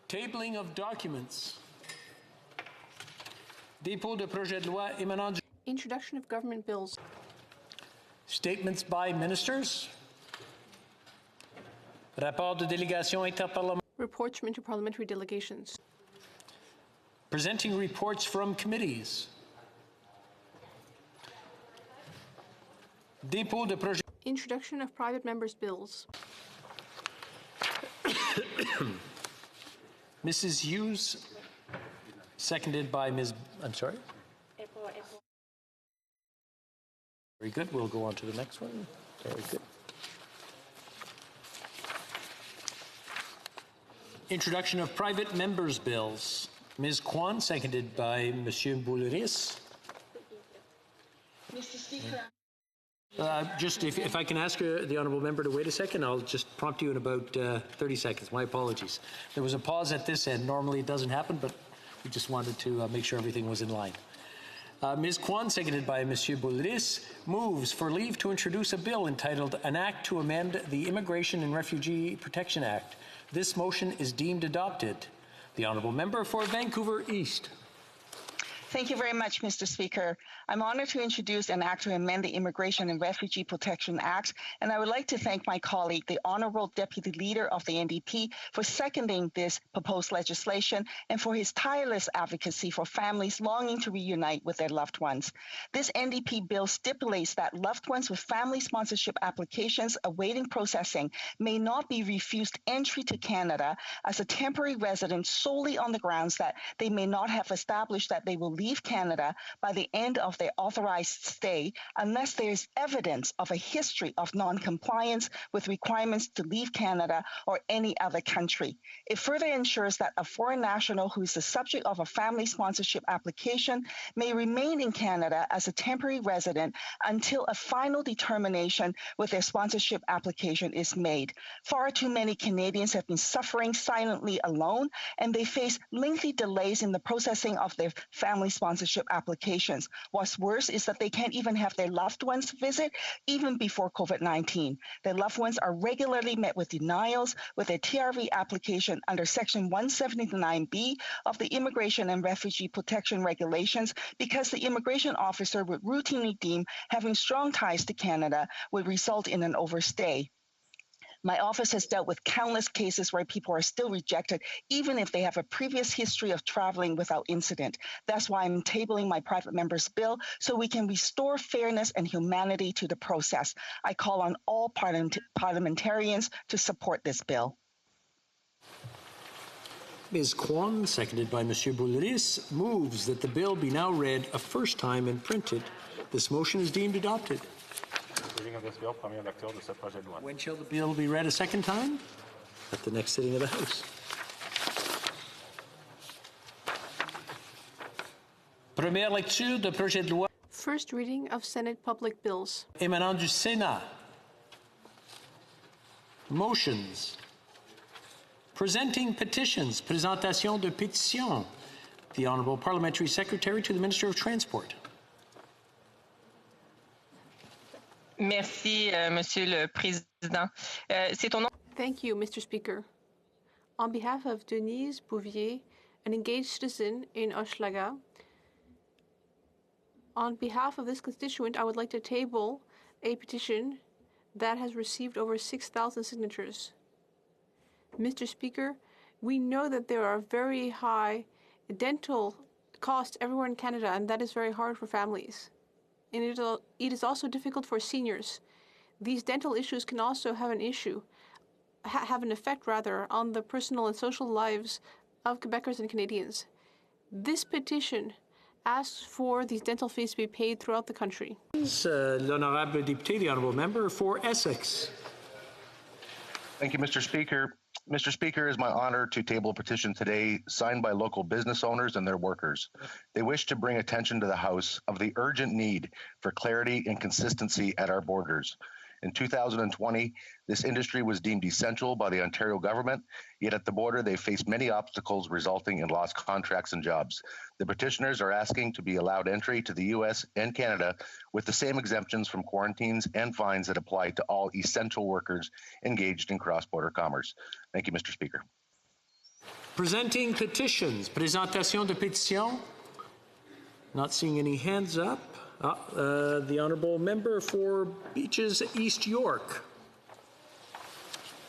Tabling of documents. Dépôt de projet de loi émanant du... Introduction of government bills. Statements by ministers. Rapport de délégation interparlementaire. Reports from interparliamentary delegations. Presenting reports from committees. Dépôt de projet... Introduction of private members' bills. Mrs. Hughes, seconded by Ms. I'm sorry? Very good. We'll go on to the next one. Very good. Introduction of private members' bills. Ms. Kwan, seconded by Monsieur Bouliris. Mr. Speaker. Just if I can ask the honourable member to wait a second, I'll just prompt you in about 30 seconds. My apologies. There was a pause at this end. Normally it doesn't happen, but we just wanted to make sure everything was in line. Ms. Kwan, seconded by Monsieur Bouliris, moves for leave to introduce a bill entitled An Act to Amend the Immigration and Refugee Protection Act. This motion is deemed adopted. The honourable member for Vancouver East. Thank you very much, Mr. Speaker. I'm honored to introduce an act to amend the Immigration and Refugee Protection Act, and I would like to thank my colleague, the Honourable Deputy Leader of the NDP, for seconding this proposed legislation and for his tireless advocacy for families longing to reunite with their loved ones. This NDP bill stipulates that loved ones with family sponsorship applications awaiting processing may not be refused entry to Canada as a temporary resident solely on the grounds that they may not have established that they will leave Canada by the end of their authorized stay unless there is evidence of a history of non-compliance with requirements to leave Canada or any other country. It further ensures that a foreign national who is the subject of a family sponsorship application may remain in Canada as a temporary resident until a final determination with their sponsorship application is made. Far too many Canadians have been suffering silently alone, and they face lengthy delays in the processing of their family sponsorship applications. What's worse is that they can't even have their loved ones visit even before COVID-19. Their loved ones are regularly met with denials with their TRV application under Section 179B of the Immigration and Refugee Protection Regulations because the immigration officer would routinely deem having strong ties to Canada would result in an overstay. My office has dealt with countless cases where people are still rejected, even if they have a previous history of traveling without incident. That's why I'm tabling my private member's bill so we can restore fairness and humanity to the process. I call on all parliamentarians to support this bill. Ms. Kwan, seconded by Monsieur Bouliris, moves that the bill be now read a first time and printed. This motion is deemed adopted. When shall the bill be read a second time? At the next sitting of the House. Première lecture de projet de loi. First reading of Senate public bills. Émanant du Sénat. Motions. Presenting petitions. Présentation de pétitions. The Honourable Parliamentary Secretary to the Minister of Transport. Merci, Monsieur le Président. C'est au nom... Thank you, Mr. Speaker. On behalf of Denise Bouvier, an engaged citizen in Hochelaga, on behalf of this constituent, I would like to table a petition that has received over 6,000 signatures. Mr. Speaker, we know that there are very high dental costs everywhere in Canada, and that is very hard for families. And it is also difficult for seniors. These dental issues can also have an effect on the personal and social lives of Quebecers and Canadians. This petition asks for these dental fees to be paid throughout the country. L'honorable député, the honourable member for Essex. Thank you, Mr. Speaker. Mr. Speaker, it is my honor to table a petition today signed by local business owners and their workers. They wish to bring attention to the House of the urgent need for clarity and consistency at our borders. In 2020, this industry was deemed essential by the Ontario government, yet at the border they faced many obstacles resulting in lost contracts and jobs. The petitioners are asking to be allowed entry to the U.S. and Canada with the same exemptions from quarantines and fines that apply to all essential workers engaged in cross-border commerce. Thank you, Mr. Speaker. Presenting petitions. Présentation de pétitions. Not seeing any hands up. The honourable member for Beaches East York.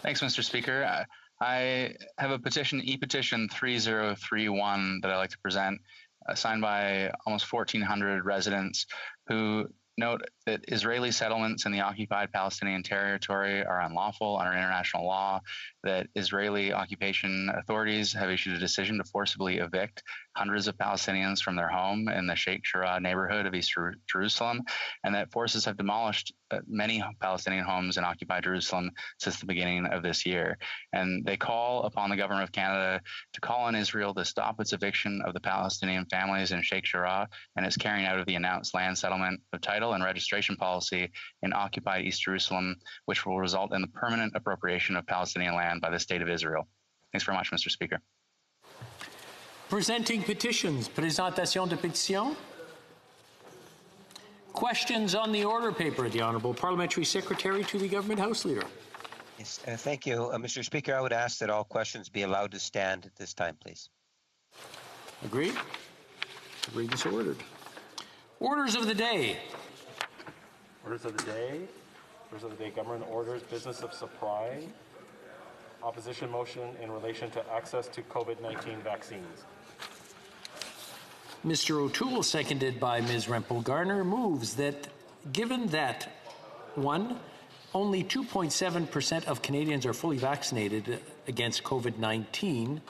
Thanks, Mr. Speaker. I have a petition, e-petition 3031, that I'd like to present, signed by almost 1,400 residents who note that Israeli settlements in the occupied Palestinian territory are unlawful under international law, that Israeli occupation authorities have issued a decision to forcibly evict hundreds of Palestinians from their home in the Sheikh Jarrah neighborhood of East Jerusalem, and that forces have demolished many Palestinian homes in occupied Jerusalem since the beginning of this year. And they call upon the government of Canada to call on Israel to stop its eviction of the Palestinian families in Sheikh Jarrah and its carrying out of the announced land settlement of title and registration policy in occupied East Jerusalem, which will result in the permanent appropriation of Palestinian land by the State of Israel. Thanks very much, Mr. Speaker. Presenting petitions. Présentation de pétitions. Questions on the order paper. The Honourable Parliamentary Secretary to the Government House Leader. Yes, thank you. Mr. Speaker, I would ask that all questions be allowed to stand at this time, please. Agreed? Agreed and so ordered. Orders of the day. Orders of the day. Orders of the day. Government orders, business of supply. Opposition motion in relation to access to COVID-19 vaccines. Mr. O'Toole, seconded by Ms. Rempel-Garner, moves that given that, 1, only 2.7% of Canadians are fully vaccinated against COVID-19,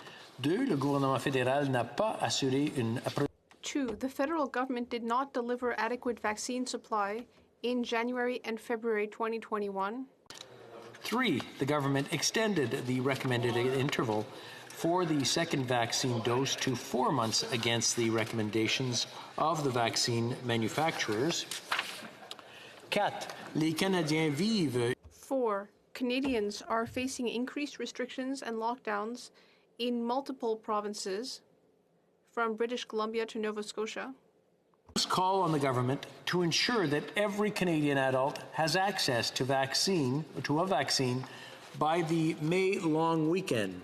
2, le gouvernement fédéral n'a pas assuré une 2. The federal government did not deliver adequate vaccine supply in January and February 2021. 3, the government extended the recommended interval for the second vaccine dose to 4 months against the recommendations of the vaccine manufacturers. 4, les Canadiens vivent. 4. Canadians are facing increased restrictions and lockdowns in multiple provinces, from British Columbia to Nova Scotia. Call on the government to ensure that every Canadian adult has access to a vaccine by the May long weekend.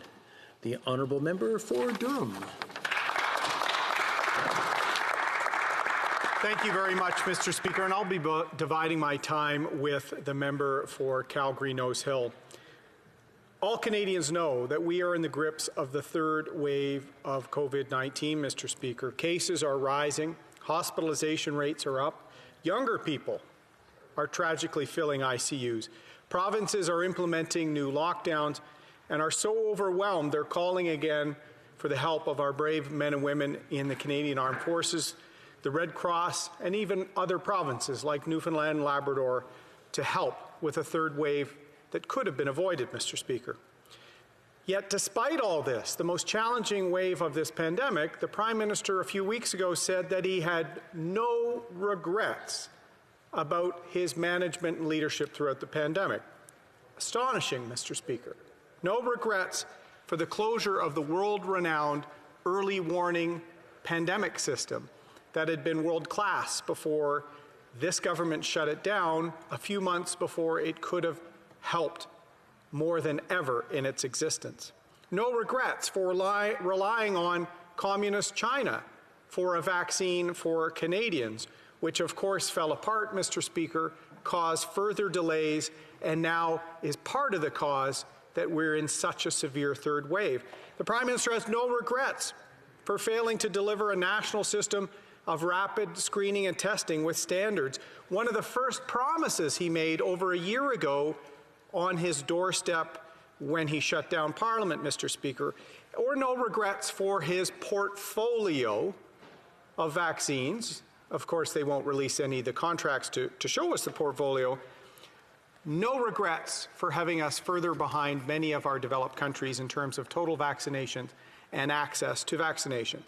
The honourable member for Durham. Thank you very much, Mr. Speaker, and I'll be dividing my time with the member for Calgary-Nose Hill. All Canadians know that we are in the grips of the third wave of COVID-19, Mr. Speaker. Cases are rising, hospitalization rates are up, younger people are tragically filling ICUs. Provinces are implementing new lockdowns and are so overwhelmed they're calling again for the help of our brave men and women in the Canadian Armed Forces, the Red Cross, and even other provinces like Newfoundland and Labrador to help with a third wave that could have been avoided, Mr. Speaker. Yet despite all this, the most challenging wave of this pandemic, the Prime Minister a few weeks ago said that he had no regrets about his management and leadership throughout the pandemic. Astonishing, Mr. Speaker. No regrets for the closure of the world-renowned early warning pandemic system that had been world-class before this government shut it down a few months before it could have helped more than ever in its existence. No regrets for relying on communist China for a vaccine for Canadians, which of course fell apart, Mr. Speaker, caused further delays, and now is part of the cause that we're in such a severe third wave. The Prime Minister has no regrets for failing to deliver a national system of rapid screening and testing with standards. One of the first promises he made over a year ago on his doorstep when he shut down Parliament, Mr. Speaker, or no regrets for his portfolio of vaccines. Of course, they won't release any of the contracts to show us the portfolio. No regrets for having us further behind many of our developed countries in terms of total vaccinations and access to vaccinations.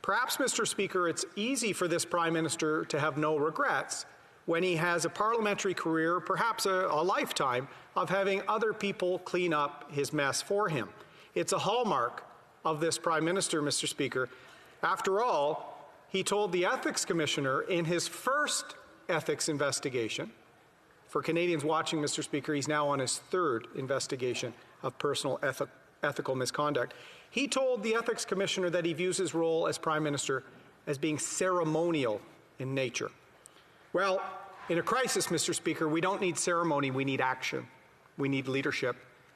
Perhaps, Mr. Speaker, it's easy for this Prime Minister to have no regrets when he has a parliamentary career, perhaps a lifetime, of having other people clean up his mess for him. It's a hallmark of this Prime Minister, Mr. Speaker. After all, he told the Ethics Commissioner in his first ethics investigation, for Canadians watching, Mr. Speaker, he's now on his third investigation of personal ethical misconduct. He told the ethics commissioner that he views his role as Prime Minister as being ceremonial in nature. Well, in a crisis, Mr. Speaker, we don't need ceremony, we need action. We need leadership,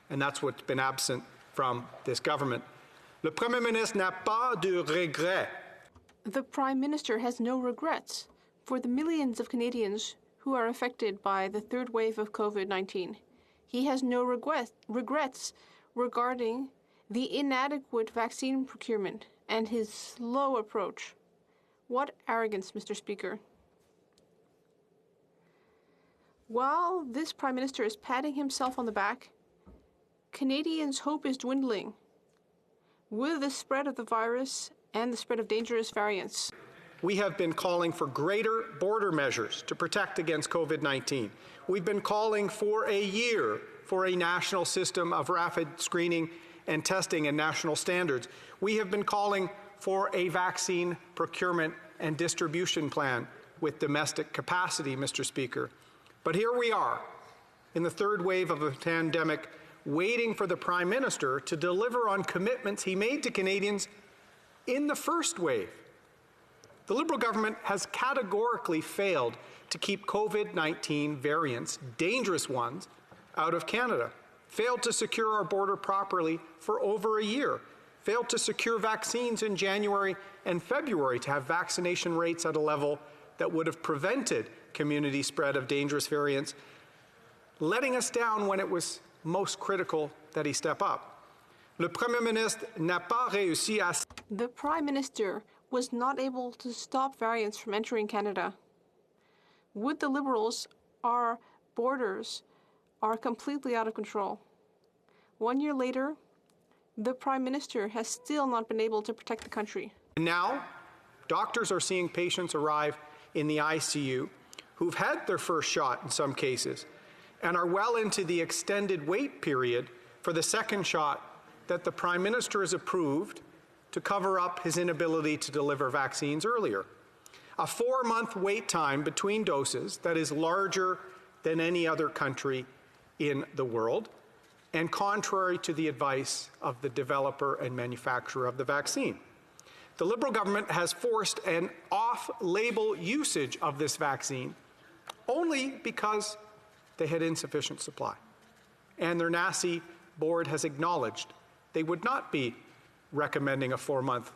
and that's what's been absent from this government. Le Premier ministre n'a pas de regrets. The Prime Minister has no regrets for the millions of Canadians who are affected by the third wave of COVID-19. He has no regrets regarding the inadequate vaccine procurement and his slow approach. What arrogance, Mr. Speaker. While this Prime Minister is patting himself on the back, Canadians' hope is dwindling with the spread of the virus and the spread of dangerous variants. We have been calling for greater border measures to protect against COVID-19. We've been calling for a year for a national system of rapid screening and testing and national standards. We have been calling for a vaccine procurement and distribution plan with domestic capacity, Mr. Speaker. But here we are in the third wave of a pandemic, waiting for the Prime Minister to deliver on commitments he made to Canadians in the first wave. The Liberal government has categorically failed to keep COVID-19 variants, dangerous ones, out of Canada, failed to secure our border properly for over a year, failed to secure vaccines in January and February to have vaccination rates at a level that would have prevented community spread of dangerous variants, letting us down when it was most critical that he step up. Le Premier ministre n'a pas réussi à... The Prime Minister was not able to stop variants from entering Canada. With the Liberals, our borders are completely out of control. 1 year later, the Prime Minister has still not been able to protect the country. Now, doctors are seeing patients arrive in the ICU who've had their first shot in some cases and are well into the extended wait period for the second shot that the Prime Minister has approved to cover up his inability to deliver vaccines earlier. A 4-month wait time between doses that is larger than any other country in the world, and contrary to the advice of the developer and manufacturer of the vaccine. The Liberal government has forced an off-label usage of this vaccine only because they had insufficient supply. And their NACI board has acknowledged they would not be recommending a 4-month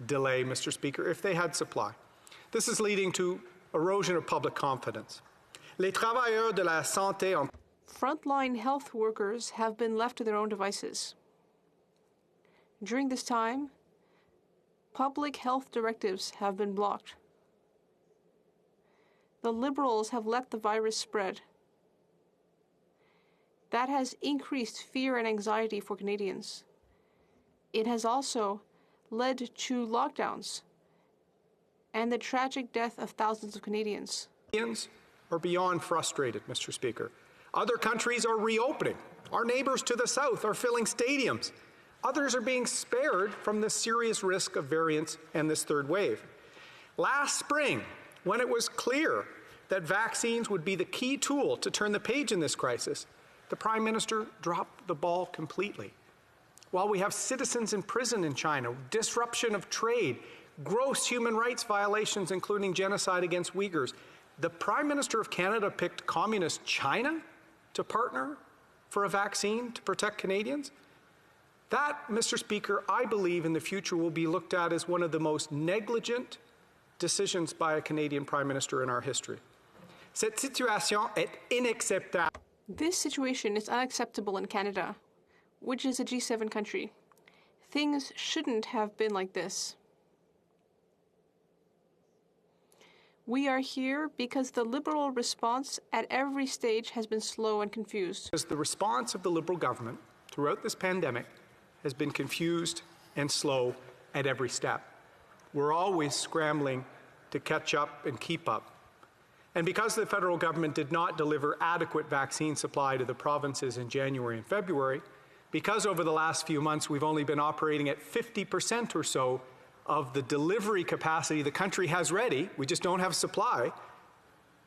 delay, Mr. Speaker, if they had supply. This is leading to erosion of public confidence. Les travailleurs de la santé ont... Frontline health workers have been left to their own devices. During this time, public health directives have been blocked. The Liberals have let the virus spread. That has increased fear and anxiety for Canadians. It has also led to lockdowns and the tragic death of thousands of Canadians. Canadians are beyond frustrated, Mr. Speaker. Other countries are reopening. Our neighbors to the south are filling stadiums. Others are being spared from the serious risk of variants and this third wave. Last spring, when it was clear that vaccines would be the key tool to turn the page in this crisis, the Prime Minister dropped the ball completely. While we have citizens in prison in China, disruption of trade, gross human rights violations, including genocide against Uyghurs, the Prime Minister of Canada picked communist China to partner for a vaccine to protect Canadians. That, Mr. Speaker, I believe in the future will be looked at as one of the most negligent decisions by a Canadian Prime Minister in our history. Cette situation est inacceptable. This situation is unacceptable in Canada, which is a G7 country. Things shouldn't have been like this. We are here because the Liberal response at every stage has been slow and confused. Because the response of the Liberal government throughout this pandemic has been confused and slow at every step. We're always scrambling to catch up and keep up. And because the federal government did not deliver adequate vaccine supply to the provinces in January and February, because over the last few months we've only been operating at 50% or so of the delivery capacity the country has ready, we just don't have supply,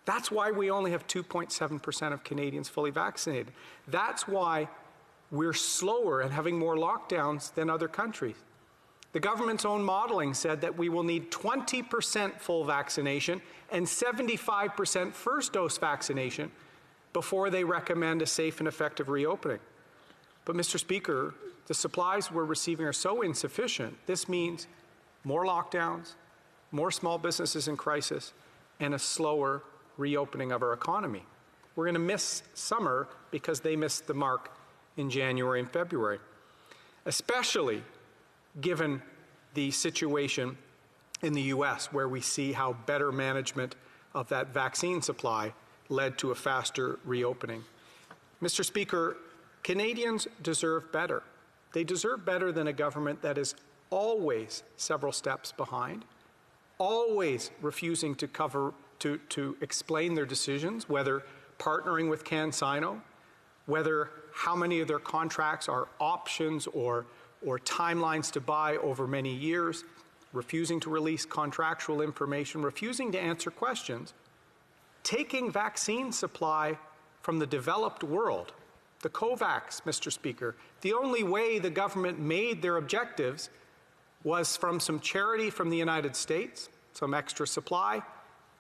that's why we only have 2.7% of Canadians fully vaccinated. That's why we're slower and having more lockdowns than other countries. The government's own modeling said that we will need 20% full vaccination and 75% first dose vaccination before they recommend a safe and effective reopening. But, Mr. Speaker, the supplies we're receiving are so insufficient. This means more lockdowns, more small businesses in crisis, and a slower reopening of our economy. We're going to miss summer because they missed the mark in January and February, especially given the situation in the U.S., where we see how better management of that vaccine supply led to a faster reopening. Mr. Speaker, Canadians deserve better. They deserve better than a government that is always several steps behind, always refusing to explain their decisions, whether partnering with CanSino, whether how many of their contracts are options or timelines to buy over many years, refusing to release contractual information, refusing to answer questions, taking vaccine supply from the developed world, the COVAX, Mr. Speaker. The only way the government made their objectives was from some charity from the United States, some extra supply,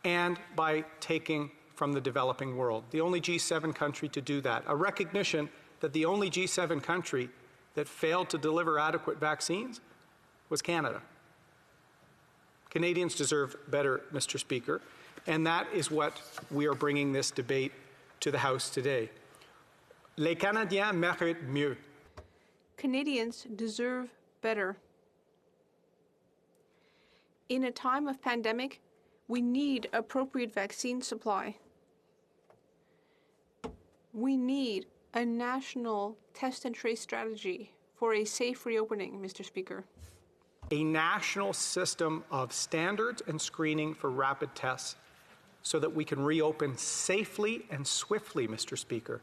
and by taking from the developing world. The only G7 country to do that. A recognition that the only G7 country that failed to deliver adequate vaccines was Canada. Canadians deserve better, Mr. Speaker, and that is what we are bringing this debate to the House today. Les Canadiens méritent mieux. Canadians deserve better. In a time of pandemic, we need appropriate vaccine supply. We need a national test and trace strategy for a safe reopening, Mr. Speaker. A national system of standards and screening for rapid tests so that we can reopen safely and swiftly, Mr. Speaker.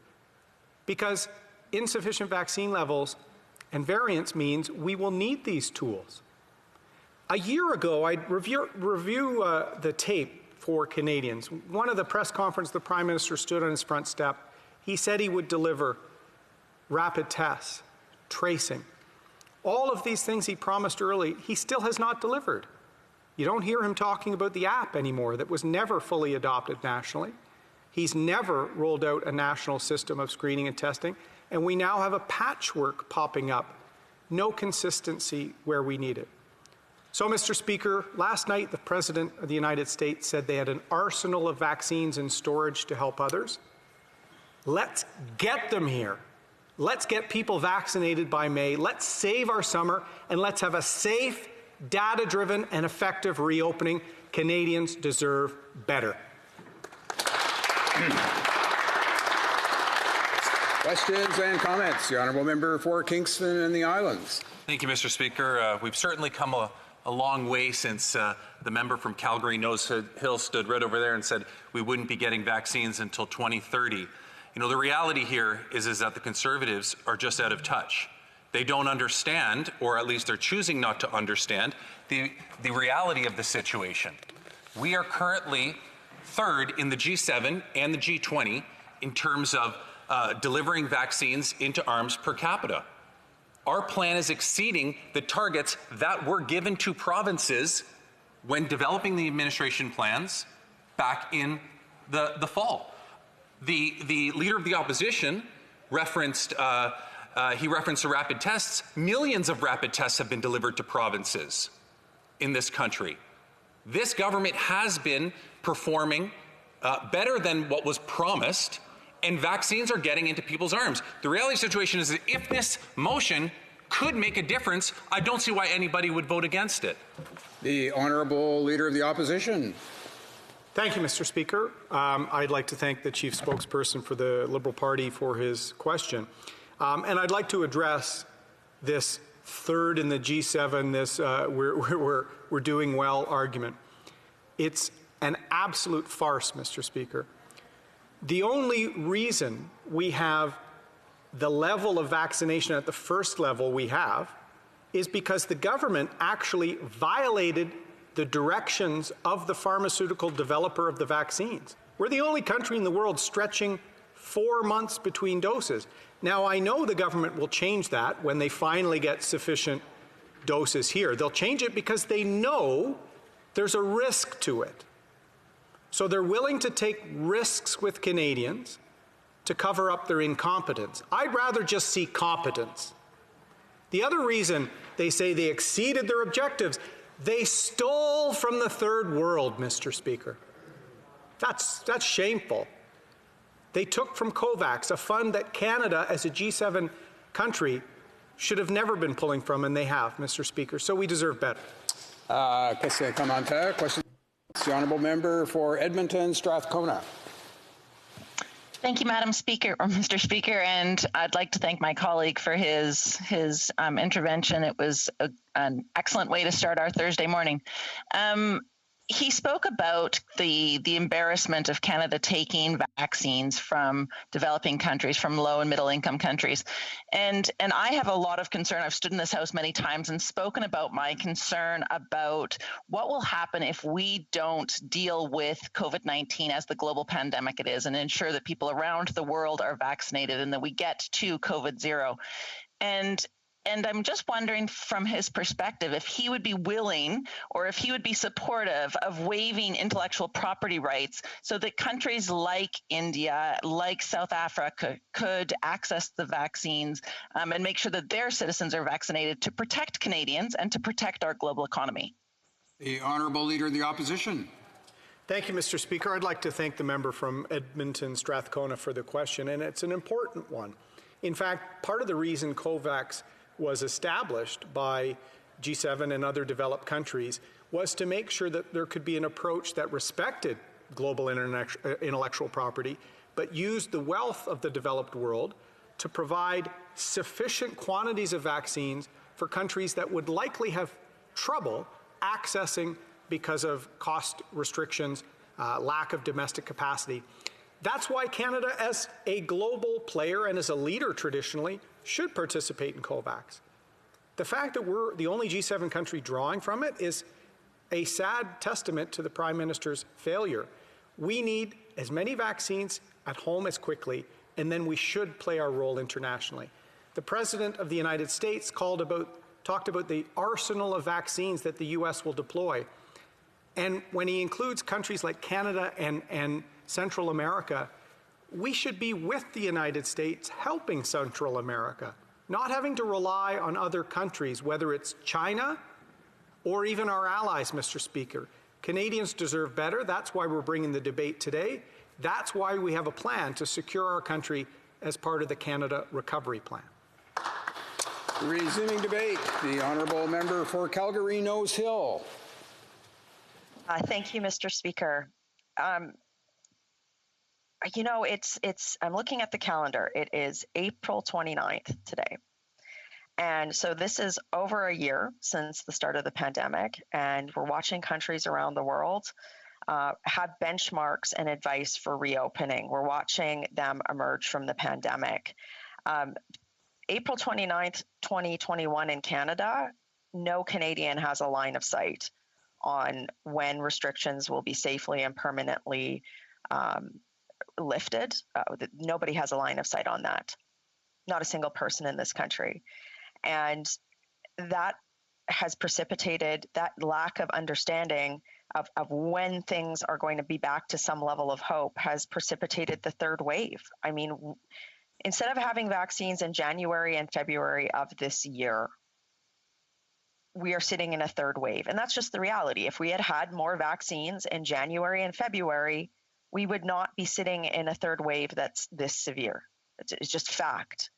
Because insufficient vaccine levels and variants means we will need these tools. A year ago, I'd review the tape for Canadians. One of the press conferences, the Prime Minister stood on his front step. He said he would deliver rapid tests, tracing. All of these things he promised early, he still has not delivered. You don't hear him talking about the app anymore that was never fully adopted nationally. He's never rolled out a national system of screening and testing, and we now have a patchwork popping up. No consistency where we need it. So, Mr. Speaker, last night the President of the United States said they had an arsenal of vaccines in storage to help others. Let's get them here. Let's get people vaccinated by May. Let's save our summer, and let's have a safe, data-driven, and effective reopening. Canadians deserve better. Questions and comments. The Honourable Member for Kingston and the Islands. Thank you, Mr. Speaker. We've certainly come a long way since the member from Calgary Nose Hill stood right over there and said we wouldn't be getting vaccines until 2030. You know, the reality here is that the Conservatives are just out of touch. They don't understand, or at least they're choosing not to understand, the reality of the situation. We are currently third in the G7 and the G20 in terms of delivering vaccines into arms per capita. Our plan is exceeding the targets that were given to provinces when developing the administration plans back in the fall. The leader of the opposition referenced the rapid tests. Millions of rapid tests have been delivered to provinces in this country. This government has been performing better than what was promised, and vaccines are getting into people's arms. The reality of the situation is that if this motion could make a difference, I don't see why anybody would vote against it. The Honourable Leader of the Opposition. Thank you, Mr. Speaker. I'd like to thank the Chief Spokesperson for the Liberal Party for his question. And I'd like to address this third in the G7, this we're doing well argument. It's an absolute farce, Mr. Speaker. The only reason we have the level of vaccination at the first level we have is because the government actually violated the directions of the pharmaceutical developer of the vaccines. We're the only country in the world stretching 4 months between doses. Now, I know the government will change that when they finally get sufficient doses here. They'll change it because they know there's a risk to it. So they're willing to take risks with Canadians to cover up their incompetence. I'd rather just see competence. The other reason they say they exceeded their objectives, they stole from the third world, Mr. Speaker. That's shameful. They took from COVAX, a fund that Canada, as a G7 country, should have never been pulling from, and they have, Mr. Speaker. So we deserve better. Question. The honourable member for Edmonton, Strathcona. Thank you, Madam Speaker, or Mr. Speaker, and I'd like to thank my colleague for his intervention. It was an excellent way to start our Thursday morning. He spoke about the embarrassment of Canada taking vaccines from developing countries, from low and middle income countries. And I have a lot of concern. I've stood in this House many times and spoken about my concern about what will happen if we don't deal with COVID-19 as the global pandemic it is and ensure that people around the world are vaccinated and that we get to COVID zero. And I'm just wondering from his perspective if he would be willing or if he would be supportive of waiving intellectual property rights so that countries like India, like South Africa could access the vaccines and make sure that their citizens are vaccinated to protect Canadians and to protect our global economy. The Honourable Leader of the Opposition. Thank you, Mr. Speaker. I'd like to thank the member from Edmonton, Strathcona for the question, and it's an important one. In fact, part of the reason COVAX was established by G7 and other developed countries was to make sure that there could be an approach that respected global intellectual property, but used the wealth of the developed world to provide sufficient quantities of vaccines for countries that would likely have trouble accessing because of cost restrictions, lack of domestic capacity. That's why Canada, as a global player and as a leader traditionally, should participate in COVAX. The fact that we're the only G7 country drawing from it is a sad testament to the Prime Minister's failure. We need as many vaccines at home as quickly, and then we should play our role internationally. The President of the United States talked about the arsenal of vaccines that the U.S. will deploy. And when he includes countries like Canada and Central America, we should be with the United States helping Central America, not having to rely on other countries, whether it's China or even our allies, Mr. Speaker. Canadians deserve better. That's why we're bringing the debate today. That's why we have a plan to secure our country as part of the Canada Recovery Plan. Resuming debate, the honourable member for Calgary Nose Hill. Thank you, Mr. Speaker. You know, I'm looking at the calendar. It is April 29th today. And so this is over a year since the start of the pandemic, and we're watching countries around the world have benchmarks and advice for reopening. We're watching them emerge from the pandemic. April 29th, 2021 in Canada, no Canadian has a line of sight on when restrictions will be safely and permanently lifted. Nobody has a line of sight on that. Not a single person in this country. And that has precipitated that lack of understanding of when things are going to be back to some level of hope has precipitated the third wave. I mean, instead of having vaccines in January and February of this year, we are sitting in a third wave. And that's just the reality. If we had had more vaccines in January and February, we would not be sitting in a third wave that's this severe. It's just fact.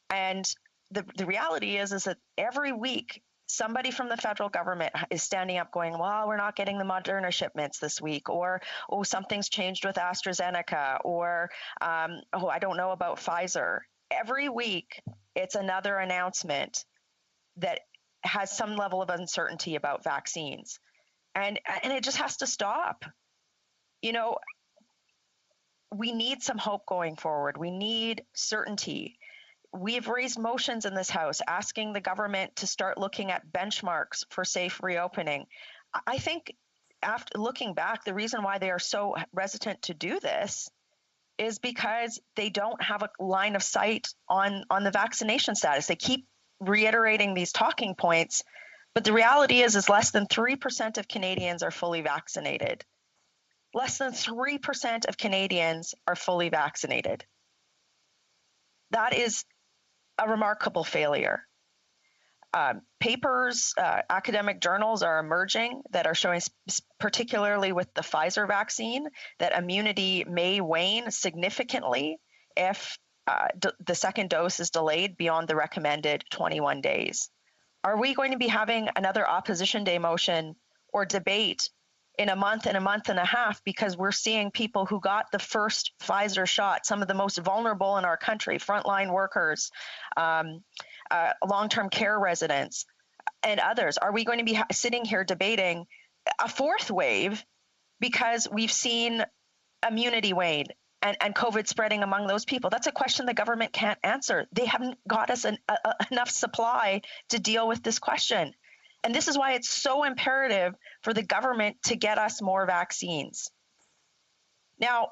And the reality is that every week, somebody from the federal government is standing up going, well, we're not getting the Moderna shipments this week, or, oh, something's changed with AstraZeneca, or, oh, I don't know about Pfizer. Every week, it's another announcement that has some level of uncertainty about vaccines. And it just has to stop. You know, we need some hope going forward. We need certainty. We have raised motions in this House asking the government to start looking at benchmarks for safe reopening. I think after looking back, the reason why they are so hesitant to do this is because they don't have a line of sight on the vaccination status. They keep reiterating these talking points, but the reality is less than 3% of Canadians are fully vaccinated. Less than 3% of Canadians are fully vaccinated. That is a remarkable failure. Academic journals are emerging that are showing, particularly with the Pfizer vaccine, that immunity may wane significantly if the second dose is delayed beyond the recommended 21 days. Are we going to be having another opposition day motion or debate in a month and a half because we're seeing people who got the first Pfizer shot, some of the most vulnerable in our country, frontline workers, long-term care residents, and others? Are we going to be sitting here debating a fourth wave because we've seen immunity wane and COVID spreading among those people? That's a question the government can't answer. They haven't got us enough supply to deal with this question. And this is why it's so imperative for the government to get us more vaccines. Now,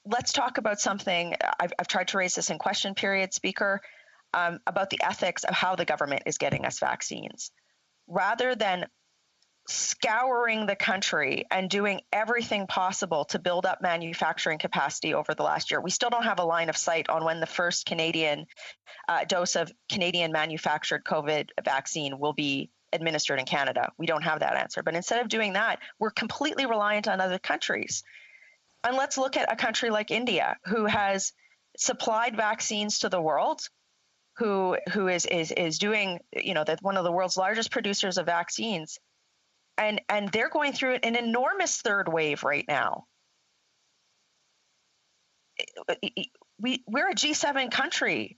let's talk about something. I've tried to raise this in question period, Speaker, about the ethics of how the government is getting us vaccines. Rather than scouring the country and doing everything possible to build up manufacturing capacity over the last year, we still don't have a line of sight on when the first Canadian dose of Canadian manufactured COVID vaccine will be administered in Canada. We don't have that answer. But instead of doing that, we're completely reliant on other countries. And let's look at a country like India, who has supplied vaccines to the world, who is doing, one of the world's largest producers of vaccines. And they're going through an enormous third wave right now. We're a G7 country.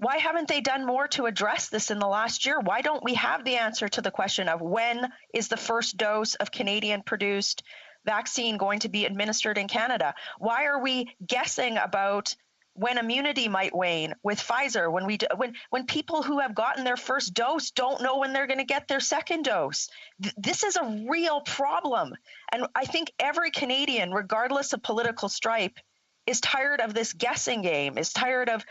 Why haven't they done more to address this in the last year? Why don't we have the answer to the question of when is the first dose of Canadian-produced vaccine going to be administered in Canada? Why are we guessing about when immunity might wane with Pfizer, when people who have gotten their first dose don't know when they're going to get their second dose? This is a real problem. And I think every Canadian, regardless of political stripe, is tired of this guessing game, is tired of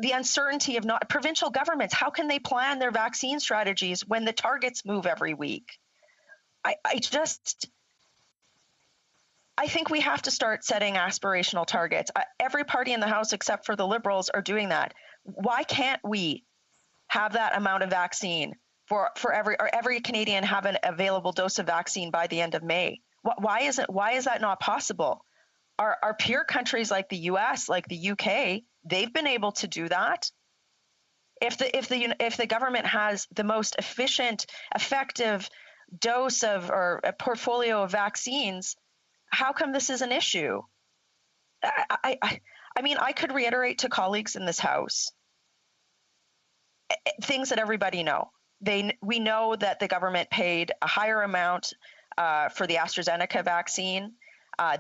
the uncertainty of provincial governments. How can they plan their vaccine strategies when the targets move every week? I think we have to start setting aspirational targets. Every party in the House, except for the Liberals, are doing that. Why can't we have that amount of vaccine for every Canadian have an available dose of vaccine by the end of May? Why is that not possible? Our peer countries like the U.S., like the UK, they've been able to do that. If the government has the most efficient, effective dose of or a portfolio of vaccines, how come this is an issue? I mean, I could reiterate to colleagues in this House things that everybody know. We know that the government paid a higher amount for the AstraZeneca vaccine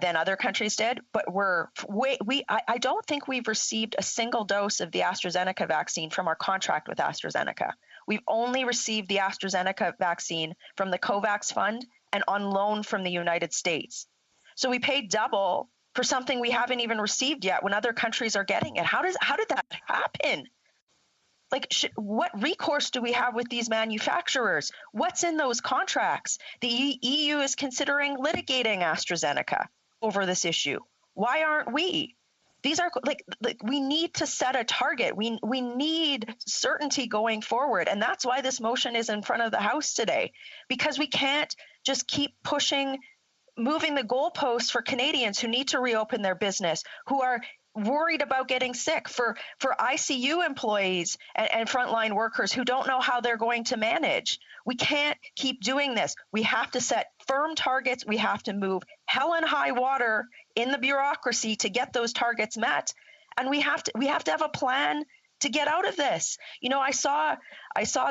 than other countries did, but I don't think we've received a single dose of the AstraZeneca vaccine from our contract with AstraZeneca. We've only received the AstraZeneca vaccine from the COVAX fund and on loan from the United States. So we paid double for something we haven't even received yet when other countries are getting it. How did that happen? Like, what recourse do we have with these manufacturers? What's in those contracts? The EU is considering litigating AstraZeneca over this issue. Why aren't we? These are like we need to set a target. We need certainty going forward. And that's why this motion is in front of the House today, because we can't just keep moving the goalposts for Canadians who need to reopen their business, who are worried about getting sick, for ICU employees and frontline workers who don't know how they're going to manage. We can't keep doing this. We have to set firm targets. We have to move hell and high water in the bureaucracy to get those targets met. And we have to have a plan to get out of this. You know, I saw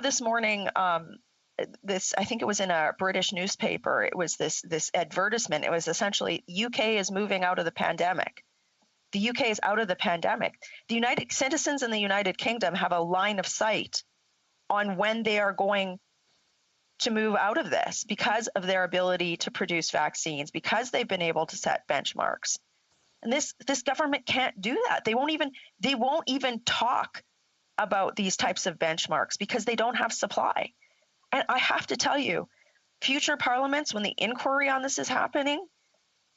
this morning, I think it was in a British newspaper. It was this advertisement. It was essentially, UK is moving out of the pandemic. The UK is out of the pandemic. Citizens in the United Kingdom have a line of sight on when they are going to move out of this because of their ability to produce vaccines, because they've been able to set benchmarks. And this government can't do that. They won't even talk about these types of benchmarks because they don't have supply. And I have to tell you, future parliaments, when the inquiry on this is happening,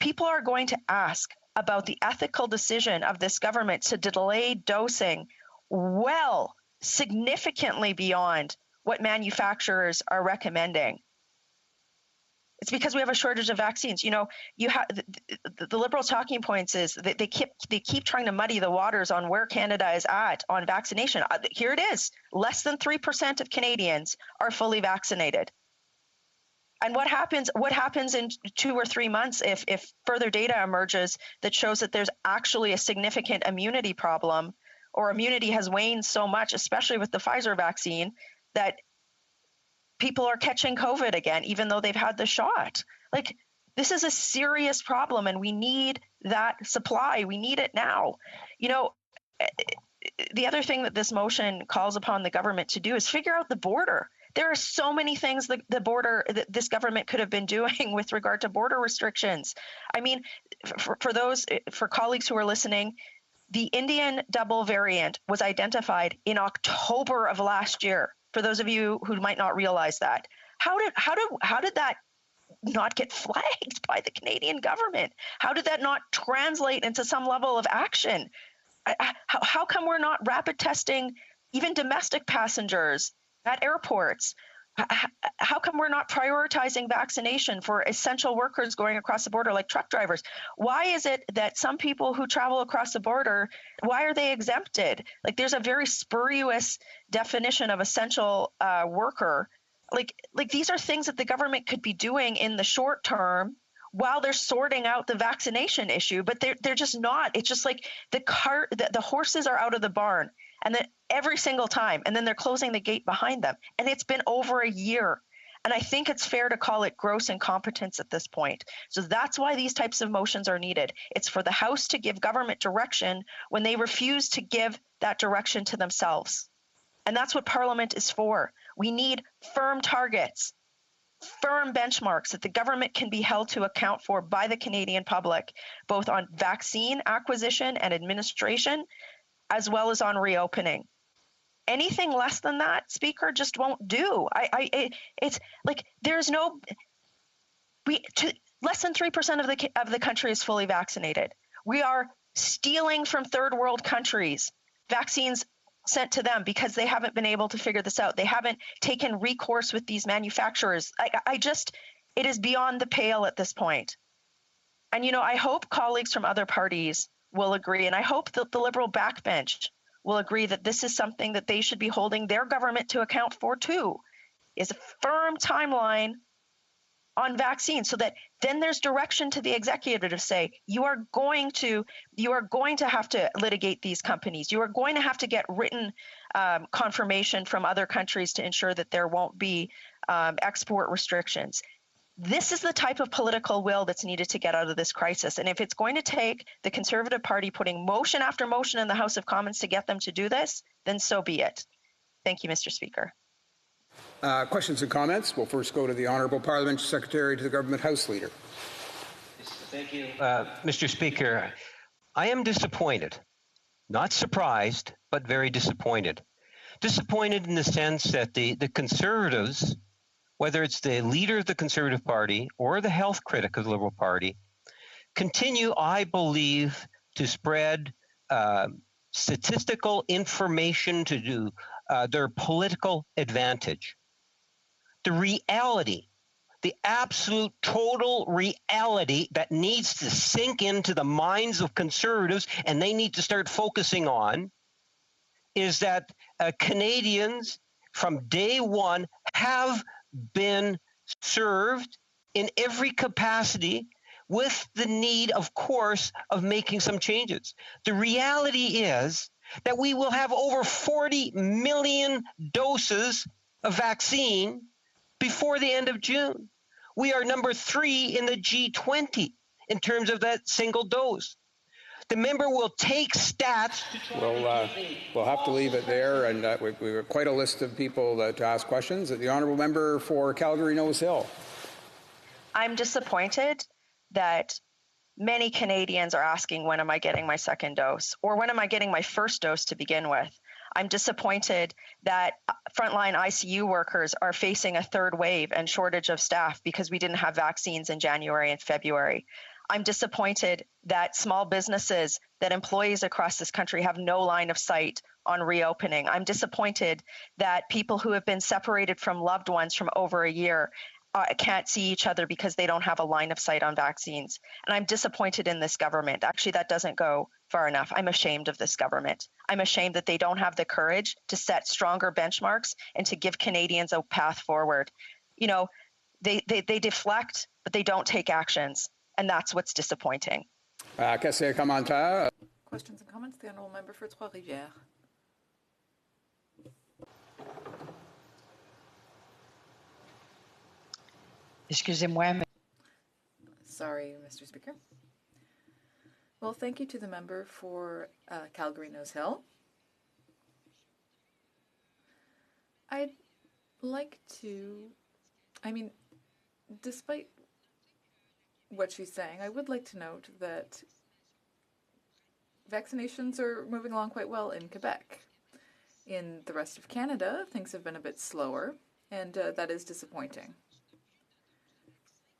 people are going to ask about the ethical decision of this government to delay dosing well significantly beyond what manufacturers are recommending. It's because we have a shortage of vaccines. You know, you have the Liberal talking points is that they keep trying to muddy the waters on where Canada is at on vaccination. Here it is: less than 3% of Canadians are fully vaccinated. And what happens in 2 or 3 months if further data emerges that shows that there's actually a significant immunity problem, or immunity has waned so much, especially with the Pfizer vaccine, that people are catching COVID again, even though they've had the shot? Like, this is a serious problem, and we need that supply. We need it now. You know, the other thing that this motion calls upon the government to do is figure out the border. There are so many things that this government could have been doing with regard to border restrictions. I mean, for colleagues who are listening, the Indian double variant was identified in October of last year. For those of you who might not realize that, how did that not get flagged by the Canadian government? How did that not translate into some level of action? How come we're not rapid testing even domestic passengers at airports? How come we're not prioritizing vaccination for essential workers going across the border, like truck drivers? Why is it that some people who travel across the border, why are they exempted? Like, there's a very spurious definition of essential worker. Like these are things that the government could be doing in the short term while they're sorting out the vaccination issue, but they're just not. It's just like the horses are out of the barn, and then every single time, and then they're closing the gate behind them. And it's been over a year. And I think it's fair to call it gross incompetence at this point. So that's why these types of motions are needed. It's for the House to give government direction when they refuse to give that direction to themselves. And that's what Parliament is for. We need firm targets, firm benchmarks that the government can be held to account for by the Canadian public, both on vaccine acquisition and administration, as well as on reopening. Anything less than that, Speaker, just won't do. It's like there's no. Less than 3% of the country is fully vaccinated. We are stealing from third world countries vaccines sent to them because they haven't been able to figure this out. They haven't taken recourse with these manufacturers. It is beyond the pale at this point. And I hope colleagues from other parties will agree, and I hope that the Liberal backbench will agree that this is something that they should be holding their government to account for too, is a firm timeline on vaccines, so that then there's direction to the executive to say, you are going to have to litigate these companies. You are going to have to get written confirmation from other countries to ensure that there won't be export restrictions. This is the type of political will that's needed to get out of this crisis. And if it's going to take the Conservative Party putting motion after motion in the House of Commons to get them to do this, then so be it. Thank you, Mr. Speaker. Questions and comments? We'll first go to the Honourable Parliamentary Secretary to the Government House Leader. Thank you. Mr. Speaker, I am disappointed, not surprised, but very disappointed. Disappointed in the sense that the Conservatives, whether it's the leader of the Conservative Party or the health critic of the Liberal Party, continue, I believe, to spread statistical information to do their political advantage. The reality, the absolute total reality that needs to sink into the minds of Conservatives, and they need to start focusing on, is that Canadians from day one have been served in every capacity, with the need, of course, of making some changes. The reality is that we will have over 40 million doses of vaccine before the end of June. We are number 3 in the G20 in terms of that single dose. The member will take stats. We'll have to leave it there, and we have quite a list of people to ask questions. The Honourable Member for Calgary Nose Hill. I'm disappointed that Many Canadians are asking, when am I getting my second dose? Or when am I getting my first dose to begin with? I'm disappointed that frontline ICU workers are facing a third wave and shortage of staff because we didn't have vaccines in January and February. I'm disappointed that small businesses, that employees across this country have no line of sight on reopening. I'm disappointed that people who have been separated from loved ones from over a year can't see each other because they don't have a line of sight on vaccines. And I'm disappointed in this government. Actually, that doesn't go far enough. I'm ashamed of this government. I'm ashamed that they don't have the courage to set stronger benchmarks and to give Canadians a path forward. You know, they deflect, but they don't take actions. And that's what's disappointing. Questions and commentaires? Questions and comments? The Honourable Member for Trois-Rivières. Excusez-moi. Sorry, Mr. Speaker. Well, thank you to the member for Calgary Nose Hill. I'd like to, despite what she's saying, I would like to note that vaccinations are moving along quite well in Quebec. In the rest of Canada, things have been a bit slower, and that is disappointing.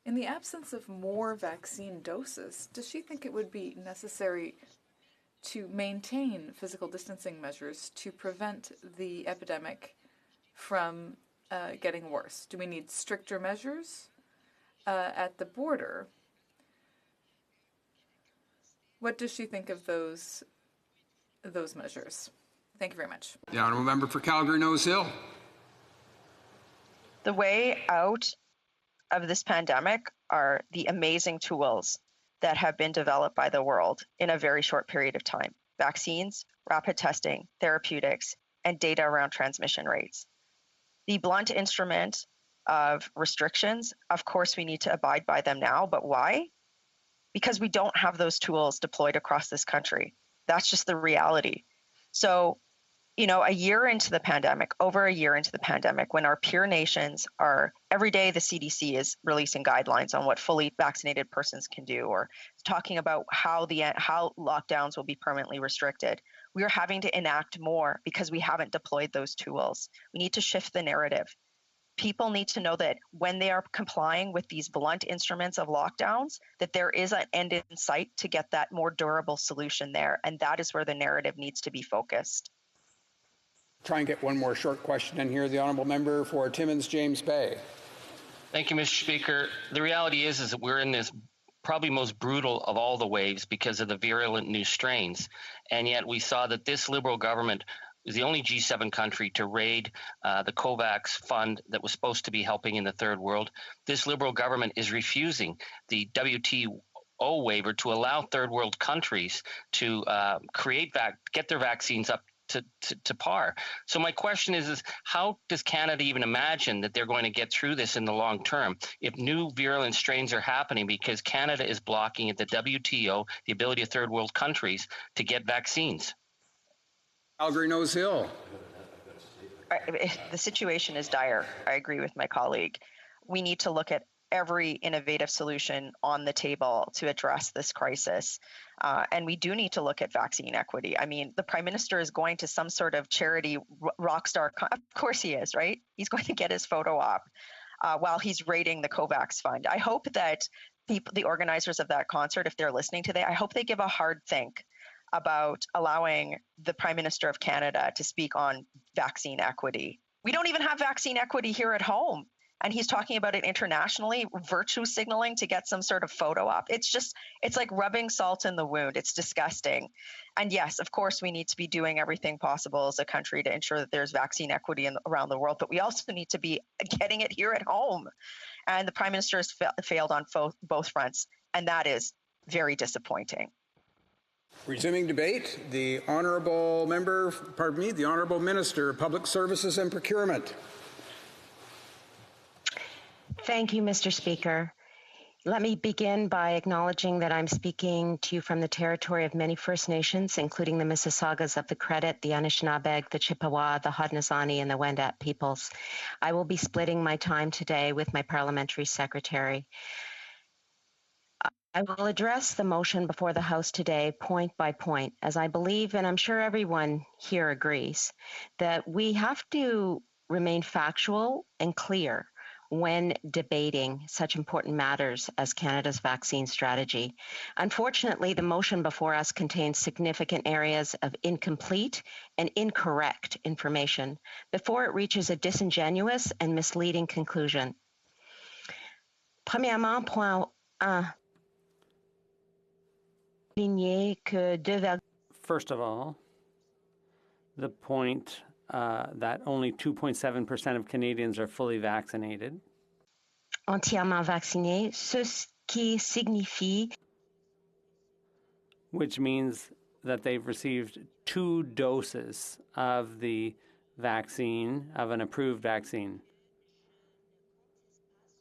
In the absence of more vaccine doses, does she think it would be necessary to maintain physical distancing measures to prevent the epidemic from getting worse? Do we need stricter measures at the border? What does she think of those measures? Thank you very much. The Honourable Member for Calgary Nose Hill. The way out of this pandemic are the amazing tools that have been developed by the world in a very short period of time. Vaccines, rapid testing, therapeutics, and data around transmission rates. The blunt instrument of restrictions, of course, we need to abide by them now, but why? Because we don't have those tools deployed across this country. That's just the reality. So, you know, a year into the pandemic, over a year into the pandemic, when our peer nations are, every day the CDC is releasing guidelines on what fully vaccinated persons can do, or talking about how lockdowns will be permanently restricted. We are having to enact more because we haven't deployed those tools. We need to shift the narrative. People need to know that when they are complying with these blunt instruments of lockdowns, that there is an end in sight to get that more durable solution there. And that is where the narrative needs to be focused. Try and get one more short question in here. The Honourable Member for Timmins, James Bay. Thank you, Mr. Speaker. The reality is that we're in this probably most brutal of all the waves because of the virulent new strains. And yet we saw that this Liberal government is the only G7 country to raid the COVAX fund that was supposed to be helping in the third world. This Liberal government is refusing the WTO waiver to allow third world countries to get their vaccines up to par. So my question is how does Canada even imagine that they're going to get through this in the long term if new virulent strains are happening because Canada is blocking at the WTO the ability of third world countries to get vaccines? Calgary Nose Hill. The situation is dire. I agree with my colleague. We need to look at every innovative solution on the table to address this crisis. And we do need to look at vaccine equity. I mean, the Prime Minister is going to some sort of charity rock star. Of course he is, right? He's going to get his photo op while he's raiding the COVAX fund. I hope that the organizers of that concert, if they're listening today, I hope they give a hard think about allowing the Prime Minister of Canada to speak on vaccine equity. We don't even have vaccine equity here at home. And he's talking about it internationally, virtue signaling to get some sort of photo op. It's like rubbing salt in the wound. It's disgusting. And yes, of course, we need to be doing everything possible as a country to ensure that there's vaccine equity around the world, but we also need to be getting it here at home. And the Prime Minister has failed on both fronts, and that is very disappointing. Resuming debate, the Honourable Minister of Public Services and Procurement. Thank you, Mr. Speaker. Let me begin by acknowledging that I'm speaking to you from the territory of many First Nations, including the Mississaugas of the Credit, the Anishinaabeg, the Chippewa, the Haudenosaunee, and the Wendat peoples. I will be splitting my time today with my parliamentary secretary. I will address the motion before the House today point by point, as I believe, and I'm sure everyone here agrees, that we have to remain factual and clear when debating such important matters as Canada's vaccine strategy. Unfortunately, the motion before us contains significant areas of incomplete and incorrect information before it reaches a disingenuous and misleading conclusion. Premièrement, point 1. First of all, the point that only 2.7% of Canadians are fully vaccinated. Entièrement vaccinés, ce qui signifie which means that they've received 2 doses of the vaccine, of an approved vaccine.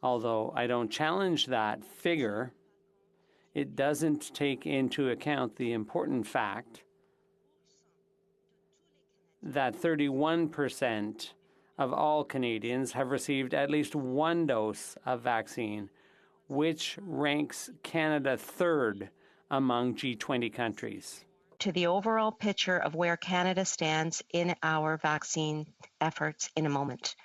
Although I don't challenge that figure, it doesn't take into account the important fact that 31% of all Canadians have received at least 1 dose of vaccine, which ranks Canada 3rd among G20 countries. To the overall picture of where Canada stands in our vaccine efforts in a moment.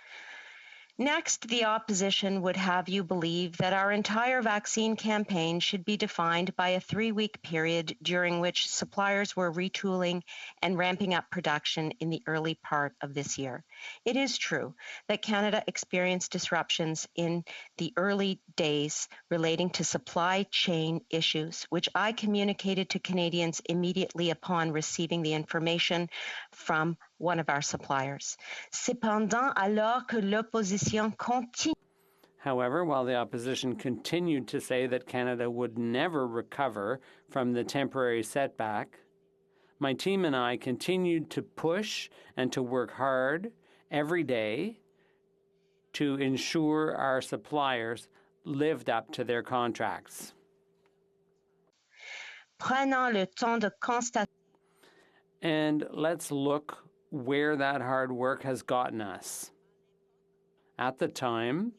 Next, the opposition would have you believe that our entire vaccine campaign should be defined by a 3-week period during which suppliers were retooling and ramping up production in the early part of this year. It is true that Canada experienced disruptions in the early days relating to supply chain issues, which I communicated to Canadians immediately upon receiving the information from one of our suppliers. Cependant, alors que l'opposition continue. However, while the opposition continued to say that Canada would never recover from the temporary setback, my team and I continued to push and to work hard every day to ensure our suppliers lived up to their contracts. Prenons le temps de constater. And let's look where that hard work has gotten us. At the time,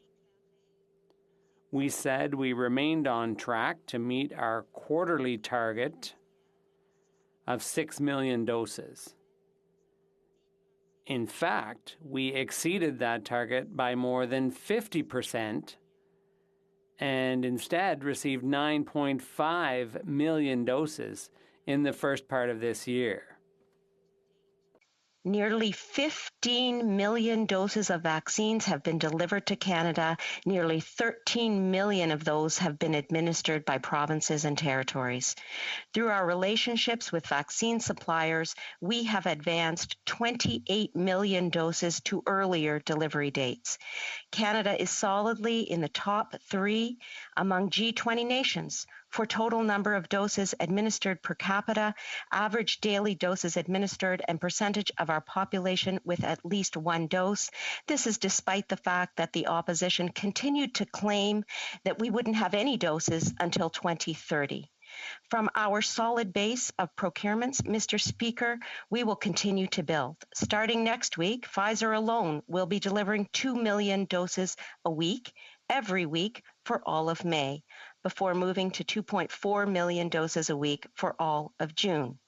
we said we remained on track to meet our quarterly target of 6 million doses. In fact, we exceeded that target by more than 50% and instead received 9.5 million doses in the first part of this year. Nearly 15 million doses of vaccines have been delivered to Canada. Nearly 13 million of those have been administered by provinces and territories. Through our relationships with vaccine suppliers, we have advanced 28 million doses to earlier delivery dates. Canada is solidly in the top 3 among G20 nations for total number of doses administered per capita, average daily doses administered, and percentage of our population with at least 1 dose. This is despite the fact that the opposition continued to claim that we wouldn't have any doses until 2030. From our solid base of procurements, Mr. Speaker, we will continue to build. Starting next week, Pfizer alone will be delivering 2 million doses a week, every week for all of May, before moving to 2.4 million doses a week for all of June.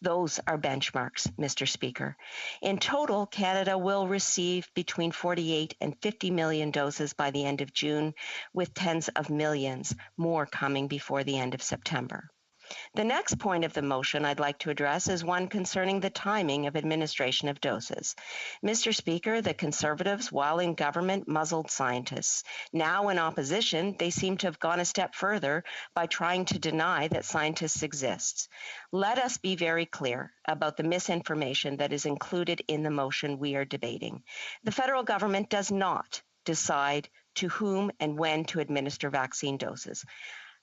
Those are benchmarks, Mr. Speaker. In total, Canada will receive between 48 and 50 million doses by the end of June, with tens of millions more coming before the end of September. The next point of the motion I'd like to address is one concerning the timing of administration of doses. Mr. Speaker, the Conservatives, while in government, muzzled scientists. Now in opposition, they seem to have gone a step further by trying to deny that scientists exist. Let us be very clear about the misinformation that is included in the motion we are debating. The federal government does not decide to whom and when to administer vaccine doses.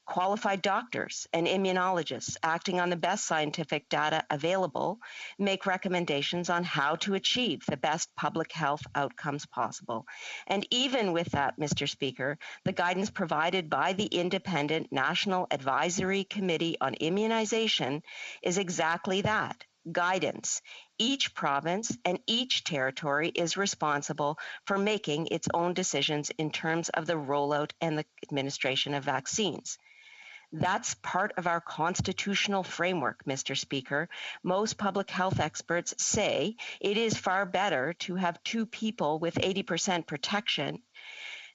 Qualified doctors and immunologists acting on the best scientific data available make recommendations on how to achieve the best public health outcomes possible. And even with that, Mr. Speaker, the guidance provided by the Independent National Advisory Committee on Immunization is exactly that, guidance. Each province and each territory is responsible for making its own decisions in terms of the rollout and the administration of vaccines. That's part of our constitutional framework, Mr. Speaker. Most public health experts say it is far better to have two people with 80% protection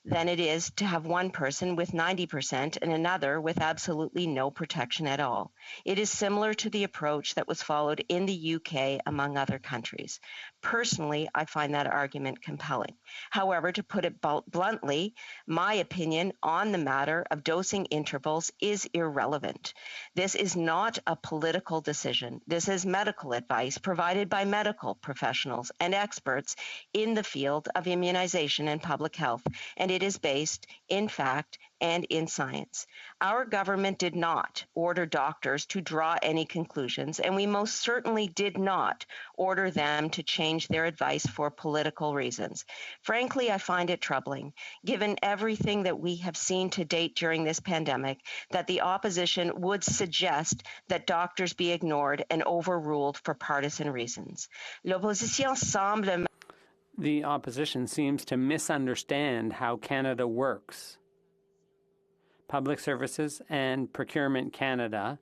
than it is to have one person with 90% and another with absolutely no protection at all. It is similar to the approach that was followed in the UK, among other countries. Personally, I find that argument compelling. However, to put it bluntly, my opinion on the matter of dosing intervals is irrelevant. This is not a political decision. This is medical advice provided by medical professionals and experts in the field of immunization and public health, and it is based in fact and in science. Our government did not order doctors to draw any conclusions, and we most certainly did not order them to change their advice for political reasons. Frankly, I find it troubling, given everything that we have seen to date during this pandemic, that the opposition would suggest that doctors be ignored and overruled for partisan reasons. L'opposition semble The opposition seems to misunderstand how Canada works. Public Services and Procurement Canada,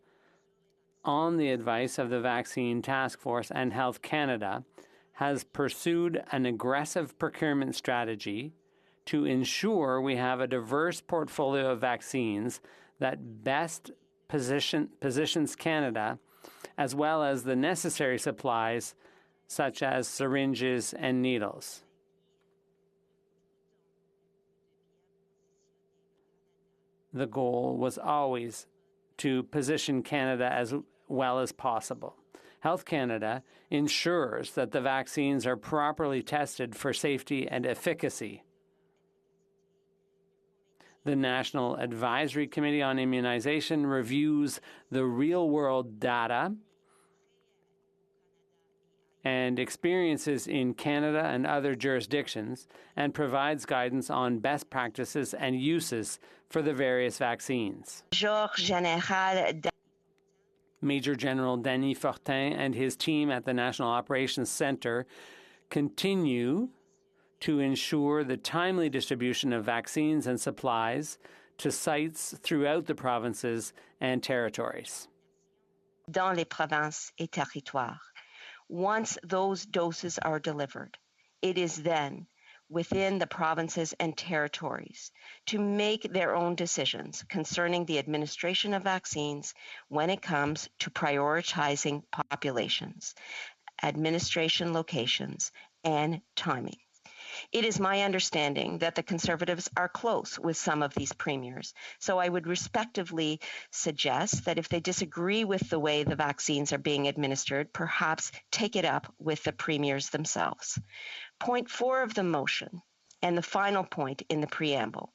on the advice of the Vaccine Task Force and Health Canada, has pursued an aggressive procurement strategy to ensure we have a diverse portfolio of vaccines that best positions Canada, as well as the necessary supplies such as syringes and needles. The goal was always to position Canada as well as possible. Health Canada ensures that the vaccines are properly tested for safety and efficacy. The National Advisory Committee on Immunization reviews the real-world data and experiences in Canada and other jurisdictions and provides guidance on best practices and uses for the various vaccines. Major General Denis Fortin and his team at the National Operations Centre continue to ensure the timely distribution of vaccines and supplies to sites throughout the provinces and territories. Dans les provinces et territoires. Once those doses are delivered, it is then within the provinces and territories to make their own decisions concerning the administration of vaccines when it comes to prioritizing populations, administration locations, and timing. It is my understanding that the Conservatives are close with some of these premiers, so I would respectively suggest that if they disagree with the way the vaccines are being administered, perhaps take it up with the premiers themselves. Point 4 of the motion, and the final point in the preamble,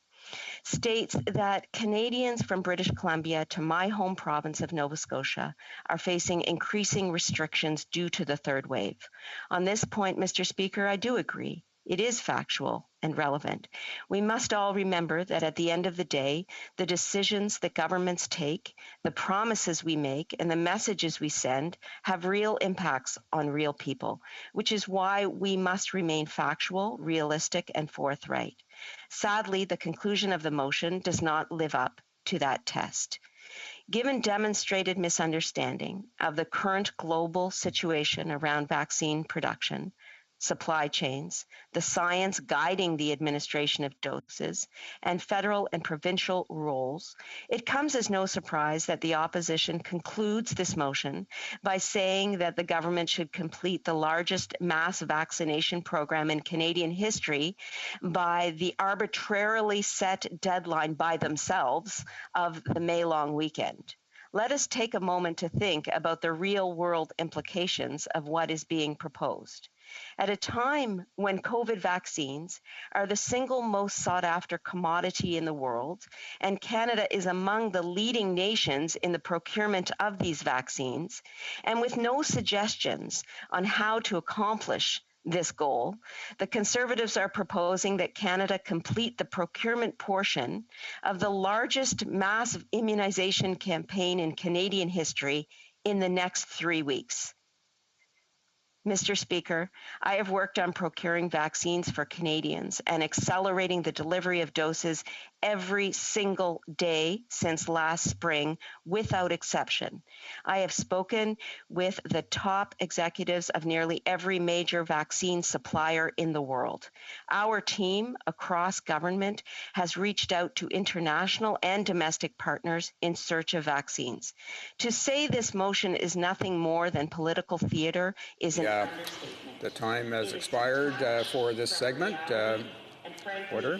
states that Canadians from British Columbia to my home province of Nova Scotia are facing increasing restrictions due to the third wave. On this point, Mr. Speaker, I do agree. It is factual and relevant. We must all remember that at the end of the day, the decisions that governments take, the promises we make, and the messages we send have real impacts on real people, which is why we must remain factual, realistic, and forthright. Sadly, the conclusion of the motion does not live up to that test. Given demonstrated misunderstanding of the current global situation around vaccine production, supply chains, the science guiding the administration of doses, and federal and provincial roles, it comes as no surprise that the opposition concludes this motion by saying that the government should complete the largest mass vaccination program in Canadian history by the arbitrarily set deadline by themselves of the May long weekend. Let us take a moment to think about the real-world implications of what is being proposed. At a time when COVID vaccines are the single most sought-after commodity in the world, and Canada is among the leading nations in the procurement of these vaccines, and with no suggestions on how to accomplish this goal, the Conservatives are proposing that Canada complete the procurement portion of the largest mass immunization campaign in Canadian history in the next 3 weeks. Mr. Speaker, I have worked on procuring vaccines for Canadians and accelerating the delivery of doses every single day since last spring, without exception. I have spoken with the top executives of nearly every major vaccine supplier in the world. Our team across government has reached out to international and domestic partners in search of vaccines. To say this motion is nothing more than political theater is an understatement. The time has expired for this segment. Order.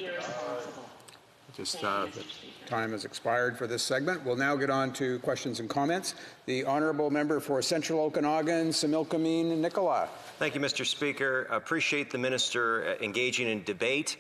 The time has expired for this segment. We'll now get on to questions and comments. The Honourable Member for Central Okanagan, Similkameen Nicola. Thank you, Mr. Speaker. I appreciate the Minister engaging in debate.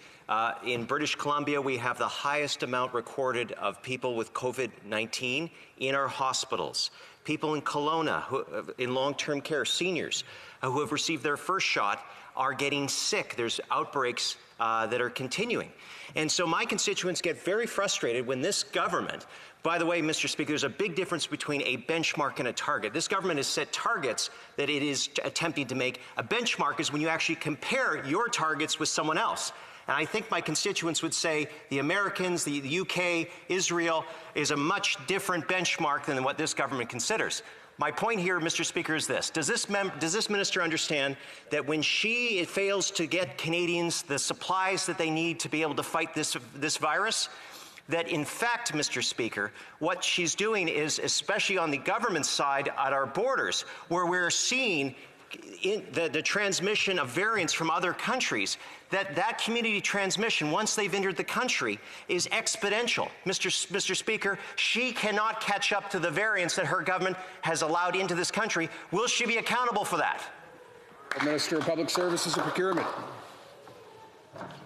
In British Columbia, we have the highest amount recorded of people with COVID-19 in our hospitals. People in Kelowna, in long-term care, seniors who have received their first shot are getting sick. There's outbreaks that are continuing. And so my constituents get very frustrated when this government, by the way, Mr. Speaker, there's a big difference between a benchmark and a target. This government has set targets that it is attempting to make. A benchmark is when you actually compare your targets with someone else. And I think my constituents would say the Americans, the UK, Israel is a much different benchmark than what this government considers. My point here, Mr. Speaker, is this. Does this minister understand that when she fails to get Canadians the supplies that they need to be able to fight this virus, that in fact, Mr. Speaker, what she's doing is, especially on the government side at our borders, where we're seeing the transmission of variants from other countries, that community transmission, once they've entered the country, is exponential. Mr. Speaker, she cannot catch up to the variants that her government has allowed into this country. Will she be accountable for that? Minister of Public Services and Procurement.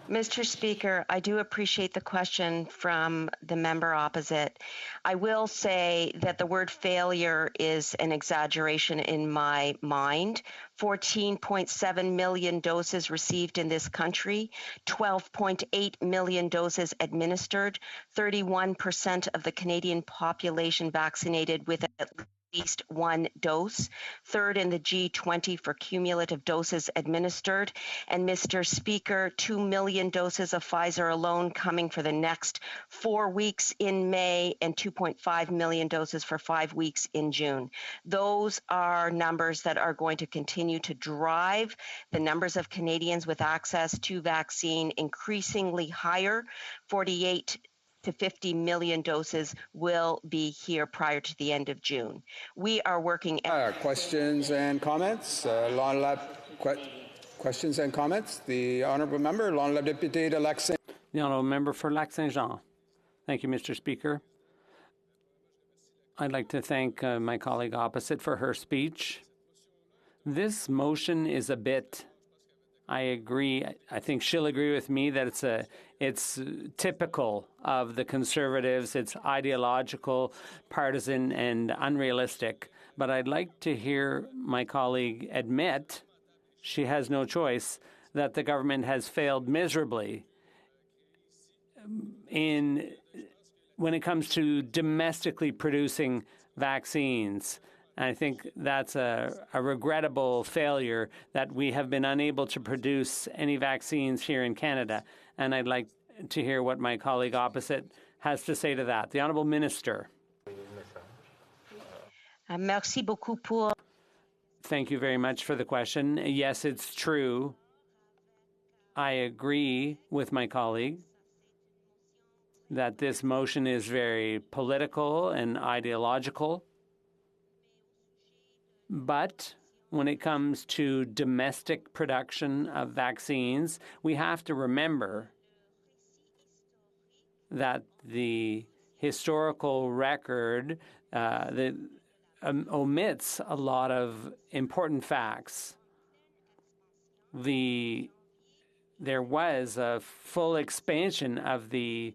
Mr. Speaker, I do appreciate the question from the member opposite. I will say that the word failure is an exaggeration in my mind. 14.7 million doses received in this country, 12.8 million doses administered, 31% of the Canadian population vaccinated with at least one dose, third in the G20 for cumulative doses administered, and Mr. Speaker, 2 million doses of Pfizer alone coming for the next 4 weeks in May, and 2.5 million doses for 5 weeks in June. Those are numbers that are going to continue to drive the numbers of Canadians with access to vaccine increasingly higher. 48 to 50 million doses will be here prior to the end of June. We are working. Questions and comments? Questions and comments? The Honourable Member, l'Honourable Député de Lac Saint. The Honourable Member for Lac Saint Jean. Thank you, Mr. Speaker. I'd like to thank my colleague opposite for her speech. This motion is a bit, I agree, I think she'll agree with me that it's typical of the Conservatives. It's ideological, partisan, and unrealistic. But I'd like to hear my colleague admit, she has no choice, that the government has failed miserably when it comes to domestically producing vaccines. And I think that's a regrettable failure that we have been unable to produce any vaccines here in Canada. And I'd like to hear what my colleague opposite has to say to that. The Honourable Minister. Merci beaucoup pour. Thank you very much for the question. Yes, it's true. I agree with my colleague that this motion is very political and ideological. But when it comes to domestic production of vaccines, we have to remember that the historical record omits a lot of important facts. There was a full expansion of the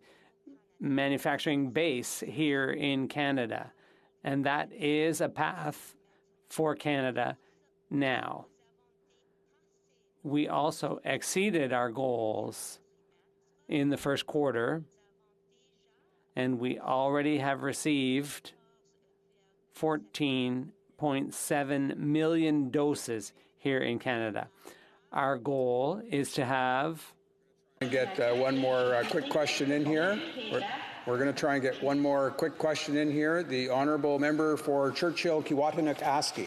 manufacturing base here in Canada, and that is a path for Canada now. We also exceeded our goals in the first quarter, and we already have received 14.7 million doses here in Canada. Our goal is to have Get one more quick question in here. We're going to try and get one more quick question in here. The honourable member for Churchill, Kiwatanuk-Aski.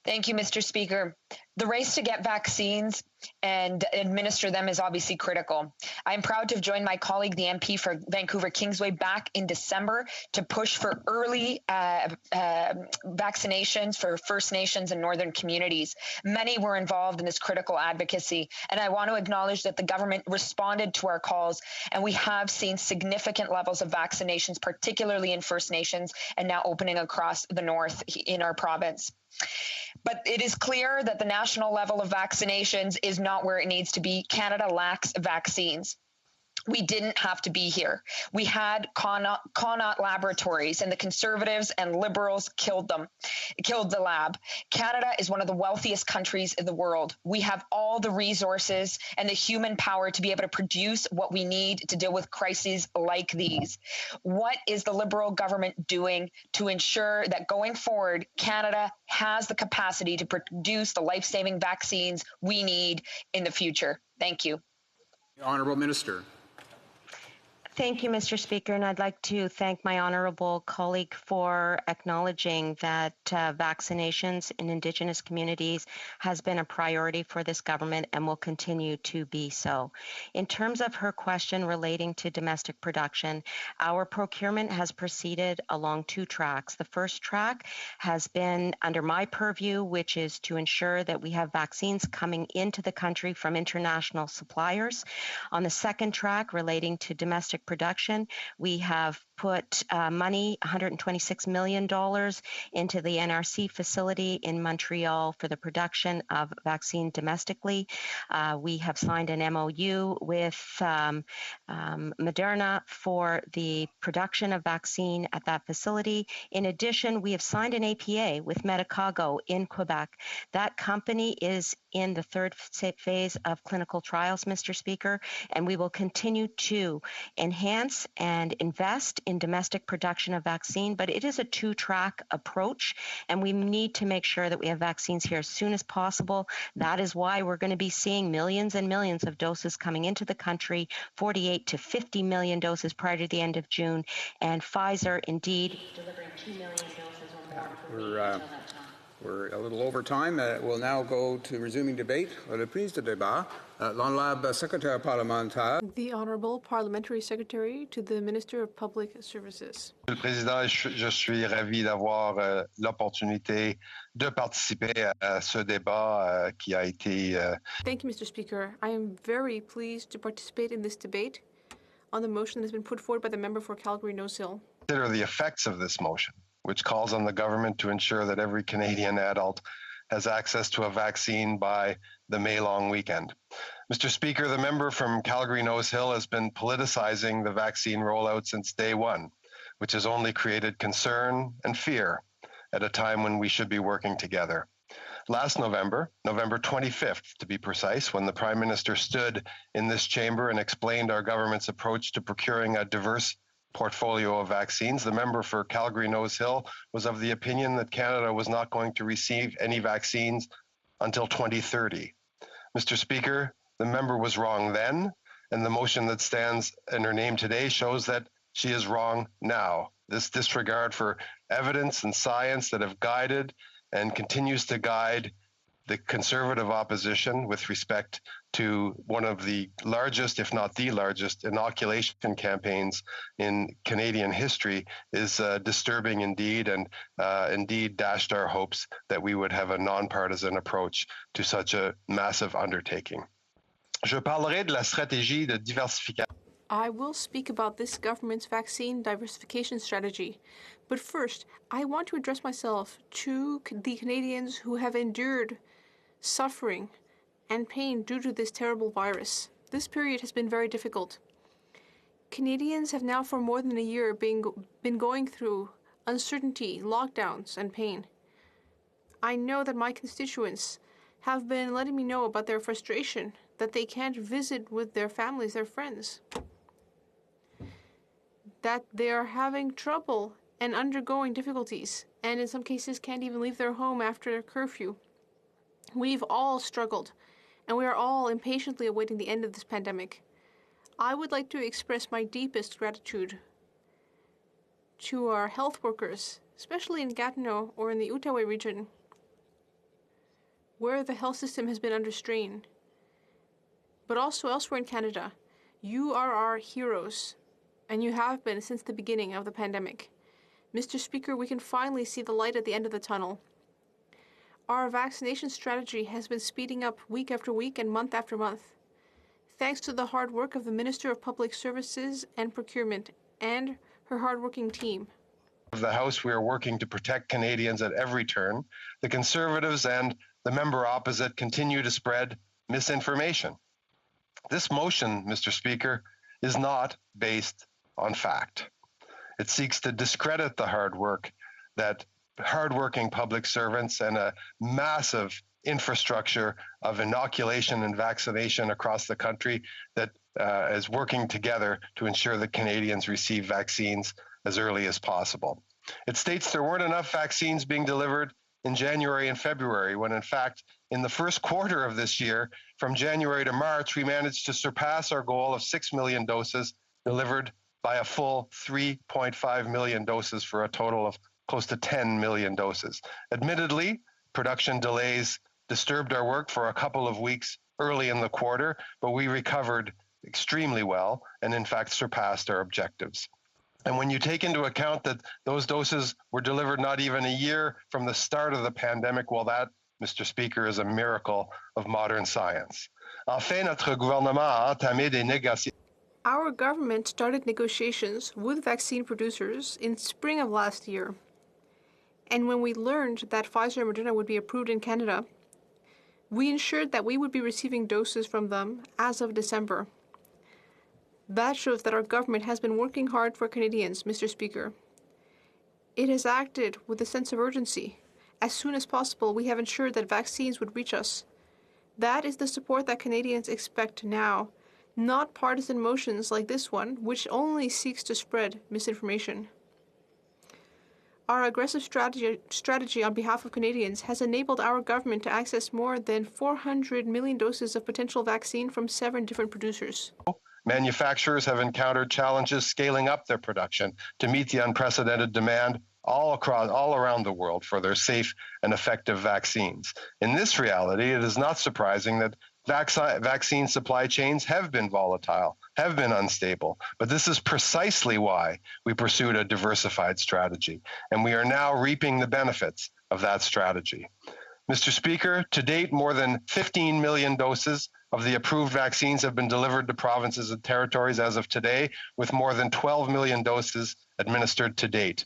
Thank you, Mr. Speaker. The race to get vaccines and administer them is obviously critical. I'm proud to have joined my colleague, the MP for Vancouver Kingsway, back in December to push for early vaccinations for First Nations and Northern communities. Many were involved in this critical advocacy, and I want to acknowledge that the government responded to our calls, and we have seen significant levels of vaccinations, particularly in First Nations, and now opening across the north in our province. But it is clear that the national level of vaccinations is not where it needs to be. Canada lacks vaccines. We didn't have to be here. We had Connaught Laboratories, and the Conservatives and Liberals killed the lab. Canada is one of the wealthiest countries in the world. We have all the resources and the human power to be able to produce what we need to deal with crises like these. What is the Liberal government doing to ensure that going forward, Canada has the capacity to produce the life-saving vaccines we need in the future? Thank you. The Honourable Minister. Thank you, Mr. Speaker, and I'd like to thank my honourable colleague for acknowledging that vaccinations in Indigenous communities has been a priority for this government and will continue to be so. In terms of her question relating to domestic production, our procurement has proceeded along two tracks. The first track has been under my purview, which is to ensure that we have vaccines coming into the country from international suppliers. On the second track relating to domestic production, we have put money, $126 million, into the NRC facility in Montreal for the production of vaccine domestically. We have signed an MOU with Moderna for the production of vaccine at that facility. In addition, we have signed an APA with Medicago in Quebec. That company is in the third phase of clinical trials, Mr. Speaker, and we will continue to enhance and invest in domestic production of vaccine, but it is a two-track approach, and we need to make sure that we have vaccines here as soon as possible. That is why we're going to be seeing millions and millions of doses coming into the country, 48 to 50 million doses prior to the end of June, and Pfizer indeed delivering 2 million doses or more. We're a little over time. We'll now go to resuming debate. Reprise de débat. L'honorable secrétaire parlementaire. The Honourable Parliamentary Secretary to the Minister of Public Services. Monsieur le Président, je suis ravi d'avoir l'opportunité de participer à ce débat qui a été. Thank you, Mr. Speaker. I am very pleased to participate in this debate on the motion that has been put forward by the member for Calgary-Nose Hill. Consider the effects of this motion, which calls on the government to ensure that every Canadian adult has access to a vaccine by the May long weekend. Mr. Speaker, the member from Calgary-Nose Hill has been politicizing the vaccine rollout since day one, which has only created concern and fear at a time when we should be working together. Last November, November 25th to be precise, when the Prime Minister stood in this chamber and explained our government's approach to procuring a diverse portfolio of vaccines, the member for Calgary-Nose Hill was of the opinion that Canada was not going to receive any vaccines until 2030. Mr. Speaker, the member was wrong then, and the motion that stands in her name today shows that she is wrong now. This disregard for evidence and science that have guided and continues to guide the Conservative opposition with respect to one of the largest, if not the largest, inoculation campaigns in Canadian history is disturbing indeed, and indeed dashed our hopes that we would have a nonpartisan approach to such a massive undertaking. Je parlerai de la stratégie de diversification. I will speak about this government's vaccine diversification strategy. But first, I want to address myself to the Canadians who have endured suffering and pain due to this terrible virus. This period has been very difficult. Canadians have now for more than a year been going through uncertainty, lockdowns, and pain. I know that my constituents have been letting me know about their frustration that they can't visit with their families, their friends, that they are having trouble and undergoing difficulties, and in some cases can't even leave their home after curfew. We've all struggled, and we are all impatiently awaiting the end of this pandemic. I would like to express my deepest gratitude to our health workers, especially in Gatineau or in the Outaouais region, where the health system has been under strain, but also elsewhere in Canada. You are our heroes, and you have been since the beginning of the pandemic. Mr. Speaker, we can finally see the light at the end of the tunnel. Our vaccination strategy has been speeding up week after week and month after month, thanks to the hard work of the Minister of Public Services and Procurement and her hardworking team. Of the House, we are working to protect Canadians at every turn. The Conservatives and the member opposite continue to spread misinformation. This motion, Mr. Speaker, is not based on fact. It seeks to discredit the hard work that hardworking public servants and a massive infrastructure of inoculation and vaccination across the country that is working together to ensure that Canadians receive vaccines as early as possible. It states there weren't enough vaccines being delivered in January and February, when in fact, in the first quarter of this year, from January to March, we managed to surpass our goal of 6 million doses delivered by a full 3.5 million doses for a total of close to 10 million doses. Admittedly, production delays disturbed our work for a couple of weeks early in the quarter, but we recovered extremely well and in fact surpassed our objectives. And when you take into account that those doses were delivered not even a year from the start of the pandemic, well, that, Mr. Speaker, is a miracle of modern science. Enfin, notre gouvernement a entamé des négociations. Our government started negotiations with vaccine producers in spring of last year. And when we learned that Pfizer and Moderna would be approved in Canada, we ensured that we would be receiving doses from them as of December. That shows that our government has been working hard for Canadians, Mr. Speaker. It has acted with a sense of urgency. As soon as possible, we have ensured that vaccines would reach us. That is the support that Canadians expect now, not partisan motions like this one, which only seeks to spread misinformation. Our aggressive strategy on behalf of Canadians has enabled our government to access more than 400 million doses of potential vaccine from 7 different producers. Manufacturers have encountered challenges scaling up their production to meet the unprecedented demand all around the world for their safe and effective vaccines. In this reality, it is not surprising that vaccine supply chains have been volatile, have been unstable, but this is precisely why we pursued a diversified strategy, and we are now reaping the benefits of that strategy. Mr. Speaker, to date, more than 15 million doses of the approved vaccines have been delivered to provinces and territories as of today, with more than 12 million doses administered to date.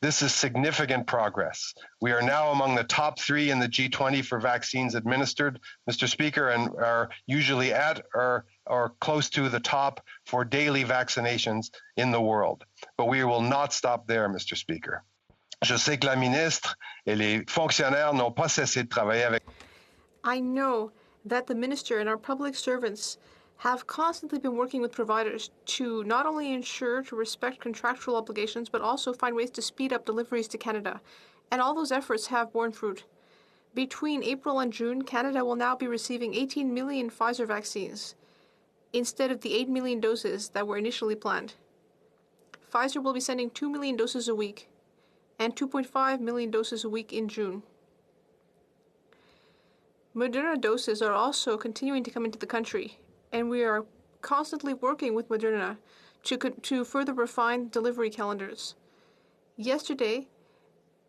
This is significant progress. We are now among the top 3 in the G20 for vaccines administered, Mr. Speaker, and are usually at or close to the top for daily vaccinations in the world. But we will not stop there, Mr. Speaker. Je sais que la ministre et les fonctionnaires n'ont pas cessé de travailler avec. I know that the minister and our public servants have constantly been working with providers to not only ensure to respect contractual obligations, but also find ways to speed up deliveries to Canada. And all those efforts have borne fruit. Between April and June, Canada will now be receiving 18 million Pfizer vaccines instead of the 8 million doses that were initially planned. Pfizer will be sending 2 million doses a week and 2.5 million doses a week in June. Moderna doses are also continuing to come into the country, and we are constantly working with Moderna to further refine delivery calendars. Yesterday,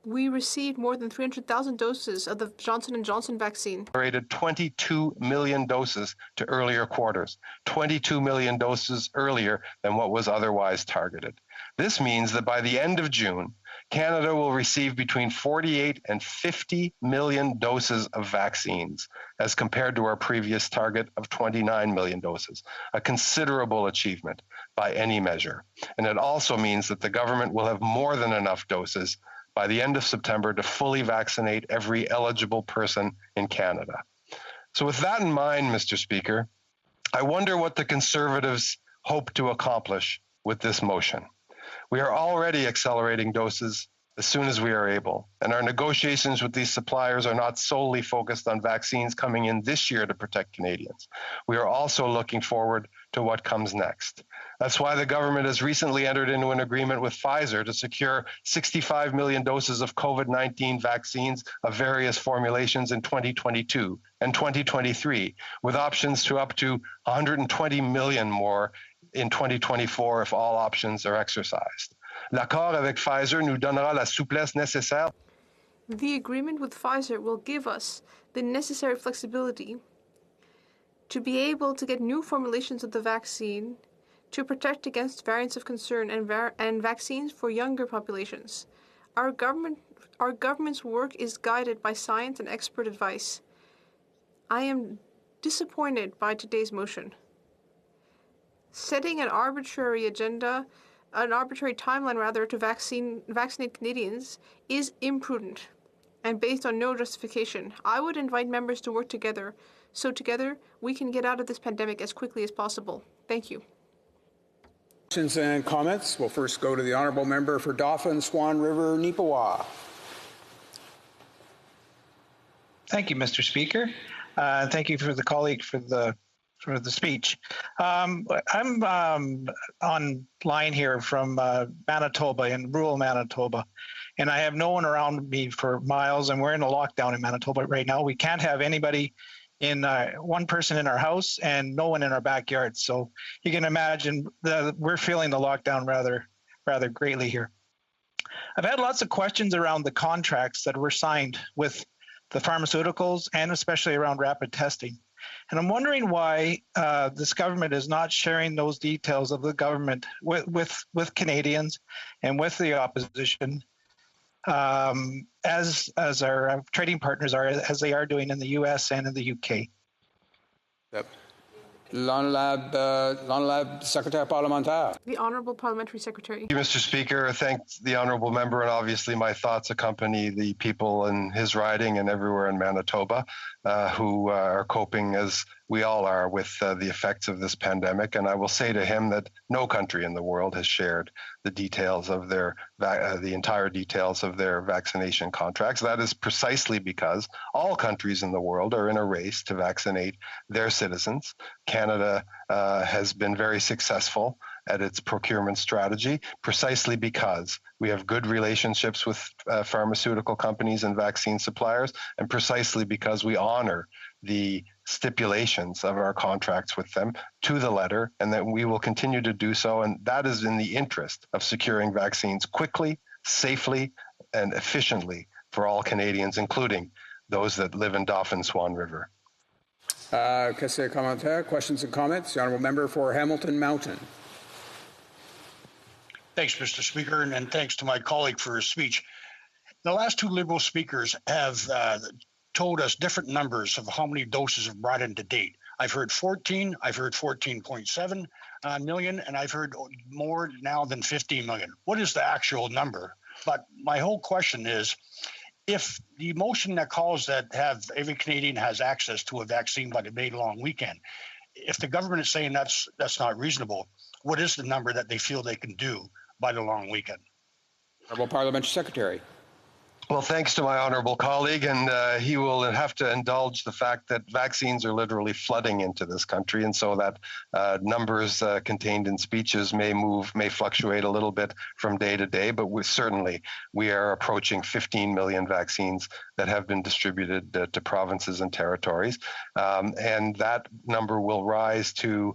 we received more than 300,000 doses of the Johnson & Johnson vaccine. 22 million doses to earlier quarters, 22 million doses earlier than what was otherwise targeted. This means that by the end of June, Canada will receive between 48 and 50 million doses of vaccines, as compared to our previous target of 29 million doses, a considerable achievement by any measure. And it also means that the government will have more than enough doses by the end of September to fully vaccinate every eligible person in Canada. So with that in mind, Mr. Speaker, I wonder what the Conservatives hope to accomplish with this motion. We are already accelerating doses as soon as we are able, and our negotiations with these suppliers are not solely focused on vaccines coming in this year to protect Canadians. We are also looking forward to what comes next. That's why the government has recently entered into an agreement with Pfizer to secure 65 million doses of COVID-19 vaccines of various formulations in 2022 and 2023, with options to up to 120 million more in 2024 if all options are exercised. L'accord avec Pfizer nous donnera la souplesse nécessaire. The agreement with Pfizer will give us the necessary flexibility to be able to get new formulations of the vaccine to protect against variants of concern and vaccines for younger populations. Our government's work is guided by science and expert advice. I am disappointed by today's motion. Setting an arbitrary timeline to vaccinate Canadians is imprudent and based on no justification. I would invite members to work together so together we can get out of this pandemic as quickly as possible. Thank you. Questions and comments. We'll first go to the honourable member for Dauphin, Swan River, Neepawa. Thank you, Mr. Speaker. Thank you for the colleague for the speech. I'm online here from Manitoba, in rural Manitoba, and I have no one around me for miles, and we're in a lockdown in Manitoba right now. We can't have anybody one person in our house and no one in our backyard. So you can imagine we're feeling the lockdown rather greatly here. I've had lots of questions around the contracts that were signed with the pharmaceuticals and especially around rapid testing. And I'm wondering why this government is not sharing those details of the government with Canadians and with the opposition, as our trading partners are, as they are doing in the US and in the UK. Yep. L'honorable Secretary Parlementaire. The Honourable Parliamentary Secretary. Thank you, Mr. Speaker. I thank the honourable member, and obviously my thoughts accompany the people in his riding and everywhere in Manitoba who are coping, as we all are, with the effects of this pandemic. And I will say to him that no country in the world has shared the details of the entire details of their vaccination contracts. That is precisely because all countries in the world are in a race to vaccinate their citizens. Canada has been very successful at its procurement strategy, precisely because we have good relationships with pharmaceutical companies and vaccine suppliers, and precisely because we honor the stipulations of our contracts with them to the letter, and that we will continue to do so. And that is in the interest of securing vaccines quickly, safely, and efficiently for all Canadians, including those that live in Dauphin Swan River. Questions and comments? The honourable member for Hamilton Mountain. Thanks, Mr. Speaker, and thanks to my colleague for his speech. The last two Liberal speakers have told us different numbers of how many doses have brought in to date. I've heard 14, I've heard 14.7 million, and I've heard more now than 15 million. What is the actual number? But my whole question is, if the motion that calls that have every Canadian has access to a vaccine by the May long weekend, if the government is saying that's not reasonable, what is the number that they feel they can do by the long weekend? Honourable Parliamentary Secretary. Well, thanks to my honourable colleague, and he will have to indulge the fact that vaccines are literally flooding into this country, and so that numbers contained in speeches may fluctuate a little bit from day to day, but we are approaching 15 million vaccines that have been distributed to provinces and territories, and that number will rise to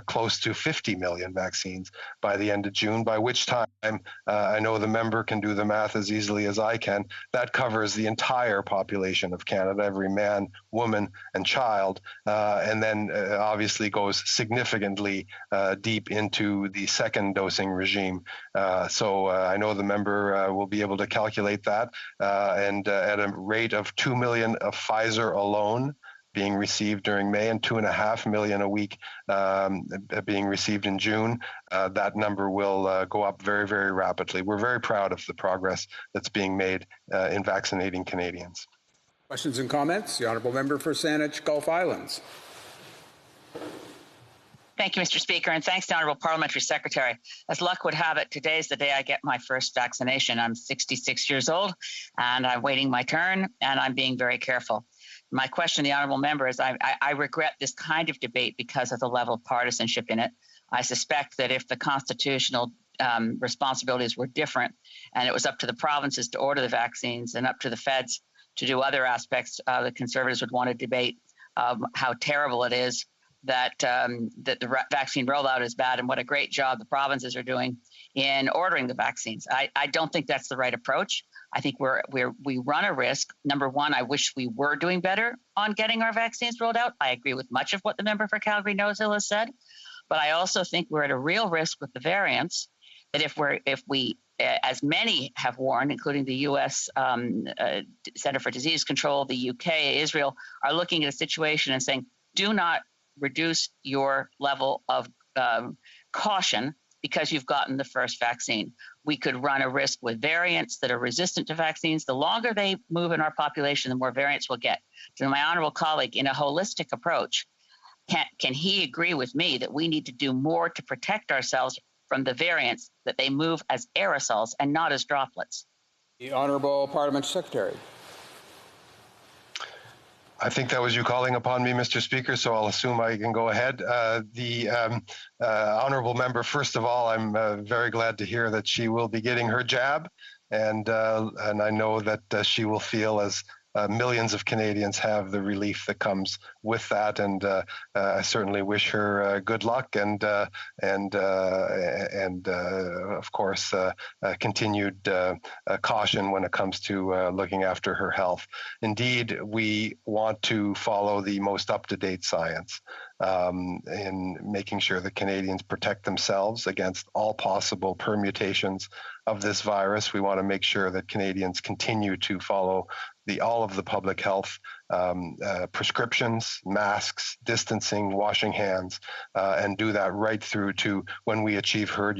close to 50 million vaccines by the end of June, by which time I know the member can do the math as easily as I can. That covers the entire population of Canada, every man, woman, and child, and then obviously goes significantly deep into the second dosing regime. So I know the member will be able to calculate that, and at a rate of 2 million of Pfizer alone being received during May and 2.5 million a week being received in June, that number will go up very, very rapidly. We're very proud of the progress that's being made in vaccinating Canadians. Questions and comments? The honourable member for Saanich Gulf Islands. Thank you, Mr. Speaker, and thanks to Honourable Parliamentary Secretary. As luck would have it, today is the day I get my first vaccination. I'm 66 years old, and I'm waiting my turn, and I'm being very careful. My question to the Honourable Member is I regret this kind of debate because of the level of partisanship in it. I suspect that if the constitutional responsibilities were different and it was up to the provinces to order the vaccines and up to the feds to do other aspects, the Conservatives would want to debate how terrible it is that the vaccine rollout is bad and what a great job the provinces are doing in ordering the vaccines. I don't think that's the right approach. I think we run a risk. Number one, I wish we were doing better on getting our vaccines rolled out. I agree with much of what the member for Calgary Nose Hill has said, but I also think we're at a real risk with the variants that if we, as many have warned, including the U.S. Center for Disease Control, the UK, Israel, are looking at a situation and saying, do not reduce your level of caution because you've gotten the first vaccine. We could run a risk with variants that are resistant to vaccines. The longer they move in our population, the more variants we'll get. So my honourable colleague, in a holistic approach, can he agree with me that we need to do more to protect ourselves from the variants, that they move as aerosols and not as droplets? The Honourable Parliamentary Secretary. I think that was you calling upon me, Mr. Speaker, so I'll assume I can go ahead. The honourable member, first of all, I'm very glad to hear that she will be getting her jab, and I know that she will feel as millions of Canadians have the relief that comes with that, and I certainly wish her good luck and of course continued caution when it comes to looking after her health. Indeed, we want to follow the most up-to-date science in making sure that Canadians protect themselves against all possible permutations of this virus. We want to make sure that Canadians continue to follow all of the public health prescriptions, masks, distancing, washing hands, and do that right through to when we achieve herd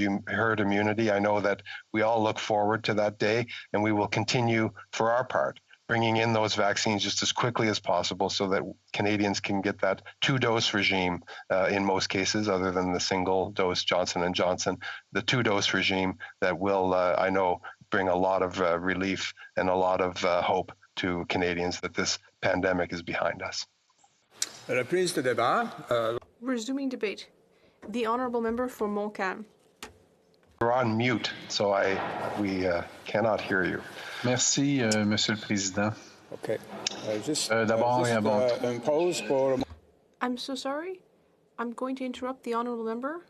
immunity. I know that we all look forward to that day, and we will continue for our part bringing in those vaccines just as quickly as possible so that Canadians can get that two-dose regime in most cases, other than the single-dose Johnson & Johnson, the two-dose regime that will, I know, bring a lot of relief and a lot of hope to Canadians that this pandemic is behind us. Resuming debate. The Honourable Member for Montcalm. You're on mute, so we cannot hear you. Merci, Monsieur le Président. Okay. I'm so sorry. I'm going to interrupt the Honourable Member.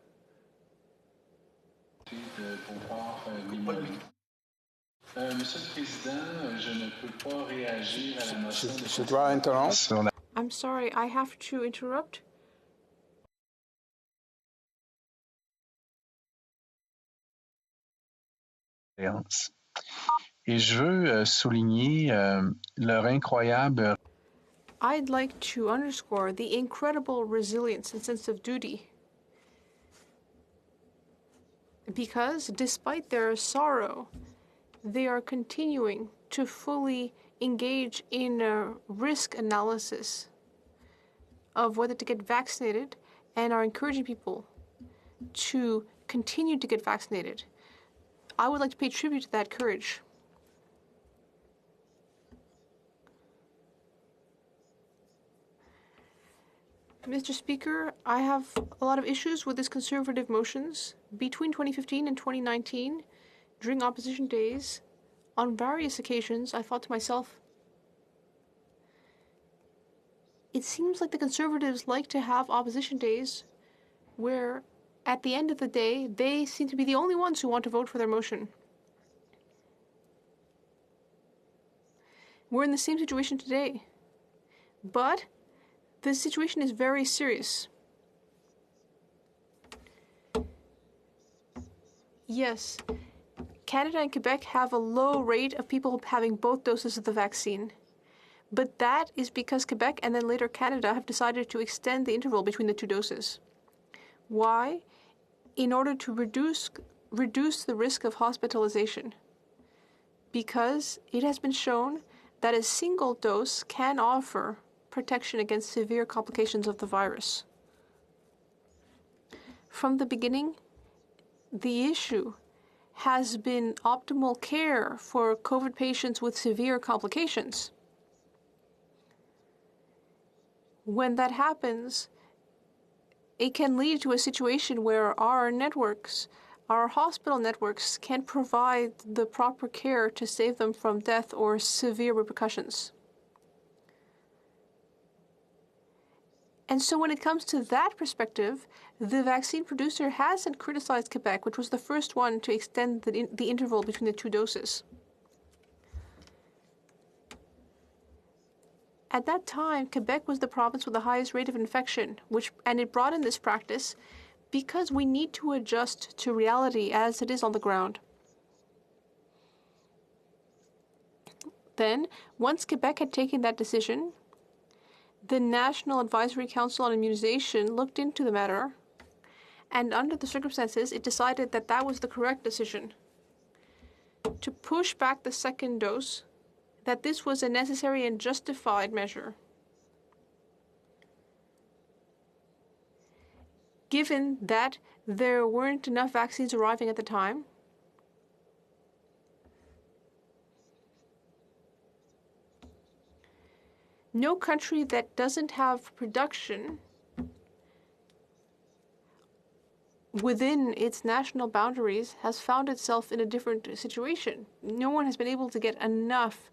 Monsieur le Président, je ne peux pas réagir à la motion. I'm sorry, I have to interrupt. Et je veux souligner leur incroyable. I'd like to underscore the incredible resilience and sense of duty. Because despite their sorrow, they are continuing to fully engage in a risk analysis of whether to get vaccinated and are encouraging people to continue to get vaccinated. I would like to pay tribute to that courage. Mr. Speaker, I have a lot of issues with this Conservative motions. Between 2015 and 2019, during opposition days, on various occasions, I thought to myself, it seems like the Conservatives like to have opposition days where, at the end of the day, they seem to be the only ones who want to vote for their motion. We're in the same situation today. But the situation is very serious. Yes, Canada and Quebec have a low rate of people having both doses of the vaccine. But that is because Quebec and then later Canada have decided to extend the interval between the two doses. Why? In order to reduce the risk of hospitalization. Because it has been shown that a single dose can offer protection against severe complications of the virus. From the beginning, the issue has been optimal care for COVID patients with severe complications. When that happens, it can lead to a situation where our networks, our hospital networks, can provide the proper care to save them from death or severe repercussions. And so when it comes to that perspective, the vaccine producer hasn't criticized Quebec, which was the first one to extend the interval between the two doses. At that time, Quebec was the province with the highest rate of infection, and it brought in this practice because we need to adjust to reality as it is on the ground. Then, once Quebec had taken that decision, the National Advisory Council on Immunization looked into the matter, and under the circumstances, it decided that that was the correct decision. To push back the second dose, that this was a necessary and justified measure. Given that there weren't enough vaccines arriving at the time, no country that doesn't have production within its national boundaries has found itself in a different situation. No one has been able to get enough.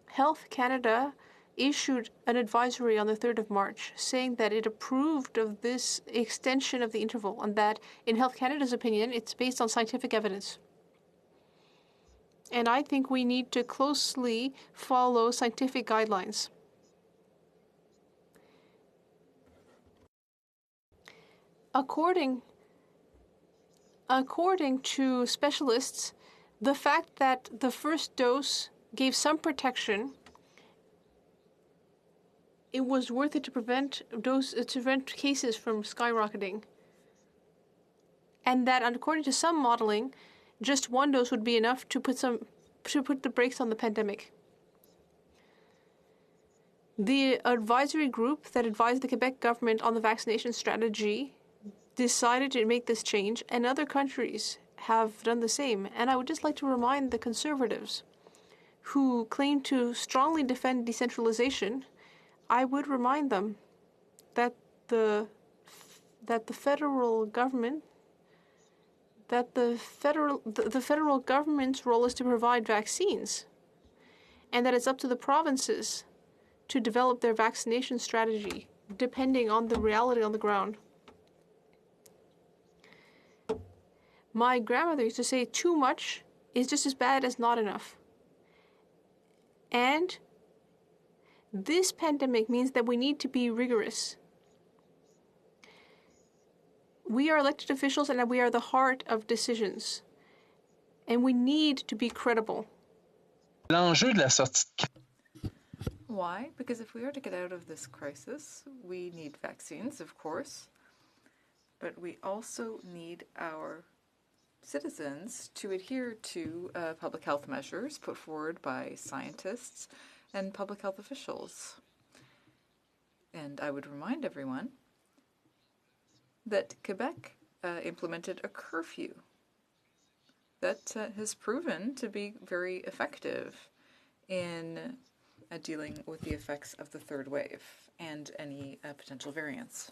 Health Canada issued an advisory on the 3rd of March saying that it approved of this extension of the interval and that, in Health Canada's opinion, it's based on scientific evidence. And I think we need to closely follow scientific guidelines. According to specialists, the fact that the first dose gave some protection, it was worth it to prevent cases from skyrocketing. And that, according to some modeling, just one dose would be enough to put the brakes on the pandemic. The advisory group that advised the Quebec government on the vaccination strategy decided to make this change, and other countries have done the same. And I would just like to remind the Conservatives who claim to strongly defend decentralization, I would remind them that the federal government's role is to provide vaccines, and that it's up to the provinces to develop their vaccination strategy depending on the reality on the ground. My grandmother used to say too much is just as bad as not enough. And this pandemic means that we need to be rigorous. We are elected officials and we are the heart of decisions. And we need to be credible. Why? Because if we are to get out of this crisis, we need vaccines, of course, but we also need our citizens to adhere to public health measures put forward by scientists and public health officials. And I would remind everyone that Quebec implemented a curfew that has proven to be very effective in dealing with the effects of the third wave and any potential variants.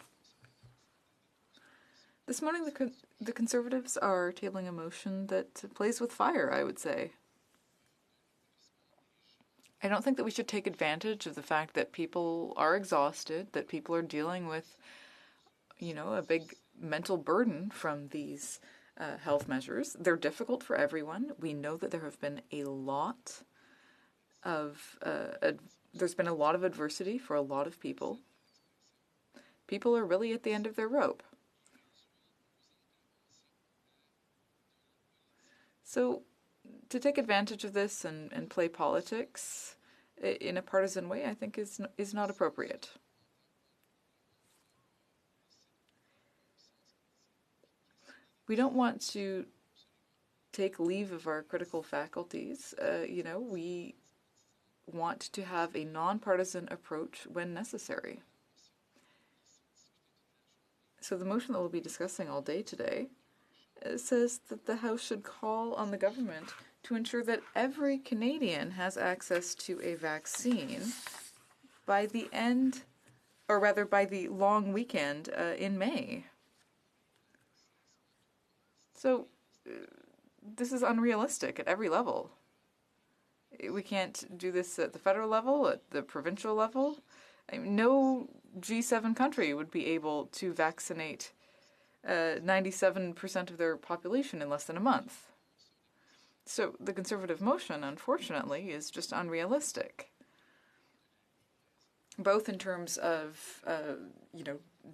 This morning, the Conservatives are tabling a motion that plays with fire, I would say. I don't think that we should take advantage of the fact that people are exhausted, that people are dealing with, a big mental burden from these health measures. They're difficult for everyone. We know that there have been a lot of, there's been a lot of adversity for a lot of people. People are really at the end of their rope. So to take advantage of this and play politics in a partisan way, I think is not appropriate. We don't want to take leave of our critical faculties. We want to have a nonpartisan approach when necessary. So the motion that we'll be discussing all day today says that the House should call on the government to ensure that every Canadian has access to a vaccine by the end, or rather by the long weekend in May. So this is unrealistic at every level. We can't do this at the federal level, at the provincial level. I mean, no G7 country would be able to vaccinate 97% of their population in less than a month. So the Conservative motion, unfortunately, is just unrealistic, both in terms of,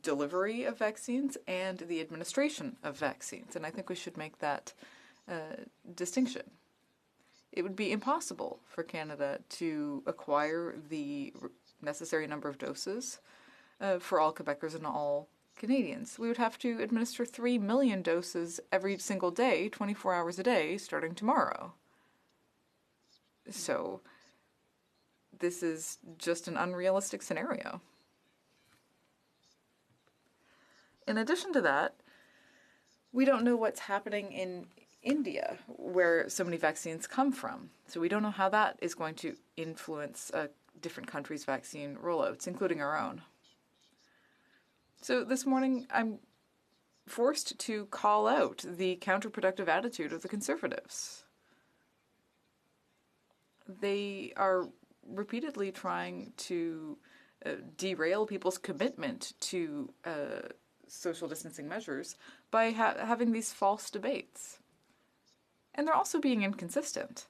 delivery of vaccines and the administration of vaccines. And I think we should make that distinction. It would be impossible for Canada to acquire the necessary number of doses for all Quebecers and all Canadians. We would have to administer 3 million doses every single day, 24 hours a day, starting tomorrow. So this is just an unrealistic scenario. In addition to that, we don't know what's happening in India, where so many vaccines come from. So we don't know how that is going to influence different countries' vaccine rollouts, including our own. So this morning, I'm forced to call out the counterproductive attitude of the Conservatives. They are repeatedly trying to derail people's commitment to social distancing measures by having these false debates. And they're also being inconsistent.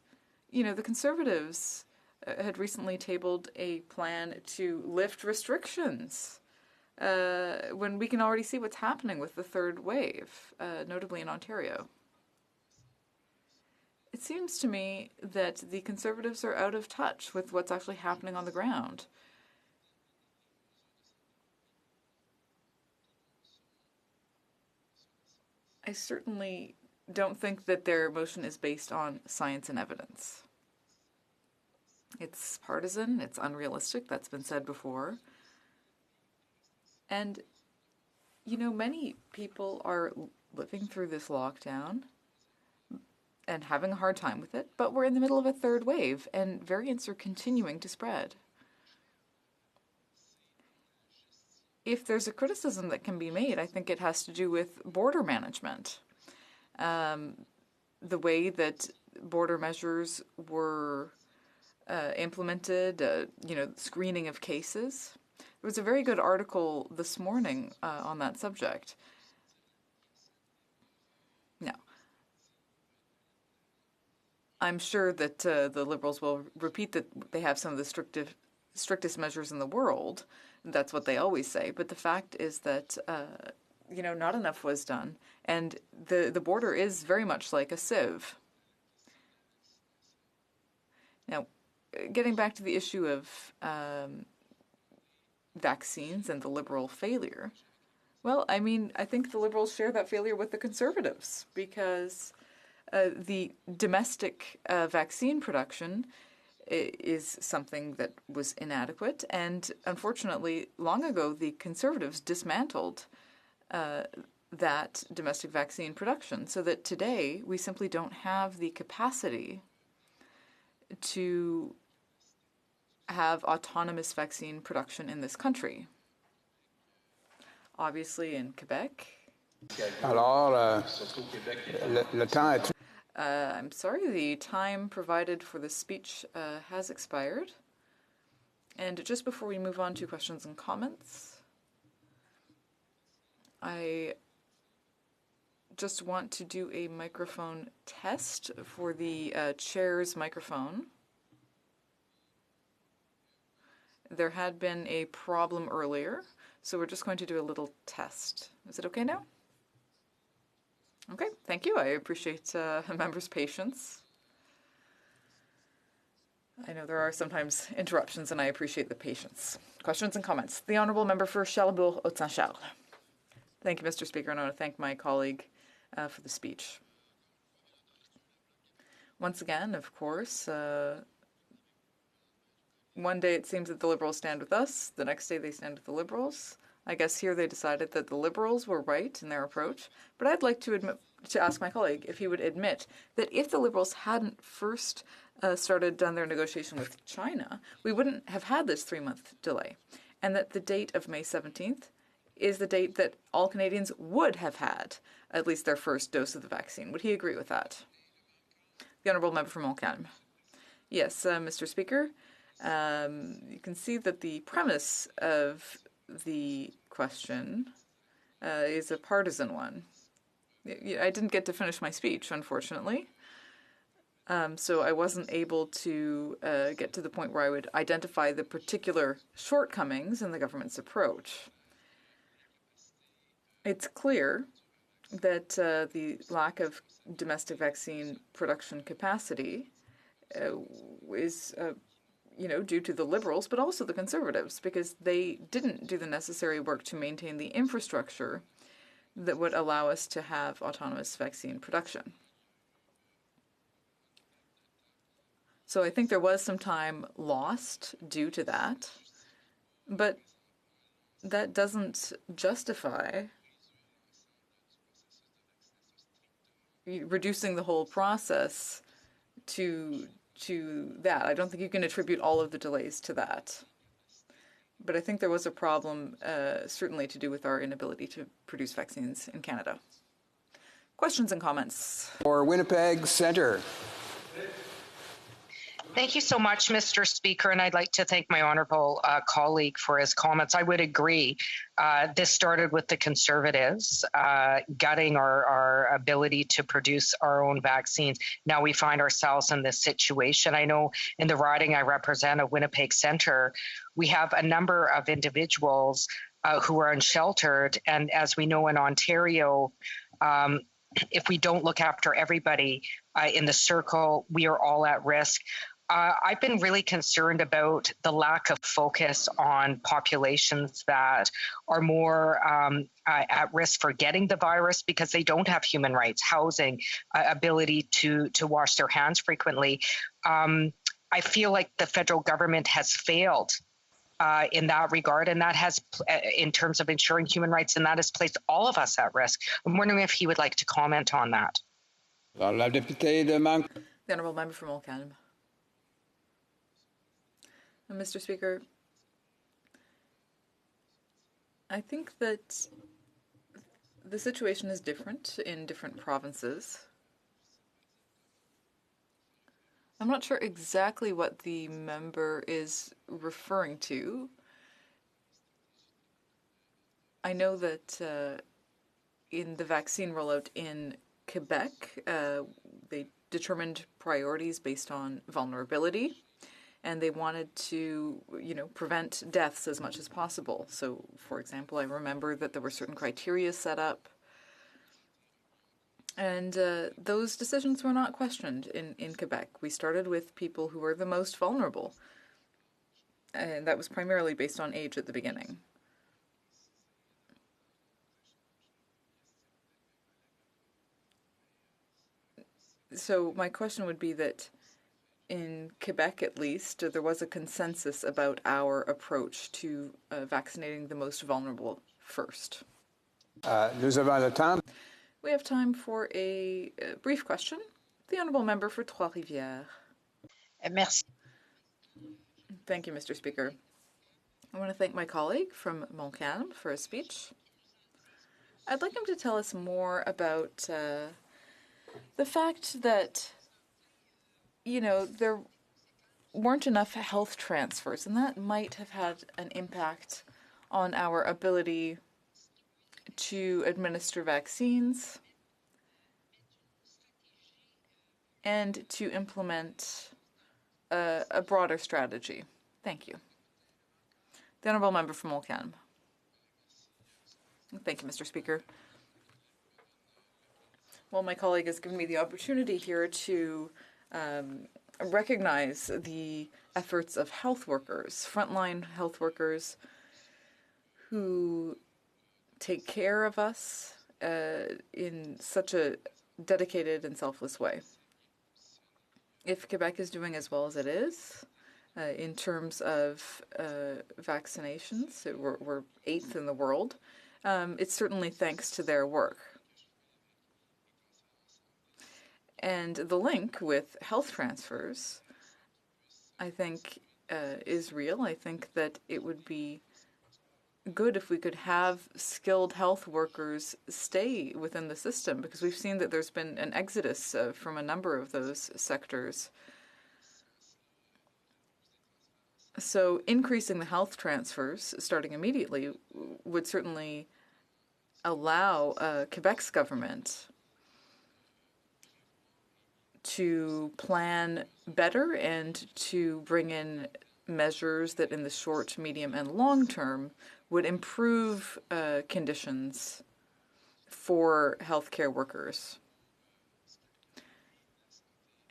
You know, the Conservatives had recently tabled a plan to lift restrictions when we can already see what's happening with the third wave, notably in Ontario. It seems to me that the Conservatives are out of touch with what's actually happening on the ground. I certainly don't think that their motion is based on science and evidence. It's partisan, it's unrealistic, that's been said before. And, you know, many people are living through this lockdown and having a hard time with it, but we're in the middle of a third wave and variants are continuing to spread. If there's a criticism that can be made, I think it has to do with border management. The way that border measures were implemented, screening of cases. There was a very good article this morning on that subject. Now, I'm sure that the Liberals will repeat that they have some of the strictest measures in the world. That's what they always say. But the fact is that, not enough was done. And the border is very much like a sieve. Now, getting back to the issue of vaccines and the Liberal failure, well, I mean, I think the Liberals share that failure with the Conservatives because the domestic vaccine production is something that was inadequate. And unfortunately, long ago, the Conservatives dismantled that domestic vaccine production so that today we simply don't have the capacity to have autonomous vaccine production in this country. Obviously in Quebec. I'm sorry, the time provided for the speech has expired. And just before we move on to questions and comments, I just want to do a microphone test for the chair's microphone. There had been a problem earlier, so we're just going to do a little test. Is it okay now? Okay, thank you. I appreciate a member's patience. I know there are sometimes interruptions, and I appreciate the patience. Questions and comments. The Honourable Member for Charlebourg-Haute-Saint-Charles. Thank you, Mr. Speaker, and I want to thank my colleague for the speech. Once again, of course, one day it seems that the Liberals stand with us, the next day they stand with the Liberals. I guess here they decided that the Liberals were right in their approach, but I'd like to ask my colleague if he would admit that if the Liberals hadn't first done their negotiation with China, we wouldn't have had this 3-month delay, and that the date of May 17th is the date that all Canadians would have had at least their first dose of the vaccine. Would he agree with that? The Honourable Member from Montcalm. Yes, Mr. Speaker. You can see that the premise of the question is a partisan one. I didn't get to finish my speech, unfortunately. So I wasn't able to get to the point where I would identify the particular shortcomings in the government's approach. It's clear that the lack of domestic vaccine production capacity is due to the Liberals, but also the Conservatives, because they didn't do the necessary work to maintain the infrastructure that would allow us to have autonomous vaccine production. So I think there was some time lost due to that, but that doesn't justify reducing the whole process to that. I don't think you can attribute all of the delays to that. But I think there was a problem, certainly to do with our inability to produce vaccines in Canada. Questions and comments? For Winnipeg Centre. Thank you so much, Mr. Speaker, and I'd like to thank my honourable colleague for his comments. I would agree. This started with the Conservatives gutting our ability to produce our own vaccines. Now we find ourselves in this situation. I know in the riding I represent of Winnipeg Centre, we have a number of individuals who are unsheltered, and as we know in Ontario, if we don't look after everybody in the circle, we are all at risk. I've been really concerned about the lack of focus on populations that are more at risk for getting the virus because they don't have human rights, housing, ability to wash their hands frequently. I feel like the federal government has failed in that regard, and that has, in terms of ensuring human rights, and that has placed all of us at risk. I'm wondering if he would like to comment on that. La députée de Montcalm. The Honourable Member from Montcalm. Mr. Speaker, I think that the situation is different in different provinces. I'm not sure exactly what the member is referring to. I know that in the vaccine rollout in Quebec, they determined priorities based on vulnerability, and they wanted to, prevent deaths as much as possible. So, for example, I remember that there were certain criteria set up, and those decisions were not questioned in Quebec. We started with people who were the most vulnerable, and that was primarily based on age at the beginning. So my question would be that in Quebec, at least, there was a consensus about our approach to vaccinating the most vulnerable first. Nous avons le temps. We have time for a brief question. The Honourable Member for Trois-Rivières. Merci. Thank you, Mr. Speaker. I want to thank my colleague from Montcalm for his speech. I'd like him to tell us more about the fact that there weren't enough health transfers, and that might have had an impact on our ability to administer vaccines and to implement a broader strategy. Thank you. The Honourable Member from Montcalm. Thank you, Mr. Speaker. Well, my colleague has given me the opportunity here to recognize the efforts of health workers, frontline health workers who take care of us in such a dedicated and selfless way. If Quebec is doing as well as it is, in terms of vaccinations. We're 8th in the world. It's certainly thanks to their work. And the link with health transfers, I think, is real. I think that it would be good if we could have skilled health workers stay within the system, because we've seen that there's been an exodus from a number of those sectors. So increasing the health transfers, starting immediately, would certainly allow Quebec's government to plan better and to bring in measures that in the short, medium, and long term would improve conditions for healthcare workers.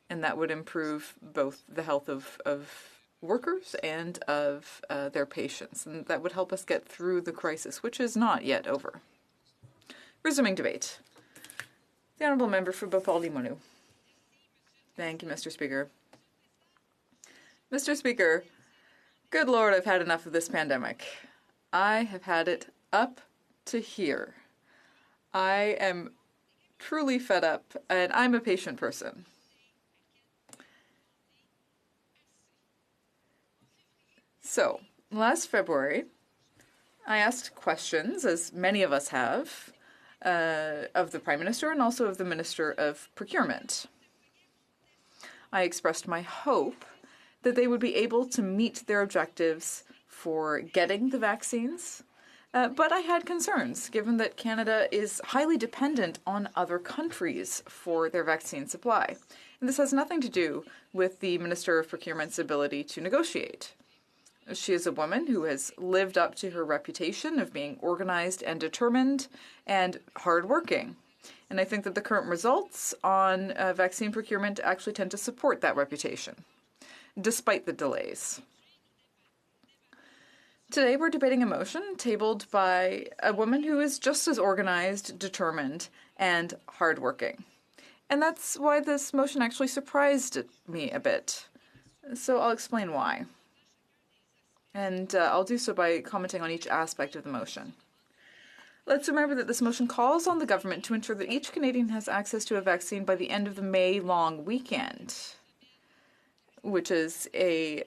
And that would improve both the health of workers and of their patients. And that would help us get through the crisis, which is not yet over. Resuming debate. The Honourable Member for Beauport-Limoilou. Thank you, Mr. Speaker. Mr. Speaker, good Lord, I've had enough of this pandemic. I have had it up to here. I am truly fed up, and I'm a patient person. So, last February, I asked questions, as many of us have, of the Prime Minister and also of the Minister of Procurement. I expressed my hope that they would be able to meet their objectives for getting the vaccines, but I had concerns, given that Canada is highly dependent on other countries for their vaccine supply. And this has nothing to do with the Minister of Procurement's ability to negotiate. She is a woman who has lived up to her reputation of being organized and determined and hardworking. And I think that the current results on vaccine procurement actually tend to support that reputation, despite the delays. Today we're debating a motion tabled by a woman who is just as organized, determined, and hardworking. And that's why this motion actually surprised me a bit. So I'll explain why. And I'll do so by commenting on each aspect of the motion. Let's remember that this motion calls on the government to ensure that each Canadian has access to a vaccine by the end of the May long weekend, which is the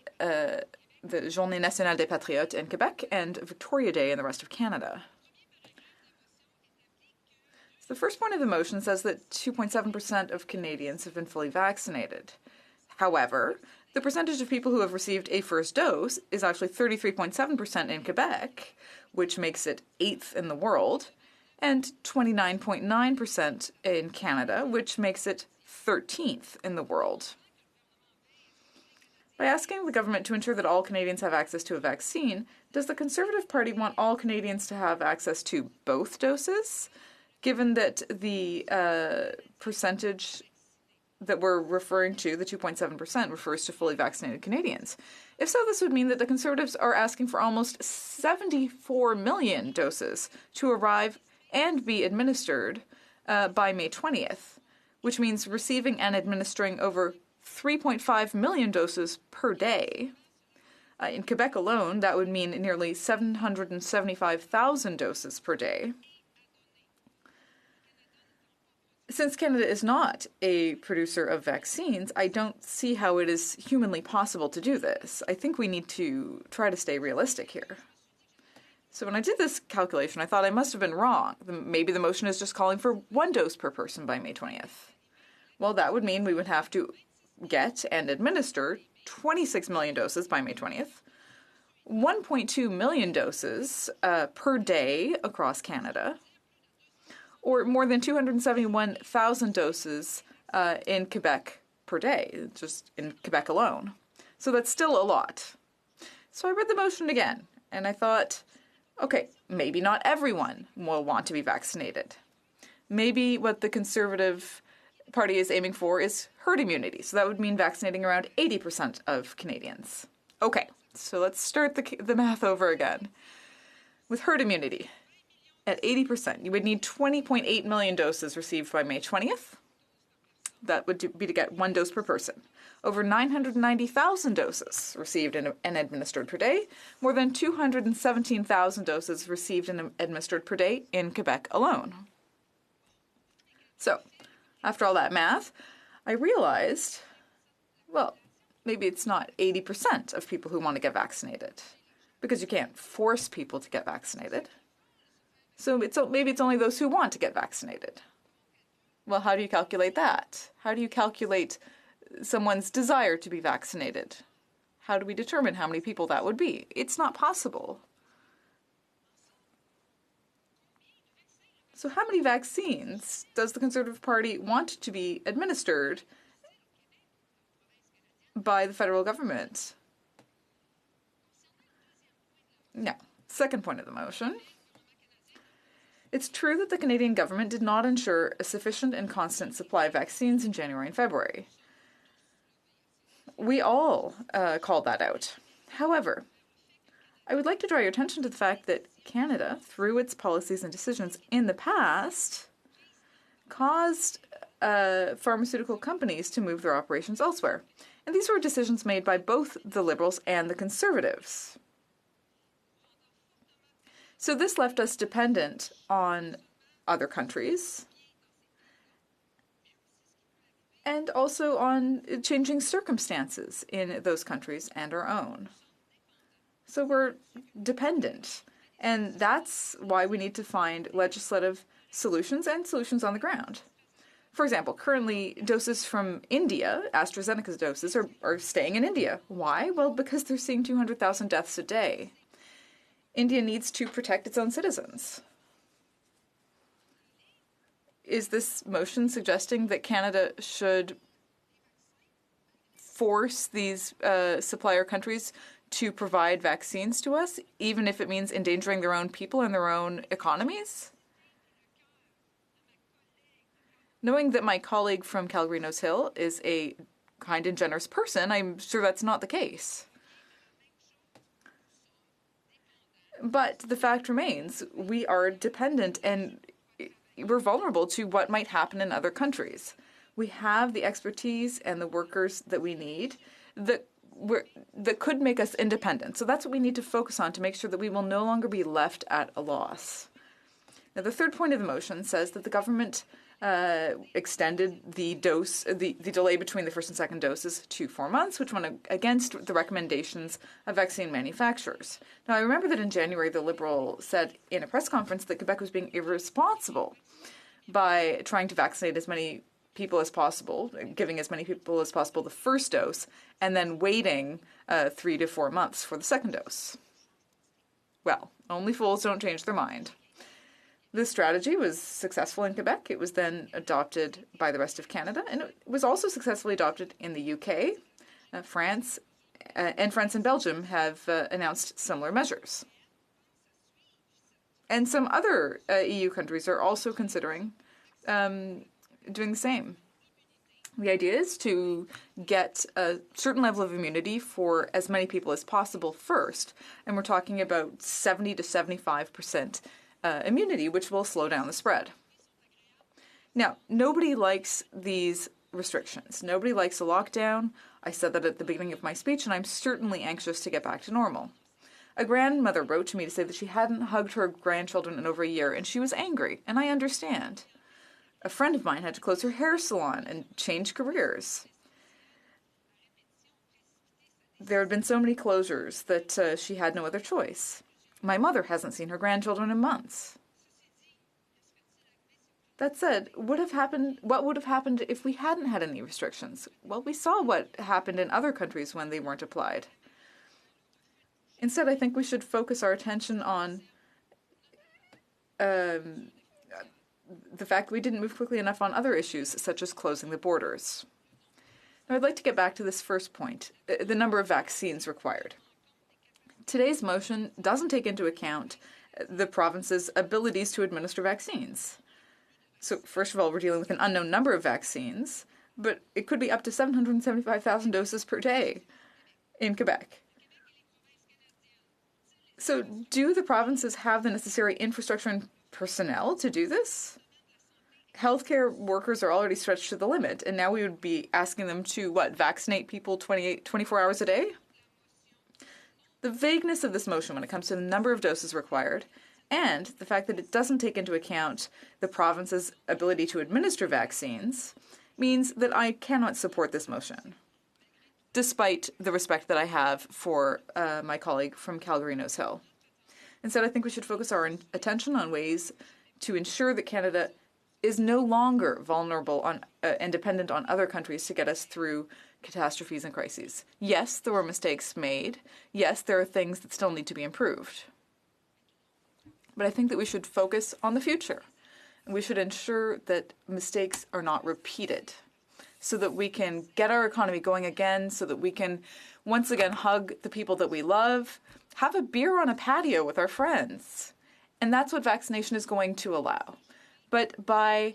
Journée Nationale des Patriotes in Quebec and Victoria Day in the rest of Canada. So the first point of the motion says that 2.7% of Canadians have been fully vaccinated. However, the percentage of people who have received a first dose is actually 33.7% in Quebec, which makes it 8th in the world, and 29.9% in Canada, which makes it 13th in the world. By asking the government to ensure that all Canadians have access to a vaccine, does the Conservative Party want all Canadians to have access to both doses, given that the percentage that we're referring to, the 2.7%, refers to fully vaccinated Canadians? If so, this would mean that the Conservatives are asking for almost 74 million doses to arrive and be administered by May 20th, which means receiving and administering over 3.5 million doses per day. In Quebec alone, that would mean nearly 775,000 doses per day. Since Canada is not a producer of vaccines, I don't see how it is humanly possible to do this. I think we need to try to stay realistic here. So when I did this calculation, I thought I must have been wrong. Maybe the motion is just calling for 1 dose per person by May 20th. Well, that would mean we would have to get and administer 26 million doses by May 20th, 1.2 million doses per day across Canada, or more than 271,000 doses in Quebec per day, just in Quebec alone. So that's still a lot. So I read the motion again, and I thought, okay, maybe not everyone will want to be vaccinated. Maybe what the Conservative Party is aiming for is herd immunity. So that would mean vaccinating around 80% of Canadians. Okay, so let's start the math over again. With herd immunity, at 80%, you would need 20.8 million doses received by May 20th, That would be to get 1 dose per person. Over 990,000 doses received and administered per day, more than 217,000 doses received and administered per day in Quebec alone. So, after all that math, I realized, well, maybe it's not 80% of people who want to get vaccinated, because you can't force people to get vaccinated. So maybe it's only those who want to get vaccinated. Well, how do you calculate that? How do you calculate someone's desire to be vaccinated? How do we determine how many people that would be? It's not possible. So how many vaccines does the Conservative Party want to be administered by the federal government? Now, second point of the motion. It's true that the Canadian government did not ensure a sufficient and constant supply of vaccines in January and February. We all called that out. However, I would like to draw your attention to the fact that Canada, through its policies and decisions in the past, caused pharmaceutical companies to move their operations elsewhere. And these were decisions made by both the Liberals and the Conservatives. So this left us dependent on other countries and also on changing circumstances in those countries and our own. So we're dependent, and that's why we need to find legislative solutions and solutions on the ground. For example, currently doses from India, AstraZeneca's doses, are staying in India. Why? Well, because they're seeing 200,000 deaths a day. India needs to protect its own citizens. Is this motion suggesting that Canada should force these supplier countries to provide vaccines to us, even if it means endangering their own people and their own economies? Knowing that my colleague from Calgary Nose Hill is a kind and generous person, I'm sure that's not the case. But the fact remains, we are dependent and we're vulnerable to what might happen in other countries. We have the expertise and the workers that we need that could make us independent. So that's what we need to focus on to make sure that we will no longer be left at a loss. Now, the third point of the motion says that the government extended the delay between the first and second doses to 4 months, which went against the recommendations of vaccine manufacturers. Now, I remember that in January, the Liberal said in a press conference that Quebec was being irresponsible by trying to vaccinate as many people as possible, giving as many people as possible the first dose, and then waiting 3 to 4 months for the second dose. Well, only fools don't change their mind. This strategy was successful in Quebec. It was then adopted by the rest of Canada, and it was also successfully adopted in the UK. France and Belgium have announced similar measures. And some other EU countries are also considering doing the same. The idea is to get a certain level of immunity for as many people as possible first, and we're talking about 70 to 75% immunity, which will slow down the spread. Now, nobody likes these restrictions. Nobody likes a lockdown. I said that at the beginning of my speech, and I'm certainly anxious to get back to normal. A grandmother wrote to me to say that she hadn't hugged her grandchildren in over a year, and she was angry, and I understand. A friend of mine had to close her hair salon and change careers. There had been so many closures that she had no other choice. My mother hasn't seen her grandchildren in months. That said, what would have happened if we hadn't had any restrictions? Well, we saw what happened in other countries when they weren't applied. Instead, I think we should focus our attention on the fact that we didn't move quickly enough on other issues, such as closing the borders. Now, I'd like to get back to this first point, the number of vaccines required. Today's motion doesn't take into account the province's abilities to administer vaccines. So, first of all, we're dealing with an unknown number of vaccines, but it could be up to 775,000 doses per day in Quebec. So, do the provinces have the necessary infrastructure and personnel to do this? healthcare workers are already stretched to the limit, and now we would be asking them to, vaccinate people 24 hours a day? The vagueness of this motion when it comes to the number of doses required, and the fact that it doesn't take into account the province's ability to administer vaccines, means that I cannot support this motion, despite the respect that I have for my colleague from Calgary Nose Hill. Instead, I think we should focus our attention on ways to ensure that Canada is no longer vulnerable and dependent on other countries to get us through catastrophes and crises. Yes, there were mistakes made. Yes, there are things that still need to be improved. But I think that we should focus on the future. And we should ensure that mistakes are not repeated so that we can get our economy going again, so that we can once again hug the people that we love, have a beer on a patio with our friends. And that's what vaccination is going to allow. But by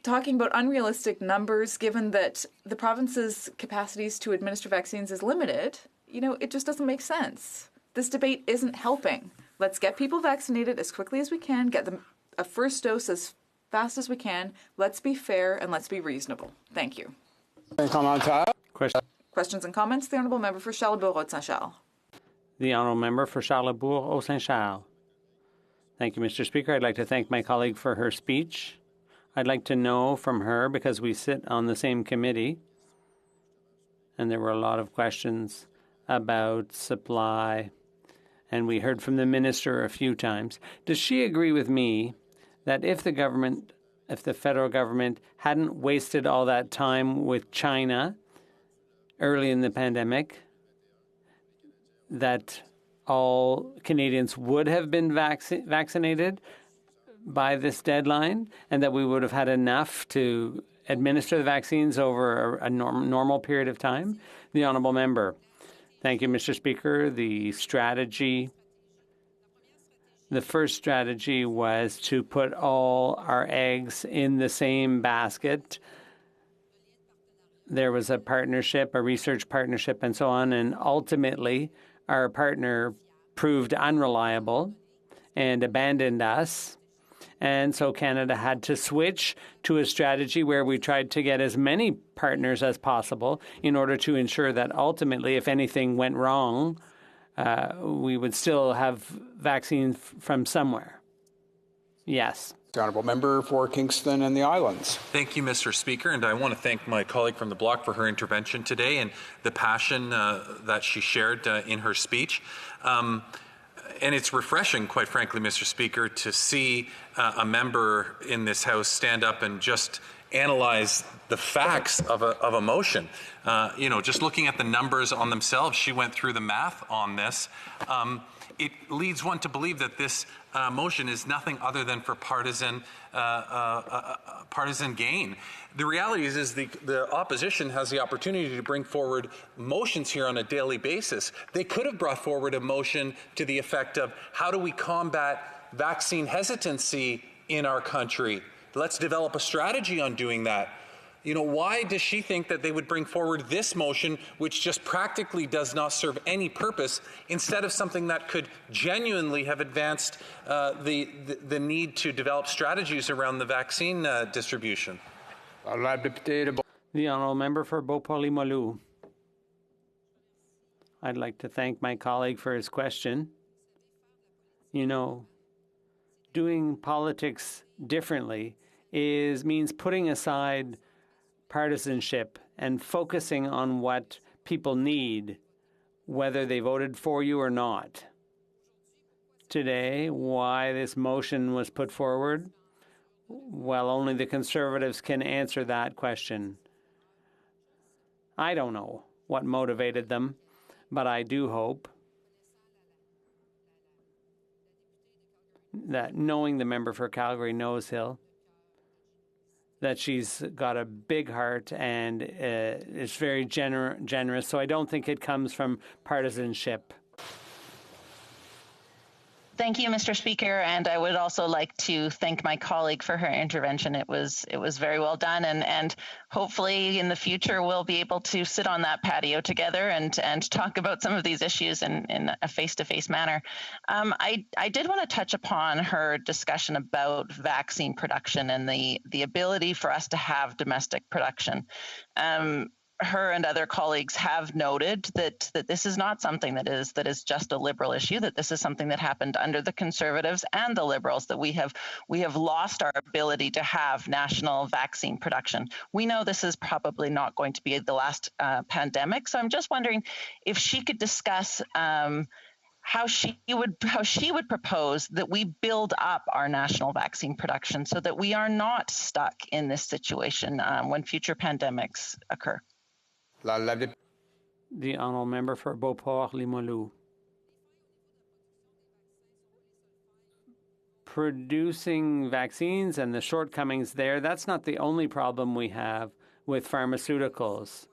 talking about unrealistic numbers, given that the province's capacities to administer vaccines is limited, it just doesn't make sense. This debate isn't helping. Let's get people vaccinated as quickly as we can, get them a first dose as fast as we can. Let's be fair and let's be reasonable. Thank you. Questions and comments? The Honourable Member for Charlebourg-Haute-Saint-Charles. The Honourable Member for Charlebourg-Haute-Saint-Charles. Thank you, Mr. Speaker. I'd like to thank my colleague for her speech. I'd like to know from her, because we sit on the same committee, and there were a lot of questions about supply, and we heard from the minister a few times. Does she agree with me that if the federal government hadn't wasted all that time with China early in the pandemic, that all Canadians would have been vaccinated by this deadline, and that we would have had enough to administer the vaccines over a normal period of time? The Honourable Member. Thank you, Mr. Speaker. The first strategy was to put all our eggs in the same basket. There was a partnership, a research partnership, and so on, and ultimately our partner proved unreliable and abandoned us. And so Canada had to switch to a strategy where we tried to get as many partners as possible in order to ensure that ultimately, if anything went wrong, we would still have vaccines from somewhere. Yes. The Honourable Member for Kingston and the Islands. Thank you, Mr. Speaker, and I want to thank my colleague from the Bloc for her intervention today and the passion that she shared in her speech. And it's refreshing, quite frankly, Mr. Speaker, to see a member in this House stand up and just analyze the facts of a motion. Just looking at the numbers on themselves, she went through the math on this. It leads one to believe that this motion is nothing other than for partisan gain. The reality is the opposition has the opportunity to bring forward motions here on a daily basis. They could have brought forward a motion to the effect of, how do we combat vaccine hesitancy in our country? Let's develop a strategy on doing that. Why does she think that they would bring forward this motion, which just practically does not serve any purpose, instead of something that could genuinely have advanced the need to develop strategies around the vaccine distribution? The Honourable Member for Beauport-Limoilou. I'd like to thank my colleague for his question. Doing politics differently means putting aside partisanship and focusing on what people need, whether they voted for you or not. Today, why this motion was put forward? Well, only the Conservatives can answer that question. I don't know what motivated them, but I do hope that, knowing the member for Calgary Nose Hill, that she's got a big heart and is very generous. So I don't think it comes from partisanship. Thank you, Mr. Speaker, and I would also like to thank my colleague for her intervention. It was very well done, and hopefully in the future we'll be able to sit on that patio together and talk about some of these issues in a face-to-face manner. I did want to touch upon her discussion about vaccine production and the ability for us to have domestic production. Her and other colleagues have noted that this is not something that is just a Liberal issue, that this is something that happened under the Conservatives and the Liberals, that we have lost our ability to have national vaccine production. We know this is probably not going to be the last pandemic, so I'm just wondering if she could discuss how she would propose that we build up our national vaccine production so that we are not stuck in this situation when future pandemics occur. The honourable member for Beauport-Limoilou. Producing vaccines and the shortcomings there, that's not the only problem we have with pharmaceuticals.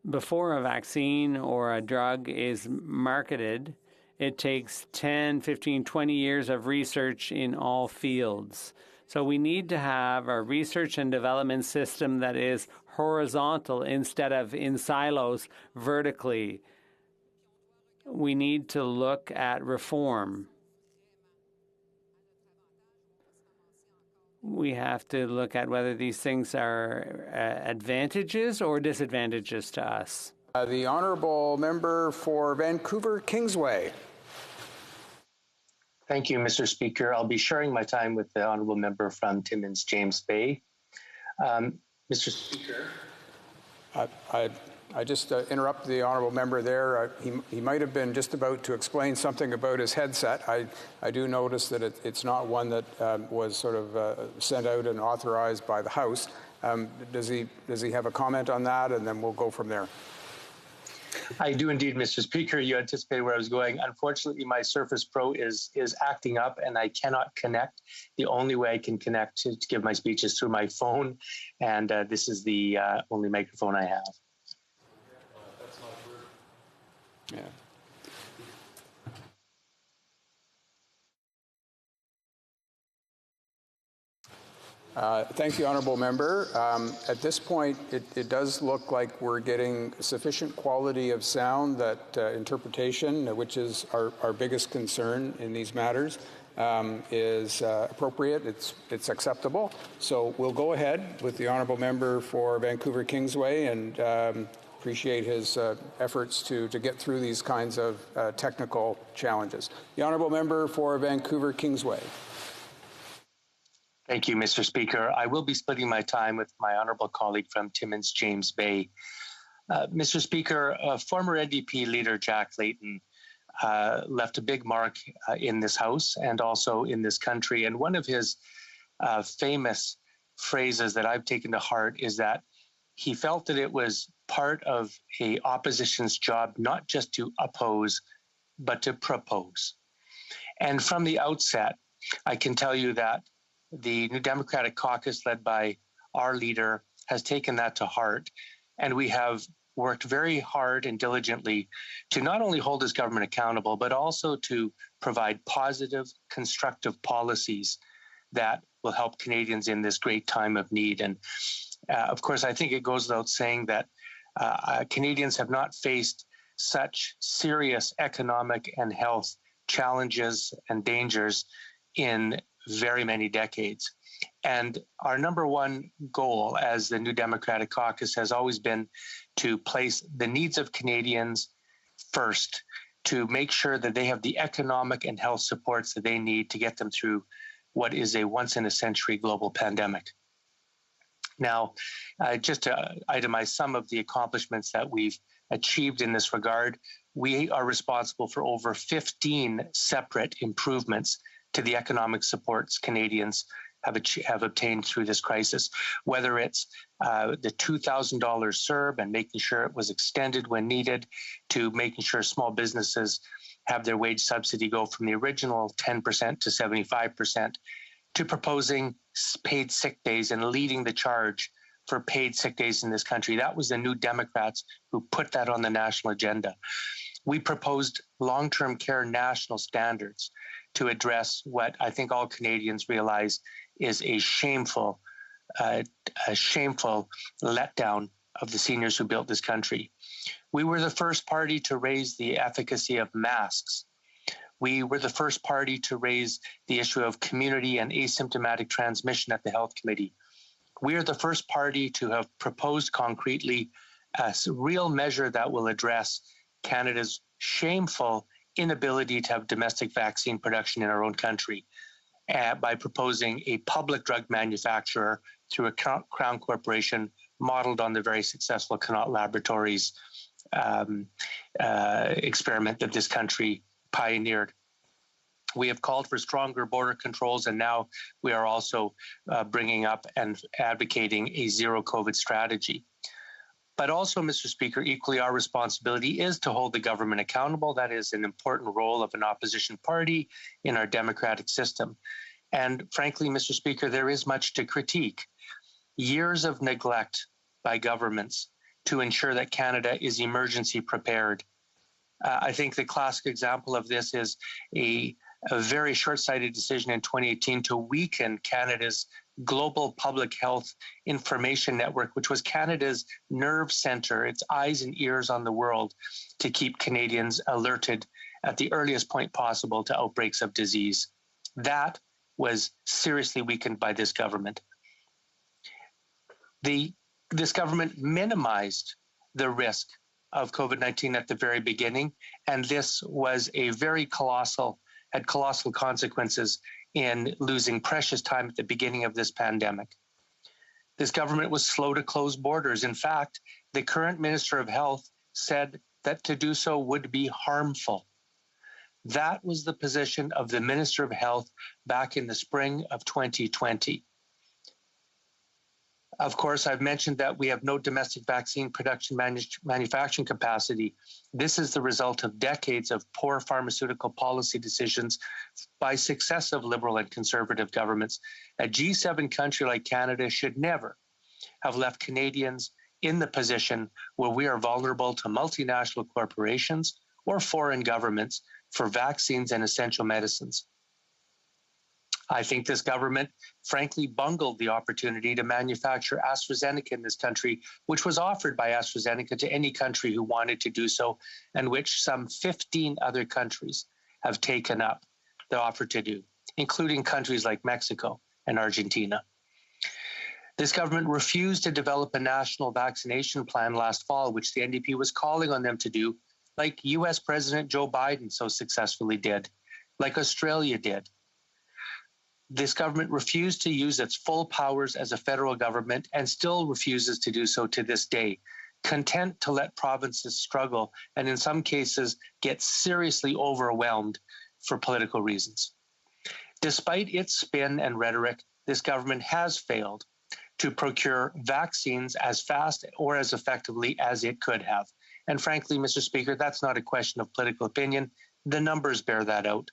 Before a vaccine or a drug is marketed, it takes 10, 15, 20 years of research in all fields. So we need to have a research and development system that is horizontal instead of in silos vertically. We need to look at reform. We have to look at whether these things are advantages or disadvantages to us. The honourable member for Vancouver Kingsway. Thank you, Mr. Speaker. I'll be sharing my time with the honourable member from Timmins James Bay. Mr. Speaker. I just interrupt the honourable member there. He might have been just about to explain something about his headset. I do notice that it's not one that was sort of sent out and authorized by the House. Does he have a comment on that? And then we'll go from there. I do indeed, Mr. Speaker. You anticipated where I was going. Unfortunately, my Surface Pro is acting up and I cannot connect. The only way I can connect to give my speech is through my phone. And this is the only microphone I have. That's not true. Yeah. Thank you, honourable member. At this point, it does look like we're getting sufficient quality of sound that interpretation, which is our biggest concern in these matters, is appropriate. It's acceptable. So we'll go ahead with the honourable member for Vancouver Kingsway and appreciate his efforts to get through these kinds of technical challenges. The honourable member for Vancouver Kingsway. Thank you, Mr. Speaker. I will be splitting my time with my honourable colleague from Timmins James Bay. Mr. Speaker, former NDP leader Jack Layton left a big mark in this House and also in this country. And one of his famous phrases that I've taken to heart is that he felt that it was part of a opposition's job not just to oppose, but to propose. And from the outset, I can tell you that the New Democratic Caucus, led by our leader, has taken that to heart. And we have worked very hard and diligently to not only hold his government accountable, but also to provide positive, constructive policies that will help Canadians in this great time of need. And of course, I think it goes without saying that Canadians have not faced such serious economic and health challenges and dangers in very many decades. And our number one goal as the New Democratic Caucus has always been to place the needs of Canadians first, to make sure that they have the economic and health supports that they need to get them through what is a once-in-a-century global pandemic. Now, just to itemize some of the accomplishments that we've achieved in this regard, we are responsible for over 15 separate improvements to the economic supports Canadians have obtained through this crisis, whether it's the $2,000 CERB and making sure it was extended when needed, to making sure small businesses have their wage subsidy go from the original 10% to 75%, to proposing paid sick days and leading the charge for paid sick days in this country. That was the New Democrats who put that on the national agenda. We proposed long-term care national standards to address what I think all Canadians realize is a shameful letdown of the seniors who built this country. We were the first party to raise the efficacy of masks. We were the first party to raise the issue of community and asymptomatic transmission at the Health Committee. We are the first party to have proposed concretely a real measure that will address Canada's shameful inability to have domestic vaccine production in our own country by proposing a public drug manufacturer through a Crown corporation modeled on the very successful Connaught Laboratories experiment that this country pioneered. We have called for stronger border controls, and now we are also bringing up and advocating a zero COVID strategy. But also, Mr. Speaker, equally our responsibility is to hold the government accountable. That is an important role of an opposition party in our democratic system. And frankly, Mr. Speaker, there is much to critique. Years of neglect by governments to ensure that Canada is emergency prepared. I think the classic example of this is a very short-sighted decision in 2018 to weaken Canada's global public health information network, which was Canada's nerve center, its eyes and ears on the world, to keep Canadians alerted at the earliest point possible to outbreaks of disease. That was seriously weakened by this government. This government minimized the risk of COVID-19 at the very beginning, and this was a very had colossal consequences in losing precious time at the beginning of this pandemic. This government was slow to close borders. In fact, the current Minister of Health said that to do so would be harmful. That was the position of the Minister of Health back in the spring of 2020. Of course, I've mentioned that we have no domestic vaccine production manufacturing capacity. This is the result of decades of poor pharmaceutical policy decisions by successive Liberal and Conservative governments. A G7 country like Canada should never have left Canadians in the position where we are vulnerable to multinational corporations or foreign governments for vaccines and essential medicines. I think this government, frankly, bungled the opportunity to manufacture AstraZeneca in this country, which was offered by AstraZeneca to any country who wanted to do so, and which some 15 other countries have taken up the offer to do, including countries like Mexico and Argentina. This government refused to develop a national vaccination plan last fall, which the NDP was calling on them to do, like US President Joe Biden so successfully did, like Australia did. This government refused to use its full powers as a federal government and still refuses to do so to this day, content to let provinces struggle and in some cases get seriously overwhelmed for political reasons. Despite its spin and rhetoric, this government has failed to procure vaccines as fast or as effectively as it could have. And frankly, Mr. Speaker, that's not a question of political opinion. The numbers bear that out.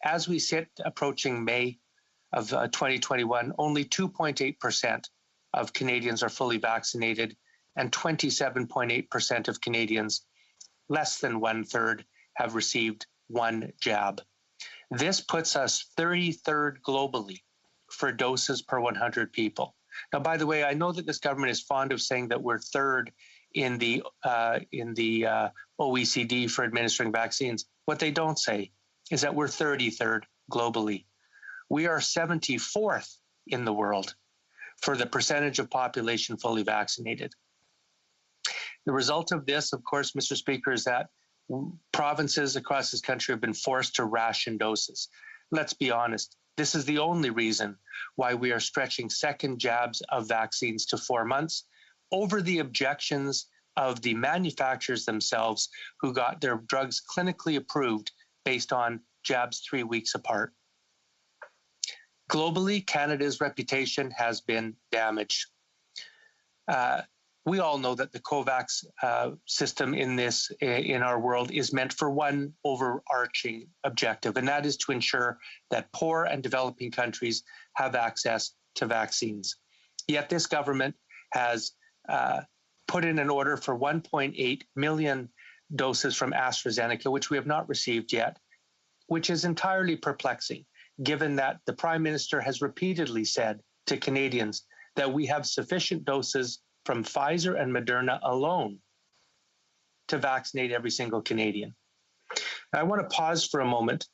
As we sit approaching May of 2021, only 2.8% of Canadians are fully vaccinated, and 27.8% of Canadians, less than 1/3, have received one jab. This puts us 33rd globally for doses per 100 people. Now, by the way, I know that this government is fond of saying that we're third in the OECD for administering vaccines. What they don't say is that we're 33rd globally. We are 74th in the world for the percentage of population fully vaccinated. The result of this, of course, Mr. Speaker, is that provinces across this country have been forced to ration doses. Let's be honest, this is the only reason why we are stretching second jabs of vaccines to 4 months over the objections of the manufacturers themselves who got their drugs clinically approved based on jabs 3 weeks apart. Globally, Canada's reputation has been damaged. We all know that the COVAX system in our world is meant for one overarching objective, and that is to ensure that poor and developing countries have access to vaccines. Yet this government has put in an order for 1.8 million doses from AstraZeneca, which we have not received yet, which is entirely perplexing, given that the Prime Minister has repeatedly said to Canadians that we have sufficient doses from Pfizer and Moderna alone to vaccinate every single Canadian. Now, I want to pause for a moment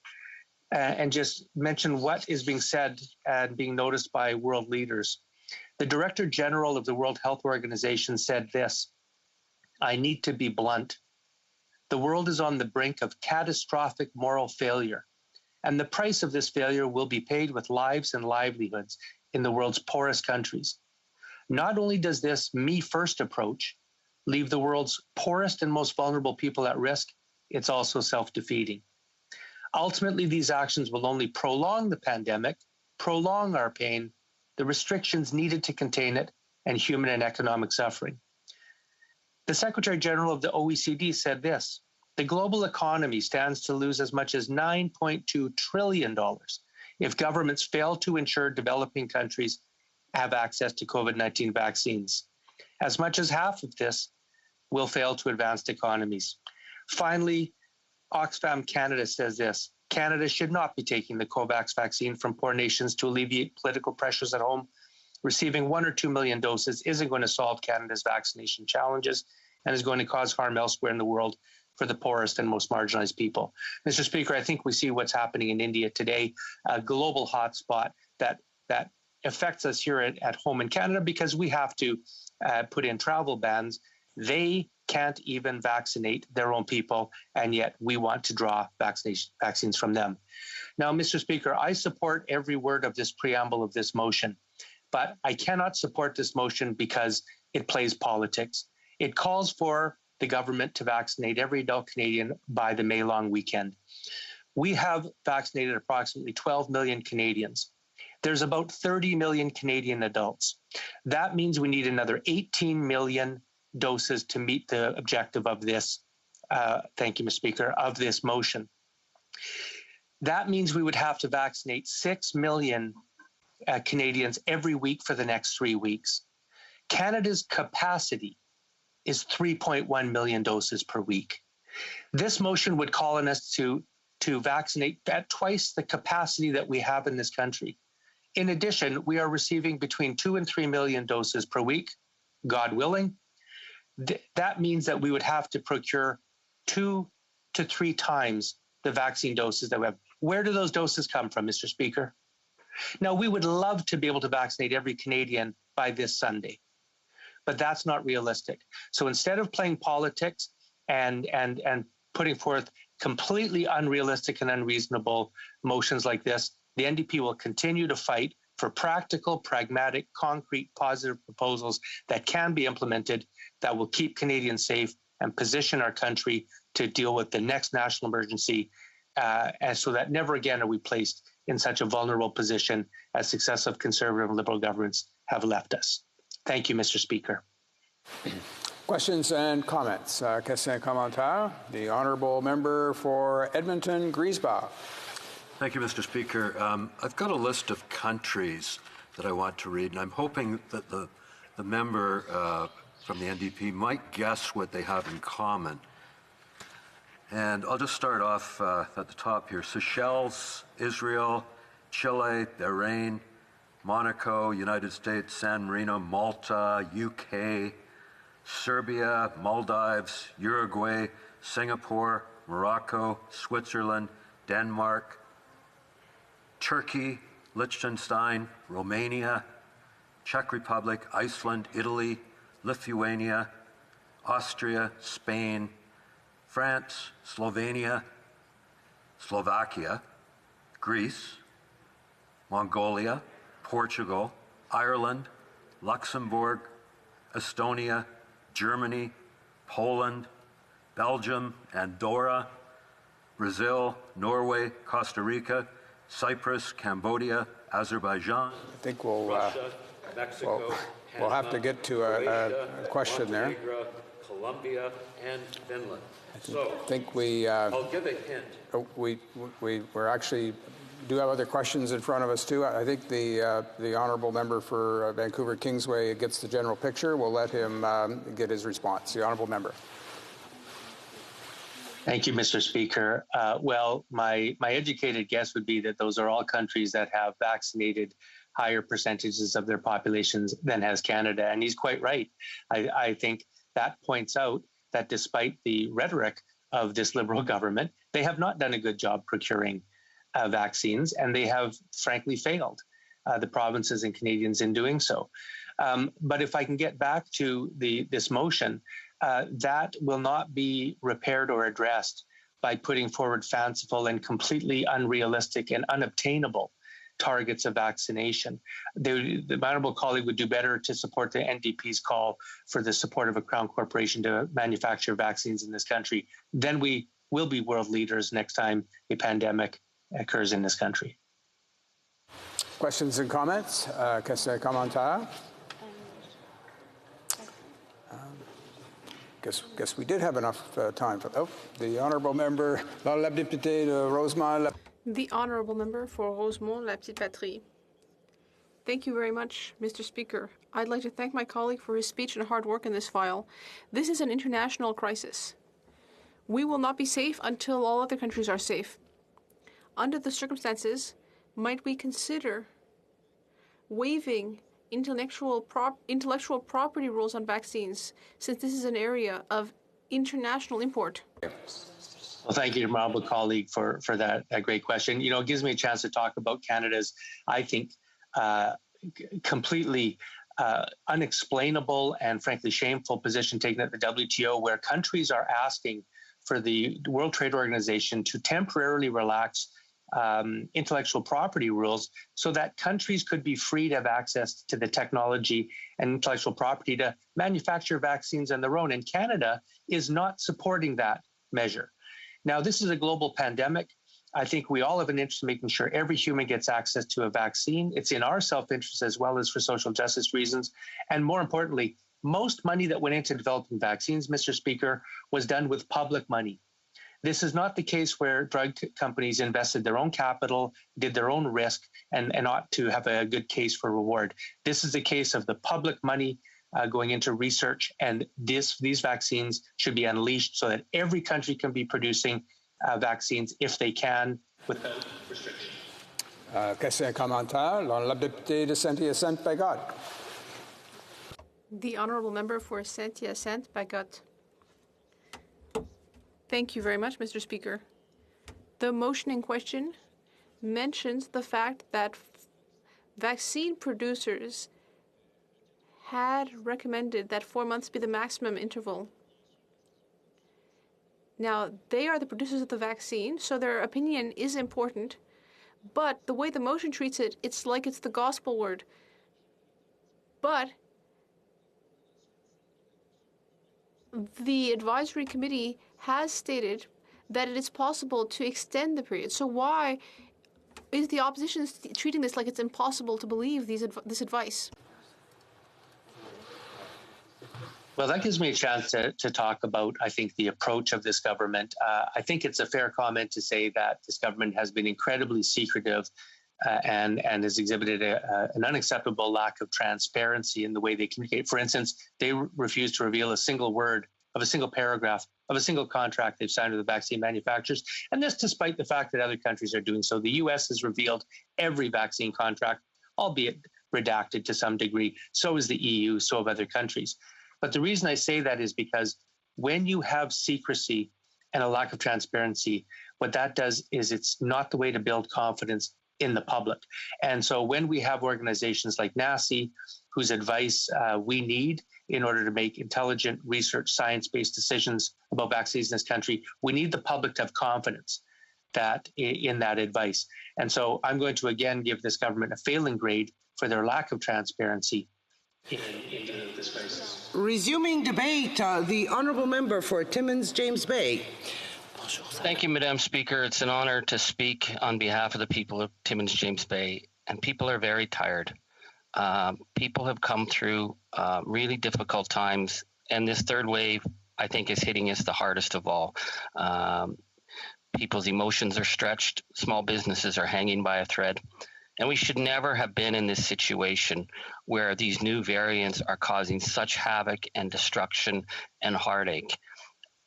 and just mention what is being said and being noticed by world leaders. The Director General of the World Health Organization said this: "I need to be blunt. The world is on the brink of catastrophic moral failure, and the price of this failure will be paid with lives and livelihoods in the world's poorest countries. Not only does this me-first approach leave the world's poorest and most vulnerable people at risk, it's also self-defeating. Ultimately, these actions will only prolong the pandemic, prolong our pain, the restrictions needed to contain it, and human and economic suffering." The Secretary General of the OECD said this: "The global economy stands to lose as much as $9.2 trillion if governments fail to ensure developing countries have access to COVID-19 vaccines. As much as half of this will fail to advanced economies." Finally, Oxfam Canada says this: "Canada should not be taking the COVAX vaccine from poor nations to alleviate political pressures at home. Receiving 1 or 2 million doses isn't going to solve Canada's vaccination challenges and is going to cause harm elsewhere in the world for the poorest and most marginalized people." Mr. Speaker, I think we see what's happening in India today, a global hotspot that affects us here at home in Canada because we have to put in travel bans. They can't even vaccinate their own people, and yet we want to draw vaccines from them. Now, Mr. Speaker, I support every word of this preamble of this motion, but I cannot support this motion because it plays politics. It calls for the government to vaccinate every adult Canadian by the May long weekend. We have vaccinated approximately 12 million Canadians. There's about 30 million Canadian adults. That means we need another 18 million doses to meet the objective of this, thank you, Mr. Speaker, of this motion. That means we would have to vaccinate 6 million Canadians every week for the next 3 weeks. Canada's capacity is 3.1 million doses per week. This motion would call on us to vaccinate at twice the capacity that we have in this country. In addition, we are receiving between 2 and 3 million doses per week, God willing. That means that we would have to procure 2 to 3 times the vaccine doses that we have. Where do those doses come from, Mr. Speaker? Now, we would love to be able to vaccinate every Canadian by this Sunday, but that's not realistic. So instead of playing politics and putting forth completely unrealistic and unreasonable motions like this, the NDP will continue to fight for practical, pragmatic, concrete, positive proposals that can be implemented that will keep Canadians safe and position our country to deal with the next national emergency, and so that never again are we placed in such a vulnerable position as successive Conservative and Liberal governments have left us. Thank you, Mr. Speaker. Questions and comments. Question et commentaire. The Honourable Member for Edmonton, Griesbach. Thank you, Mr. Speaker. I've got a list of countries that I want to read, and I'm hoping that the member from the NDP might guess what they have in common. And I'll just start off at the top here. Seychelles, Israel, Chile, Bahrain, Monaco, United States, San Marino, Malta, UK, Serbia, Maldives, Uruguay, Singapore, Morocco, Switzerland, Denmark, Turkey, Liechtenstein, Romania, Czech Republic, Iceland, Italy, Lithuania, Austria, Spain, France, Slovenia, Slovakia, Greece, Mongolia, Portugal, Ireland, Luxembourg, Estonia, Germany, Poland, Belgium, Andorra, Brazil, Norway, Costa Rica, Cyprus, Cambodia, Azerbaijan, I think we'll, Russia, Mexico, we'll have to get to a question there. Colombia, and Finland. I think we. I'll give a hint. We're actually do have other questions in front of us too. I think the Honourable Member for Vancouver Kingsway gets the general picture. We'll let him get his response. The Honourable Member. Thank you, Mr. Speaker. Well, my educated guess would be that those are all countries that have vaccinated higher percentages of their populations than has Canada. And he's quite right. I think that points out that despite the rhetoric of this Liberal government, they have not done a good job procuring vaccines, and they have frankly failed the provinces and Canadians in doing so. But if I can get back to this motion, that will not be repaired or addressed by putting forward fanciful and completely unrealistic and unobtainable targets of vaccination. The honourable colleague would do better to support the NDP's call for the support of a Crown corporation to manufacture vaccines in this country. Then we will be world leaders next time a pandemic occurs in this country. Questions and comments? Question et commentaire? Guess we did have enough time for the honourable member, la députée de Rosemont. The honourable member for Rosemont, La Petite Patrie. Thank you very much, Mr. Speaker. I'd like to thank my colleague for his speech and hard work in this file. This is an international crisis. We will not be safe until all other countries are safe. Under the circumstances, might we consider waiving intellectual property rules on vaccines, since this is an area of international import? Well, thank you, honourable colleague, for that great question. It gives me a chance to talk about Canada's, I think, completely unexplainable and frankly shameful position taken at the WTO, where countries are asking for the World Trade Organization to temporarily relax intellectual property rules so that countries could be free to have access to the technology and intellectual property to manufacture vaccines on their own. And Canada is not supporting that measure. Now, this is a global pandemic. I think we all have an interest in making sure every human gets access to a vaccine. It's in our self-interest as well as for social justice reasons. And more importantly, most money that went into developing vaccines, Mr. Speaker, was done with public money. This is not the case where drug companies invested their own capital, did their own risk, and ought to have a good case for reward. This is a case of the public money going into research, and these vaccines should be unleashed so that every country can be producing vaccines if they can without restriction. Question et commentaire, la députée de Saint-Hyacinthe-Bagot. The honourable member for Saint-Hyacinthe-Bagot. Thank you very much, Mr. Speaker. The motion in question mentions the fact that vaccine producers had recommended that 4 months be the maximum interval. Now, they are the producers of the vaccine, so their opinion is important, but the way the motion treats it, it's like it's the gospel word. But the advisory committee has stated that it is possible to extend the period. So why is the opposition treating this like it's impossible to believe this advice? Well, that gives me a chance to talk about, I think, the approach of this government. I think it's a fair comment to say that this government has been incredibly secretive and has exhibited an unacceptable lack of transparency in the way they communicate. For instance, they refuse to reveal a single word of a single paragraph of a single contract they've signed with the vaccine manufacturers. And this despite the fact that other countries are doing so. The US has revealed every vaccine contract, albeit redacted to some degree. So is the EU, so have other countries. But the reason I say that is because when you have secrecy and a lack of transparency, what that does is it's not the way to build confidence in the public. And so when we have organizations like NACI, whose advice we need in order to make intelligent research, science-based decisions about vaccines in this country, we need the public to have confidence that in that advice. And so I'm going to again give this government a failing grade for their lack of transparency in this crisis. Resuming debate, the honourable member for Timmins James Bay. Thank you, Madam Speaker. It's an honor to speak on behalf of the people of Timmins James Bay, and people are very tired. People have come through really difficult times, and this third wave, I think, is hitting us the hardest of all. People's emotions are stretched, small businesses are hanging by a thread, and we should never have been in this situation where these new variants are causing such havoc and destruction and heartache.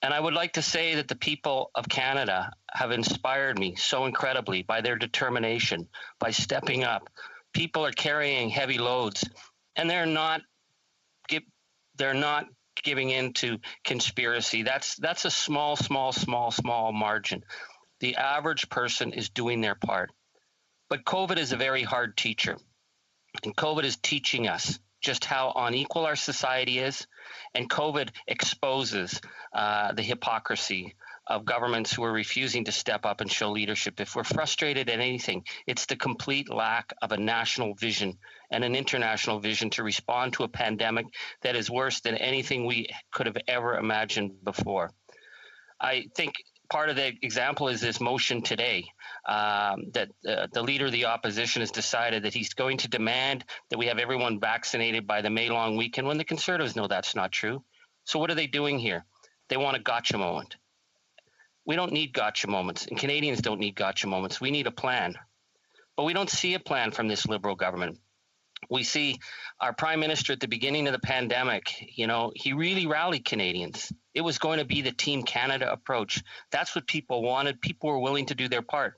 And I would like to say that the people of Canada have inspired me so incredibly by their determination, by stepping up. People are carrying heavy loads, and they're not giving in to conspiracy. That's a small margin. The average person is doing their part. But COVID is a very hard teacher, and COVID is teaching us just how unequal our society is, and COVID exposes the hypocrisy of governments who are refusing to step up and show leadership. If we're frustrated at anything, it's the complete lack of a national vision and an international vision to respond to a pandemic that is worse than anything we could have ever imagined before. I think part of the example is this motion today that the leader of the opposition has decided that he's going to demand that we have everyone vaccinated by the May long weekend, when the Conservatives know that's not true. So what are they doing here? They want a gotcha moment. We don't need gotcha moments, and Canadians don't need gotcha moments. We need a plan. But we don't see a plan from this Liberal government. We see our Prime Minister at the beginning of the pandemic, he really rallied Canadians. It was going to be the Team Canada approach. That's what people wanted. People were willing to do their part.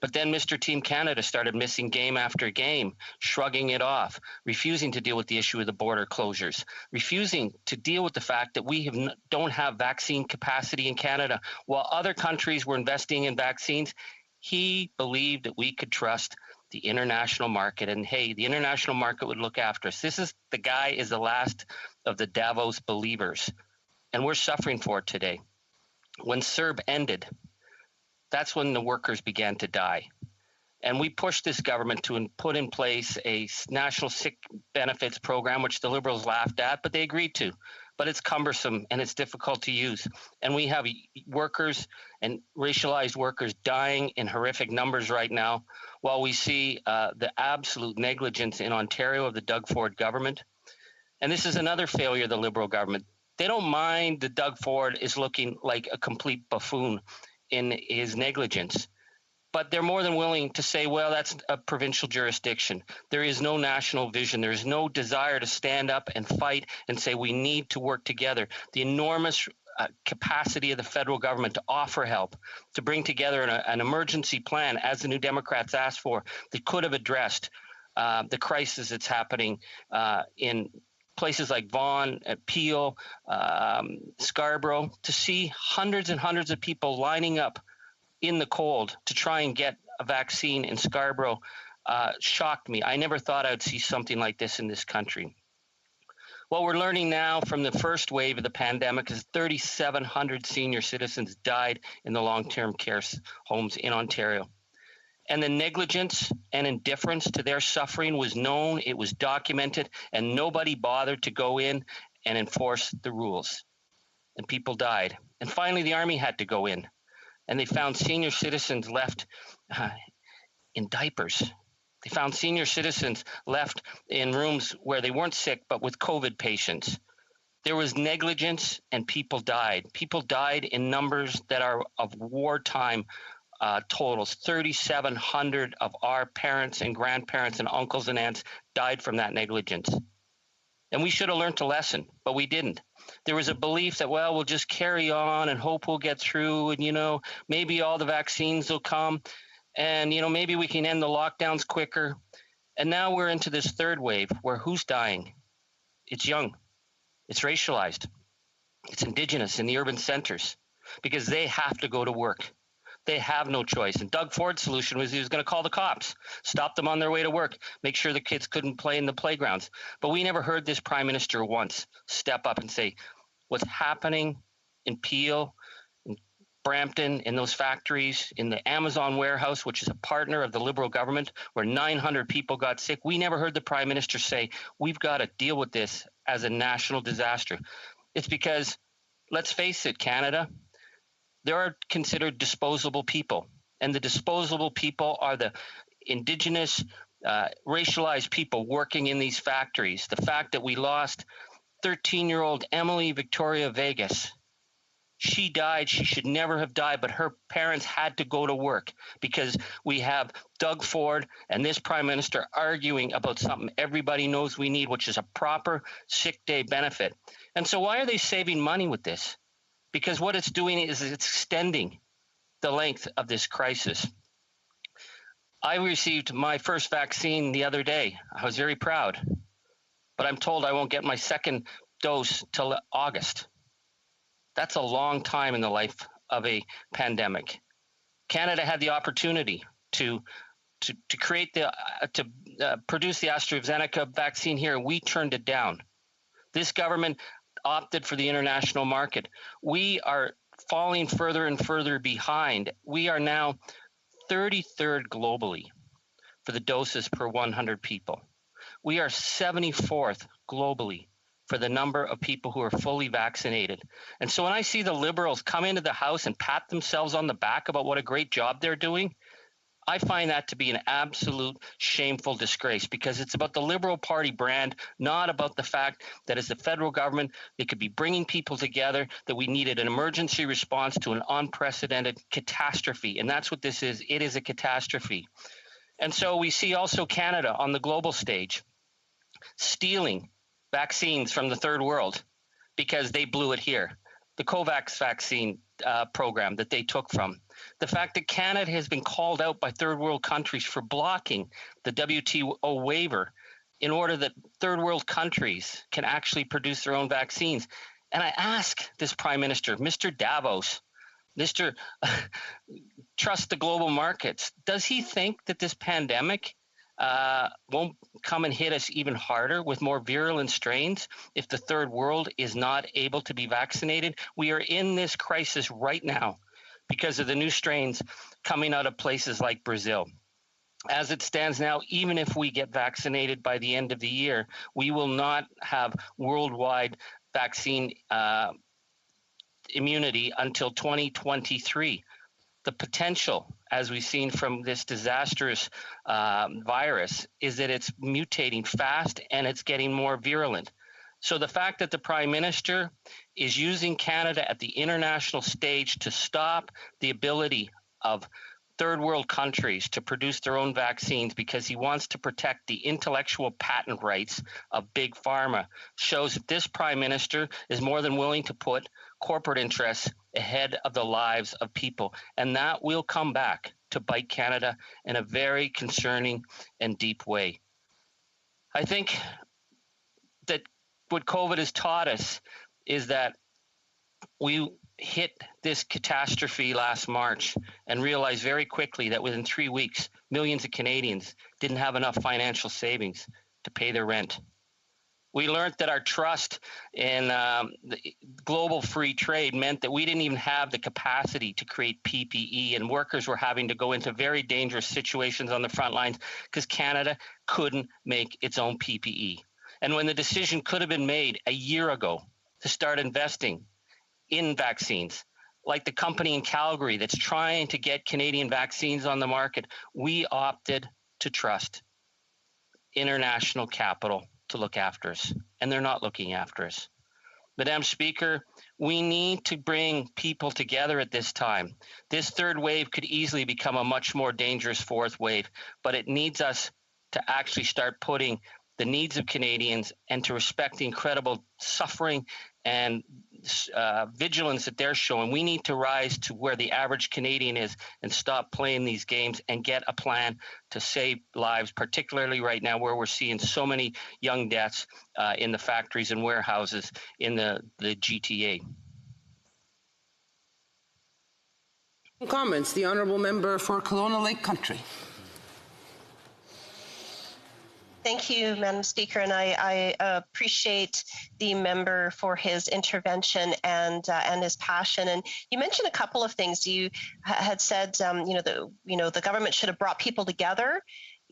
But then Mr. Team Canada started missing game after game, shrugging it off, refusing to deal with the issue of the border closures, refusing to deal with the fact that we don't have vaccine capacity in Canada. While other countries were investing in vaccines, he believed that we could trust the international market. And hey, the international market would look after us. The guy is the last of the Davos believers. And we're suffering for it today. When CERB ended, that's when the workers began to die. And we pushed this government to put in place a national sick benefits program, which the Liberals laughed at, but they agreed to. But it's cumbersome and it's difficult to use. And we have workers and racialized workers dying in horrific numbers right now, while we see the absolute negligence in Ontario of the Doug Ford government. And this is another failure of the Liberal government. They don't mind that Doug Ford is looking like a complete buffoon in his negligence. But they're more than willing to say, well, that's a provincial jurisdiction. There is no national vision. There is no desire to stand up and fight and say we need to work together. The enormous capacity of the federal government to offer help, to bring together an emergency plan, as the New Democrats asked for, that could have addressed the crisis that's happening in places like Vaughan, Peel, Scarborough, to see hundreds and hundreds of people lining up in the cold to try and get a vaccine in Scarborough shocked me. I never thought I would see something like this in this country. What we're learning now from the first wave of the pandemic is 3,700 senior citizens died in the long-term care homes in Ontario. And the negligence and indifference to their suffering was known, it was documented, and nobody bothered to go in and enforce the rules. And people died. And finally, the Army had to go in. And they found senior citizens left in diapers. They found senior citizens left in rooms where they weren't sick, but with COVID patients. There was negligence and people died. People died in numbers that are of wartime totals. 3,700 of our parents and grandparents and uncles and aunts died from that negligence. And we should have learned a lesson, but we didn't. There was a belief that, well, we'll just carry on and hope we'll get through, and, maybe all the vaccines will come, and, maybe we can end the lockdowns quicker. And now we're into this third wave where who's dying? It's young. It's racialized. It's Indigenous in the urban centers because they have to go to work. They have no choice. And Doug Ford's solution was he was going to call the cops, stop them on their way to work, make sure the kids couldn't play in the playgrounds. But we never heard this Prime Minister once step up and say, what's happening in Peel, in Brampton, in those factories, in the Amazon warehouse, which is a partner of the Liberal government, where 900 people got sick. We never heard the Prime Minister say, we've got to deal with this as a national disaster. It's because, let's face it, Canada, there are considered disposable people, and the disposable people are the Indigenous, racialized people working in these factories. The fact that we lost 13-year-old Emily Victoria Vegas, she died. She should never have died, but her parents had to go to work because we have Doug Ford and this Prime Minister arguing about something everybody knows we need, which is a proper sick day benefit. And so why are they saving money with this? because what it's doing is it's extending the length of this crisis. I received my first vaccine the other day. I was very proud, but I'm told I won't get my second dose till August. That's a long time in the life of a pandemic. Canada had the opportunity to create produce the AstraZeneca vaccine here. We turned it down. This government opted for the international market. We are falling further and further behind. We are now 33rd globally for the doses per 100 people. We are 74th globally for the number of people who are fully vaccinated. And so when I see the Liberals come into the House and pat themselves on the back about what a great job they're doing, I find that to be an absolute shameful disgrace, because it's about the Liberal Party brand, not about the fact that as the federal government, they could be bringing people together, that we needed an emergency response to an unprecedented catastrophe. And that's what this is. It is a catastrophe. And so we see also Canada on the global stage stealing vaccines from the third world because they blew it here. The COVAX vaccine program that they took from. The fact that Canada has been called out by third world countries for blocking the WTO waiver in order that third world countries can actually produce their own vaccines. And I ask this Prime Minister, Mr. Davos, Mr. Trust the global markets, does he think that this pandemic won't come and hit us even harder with more virulent strains if the third world is not able to be vaccinated? We are in this crisis right now because of the new strains coming out of places like Brazil. As it stands now, even if we get vaccinated by the end of the year, we will not have worldwide vaccine immunity until 2023. The potential, as we've seen from this disastrous virus, is that it's mutating fast and it's getting more virulent. So the fact that the Prime Minister is using Canada at the international stage to stop the ability of third world countries to produce their own vaccines because he wants to protect the intellectual patent rights of big pharma shows that this Prime Minister is more than willing to put corporate interests ahead of the lives of people. And that will come back to bite Canada in a very concerning and deep way. I think that what COVID has taught us is that we hit this catastrophe last March and realized very quickly that within 3 weeks, millions of Canadians didn't have enough financial savings to pay their rent. We learned that our trust in the global free trade meant that we didn't even have the capacity to create PPE, and workers were having to go into very dangerous situations on the front lines because Canada couldn't make its own PPE. And when the decision could have been made a year ago to start investing in vaccines, like the company in Calgary that's trying to get Canadian vaccines on the market, we opted to trust international capital to look after us, and they're not looking after us. Madam Speaker, we need to bring people together at this time. This third wave could easily become a much more dangerous fourth wave, but it needs us to actually start putting the needs of Canadians and to respect the incredible suffering and vigilance that they're showing. We need to rise to where the average Canadian is and stop playing these games and get a plan to save lives, particularly right now where we're seeing so many young deaths in the factories and warehouses in the GTA. Comments. The Honourable Member for Kelowna Lake Country. Thank you, Madam Speaker, and I appreciate the member for his intervention and his passion. And you mentioned a couple of things. You had said, the government should have brought people together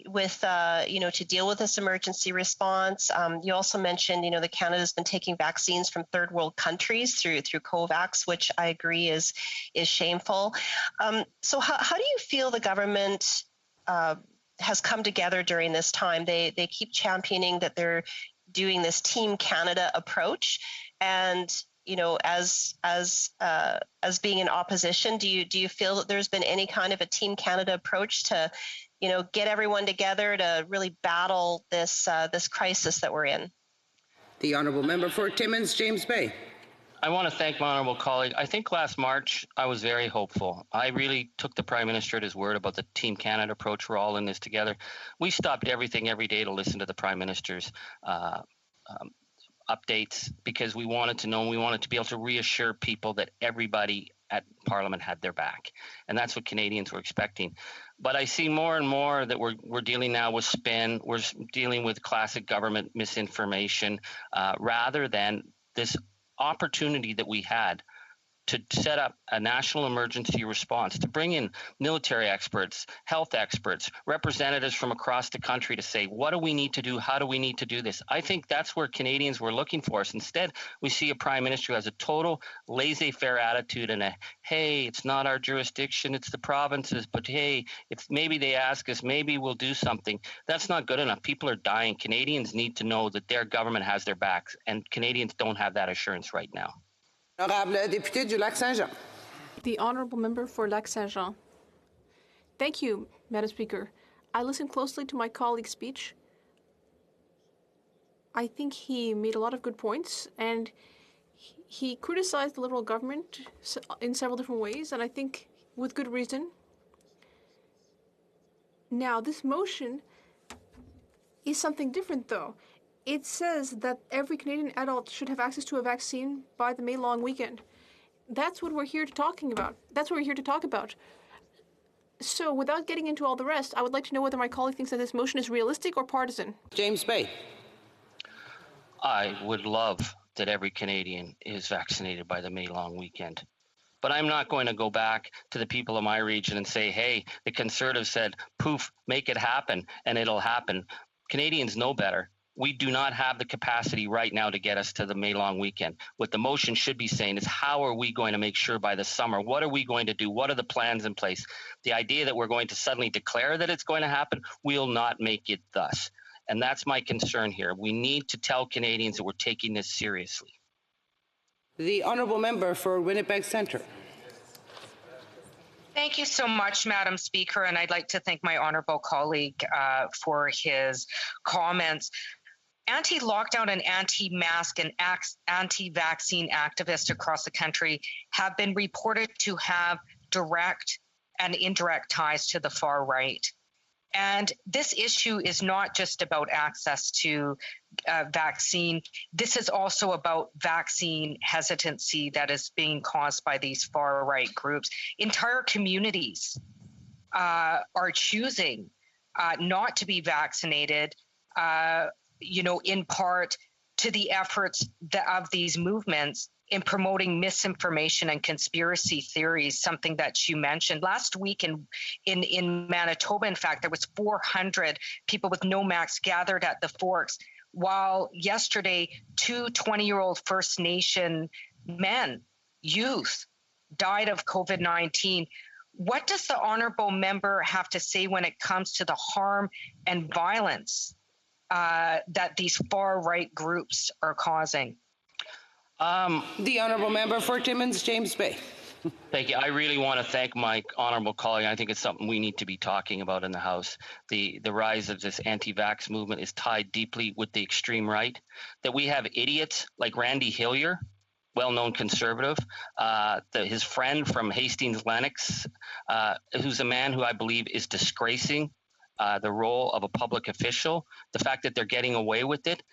with, to deal with this emergency response. You also mentioned, that Canada's been taking vaccines from third world countries through COVAX, which I agree is shameful. So how do you feel the government has come together during this time? They keep championing that they're doing this Team Canada approach, and as being in opposition, do you feel that there's been any kind of a Team Canada approach to get everyone together to really battle this crisis that we're in? The Honourable Member for Timmins James Bay. I want to thank my honourable colleague. I think last March I was very hopeful. I really took the Prime Minister at his word about the Team Canada approach. We're all in this together. We stopped everything every day to listen to the Prime Minister's updates because we wanted to know and we wanted to be able to reassure people that everybody at Parliament had their back. And that's what Canadians were expecting. But I see more and more that we're dealing now with spin. We're dealing with classic government misinformation rather than this opportunity that we had to set up a national emergency response, to bring in military experts, health experts, representatives from across the country to say, what do we need to do? How do we need to do this? I think that's where Canadians were looking for us. Instead, we see a Prime Minister who has a total laissez-faire attitude and hey, it's not our jurisdiction, it's the provinces, but hey, it's maybe they ask us, maybe we'll do something. That's not good enough. People are dying. Canadians need to know that their government has their backs, and Canadians don't have that assurance right now. Honorable député du Lac-Saint-Jean. The honourable member for Lac-Saint-Jean. Thank you, Madam Speaker. I listened closely to my colleague's speech. I think he made a lot of good points, and he criticized the Liberal government in several different ways, and I think with good reason. Now, this motion is something different, though. It says that every Canadian adult should have access to a vaccine by the May long weekend. That's what we're here to talking about. That's what we're here to talk about. So, without getting into all the rest, I would like to know whether my colleague thinks that this motion is realistic or partisan. James Bay. I would love that every Canadian is vaccinated by the May long weekend. But I'm not going to go back to the people of my region and say, hey, the Conservatives said, poof, make it happen, and it'll happen. Canadians know better. We do not have the capacity right now to get us to the May long weekend. What the motion should be saying is, how are we going to make sure by the summer? What are we going to do? What are the plans in place? The idea that we're going to suddenly declare that it's going to happen will not make it thus. And that's my concern here. We need to tell Canadians that we're taking this seriously. The honourable member for Winnipeg Centre. Thank you so much, Madam Speaker, and I'd like to thank my honourable colleague for his comments. Anti-lockdown and anti-mask and anti-vaccine activists across the country have been reported to have direct and indirect ties to the far right. And this issue is not just about access to vaccine. This is also about vaccine hesitancy that is being caused by these far right groups. Entire communities are choosing not to be vaccinated, in part to the efforts of these movements in promoting misinformation and conspiracy theories, something that you mentioned. Last week in Manitoba, in fact, there was 400 people with no masks gathered at the Forks, while yesterday, 2 20-year-old First Nation men, youth, died of COVID-19. What does the honourable member have to say when it comes to the harm and violence that these far-right groups are causing? The honourable member for Timmins, James Bay. Thank you. I really want to thank my honourable colleague. I think it's something we need to be talking about in the House. The rise of this anti-vax movement is tied deeply with the extreme right. That we have idiots like Randy Hillier, well-known Conservative, his friend from Hastings Lennox, who's a man who I believe is disgracing the role of a public official. The fact that they're getting away with it.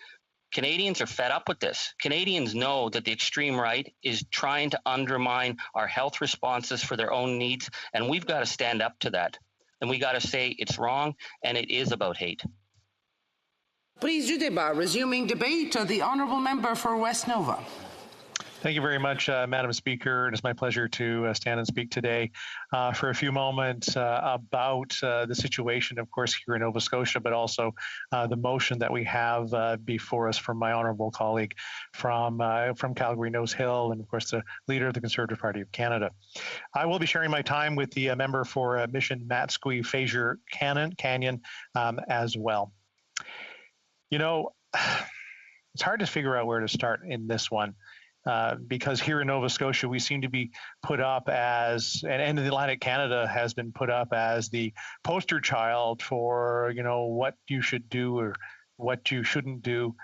Canadians are fed up with this. Canadians know that the extreme right is trying to undermine our health responses for their own needs, and we've got to stand up to that. And we got to say it's wrong, and it is about hate. Prise du débat. Resuming debate, the honourable member for West Nova. Thank you very much, Madam Speaker. It is my pleasure to stand and speak today for a few moments about the situation, of course, here in Nova Scotia, but also the motion that we have before us from my honourable colleague from Calgary Nose Hill, and of course the leader of the Conservative Party of Canada. I will be sharing my time with the member for Mission Matsqui Fraser Canyon as well. You know, it's hard to figure out where to start in this one. Because here in Nova Scotia, we seem to be put up as, and Atlantic Canada has been put up as the poster child for, what you should do or what you shouldn't do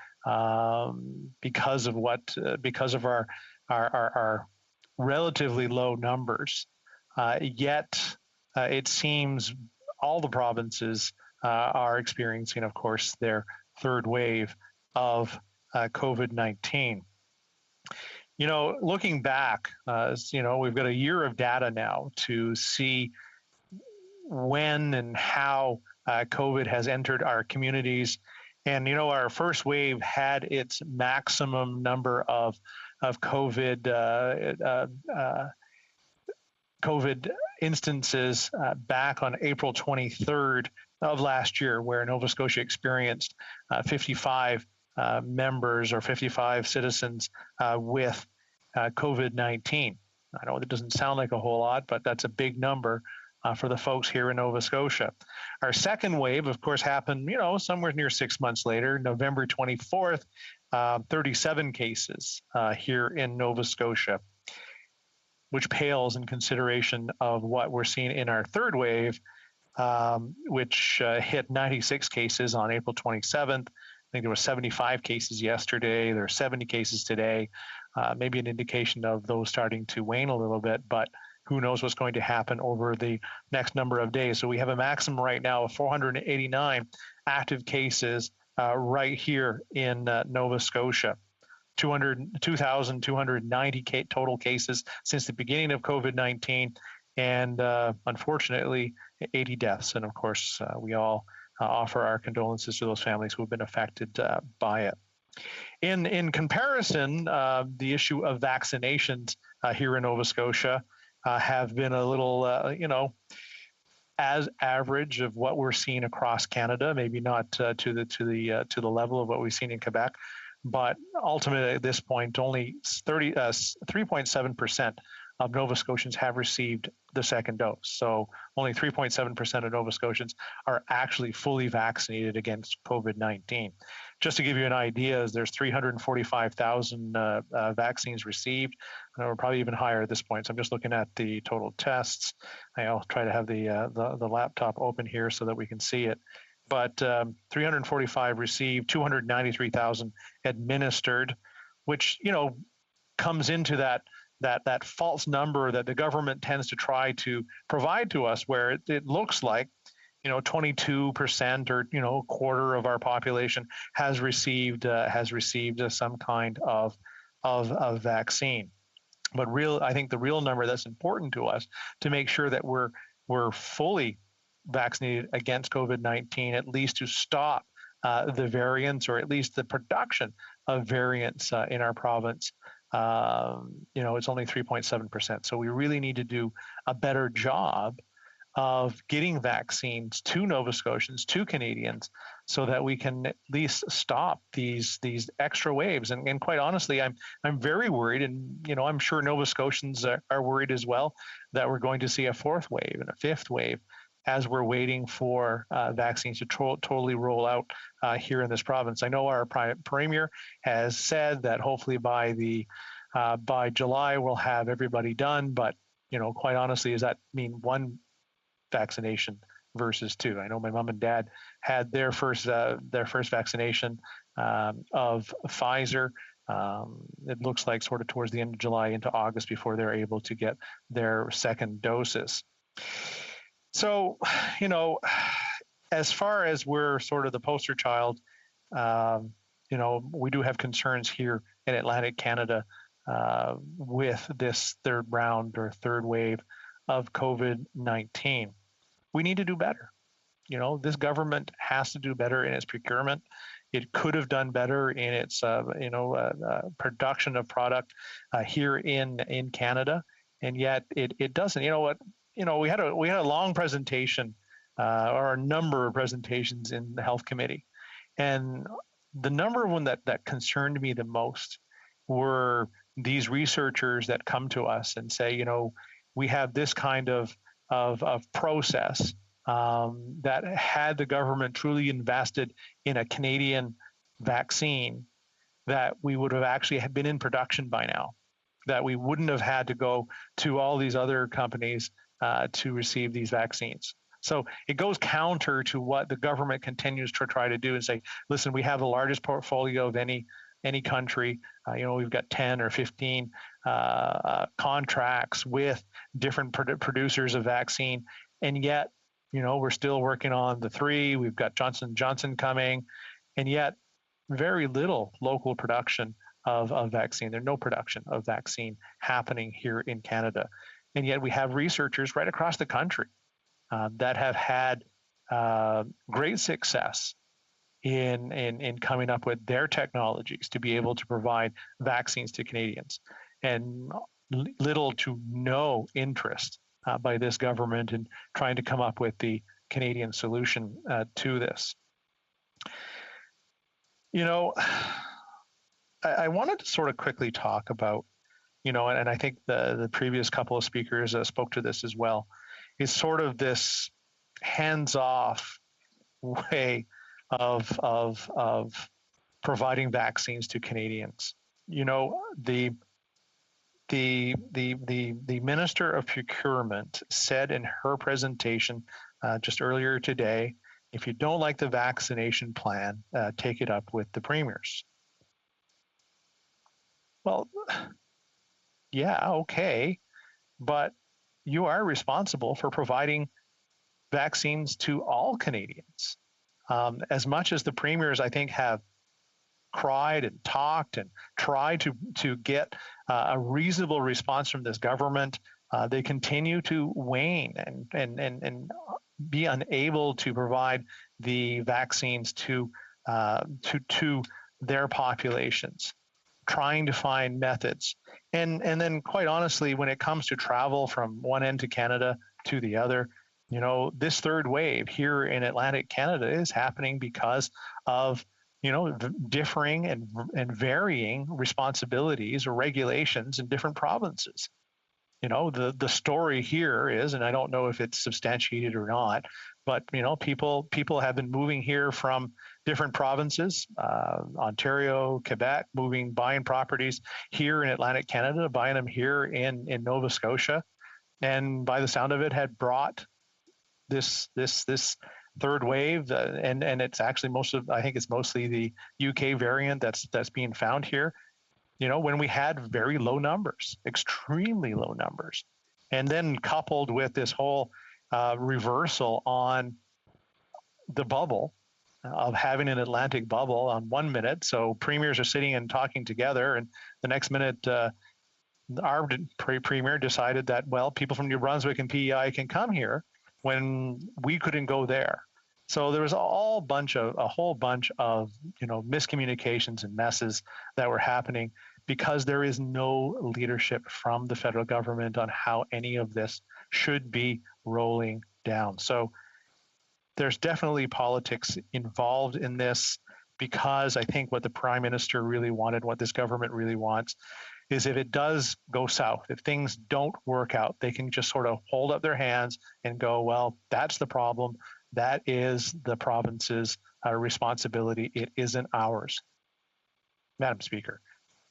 because of our are relatively low numbers. Yet it seems all the provinces are experiencing, of course, their third wave of COVID-19. Looking back, we've got a year of data now to see when and how COVID has entered our communities. And, our first wave had its maximum number of COVID instances back on April 23rd of last year, where Nova Scotia experienced 55 members or 55 citizens with COVID-19. I know it doesn't sound like a whole lot, but that's a big number for the folks here in Nova Scotia. Our second wave, of course, happened, somewhere near 6 months later, November 24th, 37 cases here in Nova Scotia, which pales in consideration of what we're seeing in our third wave, which hit 96 cases on April 27th. I think there were 75 cases yesterday. There are 70 cases today. Maybe an indication of those starting to wane a little bit, but who knows what's going to happen over the next number of days. So we have a maximum right now of 489 active cases right here in Nova Scotia. 2,290 total cases since the beginning of COVID-19, and unfortunately, 80 deaths. And of course, we all offer our condolences to those families who have been affected by it. In comparison, the issue of vaccinations here in Nova Scotia have been a little, as average of what we're seeing across Canada. Maybe not to the level of what we've seen in Quebec, but ultimately at this point, only 3.7% of Nova Scotians have received the second dose. So only 3.7% of Nova Scotians are actually fully vaccinated against COVID-19. Just to give you an idea, there's 345,000 vaccines received, and we're probably even higher at this point. So I'm just looking at the total tests. I'll try to have the laptop open here so that we can see it. But 345 received, 293,000 administered, which comes into that false number that the government tends to try to provide to us, where it looks like 22% or a quarter of our population has received some kind of vaccine. But I think the real number that's important to us to make sure that we're fully vaccinated against COVID-19, at least to stop the variants, or at least the production of variants in our province. It's only 3.7%. So we really need to do a better job of getting vaccines to Nova Scotians, to Canadians, so that we can at least stop these extra waves. And quite honestly, I'm very worried, and I'm sure Nova Scotians are worried as well, that we're going to see a fourth wave and a fifth wave as we're waiting for vaccines to totally roll out here in this province. I know our Premier has said that hopefully by July we'll have everybody done, but quite honestly, does that mean one vaccination versus two? I know my mom and dad had their first vaccination of Pfizer. It looks like sort of towards the end of July into August before they're able to get their second doses. So, as far as we're sort of the poster child, we do have concerns here in Atlantic Canada with this third round or third wave of COVID-19. We need to do better. This government has to do better in its procurement. It could have done better in its, production of product here in Canada, and yet it doesn't. We had a long presentation, or a number of presentations in the Health Committee, and the number one that concerned me the most were these researchers that come to us and say, we have this kind of process that had the government truly invested in a Canadian vaccine, that we would have actually been in production by now, that we wouldn't have had to go to all these other companies to receive these vaccines. So it goes counter to what the government continues to try to do and say, listen, we have the largest portfolio of any any country. We've got 10 or 15 contracts with different producers of vaccine, and yet, we're still working on the 3. We've got Johnson & Johnson coming, and yet very little local production of vaccine. There's no production of vaccine happening here in Canada. And yet we have researchers right across the country that have had great success in coming up with their technologies to be able to provide vaccines to Canadians, and little to no interest by this government in trying to come up with the Canadian solution to this. I wanted to sort of quickly talk about, and I think the previous couple of speakers spoke to this as well, is sort of this hands-off way of providing vaccines to Canadians. The Minister of Procurement said in her presentation just earlier today, if you don't like the vaccination plan, take it up with the premiers. Well, yeah, okay, but you are responsible for providing vaccines to all Canadians. As much as the premiers, I think, have cried and talked and tried to get a reasonable response from this government, they continue to wane and be unable to provide the vaccines to their populations, trying to find methods. And then, quite honestly, when it comes to travel from one end to Canada to the other, this third wave here in Atlantic Canada is happening because of differing and varying responsibilities or regulations in different provinces. The story here is, and I don't know if it's substantiated or not, but people have been moving here from different provinces, Ontario, Quebec, buying properties here in Atlantic Canada, buying them here in Nova Scotia, and by the sound of it, had brought this third wave, and it's actually I think it's mostly the UK variant that's being found here. When we had very low numbers, extremely low numbers, and then coupled with this whole reversal on the bubble of having an Atlantic bubble on 1 minute. So premiers are sitting and talking together, and the next minute, our premier decided that, well, people from New Brunswick and PEI can come here when we couldn't go there. So there was a whole bunch of miscommunications and messes that were happening because there is no leadership from the federal government on how any of this should be rolling down. So there's definitely politics involved in this, because I think what the Prime Minister really wanted, what this government really wants, is if it does go south, if things don't work out, they can just sort of hold up their hands and go, well, that's the problem. That is the province's responsibility. It isn't ours. Madam Speaker,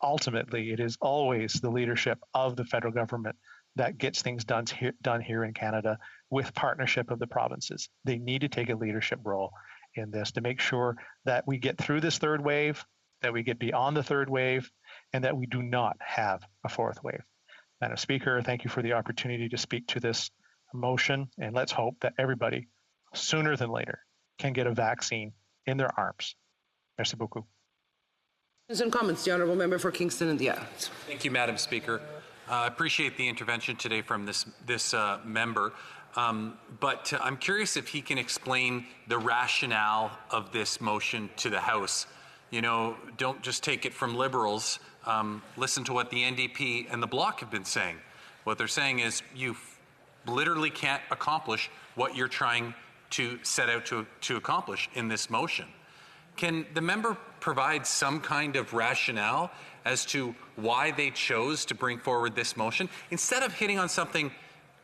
ultimately, it is always the leadership of the federal government that gets things done here in Canada with partnership of the provinces. They need to take a leadership role in this to make sure that we get through this third wave, that we get beyond the third wave, and that we do not have a fourth wave. Madam Speaker, thank you for the opportunity to speak to this motion, and let's hope that everybody, sooner than later, can get a vaccine in their arms. Merci beaucoup. Questions and comments, the Honourable Member for Kingston and the Islands. Thank you, Madam Speaker. I appreciate the intervention today from this member, but I'm curious if he can explain the rationale of this motion to the House. Don't just take it from Liberals. Listen to what the NDP and the Bloc have been saying. What they're saying is you literally can't accomplish what you're trying to set out to accomplish in this motion. Can the member provide some kind of rationale as to why they chose to bring forward this motion instead of hitting on something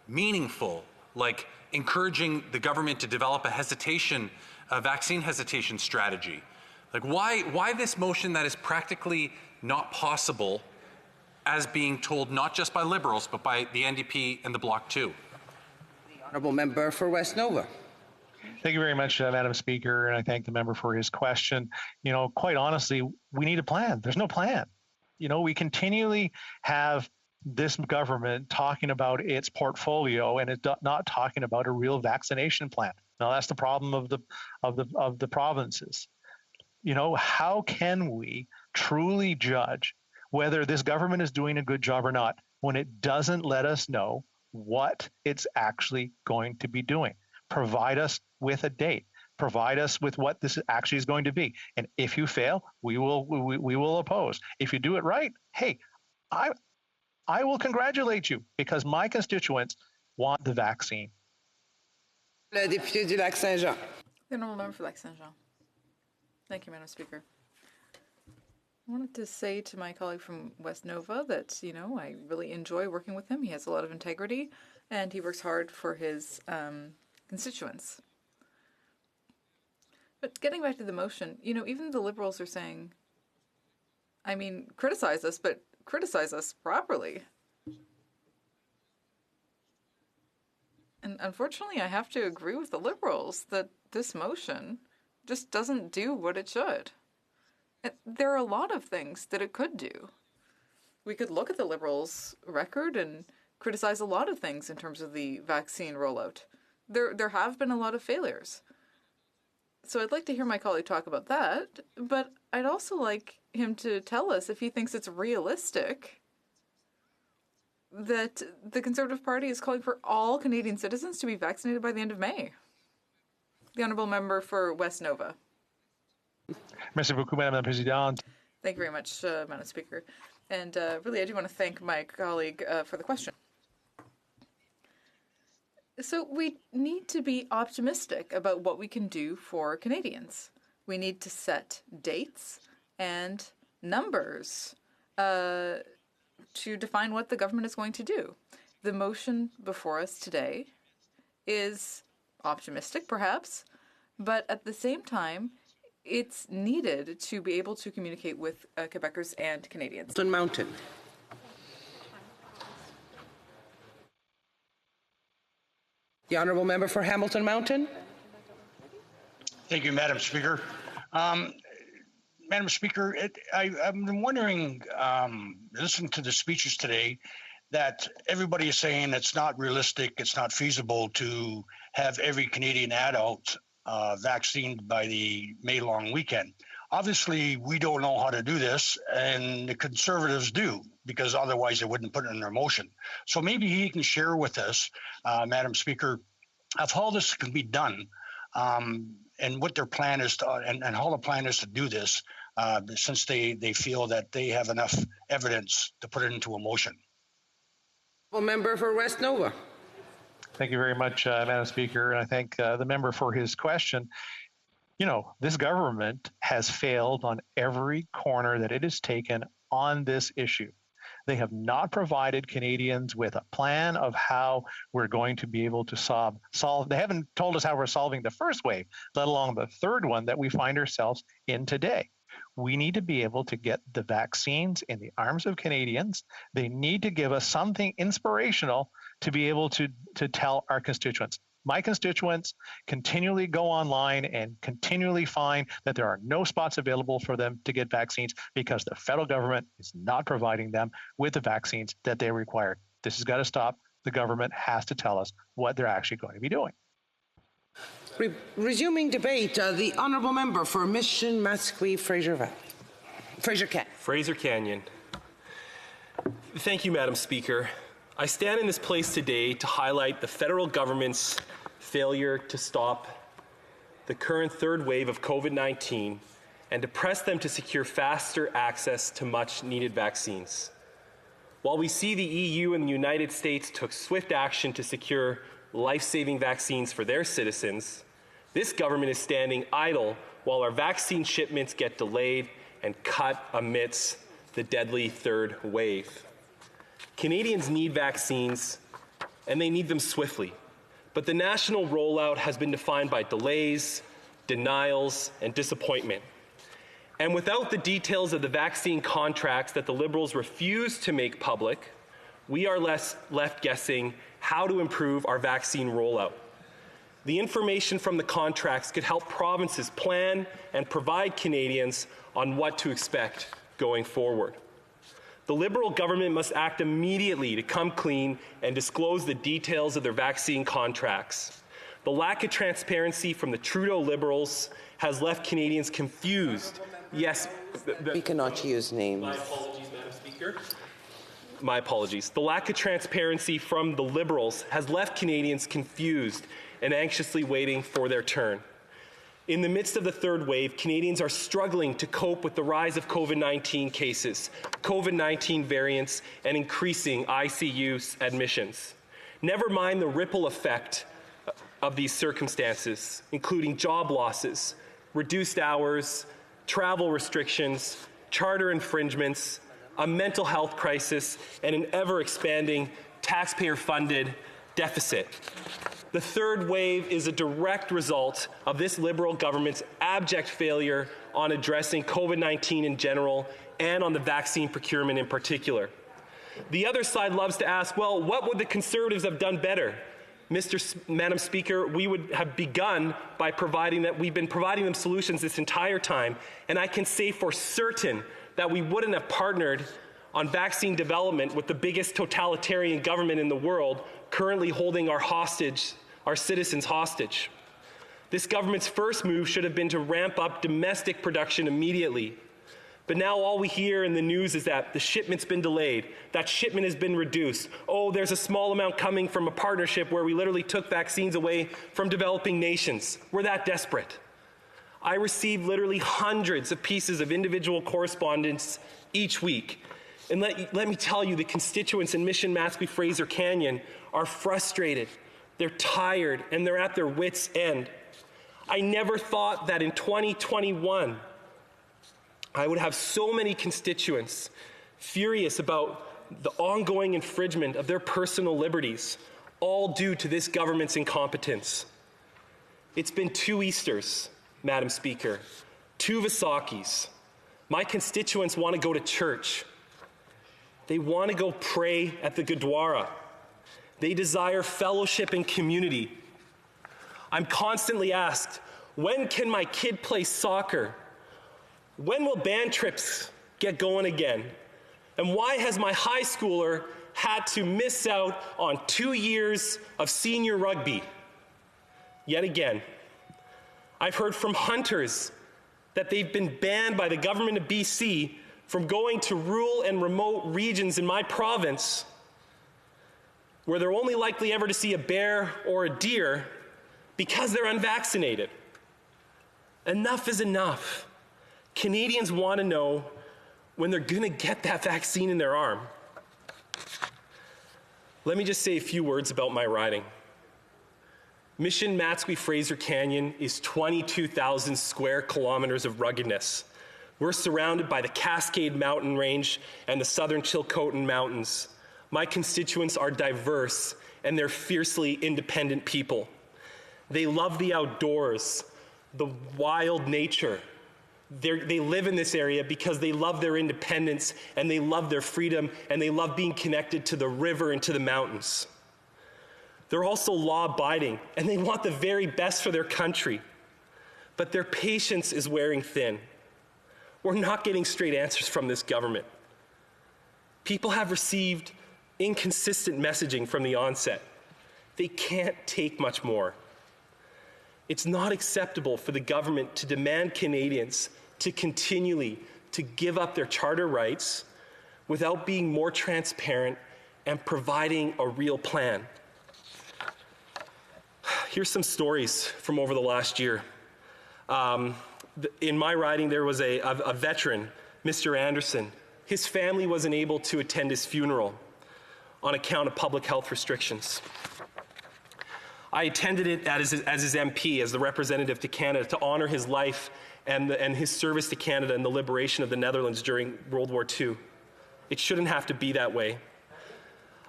meaningful, like encouraging the government to develop a vaccine hesitation strategy? Like, why this motion that is practically not possible, as being told not just by Liberals but by the NDP and the Bloc too? The Honourable Member for West Nova. Thank you very much, Madam Speaker, and I thank the member for his question. You know, quite honestly, we need a plan. There's no plan. You know, we continually have this government talking about its portfolio and it's not talking about a real vaccination plan. Now, that's the problem of the provinces. You know, how can we truly judge whether this government is doing a good job or not when it doesn't let us know what it's actually going to be doing? Provide us with a date. Provide us with what this actually is going to be. And if you fail, we will oppose. If you do it right, hey, I will congratulate you because my constituents want the vaccine. Le député du Lac-Saint-Jean. The honourable member for Lac-Saint-Jean. Thank you, Madam Speaker. I wanted to say to my colleague from West Nova that, you know, I really enjoy working with him. He has a lot of integrity and he works hard for his constituents. But getting back to the motion, you know, even the Liberals are saying, I mean, criticize us, but criticize us properly. And unfortunately, I have to agree with the Liberals that this motion just doesn't do what it should. There are a lot of things that it could do. We could look at the Liberals' record and criticize a lot of things in terms of the vaccine rollout. There have been a lot of failures. So I'd like to hear my colleague talk about that, but I'd also like him to tell us if he thinks it's realistic that the Conservative Party is calling for all Canadian citizens to be vaccinated by the end of May. The honourable member for West Nova. Merci beaucoup, Madame la Présidente. Thank you very much, Madam Speaker. And really, I do want to thank my colleague for the question. So we need to be optimistic about what we can do for Canadians. We need to set dates and numbers to define what the government is going to do. The motion before us today is optimistic, perhaps, but at the same time, it's needed to be able to communicate with Quebecers and Canadians. Mountain. The honourable member for Hamilton Mountain. Thank you, Madam Speaker. Madam Speaker, I've been wondering, listening to the speeches today, that everybody is saying it's not realistic, it's not feasible to have every Canadian adult vaccinated by the May long weekend. Obviously, we don't know how to do this, and the Conservatives do, because otherwise they wouldn't put it in their motion. So maybe he can share with us, Madam Speaker, of how this can be done, and what their plan is, and how the plan is to do this, since they feel that they have enough evidence to put it into a motion. Well, member for West Nova. Thank you very much, Madam Speaker, and I thank the member for his question. You know, this government has failed on every corner that it has taken on this issue. They have not provided Canadians with a plan of how we're going to be able to solve. They haven't told us how we're solving the first wave, let alone the third one that we find ourselves in today. We need to be able to get the vaccines in the arms of Canadians. They need to give us something inspirational to be able to tell our constituents. My constituents continually go online and continually find that there are no spots available for them to get vaccines because the federal government is not providing them with the vaccines that they require. This has got to stop. The government has to tell us what they're actually going to be doing. Resuming debate, the honourable member for Mission Mascouy, Fraser Canyon. Thank you, Madam Speaker. I stand in this place today to highlight the federal government's failure to stop the current third wave of COVID-19 and to press them to secure faster access to much-needed vaccines. While we see the EU and the United States took swift action to secure life-saving vaccines for their citizens, this government is standing idle while our vaccine shipments get delayed and cut amidst the deadly third wave. Canadians need vaccines, and they need them swiftly. But the national rollout has been defined by delays, denials, and disappointment. And without the details of the vaccine contracts that the Liberals refuse to make public, we are left guessing how to improve our vaccine rollout. The information from the contracts could help provinces plan and provide Canadians on what to expect going forward. The Liberal government must act immediately to come clean and disclose the details of their vaccine contracts. The lack of transparency from the Trudeau Liberals has left Canadians confused. Yes. We cannot use names. My apologies, Madam Speaker. My apologies. The lack of transparency from the Liberals has left Canadians confused and anxiously waiting for their turn. In the midst of the third wave, Canadians are struggling to cope with the rise of COVID-19 cases, COVID-19 variants, and increasing ICU admissions. Never mind the ripple effect of these circumstances, including job losses, reduced hours, travel restrictions, charter infringements, a mental health crisis, and an ever-expanding taxpayer-funded deficit. The third wave is a direct result of this Liberal government's abject failure on addressing COVID-19 in general and on the vaccine procurement in particular. The other side loves to ask, well, what would the Conservatives have done better? Madam Speaker, we would have begun by we've been providing them solutions this entire time, and I can say for certain that we wouldn't have partnered on vaccine development with the biggest totalitarian government in the world, currently holding our citizens hostage. This government's first move should have been to ramp up domestic production immediately. But now all we hear in the news is that the shipment's been delayed, that shipment has been reduced. Oh, there's a small amount coming from a partnership where we literally took vaccines away from developing nations. We're that desperate. I receive literally hundreds of pieces of individual correspondence each week. And let me tell you, the constituents in Mission Matsqui Fraser Canyon are frustrated, they're tired, and they're at their wits' end. I never thought that in 2021, I would have so many constituents furious about the ongoing infringement of their personal liberties, all due to this government's incompetence. It's been 2 Easters, Madam Speaker, 2 Visakis. My constituents want to go to church. They want to go pray at the Gurdwara. They desire fellowship and community. I'm constantly asked, when can my kid play soccer? When will band trips get going again? And why has my high schooler had to miss out on 2 years of senior rugby? Yet again, I've heard from hunters that they've been banned by the government of BC from going to rural and remote regions in my province where they're only likely ever to see a bear or a deer because they're unvaccinated. Enough is enough. Canadians want to know when they're going to get that vaccine in their arm. Let me just say a few words about my riding. Mission Matsqui Fraser Canyon is 22,000 square kilometers of ruggedness. We're surrounded by the Cascade Mountain Range and the Southern Chilcotin Mountains. My constituents are diverse and they're fiercely independent people. They love the outdoors, the wild nature. They live in this area because they love their independence and they love their freedom and they love being connected to the river and to the mountains. They're also law-abiding and they want the very best for their country. But their patience is wearing thin. We're not getting straight answers from this government. People have received inconsistent messaging from the onset. They can't take much more. It's not acceptable for the government to demand Canadians to continually to give up their charter rights without being more transparent and providing a real plan. Here's some stories from over the last year. In my riding, there was a veteran, Mr. Anderson. His family wasn't able to attend his funeral on account of public health restrictions. I attended it as his MP, as the representative to Canada, to honor his life and his service to Canada and the liberation of the Netherlands during World War II. It shouldn't have to be that way.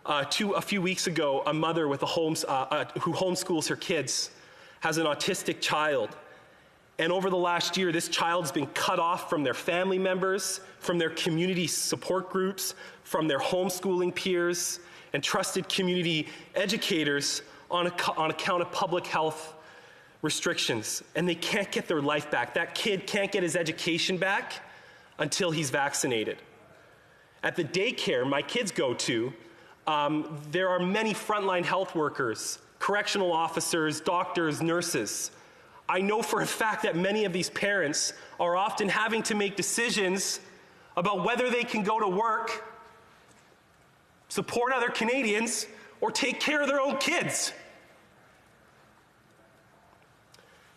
A few weeks ago, a mother with who homeschools her kids has an autistic child. And over the last year, this child's been cut off from their family members, from their community support groups, from their homeschooling peers, and trusted community educators on account of public health restrictions, and they can't get their life back. That kid can't get his education back until he's vaccinated. At the daycare my kids go to, there are many frontline health workers, correctional officers, doctors, nurses. I know for a fact that many of these parents are often having to make decisions about whether they can go to work, support other Canadians, or take care of their own kids.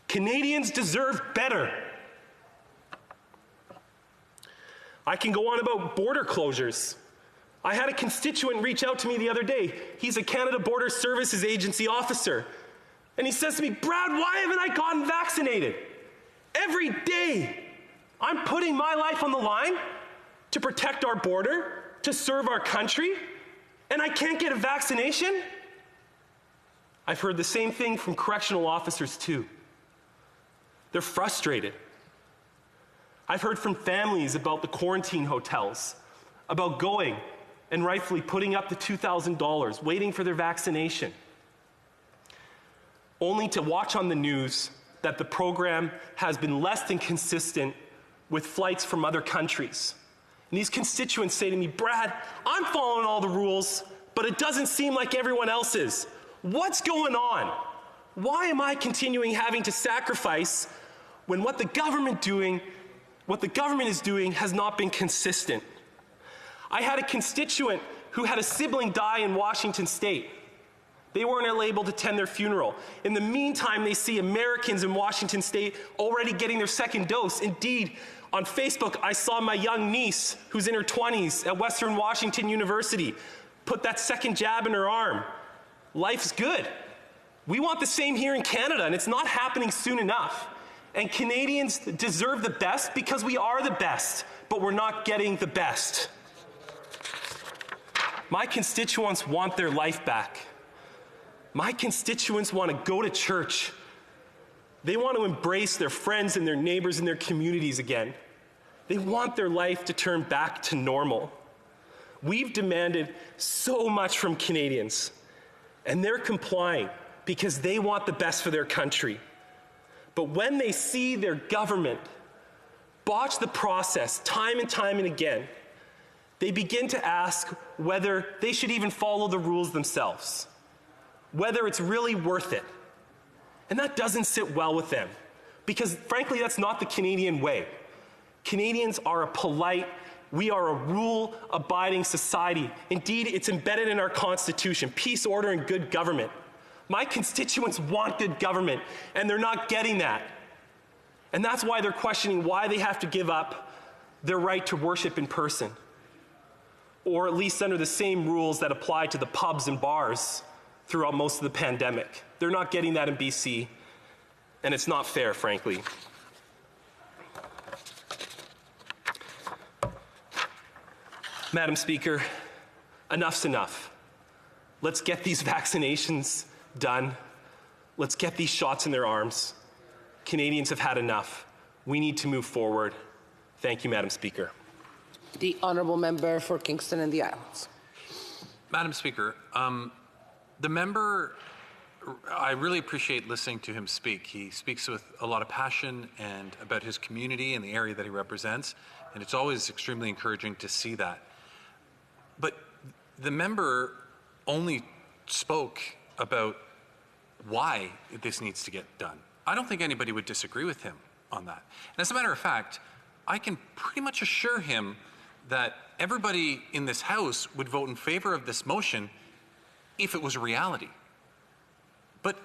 Canadians deserve better. I can go on about border closures. I had a constituent reach out to me the other day. He's a Canada Border Services Agency officer. And he says to me, Brad, why haven't I gotten vaccinated? Every day, I'm putting my life on the line to protect our border, to serve our country, and I can't get a vaccination? I've heard the same thing from correctional officers too. They're frustrated. I've heard from families about the quarantine hotels, about going and rightfully putting up the $2,000, waiting for their vaccination, only to watch on the news that the program has been less than consistent with flights from other countries. And these constituents say to me, Brad, I'm following all the rules, but it doesn't seem like everyone else is. What's going on? Why am I continuing having to sacrifice when what the government is doing has not been consistent? I had a constituent who had a sibling die in Washington State. They weren't able to attend their funeral. In the meantime, they see Americans in Washington State already getting their second dose. Indeed, on Facebook, I saw my young niece, who's in her 20s at Western Washington University, put that second jab in her arm. Life's good. We want the same here in Canada, and it's not happening soon enough. And Canadians deserve the best because we are the best, but we're not getting the best. My constituents want their life back. My constituents want to go to church. They want to embrace their friends and their neighbors and their communities again. They want their life to turn back to normal. We've demanded so much from Canadians, and they're complying because they want the best for their country. But when they see their government botch the process time and time and again, they begin to ask whether they should even follow the rules themselves, whether it's really worth it. And that doesn't sit well with them, because frankly, that's not the Canadian way. Canadians are a polite, we are a rule-abiding society. Indeed, it's embedded in our Constitution, peace, order, and good government. My constituents want good government, and they're not getting that. And that's why they're questioning why they have to give up their right to worship in person, or at least under the same rules that apply to the pubs and bars throughout most of the pandemic. They're not getting that in BC, and it's not fair, frankly. Madam Speaker, enough's enough. Let's get these vaccinations done. Let's get these shots in their arms. Canadians have had enough. We need to move forward. Thank you, Madam Speaker. The honourable member for Kingston and the Islands. Madam Speaker, the member, I really appreciate listening to him speak. He speaks with a lot of passion and about his community and the area that he represents, and it's always extremely encouraging to see that. But the member only spoke about why this needs to get done. I don't think anybody would disagree with him on that. And as a matter of fact, I can pretty much assure him that everybody in this House would vote in favor of this motion if it was a reality. But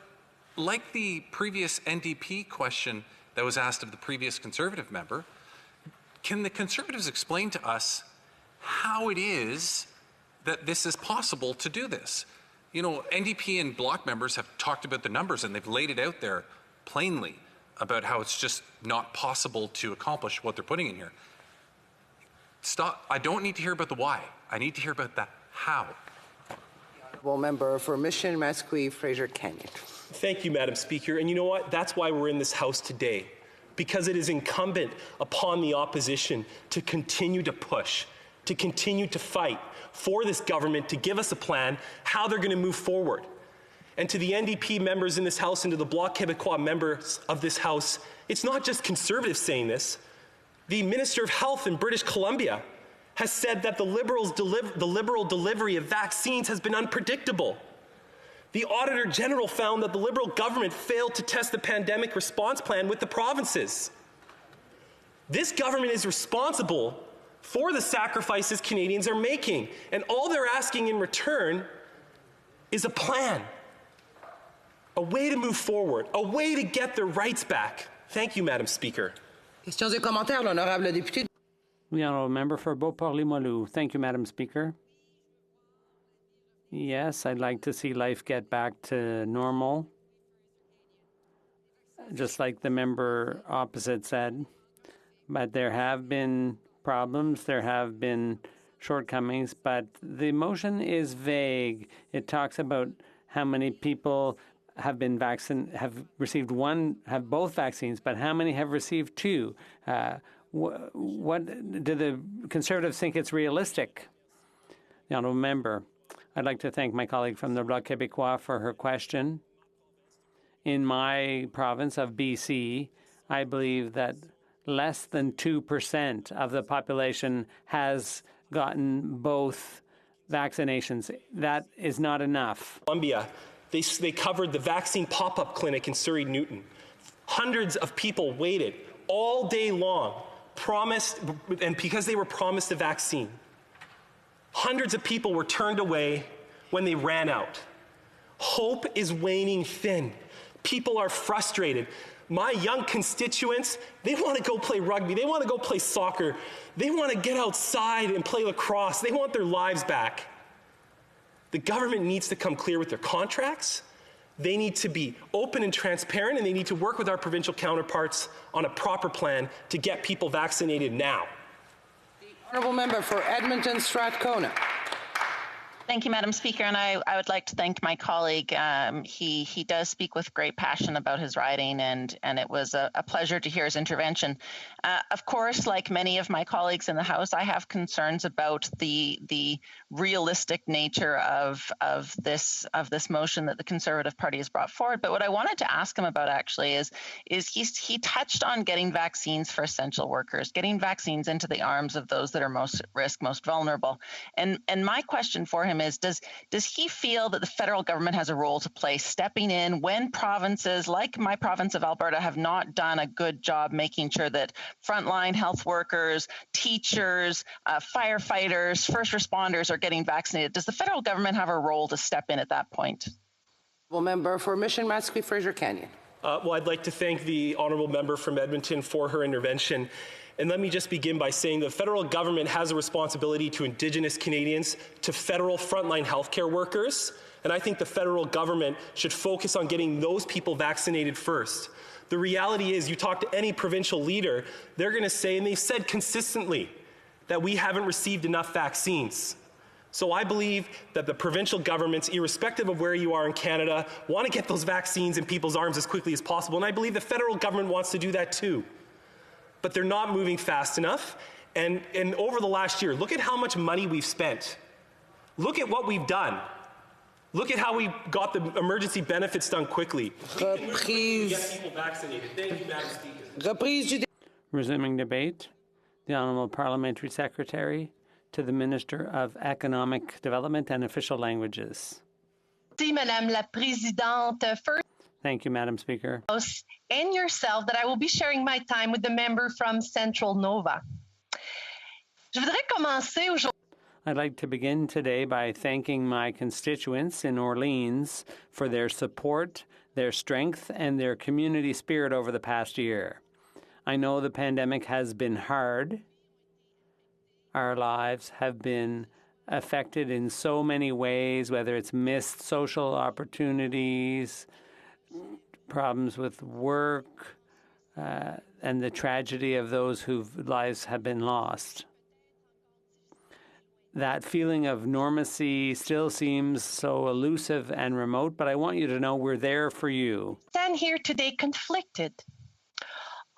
like the previous NDP question that was asked of the previous Conservative member, can the Conservatives explain to us how it is that this is possible to do this? You know, NDP and Bloc members have talked about the numbers, and they've laid it out there plainly about how it's just not possible to accomplish what they're putting in here. Stop. I don't need to hear about the why. I need to hear about the how. Honourable member for Mission, Mascouche, Fraser Canyon. Thank you, Madam Speaker. And you know what? That's why we're in this House today, because it is incumbent upon the opposition to continue to push, to continue to fight for this government to give us a plan how they're going to move forward. And to the NDP members in this House and to the Bloc Québécois members of this House, it's not just Conservatives saying this. The Minister of Health in British Columbia has said that the Liberal delivery of vaccines has been unpredictable. The Auditor General found that the Liberal government failed to test the pandemic response plan with the provinces. This government is responsible for the sacrifices Canadians are making, and all they're asking in return is a plan, a way to move forward, a way to get their rights back. Thank you, Madam Speaker. Questions et commentaires, l'honorable député. The honourable member for Beauport-Limoilou. Thank you, Madam Speaker. Yes, I'd like to see life get back to normal, just like the member opposite said. But there have been problems, there have been shortcomings, but the motion is vague. It talks about how many people have received both vaccines, but how many have received two? What do the Conservatives think it's realistic? The honourable member. I'd like to thank my colleague from the Bloc Québécois for her question. In my province of BC, I believe that less than 2% of the population has gotten both vaccinations. That is not enough. Columbia, they covered the vaccine pop-up clinic in Surrey Newton. Hundreds of people waited all day long, and because they were promised a vaccine. Hundreds of people were turned away when they ran out. Hope is waning thin. People are frustrated. My young constituents, they want to go play rugby. They want to go play soccer. They want to get outside and play lacrosse. They want their lives back. The government needs to come clear with their contracts. They need to be open and transparent, and they need to work with our provincial counterparts on a proper plan to get people vaccinated now. Honourable member for Edmonton Strathcona. Thank you, Madam Speaker, and I would like to thank my colleague. He does speak with great passion about his riding, and it was a pleasure to hear his intervention. Of course, like many of my colleagues in the House, I have concerns about the realistic nature of this motion that the Conservative Party has brought forward. But what I wanted to ask him about actually is he touched on getting vaccines for essential workers, getting vaccines into the arms of those that are most at risk, most vulnerable. And my question for him is, does he feel that the federal government has a role to play stepping in when provinces like my province of Alberta have not done a good job making sure that frontline health workers, teachers, firefighters, first responders are getting vaccinated? Does the federal government have a role to step in at that point? Honourable member for Mission Matsqui Fraser Canyon. Well, I'd like to thank the honourable member from Edmonton for her intervention. And let me just begin by saying the federal government has a responsibility to Indigenous Canadians, to federal frontline healthcare workers, and I think the federal government should focus on getting those people vaccinated first. The reality is, you talk to any provincial leader, they're going to say, and they've said consistently, that we haven't received enough vaccines. So I believe that the provincial governments, irrespective of where you are in Canada, want to get those vaccines in people's arms as quickly as possible, and I believe the federal government wants to do that too. But they're not moving fast enough. And over the last year, look at how much money we've spent. Look at what we've done. Look at how we got the emergency benefits done quickly. Get people vaccinated. Thank you, Madam Speaker. Resuming debate, the Honourable Parliamentary Secretary to the Minister of Economic Development and Official Languages. Madame la Présidente. First, thank you, Madam Speaker. And yourself that I will be sharing my time with the member from Central Nova. Je voudrais commencer aujourd'hui. I'd like to begin today by thanking my constituents in Orleans for their support, their strength, and their community spirit over the past year. I know the pandemic has been hard. Our lives have been affected in so many ways, whether it's missed social opportunities, problems with work, and the tragedy of those whose lives have been lost. That feeling of normacy still seems so elusive and remote, but I want you to know we're there for you. Stand here today conflicted.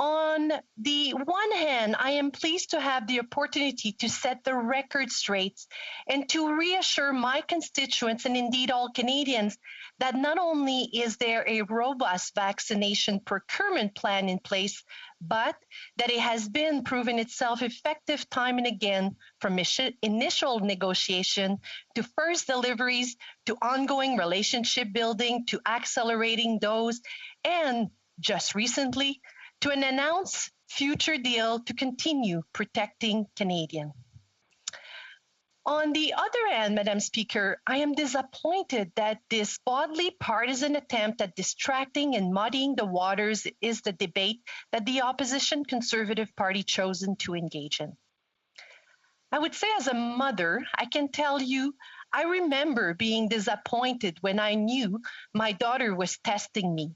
On the one hand, I am pleased to have the opportunity to set the record straight and to reassure my constituents and indeed all Canadians that not only is there a robust vaccination procurement plan in place, but that it has been proven itself effective time and again from initial negotiation to first deliveries to ongoing relationship building to accelerating those, and just recently, to an announced future deal to continue protecting Canadians. On the other hand, Madam Speaker, I am disappointed that this broadly partisan attempt at distracting and muddying the waters is the debate that the opposition Conservative Party chosen to engage in. I would say as a mother, I can tell you, I remember being disappointed when I knew my daughter was testing me,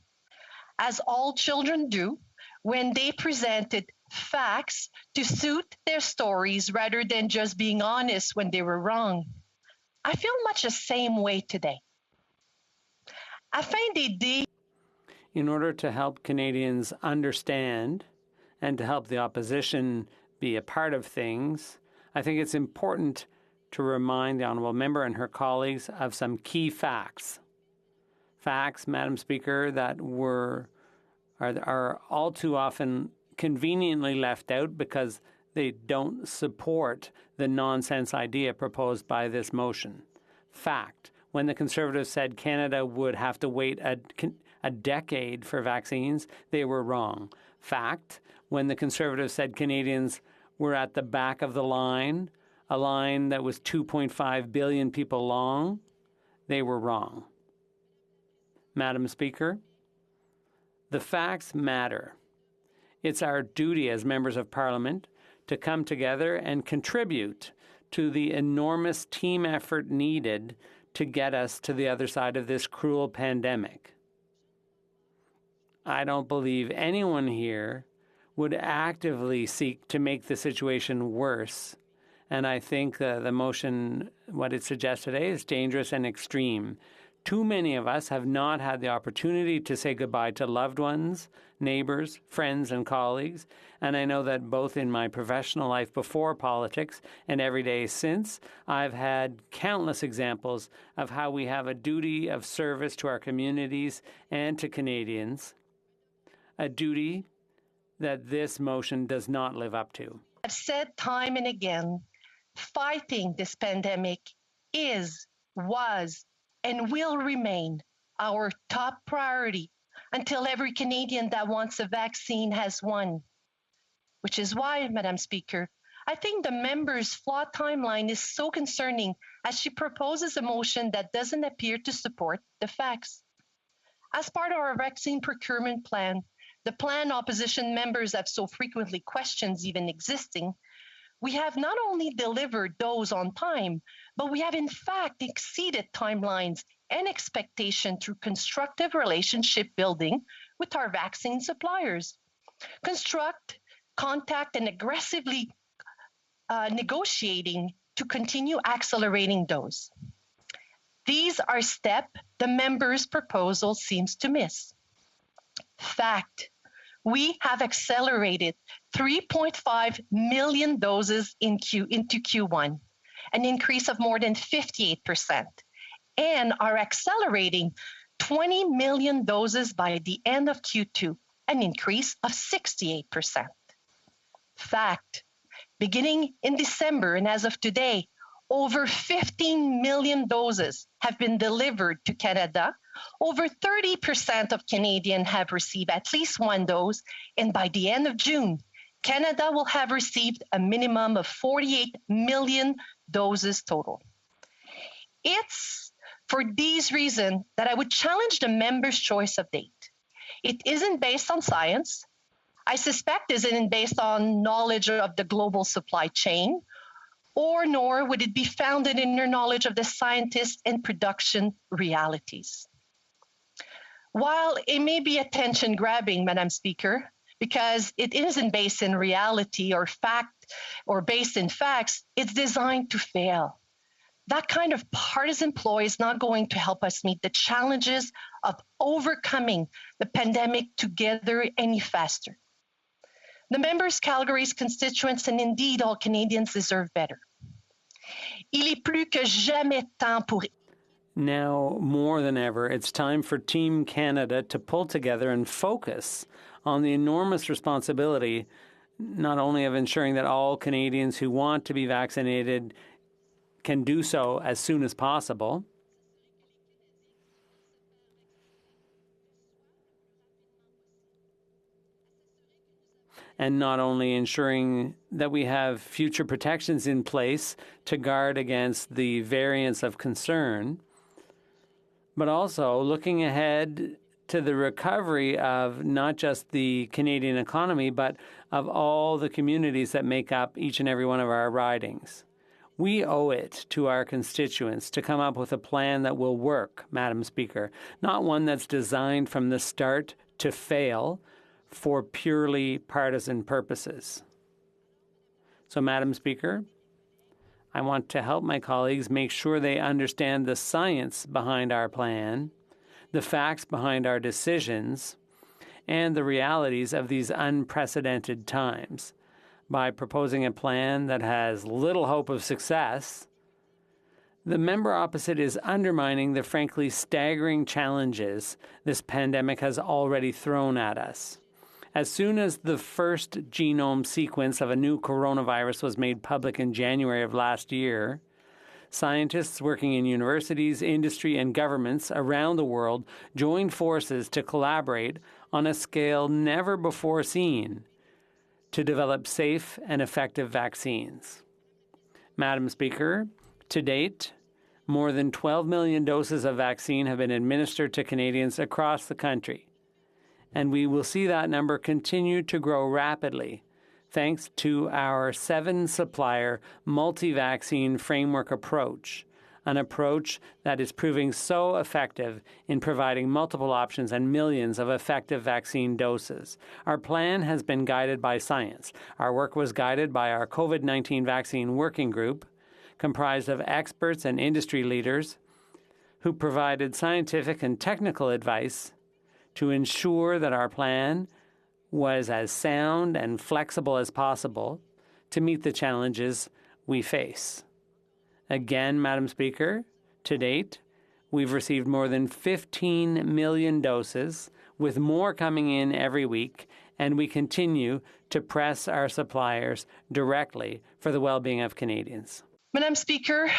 as all children do, when they presented facts to suit their stories rather than just being honest when they were wrong. I feel much the same way today. In order to help Canadians understand and to help the opposition be a part of things, I think it's important to remind the Honourable Member and her colleagues of some key facts. Facts, Madam Speaker, that are all too often conveniently left out because they don't support the nonsense idea proposed by this motion. Fact, when the Conservatives said Canada would have to wait a decade for vaccines, they were wrong. Fact, when the Conservatives said Canadians were at the back of the line, a line that was 2.5 billion people long, they were wrong. Madam Speaker, the facts matter. It's our duty as members of Parliament to come together and contribute to the enormous team effort needed to get us to the other side of this cruel pandemic. I don't believe anyone here would actively seek to make the situation worse. And I think the motion, what it suggests today, is dangerous and extreme. Too many of us have not had the opportunity to say goodbye to loved ones, neighbors, friends, and colleagues. And I know that both in my professional life before politics and every day since, I've had countless examples of how we have a duty of service to our communities and to Canadians, a duty that this motion does not live up to. I've said time and again, fighting this pandemic is, was, and will remain our top priority until every Canadian that wants a vaccine has one. Which is why, Madam Speaker, I think the member's flawed timeline is so concerning as she proposes a motion that doesn't appear to support the facts. As part of our vaccine procurement plan, the plan opposition members have so frequently questioned even existing, we have not only delivered those on time, but we have in fact exceeded timelines and expectation through constructive relationship building with our vaccine suppliers. Contact, and aggressively negotiating to continue accelerating those. These are steps the member's proposal seems to miss. Fact, we have accelerated 3.5 million doses into Q1, an increase of more than 58%, and are accelerating 20 million doses by the end of Q2, an increase of 68%. Fact, beginning in December and as of today, over 15 million doses have been delivered to Canada. Over 30% of Canadians have received at least one dose, and by the end of June, Canada will have received a minimum of 48 million doses total. It's for these reasons that I would challenge the member's choice of date. It isn't based on science. I suspect it isn't based on knowledge of the global supply chain, nor would it be founded in your knowledge of the scientists and production realities. While it may be attention-grabbing, Madam Speaker, because it isn't based in reality or fact or based in facts, it's designed to fail. That kind of partisan ploy is not going to help us meet the challenges of overcoming the pandemic together any faster. The members, Calgary's constituents, and indeed all Canadians deserve better. Il est plus que jamais temps pour... Now, more than ever, it's time for Team Canada to pull together and focus on the enormous responsibility not only of ensuring that all Canadians who want to be vaccinated can do so as soon as possible, and not only ensuring that we have future protections in place to guard against the variants of concern, but also looking ahead to the recovery of not just the Canadian economy, but of all the communities that make up each and every one of our ridings. We owe it to our constituents to come up with a plan that will work, Madam Speaker, not one that's designed from the start to fail for purely partisan purposes. So, Madam Speaker, I want to help my colleagues make sure they understand the science behind our plan, the facts behind our decisions, and the realities of these unprecedented times by proposing a plan that has little hope of success. The member opposite is undermining the frankly staggering challenges this pandemic has already thrown at us. As soon as the first genome sequence of a new coronavirus was made public in January of last year, scientists working in universities, industry, and governments around the world joined forces to collaborate on a scale never before seen to develop safe and effective vaccines. Madam Speaker, to date, more than 12 million doses of vaccine have been administered to Canadians across the country, and we will see that number continue to grow rapidly thanks to our 7-supplier multi-vaccine framework approach, an approach that is proving so effective in providing multiple options and millions of effective vaccine doses. Our plan has been guided by science. Our work was guided by our COVID-19 vaccine working group, comprised of experts and industry leaders who provided scientific and technical advice to ensure that our plan was as sound and flexible as possible to meet the challenges we face. Again, Madam Speaker, to date, we've received more than 15 million doses, with more coming in every week, and we continue to press our suppliers directly for the well-being of Canadians. Madam Speaker,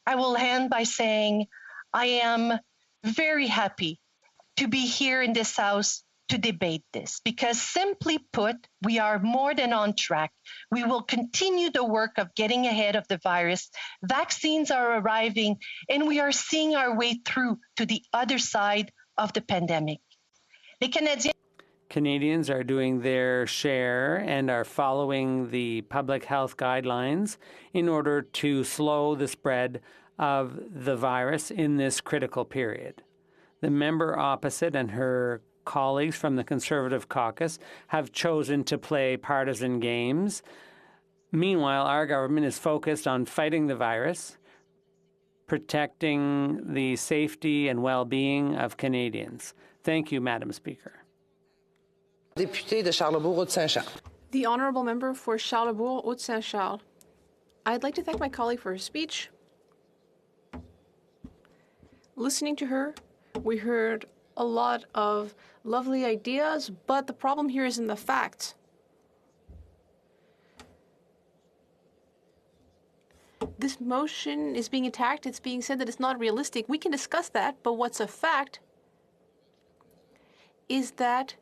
I will end by saying I am very happy to be here in this House to debate this, because simply put, we are more than on track. We will continue the work of getting ahead of the virus. Vaccines are arriving, and we are seeing our way through to the other side of the pandemic. Canadians are doing their share and are following the public health guidelines in order to slow the spread of the virus in this critical period. The member opposite and her colleagues from the Conservative caucus have chosen to play partisan games. Meanwhile, our government is focused on fighting the virus, protecting the safety and well-being of Canadians. Thank you, Madam Speaker. Député de Charlebourg-Haute-Saint-Charles. The Honourable Member for Charlebourg-Haute-Saint-Charles. I'd like to thank my colleague for her speech. Listening to her, we heard a lot of lovely ideas, but the problem here is in the facts. This motion is being attacked. It's being said that it's not realistic. We can discuss that, but what's a fact is that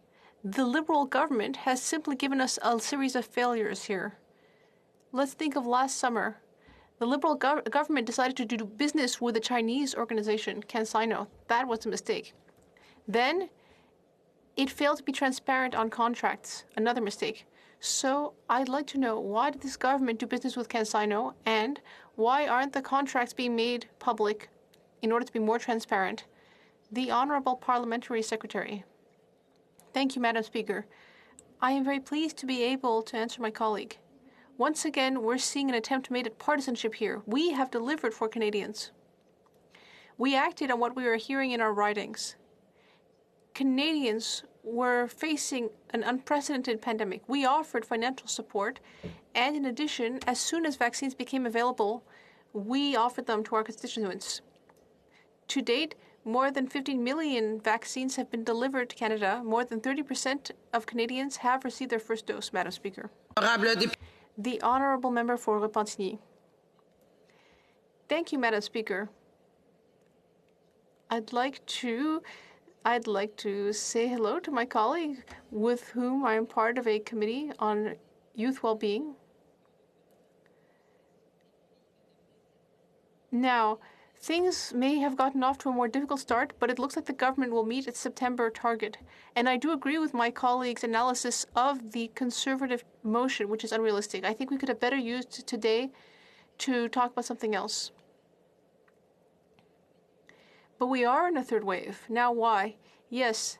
the Liberal government has simply given us a series of failures here. Let's think of last summer. The Liberal government decided to do business with a Chinese organization, CanSino. That was a mistake. Then it failed to be transparent on contracts, another mistake. So I'd like to know, why did this government do business with CanSino, and why aren't the contracts being made public in order to be more transparent? The Honourable Parliamentary Secretary. Thank you, Madam Speaker. I am very pleased to be able to answer my colleague. Once again, we're seeing an attempt made at partisanship here. We have delivered for Canadians. We acted on what we were hearing in our ridings. Canadians were facing an unprecedented pandemic. We offered financial support, and in addition, as soon as vaccines became available, we offered them to our constituents. To date, more than 15 million vaccines have been delivered to Canada. More than 30% of Canadians have received their first dose, Madam Speaker. The Honourable Member for Repentigny. Thank you, Madam Speaker. I'd like to say hello to my colleague with whom I am part of a committee on youth well-being. Now, things may have gotten off to a more difficult start, but it looks like the government will meet its September target. And I do agree with my colleague's analysis of the Conservative motion, which is unrealistic. I think we could have better used today to talk about something else. But we are in a third wave. Now, why? Yes,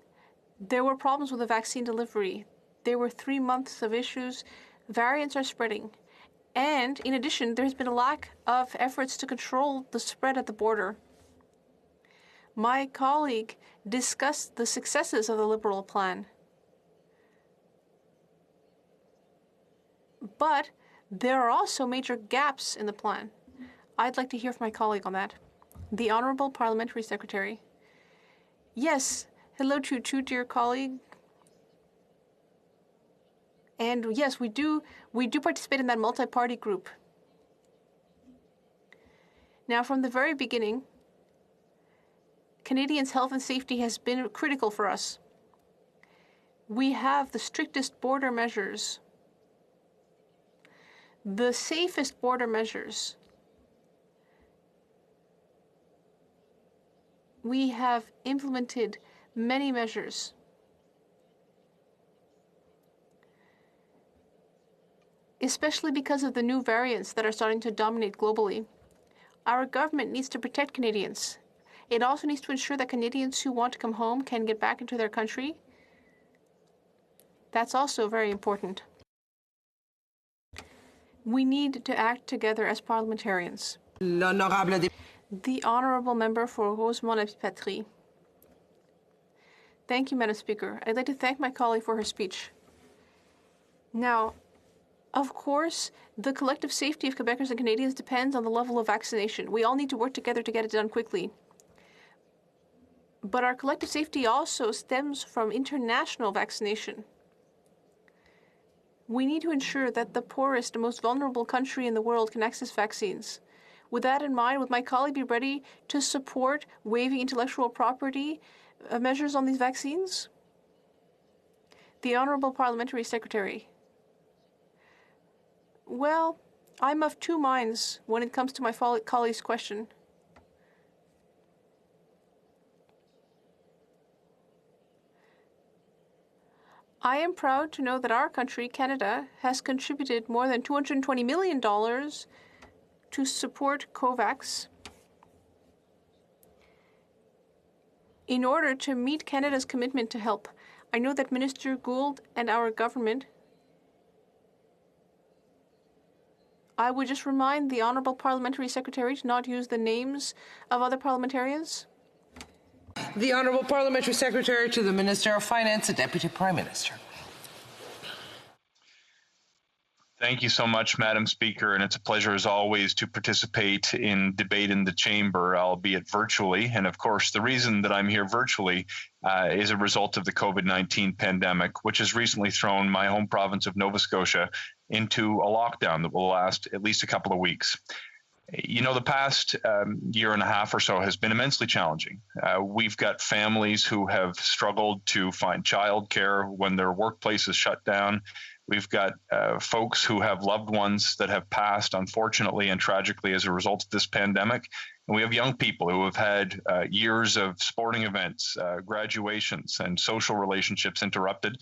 there were problems with the vaccine delivery. There were 3 months of issues. Variants are spreading. And in addition, there's been a lack of efforts to control the spread at the border. My colleague discussed the successes of the Liberal plan. But there are also major gaps in the plan. I'd like to hear from my colleague on that. The Honourable Parliamentary Secretary. Yes, hello to you, dear colleague. And yes, we do participate in that multi-party group. Now, from the very beginning, Canadians' health and safety has been critical for us. We have the strictest border measures, the safest border measures. We have implemented many measures. Especially because of the new variants that are starting to dominate globally. Our government needs to protect Canadians. It also needs to ensure that Canadians who want to come home can get back into their country. That's also very important. We need to act together as parliamentarians. The Honourable Member for Rosemont-la-Patrie. Thank you, Madam Speaker. I'd like to thank my colleague for her speech. Now, of course, the collective safety of Quebecers and Canadians depends on the level of vaccination. We all need to work together to get it done quickly. But our collective safety also stems from international vaccination. We need to ensure that the poorest and most vulnerable country in the world can access vaccines. With that in mind, would my colleague be ready to support waiving intellectual property measures on these vaccines? The Honourable Parliamentary Secretary. Well, I'm of two minds when it comes to my colleague's question. I am proud to know that our country, Canada, has contributed more than $220 million to support COVAX in order to meet Canada's commitment to help. I know that Minister Gould and our government. I would just remind the Honourable Parliamentary Secretary to not use the names of other parliamentarians. The Honourable Parliamentary Secretary to the Minister of Finance, the Deputy Prime Minister. Thank you so much, Madam Speaker, and it's a pleasure as always to participate in debate in the chamber, albeit virtually. And of course, the reason that I'm here virtually is a result of the COVID-19 pandemic, which has recently thrown my home province of Nova Scotia into a lockdown that will last at least a couple of weeks. You know, the past year and a half or so has been immensely challenging. We've got families who have struggled to find childcare when their workplace is shut down. We've got folks who have loved ones that have passed, unfortunately and tragically, as a result of this pandemic. And we have young people who have had years of sporting events, graduations, and social relationships interrupted,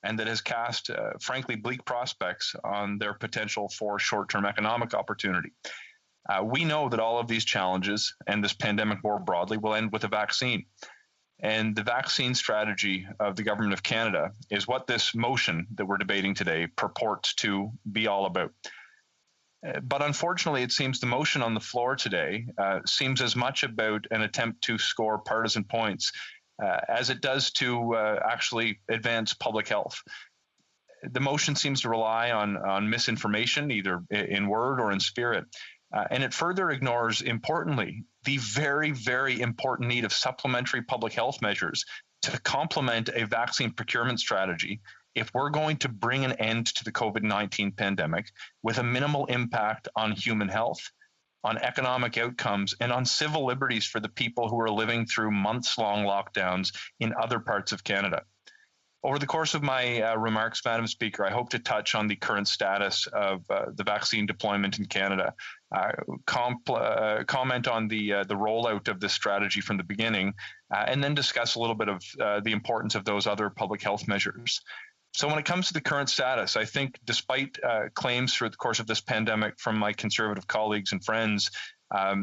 and that has cast, frankly, bleak prospects on their potential for short-term economic opportunity. We know that all of these challenges and this pandemic more broadly will end with a vaccine. And the vaccine strategy of the Government of Canada is what this motion that we're debating today purports to be all about. But unfortunately, it seems the motion on the floor today seems as much about an attempt to score partisan points as it does to actually advance public health. The motion seems to rely on misinformation, either in word or in spirit. And it further ignores, importantly, the very, very important need of supplementary public health measures to complement a vaccine procurement strategy if we're going to bring an end to the COVID-19 pandemic with a minimal impact on human health, on economic outcomes, and on civil liberties for the people who are living through months-long lockdowns in other parts of Canada. Over the course of my remarks, Madam Speaker, I hope to touch on the current status of the vaccine deployment in Canada, comment on the rollout of this strategy from the beginning, and then discuss a little bit of the importance of those other public health measures. So when it comes to the current status, I think despite claims through the course of this pandemic from my Conservative colleagues and friends,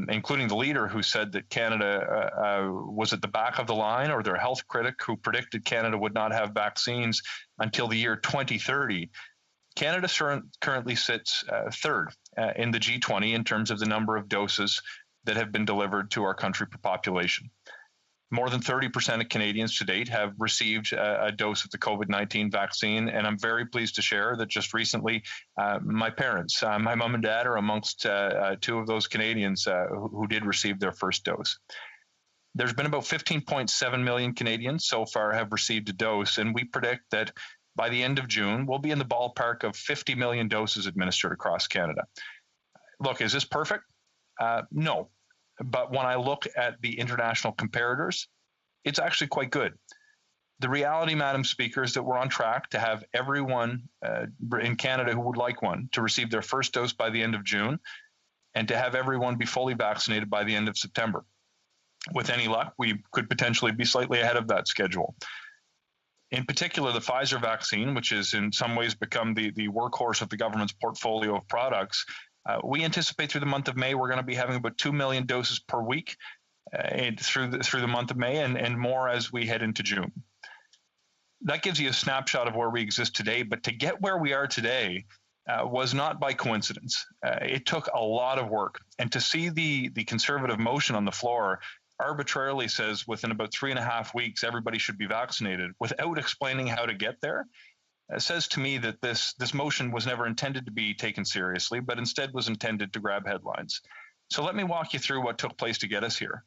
including the leader who said that Canada was at the back of the line, or their health critic who predicted Canada would not have vaccines until the year 2030, Canada currently sits third in the G20 in terms of the number of doses that have been delivered to our country per population. More than 30% of Canadians to date have received a dose of the COVID-19 vaccine, and I'm very pleased to share that just recently, my parents, my mom and dad, are amongst two of those Canadians who did receive their first dose. There's been about 15.7 million Canadians so far have received a dose, and we predict that by the end of June, we'll be in the ballpark of 50 million doses administered across Canada. Look, is this perfect? No. But when I look at the international comparators, it's actually quite good. The reality, Madam Speaker, is that we're on track to have everyone in Canada who would like one to receive their first dose by the end of June, and to have everyone be fully vaccinated by the end of September. With any luck, we could potentially be slightly ahead of that schedule. In particular, the Pfizer vaccine, which has in some ways become the workhorse of the government's portfolio of products, we anticipate through the month of May, we're going to be having about 2 million doses per week through the month of May, and more as we head into June. That gives you a snapshot of where we exist today, but to get where we are today was not by coincidence. It took a lot of work, and to see the Conservative motion on the floor arbitrarily says within about 3.5 weeks, everybody should be vaccinated without explaining how to get there, says to me that this motion was never intended to be taken seriously, but instead was intended to grab headlines. So let me walk you through what took place to get us here.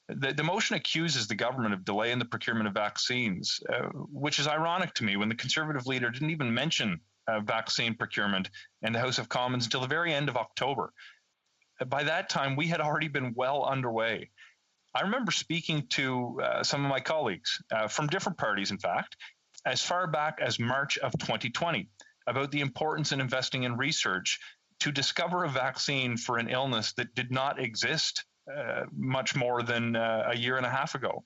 The motion accuses the government of delay in the procurement of vaccines, which is ironic to me when the Conservative leader didn't even mention vaccine procurement in the House of Commons until the very end of October. By that time, we had already been well underway. I remember speaking to some of my colleagues from different parties, in fact, as far back as March of 2020, about the importance in investing in research to discover a vaccine for an illness that did not exist much more than a year and a half ago.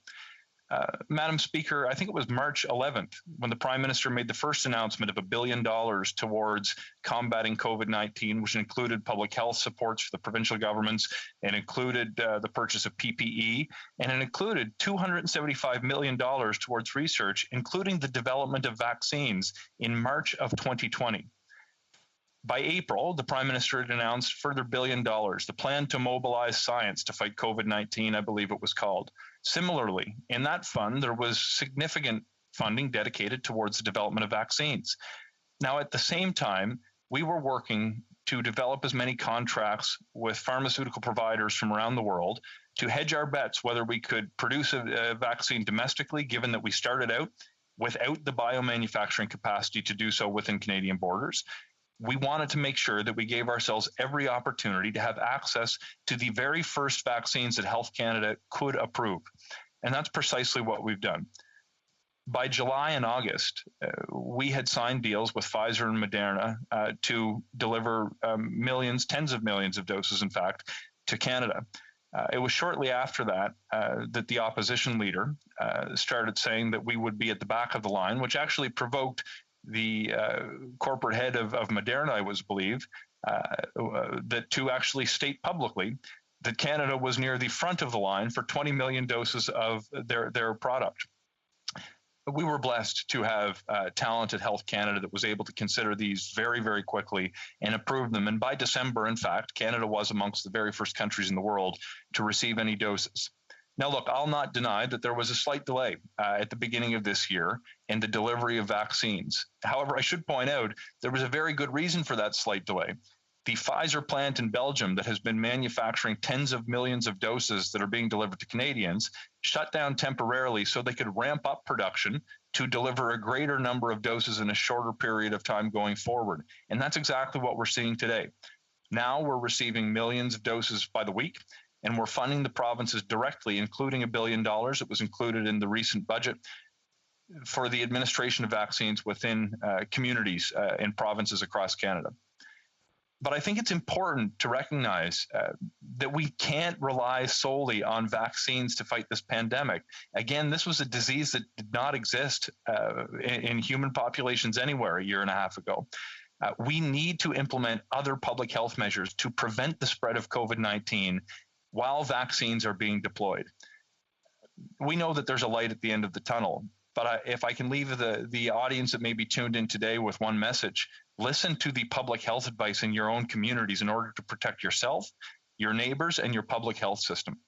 Madam Speaker, I think it was March 11th when the Prime Minister made the first announcement of $1 billion towards combating COVID-19, which included public health supports for the provincial governments, and included the purchase of PPE, and it included $275 million towards research, including the development of vaccines in March of 2020. By April, the Prime Minister had announced further $1 billion, the plan to mobilize science to fight COVID-19, I believe it was called. Similarly, in that fund, there was significant funding dedicated towards the development of vaccines. Now, at the same time, we were working to develop as many contracts with pharmaceutical providers from around the world to hedge our bets whether we could produce a vaccine domestically, given that we started out without the biomanufacturing capacity to do so within Canadian borders. We wanted to make sure that we gave ourselves every opportunity to have access to the very first vaccines that Health Canada could approve. And that's precisely what we've done. By July and August, we had signed deals with Pfizer and Moderna to deliver millions, tens of millions of doses, in fact, to Canada. It was shortly after that that the opposition leader started saying that we would be at the back of the line, which actually provoked the corporate head of Moderna, I believe, that to actually state publicly that Canada was near the front of the line for 20 million doses of their product. We were blessed to have talented Health Canada that was able to consider these very, very quickly and approve them. And by December, in fact, Canada was amongst the very first countries in the world to receive any doses. Now, look, I'll not deny that there was a slight delay at the beginning of this year in the delivery of vaccines. However, I should point out there was a very good reason for that slight delay. The Pfizer plant in Belgium that has been manufacturing tens of millions of doses that are being delivered to Canadians shut down temporarily so they could ramp up production to deliver a greater number of doses in a shorter period of time going forward. And that's exactly what we're seeing today. Now we're receiving millions of doses by the week, and we're funding the provinces directly, including $1 billion that was included in the recent budget for the administration of vaccines within communities in provinces across Canada. But I think it's important to recognize that we can't rely solely on vaccines to fight this pandemic. Again, this was a disease that did not exist in human populations anywhere a year and a half ago. We need to implement other public health measures to prevent the spread of COVID-19 while vaccines are being deployed. We know that there's a light at the end of the tunnel, but if I can leave the audience that may be tuned in today with one message, listen to the public health advice in your own communities in order to protect yourself, your neighbors, and your public health system.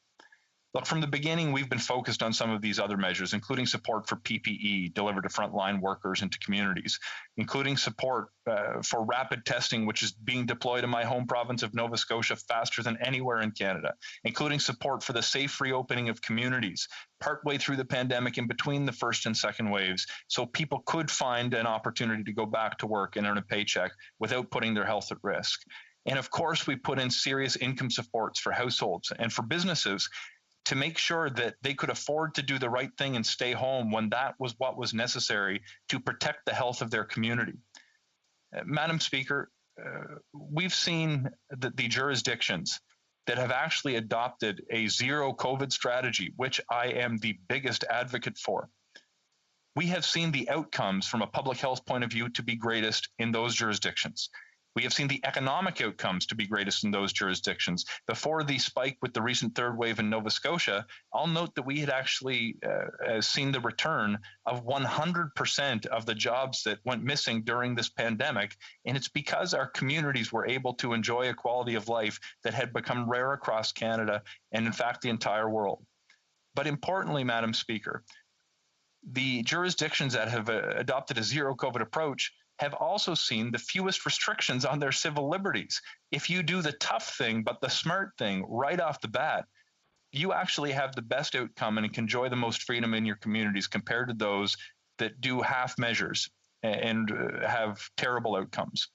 Look, from the beginning, we've been focused on some of these other measures, including support for PPE delivered to frontline workers and to communities, including support for rapid testing, which is being deployed in my home province of Nova Scotia faster than anywhere in Canada, including support for the safe reopening of communities partway through the pandemic in between the first and second waves, so people could find an opportunity to go back to work and earn a paycheck without putting their health at risk. And of course, we put in serious income supports for households and for businesses to make sure that they could afford to do the right thing and stay home when that was what was necessary to protect the health of their community. Madam Speaker, we've seen that the jurisdictions that have actually adopted a zero COVID strategy, which I am the biggest advocate for, we have seen the outcomes from a public health point of view to be greatest in those jurisdictions. We have seen the economic outcomes to be greatest in those jurisdictions. Before the spike with the recent third wave in Nova Scotia, I'll note that we had actually seen the return of 100% of the jobs that went missing during this pandemic. And it's because our communities were able to enjoy a quality of life that had become rare across Canada and, in fact, the entire world. But importantly, Madam Speaker, the jurisdictions that have adopted a zero COVID approach have also seen the fewest restrictions on their civil liberties. If you do the tough thing, but the smart thing right off the bat, you actually have the best outcome and can enjoy the most freedom in your communities compared to those that do half measures and have terrible outcomes.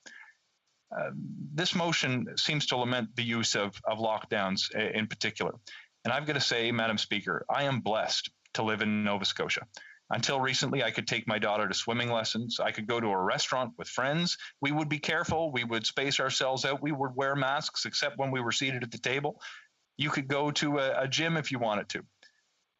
This motion seems to lament the use of lockdowns in particular. And I've got to say, Madam Speaker, I am blessed to live in Nova Scotia. Until recently, I could take my daughter to swimming lessons. I could go to a restaurant with friends. We would be careful. We would space ourselves out. We would wear masks except when we were seated at the table. You could go to a gym if you wanted to.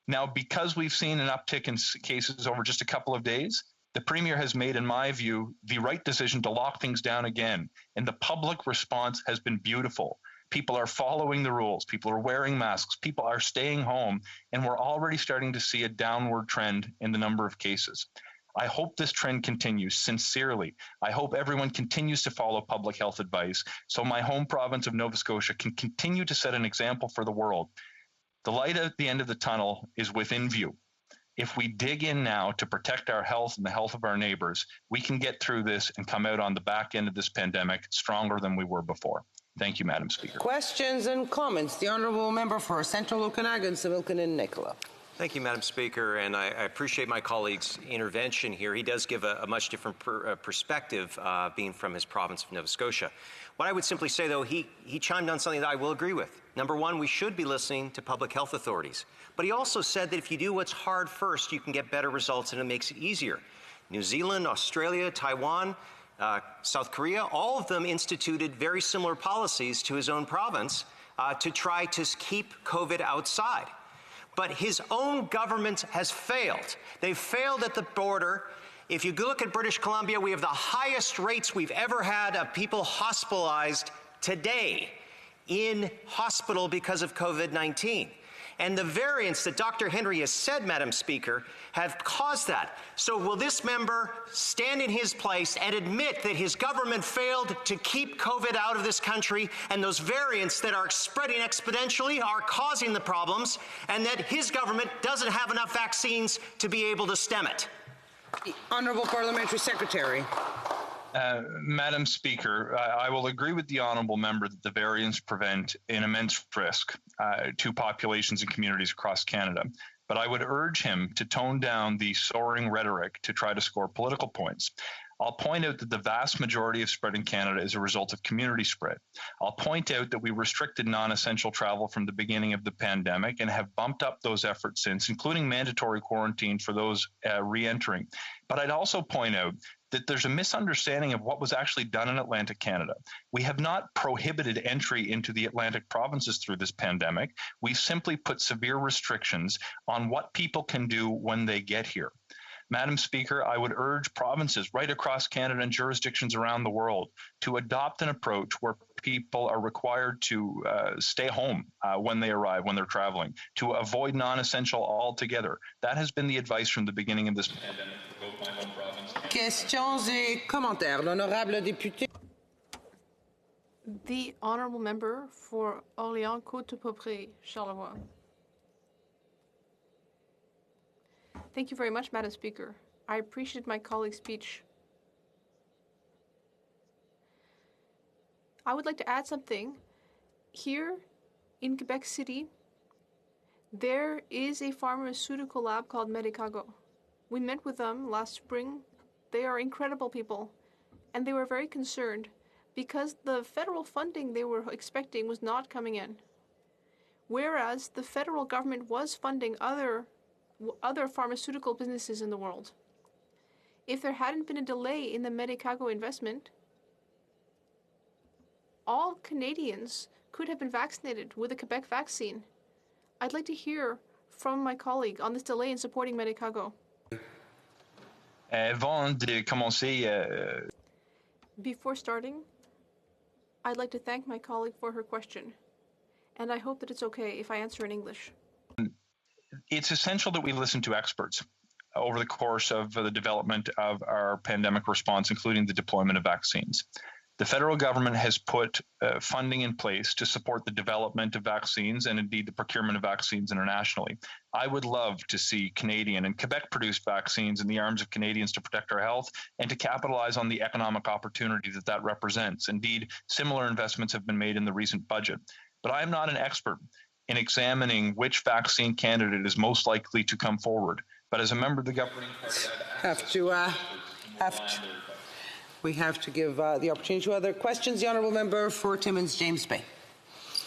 Now, because we've seen an uptick in cases over just a couple of days, the Premier has made, in my view, the right decision to lock things down again. And the public response has been beautiful. People are following the rules. People are wearing masks. People are staying home. And we're already starting to see a downward trend in the number of cases. I hope this trend continues, sincerely. I hope everyone continues to follow public health advice so my home province of Nova Scotia can continue to set an example for the world. The light at the end of the tunnel is within view. If we dig in now to protect our health and the health of our neighbors, we can get through this and come out on the back end of this pandemic stronger than we were before. Thank you, Madam Speaker. Questions and comments. The Honourable Member for Central Okanagan, Similkameen Nicola. Thank you, Madam Speaker, and I appreciate my colleague's intervention here. He does give a much different perspective, being from his province of Nova Scotia. What I would simply say, though, he chimed on something that I will agree with. Number one, we should be listening to public health authorities. But he also said that if you do what's hard first, you can get better results and it makes it easier. New Zealand, Australia, Taiwan, South Korea, all of them instituted very similar policies to his own province to try to keep COVID outside. But his own government has failed. They've failed at the border. If you look at British Columbia, we have the highest rates we've ever had of people hospitalized today in hospital because of COVID-19. And the variants that Dr. Henry has said, Madam Speaker, have caused that. So will this member stand in his place and admit that his government failed to keep COVID out of this country, and those variants that are spreading exponentially are causing the problems, and that his government doesn't have enough vaccines to be able to stem it? The Honourable Parliamentary Secretary. Madam Speaker, I will agree with the honourable member that the variants present an immense risk to populations and communities across Canada. But I would urge him to tone down the soaring rhetoric to try to score political points. I'll point out that the vast majority of spread in Canada is a result of community spread. I'll point out that we restricted non-essential travel from the beginning of the pandemic and have bumped up those efforts since, including mandatory quarantine for those re-entering. But I'd also point out that there's a misunderstanding of what was actually done in Atlantic Canada. We have not prohibited entry into the Atlantic provinces through this pandemic. We simply put severe restrictions on what people can do when they get here. Madam Speaker, I would urge provinces right across Canada and jurisdictions around the world to adopt an approach where people are required to stay home when they arrive, when they're traveling, to avoid non-essential altogether. That has been the advice from the beginning of this pandemic for both my home province. Questions et commentaires. L'honorable député. The honourable member for Orléans-Côte-de-Beaupré, Charlevoix. Thank you very much, Madam Speaker. I appreciate my colleague's speech. I would like to add something. Here in Quebec City, there is a pharmaceutical lab called Medicago. We met with them last spring. They are incredible people, and they were very concerned because the federal funding they were expecting was not coming in, whereas the federal government was funding other pharmaceutical businesses in the world. If there hadn't been a delay in the Medicago investment, all Canadians could have been vaccinated with a Quebec vaccine. I'd like to hear from my colleague on this delay in supporting Medicago. Avant de commencer, Before starting, I'd like to thank my colleague for her question, and I hope that it's okay if I answer in English. It's essential that we listen to experts over the course of the development of our pandemic response, including the deployment of vaccines. The federal government has put funding in place to support the development of vaccines and indeed the procurement of vaccines internationally. I would love to see Canadian and Quebec-produced vaccines in the arms of Canadians to protect our health and to capitalize on the economic opportunity that that represents. Indeed, similar investments have been made in the recent budget. But I am not an expert in examining which vaccine candidate is most likely to come forward. But as a member of the governing party, we have to give the opportunity to other questions. The honourable member for Timmins James Bay.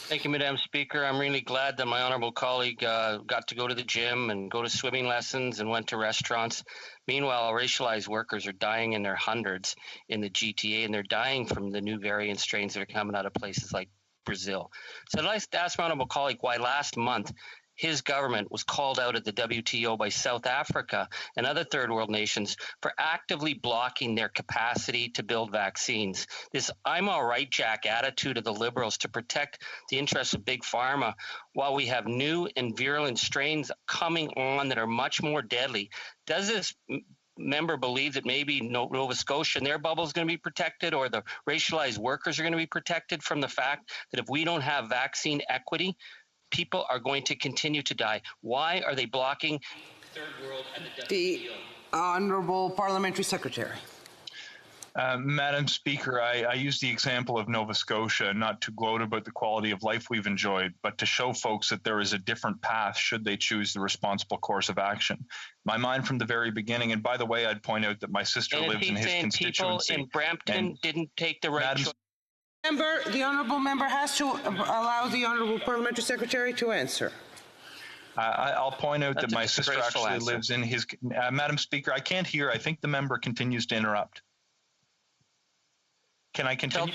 Thank you, Madam Speaker. I'm really glad that my honourable colleague got to go to the gym and go to swimming lessons and went to restaurants. Meanwhile, racialized workers are dying in their hundreds in the GTA, and they're dying from the new variant strains that are coming out of places like Brazil. So I'd like to ask my honourable colleague why last month his government was called out at the WTO by South Africa and other third world nations for actively blocking their capacity to build vaccines. This I'm all right, Jack attitude of the Liberals to protect the interests of big pharma while we have new and virulent strains coming on that are much more deadly. Does this member believe that maybe Nova Scotia and their bubble is going to be protected, or the racialized workers are going to be protected from the fact that if we don't have vaccine equity, people are going to continue to die? Why are they blocking third world and the WTO? Honourable Parliamentary Secretary. Madam Speaker, I use the example of Nova Scotia not to gloat about the quality of life we've enjoyed, but to show folks that there is a different path should they choose the responsible course of action. My mind from the very beginning, and by the way, I'd point out that my sister lives in his constituency. People in Brampton didn't take the right choice. The honourable member has to allow the honourable Parliamentary Secretary to answer. I'll point out that my sister actually lives in his... Madam Speaker, I can't hear. I think the member continues to interrupt. Can I continue?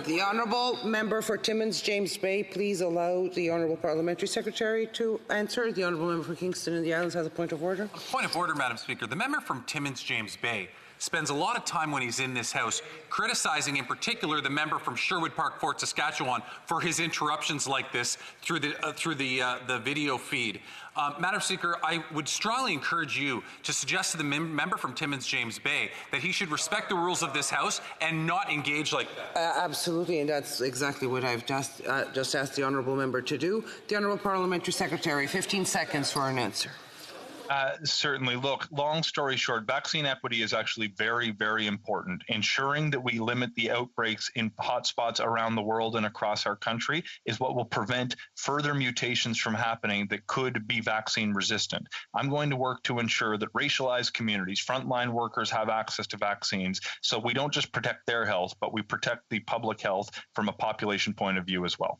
The honourable member for Timmins James Bay, please allow the honourable Parliamentary Secretary to answer. The honourable member for Kingston and the Islands has a point of order. Point of order, Madam Speaker. The member from Timmins James Bay spends a lot of time when he's in this House criticizing, in particular, the member from Sherwood Park, Fort Saskatchewan, for his interruptions like this through the video feed. Madam Speaker, I would strongly encourage you to suggest to the member from Timmins James Bay that he should respect the rules of this House and not engage like that. Absolutely, and that's exactly what I've just asked the honourable member to do. The honourable parliamentary secretary, 15 seconds for an answer. Certainly. Look, long story short, vaccine equity is actually very, very important. Ensuring that we limit the outbreaks in hotspots around the world and across our country is what will prevent further mutations from happening that could be vaccine resistant. I'm going to work to ensure that racialized communities, frontline workers have access to vaccines, so we don't just protect their health, but we protect the public health from a population point of view as well.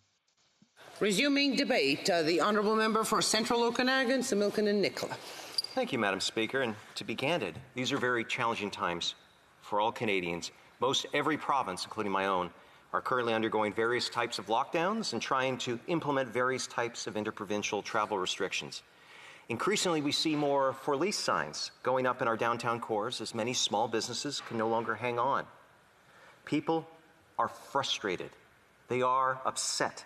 Resuming debate, the honourable member for Central Okanagan, Similkameen and Nicola. Thank you, Madam Speaker. And to be candid, these are very challenging times for all Canadians. Most every province, including my own, are currently undergoing various types of lockdowns and trying to implement various types of interprovincial travel restrictions. Increasingly, we see more for lease signs going up in our downtown cores as many small businesses can no longer hang on. People are frustrated. They are upset.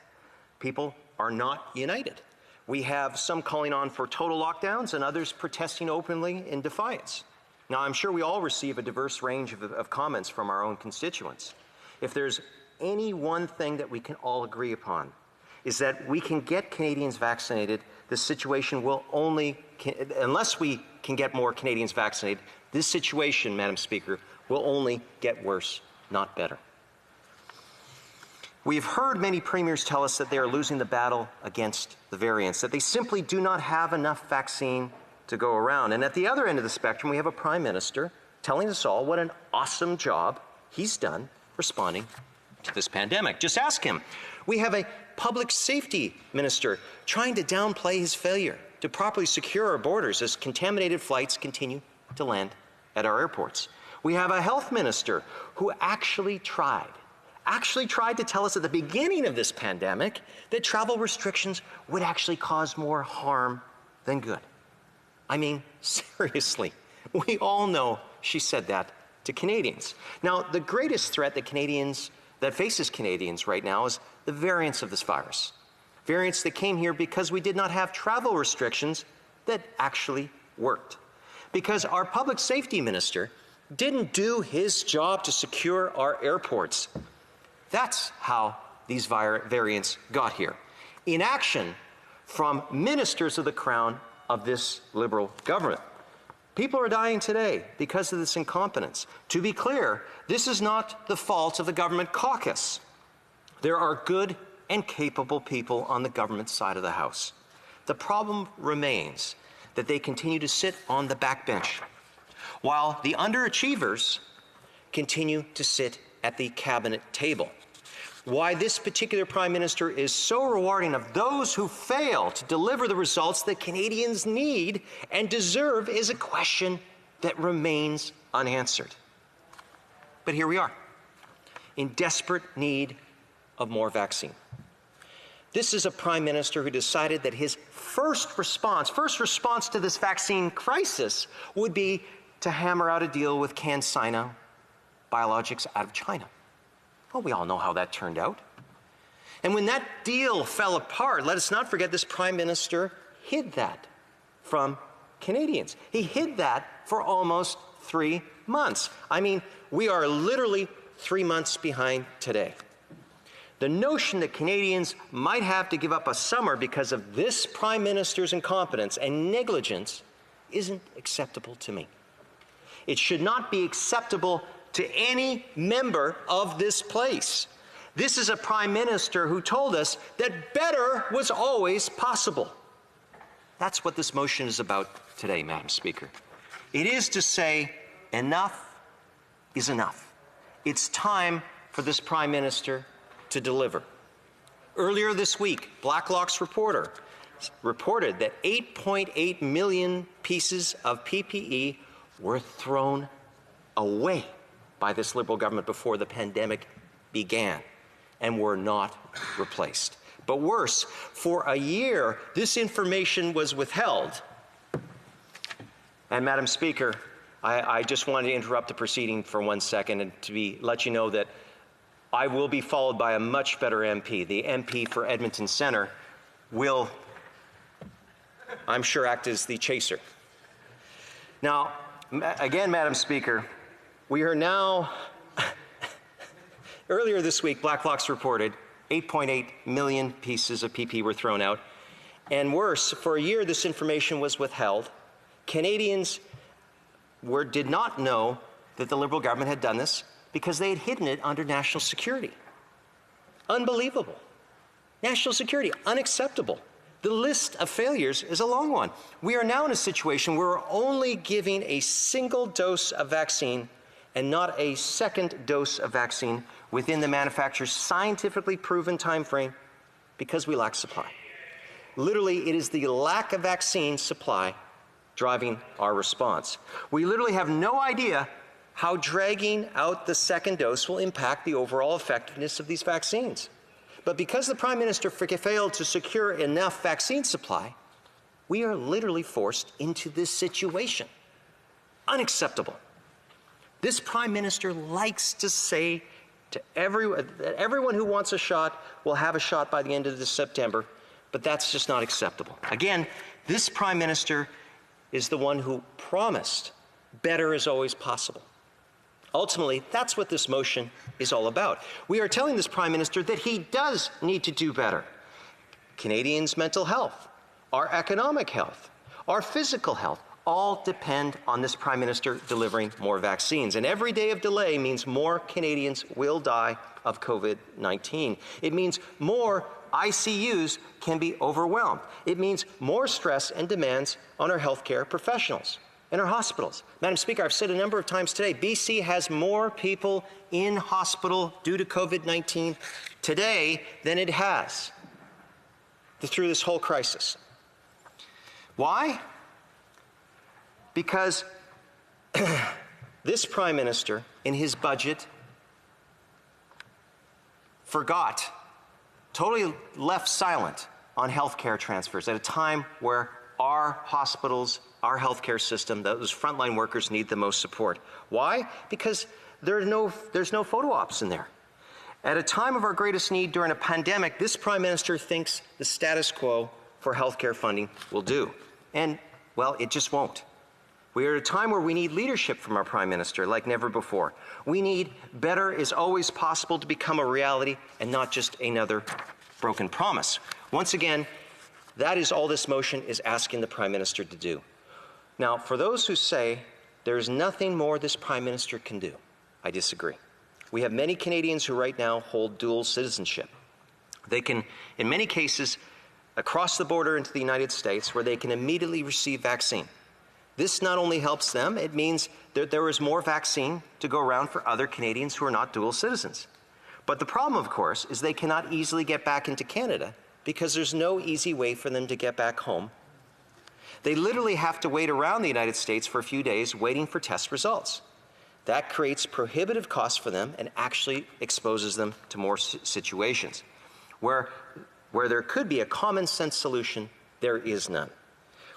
People are not united. We have some calling on for total lockdowns and others protesting openly in defiance. Now, I'm sure we all receive a diverse range of comments from our own constituents. If there's any one thing that we can all agree upon, is that we can get Canadians vaccinated, the situation will only, unless we can get more Canadians vaccinated, this situation, Madam Speaker, will only get worse, not better. We've heard many premiers tell us that they are losing the battle against the variants, that they simply do not have enough vaccine to go around. And at the other end of the spectrum, we have a prime minister telling us all what an awesome job he's done responding to this pandemic. Just ask him. We have a public safety minister trying to downplay his failure to properly secure our borders as contaminated flights continue to land at our airports. We have a health minister who actually tried to tell us at the beginning of this pandemic that travel restrictions would actually cause more harm than good. I mean, seriously, we all know she said that to Canadians. Now, the greatest threat that faces Canadians right now is the variants of this virus. Variants that came here because we did not have travel restrictions that actually worked. Because our public safety minister didn't do his job to secure our airports. That's how these variants got here. Inaction from ministers of the Crown of this Liberal government. People are dying today because of this incompetence. To be clear, this is not the fault of the government caucus. There are good and capable people on the government side of the House. The problem remains that they continue to sit on the backbench, while the underachievers continue to sit at the cabinet table. Why this particular Prime Minister is so rewarding of those who fail to deliver the results that Canadians need and deserve is a question that remains unanswered. But here we are, in desperate need of more vaccine. This is a Prime Minister who decided that his first response to this vaccine crisis would be to hammer out a deal with CanSino Biologics out of China. Well, we all know how that turned out. And when that deal fell apart, let us not forget this Prime Minister hid that from Canadians. He hid that for almost 3 months. I mean, we are literally 3 months behind today. The notion that Canadians might have to give up a summer because of this Prime Minister's incompetence and negligence isn't acceptable to me. It should not be acceptable to any member of this place. This is a Prime Minister who told us that better was always possible. That's what this motion is about today, Madam Speaker. It is to say enough is enough. It's time for this Prime Minister to deliver. Earlier this week, Blacklock's reporter reported that 8.8 million pieces of PPE were thrown away by this Liberal government before the pandemic began and were not replaced. But worse, for a year, this information was withheld. And Madam Speaker, I just wanted to interrupt the proceeding for 1 second and let you know that I will be followed by a much better MP. The MP for Edmonton Centre will, I'm sure, act as the chaser. Now, again, Madam Speaker, we are now, earlier this week, Blacklock's reported 8.8 million pieces of PPE were thrown out. And worse, for a year, this information was withheld. Canadians did not know that the Liberal government had done this because they had hidden it under national security. Unbelievable. National security, unacceptable. The list of failures is a long one. We are now in a situation where we're only giving a single dose of vaccine and not a second dose of vaccine within the manufacturer's scientifically proven time frame because we lack supply. Literally, it is the lack of vaccine supply driving our response. We literally have no idea how dragging out the second dose will impact the overall effectiveness of these vaccines. But because the Prime Minister failed to secure enough vaccine supply, we are literally forced into this situation. Unacceptable. This Prime Minister likes to say to everyone who wants a shot will have a shot by the end of this September, but that's just not acceptable. Again, this Prime Minister is the one who promised better is always possible. Ultimately, that's what this motion is all about. We are telling this Prime Minister that he does need to do better. Canadians' mental health, our economic health, our physical health, all depend on this Prime Minister delivering more vaccines. And every day of delay means more Canadians will die of COVID-19. It means more ICUs can be overwhelmed. It means more stress and demands on our healthcare professionals and our hospitals. Madam Speaker, I've said a number of times today, BC has more people in hospital due to COVID-19 today than it has through this whole crisis. Why? Because this Prime Minister, in his budget, totally left silent on healthcare transfers at a time where our hospitals, our healthcare system, those frontline workers need the most support. Why? Because there's no photo ops in there. At a time of our greatest need during a pandemic, this Prime Minister thinks the status quo for healthcare funding will do. And, well, it just won't. We are at a time where we need leadership from our Prime Minister like never before. We need better is always possible to become a reality and not just another broken promise. Once again, that is all this motion is asking the Prime Minister to do. Now, for those who say there is nothing more this Prime Minister can do, I disagree. We have many Canadians who right now hold dual citizenship. They can, in many cases, across the border into the United States where they can immediately receive vaccine. This not only helps them, it means that there is more vaccine to go around for other Canadians who are not dual citizens. But the problem, of course, is they cannot easily get back into Canada because there's no easy way for them to get back home. They literally have to wait around the United States for a few days waiting for test results. That creates prohibitive costs for them and actually exposes them to more situations. Where there could be a common sense solution, there is none.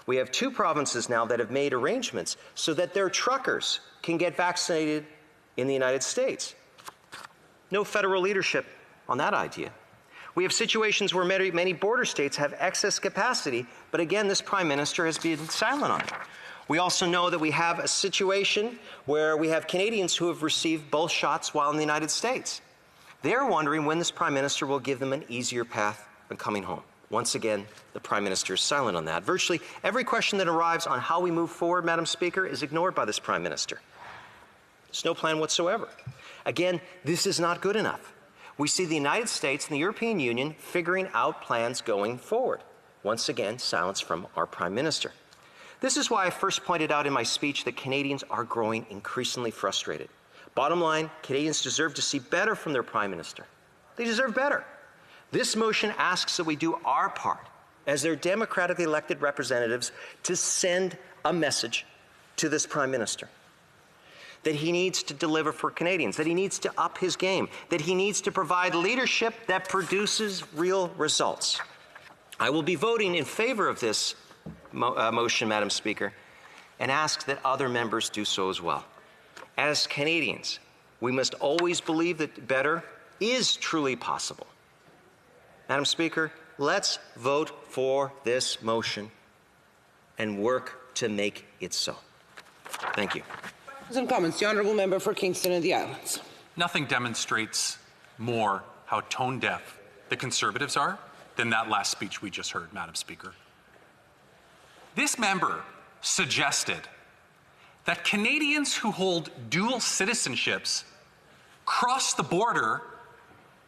We have 2 provinces now that have made arrangements so that their truckers can get vaccinated in the United States. No federal leadership on that idea. We have situations where many border states have excess capacity, but again, this Prime Minister has been silent on it. We also know that we have a situation where we have Canadians who have received both shots while in the United States. They're wondering when this Prime Minister will give them an easier path than coming home. Once again, the Prime Minister is silent on that. Virtually every question that arrives on how we move forward, Madam Speaker, is ignored by this Prime Minister. There's no plan whatsoever. Again, this is not good enough. We see the United States and the European Union figuring out plans going forward. Once again, silence from our Prime Minister. This is why I first pointed out in my speech that Canadians are growing increasingly frustrated. Bottom line, Canadians deserve to see better from their Prime Minister. They deserve better. This motion asks that we do our part as their democratically elected representatives to send a message to this Prime Minister that he needs to deliver for Canadians, that he needs to up his game, that he needs to provide leadership that produces real results. I will be voting in favor of this motion, Madam Speaker, and ask that other members do so as well. As Canadians, we must always believe that better is truly possible. Madam Speaker, let's vote for this motion and work to make it so. Thank you. Some comments. The Honourable Member for Kingston and the Islands. Nothing demonstrates more how tone deaf the Conservatives are than that last speech we just heard, Madam Speaker. This member suggested that Canadians who hold dual citizenships cross the border,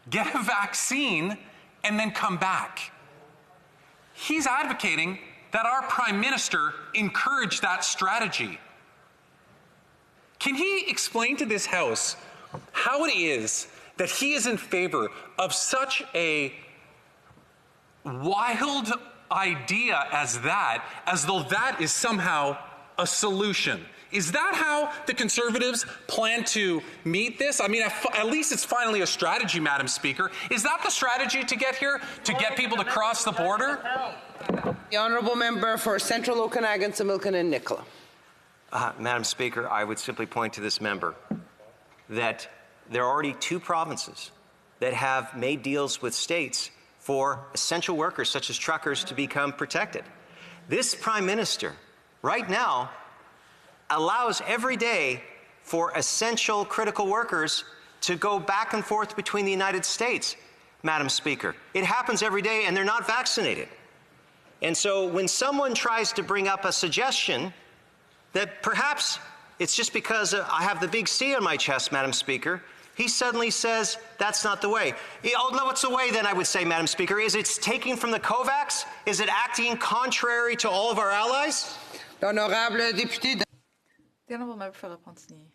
get a vaccine, and then come back. He's advocating that our Prime Minister encourage that strategy. Can he explain to this House how it is that he is in favor of such a wild idea as that, as though that is somehow a solution? Is that how the Conservatives plan to meet this? I mean, at least it's finally a strategy, Madam Speaker. Is that the strategy to get here, to get people to cross the border? The Honourable Member for Central Okanagan, Similkameen and Nicola. Madam Speaker, I would simply point to this member that there are already 2 provinces that have made deals with states for essential workers, such as truckers, to become protected. This Prime Minister, right now, allows every day for essential critical workers to go back and forth between the United States, Madam Speaker. It happens every day, and they're not vaccinated. And so when someone tries to bring up a suggestion that perhaps it's just because I have the big C on my chest, Madam Speaker, he suddenly says that's not the way. What's the way then, I would say, Madam Speaker? Is it taking from the COVAX? Is it acting contrary to all of our allies? L'honorable député. The Honourable Member for Repentigny.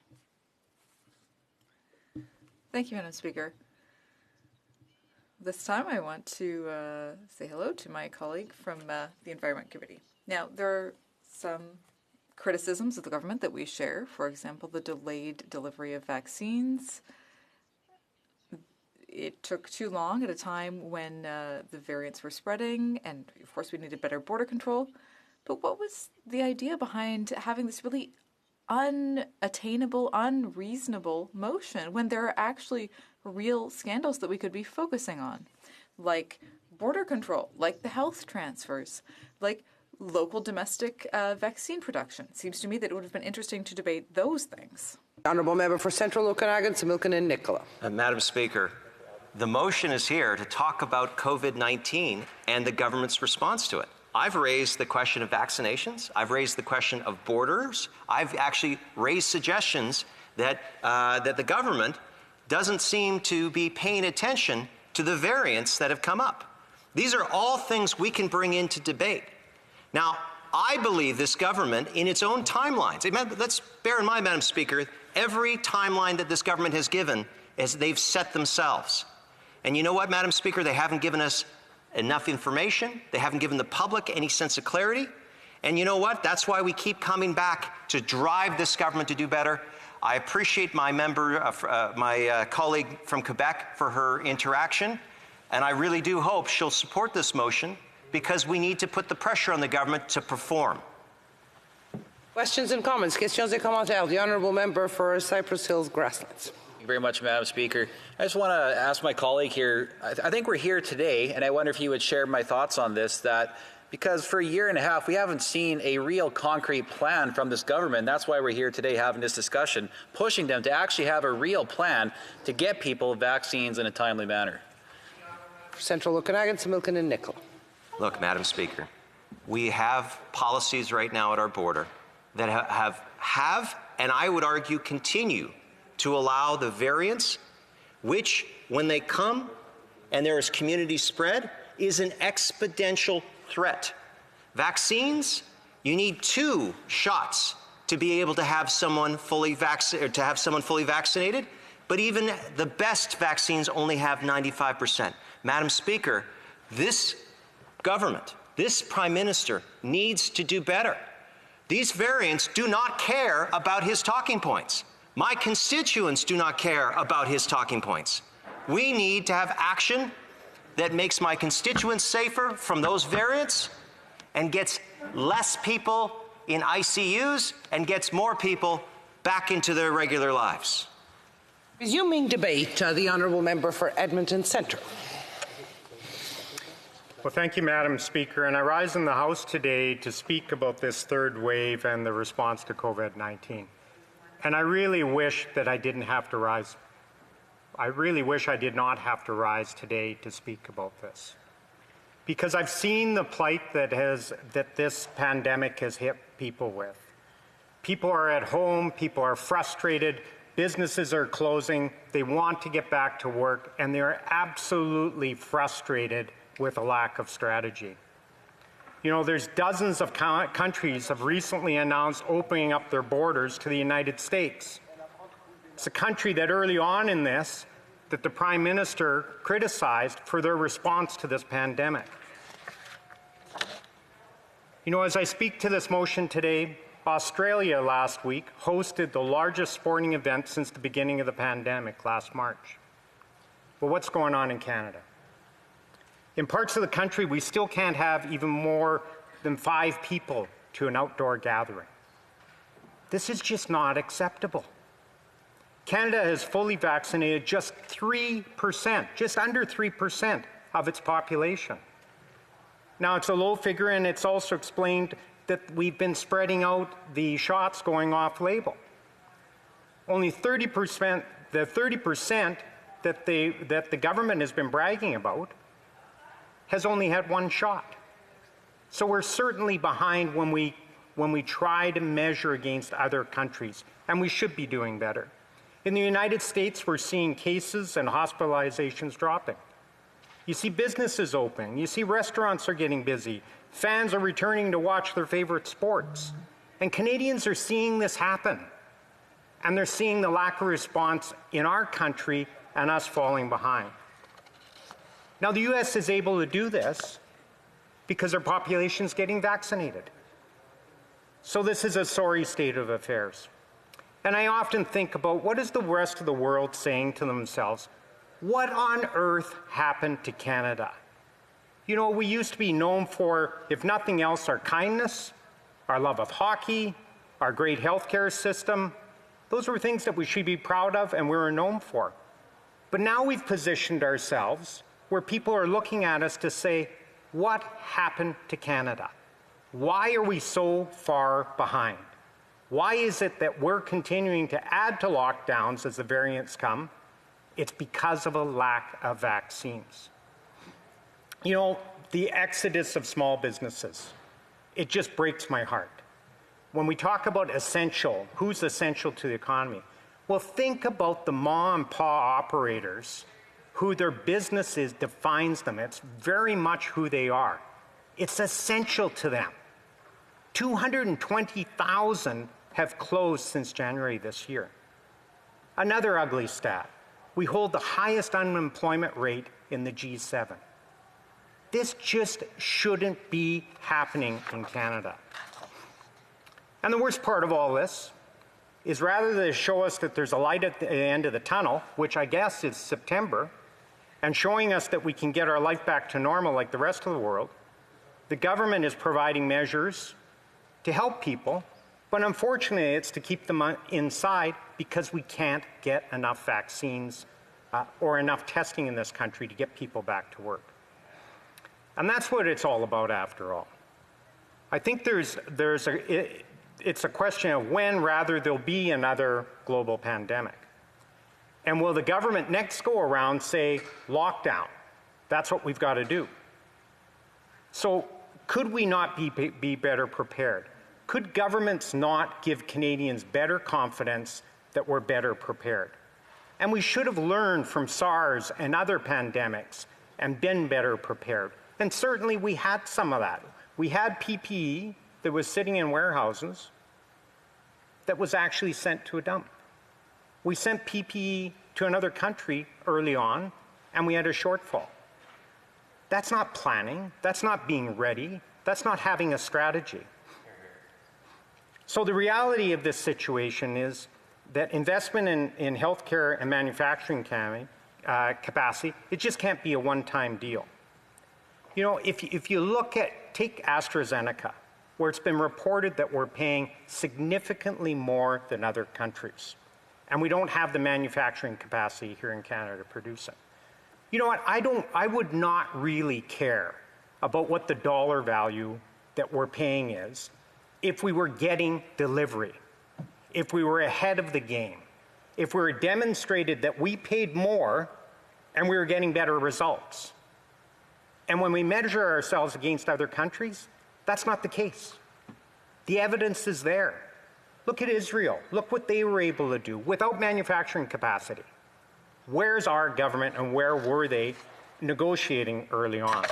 Thank you, Madam Speaker. This time I want to say hello to my colleague from the Environment Committee. Now, there are some criticisms of the government that we share. For example, the delayed delivery of vaccines. It took too long at a time when the variants were spreading, and of course we needed better border control. But what was the idea behind having this really unattainable, unreasonable motion when there are actually real scandals that we could be focusing on, like border control, like the health transfers, like local domestic vaccine production? Seems to me that it would have been interesting to debate those things. Honourable Member for Central Okanagan, Similkameen and Nicola. Madam Speaker, the motion is here to talk about COVID-19 and the government's response to it. I've raised the question of vaccinations. I've raised the question of borders. I've actually raised suggestions that that the government doesn't seem to be paying attention to the variants that have come up. These are all things we can bring into debate. Now, I believe this government, in its own timelines, let's bear in mind, Madam Speaker, every timeline that this government has given is they've set themselves. And you know what, Madam Speaker? They haven't given us enough information. They haven't given the public any sense of clarity. And you know what? That's why we keep coming back to drive this government to do better. I appreciate my colleague from Quebec for her interaction, and I really do hope she'll support this motion because we need to put the pressure on the government to perform. Questions and comments. Questions et commentaires. The Honourable Member for Cypress Hills Grasslands. Thank you very much, Madam Speaker. I just want to ask my colleague here, I think we're here today, and I wonder if he would share my thoughts on this, that because for a year and a half, we haven't seen a real concrete plan from this government. That's why we're here today having this discussion, pushing them to actually have a real plan to get people vaccines in a timely manner. Central Okanagan, Similkameen and Nicola. Look, Madam Speaker, we have policies right now at our border that have, and I would argue continue, to allow the variants, which, when they come and there is community spread, is an exponential threat. Vaccines, you need 2 shots to be able to have someone fully vaccinated, but even the best vaccines only have 95%. Madam Speaker, this government, this Prime Minister needs to do better. These variants do not care about his talking points. My constituents do not care about his talking points. We need to have action that makes my constituents safer from those variants and gets less people in ICUs and gets more people back into their regular lives. Resuming debate, the honourable member for Edmonton Centre. Well, thank you, Madam Speaker. And I rise in the House today to speak about this third wave and the response to COVID-19. And I really wish that I didn't have to rise. I really wish I did not have to rise today to speak about this. Because I've seen the plight that this pandemic has hit people with. People are at home, people are frustrated, businesses are closing, they want to get back to work, and they're absolutely frustrated with a lack of strategy. You know, there's dozens of countries have recently announced opening up their borders to the United States. It's a country that early on in this, that the Prime Minister criticized for their response to this pandemic. You know, as I speak to this motion today, Australia last week hosted the largest sporting event since the beginning of the pandemic last March. Well, what's going on in Canada? In parts of the country, we still can't have even more than 5 people to an outdoor gathering. This is just not acceptable. Canada has fully vaccinated just 3%, just under 3% of its population. Now, it's a low figure, and it's also explained that we've been spreading out the shots going off-label. Only 30%, the 30% that the government has been bragging about has only had 1 shot. So we're certainly behind when we try to measure against other countries, and we should be doing better. In the United States, we're seeing cases and hospitalizations dropping. You see businesses open, you see restaurants are getting busy, fans are returning to watch their favorite sports, and Canadians are seeing this happen. And they're seeing the lack of response in our country and us falling behind. Now, the U.S. is able to do this because their population is getting vaccinated. So this is a sorry state of affairs. And I often think about, what is the rest of the world saying to themselves? What on earth happened to Canada? You know, we used to be known for, if nothing else, our kindness, our love of hockey, our great healthcare system. Those were things that we should be proud of and we were known for. But now we've positioned ourselves where people are looking at us to say, what happened to Canada? Why are we so far behind? Why is it that we're continuing to add to lockdowns as the variants come? It's because of a lack of vaccines. You know, the exodus of small businesses, it just breaks my heart. When we talk about essential, who's essential to the economy? Well, think about the mom and pop operators who their business defines them. It's very much who they are. It's essential to them. 220,000 have closed since January this year. Another ugly stat, we hold the highest unemployment rate in the G7. This just shouldn't be happening in Canada. And the worst part of all this is, rather than show us that there's a light at the end of the tunnel, which I guess is September, and showing us that we can get our life back to normal like the rest of the world, the government is providing measures to help people, but unfortunately it's to keep them inside because we can't get enough vaccines or enough testing in this country to get people back to work. And that's what it's all about after all. I think it's a question of when rather there'll be another global pandemic. And will the government next go around say, lockdown? That's what we've got to do. So could we not be better prepared? Could governments not give Canadians better confidence that we're better prepared? And we should have learned from SARS and other pandemics and been better prepared. And certainly we had some of that. We had PPE that was sitting in warehouses that was actually sent to a dump. We sent PPE to another country early on, and we had a shortfall. That's not planning. That's not being ready. That's not having a strategy. So the reality of this situation is that investment in healthcare and manufacturing capacity, it just can't be a one-time deal. You know, if you look at, take AstraZeneca. where it's been reported that we're paying significantly more than other countries. And we don't have the manufacturing capacity here in Canada to produce it. You know what, I would not really care about what the dollar value that we're paying is if we were getting delivery, if we were ahead of the game, if we were demonstrated that we paid more and we were getting better results. And when we measure ourselves against other countries, that's not the case. The evidence is there. Look at Israel. Look what they were able to do without manufacturing capacity. Where's our government and where were they negotiating early on?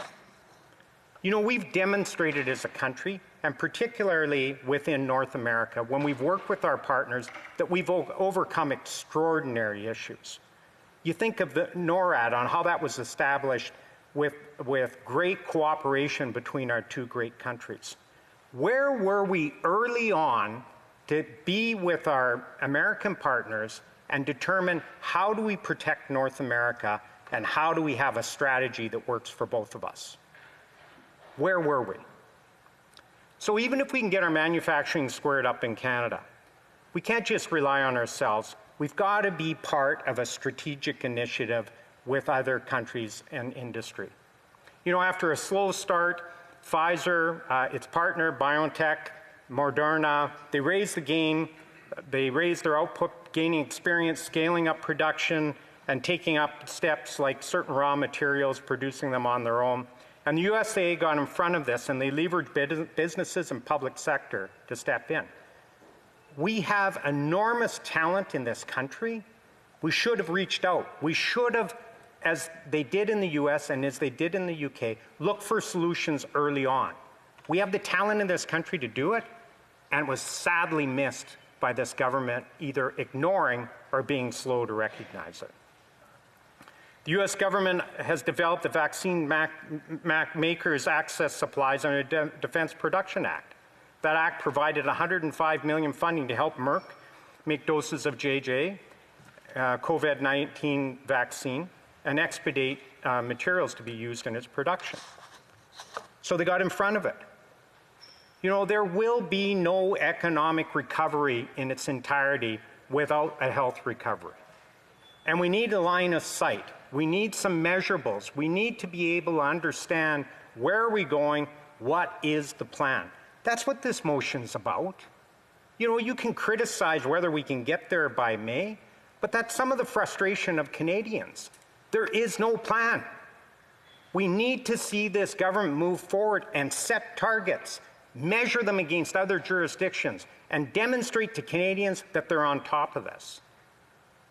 You know, we've demonstrated as a country, and particularly within North America, when we've worked with our partners, that we've overcome extraordinary issues. You think of the NORAD, on how that was established with great cooperation between our two great countries. Where were we early on to be with our American partners and determine how do we protect North America and how do we have a strategy that works for both of us? Where were we? So even if we can get our manufacturing squared up in Canada, we can't just rely on ourselves. We've got to be part of a strategic initiative with other countries and industry. You know, after a slow start, Pfizer, its partner, BioNTech, Moderna, they raised the game, they raised their output, gaining experience, scaling up production, and taking up steps like certain raw materials, producing them on their own. And the USA got in front of this, and they leveraged businesses and public sector to step in. We have enormous talent in this country. We should have reached out. We should have, as they did in the US and as they did in the UK, look for solutions early on. We have the talent in this country to do it, and it was sadly missed by this government, either ignoring or being slow to recognize it. The US government has developed the Vaccine Makers Access Supplies under the Defense Production Act. That act provided $105 million funding to help Merck make doses of JJ, COVID-19 vaccine, and expedite materials to be used in its production. So they got in front of it. You know, there will be no economic recovery in its entirety without a health recovery. And we need a line of sight. We need some measurables. We need to be able to understand where are we going, what is the plan. That's what this motion's about. You know, you can criticize whether we can get there by May, but that's some of the frustration of Canadians. There is no plan. We need to see this government move forward and set targets, measure them against other jurisdictions, and demonstrate to Canadians that they're on top of this.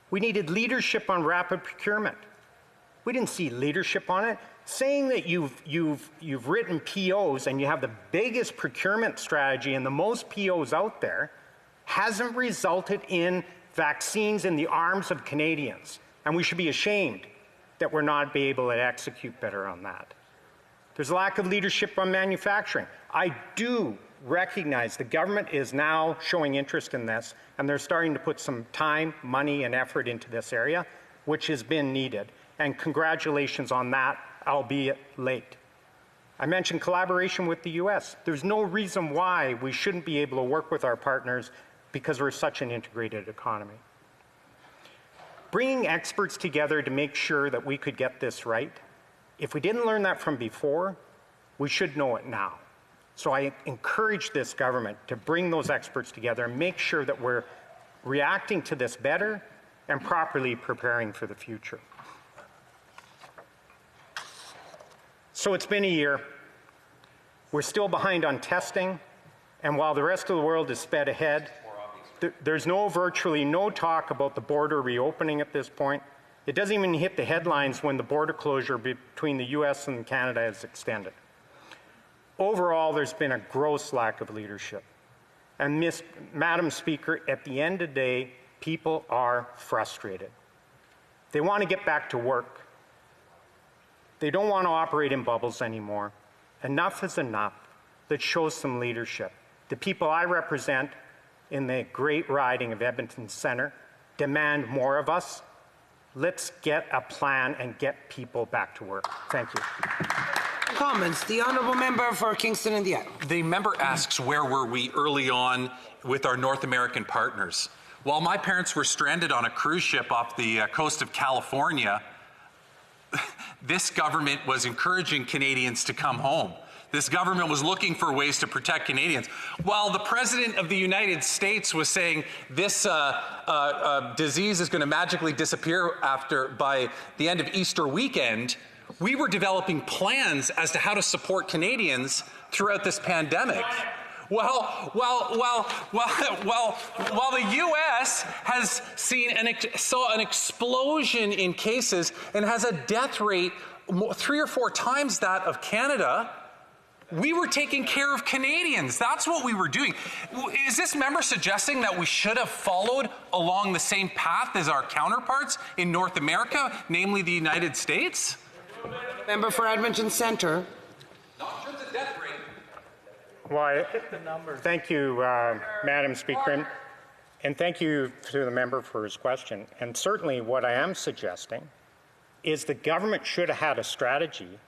We needed leadership on rapid procurement. We didn't see leadership on it. Saying that you've written POs and you have the biggest procurement strategy and the most POs out there hasn't resulted in vaccines in the arms of Canadians. And we should be ashamed that we're not be able to execute better on that. There's a lack of leadership on manufacturing. I do recognize the government is now showing interest in this, and they're starting to put some time, money, and effort into this area, which has been needed. And congratulations on that, albeit late. I mentioned collaboration with the US. There's no reason why we shouldn't be able to work with our partners because we're such an integrated economy. Bringing experts together to make sure that we could get this right, if we didn't learn that from before, we should know it now. So I encourage this government to bring those experts together and make sure that we're reacting to this better and properly preparing for the future. So it's been a year. We're still behind on testing, and while the rest of the world is sped ahead, there's virtually no talk about the border reopening at this point. It doesn't even hit the headlines when the border closure between the US and Canada is extended. Overall, there's been a gross lack of leadership. And Madam Speaker, at the end of the day, people are frustrated. They want to get back to work. They don't want to operate in bubbles anymore. Enough is enough. Let's show some leadership. The people I represent in the great riding of Edmonton Centre demand more of us. Let's get a plan and get people back to work. Thank you. Comments. The honourable member for Kingston and the Islands. The member asks, where were we early on with our North American partners? While my parents were stranded on a cruise ship off the coast of California, this government was encouraging Canadians to come home. This government was looking for ways to protect Canadians. While the President of the United States was saying this disease is going to magically disappear by the end of Easter weekend, we were developing plans as to how to support Canadians throughout this pandemic. While the U.S. has saw an explosion in cases and has a death rate 3 or 4 times that of Canada, we were taking care of Canadians. That's what we were doing. Is this member suggesting that we should have followed along the same path as our counterparts in North America, namely the United States? Member for Edmonton Centre. Not in terms of death rate. Well, thank you, Madam Speaker, and thank you to the member for his question. And certainly what I am suggesting is the government should have had a strategy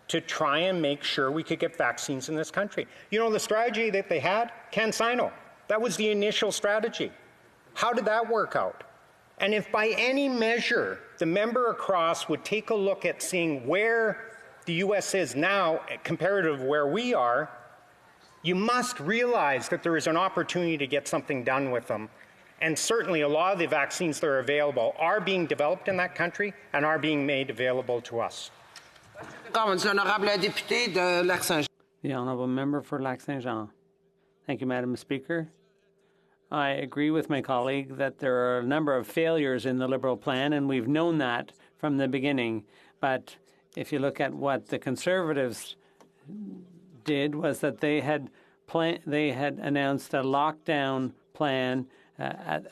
to try and make sure we could get vaccines in this country. You know, the strategy that they had, CanSino, that was the initial strategy. How did that work out? And if by any measure the member across would take a look at seeing where the U.S. is now comparative to where we are, you must realize that there is an opportunity to get something done with them. And certainly a lot of the vaccines that are available are being developed in that country and are being made available to us. The honourable member for Lac-Saint-Jean. Thank you, Madam Speaker. I agree with my colleague that there are a number of failures in the Liberal plan, and we've known that from the beginning. But if you look at what the Conservatives did, was that they had announced a lockdown plan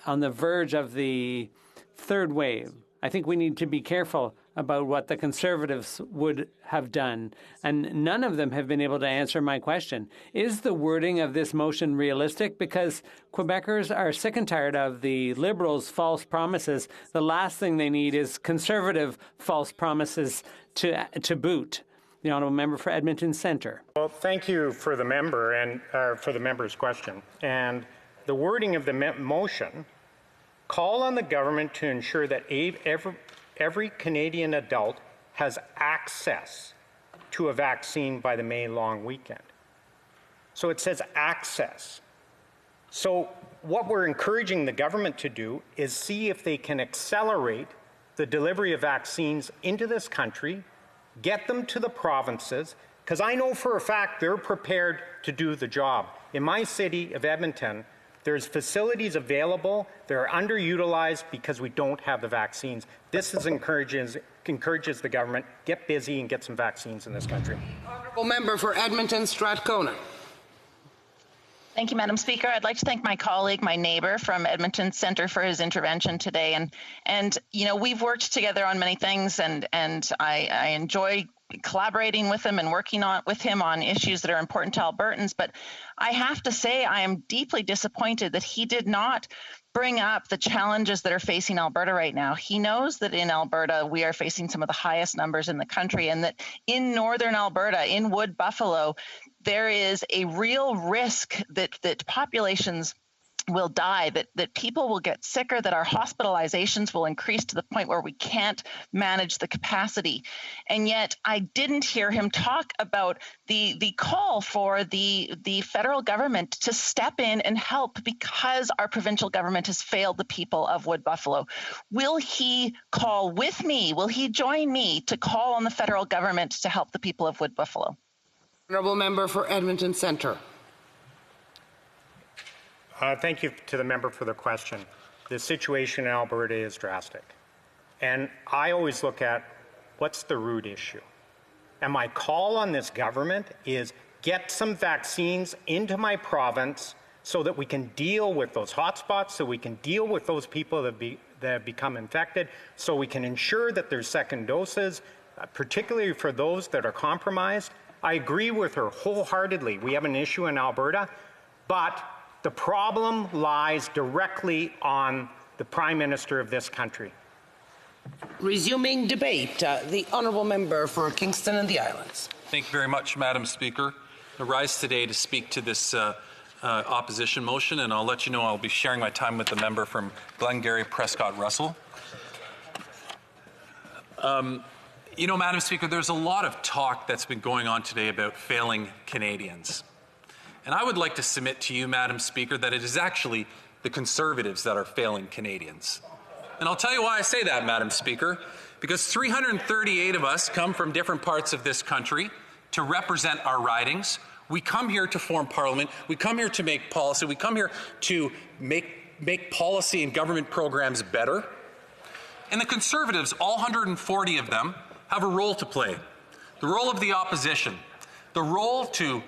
on the verge of the third wave. I think we need to be careful about what the Conservatives would have done, and none of them have been able to answer my question. Is the wording of this motion realistic? Because Quebecers are sick and tired of the Liberals' false promises. The last thing they need is Conservative false promises to boot. The honourable member for Edmonton Centre. Well, thank you for the member and for the member's question. And the wording of the motion: call on the government to ensure that every Canadian adult has access to a vaccine by the May long weekend. So it says access. So what we're encouraging the government to do is see if they can accelerate the delivery of vaccines into this country, get them to the provinces, because I know for a fact they're prepared to do the job. In my city of Edmonton, there's facilities available. They're underutilized because we don't have the vaccines. This encourages the government, get busy and get some vaccines in this country. Honourable member for Edmonton Strathcona. Thank you, Madam Speaker. I'd like to thank my colleague, my neighbour from Edmonton Centre for his intervention today. And you know, we've worked together on many things, and I enjoy collaborating with him and working with him on issues that are important to Albertans. But I have to say I am deeply disappointed that he did not bring up the challenges that are facing Alberta right now. He knows that in Alberta, we are facing some of the highest numbers in the country, and that in northern Alberta, in Wood Buffalo, there is a real risk that populations will die, that people will get sicker, that our hospitalizations will increase to the point where we can't manage the capacity. And yet I didn't hear him talk about the call for the federal government to step in and help because our provincial government has failed the people of Wood Buffalo. Will he call with me? Will he join me to call on the federal government to help the people of Wood Buffalo? Honourable member for Edmonton Centre. Thank you to the member for the question. The situation in Alberta is drastic. And I always look at what's the root issue. And my call on this government is get some vaccines into my province so that we can deal with those hotspots, so we can deal with those people that have become infected, so we can ensure that there's second doses, particularly for those that are compromised. I agree with her wholeheartedly. We have an issue in Alberta, but the problem lies directly on the Prime Minister of this country. Resuming debate, the honourable member for Kingston and the Islands. Thank you very much, Madam Speaker. I rise today to speak to this opposition motion, and I'll let you know I'll be sharing my time with the member from Glengarry Prescott Russell. You know, Madam Speaker, there's a lot of talk that's been going on today about failing Canadians. And I would like to submit to you, Madam Speaker, that it is actually the Conservatives that are failing Canadians. And I'll tell you why I say that, Madam Speaker, because 338 of us come from different parts of this country to represent our ridings. We come here to form parliament. We come here to make policy. We come here to make policy and government programs better. And the Conservatives, all 140 of them, have a role to play. The role of the opposition. The role to,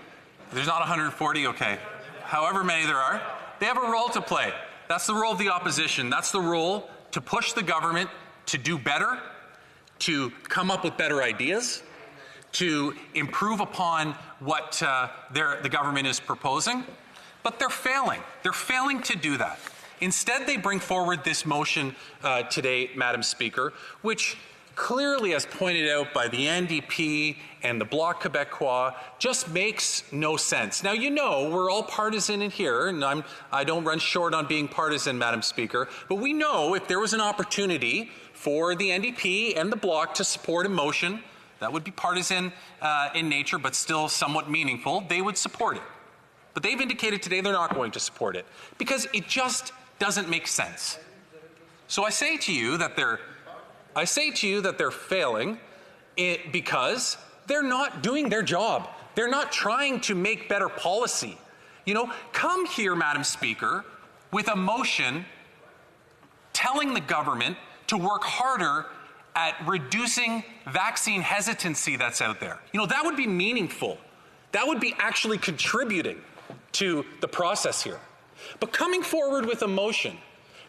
there's not 140, okay, however many there are, they have a role to play. That's the role of the opposition. That's the role to push the government to do better, to come up with better ideas, to improve upon what the government is proposing. But they're failing. They're failing to do that. Instead, they bring forward this motion today, Madam Speaker, which clearly, as pointed out by the NDP and the Bloc Québécois, just makes no sense. Now, you know, we're all partisan in here, and I don't run short on being partisan, Madam Speaker, but we know if there was an opportunity for the NDP and the Bloc to support a motion that would be partisan in nature, but still somewhat meaningful, they would support it. But they've indicated today they're not going to support it because it just doesn't make sense. So I say to you that they're failing because they're not doing their job. They're not trying to make better policy. You know, come here, Madam Speaker, with a motion telling the government to work harder at reducing vaccine hesitancy that's out there. You know, that would be meaningful. That would be actually contributing to the process here. But coming forward with a motion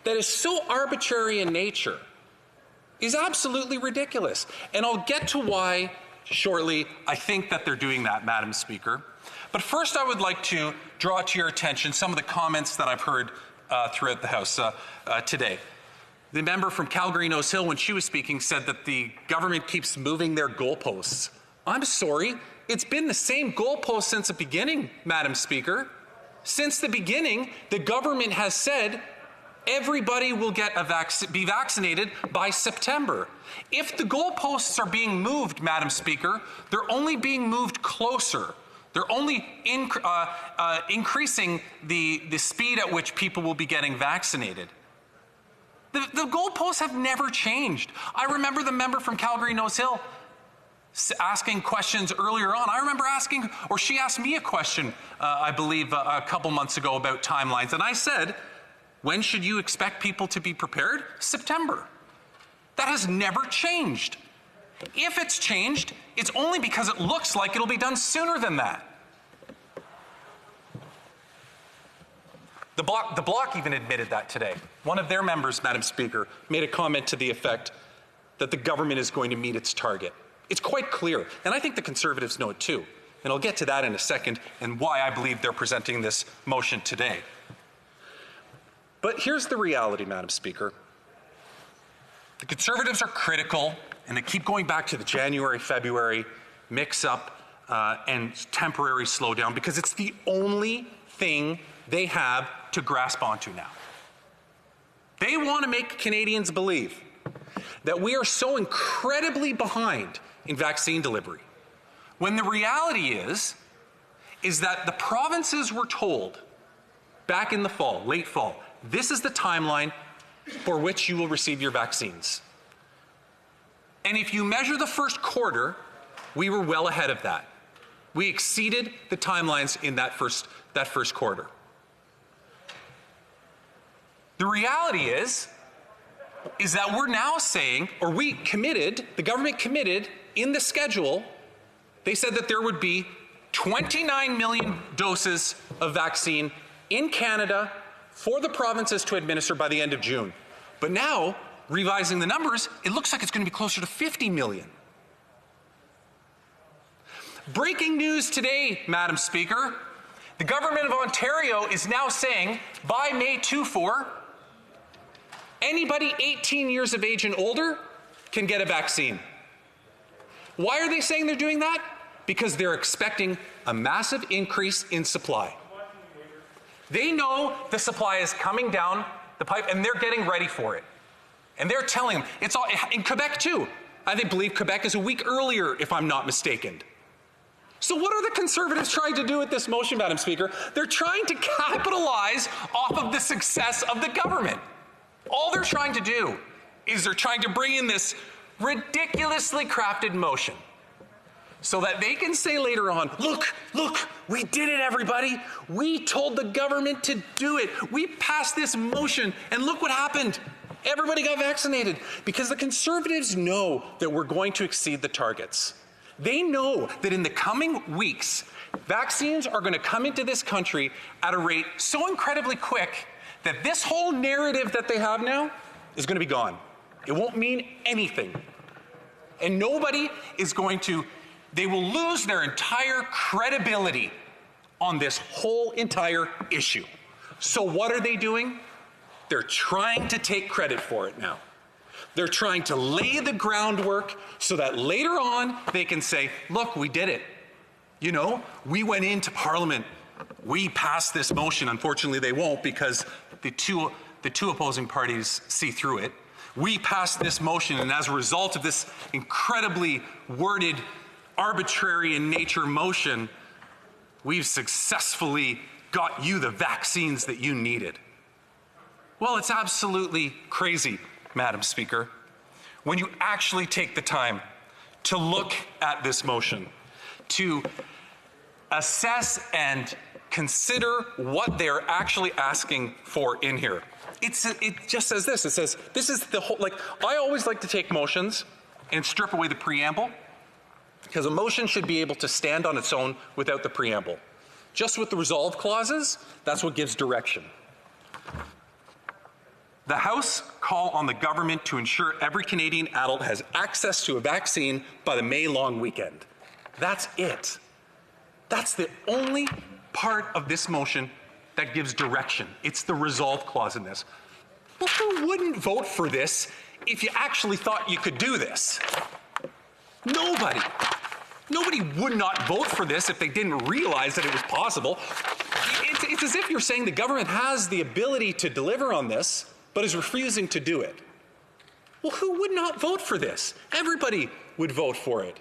that is so arbitrary in nature is absolutely ridiculous. And I'll get to why shortly I think that they're doing that, Madam Speaker. But first I would like to draw to your attention some of the comments that I've heard throughout the House today. The member from Calgary Nose Hill, when she was speaking, said that the government keeps moving their goalposts. I'm sorry, it's been the same goalpost since the beginning, Madam Speaker. Since the beginning, the government has said everybody will get be vaccinated by September. If the goalposts are being moved, Madam Speaker, they're only being moved closer. They're only increasing the speed at which people will be getting vaccinated. The goalposts have never changed. I remember the member from Calgary Nose Hill asking questions earlier on. I remember asking, or she asked me a question, I believe a couple months ago about timelines. And I said, when should you expect people to be prepared? September. That has never changed. If it's changed, it's only because it looks like it'll be done sooner than that. The Bloc even admitted that today. One of their members, Madam Speaker, made a comment to the effect that the government is going to meet its target. It's quite clear, and I think the Conservatives know it too. And I'll get to that in a second and why I believe they're presenting this motion today. But here's the reality, Madam Speaker. The Conservatives are critical, and they keep going back to the January-February mix-up and temporary slowdown because it's the only thing they have to grasp onto now. They want to make Canadians believe that we are so incredibly behind in vaccine delivery, when the reality is that the provinces were told back in the fall, late fall, this is the timeline for which you will receive your vaccines. And if you measure the first quarter, we were well ahead of that. We exceeded the timelines in that first quarter. The reality is that we're now saying, or the government committed in the schedule, they said that there would be 29 million doses of vaccine in Canada for the provinces to administer by the end of June. But now, revising the numbers, it looks like it's going to be closer to 50 million. Breaking news today, Madam Speaker. The government of Ontario is now saying by May 24, anybody 18 years of age and older can get a vaccine. Why are they saying they're doing that? because they're expecting a massive increase in supply. They know the supply is coming down the pipe and they're getting ready for it. And they're telling them, it's all in Quebec too. I believe Quebec is a week earlier, if I'm not mistaken. So what are the Conservatives trying to do with this motion, Madam Speaker? They're trying to capitalize off of the success of the government. All they're trying to do is they're trying to bring in this ridiculously crafted motion so that they can say later on, look, we did it, everybody. We told the government to do it. We passed this motion, and look what happened. Everybody got vaccinated because the Conservatives know that we're going to exceed the targets. They know that in the coming weeks, vaccines are going to come into this country at a rate so incredibly quick that this whole narrative that they have now is going to be gone. It won't mean anything. And nobody is going to, they will lose their entire credibility on this whole entire issue. So what are they doing? They're trying to take credit for it now. They're trying to lay the groundwork so that later on they can say, look, we did it. You know, we went into Parliament. We passed this motion. Unfortunately, they won't because the two opposing parties see through it. We passed this motion, and as a result of this incredibly worded, arbitrary in nature motion, we've successfully got you the vaccines that you needed. Well, it's absolutely crazy, Madam Speaker, when you actually take the time to look at this motion, to assess and consider what they're actually asking for in here. It just says this. It says, this is the whole, like, I always like to take motions and strip away the preamble because a motion should be able to stand on its own without the preamble. Just with the resolve clauses, that's what gives direction. The House call on the government to ensure every Canadian adult has access to a vaccine by the May long weekend. That's it. That's the only part of this motion that gives direction. It's the resolve clause in this. Well, who wouldn't vote for this if you actually thought you could do this? Nobody. Nobody would not vote for this if they didn't realize that it was possible. It's as if you're saying the government has the ability to deliver on this, but is refusing to do it. Well, who would not vote for this? Everybody would vote for it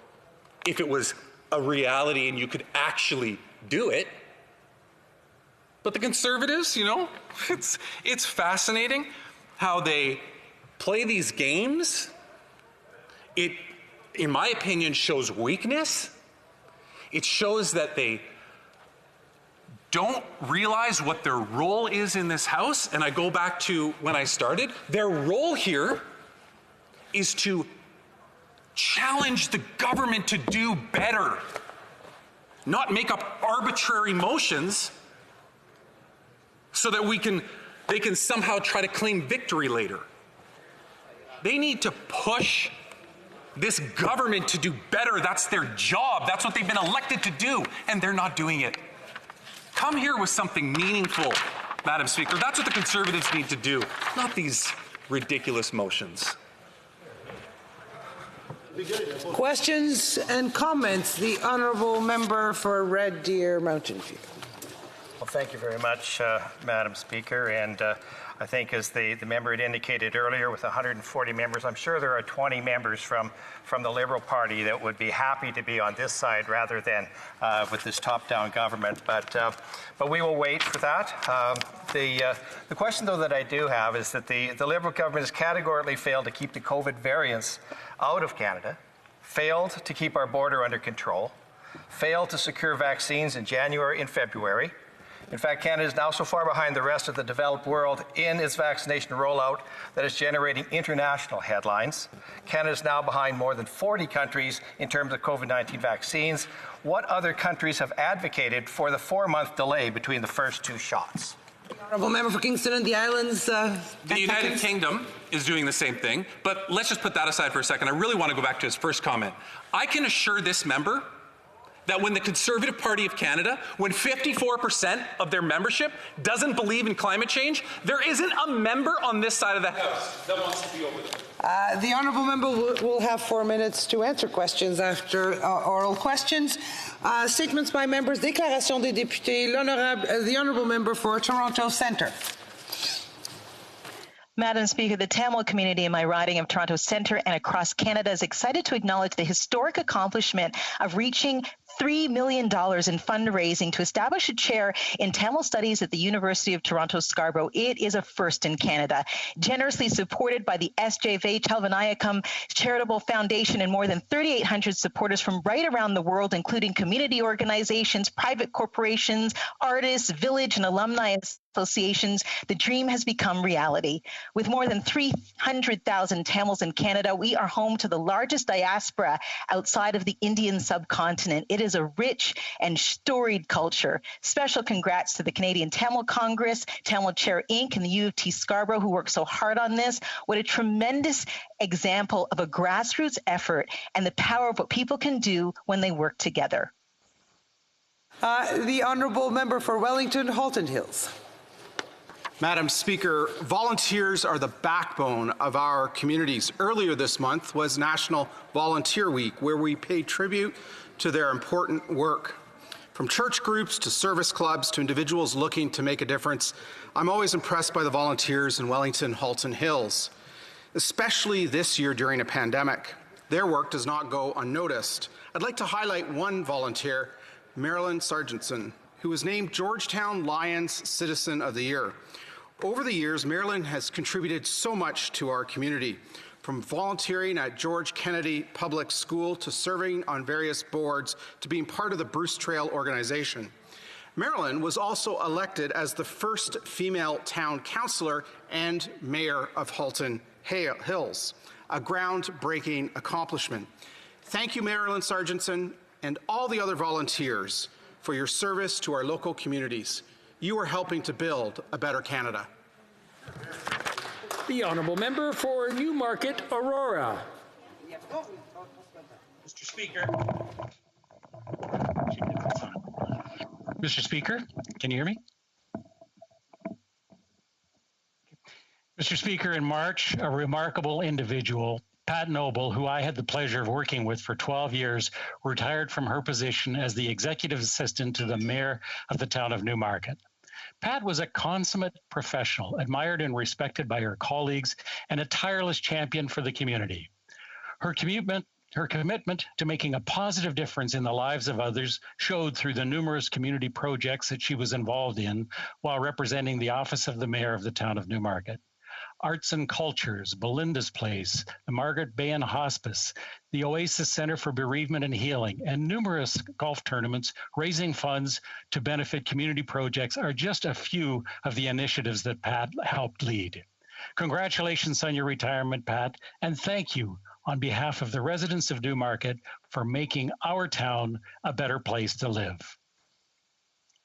if it was a reality and you could actually do it. But the Conservatives, you know, it's fascinating how they play these games. It, in my opinion, shows weakness. It shows that they don't realize what their role is in this House. And I go back to when I started. Their role here is to challenge the government to do better, not make up arbitrary motions so that they can somehow try to claim victory later. They need to push this government to do better. That's their job. That's what they've been elected to do, and they're not doing it. Come here with something meaningful, Madam Speaker. That's what the Conservatives need to do, not these ridiculous motions. Questions and comments? The Honourable Member for Red Deer Mountain View. Well, thank you very much, Madam Speaker. And I think as the member had indicated earlier, with 140 members, I'm sure there are 20 members from the Liberal Party that would be happy to be on this side rather than with this top-down government. But we will wait for that. The question, though, that I do have is that the Liberal government has categorically failed to keep the COVID variants out of Canada, failed to keep our border under control, failed to secure vaccines in January and February. In fact, Canada is now so far behind the rest of the developed world in its vaccination rollout that it's generating international headlines. Canada is now behind more than 40 countries in terms of COVID-19 vaccines. What other countries have advocated for the 4-month delay between the first 2 shots? Honourable Member for Kingston and the Islands. The United Kingdom is doing the same thing, but let's just put that aside for a second. I really want to go back to his first comment. I can assure this member that when the Conservative Party of Canada, when 54% of their membership doesn't believe in climate change, there isn't a member on this side of the House that wants to be over there. The honourable member will have 4 minutes to answer questions after oral questions. Statements by members, déclaration des députés, the honourable member for Toronto Centre. Madam Speaker, the Tamil community in my riding of Toronto Centre and across Canada is excited to acknowledge the historic accomplishment of reaching $3 million in fundraising to establish a chair in Tamil studies at the University of Toronto Scarborough. It is a first in Canada. Generously supported by the SJV Chalvanayakam Charitable Foundation and more than 3,800 supporters from right around the world, including community organizations, private corporations, artists, village and alumni associations, the dream has become reality. With more than 300,000 Tamils in Canada, we are home to the largest diaspora outside of the Indian subcontinent. It is a rich and storied culture. Special congrats to the Canadian Tamil Congress, Tamil Chair Inc., and the U of T Scarborough who worked so hard on this. What a tremendous example of a grassroots effort and the power of what people can do when they work together. The honourable member for Wellington, Halton Hills. Madam Speaker, volunteers are the backbone of our communities. Earlier this month was National Volunteer Week, where we pay tribute to their important work. From church groups to service clubs to individuals looking to make a difference, I'm always impressed by the volunteers in Wellington, Halton Hills, especially this year during a pandemic. Their work does not go unnoticed. I'd like to highlight one volunteer, Marilyn Sargentson, who was named Georgetown Lions Citizen of the Year. Over the years, Marilyn has contributed so much to our community, from volunteering at George Kennedy Public School to serving on various boards to being part of the Bruce Trail organization. Marilyn was also elected as the first female town councillor and mayor of Halton Hills, a groundbreaking accomplishment. Thank you, Marilyn Sargentson, and all the other volunteers for your service to our local communities. You are helping to build a better Canada. The honourable member for Newmarket, Aurora. Mr. Speaker. Mr. Speaker, can you hear me? Mr. Speaker, in March, a remarkable individual, Pat Noble, who I had the pleasure of working with for 12 years, retired from her position as the executive assistant to the mayor of the town of Newmarket. Pat was a consummate professional, admired and respected by her colleagues, and a tireless champion for the community. Her commitment to making a positive difference in the lives of others showed through the numerous community projects that she was involved in while representing the office of the mayor of the town of Newmarket. Arts and Cultures, Belinda's Place, the Margaret Bain Hospice, the Oasis Center for Bereavement and Healing, and numerous golf tournaments raising funds to benefit community projects are just a few of the initiatives that Pat helped lead. Congratulations on your retirement, Pat, and thank you on behalf of the residents of Newmarket for making our town a better place to live.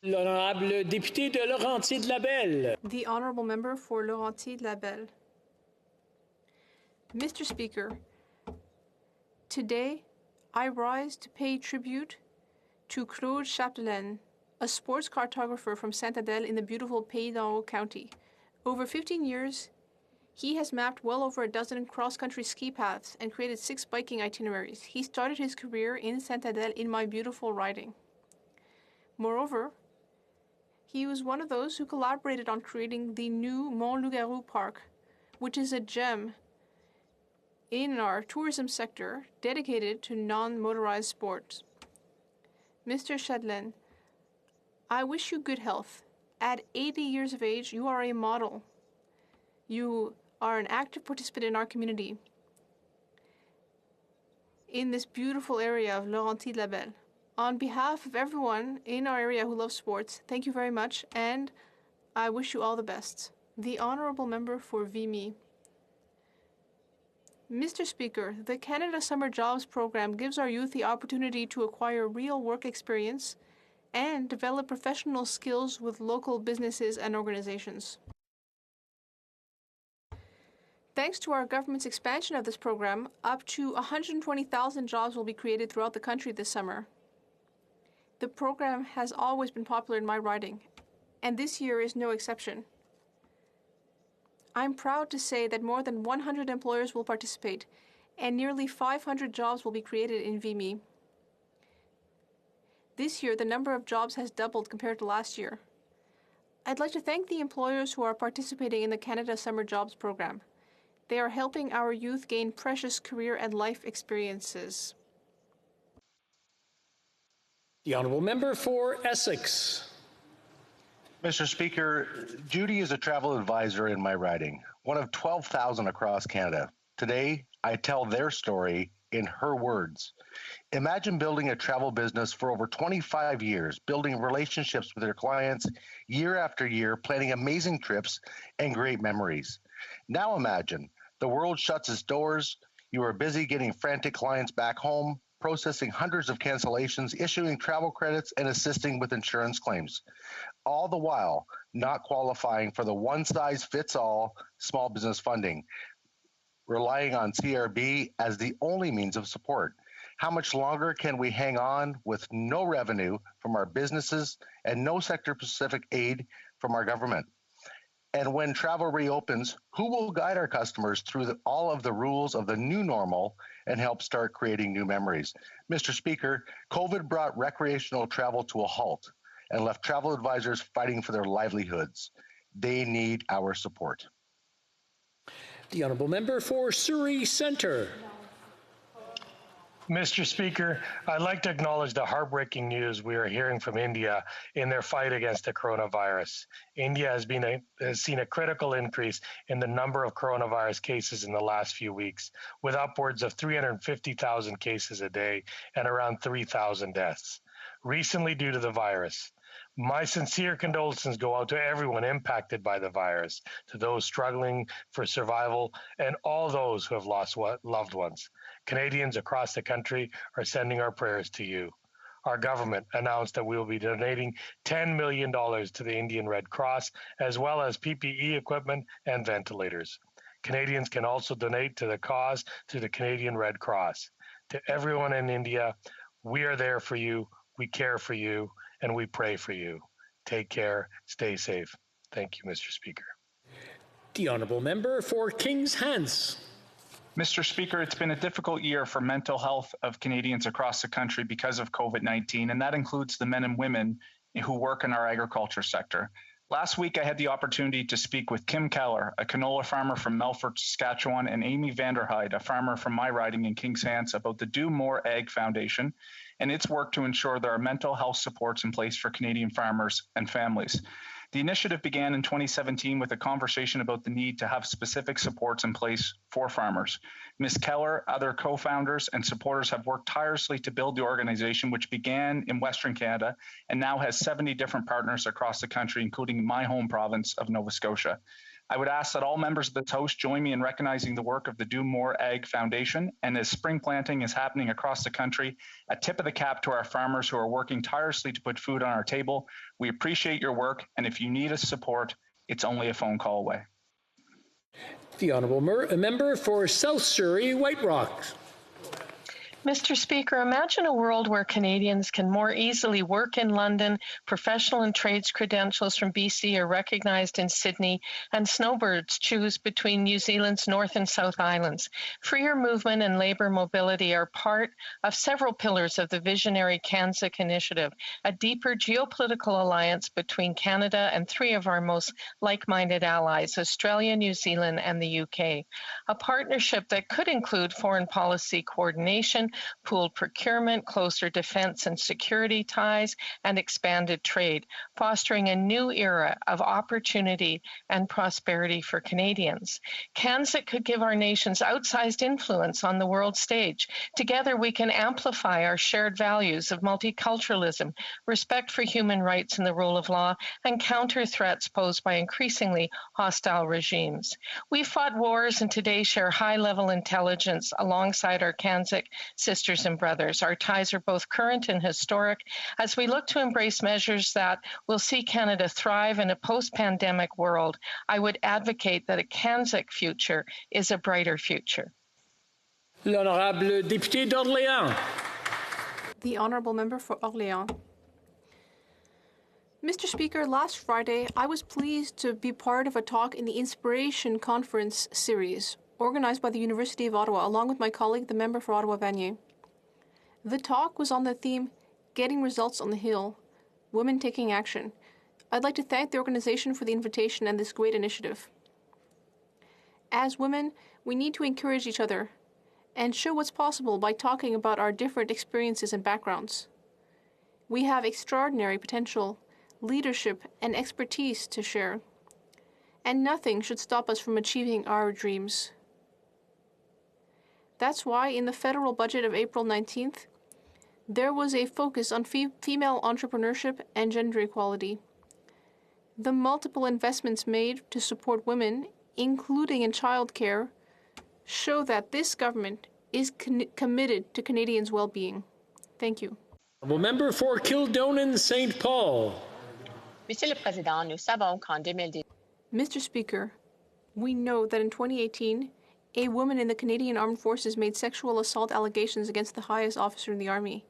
L'honorable député de Laurentides-Labelle. The honourable member for Laurentides-Labelle. Mr. Speaker, today I rise to pay tribute to Claude Chapdelaine, a sports cartographer from Saint-Adèle in the beautiful Pays d'en-Haut County. Over 15 years, he has mapped well over a dozen cross-country ski paths and created 6 biking itineraries. He started his career in Saint-Adèle in my beautiful riding. Moreover, he was one of those who collaborated on creating the new Mont-Loup-Garou Park, which is a gem in our tourism sector dedicated to non-motorized sports. Mr. Chapdelaine, I wish you good health. At 80 years of age, you are a model. You are an active participant in our community in this beautiful area of Laurentides-Labelle. On behalf of everyone in our area who loves sports, thank you very much, and I wish you all the best. The honourable member for Vimy. Mr. Speaker, the Canada Summer Jobs Program gives our youth the opportunity to acquire real work experience and develop professional skills with local businesses and organizations. Thanks to our government's expansion of this program, up to 120,000 jobs will be created throughout the country this summer. The program has always been popular in my riding, and this year is no exception. I'm proud to say that more than 100 employers will participate, and nearly 500 jobs will be created in Vimy. This year, the number of jobs has doubled compared to last year. I'd like to thank the employers who are participating in the Canada Summer Jobs Program. They are helping our youth gain precious career and life experiences. The Honourable Member for Essex. Mr. Speaker, Judy is a travel advisor in my riding, one of 12,000 across Canada. Today, I tell their story in her words. Imagine building a travel business for over 25 years, building relationships with your clients year after year, planning amazing trips and great memories. Now imagine the world shuts its doors, you are busy getting frantic clients back home, processing hundreds of cancellations, issuing travel credits, and assisting with insurance claims. All the while, not qualifying for the one-size-fits-all small business funding, relying on CRB as the only means of support. How much longer can we hang on with no revenue from our businesses and no sector-specific aid from our government? And when travel reopens, who will guide our customers through all of the rules of the new normal and help start creating new memories? Mr. Speaker, COVID brought recreational travel to a halt and left travel advisors fighting for their livelihoods. They need our support. The Honourable Member for Surrey Centre. Mr. Speaker, I'd like to acknowledge the heartbreaking news we are hearing from India in their fight against the coronavirus. India has seen a critical increase in the number of coronavirus cases in the last few weeks, with upwards of 350,000 cases a day and around 3,000 deaths recently due to the virus. My sincere condolences go out to everyone impacted by the virus, to those struggling for survival, and all those who have lost loved ones. Canadians across the country are sending our prayers to you. Our government announced that we will be donating $10 million to the Indian Red Cross, as well as PPE equipment and ventilators. Canadians can also donate to the cause through the Canadian Red Cross. To everyone in India, we are there for you, we care for you, and we pray for you. Take care, stay safe. Thank you, Mr. Speaker. The Honourable Member for Kings Hants. Mr. Speaker, it's been a difficult year for mental health of Canadians across the country because of COVID-19, and that includes the men and women who work in our agriculture sector. Last week, I had the opportunity to speak with Kim Keller, a canola farmer from Melfort, Saskatchewan, and Amy Vanderhyde, a farmer from my riding in Kings Hants, about the Do More Ag Foundation and its work to ensure there are mental health supports in place for Canadian farmers and families. The initiative began in 2017 with a conversation about the need to have specific supports in place for farmers. Ms. Keller, other co-founders and supporters have worked tirelessly to build the organization, which began in Western Canada and now has 70 different partners across the country, including my home province of Nova Scotia. I would ask that all members of this House join me in recognizing the work of the Do More Ag Foundation, and as spring planting is happening across the country, a tip of the cap to our farmers who are working tirelessly to put food on our table. We appreciate your work, and if you need us support, it's only a phone call away. The Honourable Member for South Surrey White Rocks. Mr. Speaker, imagine a world where Canadians can more easily work in London, professional and trades credentials from BC are recognized in Sydney, and snowbirds choose between New Zealand's North and South Islands. Freer movement and labour mobility are part of several pillars of the visionary CANZIC initiative, a deeper geopolitical alliance between Canada and three of our most like-minded allies, Australia, New Zealand, and the UK. A partnership that could include foreign policy coordination, pooled procurement, closer defense and security ties, and expanded trade, fostering a new era of opportunity and prosperity for Canadians. CANZIC could give our nations outsized influence on the world stage. Together, we can amplify our shared values of multiculturalism, respect for human rights and the rule of law, and counter threats posed by increasingly hostile regimes. We fought wars and today share high-level intelligence alongside our CANZIC sisters and brothers. Our ties are both current and historic as we look to embrace measures that will see Canada thrive in a post-pandemic world. I would advocate that a CANZIC future is a brighter future. L'Honorable Député d'Orléans. The Honourable Member for Orléans. Mr. Speaker, last Friday, I was pleased to be part of a talk in the Inspiration Conference series, organized by the University of Ottawa, along with my colleague, the member for Ottawa-Vanier. The talk was on the theme, Getting Results on the Hill, Women Taking Action. I'd like to thank the organization for the invitation and this great initiative. As women, we need to encourage each other and show what's possible by talking about our different experiences and backgrounds. We have extraordinary potential, leadership, and expertise to share, and nothing should stop us from achieving our dreams. That's why in the federal budget of April 19th, there was a focus on female entrepreneurship and gender equality. The multiple investments made to support women, including in childcare, show that this government is committed to Canadians' well-being. Thank you. Member for Kildonan St. Paul. Monsieur le Président, nous savons qu'en 2010. Mr. Speaker, we know that in 2018, a woman in the Canadian Armed Forces made sexual assault allegations against the highest officer in the Army.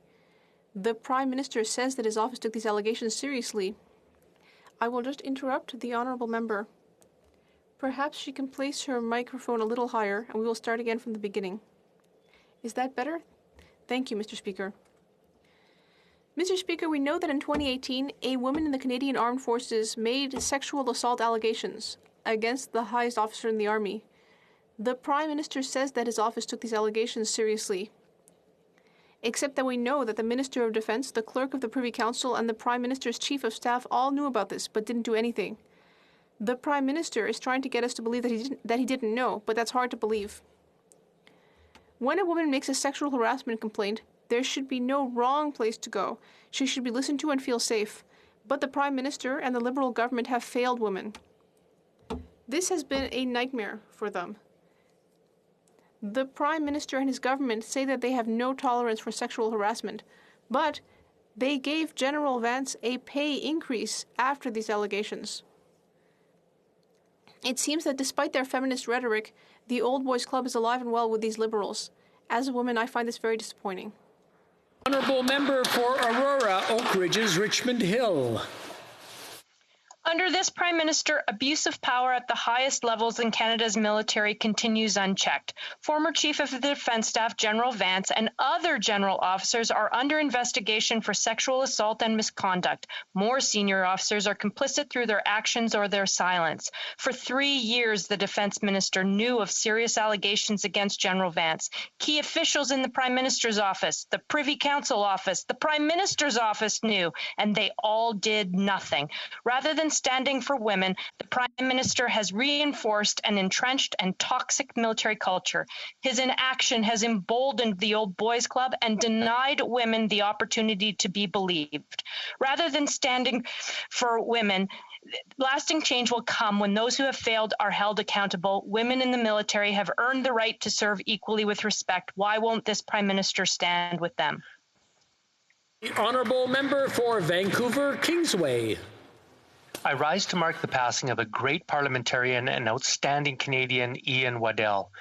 The Prime Minister says that his office took these allegations seriously. I will just interrupt the honourable member. Perhaps she can place her microphone a little higher, and we will start again from the beginning. Is that better? Thank you, Mr. Speaker. Mr. Speaker, we know that in 2018, a woman in the Canadian Armed Forces made sexual assault allegations against the highest officer in the Army. The Prime Minister says that his office took these allegations seriously. Except that we know that the Minister of Defense, the Clerk of the Privy Council, and the Prime Minister's Chief of Staff all knew about this, but didn't do anything. The Prime Minister is trying to get us to believe that he didn't know, but that's hard to believe. When a woman makes a sexual harassment complaint, there should be no wrong place to go. She should be listened to and feel safe. But the Prime Minister and the Liberal government have failed women. This has been a nightmare for them. The Prime Minister and his government say that they have no tolerance for sexual harassment, but they gave General Vance a pay increase after these allegations. It seems that despite their feminist rhetoric, the Old Boys Club is alive and well with these Liberals. As a woman, I find this very disappointing. Honourable Member for Aurora, Oak Ridges, Richmond Hill. Under this Prime Minister, abuse of power at the highest levels in Canada's military continues unchecked. Former Chief of the Defence Staff General Vance and other general officers are under investigation for sexual assault and misconduct. More senior officers are complicit through their actions or their silence. For 3 years, the Defence Minister knew of serious allegations against General Vance. Key officials in the Prime Minister's office, the Privy Council office, the Prime Minister's office knew, and they all did nothing. Rather than standing for women, the Prime Minister has reinforced an entrenched and toxic military culture. His inaction has emboldened the Old Boys Club and denied women the opportunity to be believed. Rather than standing for women, lasting change will come when those who have failed are held accountable. Women in the military have earned the right to serve equally with respect. Why won't this Prime Minister stand with them? The Honourable Member for Vancouver, Kingsway. I rise to mark the passing of a great parliamentarian and outstanding Canadian, Ian Waddell.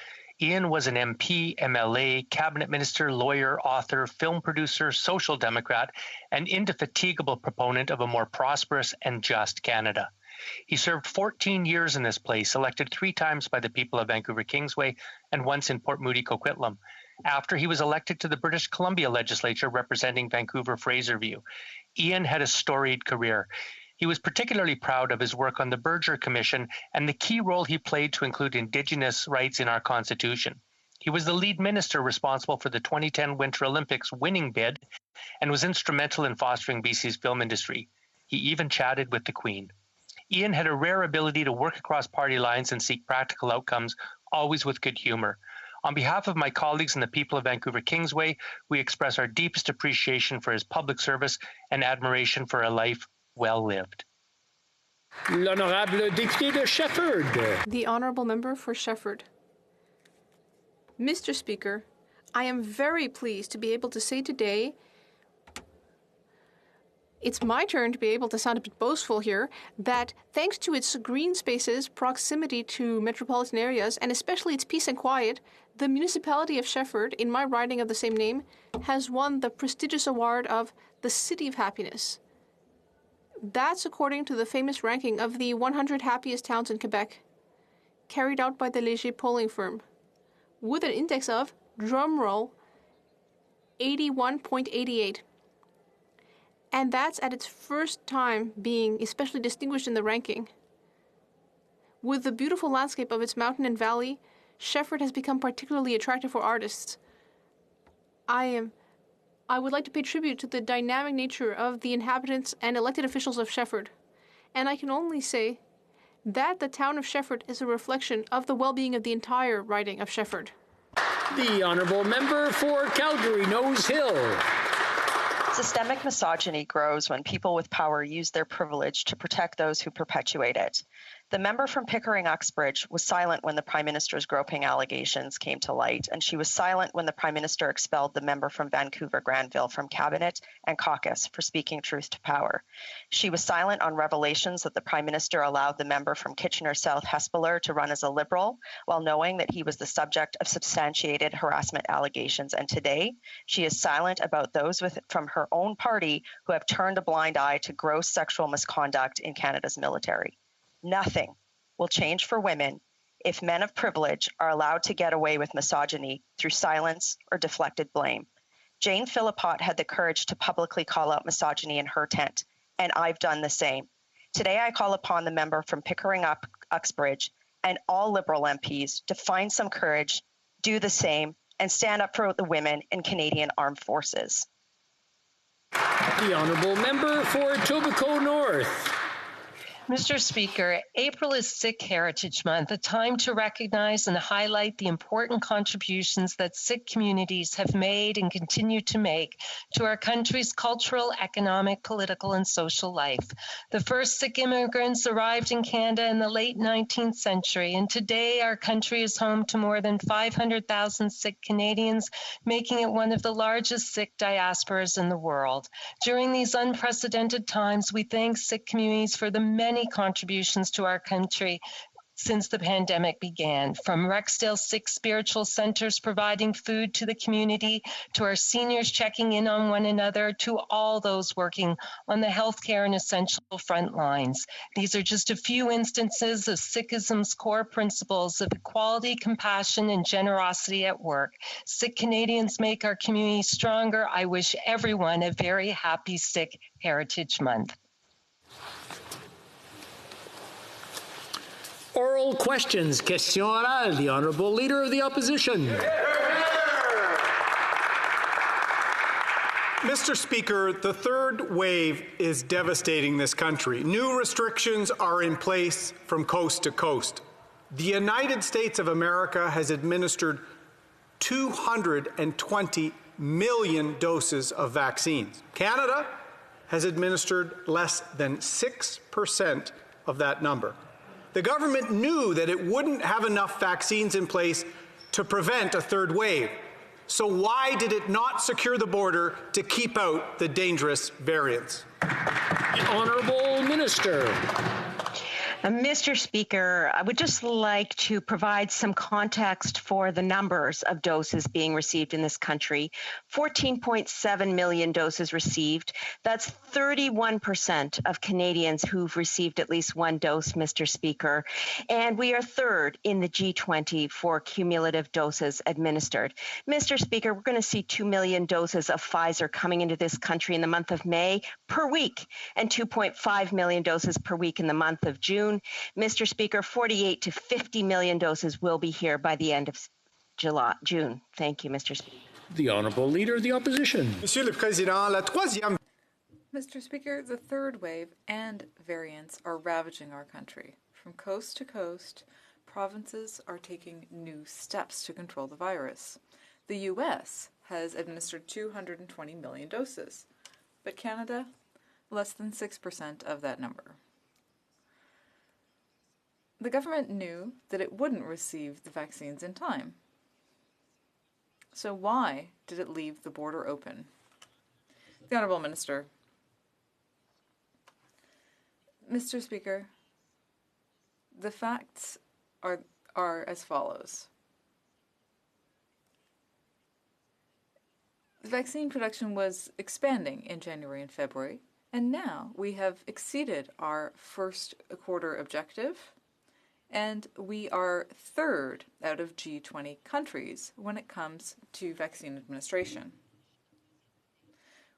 Ian was an MP, MLA, cabinet minister, lawyer, author, film producer, social democrat, and indefatigable proponent of a more prosperous and just Canada. He served 14 years in this place, elected 3 times by the people of Vancouver Kingsway and once in Port Moody Coquitlam. After he was elected to the British Columbia legislature representing Vancouver Fraserview, Ian had a storied career. He was particularly proud of his work on the Berger Commission and the key role he played to include Indigenous rights in our Constitution. He was the lead minister responsible for the 2010 Winter Olympics winning bid and was instrumental in fostering BC's film industry. He even chatted with the Queen. Ian had a rare ability to work across party lines and seek practical outcomes, always with good humor. On behalf of my colleagues and the people of Vancouver Kingsway, we express our deepest appreciation for his public service and admiration for a life well lived. L'honorable député de Shefford. The Honourable Member for Shefford. Mr. Speaker, I am very pleased to be able to say today, it's my turn to be able to sound a bit boastful here, that thanks to its green spaces, proximity to metropolitan areas, and especially its peace and quiet, the municipality of Shefford, in my riding of the same name, has won the prestigious award of the City of Happiness. That's according to the famous ranking of the 100 happiest towns in Quebec, carried out by the Léger polling firm, with an index of, drumroll, 81.88. And that's at its first time being especially distinguished in the ranking. With the beautiful landscape of its mountain and valley, Shefford has become particularly attractive for artists. I would like to pay tribute to the dynamic nature of the inhabitants and elected officials of Shefford, and I can only say that the town of Shefford is a reflection of the well-being of the entire riding of Shefford. The honourable member for Calgary Nose Hill. Systemic misogyny grows when people with power use their privilege to protect those who perpetuate it. The member from Pickering-Uxbridge was silent when the Prime Minister's groping allegations came to light, and she was silent when the Prime Minister expelled the member from Vancouver-Granville from Cabinet and caucus for speaking truth to power. She was silent on revelations that the Prime Minister allowed the member from Kitchener South Hespeler to run as a Liberal, while knowing that he was the subject of substantiated harassment allegations. And today, she is silent about those from her own party who have turned a blind eye to gross sexual misconduct in Canada's military. Nothing will change for women if men of privilege are allowed to get away with misogyny through silence or deflected blame. Jane Philippot had the courage to publicly call out misogyny in her tent, and I've done the same. Today, I call upon the member from Pickering-Uxbridge and all Liberal MPs to find some courage, do the same, and stand up for the women in Canadian Armed Forces. The honourable member for Etobicoke North. Mr. Speaker, April is Sikh Heritage Month, a time to recognize and highlight the important contributions that Sikh communities have made and continue to make to our country's cultural, economic, political, and social life. The first Sikh immigrants arrived in Canada in the late 19th century, and today our country is home to more than 500,000 Sikh Canadians, making it one of the largest Sikh diasporas in the world. During these unprecedented times, we thank Sikh communities for the many contributions to our country since the pandemic began, from Rexdale Sikh spiritual centers providing food to the community, to our seniors checking in on one another, to all those working on the healthcare and essential front lines. These are just a few instances of Sikhism's core principles of equality, compassion, and generosity at work. Sikh Canadians make our community stronger. I wish everyone a very happy Sikh Heritage Month. Oral questions. Question orale. The Honourable Leader of the Opposition. Mr. Speaker, the third wave is devastating this country. New restrictions are in place from coast to coast. The United States of America has administered 220 million doses of vaccines. Canada has administered less than 6% of that number. The government knew that it wouldn't have enough vaccines in place to prevent a third wave. So why did it not secure the border to keep out the dangerous variants? The Honourable Minister. Mr. Speaker, I would just like to provide some context for the numbers of doses being received in this country. 14.7 million doses received. That's 31% of Canadians who've received at least one dose, Mr. Speaker. And we are third in the G20 for cumulative doses administered. Mr. Speaker, we're going to see 2 million doses of Pfizer coming into this country in the month of May per week, and 2.5 million doses per week in the month of June. Mr. Speaker, 48 to 50 million doses will be here by the end of June. Thank you, Mr. Speaker. The Honourable Leader of the Opposition. Monsieur le Président, la troisième. Mr. Speaker, the third wave and variants are ravaging our country. From coast to coast, provinces are taking new steps to control the virus. The U.S. has administered 220 million doses, but Canada, less than 6% of that number. The government knew that it wouldn't receive the vaccines in time. So why did it leave the border open? The Honourable Minister. Mr. Speaker, the facts are as follows. The vaccine production was expanding in January and February, And now we have exceeded our first quarter objective, and we are third out of G20 countries when it comes to vaccine administration.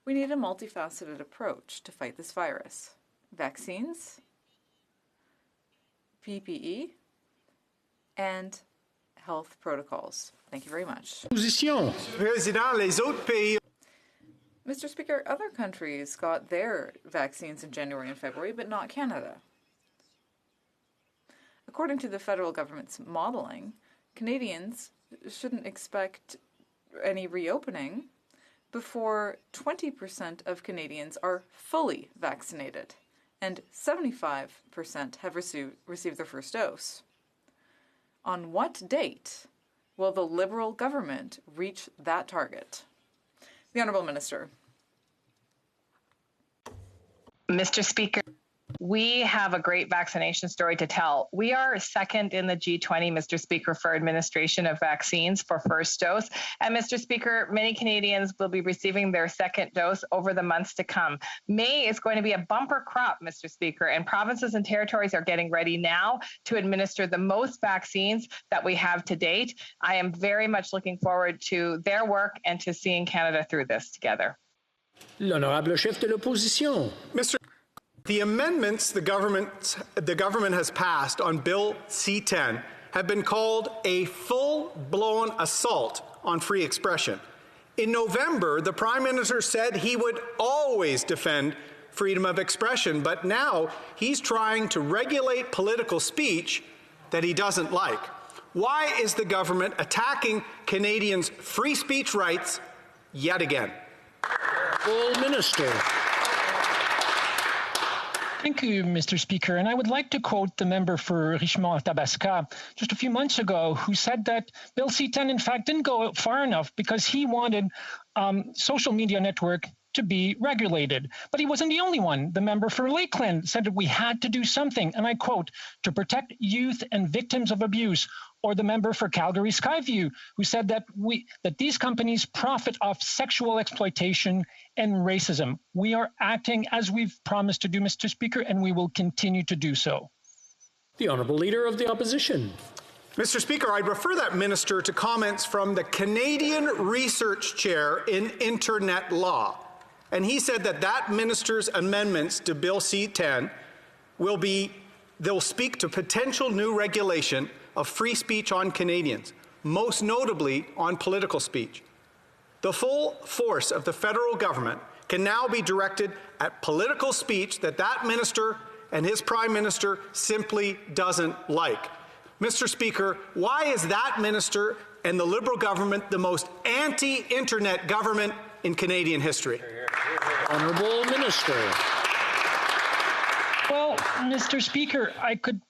We need a multifaceted approach to fight this virus. Vaccines, PPE, and health protocols. Thank you very much. Président, les autres pays. Mr. Speaker, other countries got their vaccines in January and February, but not Canada. According to the federal government's modeling, Canadians shouldn't expect any reopening before 20% of Canadians are fully vaccinated, and 75% have received their first dose. On what date will the Liberal government reach that target? The Honourable Minister. Mr. Speaker, we have a great vaccination story to tell. We are second in the G20, Mr. Speaker, for administration of vaccines for first dose. And Mr. Speaker, many Canadians will be receiving their second dose over the months to come. May is going to be a bumper crop, Mr. Speaker, and provinces and territories are getting ready now to administer the most vaccines that we have to date. I am very much looking forward to their work and to seeing Canada through this together. L'honorable chef de l'opposition. Mr. The amendments the government has passed on Bill C-10 have been called a full-blown assault on free expression. In November, the Prime Minister said he would always defend freedom of expression, but now he's trying to regulate political speech that he doesn't like. Why is the government attacking Canadians' free speech rights yet again? Full Minister. Thank you, Mr. Speaker. And I would like to quote the member for Richmond-Athabasca just a few months ago, who said that Bill C-10, in fact, didn't go far enough because he wanted social media network to be regulated. But he wasn't the only one. The member for Lakeland said that we had to do something, and I quote, to protect youth and victims of abuse. Or the member for Calgary Skyview, who said that these companies profit off sexual exploitation and racism. We are acting as we've promised to do, Mr. Speaker, and we will continue to do so. The Honourable Leader of the Opposition. Mr. Speaker, I'd refer that minister to comments from the Canadian Research Chair in Internet Law. And he said that minister's amendments to Bill C-10 they'll speak to potential new regulation of free speech on Canadians, most notably on political speech. The full force of the federal government can now be directed at political speech that minister and his Prime Minister simply doesn't like. Mr. Speaker, why is that minister and the Liberal government the most anti-internet government in Canadian history? Honourable Minister. Well, Mr. Speaker, I could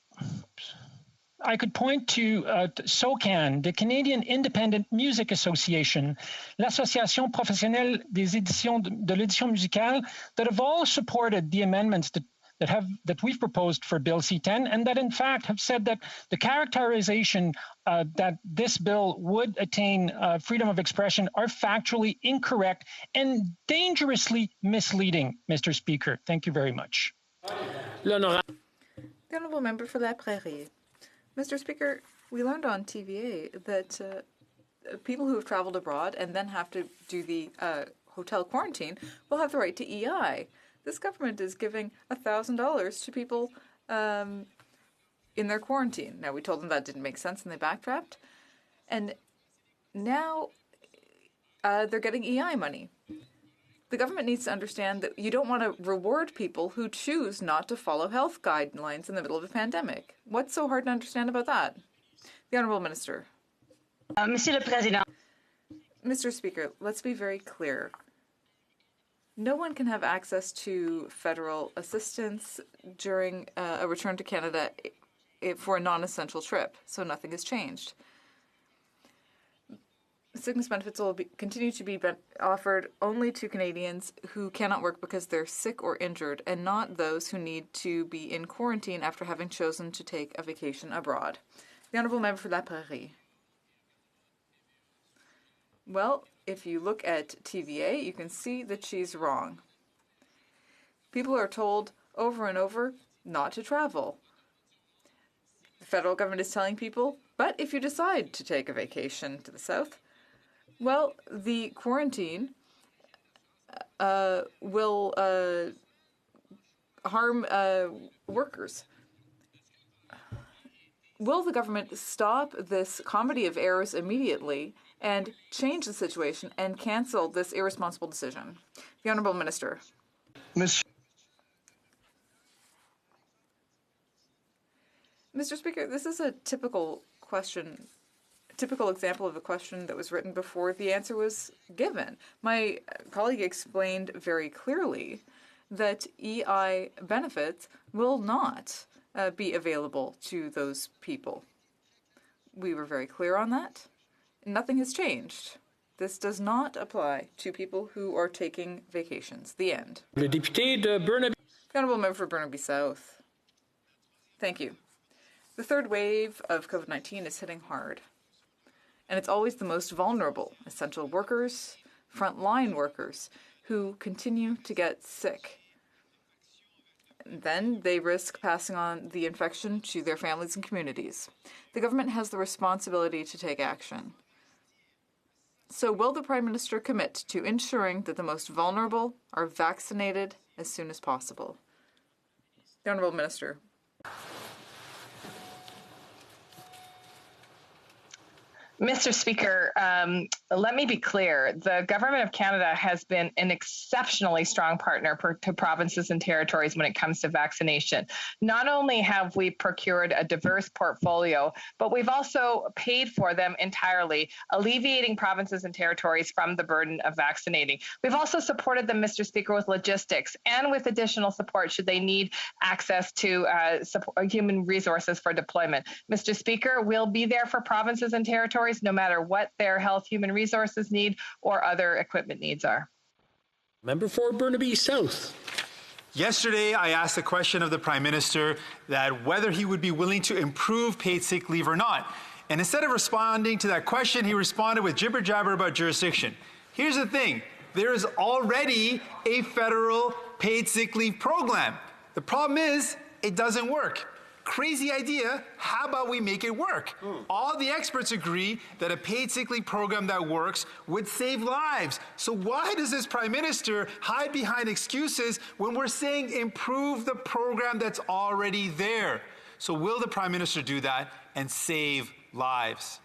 point to SOCAN, the Canadian Independent Music Association, l'Association professionnelle des éditions de l'édition musicale, that have all supported the amendments that we've proposed for Bill C-10, and that in fact have said that the characterization that this bill would attain freedom of expression are factually incorrect and dangerously misleading, Mr. Speaker. Thank you very much. The Honourable Member for La Prairie. Mr. Speaker, we learned on TVA that people who have travelled abroad and then have to do the hotel quarantine will have the right to EI. This government is giving $1,000 to people in their quarantine. Now, we told them that didn't make sense and they backtracked. And now they're getting EI money. The government needs to understand that you don't want to reward people who choose not to follow health guidelines in the middle of a pandemic. What's so hard to understand about that? The Honourable Minister. Monsieur le Président. Mr. Speaker, let's be very clear. No one can have access to federal assistance during a return to Canada for a non-essential trip, so nothing has changed. Sickness benefits will continue to be offered only to Canadians who cannot work because they're sick or injured, and not those who need to be in quarantine after having chosen to take a vacation abroad. The Honourable Member for La Prairie. Well, if you look at TVA, you can see that she's wrong. People are told over and over not to travel. The federal government is telling people, but if you decide to take a vacation to the south, well, the quarantine will harm workers. Will the government stop this comedy of errors immediately and change the situation and cancel this irresponsible decision? The Honourable Minister. Mr. Speaker, this is a typical example of a question that was written before the answer was given. My colleague explained very clearly that EI benefits will not be available to those people. We were very clear on that. Nothing has changed. This does not apply to people who are taking vacations. The end. Le député de Burnaby. The Honourable Member for Burnaby South. Thank you. The third wave of COVID-19 is hitting hard. And it's always the most vulnerable, essential workers, frontline workers, who continue to get sick. Then they risk passing on the infection to their families and communities. The government has the responsibility to take action. So will the Prime Minister commit to ensuring that the most vulnerable are vaccinated as soon as possible? The Honourable Minister. Mr. Speaker, let me be clear. The Government of Canada has been an exceptionally strong partner to provinces and territories when it comes to vaccination. Not only have we procured a diverse portfolio, but we've also paid for them entirely, alleviating provinces and territories from the burden of vaccinating. We've also supported them, Mr. Speaker, with logistics and with additional support should they need access to human resources for deployment. Mr. Speaker, we'll be there for provinces and territories no matter what their health, human resources need or other equipment needs are. Member for Burnaby South. Yesterday, I asked the question of the Prime Minister that whether he would be willing to improve paid sick leave or not. And instead of responding to that question, he responded with jibber jabber about jurisdiction. Here's the thing. There is already a federal paid sick leave program. The problem is it doesn't work. Crazy idea, how about we make it work? All the experts agree that a paid sick leave program that works would save lives. So why does this Prime Minister hide behind excuses when we're saying improve the program that's already there? So will the Prime Minister do that and save lives?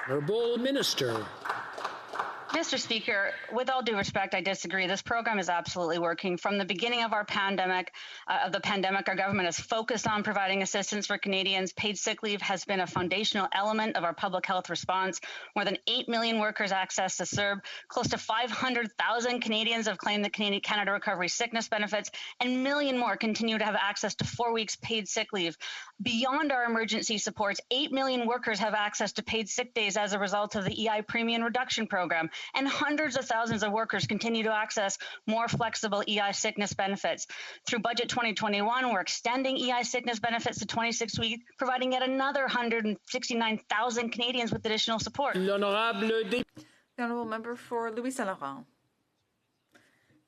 Honourable Minister. Mr. Speaker, with all due respect, I disagree. This program is absolutely working. From the beginning of our pandemic, our government has focused on providing assistance for Canadians. Paid sick leave has been a foundational element of our public health response. More than 8 million workers access to CERB. Close to 500,000 Canadians have claimed the Canada Recovery Sickness Benefits, and a million more continue to have access to 4 weeks paid sick leave. Beyond our emergency supports, 8 million workers have access to paid sick days as a result of the EI Premium Reduction Program. And hundreds of thousands of workers continue to access more flexible EI sickness benefits. Through Budget 2021, we're extending EI sickness benefits to 26 weeks, providing yet another 169,000 Canadians with additional support. The Honourable Member for Louis Saint Laurent.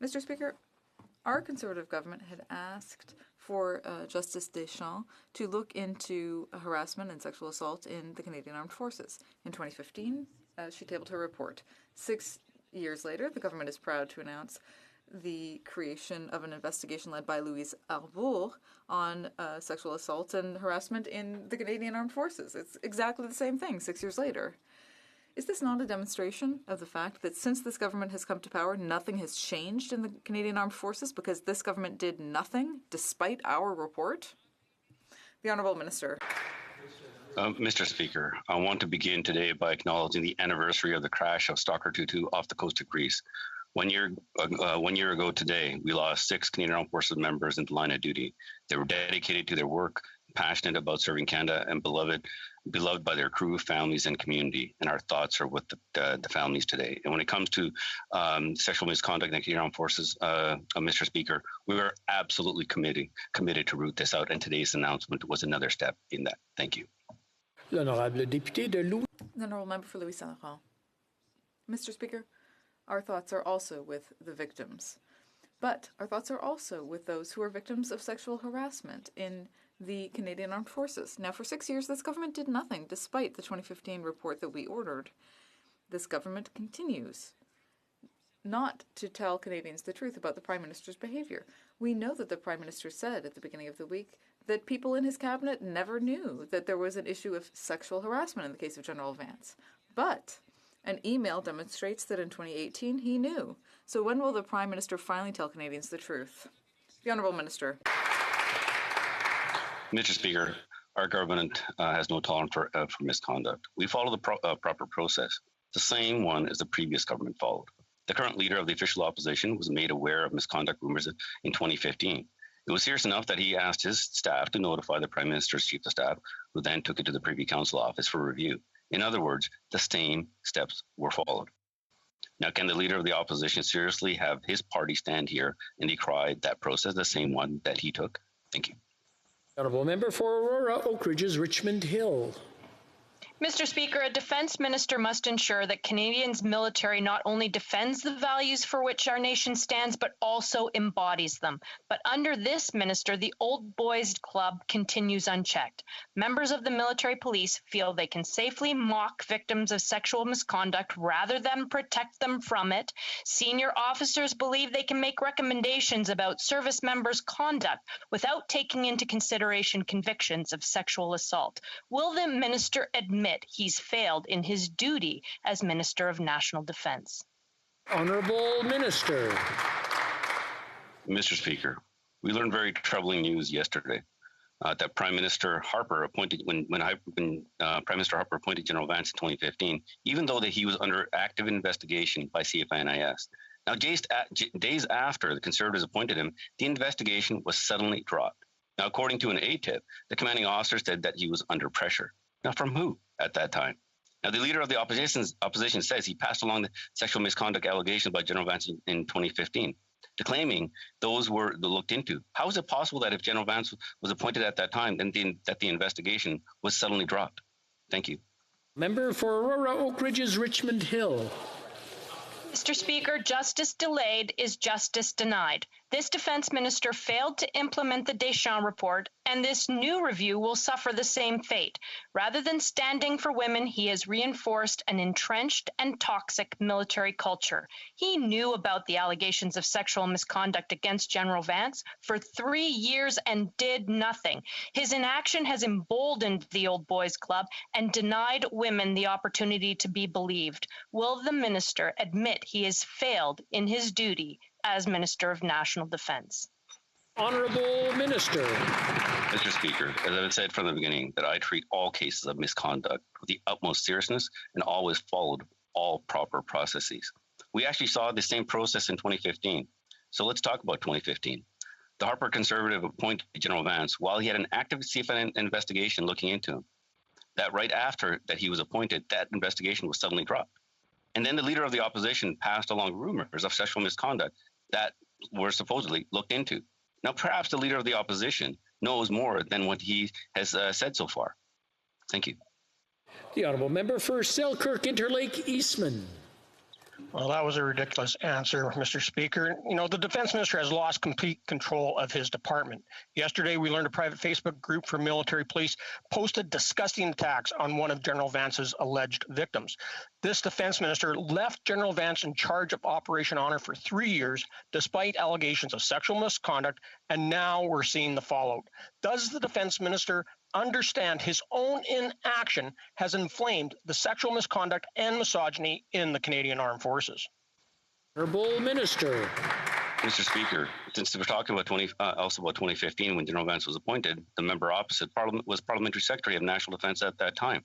Mr. Speaker, our Conservative government had asked for Justice Deschamps to look into harassment and sexual assault in the Canadian Armed Forces. In 2015, she tabled her report. 6 years later, the government is proud to announce the creation of an investigation led by Louise Arbour on sexual assault and harassment in the Canadian Armed Forces. It's exactly the same thing 6 years later. Is this not a demonstration of the fact that since this government has come to power, nothing has changed in the Canadian Armed Forces because this government did nothing despite our report? The Honourable Minister. Mr. Speaker, I want to begin today by acknowledging the anniversary of the crash of Stalker 22 off the coast of Greece. 1 year ago today, we lost 6 Canadian Armed Forces members in the line of duty. They were dedicated to their work, passionate about serving Canada, and beloved by their crew, families, and community. And our thoughts are with the families today. And when it comes to sexual misconduct in the Canadian Armed Forces, Mr. Speaker, we are absolutely committed to root this out. And today's announcement was another step in that. Thank you. L'honorable député de Louis. The Honourable Member for Louis Saint Laurent. Mr. Speaker, our thoughts are also with the victims. But our thoughts are also with those who are victims of sexual harassment in the Canadian Armed Forces. Now, for 6 years, this government did nothing, despite the 2015 report that we ordered. This government continues not to tell Canadians the truth about the Prime Minister's behaviour. We know that the Prime Minister said at the beginning of the week that people in his cabinet never knew that there was an issue of sexual harassment in the case of General Vance. But an email demonstrates that in 2018 he knew. So when will the Prime Minister finally tell Canadians the truth? The Honourable Minister. Mr. Speaker, our government has no tolerance for misconduct. We follow the proper process, the same one as the previous government followed. The current leader of the official opposition was made aware of misconduct rumors in 2015. It was serious enough that he asked his staff to notify the Prime Minister's Chief of Staff, who then took it to the Privy Council office for review. In other words, the same steps were followed. Now, can the leader of the opposition seriously have his party stand here and decry that process, the same one that he took? Thank you. Honourable Member for Aurora, Oak Ridges, Richmond Hill. Mr. Speaker, a defense minister must ensure that Canadians' military not only defends the values for which our nation stands, but also embodies them. But under this minister, the Old Boys Club continues unchecked. Members of the military police feel they can safely mock victims of sexual misconduct rather than protect them from it. Senior officers believe they can make recommendations about service members' conduct without taking into consideration convictions of sexual assault. Will the minister admit he's failed in his duty as Minister of National Defence? Honourable Minister. Mr. Speaker, we learned very troubling news yesterday that Prime Minister Harper appointed, when Prime Minister Harper appointed General Vance in 2015, even though that he was under active investigation by CFNIS. Now, days after the Conservatives appointed him, the investigation was suddenly dropped. Now, according to an ATIP, the commanding officer said that he was under pressure. Now, from who at that time? Now, the leader of the opposition says he passed along the sexual misconduct allegations by General Vance in 2015, claiming those were looked into. How is it possible that if General Vance was appointed at that time, then that the investigation was suddenly dropped? Thank you. Member for Aurora, Oak Ridges, Richmond Hill. Mr. Speaker, justice delayed is justice denied. This defense minister failed to implement the Deschamps report, and this new review will suffer the same fate. Rather than standing for women, he has reinforced an entrenched and toxic military culture. He knew about the allegations of sexual misconduct against General Vance for 3 years and did nothing. His inaction has emboldened the Old Boys Club and denied women the opportunity to be believed. Will the minister admit he has failed in his duty as Minister of National Defence? Honourable Minister. Mr. Speaker, as I've said from the beginning, that I treat all cases of misconduct with the utmost seriousness and always followed all proper processes. We actually saw the same process in 2015. So let's talk about 2015. The Harper Conservative appointed General Vance while he had an active CFN investigation looking into him. That right after that he was appointed, that investigation was suddenly dropped. And then the leader of the opposition passed along rumors of sexual misconduct that were supposedly looked into. Now, perhaps the leader of the opposition knows more than what he has said so far. Thank you. The Honourable Member for Selkirk Interlake Eastman. Well, that was a ridiculous answer, Mr. Speaker. You know, the defense minister has lost complete control of his department. Yesterday, we learned a private Facebook group for military police posted disgusting attacks on one of General Vance's alleged victims. This defense minister left General Vance in charge of Operation Honor for 3 years, despite allegations of sexual misconduct, and now we're seeing the fallout. Does the defense minister understand his own inaction has inflamed the sexual misconduct and misogyny in the Canadian Armed Forces? Honourable Minister. Mr. Speaker, since we're talking about 2015 when General Vance was appointed, the member opposite was Parliamentary Secretary of National Defence at that time.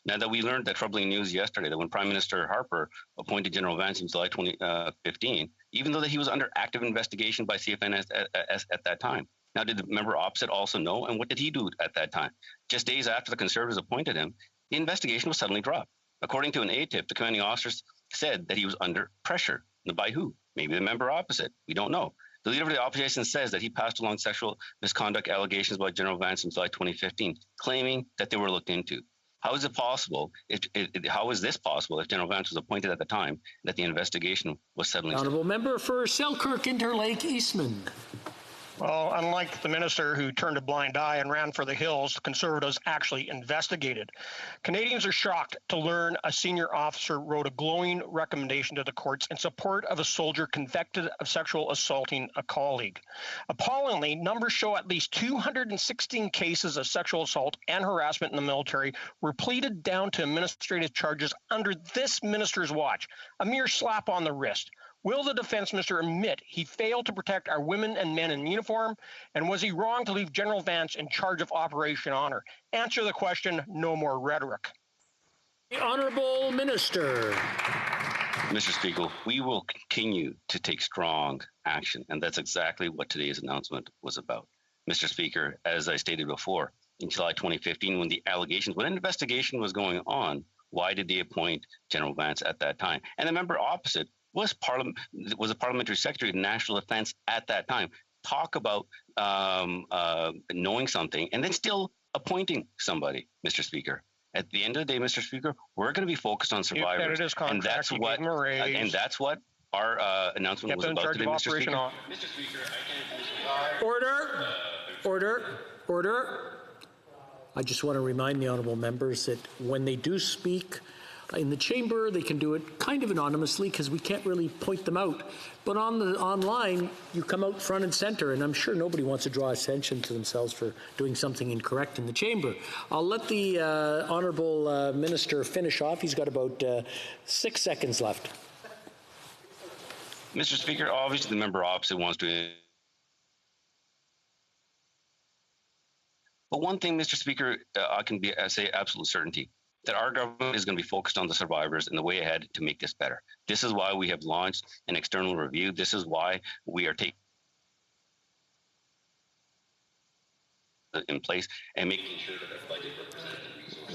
Now that we learned that troubling news yesterday that when Prime Minister Harper appointed General Vance in July 2015, even though that he was under active investigation by CFNS at that time. Now, did the member opposite also know? And what did he do at that time? Just days after the Conservatives appointed him, the investigation was suddenly dropped. According to an ATIP, the commanding officers said that he was under pressure. By who? Maybe the member opposite. We don't know. The leader of the opposition says that he passed along sexual misconduct allegations by General Vance in July 2015, claiming that they were looked into. How is it possible? How is this possible if General Vance was appointed at the time that the investigation was suddenly... Honourable Member for Selkirk Interlake Eastman. Well, unlike the minister who turned a blind eye and ran for the hills, the Conservatives actually investigated. Canadians are shocked to learn a senior officer wrote a glowing recommendation to the courts in support of a soldier convicted of sexual assaulting a colleague. Appallingly, numbers show at least 216 cases of sexual assault and harassment in the military were pleaded down to administrative charges under this minister's watch, a mere slap on the wrist. Will the defense minister admit he failed to protect our women and men in uniform? And was he wrong to leave General Vance in charge of Operation Honor? Answer the question, no more rhetoric. The Honourable Minister. Mr. Speaker, we will continue to take strong action, and that's exactly what today's announcement was about. Mr. Speaker, as I stated before, in July 2015, when an investigation was going on, why did they appoint General Vance at that time? And the member opposite was a parliamentary secretary of national defense at that time. Talk about knowing something and then still appointing somebody, Mr. Speaker. At the end of the day, Mr. Speaker, we're going to be focused on survivors, and that's what our announcement was about today, Mr. Speaker. Mr. Speaker, I can't. Order. I just want to remind the honourable members that when they do speak in the chamber, they can do it kind of anonymously because we can't really point them out. But online, you come out front and center, and I'm sure nobody wants to draw attention to themselves for doing something incorrect in the chamber. I'll let the honourable minister finish off. He's got about 6 seconds left. Mr. Speaker, obviously the member opposite wants to... But one thing, Mr. Speaker, I can say absolute certainty, that our government is going to be focused on the survivors and the way ahead to make this better. This is why we have launched an external review. This is why we are taking in place and making sure that our budget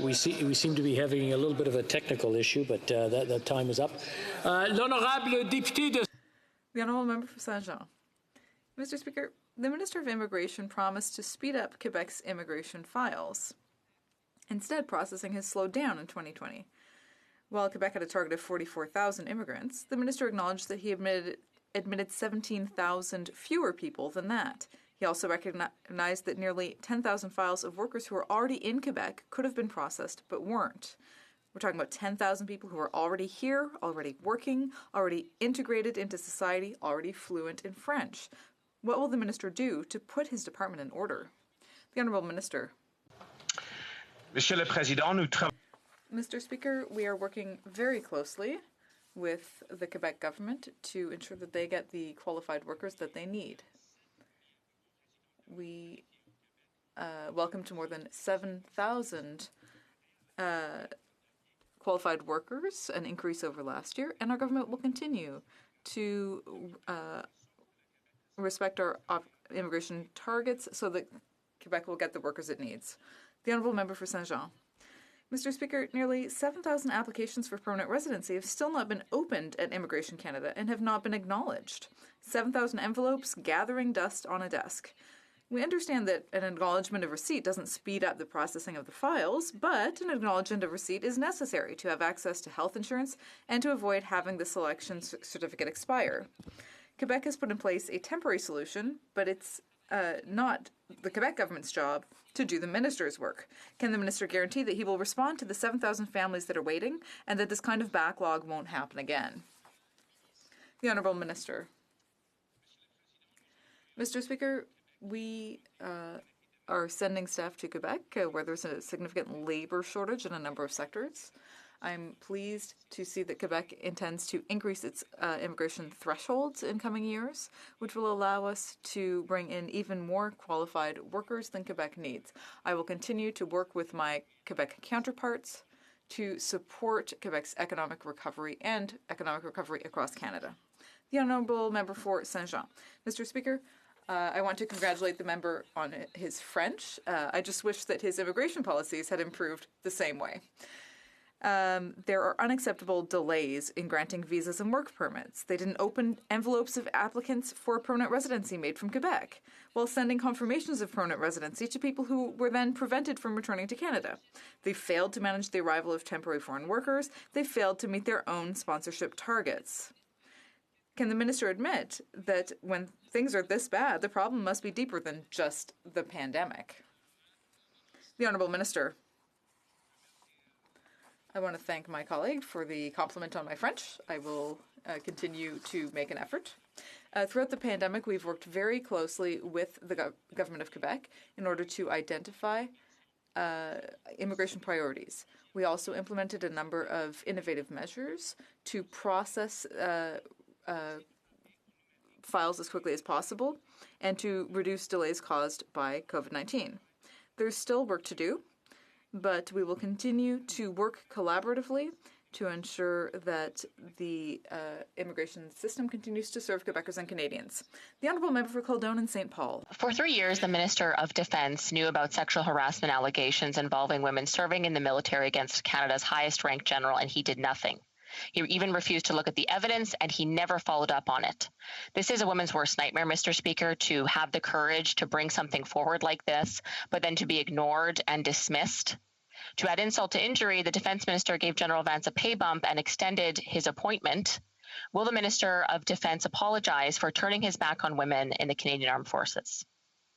represents. We seem to be having a little bit of a technical issue, but that time is up. L'honorable député de... The Honourable Member for Saint-Jean. Mr. Speaker, the Minister of Immigration promised to speed up Quebec's immigration files. Instead, processing has slowed down in 2020. While Quebec had a target of 44,000 immigrants, the minister acknowledged that he admitted 17,000 fewer people than that. He also recognized that nearly 10,000 files of workers who are already in Quebec could have been processed but weren't. We're talking about 10,000 people who are already here, already working, already integrated into society, already fluent in French. What will the minister do to put his department in order? The Honourable Minister. Mr. Speaker, we are working very closely with the Quebec government to ensure that they get the qualified workers that they need. We welcomed more than 7,000 qualified workers, an increase over last year, and our government will continue to respect our immigration targets so that Quebec will get the workers it needs. The Honourable Member for Saint-Jean. Mr. Speaker, nearly 7,000 applications for permanent residency have still not been opened at Immigration Canada and have not been acknowledged. 7,000 envelopes gathering dust on a desk. We understand that an acknowledgement of receipt doesn't speed up the processing of the files, but an acknowledgement of receipt is necessary to have access to health insurance and to avoid having the selection certificate expire. Quebec has put in place a temporary solution, but it's not the Quebec government's job to do the minister's work. Can the minister guarantee that he will respond to the 7,000 families that are waiting and that this kind of backlog won't happen again? The Honourable Minister. Mr. Speaker, we are sending staff to Quebec where there's a significant labour shortage in a number of sectors. I'm pleased to see that Quebec intends to increase its immigration thresholds in coming years, which will allow us to bring in even more qualified workers than Quebec needs. I will continue to work with my Quebec counterparts to support Quebec's economic recovery and economic recovery across Canada. The Honourable Member for Saint-Jean. Mr. Speaker, I want to congratulate the member on his French. I just wish that his immigration policies had improved the same way. There are unacceptable delays in granting visas and work permits. They didn't open envelopes of applicants for permanent residency made from Quebec, while sending confirmations of permanent residency to people who were then prevented from returning to Canada. They failed to manage the arrival of temporary foreign workers. They failed to meet their own sponsorship targets. Can the minister admit that when things are this bad, the problem must be deeper than just the pandemic? The Honourable Minister. I want to thank my colleague for the compliment on my French. I will continue to make an effort. Throughout the pandemic, we've worked very closely with the government of Quebec in order to identify immigration priorities. We also implemented a number of innovative measures to process files as quickly as possible and to reduce delays caused by COVID-19. There's still work to do, but we will continue to work collaboratively to ensure that the immigration system continues to serve Quebecers and Canadians. The Honourable Member for Kildonan and St. Paul. For 3 years, the Minister of Defence knew about sexual harassment allegations involving women serving in the military against Canada's highest-ranked general, and he did nothing. He even refused to look at the evidence, and he never followed up on it. This is a woman's worst nightmare, Mr. Speaker, to have the courage to bring something forward like this, but then to be ignored and dismissed. To add insult to injury, the Defence Minister gave General Vance a pay bump and extended his appointment. Will the Minister of Defence apologize for turning his back on women in the Canadian Armed Forces?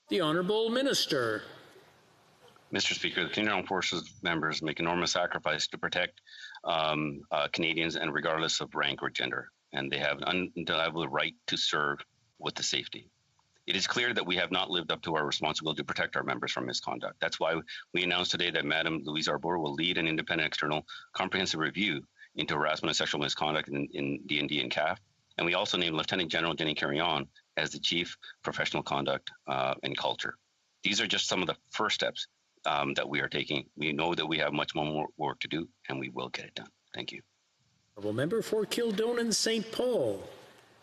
The Honourable Minister. Mr. Speaker, the Canadian Armed Forces members make enormous sacrifice to protect Canadians, and regardless of rank or gender, and they have an undeniable right to serve with the safety. It is clear that we have not lived up to our responsibility to protect our members from misconduct. That's why we announced today that Madam Louise Arbour will lead an independent external comprehensive review into harassment and sexual misconduct in DND and CAF. And we also named Lieutenant General Jenny Carrion as the Chief Professional Conduct and Culture. These are just some of the first steps that we are taking. We know that we have much more work to do, and we will get it done. Thank you. Honourable Member for Kildonan St. Paul.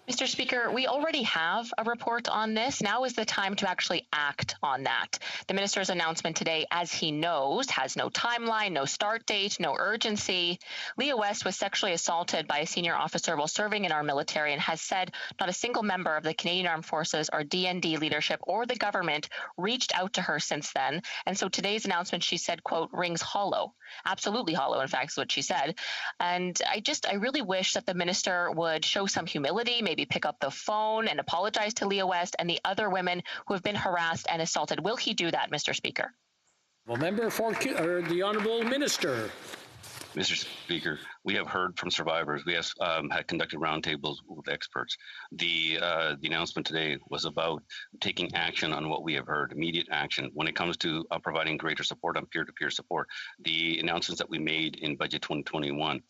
Mr. Speaker, we already have a report on this. Now is the time to actually act on that. The minister's announcement today, as he knows, has no timeline, no start date, no urgency. Leah West was sexually assaulted by a senior officer while serving in our military and has said not a single member of the Canadian Armed Forces or DND leadership or the government reached out to her since then. And so today's announcement, she said, quote, rings hollow. Absolutely hollow, in fact, is what she said. And I really wish that the minister would show some humility, maybe pick up the phone and apologize to Leah West and the other women who have been harassed and assaulted. Will he do that, Mr. Speaker? Well, Member for the Honourable Minister. Mr. Speaker, we have heard from survivors. We have had conducted roundtables with experts. The announcement today was about taking action on what we have heard, immediate action. When it comes to providing greater support on peer-to-peer support, the announcements that we made in Budget 2021,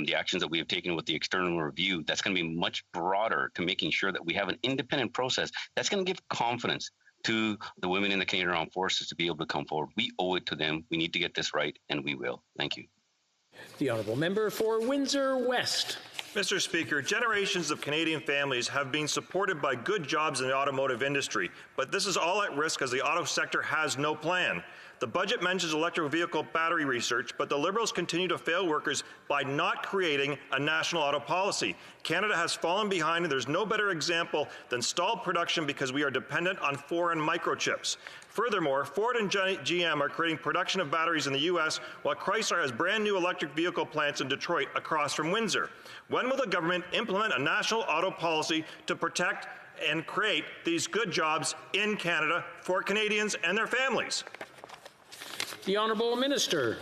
the actions that we have taken with the external review, that's going to be much broader to making sure that we have an independent process that's going to give confidence to the women in the Canadian Armed Forces to be able to come forward. We owe it to them. We need to get this right, and we will. Thank you. The Honourable Member for Windsor West. Mr. Speaker, generations of Canadian families have been supported by good jobs in the automotive industry, but this is all at risk as the auto sector has no plan. The budget mentions electric vehicle battery research, but the Liberals continue to fail workers by not creating a national auto policy. Canada has fallen behind, and there's no better example than stalled production because we are dependent on foreign microchips. Furthermore, Ford and GM are creating production of batteries in the U.S., while Chrysler has brand new electric vehicle plants in Detroit across from Windsor. When will the government implement a national auto policy to protect and create these good jobs in Canada for Canadians and their families? The Honourable Minister.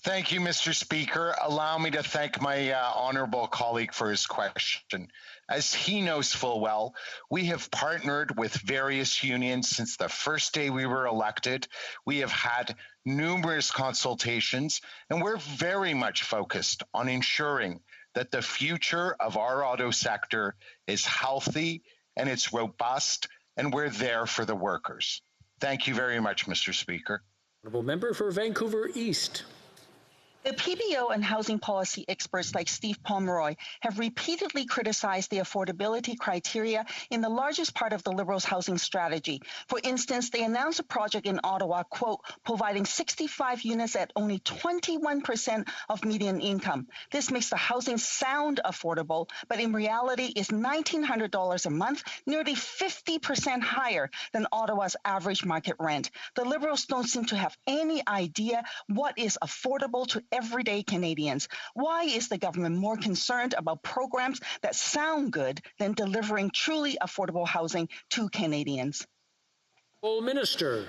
Thank you, Mr. Speaker. Allow me to thank my honourable colleague for his question. As he knows full well, we have partnered with various unions since the first day we were elected. We have had numerous consultations, and we're very much focused on ensuring that the future of our auto sector is healthy and it's robust, and we're there for the workers. Thank you very much, Mr. Speaker. Honourable Member for Vancouver East. The PBO and housing policy experts like Steve Pomeroy have repeatedly criticized the affordability criteria in the largest part of the Liberals' housing strategy. For instance, they announced a project in Ottawa, quote, providing 65 units at only 21% of median income. This makes the housing sound affordable, but in reality is $1,900 a month, nearly 50% higher than Ottawa's average market rent. The Liberals don't seem to have any idea what is affordable to everyday Canadians. Why is the government more concerned about programs that sound good than delivering truly affordable housing to Canadians? Minister.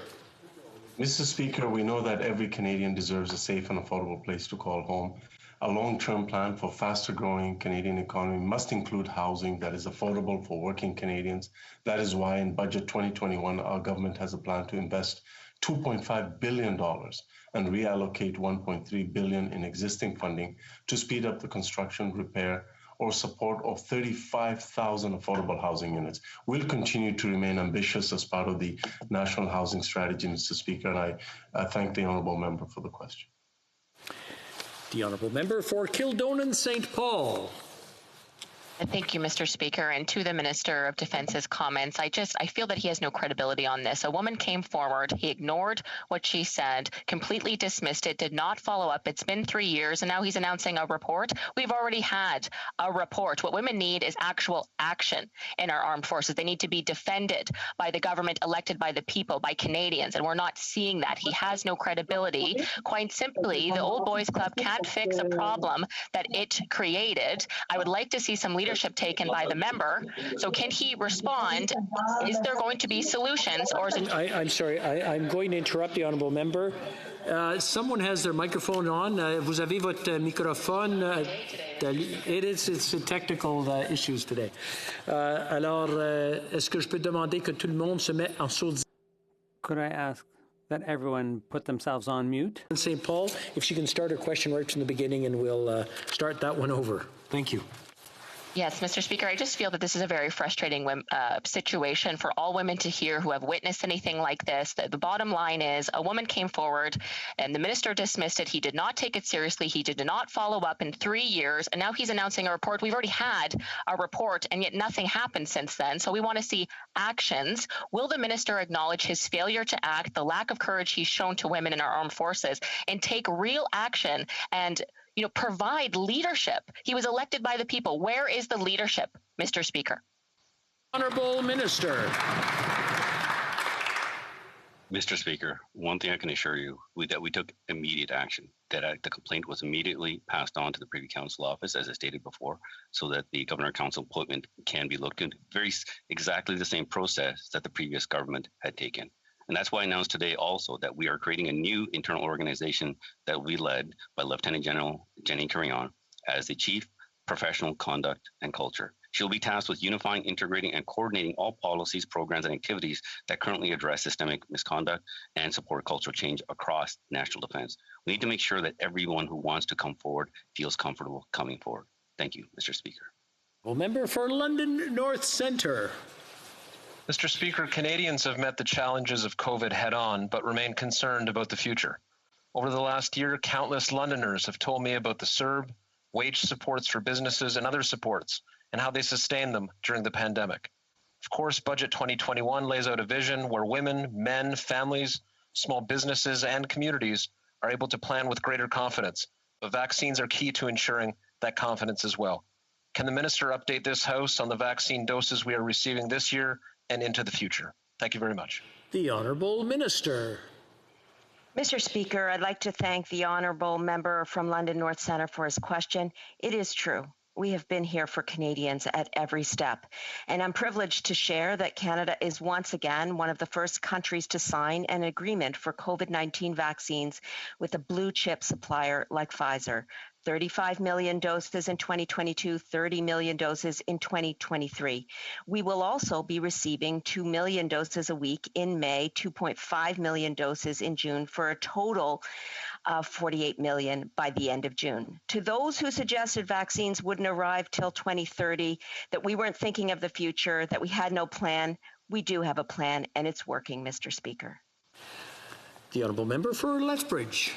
Mr. Speaker, we know that every Canadian deserves a safe and affordable place to call home. A long-term plan for faster growing Canadian economy must include housing that is affordable for working Canadians. That is why in Budget 2021, our government has a plan to invest $2.5 billion and reallocate $1.3 billion in existing funding to speed up the construction, repair, or support of 35,000 affordable housing units. We'll continue to remain ambitious as part of the National Housing Strategy, Mr. Speaker, and I thank the honourable member for the question. The honourable member for Kildonan St. Paul. Thank you, Mr. Speaker. And to the Minister of Defence's comments, I feel that he has no credibility on this. A woman came forward, he ignored what she said, completely dismissed it, did not follow up. It's been 3 years, and now he's announcing a report. We've already had a report. What women need is actual action in our armed forces. They need to be defended by the government elected by the people, by Canadians, and we're not seeing that. He has no credibility. Quite simply, the Old Boys Club can't fix a problem that it created. I would like to see some leadership taken by the member. So can he respond? Is there going to be solutions, or is it? I'm sorry, I'm going to interrupt the honourable member. Someone has their microphone on. Vous avez votre microphone. It's technical issues today. Alors, est-ce que je peux demander que tout le monde se mette en sourdine? Could I ask that everyone put themselves on mute? St. Paul, if she can start her question right from the beginning, and we'll start that one over. Thank you. Yes, Mr. Speaker, I just feel that this is a very frustrating situation for all women to hear who have witnessed anything like this. The bottom line is a woman came forward and the minister dismissed it. He did not take it seriously. He did not follow up in 3 years. And now he's announcing a report. We've already had a report, and yet nothing happened since then. So we want to see actions. Will the minister acknowledge his failure to act, the lack of courage he's shown to women in our armed forces, and take real action and provide leadership? He was elected by the people. Where is the leadership, Mr. Speaker? Honourable Minister. Mr. Speaker, one thing I can assure you, that we took immediate action, that the complaint was immediately passed on to the Privy Council office, as I stated before, so that the Governor Council appointment can be looked into. Very exactly the same process that the previous government had taken. And that's why I announced today also that we are creating a new internal organization that will be led by Lieutenant General Jenny Carillon as the Chief Professional Conduct and Culture. She'll be tasked with unifying, integrating, and coordinating all policies, programs, and activities that currently address systemic misconduct and support cultural change across national defense. We need to make sure that everyone who wants to come forward feels comfortable coming forward. Thank you, Mr. Speaker. Well, member for London North Centre. Mr. Speaker, Canadians have met the challenges of COVID head-on, but remain concerned about the future. Over the last year, countless Londoners have told me about the CERB, wage supports for businesses, and other supports, and how they sustained them during the pandemic. Of course, Budget 2021 lays out a vision where women, men, families, small businesses, and communities are able to plan with greater confidence, but vaccines are key to ensuring that confidence as well. Can the Minister update this House on the vaccine doses we are receiving this year and into the future? Thank you very much. The Honourable Minister. Mr. Speaker, I'd like to thank the Honourable Member from London North Centre for his question. It is true. We have been here for Canadians at every step. And I'm privileged to share that Canada is once again one of the first countries to sign an agreement for COVID-19 vaccines with a blue chip supplier like Pfizer. 35 million doses in 2022, 30 million doses in 2023. We will also be receiving 2 million doses a week in May, 2.5 million doses in June, for a total of 48 million by the end of June. To those who suggested vaccines wouldn't arrive till 2030, that we weren't thinking of the future, that we had no plan, we do have a plan, and it's working, Mr. Speaker. The Honourable Member for Lethbridge.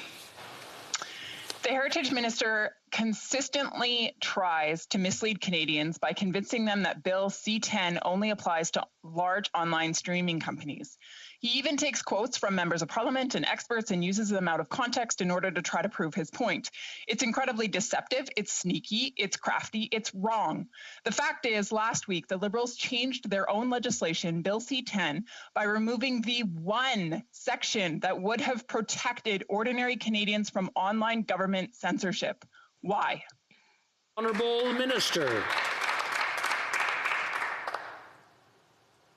The Heritage Minister consistently tries to mislead Canadians by convincing them that Bill C-10 only applies to large online streaming companies. He even takes quotes from members of parliament and experts and uses them out of context in order to try to prove his point. It's incredibly deceptive, it's sneaky, it's crafty, it's wrong. The fact is, last week, the Liberals changed their own legislation, Bill C-10, by removing the one section that would have protected ordinary Canadians from online government censorship. Why? Honourable Minister.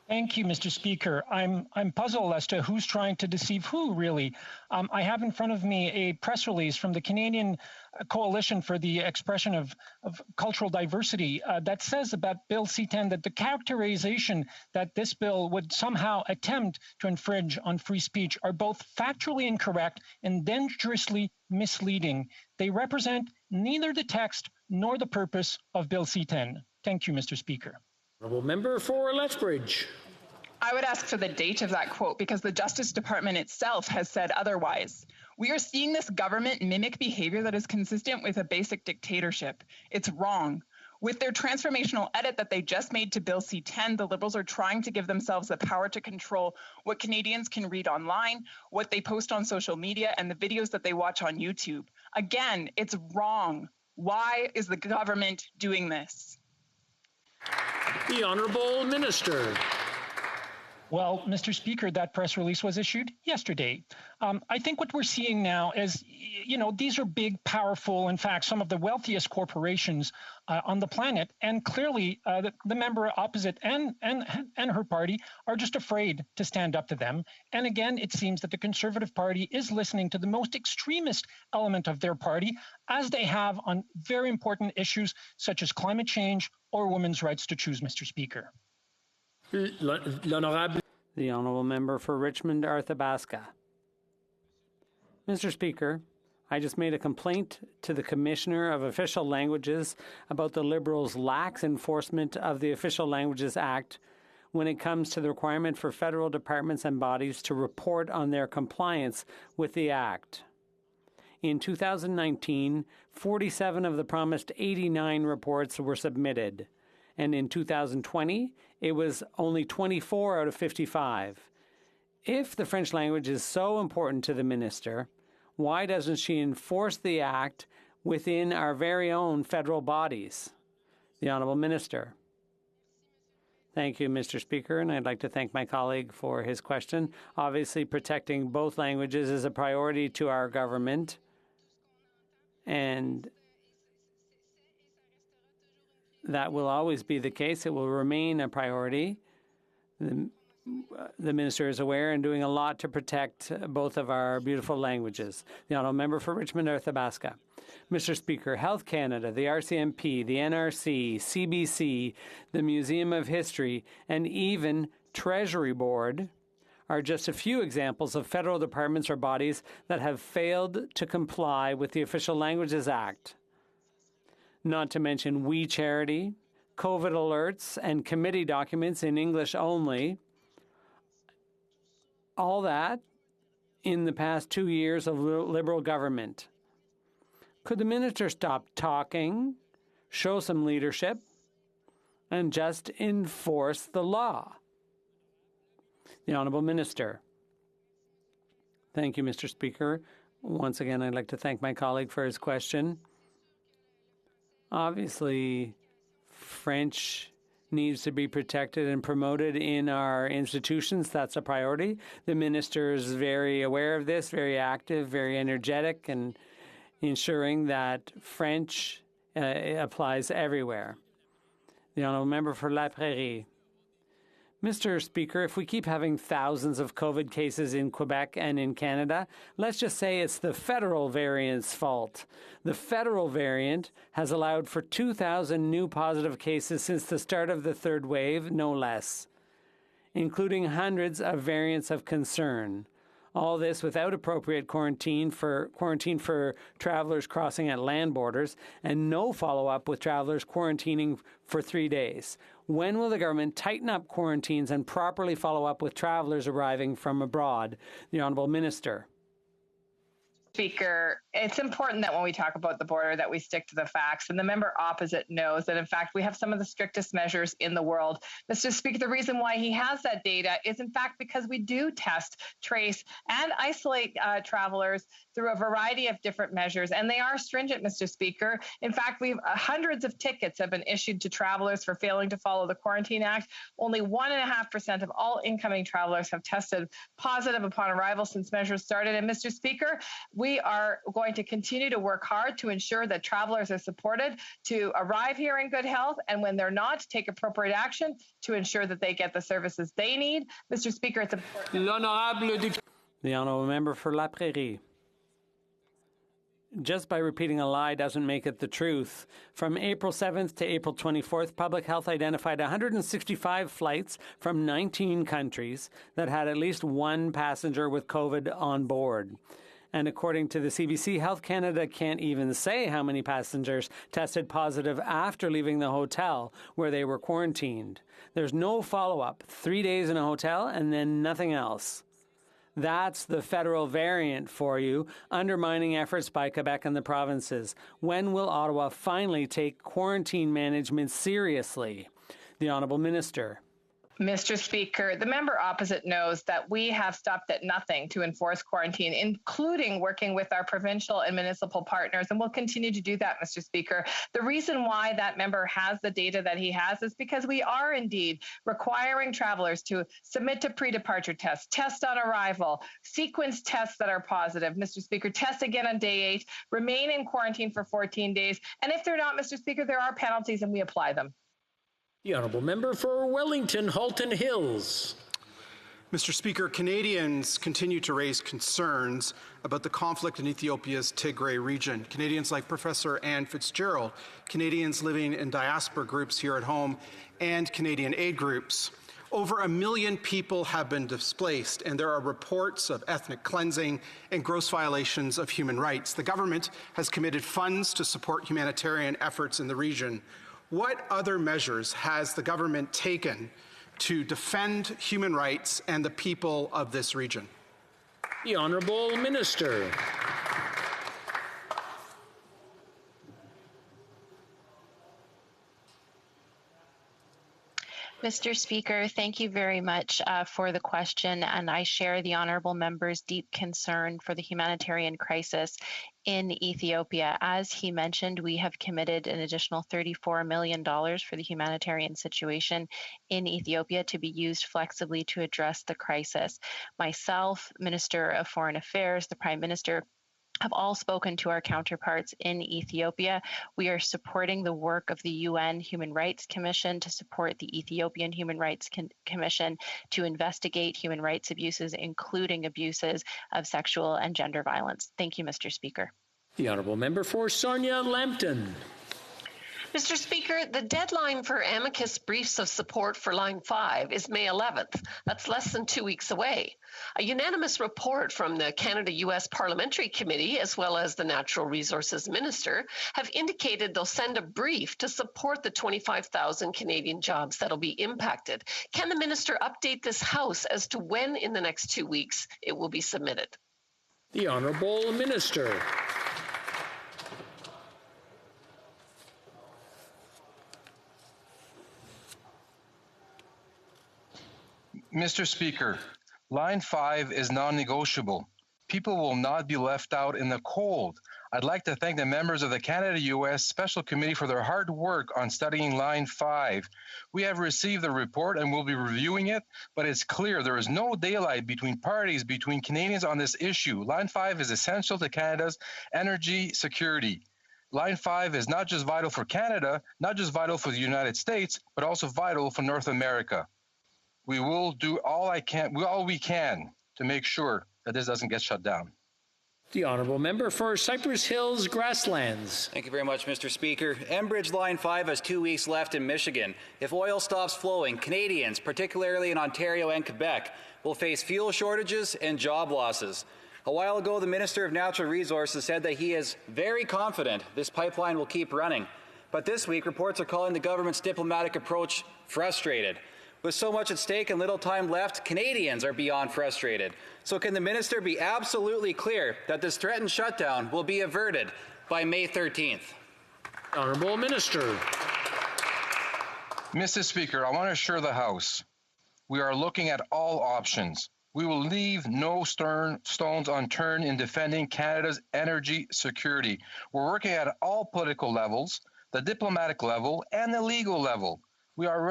Thank you, Mr. Speaker. I'm puzzled as to who's trying to deceive who, really. I have in front of me a press release from the Canadian Coalition for the Expression of Cultural Diversity that says about Bill C-10 that the characterization that this bill would somehow attempt to infringe on free speech are both factually incorrect and dangerously misleading. They represent neither the text nor the purpose of Bill C-10. Thank you, Mr. Speaker. Honourable Member for Lethbridge. I would ask for the date of that quote because the Justice Department itself has said otherwise. We are seeing this government mimic behavior that is consistent with a basic dictatorship. It's wrong. With their transformational edit that they just made to Bill C-10, the Liberals are trying to give themselves the power to control what Canadians can read online, what they post on social media, and the videos that they watch on YouTube. Again, it's wrong. Why is the government doing this? The Honourable Minister. Well, Mr. Speaker, that press release was issued yesterday. I think what we're seeing now is, these are big, powerful, in fact, some of the wealthiest corporations on the planet. And clearly, the member opposite and her party are just afraid to stand up to them. And again, it seems that the Conservative Party is listening to the most extremist element of their party, as they have on very important issues such as climate change or women's rights to choose, Mr. Speaker. The Honourable Member for Richmond, Arthabaska. Mr. Speaker, I just made a complaint to the Commissioner of Official Languages about the Liberals' lax enforcement of the Official Languages Act when it comes to the requirement for federal departments and bodies to report on their compliance with the Act. In 2019, 47 of the promised 89 reports were submitted, and in 2020, it was only 24 out of 55. If the French language is so important to the minister, why doesn't she enforce the Act within our very own federal bodies? The Honourable Minister. Thank you, Mr. Speaker, and I'd like to thank my colleague for his question. Obviously, protecting both languages is a priority to our government, and that will always be the case. It will remain a priority. The minister is aware and doing a lot to protect both of our beautiful languages. The Honourable Member for Richmond, Arthabaska. Mr. Speaker, Health Canada, the RCMP, the NRC, CBC, the Museum of History, and even Treasury Board are just a few examples of federal departments or bodies that have failed to comply with the Official Languages Act. Not to mention We Charity, COVID alerts, and committee documents in English only. All that in the past 2 years of Liberal government. Could the minister stop talking, show some leadership, and just enforce the law? The Honourable Minister. Thank you, Mr. Speaker. Once again, I'd like to thank my colleague for his question. Obviously, French needs to be protected and promoted in our institutions. That's a priority. The minister is very aware of this, very active, very energetic, and ensuring that French applies everywhere. The Honourable Member for La Prairie. Mr. Speaker, if we keep having thousands of COVID cases in Quebec and in Canada, let's just say it's the federal variant's fault. The federal variant has allowed for 2,000 new positive cases since the start of the third wave, no less, including hundreds of variants of concern. All this without appropriate quarantine for travelers crossing at land borders and no follow-up with travelers quarantining for 3 days. When will the government tighten up quarantines and properly follow up with travelers arriving from abroad? The Honourable Minister. Speaker, it's important that when we talk about the border that we stick to the facts, and the member opposite knows that in fact we have some of the strictest measures in the world. Mr. Speaker, the reason why he has that data is in fact because we do test, trace, and isolate travelers through a variety of different measures, and they are stringent, Mr. Speaker. In fact, we've hundreds of tickets have been issued to travelers for failing to follow the Quarantine Act. Only 1.5% of all incoming travelers have tested positive upon arrival since measures started. And Mr. Speaker, we are going to continue to work hard to ensure that travelers are supported to arrive here in good health, and when they're not, take appropriate action to ensure that they get the services they need. Mr. Speaker, it's important. The honourable member for La Prairie. Just by repeating a lie doesn't make it the truth. From April 7th to April 24th, Public Health identified 165 flights from 19 countries that had at least one passenger with COVID on board. And according to the CBC, Health Canada can't even say how many passengers tested positive after leaving the hotel where they were quarantined. There's no follow-up. 3 days in a hotel and then nothing else. That's the federal variant for you, undermining efforts by Quebec and the provinces. When will Ottawa finally take quarantine management seriously? The Honourable Minister. Mr. Speaker, the member opposite knows that we have stopped at nothing to enforce quarantine, including working with our provincial and municipal partners, and we'll continue to do that, Mr. Speaker. The reason why that member has the data that he has is because we are indeed requiring travelers to submit to pre-departure tests, test on arrival, sequence tests that are positive, Mr. Speaker, test again on day 8, remain in quarantine for 14 days, and if they're not, Mr. Speaker, there are penalties and we apply them. The honourable member for Wellington, Halton Hills. Mr. Speaker, Canadians continue to raise concerns about the conflict in Ethiopia's Tigray region. Canadians like Professor Anne Fitzgerald, Canadians living in diaspora groups here at home, and Canadian aid groups. Over 1 million people have been displaced, and there are reports of ethnic cleansing and gross violations of human rights. The government has committed funds to support humanitarian efforts in the region. What other measures has the government taken to defend human rights and the people of this region? The Honourable Minister. Mr. Speaker, thank you very much for the question, and I share the honourable member's deep concern for the humanitarian crisis in Ethiopia. As he mentioned, we have committed an additional $34 million for the humanitarian situation in Ethiopia to be used flexibly to address the crisis. Myself, Minister of Foreign Affairs, the Prime Minister, have all spoken to our counterparts in Ethiopia. We are supporting the work of the UN Human Rights Commission to support the Ethiopian Human Rights Commission to investigate human rights abuses, including abuses of sexual and gender violence. Thank you, Mr. Speaker. The honourable member for Sarnia-Lambton. Mr. Speaker, the deadline for amicus briefs of support for Line 5 is May 11th. That's less than 2 weeks away. A unanimous report from the Canada-US Parliamentary Committee, as well as the Natural Resources Minister, have indicated they'll send a brief to support the 25,000 Canadian jobs that'll be impacted. Can the Minister update this House as to when in the next 2 weeks it will be submitted? The Honourable Minister. Mr. Speaker, Line 5 is non-negotiable. People will not be left out in the cold. I'd like to thank the members of the Canada-US Special Committee for their hard work on studying Line 5. We have received the report and will be reviewing it, but it's clear there is no daylight between parties, between Canadians on this issue. Line 5 is essential to Canada's energy security. Line 5 is not just vital for Canada, not just vital for the United States, but also vital for North America. We will do all we can to make sure that this doesn't get shut down. The honourable member for Cypress Hills Grasslands. Thank you very much, Mr. Speaker. Enbridge Line 5 has 2 weeks left in Michigan. If oil stops flowing, Canadians, particularly in Ontario and Quebec, will face fuel shortages and job losses. A while ago, the Minister of Natural Resources said that he is very confident this pipeline will keep running. But this week, reports are calling the government's diplomatic approach frustrated. With so much at stake and little time left, Canadians are beyond frustrated. So can the minister be absolutely clear that this threatened shutdown will be averted by May 13th? Honourable Minister. Mr. Speaker, I want to assure the House we are looking at all options. We will leave no stones unturned in defending Canada's energy security. We're working at all political levels, the diplomatic level, and the legal level. We are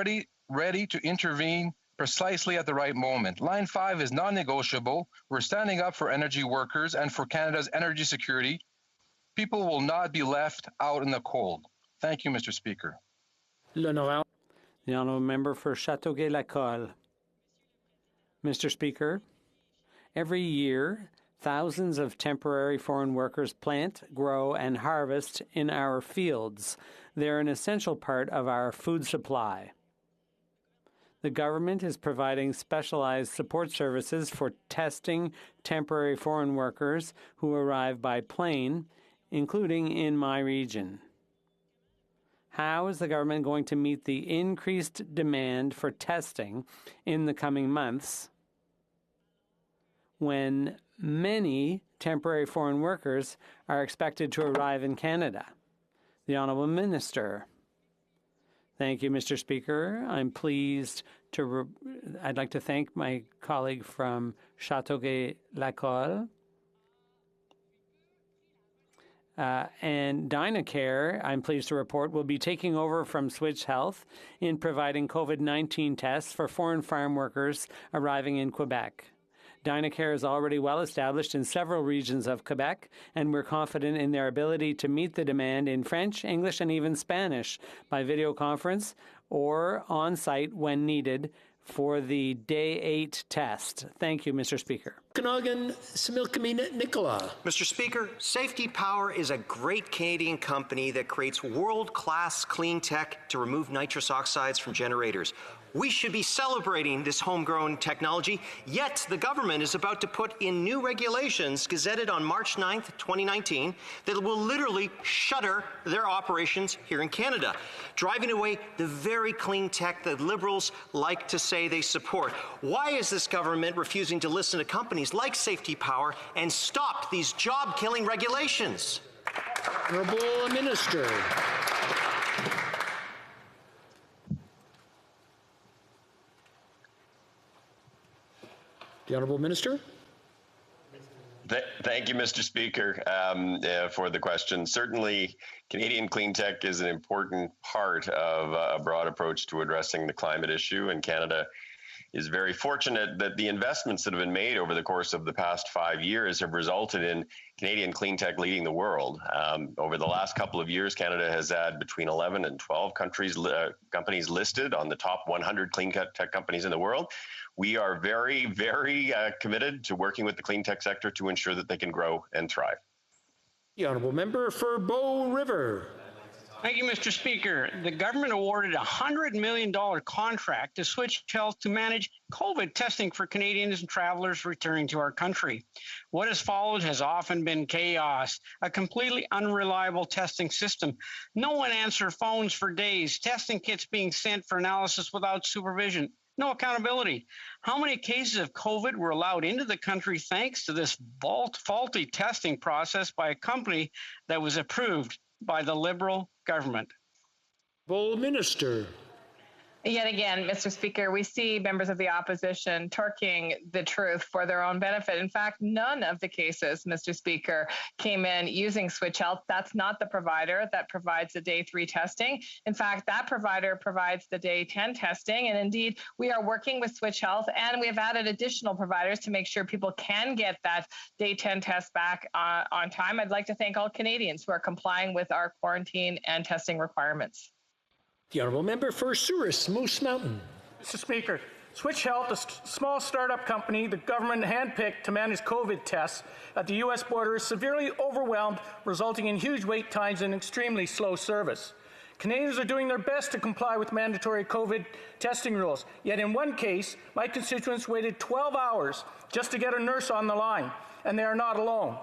ready to intervene precisely at the right moment. Line 5 is non-negotiable. We're standing up for energy workers and for Canada's energy security. People will not be left out in the cold. Thank you, Mr. Speaker. The honourable member for Châteauguay-Lacolle. Mr. Speaker, every year, thousands of temporary foreign workers plant, grow, and harvest in our fields. They're an essential part of our food supply. The government is providing specialized support services for testing temporary foreign workers who arrive by plane, including in my region. How is the government going to meet the increased demand for testing in the coming months when many temporary foreign workers are expected to arrive in Canada? The Honourable Minister. Thank you, Mr. Speaker. I'm pleased to I'd like to thank my colleague from Châteauguay-Lacolle. And Dynacare, I'm pleased to report, will be taking over from Switch Health in providing COVID-19 tests for foreign farm workers arriving in Quebec. Dynacare is already well established in several regions of Quebec, and we're confident in their ability to meet the demand in French, English, and even Spanish by video conference or on-site when needed for the Day 8 test. Thank you, Mr. Speaker. Mr. Speaker, Safety Power is a great Canadian company that creates world-class clean tech to remove nitrous oxides from generators. We should be celebrating this homegrown technology, yet the government is about to put in new regulations gazetted on March 9th, 2019, that will literally shutter their operations here in Canada, driving away the very clean tech that Liberals like to say they support. Why is this government refusing to listen to companies like Safety Power and stop these job-killing regulations? Honourable Minister. The Honourable Minister. Thank you, Mr. Speaker, for the question. Certainly, Canadian clean tech is an important part of a broad approach to addressing the climate issue, and Canada is very fortunate that the investments that have been made over the course of the past 5 years have resulted in Canadian clean tech leading the world. Over the last couple of years, Canada has had between 11 and 12 companies listed on the top 100 clean tech companies in the world. We are very, very committed to working with the clean tech sector to ensure that they can grow and thrive. The honourable member for Bow River. Thank you, Mr. Speaker. The government awarded a $100 million contract to Switch Health to manage COVID testing for Canadians and travelers returning to our country. What has followed has often been chaos, a completely unreliable testing system. No one answered phones for days, testing kits being sent for analysis without supervision. No accountability. How many cases of COVID were allowed into the country thanks to this faulty testing process by a company that was approved by the Liberal government? Minister. Yet again, Mr. Speaker, we see members of the opposition torquing the truth for their own benefit. In fact, none of the cases, Mr. Speaker, came in using Switch Health. That's not the provider that provides the Day 3 testing. In fact, that provider provides the Day 10 testing. And indeed, we are working with Switch Health, and we have added additional providers to make sure people can get that Day 10 test back on time. I'd like to thank all Canadians who are complying with our quarantine and testing requirements. The honourable member for Souris, Moose Mountain. Mr. Speaker, Switch Health, a small startup company the government handpicked to manage COVID tests at the U.S. border, is severely overwhelmed, resulting in huge wait times and extremely slow service. Canadians are doing their best to comply with mandatory COVID testing rules, yet in one case, my constituents waited 12 hours just to get a nurse on the line, and they are not alone.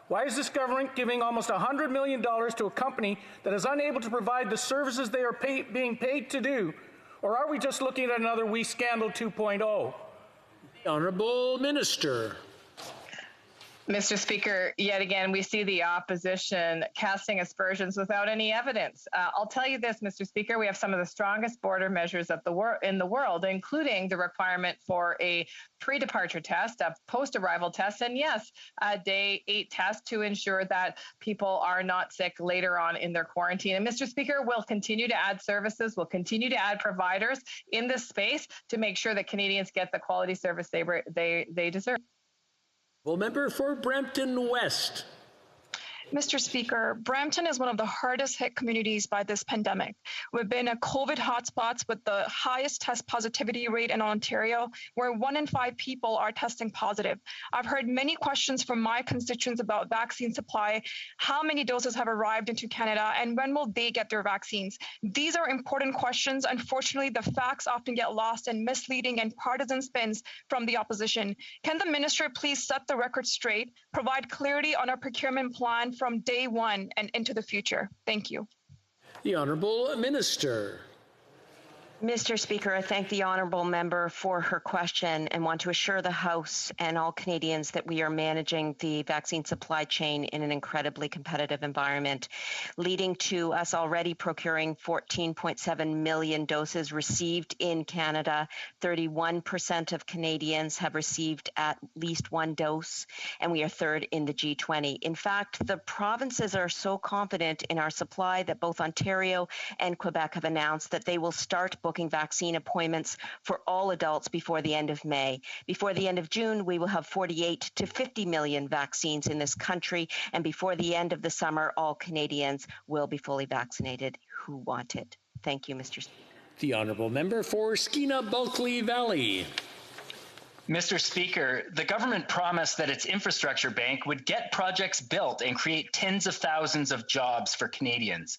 Why is this government giving almost $100 million to a company that is unable to provide the services they are being paid to do, Or are we just looking at another WE Scandal 2.0? The Honourable Minister. Mr. Speaker, yet again, we see the opposition casting aspersions without any evidence. I'll tell you this, Mr. Speaker, we have some of the strongest border measures in the world, including the requirement for a pre-departure test, a post-arrival test, and yes, a day 8 test to ensure that people are not sick later on in their quarantine. And Mr. Speaker, we'll continue to add services, we'll continue to add providers in this space to make sure that Canadians get the quality service they deserve. Well, member for Brampton West. Mr. Speaker, Brampton is one of the hardest hit communities by this pandemic. We've been a COVID hotspots with the highest test positivity rate in Ontario, where 1 in 5 people are testing positive. I've heard many questions from my constituents about vaccine supply, how many doses have arrived into Canada, and when will they get their vaccines? These are important questions. Unfortunately, the facts often get lost in misleading and partisan spins from the opposition. Can the minister please set the record straight, provide clarity on our procurement plan from day one and into the future? Thank you. The Honourable Minister. Mr. Speaker, I thank the honourable member for her question and want to assure the House and all Canadians that we are managing the vaccine supply chain in an incredibly competitive environment, leading to us already procuring 14.7 million doses received in Canada. 31% of Canadians have received at least 1 dose, and we are third in the G20. In fact, the provinces are so confident in our supply that both Ontario and Quebec have announced that they will start booking vaccine appointments for all adults before the end of May. Before the end of June, we will have 48 to 50 million vaccines in this country, and before the end of the summer, all Canadians will be fully vaccinated who want it. Thank you, Mr. Speaker. The Honourable Member for Skeena-Bulkley Valley. Mr. Speaker, the government promised that its infrastructure bank would get projects built and create tens of thousands of jobs for Canadians.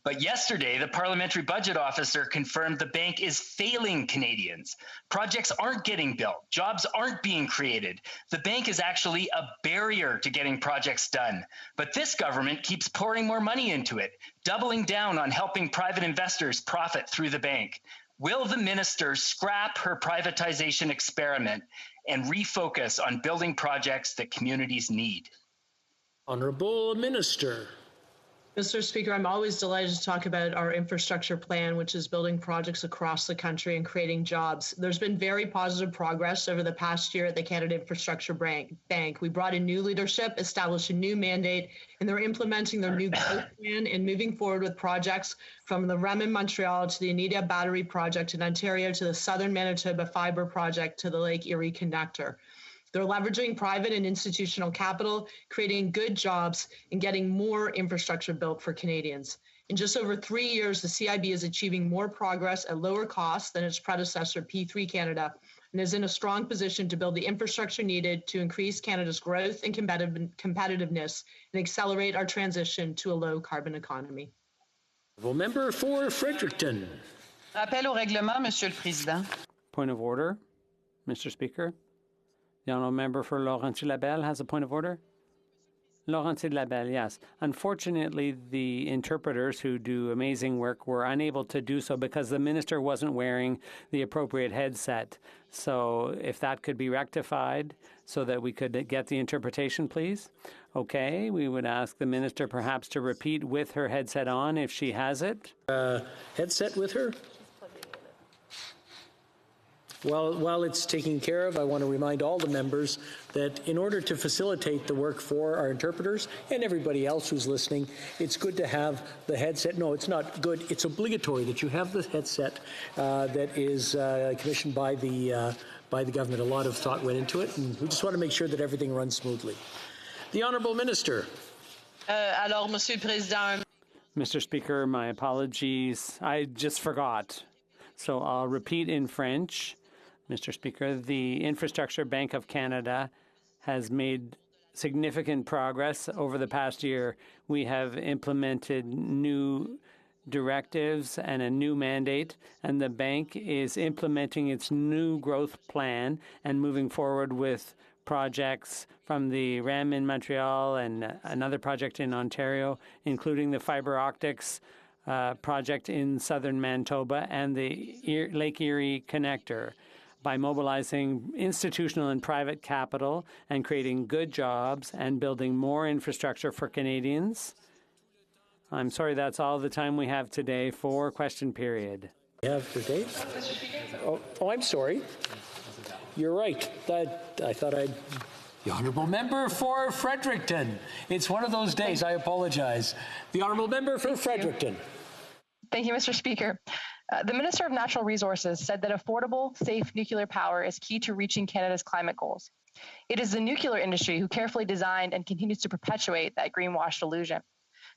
But yesterday, the Parliamentary Budget Officer confirmed the bank is failing Canadians. Projects aren't getting built. Jobs aren't being created. The bank is actually a barrier to getting projects done. But this government keeps pouring more money into it, doubling down on helping private investors profit through the bank. Will the minister scrap her privatization experiment and refocus on building projects that communities need? Honourable Minister. Mr. Speaker, I'm always delighted to talk about our infrastructure plan, which is building projects across the country and creating jobs. There's been very positive progress over the past year at the Canada Infrastructure Bank. We brought in new leadership, established a new mandate, and they're implementing their new growth plan and moving forward with projects from the REM in Montreal to the Oneida Battery Project in Ontario to the Southern Manitoba Fibre Project to the Lake Erie Connector. They're leveraging private and institutional capital, creating good jobs, and getting more infrastructure built for Canadians. In just over 3 years, the CIB is achieving more progress at lower costs than its predecessor, P3 Canada, and is in a strong position to build the infrastructure needed to increase Canada's growth and competitiveness and accelerate our transition to a low-carbon economy. Member for Fredericton. Rappel au règlement, Monsieur le Président. Point of order, Mr. Speaker. The honourable member for Laurentides-Labelle has a point of order. Laurentides-Labelle, yes. Unfortunately, the interpreters who do amazing work were unable to do so because the minister wasn't wearing the appropriate headset. So if that could be rectified so that we could get the interpretation, please. Okay, we would ask the minister perhaps to repeat with her headset on if she has it. Headset with her? While it's taken care of, I want to remind all the members that in order to facilitate the work for our interpreters and everybody else who's listening, it's good to have the headset. No, it's not good. It's obligatory that you have the headset that is commissioned by the government. A lot of thought went into it, and we just want to make sure that everything runs smoothly. The Honourable Minister. Alors, Monsieur le Président. Mr. Speaker, my apologies. I just forgot. So I'll repeat in French. Mr. Speaker, the Infrastructure Bank of Canada has made significant progress over the past year. We have implemented new directives and a new mandate, and the bank is implementing its new growth plan and moving forward with projects from the REM in Montreal and another project in Ontario, including the fiber optics project in southern Manitoba and the Lake Erie Connector by mobilizing institutional and private capital and creating good jobs and building more infrastructure for Canadians. I'm sorry, that's all the time we have today for question period. Today? Oh, I'm sorry. You're right. I thought I'd... The Honourable Member for Fredericton. It's one of those days, I apologize. The Honourable Member for Fredericton. Thank you, Mr. Speaker. The Minister of Natural Resources said that affordable, safe nuclear power is key to reaching Canada's climate goals. It is the nuclear industry who carefully designed and continues to perpetuate that greenwashed illusion.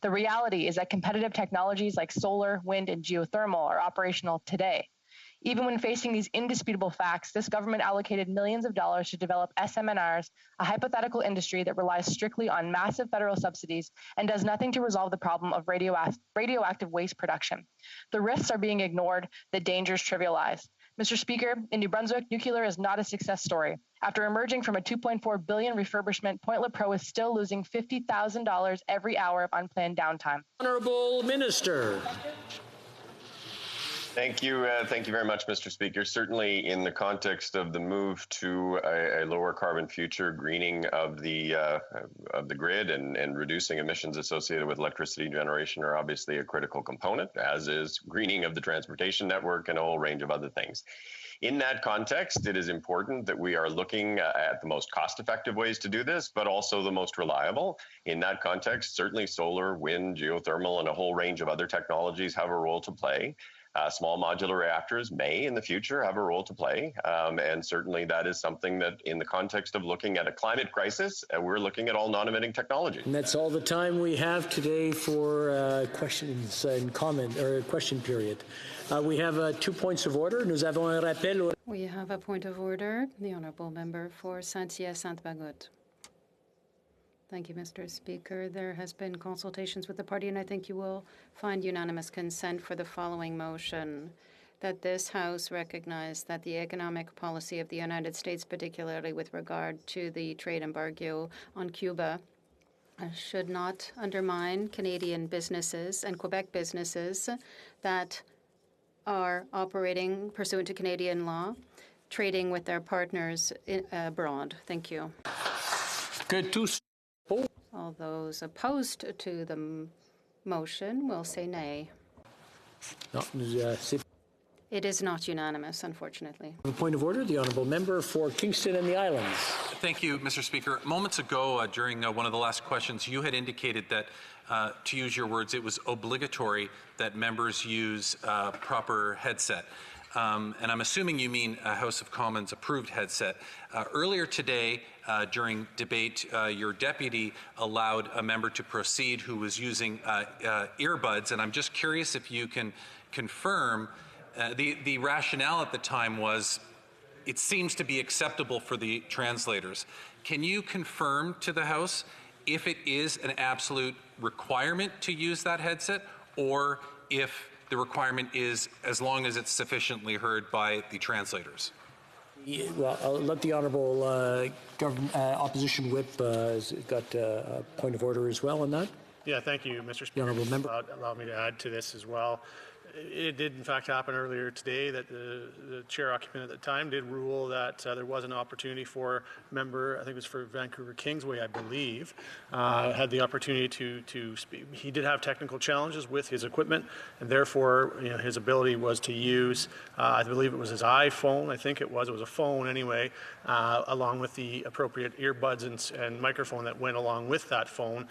The reality is that competitive technologies like solar, wind, and geothermal are operational today. Even when facing these indisputable facts, this government allocated millions of dollars to develop SMNRs, a hypothetical industry that relies strictly on massive federal subsidies and does nothing to resolve the problem of radioactive waste production. The risks are being ignored, the dangers trivialized. Mr. Speaker, in New Brunswick, nuclear is not a success story. After emerging from a $2.4 billion refurbishment, Point Lepreau is still losing $50,000 every hour of unplanned downtime. Honourable Minister. Thank you very much, Mr. Speaker. Certainly in the context of the move to a lower carbon future, greening of the grid and reducing emissions associated with electricity generation are obviously a critical component, as is greening of the transportation network and a whole range of other things. In that context, it is important that we are looking at the most cost-effective ways to do this, but also the most reliable. In that context, certainly solar, wind, geothermal, and a whole range of other technologies have a role to play. Small modular reactors may in the future have a role to play, and certainly that is something that in the context of looking at a climate crisis, we're looking at all non-emitting technology. And that's all the time we have today for questions and comment or question period. We have 2 points of order. Nous avons un rappel. We have a point of order. The Honourable Member for Saint-Hyacinthe-Bagotte. Thank you, Mr. Speaker. There has been consultations with the party, and I think you will find unanimous consent for the following motion: that this House recognize that the economic policy of the United States, particularly with regard to the trade embargo on Cuba, should not undermine Canadian businesses and Quebec businesses that are operating pursuant to Canadian law, trading with their partners abroad. Thank you. Good to. All those opposed to the motion will say nay. No, it is not unanimous, unfortunately. A point of order, the Honourable Member for Kingston and the Islands. Thank you, Mr. Speaker. Moments ago, during one of the last questions, you had indicated that, to use your words, it was obligatory that members use proper headset. And I'm assuming you mean a House of Commons approved headset. Earlier today, during debate, your deputy allowed a member to proceed who was using earbuds, and I'm just curious if you can confirm the rationale at the time was it seems to be acceptable for the translators. Can you confirm to the House if it is an absolute requirement to use that headset, or if the requirement is as long as it's sufficiently heard by the translators? Yeah, well, I'll let the Honourable Opposition Whip got a point of order as well on that. Yeah, thank you, Mr. Speaker. The Honourable Member. Allow me to add to this as well. It did, in fact, happen earlier today that the chair occupant at the time did rule that there was an opportunity for a member, I think it was for Vancouver Kingsway, I believe, had the opportunity to speak. He did have technical challenges with his equipment, and therefore, his ability was to use, I believe it was his iPhone, I think it was a phone anyway, along with the appropriate earbuds and microphone that went along with that phone.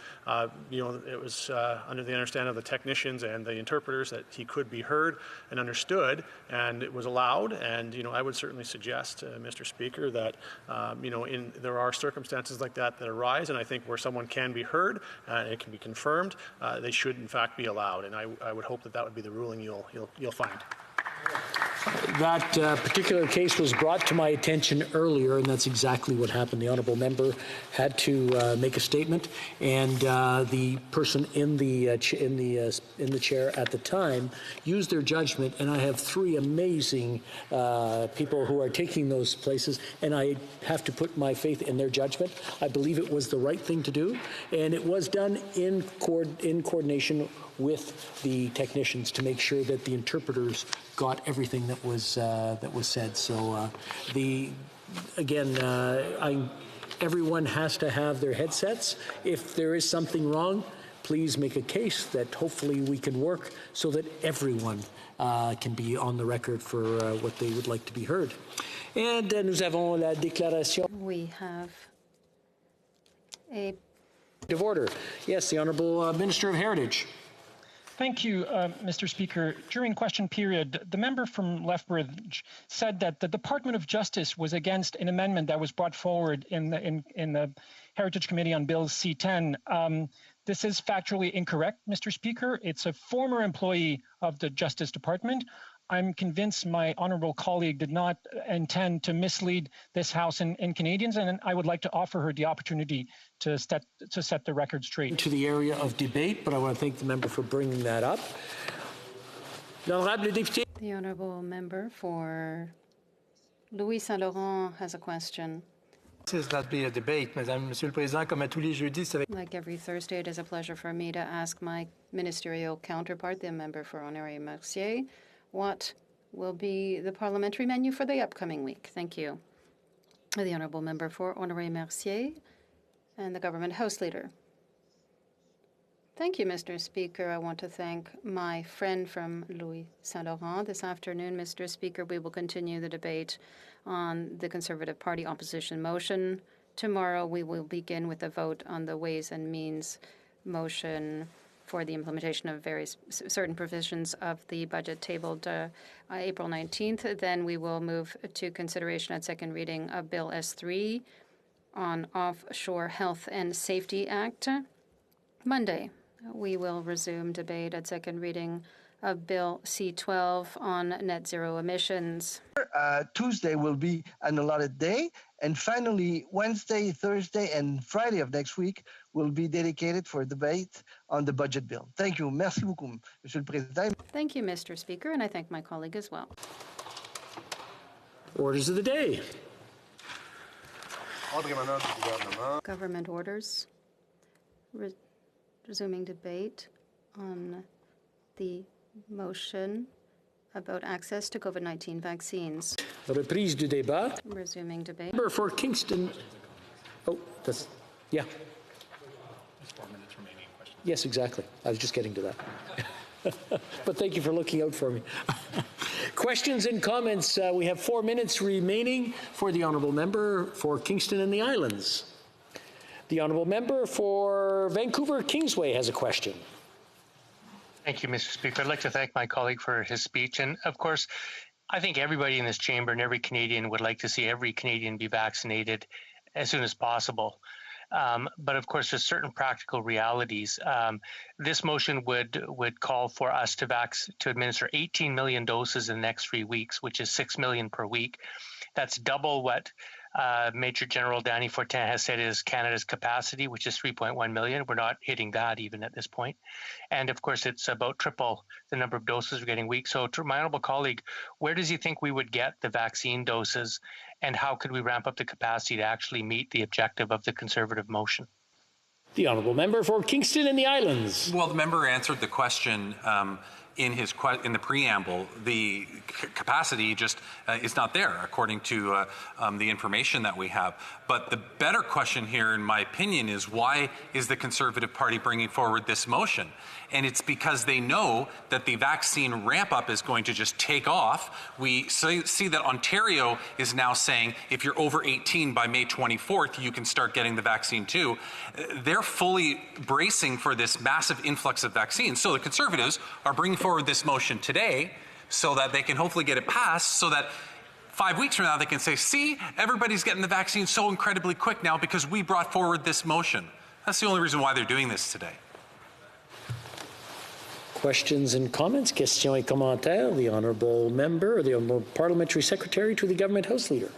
It was under the understanding of the technicians and the interpreters that he could be heard and understood, and it was allowed. And I would certainly suggest, Mr. Speaker, that there are circumstances like that arise, and I think where someone can be heard and it can be confirmed, they should in fact be allowed. And I would hope that would be the ruling you'll find. That particular case was brought to my attention earlier, and that's exactly what happened. The honourable member had to make a statement, and the person in the chair at the time used their judgment. And I have three amazing people who are taking those places, and I have to put my faith in their judgment. I believe it was the right thing to do, and it was done in coordination with the technicians to make sure that the interpreters got everything that was said. So everyone has to have their headsets. If there is something wrong, please make a case that hopefully we can work so that everyone can be on the record for what they would like to be heard. And nous avons la déclaration. We have a of order. Yes, the Honourable Minister of Heritage. Thank you, Mr. Speaker. During question period, the member from Lethbridge said that the Department of Justice was against an amendment that was brought forward in the Heritage Committee on Bill C-10. This is factually incorrect, Mr. Speaker. It's a former employee of the Justice Department. I'm convinced my honourable colleague did not intend to mislead this House and Canadians, and I would like to offer her the opportunity to set the record straight. To the area of debate, but I want to thank the member for bringing that up. The honourable member for Louis Saint-Laurent has a question. That be a debate, Madame, Monsieur le Président, comme à tous les jeudis. Like every Thursday, it is a pleasure for me to ask my ministerial counterpart, the member for Honoré-Mercier, what will be the parliamentary menu for the upcoming week. Thank you. The honourable member for Honoré-Mercier and the government House Leader. Thank you, Mr. Speaker. I want to thank my friend from Louis Saint-Laurent. This afternoon, Mr. Speaker, we will continue the debate on the Conservative Party opposition motion. Tomorrow, we will begin with a vote on the Ways and Means motion for the implementation of certain provisions of the budget tabled April 19th. Then we will move to consideration at second reading of Bill S3 on Offshore Health and Safety Act. Monday, we will resume debate at second reading of Bill C-12 on net zero emissions. Tuesday will be an allotted day. And finally, Wednesday, Thursday, and Friday of next week will be dedicated for debate on the budget bill. Thank you. Merci beaucoup, Monsieur le Président. Thank you, Mr. Speaker, and I thank my colleague as well. Orders of the day. Government orders. Resuming debate on the motion about access to COVID-19 vaccines. Reprise du débat. Resuming debate. Member for Kingston. Oh, that's, yeah. There's 4 minutes remaining. Yes, exactly. I was just getting to that. But thank you for looking out for me. Questions and comments. We have 4 minutes remaining for the honourable member for Kingston and the Islands. The honourable member for Vancouver Kingsway has a question. Thank you, Mr. Speaker. I'd like to thank my colleague for his speech. And of course, I think everybody in this chamber and every Canadian would like to see every Canadian be vaccinated as soon as possible. But of course, there's certain practical realities. This motion would call for us to administer 18 million doses in the next 3 weeks, which is 6 million per week. That's double what Major General Danny Fortin has said is Canada's capacity, which is 3.1 million. We're not hitting that even at this point. And of course, it's about triple the number of doses we're getting a week. So to my honourable colleague, where does he think we would get the vaccine doses, and how could we ramp up the capacity to actually meet the objective of the Conservative motion? The honourable member for Kingston and the Islands. Well, the member answered the question in the preamble. The capacity just is not there, according to the information that we have. But the better question here, in my opinion, is why is the Conservative Party bringing forward this motion? And it's because they know that the vaccine ramp-up is going to just take off. We see that Ontario is now saying if you're over 18 by May 24th, you can start getting the vaccine too. They're fully bracing for this massive influx of vaccines. So the Conservatives are bringing forward this motion today so that they can hopefully get it passed, so that 5 weeks from now they can say, see, everybody's getting the vaccine so incredibly quick now because we brought forward this motion. That's the only reason why they're doing this today. Questions and comments? Questions et commentaires? The Honourable Member, or the Honourable Parliamentary Secretary to the Government House Leader.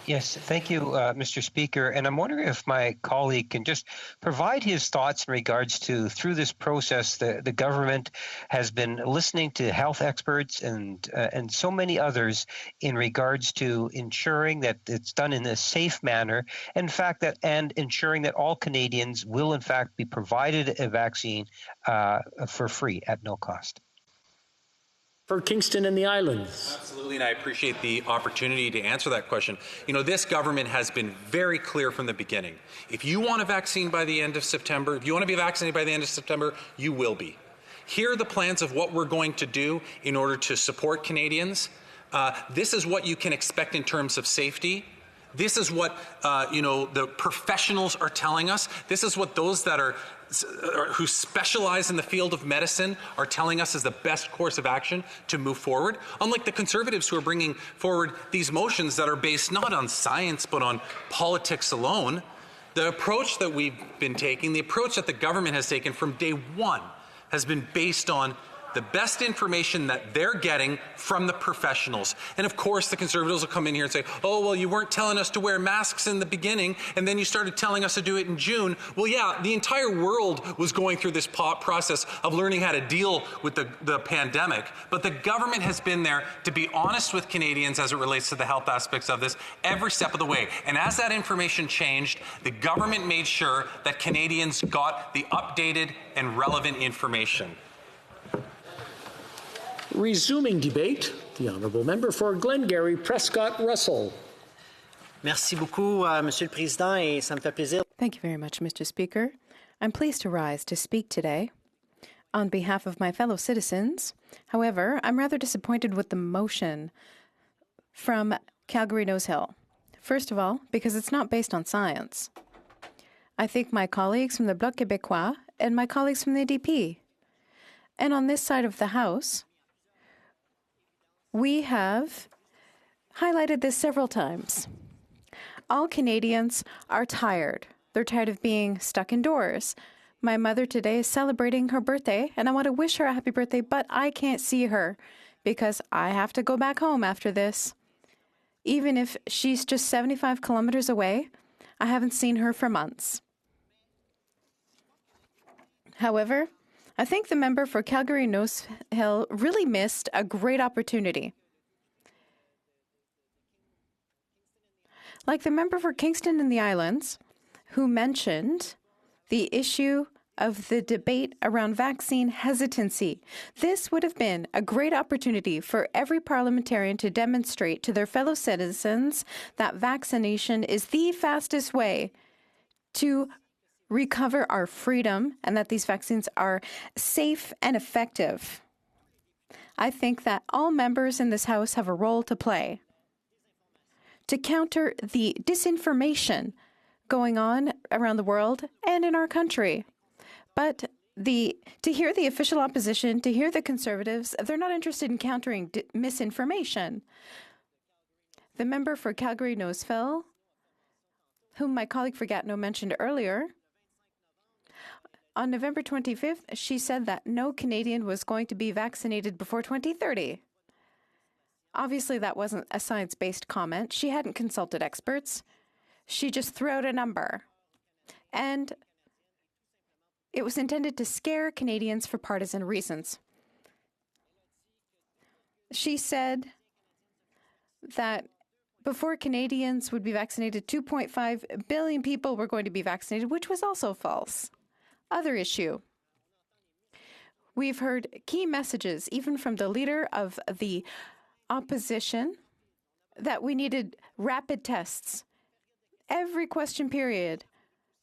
Yes, thank you, Mr. Speaker. And I'm wondering if my colleague can just provide his thoughts in regards to, through this process, the government has been listening to health experts and so many others in regards to ensuring that it's done in a safe manner, in fact, and ensuring that all Canadians will, in fact, be provided a vaccine for free at no cost. For Kingston and the Islands. Absolutely, and I appreciate the opportunity to answer that question. You know, this government has been very clear from the beginning. If you want a vaccine by the end of September, if you want to be vaccinated by the end of September, you will be. Here are the plans of what we're going to do in order to support Canadians. This is what you can expect in terms of safety. This is what, the professionals are telling us. This is what those that are who specialize in the field of medicine are telling us is the best course of action to move forward. Unlike the Conservatives who are bringing forward these motions that are based not on science but on politics alone, the approach that we've been taking, the approach that the government has taken from day one has been based on the best information that they're getting from the professionals. And of course, the Conservatives will come in here and say, oh, well, you weren't telling us to wear masks in the beginning, and then you started telling us to do it in June. Well, yeah, the entire world was going through this process of learning how to deal with the pandemic. But the government has been there to be honest with Canadians as it relates to the health aspects of this every step of the way. And as that information changed, the government made sure that Canadians got the updated and relevant information. Resuming debate, the Honourable Member for Glengarry Prescott Russell. Merci beaucoup, Monsieur le Président, et ça me fait plaisir. Thank you very much, Mr. Speaker. I'm pleased to rise to speak today on behalf of my fellow citizens. However, I'm rather disappointed with the motion from Calgary-Nose Hill. First of all, because it's not based on science. I think my colleagues from the Bloc Québécois and my colleagues from the ADP, and on this side of the House, we have highlighted this several times. All Canadians are tired. They're tired of being stuck indoors. My mother today is celebrating her birthday, and I want to wish her a happy birthday, but I can't see her because I have to go back home after this. Even if she's just 75 kilometers away, I haven't seen her for months. However, I think the member for Calgary-Nose Hill really missed a great opportunity. Like the member for Kingston and the Islands, who mentioned the issue of the debate around vaccine hesitancy. This would have been a great opportunity for every parliamentarian to demonstrate to their fellow citizens that vaccination is the fastest way to recover our freedom and that these vaccines are safe and effective. I think that all members in this House have a role to play to counter the disinformation going on around the world and in our country. But to hear the official opposition, to hear the Conservatives, they're not interested in countering misinformation. The member for Calgary-Nose Hill, whom my colleague for Gatineau mentioned earlier, on November 25th, she said that no Canadian was going to be vaccinated before 2030. Obviously, that wasn't a science-based comment. She hadn't consulted experts. She just threw out a number. And it was intended to scare Canadians for partisan reasons. She said that before Canadians would be vaccinated, 2.5 billion people were going to be vaccinated, which was also false. Other issue. We've heard key messages, even from the leader of the opposition, that we needed rapid tests. Every question period,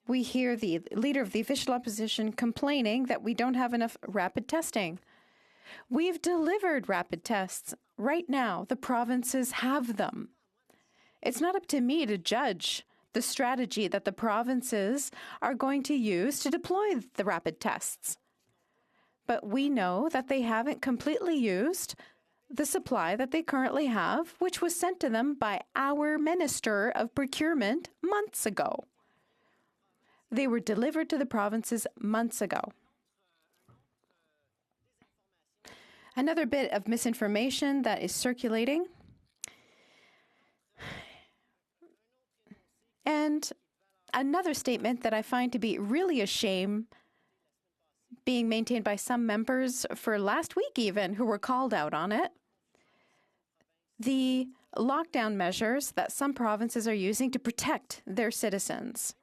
we hear the leader of the official opposition complaining that we don't have enough rapid testing. We've delivered rapid tests. Right now, the provinces have them. It's not up to me to judge the strategy that the provinces are going to use to deploy the rapid tests. But we know that they haven't completely used the supply that they currently have, which was sent to them by our Minister of Procurement months ago. They were delivered to the provinces months ago. Another bit of misinformation that is circulating. And another statement that I find to be really a shame being maintained by some members for last week even, who were called out on it. The lockdown measures that some provinces are using to protect their citizens.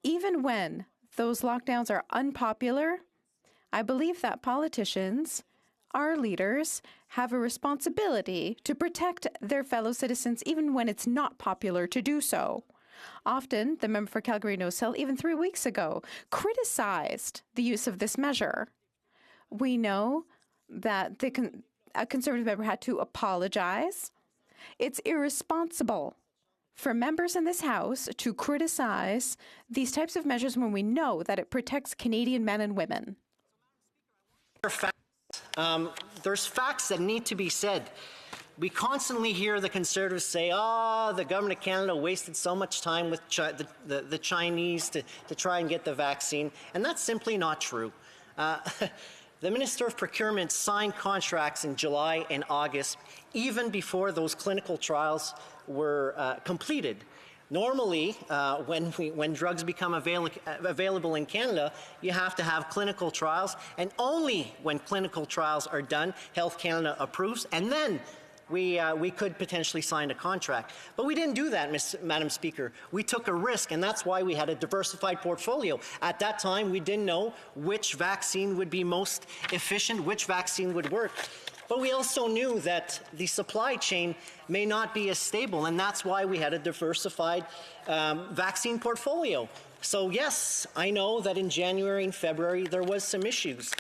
Even when those lockdowns are unpopular, I believe that politicians, our leaders, have a responsibility to protect their fellow citizens even when it's not popular to do so. Often, the member for Calgary Nose Hill, even 3 weeks ago, criticized the use of this measure. We know that a Conservative member had to apologize. It's irresponsible for members in this House to criticize these types of measures when we know that it protects Canadian men and women. There's facts that need to be said. We constantly hear the Conservatives say, the government of Canada wasted so much time with the Chinese to try and get the vaccine, and that's simply not true. The Minister of Procurement signed contracts in July and August, even before those clinical trials were completed. Normally, when drugs become available in Canada, you have to have clinical trials, and only when clinical trials are done, Health Canada approves, and then we could potentially sign a contract. But we didn't do that, Madam Speaker. We took a risk, and that's why we had a diversified portfolio. At that time, we didn't know which vaccine would be most efficient, which vaccine would work. But we also knew that the supply chain may not be as stable, and that's why we had a diversified vaccine portfolio. So yes, I know that in January and February there was some issues.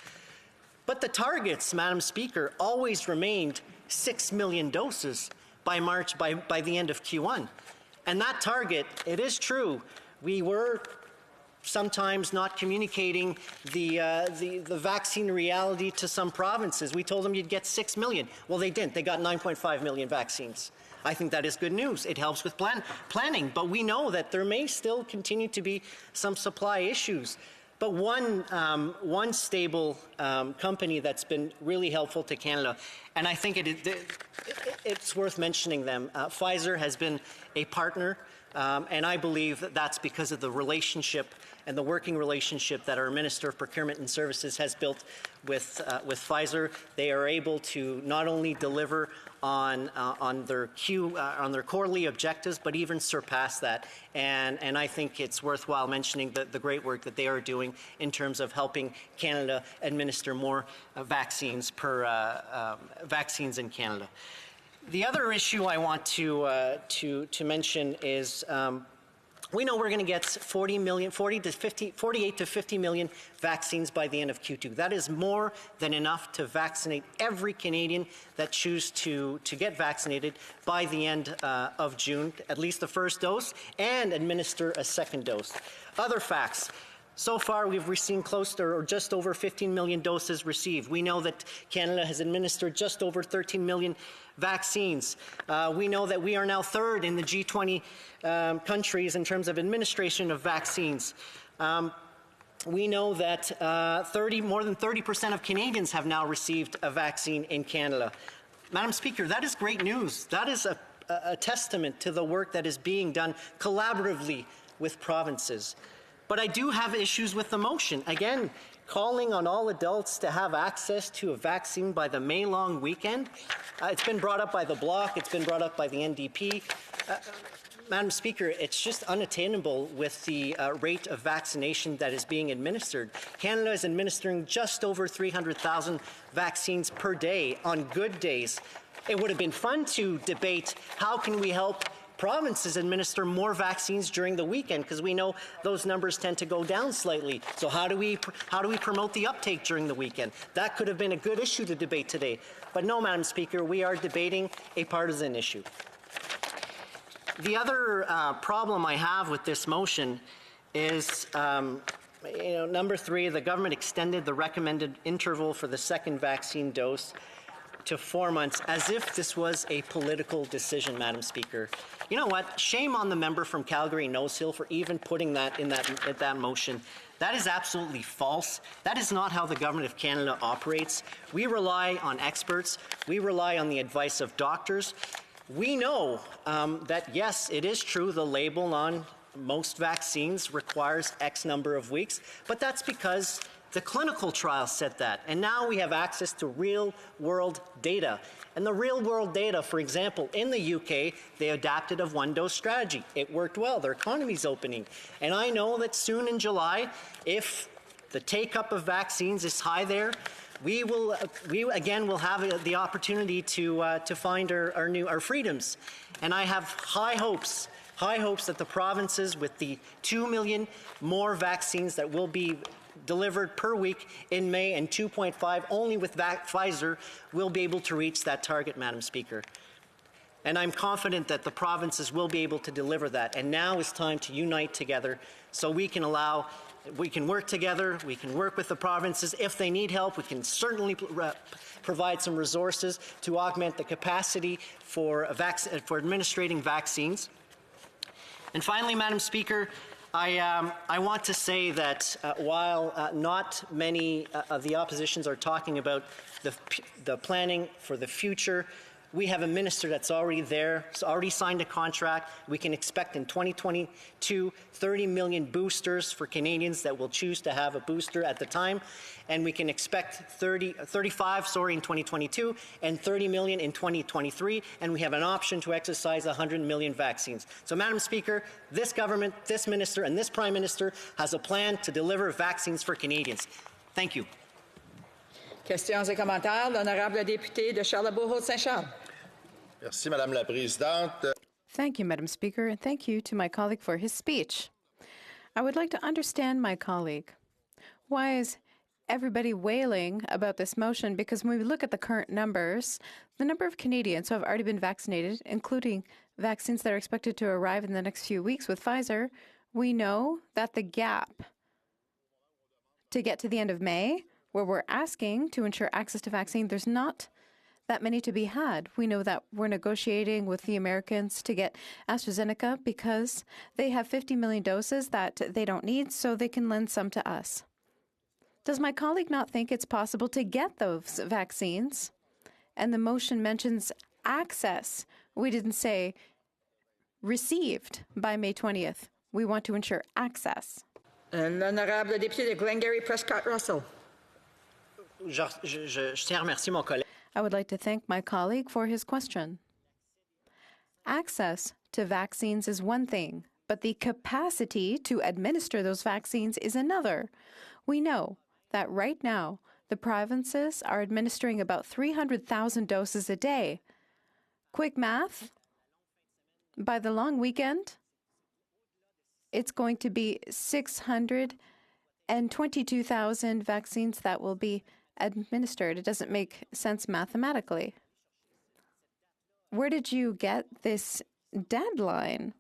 But the targets, Madam Speaker, always remained 6 million doses by March, by the end of Q1. And that target, it is true, we were sometimes not communicating the vaccine reality to some provinces. We told them you'd get 6 million. Well, they didn't. They got 9.5 million vaccines. I think that is good news. It helps with planning. But we know that there may still continue to be some supply issues. But one stable company that's been really helpful to Canada, and I think it's worth mentioning them. Pfizer has been a partner, and I believe that's because of the relationship and the working relationship that our Minister of Procurement and Services has built with Pfizer. They are able to not only deliver on their quarterly objectives, but even surpass that. And I think it's worthwhile mentioning the great work that they are doing in terms of helping Canada administer more vaccines vaccines in Canada. The other issue I want to mention is we know we're going to get 48 to 50 million vaccines by the end of Q2. That is more than enough to vaccinate every Canadian that chooses to get vaccinated by the end of June, at least the first dose, and administer a second dose. Other facts. So far, we've received close to or just over 15 million doses received. We know that Canada has administered just over 13 million vaccines. We know that we are now third in the G20 countries in terms of administration of vaccines. We know that more than 30% of Canadians have now received a vaccine in Canada. Madam Speaker, that is great news. That is a testament to the work that is being done collaboratively with provinces. But I do have issues with the motion. Again, calling on all adults to have access to a vaccine by the May long weekend. It's been brought up by the Bloc. It's been brought up by the NDP. Madam Speaker, it's just unattainable with the rate of vaccination that is being administered. Canada is administering just over 300,000 vaccines per day on good days. It would have been fun to debate how can we help provinces administer more vaccines during the weekend, because we know those numbers tend to go down slightly. So how do we promote the uptake during the weekend? That could have been a good issue to debate today. But no, Madam Speaker, we are debating a partisan issue. The other problem I have with this motion is, number 3, the government extended the recommended interval for the second vaccine dose to 4 months as if this was a political decision, Madam Speaker. You know what? Shame on the member from Calgary Nose Hill for even putting that in that motion. That is absolutely false. That is not how the Government of Canada operates. We rely on experts. We rely on the advice of doctors. We know that, yes, it is true the label on most vaccines requires X number of weeks, but that's because the clinical trial said that. And now we have access to real-world data. And the real-world data, for example, in the UK, they adapted a one-dose strategy. It worked well. Their economy's opening. And I know that soon in July, if the take-up of vaccines is high there, we again will have the opportunity to find our freedoms. And I have high hopes that the provinces, with the 2 million more vaccines that will be delivered per week in May and 2.5 only with Pfizer, will be able to reach that target, Madam Speaker. And I'm confident that the provinces will be able to deliver that. And now is time to unite together so we can work together, we can work with the provinces. If they need help, we can certainly provide some resources to augment the capacity for administrating vaccines. And finally, Madam Speaker, I want to say that while not many of the oppositions are talking about the planning for the future, we have a minister that's already there, already signed a contract. We can expect in 2022 30 million boosters for Canadians that will choose to have a booster at the time. And we can expect 35 in 2022 and 30 million in 2023. And we have an option to exercise 100 million vaccines. So, Madam Speaker, this government, this minister, and this Prime Minister has a plan to deliver vaccines for Canadians. Thank you. Questions et commentaires. L'honorable député de Charlebourg-Haute-Saint-Charles. Merci, Madame la Présidente. Thank you, Madam Speaker, and thank you to my colleague for his speech. I would like to understand my colleague. Why is everybody wailing about this motion? Because when we look at the current numbers, the number of Canadians who have already been vaccinated, including vaccines that are expected to arrive in the next few weeks with Pfizer, we know that the gap to get to the end of May, where we're asking to ensure access to vaccine, there's not that many to be had. We know that we're negotiating with the Americans to get AstraZeneca because they have 50 million doses that they don't need, so they can lend some to us. Does my colleague not think it's possible to get those vaccines? And the motion mentions access. We didn't say received by May 20th. We want to ensure access. L'honorable député de Glengarry Prescott Russell. Je tiens à remercier mon collègue. I would like to thank my colleague for his question. Access to vaccines is one thing, but the capacity to administer those vaccines is another. We know that right now, the provinces are administering about 300,000 doses a day. Quick math, by the long weekend, it's going to be 622,000 vaccines that will be administered. It doesn't make sense mathematically. Where did you get this deadline?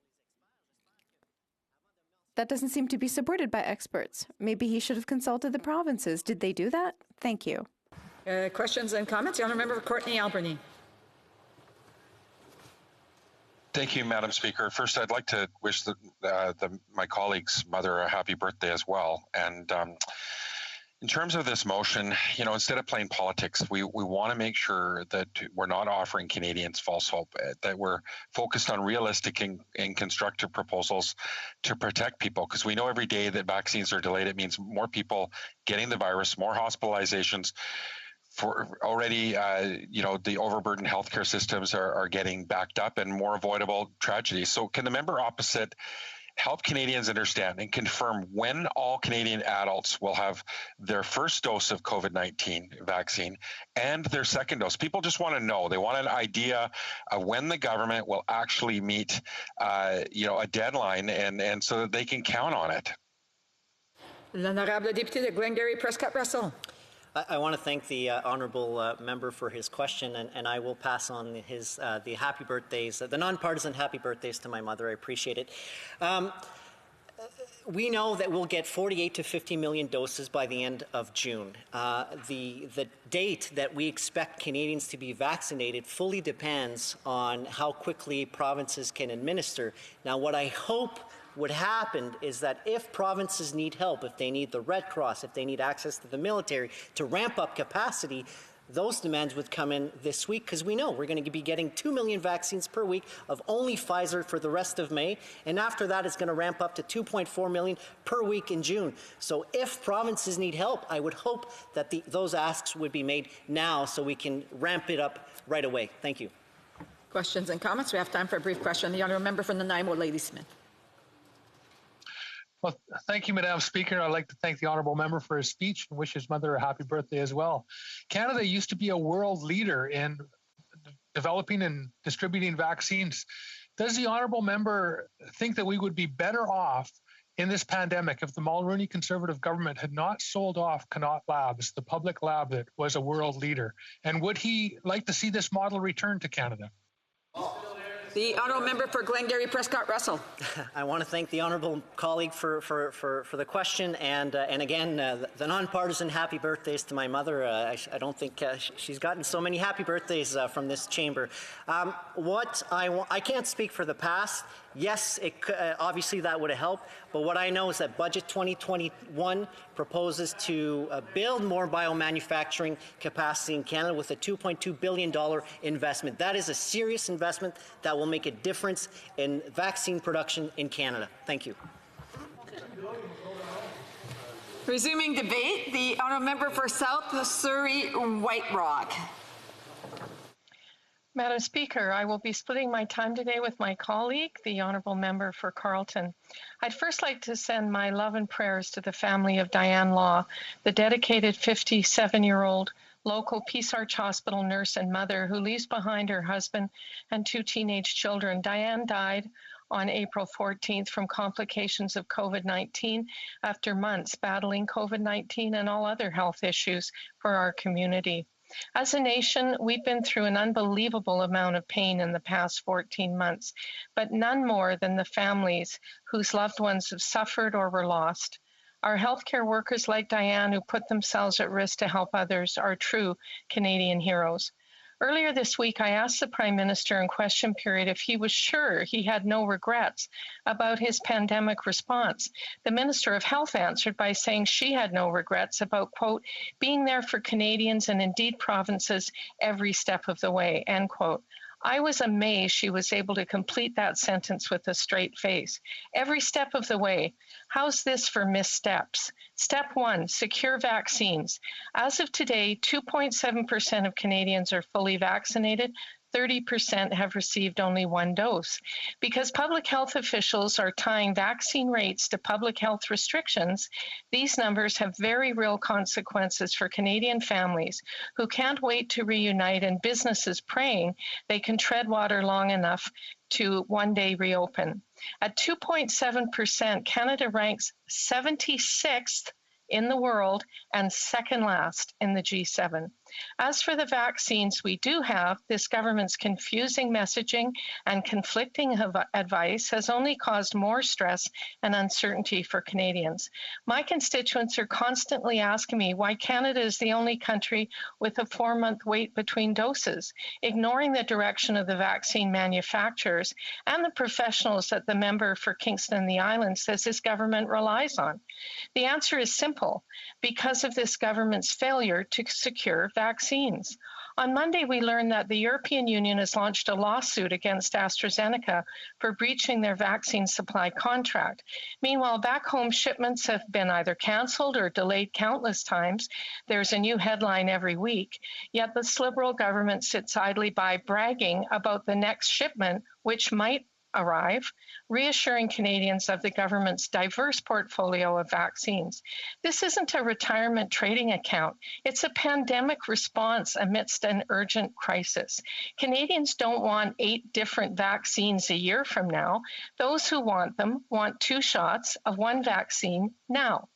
That doesn't seem to be supported by experts. Maybe he should have consulted the provinces. Did they do that? Thank you. Questions and comments? The Honourable Member for Courtenay Albany. Thank you, Madam Speaker. First, I'd like to wish my colleague's mother a happy birthday as well. And in terms of this motion, instead of playing politics, we want to make sure that we're not offering Canadians false hope, that we're focused on realistic and constructive proposals to protect people, because we know every day that vaccines are delayed. It means more people getting the virus, more hospitalizations. For already, the overburdened healthcare systems are getting backed up and more avoidable tragedies. So can the member opposite help Canadians understand and confirm when all Canadian adults will have their first dose of COVID-19 vaccine and their second dose? People just want to know. They want an idea of when the government will actually meet, a deadline, and so that they can count on it. L'honorable député de Glengarry Prescott Russell. I want to thank the honourable member for his question, and I will pass on the happy birthdays, the nonpartisan happy birthdays to my mother. I appreciate it. we know that we'll get 48 to 50 million doses by the end of June. The date that we expect Canadians to be vaccinated fully depends on how quickly provinces can administer. Now, what I hope would happen is that if provinces need help, if they need the Red Cross, if they need access to the military to ramp up capacity, those demands would come in this week, because we know we're going to be getting 2 million vaccines per week of only Pfizer for the rest of May, and after that it's going to ramp up to 2.4 million per week in June. So if provinces need help, I would hope that those asks would be made now so we can ramp it up right away. Thank you. Questions and comments? We have time for a brief question. The honourable member from Nanaimo, Ladysmith. Well, thank you, Madam Speaker. I'd like to thank the honourable member for his speech and wish his mother a happy birthday as well. Canada used to be a world leader in developing and distributing vaccines. Does the honourable member think that we would be better off in this pandemic if the Mulroney Conservative government had not sold off Connaught Labs, the public lab that was a world leader? And would he like to see this model return to Canada? The honourable member for Glengarry Prescott Russell. I want to thank the honourable colleague for the question, and again, the nonpartisan happy birthdays to my mother. I don't think she's gotten so many happy birthdays from this chamber. I can't speak for the past. Yes, obviously that would have helped, but what I know is that Budget 2021 proposes to build more biomanufacturing capacity in Canada with a $2.2 billion investment. That is a serious investment that will make a difference in vaccine production in Canada. Thank you. Resuming debate, the honourable member for South Surrey White Rock. Madam Speaker, I will be splitting my time today with my colleague, the honourable member for Carleton. I'd first like to send my love and prayers to the family of Diane Law, the dedicated 57-year-old local Peace Arch Hospital nurse and mother who leaves behind her husband and 2 teenage children. Diane died on April 14th from complications of COVID-19 after months battling COVID-19 and all other health issues for our community. As a nation, we've been through an unbelievable amount of pain in the past 14 months, but none more than the families whose loved ones have suffered or were lost. Our healthcare workers like Diane, who put themselves at risk to help others, are true Canadian heroes. Earlier this week, I asked the Prime Minister in question period if he was sure he had no regrets about his pandemic response. The Minister of Health answered by saying she had no regrets about, quote, being there for Canadians and indeed provinces every step of the way, end quote. I was amazed she was able to complete that sentence with a straight face. Every step of the way. How's this for missteps? Step 1, secure vaccines. As of today, 2.7% of Canadians are fully vaccinated. 30% have received only 1 dose. Because public health officials are tying vaccine rates to public health restrictions, these numbers have very real consequences for Canadian families who can't wait to reunite and businesses praying they can tread water long enough to one day reopen. At 2.7%, Canada ranks 76th in the world and second last in the G7. As for the vaccines we do have, this government's confusing messaging and conflicting advice has only caused more stress and uncertainty for Canadians. My constituents are constantly asking me why Canada is the only country with a 4-month wait between doses, ignoring the direction of the vaccine manufacturers and the professionals that the member for Kingston and the Islands says this government relies on. The answer is simple: because of this government's failure to secure vaccines. On Monday, we learned that the European Union has launched a lawsuit against AstraZeneca for breaching their vaccine supply contract. Meanwhile, back home, shipments have been either canceled or delayed countless times. There's a new headline every week. Yet this Liberal government sits idly by, bragging about the next shipment, which might arrive, reassuring Canadians of the government's diverse portfolio of vaccines. This isn't a retirement trading account. It's a pandemic response amidst an urgent crisis. Canadians don't want 8 different vaccines a year from now. Those who want them want 2 shots of 1 vaccine now.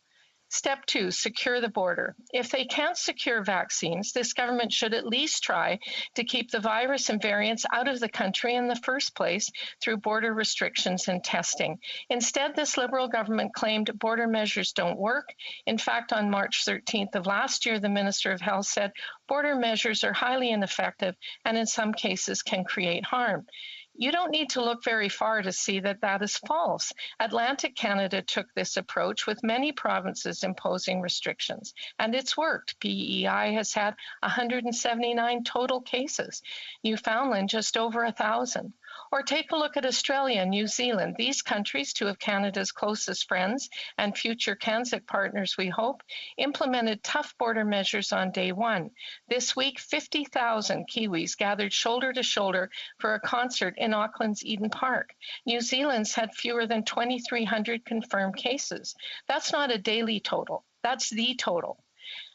Step 2, secure the border. If they can't secure vaccines, this government should at least try to keep the virus and variants out of the country in the first place through border restrictions and testing. Instead, this Liberal government claimed border measures don't work. In fact, on March 13th of last year, the Minister of Health said border measures are highly ineffective and in some cases can create harm. You don't need to look very far to see that that is false. Atlantic Canada took this approach with many provinces imposing restrictions, and it's worked. PEI has had 179 total cases. Newfoundland just over 1,000. Or take a look at Australia and New Zealand. These countries, two of Canada's closest friends and future CANZIC partners, we hope, implemented tough border measures on day one. This week, 50,000 Kiwis gathered shoulder to shoulder for a concert in Auckland's Eden Park. New Zealand's had fewer than 2,300 confirmed cases. That's not a daily total. That's the total.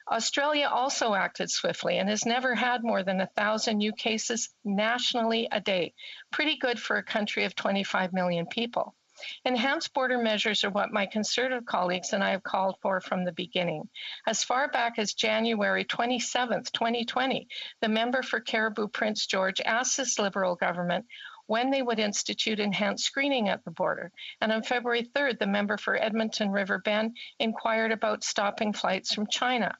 Australia also acted swiftly and has never had more than 1,000 new cases nationally a day. Pretty good for a country of 25 million people. Enhanced border measures are what my Conservative colleagues and I have called for from the beginning. As far back as January 27th, 2020, the member for Caribou Prince George asked this Liberal government when they would institute enhanced screening at the border. And on February 3rd, the member for Edmonton River Bend inquired about stopping flights from China.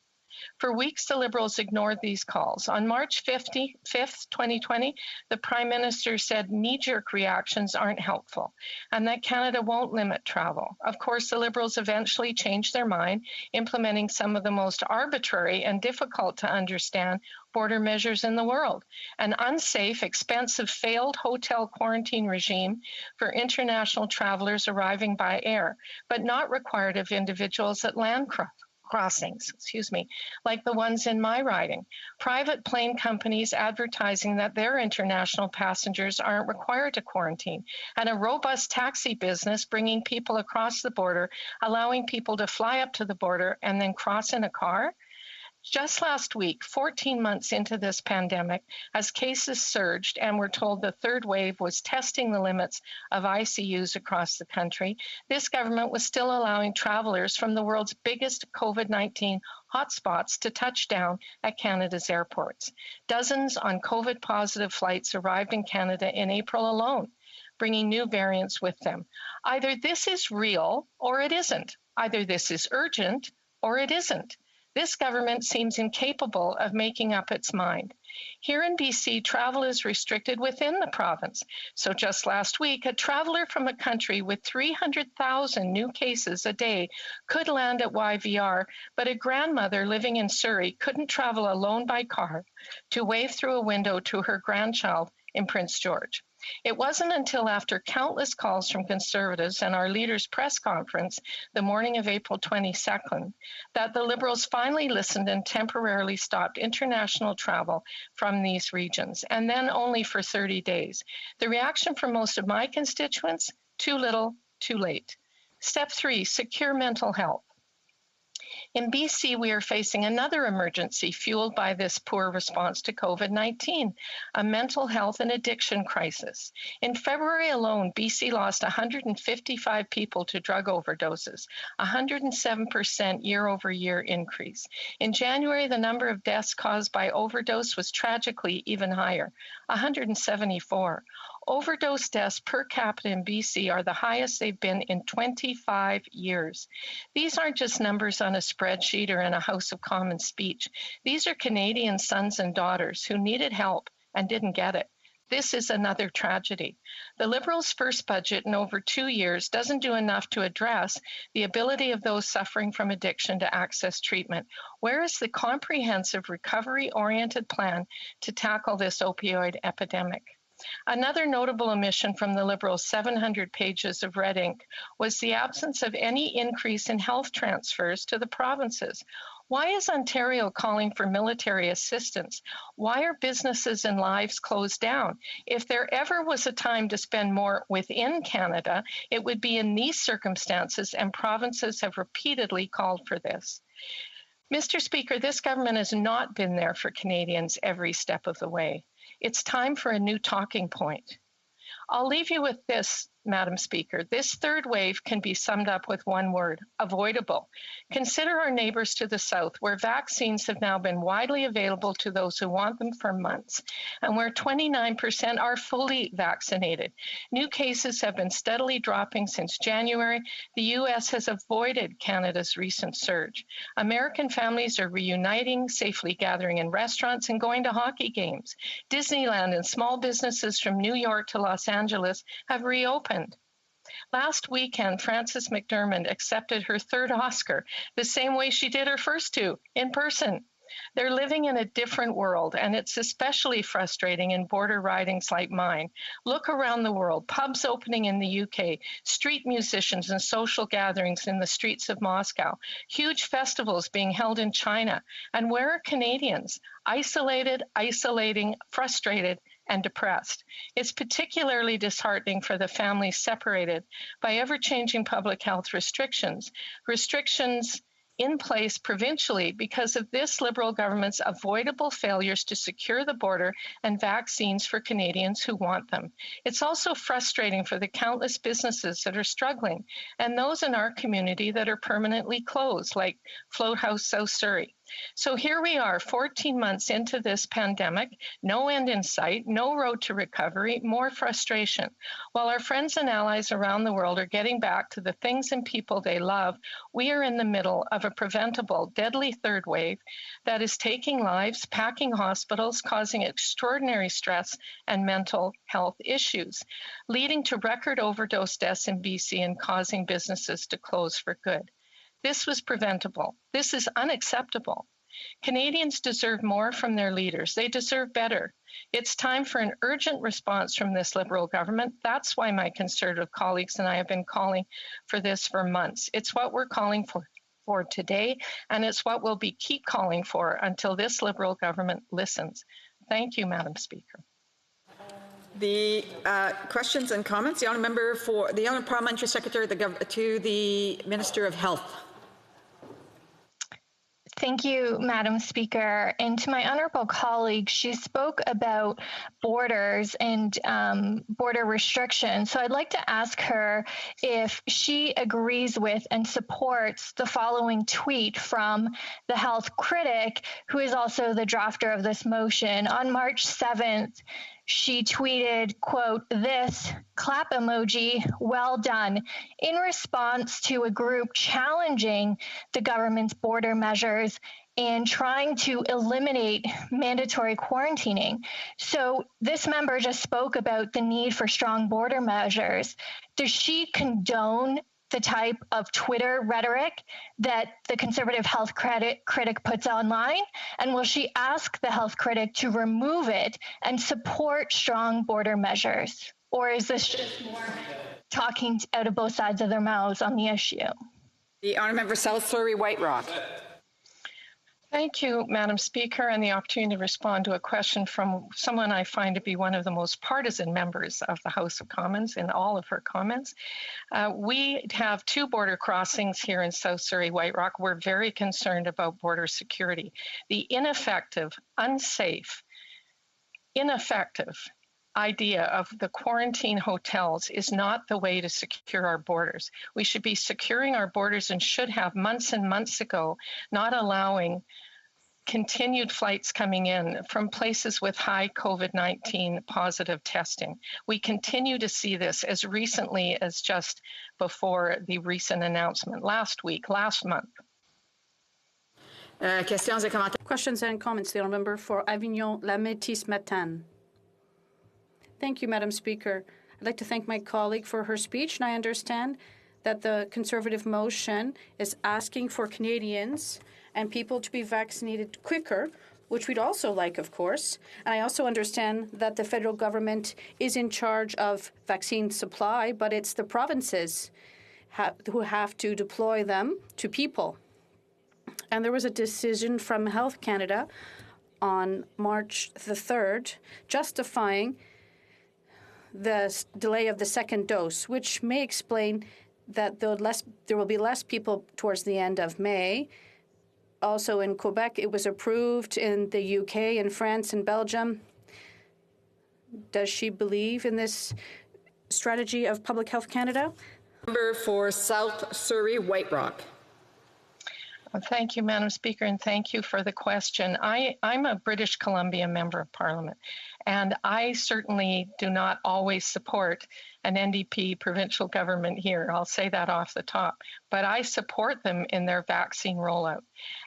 For weeks, the Liberals ignored these calls. On March 5th, 2020, the Prime Minister said knee-jerk reactions aren't helpful and that Canada won't limit travel. Of course, the Liberals eventually changed their mind, implementing some of the most arbitrary and difficult to understand border measures in the world. An unsafe, expensive, failed hotel quarantine regime for international travelers arriving by air, but not required of individuals at land crossings, like the ones in my riding. Private plane companies advertising that their international passengers aren't required to quarantine, and a robust taxi business bringing people across the border, allowing people to fly up to the border and then cross in a car. Just last week, 14 months into this pandemic, as cases surged and we're told the third wave was testing the limits of ICUs across the country, this government was still allowing travelers from the world's biggest COVID-19 hotspots to touch down at Canada's airports. Dozens on COVID-positive flights arrived in Canada in April alone, bringing new variants with them. Either this is real or it isn't. Either this is urgent or it isn't. This government seems incapable of making up its mind. Here in BC, travel is restricted within the province. So just last week, a traveler from a country with 300,000 new cases a day could land at YVR, but a grandmother living in Surrey couldn't travel alone by car to wave through a window to her grandchild in Prince George. It wasn't until after countless calls from Conservatives and our leaders' press conference the morning of April 22nd that the Liberals finally listened and temporarily stopped international travel from these regions, and then only for 30 days. The reaction from most of my constituents, too little, too late. Step 3, secure mental health. In BC, we are facing another emergency fueled by this poor response to COVID-19, a mental health and addiction crisis. In February alone, BC lost 155 people to drug overdoses, 107% year-over-year increase. In January, the number of deaths caused by overdose was tragically even higher, 174. Overdose deaths per capita in BC are the highest they've been in 25 years. These aren't just numbers on a spreadsheet or in a House of Commons speech. These are Canadian sons and daughters who needed help and didn't get it. This is another tragedy. The Liberals' first budget in over 2 years doesn't do enough to address the ability of those suffering from addiction to access treatment. Where is the comprehensive recovery-oriented plan to tackle this opioid epidemic? Another notable omission from the Liberals' 700 pages of red ink was the absence of any increase in health transfers to the provinces. Why is Ontario calling for military assistance? Why are businesses and lives closed down? If there ever was a time to spend more within Canada, it would be in these circumstances, and provinces have repeatedly called for this. Mr. Speaker, this government has not been there for Canadians every step of the way. It's time for a new talking point. I'll leave you with this Madam Speaker. This third wave can be summed up with one word: avoidable. Consider our neighbors to the south, where vaccines have now been widely available to those who want them for months, and where 29% are fully vaccinated. New cases have been steadily dropping since January. The U.S. has avoided Canada's recent surge. American families are reuniting, safely gathering in restaurants and going to hockey games. Disneyland and small businesses from New York to Los Angeles have reopened. Last weekend, Frances McDermott accepted her third Oscar, the same way she did her first two, in person. They're living in a different world, and it's especially frustrating in border ridings like mine. Look around the world: pubs opening in the UK, street musicians and social gatherings in the streets of Moscow, huge festivals being held in China. And where are Canadians? Isolated, isolating, frustrated, and depressed. It's particularly disheartening for the families separated by ever-changing public health restrictions in place provincially because of this Liberal government's avoidable failures to secure the border and vaccines for Canadians who want them. It's also frustrating for the countless businesses that are struggling and those in our community that are permanently closed, like Float House South Surrey. So here we are, 14 months into this pandemic, no end in sight, no road to recovery, more frustration. While our friends and allies around the world are getting back to the things and people they love, we are in the middle of a preventable, deadly third wave that is taking lives, packing hospitals, causing extraordinary stress and mental health issues, leading to record overdose deaths in BC and causing businesses to close for good. This was preventable. This is unacceptable. Canadians deserve more from their leaders. They deserve better. It's time for an urgent response from this Liberal government. That's why my Conservative colleagues and I have been calling for this for months. It's what we're calling for today, and it's what we'll keep calling for until this Liberal government listens. Thank you, Madam Speaker. The questions and comments. The honourable member for the honourable parliamentary secretary to the Minister of Health. Thank you, Madam Speaker. And to my honourable colleague, she spoke about borders and border restrictions. So I'd like to ask her if she agrees with and supports the following tweet from the health critic, who is also the drafter of this motion. On March 7th, she tweeted, quote, "This clap emoji, well done," in response to a group challenging the government's border measures and trying to eliminate mandatory quarantining. So this member just spoke about the need for strong border measures. Does she condone the type of Twitter rhetoric that the Conservative health critic puts online? And will she ask the health critic to remove it and support strong border measures? Or is this just more talking out of both sides of their mouths on the issue? The honourable member South Surrey White Rock. Thank you, Madam Speaker, and the opportunity to respond to a question from someone I find to be one of the most partisan members of the House of Commons in all of her comments. We have two border crossings here in South Surrey White Rock. We're very concerned about border security. The ineffective, unsafe, ineffective idea of the quarantine hotels is not the way to secure our borders. We should be securing our borders and should have months and months ago, not allowing continued flights coming in from places with high COVID-19 positive testing. We continue to see this as recently as just before the recent announcement last month. Questions and comments. The honourable member for Avignon-La Métis-Matane. Thank you, Madam Speaker. I'd like to thank my colleague for her speech, and I understand that the Conservative motion is asking for Canadians and people to be vaccinated quicker, which we'd also like, of course. And I also understand that the federal government is in charge of vaccine supply, but it's the provinces who have to deploy them to people. And there was a decision from Health Canada on March the 3rd justifying the delay of the second dose, which may explain that there will be less people towards the end of May. Also in Quebec, it was approved. In the UK, in France, and Belgium. Does she believe in this Strategy of Public Health Canada. Member for South Surrey White Rock. Thank you, Madam Speaker, and thank you for the question. I'm a British Columbia Member of Parliament, and I certainly do not always support an NDP provincial government here. I'll say that off the top, but I support them in their vaccine rollout.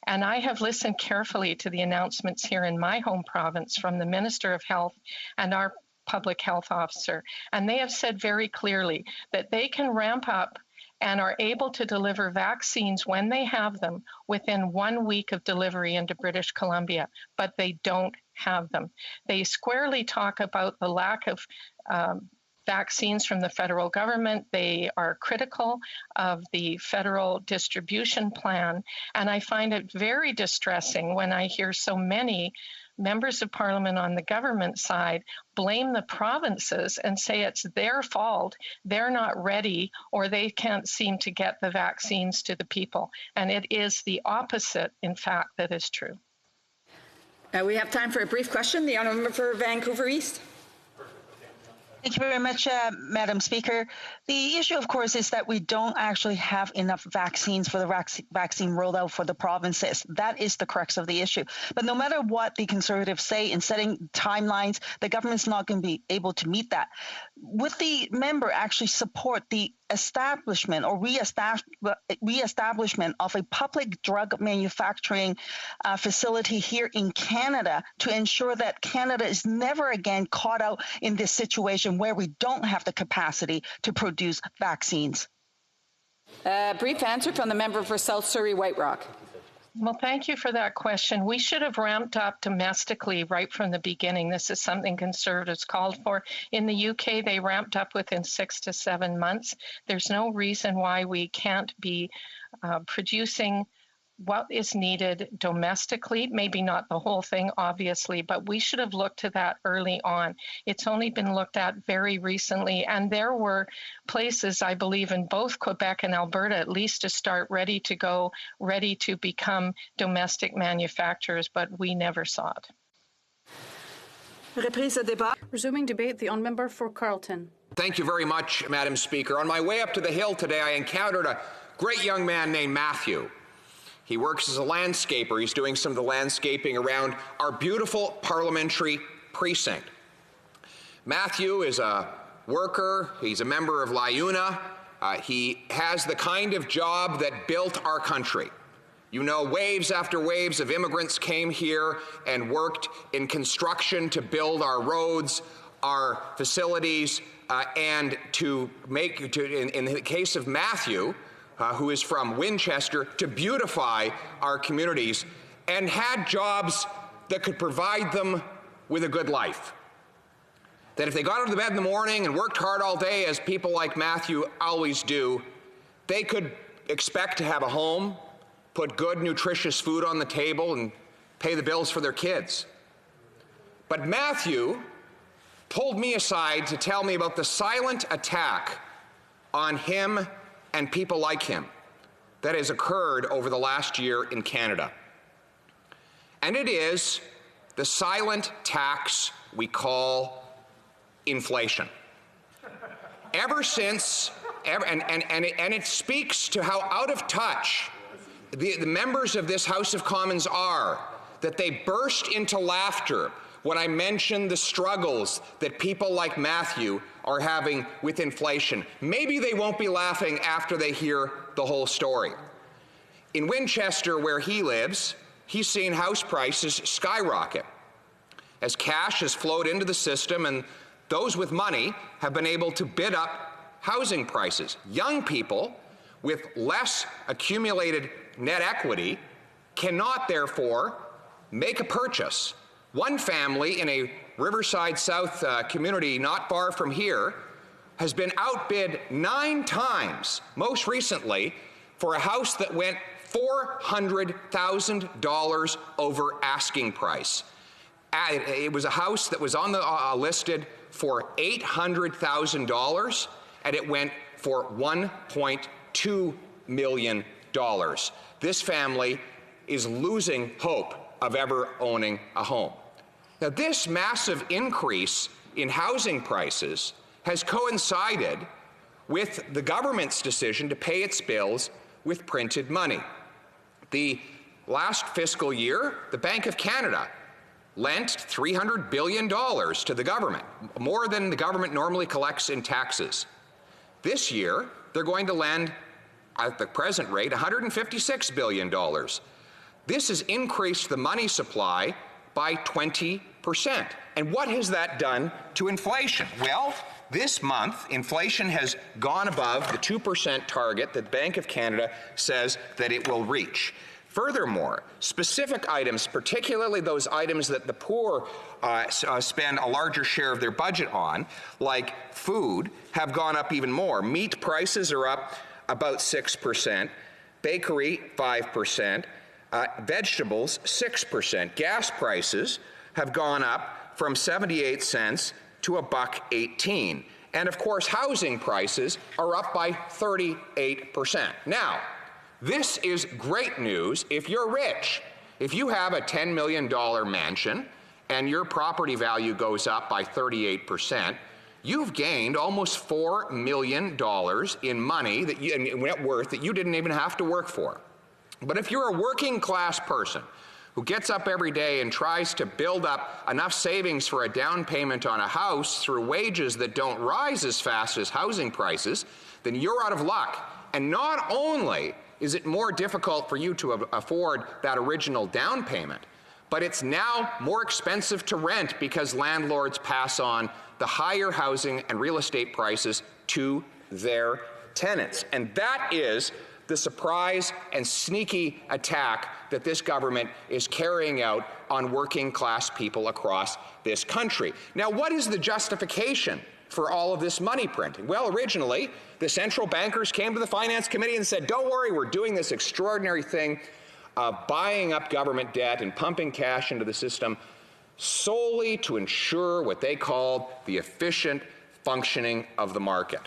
And I have listened carefully to the announcements here in my home province from the Minister of Health and our public health officer, and they have said very clearly that they can ramp up and are able to deliver vaccines when they have them within 1 week of delivery into British Columbia, but they don't have them. They squarely talk about the lack of vaccines from the federal government. They are critical of the federal distribution plan, and I find it very distressing when I hear so many members of parliament on the government side blame the provinces and say it's their fault, they're not ready, or they can't seem to get the vaccines to the people. And it is the opposite, in fact, that is true. We have time for a brief question. The honourable member for Vancouver East. Thank you very much, Madam Speaker. The issue, of course, is that we don't actually have enough vaccines for the vaccine rollout for the provinces. That is the crux of the issue. But no matter what the Conservatives say in setting timelines, the government's not going to be able to meet that. Would the member actually support the establishment or re-establishment of a public drug manufacturing facility here in Canada to ensure that Canada is never again caught out in this situation where we don't have the capacity to produce vaccines? Brief answer from the member for South Surrey White Rock. Well, thank you for that question. We should have ramped up domestically right from the beginning. This is something Conservatives called for. In the UK, they ramped up within 6 to 7 months. There's no reason why we can't be producing what is needed domestically, maybe not the whole thing, obviously, but we should have looked to that early on. It's only been looked at very recently, and there were places, I believe, in both Quebec and Alberta, at least to start ready to go, ready to become domestic manufacturers, but we never saw it. Resuming debate, the honourable member for Carleton. Thank you very much, Madam Speaker. On my way up to the Hill today, I encountered a great young man named Matthew. He works as a landscaper. He's doing some of the landscaping around our beautiful parliamentary precinct. Matthew is a worker. He's a member of LIUNA. He has the kind of job that built our country. You know, waves after waves of immigrants came here and worked in construction to build our roads, our facilities, and to make, in the case of Matthew, who is from Winchester, to beautify our communities and had jobs that could provide them with a good life. That if they got out of bed in the morning and worked hard all day, as people like Matthew always do, they could expect to have a home, put good, nutritious food on the table, and pay the bills for their kids. But Matthew pulled me aside to tell me about the silent attack on him and people like him that has occurred over the last year in Canada. And it is the silent tax we call inflation. Ever since, and it speaks to how out of touch the members of this House of Commons are, that they burst into laughter when I mention the struggles that people like Matthew are having with inflation. Maybe they won't be laughing after they hear the whole story. In Winchester, where he lives, he's seen house prices skyrocket as cash has flowed into the system, and those with money have been able to bid up housing prices. Young people with less accumulated net equity cannot, therefore, make a purchase. One family in a Riverside South community not far from here has been outbid 9 times, most recently, for a house that went $400,000 over asking price. It was a house that was on the listed for $800,000, and it went for $1.2 million. This family is losing hope of ever owning a home. Now, this massive increase in housing prices has coincided with the government's decision to pay its bills with printed money. The last fiscal year, the Bank of Canada lent $300 billion to the government, more than the government normally collects in taxes. This year, they're going to lend, at the present rate, $156 billion. This has increased the money supply by 20%. And what has that done to inflation? Well, this month, inflation has gone above the 2% target that the Bank of Canada says that it will reach. Furthermore, specific items, particularly those items that the poor spend a larger share of their budget on, like food, have gone up even more. Meat prices are up about 6%, bakery 5%, vegetables 6%. Gas prices have gone up from 78 cents to $1.18. And of course, housing prices are up by 38%. Now, this is great news if you're rich. If you have a $10 million mansion and your property value goes up by 38%, you've gained almost $4 million in money, in net worth, that you didn't even have to work for. But if you're a working class person who gets up every day and tries to build up enough savings for a down payment on a house through wages that don't rise as fast as housing prices, then you're out of luck. And not only is it more difficult for you to afford that original down payment, but it's now more expensive to rent because landlords pass on the higher housing and real estate prices to their tenants. And that is the surprise and sneaky attack that this government is carrying out on working class people across this country. Now, what is the justification for all of this money printing? Well, originally, the central bankers came to the Finance Committee and said, don't worry, we're doing this extraordinary thing of buying up government debt and pumping cash into the system solely to ensure what they called the efficient functioning of the market.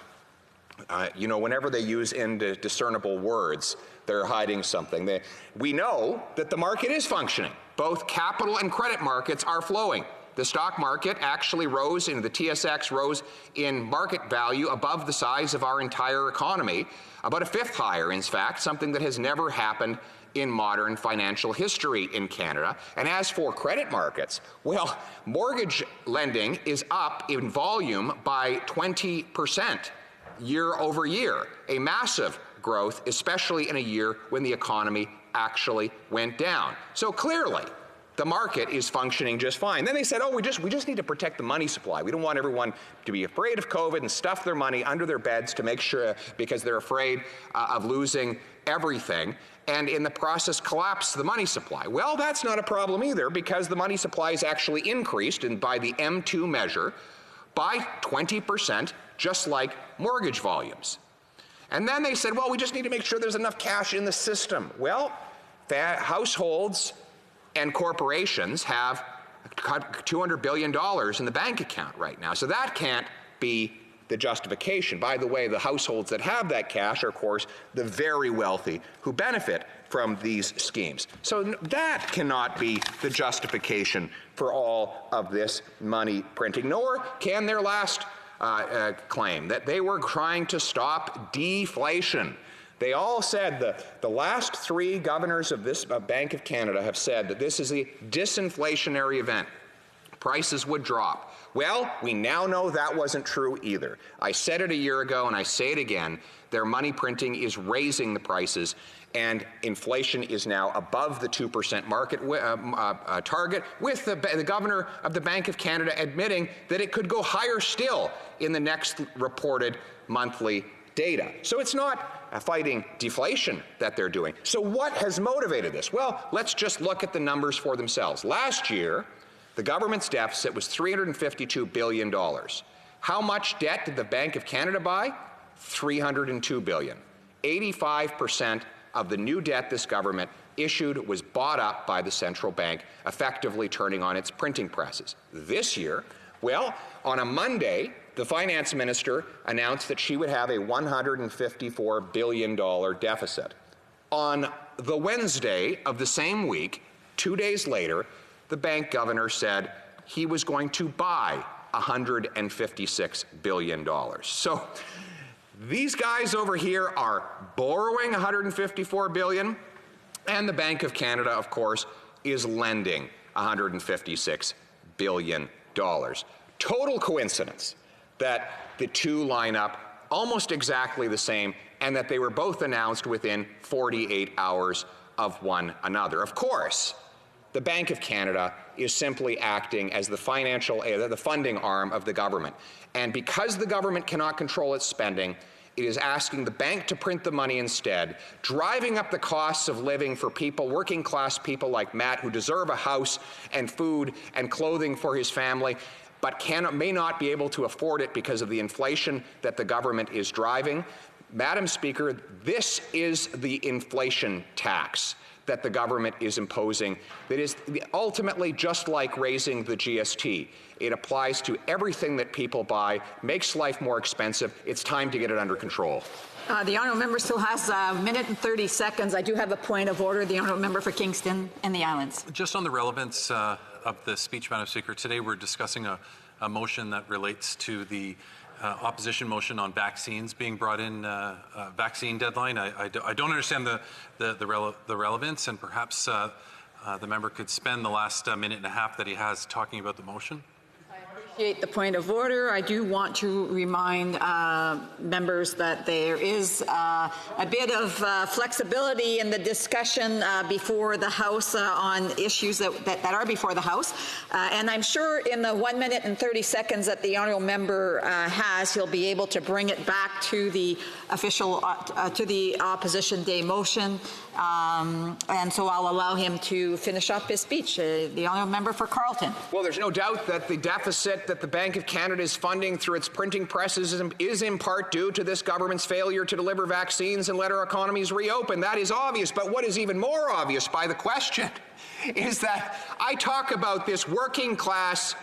You know, whenever they use indiscernible words, they're hiding something. We know that the market is functioning. Both capital and credit markets are flowing. The stock market actually rose, and the TSX rose in market value above the size of our entire economy, about a fifth higher, in fact, something that has never happened in modern financial history in Canada. And as for credit markets, well, mortgage lending is up in volume by 20% year over year, a massive growth, especially in a year when the economy actually went down. So clearly, the market is functioning just fine. Then they said, oh, we just need to protect the money supply. We don't want everyone to be afraid of COVID and stuff their money under their beds to make sure, because they're afraid of losing everything, and in the process collapse the money supply. Well, that's not a problem either, because the money supply is actually increased, and by the M2 measure, by 20%, just like mortgage volumes. And then they said, well, we just need to make sure there's enough cash in the system. Well, households and corporations have $200 billion in the bank account right now. So that can't be the justification. By the way, the households that have that cash are, of course, the very wealthy who benefit from these schemes. So that cannot be the justification for all of this money printing, nor can their last claim that they were trying to stop deflation. They all said, the last three governors of this Bank of Canada have said that this is a disinflationary event. Prices would drop. Well, we now know that wasn't true either. I said it a year ago and I say it again. Their money printing is raising the prices, and inflation is now above the 2% market target, with the governor of the Bank of Canada admitting that it could go higher still in the next reported monthly data. So it's not fighting deflation that they're doing. So what has motivated this? Well, let's just look at the numbers for themselves. Last year, the government's deficit was $352 billion. How much debt did the Bank of Canada buy? $302 billion. 85% of the new debt this government issued was bought up by the central bank, effectively turning on its printing presses. This year, well, on a Monday, the finance minister announced that she would have a $154 billion deficit. On the Wednesday of the same week, 2 days later, the bank governor said he was going to buy $156 billion. So these guys over here are borrowing $154 billion, and the Bank of Canada, of course, is lending $156 billion. Total coincidence that the two line up almost exactly the same, and that they were both announced within 48 hours of one another. Of course, the Bank of Canada is simply acting as the funding arm of the government. And because the government cannot control its spending, it is asking the bank to print the money instead, driving up the costs of living for people, working class people like Matt, who deserve a house and food and clothing for his family, but may not be able to afford it because of the inflation that the government is driving. Madam Speaker, this is the inflation tax that the government is imposing that is ultimately just like raising the GST. It applies to everything that people buy, makes life more expensive. It's time to get it under control. The honourable member still has a minute and 30 seconds. I do have a point of order. The honourable member for Kingston and the Islands. Just on the relevance of the speech, Madam Speaker, today we're discussing a motion that relates to the opposition motion on vaccines being brought in, vaccine deadline. I don't understand the relevance, and perhaps the member could spend the last minute and a half that he has talking about the motion. Appreciate the point of order. I do want to remind members that there is a bit of flexibility in the discussion before the House on issues that are before the House. And I'm sure in the 1 minute and 30 seconds that the honourable member has, he'll be able to bring it back to the official, to the opposition day motion. And so I'll allow him to finish up his speech. The honourable member for Carleton. Well, there's no doubt that the deficit that the Bank of Canada is funding through its printing presses is in part due to this government's failure to deliver vaccines and let our economies reopen. That is obvious. But what is even more obvious by the question is that I talk about this working class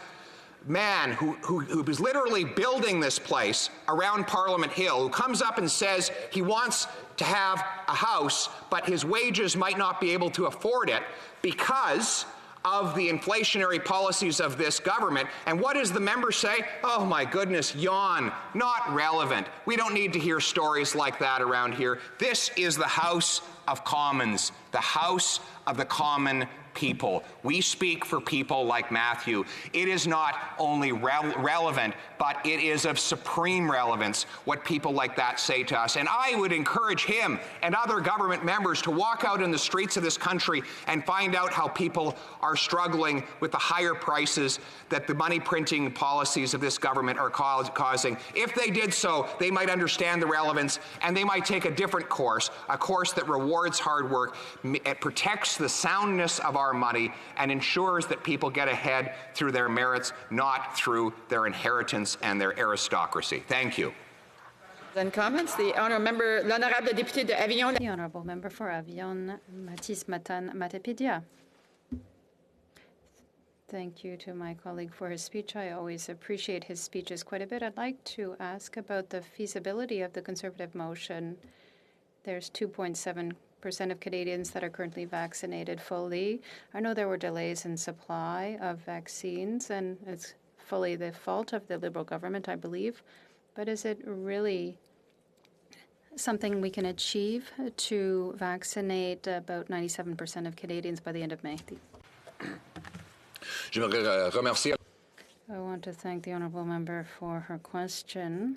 man who is literally building this place around Parliament Hill, who comes up and says he wants to have a house, but his wages might not be able to afford it because of the inflationary policies of this government. And what does the member say? Oh my goodness, yawn, not relevant. We don't need to hear stories like that around here. This is the House of Commons, the House of the common people. We speak for people like Matthew. It is not only relevant, but it is of supreme relevance what people like that say to us. And I would encourage him and other government members to walk out in the streets of this country and find out how people are struggling with the higher prices that the money printing policies of this government are causing. If they did so, they might understand the relevance and they might take a different course, a course that rewards hard work, it protects the soundness of our money, and ensures that people get ahead through their merits, not through their inheritance and their aristocracy. Thank you. Then comments. The honourable member, l'honorable député de Avignon. The honourable member for Avignon, Matisse Matapédia. Thank you to my colleague for his speech. I always appreciate his speeches quite a bit. I'd like to ask about the feasibility of the Conservative motion. There's 2.7% of Canadians that are currently vaccinated fully. I know there were delays in supply of vaccines, and it's fully the fault of the Liberal government, I believe. But is it really something we can achieve to vaccinate about 97% of Canadians by the end of May? I want to thank the honourable member for her question.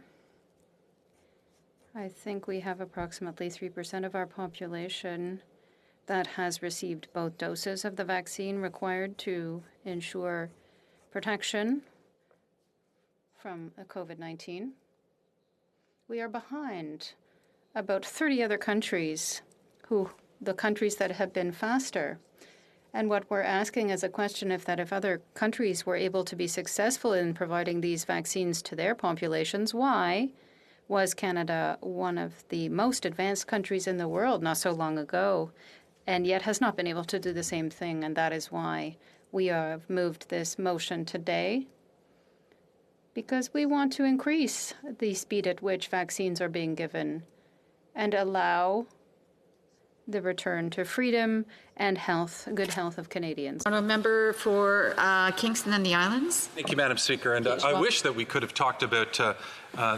I think we have approximately 3% of our population that has received both doses of the vaccine required to ensure protection from COVID-19. We are behind about 30 other countries, the countries that have been faster. And what we're asking is a question if other countries were able to be successful in providing these vaccines to their populations, why was Canada one of the most advanced countries in the world not so long ago, and yet has not been able to do the same thing? And that is why we have moved this motion today, because we want to increase the speed at which vaccines are being given and allow the return to freedom and health, good health of Canadians. Honourable member for Kingston and the Islands. Thank you, Madam Speaker. And I wish that we could have talked about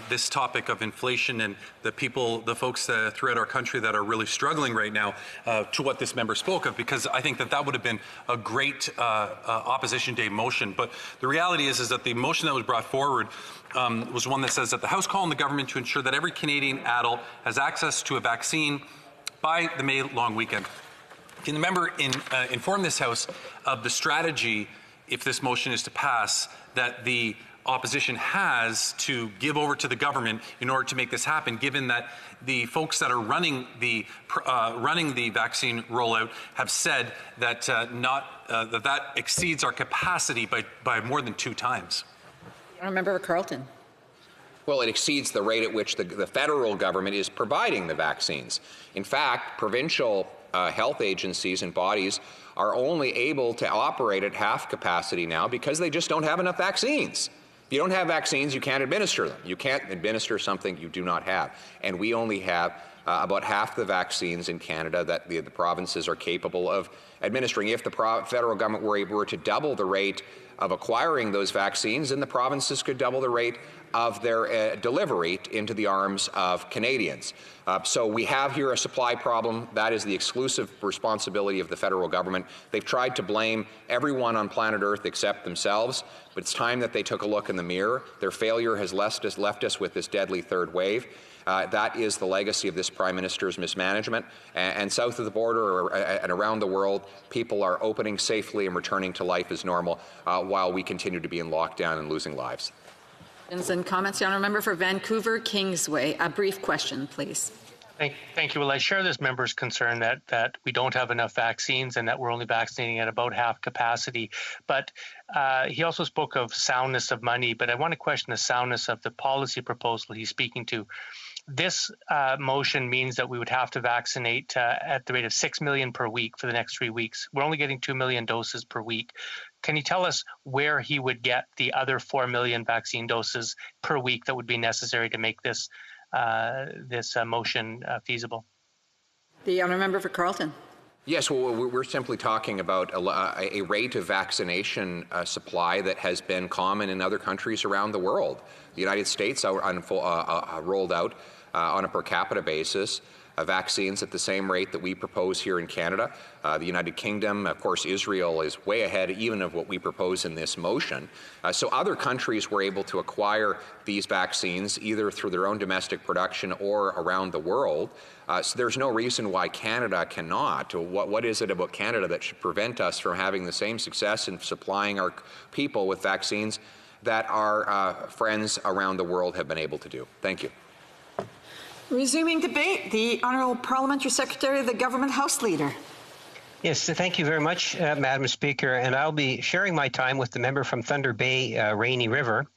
this topic of inflation and the folks throughout our country that are really struggling right now to what this member spoke of, because I think that would have been a great Opposition Day motion. But the reality is that the motion that was brought forward was one that says that the House call on the government to ensure that every Canadian adult has access to a vaccine by the May long weekend. Can the member inform this House of the strategy, if this motion is to pass, that the opposition has to give over to the government in order to make this happen, given that the folks that are running the vaccine rollout have said that that exceeds our capacity by more than 2 times? Member for Carleton. Well, it exceeds the rate at which the federal government is providing the vaccines. In fact, provincial health agencies and bodies are only able to operate at half capacity now because they just don't have enough vaccines. If you don't have vaccines, you can't administer them. You can't administer something you do not have. And we only have about half the vaccines in Canada that the provinces are capable of administering. If the federal government were to double the rate of acquiring those vaccines, then the provinces could double the rate of their delivery into the arms of Canadians. So we have here a supply problem. That is the exclusive responsibility of the federal government. They've tried to blame everyone on planet Earth except themselves, but it's time that they took a look in the mirror. Their failure has left us with this deadly third wave. That is the legacy of this Prime Minister's mismanagement. And south of the border and around the world, people are opening safely and returning to life as normal while we continue to be in lockdown and losing lives. And comments, the honourable member for Vancouver Kingsway. A brief question, please. Thank you. Well, I share this member's concern that we don't have enough vaccines and that we're only vaccinating at about half capacity. But he also spoke of soundness of money, but I want to question the soundness of the policy proposal he's speaking to. This motion means that we would have to vaccinate at the rate of 6 million per week for the next 3 weeks. We're only getting 2 million doses per week. Can you tell us where he would get the other 4 million vaccine doses per week that would be necessary to make this motion feasible? The honourable member for Carleton. Yes, well, we're simply talking about a rate of vaccination supply that has been common in other countries around the world. The United States rolled out on a per capita basis vaccines at the same rate that we propose here in Canada. The United Kingdom, of course, Israel is way ahead even of what we propose in this motion. So other countries were able to acquire these vaccines either through their own domestic production or around the world. So there's no reason why Canada cannot. What is it about Canada that should prevent us from having the same success in supplying our people with vaccines that our friends around the world have been able to do? Thank you. Resuming debate, the Honourable Parliamentary Secretary of the Government House Leader. Yes, thank you very much, Madam Speaker. And I'll be sharing my time with the member from Thunder Bay, Rainy River.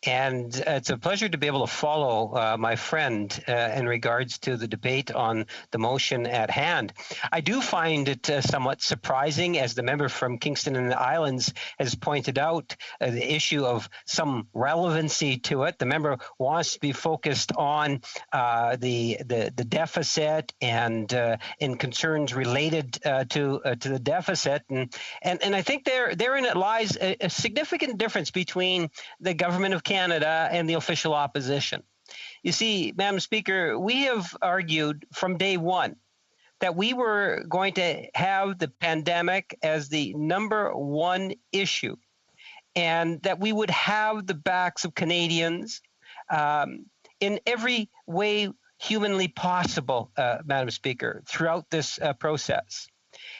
And it's a pleasure to be able to follow my friend in regards to the debate on the motion at hand. I do find it somewhat surprising, as the member from Kingston and the Islands has pointed out, the issue of some relevancy to it. The member wants to be focused on the deficit and in concerns related to the deficit, and I think therein it lies a significant difference between the government of Canada and the official opposition. You see, Madam Speaker, we have argued from day one that we were going to have the pandemic as the #1 issue, and that we would have the backs of Canadians in every way humanly possible, Madam Speaker, throughout this process.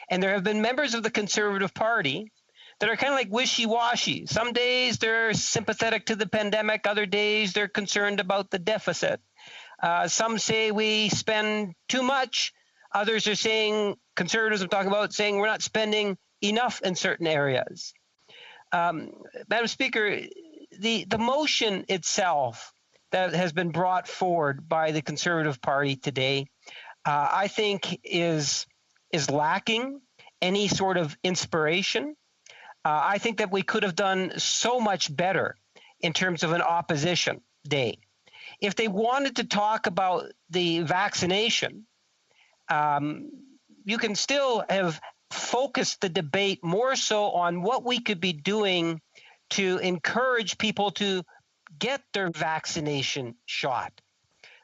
And there have been members of the Conservative Party that are kind of like wishy-washy. Some days they're sympathetic to the pandemic, other days they're concerned about the deficit. Some say we spend too much. Others are saying, Conservatives I'm talking about, saying we're not spending enough in certain areas. Madam Speaker, the motion itself that has been brought forward by the Conservative Party today, I think is lacking any sort of inspiration. I think that we could have done so much better in terms of an opposition day. If they wanted to talk about the vaccination, you can still have focused the debate more so on what we could be doing to encourage people to get their vaccination shot.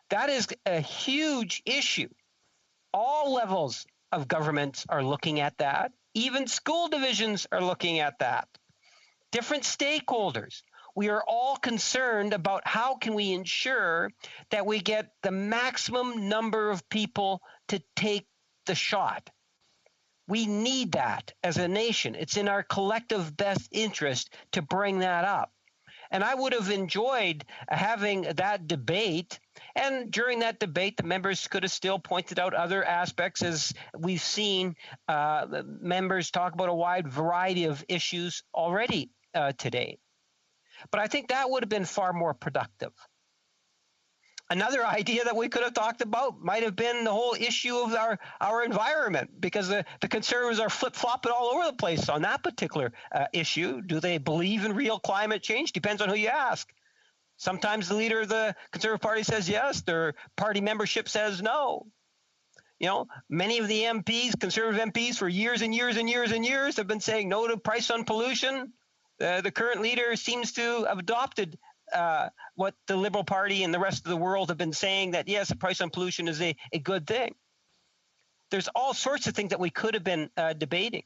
That is a huge issue. All levels of government are looking at that. Even school divisions are looking at that. Different stakeholders. We are all concerned about how can we ensure that we get the maximum number of people to take the shot. We need that as a nation. It's in our collective best interest to bring that up. And I would have enjoyed having that debate. And during that debate, the members could have still pointed out other aspects, as we've seen members talk about a wide variety of issues already today. But I think that would have been far more productive. Another idea that we could have talked about might have been the whole issue of our environment, because the Conservatives are flip-flopping all over the place on that particular issue. Do they believe in real climate change? Depends on who you ask. Sometimes the leader of the Conservative Party says yes, their party membership says no. You know, many of the MPs, Conservative MPs, for years and years and years and years have been saying no to price on pollution. The current leader seems to have adopted what the Liberal Party and the rest of the world have been saying, that yes, a price on pollution is a good thing. There's all sorts of things that we could have been debating.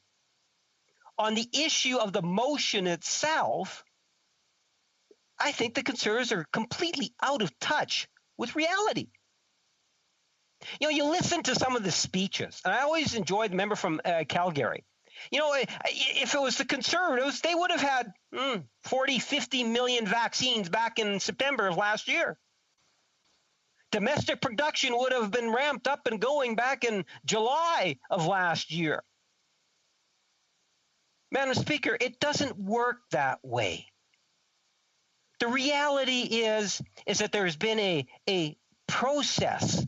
On the issue of the motion itself, I think the Conservatives are completely out of touch with reality. You know, you listen to some of the speeches, and I always enjoyed the member from Calgary. You know, if it was the Conservatives, they would have had 40, 50 million vaccines back in September of last year. Domestic production would have been ramped up and going back in July of last year. Madam Speaker, it doesn't work that way. The reality is that there's been a process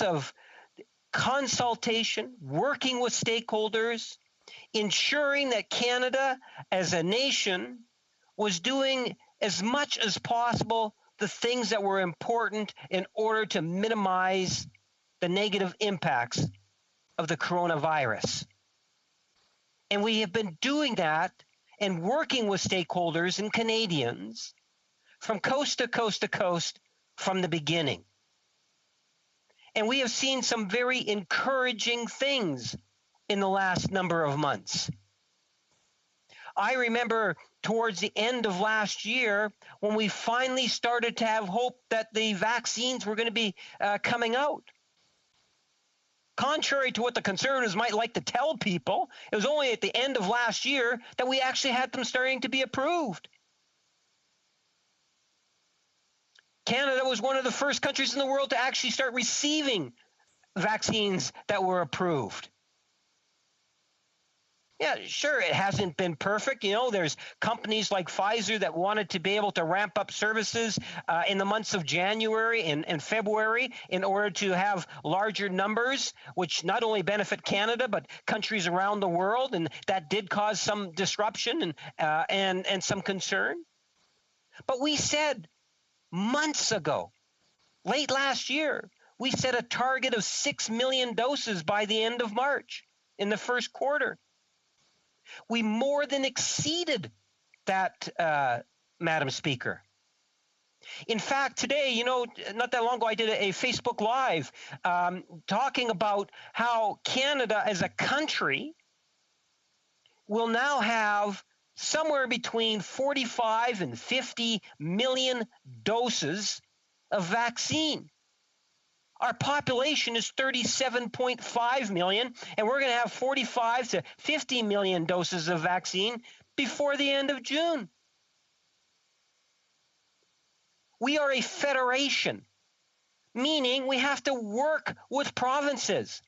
of consultation, working with stakeholders, ensuring that Canada as a nation was doing as much as possible the things that were important in order to minimize the negative impacts of the coronavirus. And we have been doing that and working with stakeholders and Canadians from coast to coast to coast from the beginning. And we have seen some very encouraging things in the last number of months. I remember towards the end of last year when we finally started to have hope that the vaccines were going to be coming out. Contrary to what the Conservatives might like to tell people, it was only at the end of last year that we actually had them starting to be approved. Canada was one of the first countries in the world to actually start receiving vaccines that were approved. Yeah, sure, it hasn't been perfect. You know, there's companies like Pfizer that wanted to be able to ramp up services in the months of January and February in order to have larger numbers, which not only benefit Canada, but countries around the world. And that did cause some disruption and some concern. But we said months ago, late last year, we set a target of 6 million doses by the end of March in the first quarter. We more than exceeded that, Madam Speaker. In fact, today, you know, not that long ago, I did a Facebook Live talking about how Canada as a country will now have somewhere between 45 and 50 million doses of vaccine. Our population is 37.5 million, and we're going to have 45 to 50 million doses of vaccine before the end of June. We are a federation, meaning we have to work with provinces.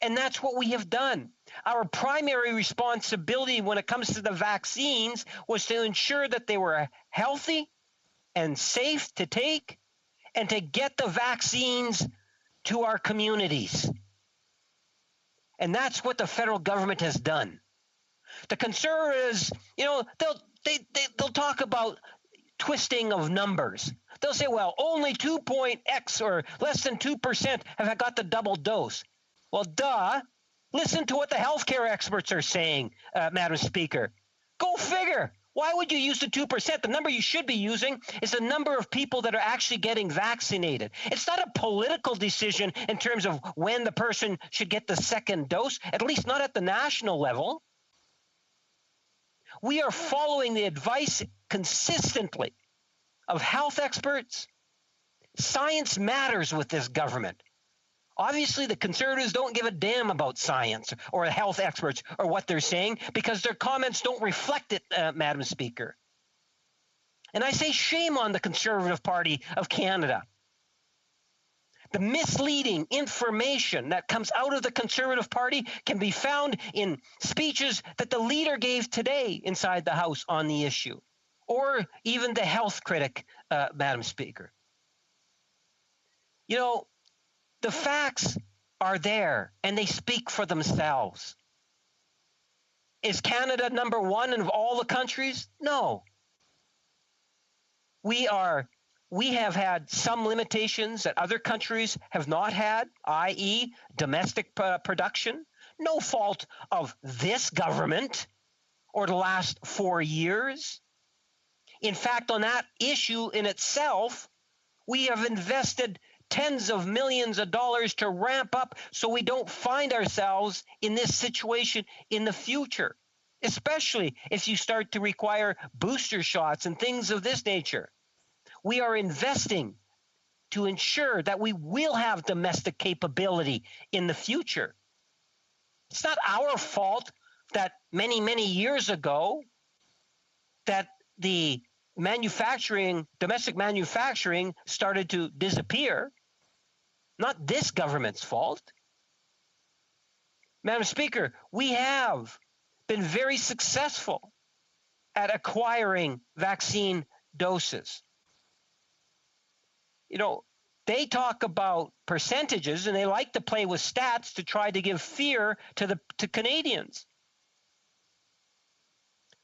And that's what we have done. Our primary responsibility when it comes to the vaccines was to ensure that they were healthy and safe to take, and to get the vaccines to our communities. And that's what the federal government has done. The Conservatives, you know, they'll talk about twisting of numbers. They'll say, well, only 2.x or less than 2% have got the double dose. Well, duh. Listen to what the healthcare experts are saying, Madam Speaker. Go figure. Why would you use the 2%? The number you should be using is the number of people that are actually getting vaccinated. It's not a political decision in terms of when the person should get the second dose, at least not at the national level. We are following the advice consistently of health experts. Science matters with this government. Obviously, the Conservatives don't give a damn about science or health experts or what they're saying because their comments don't reflect it, Madam Speaker. And I say shame on the Conservative Party of Canada. The misleading information that comes out of the Conservative Party can be found in speeches that the leader gave today inside the House on the issue, or even the health critic, Madam Speaker. You know, the facts are there, and they speak for themselves. Is Canada number one of all the countries? No. We have had some limitations that other countries have not had, i.e. domestic production. No fault of this government or the last 4 years. In fact, on that issue in itself, we have invested tens of millions of dollars to ramp up so we don't find ourselves in this situation in the future, especially if you start to require booster shots and things of this nature. We are investing to ensure that we will have domestic capability in the future. It's not our fault that many, many years ago that the domestic manufacturing started to disappear. Not this government's fault. Madam Speaker, we have been very successful at acquiring vaccine doses. You know, they talk about percentages and they like to play with stats to try to give fear to Canadians.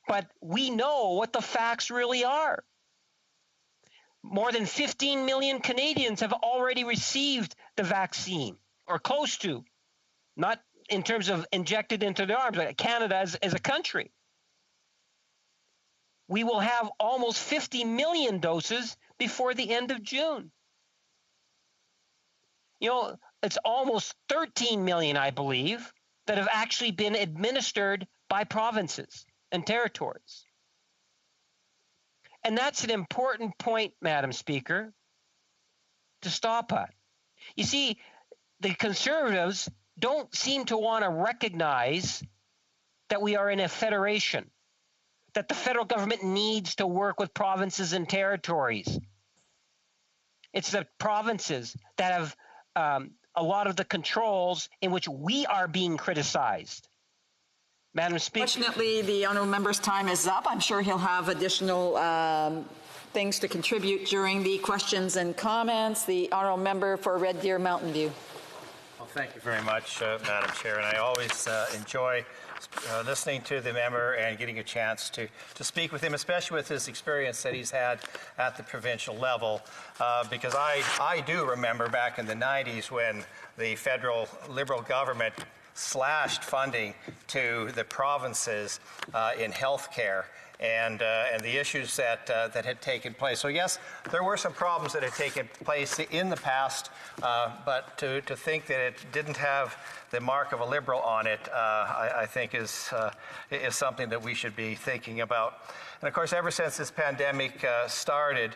But we know what the facts really are. More than 15 million Canadians have already received the vaccine, or close to, not in terms of injected into their arms, but Canada as a country. We will have almost 50 million doses before the end of June. You know, it's almost 13 million, I believe, that have actually been administered by provinces and territories. And that's an important point, Madam Speaker, to stop at. You see, the Conservatives don't seem to want to recognize that we are in a federation, that the federal government needs to work with provinces and territories. It's the provinces that have a lot of the controls in which we are being criticized. Madam Speaker. Fortunately, the honourable member's time is up. I'm sure he'll have additional things to contribute during the questions and comments. The honourable member for Red Deer Mountain View. Well, thank you very much, Madam Chair. And I always enjoy listening to the member and getting a chance to speak with him, especially with his experience that he's had at the provincial level. Because I do remember back in the 90s when the federal Liberal government slashed funding to the provinces in healthcare and the issues that had taken place. So yes, there were some problems that had taken place in the past, but to think that it didn't have the mark of a Liberal on it, I think is something that we should be thinking about. And of course, ever since this pandemic started,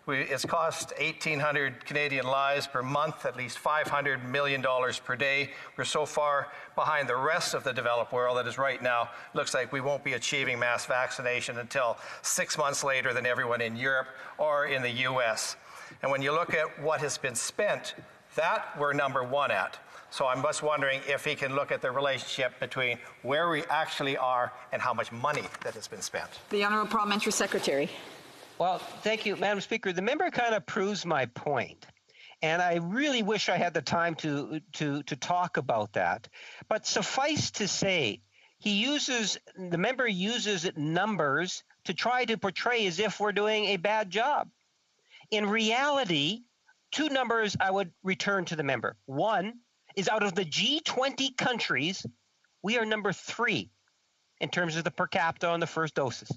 it's cost 1,800 Canadian lives per month, at least $500 million per day. We're so far behind the rest of the developed world that is right now looks like we won't be achieving mass vaccination until 6 months later than everyone in Europe or in the US. And when you look at what has been spent, that we're number one at. So I'm just wondering if he can look at the relationship between where we actually are and how much money that has been spent. The Honourable Parliamentary Secretary. Well, thank you, Madam Speaker. The member kind of proves my point, and I really wish I had the time to talk about that. But suffice to say, the member uses numbers to try to portray as if we're doing a bad job. In reality, two numbers I would return to the member. One is out of the G20 countries, we are number 3 in terms of the per capita on the first doses.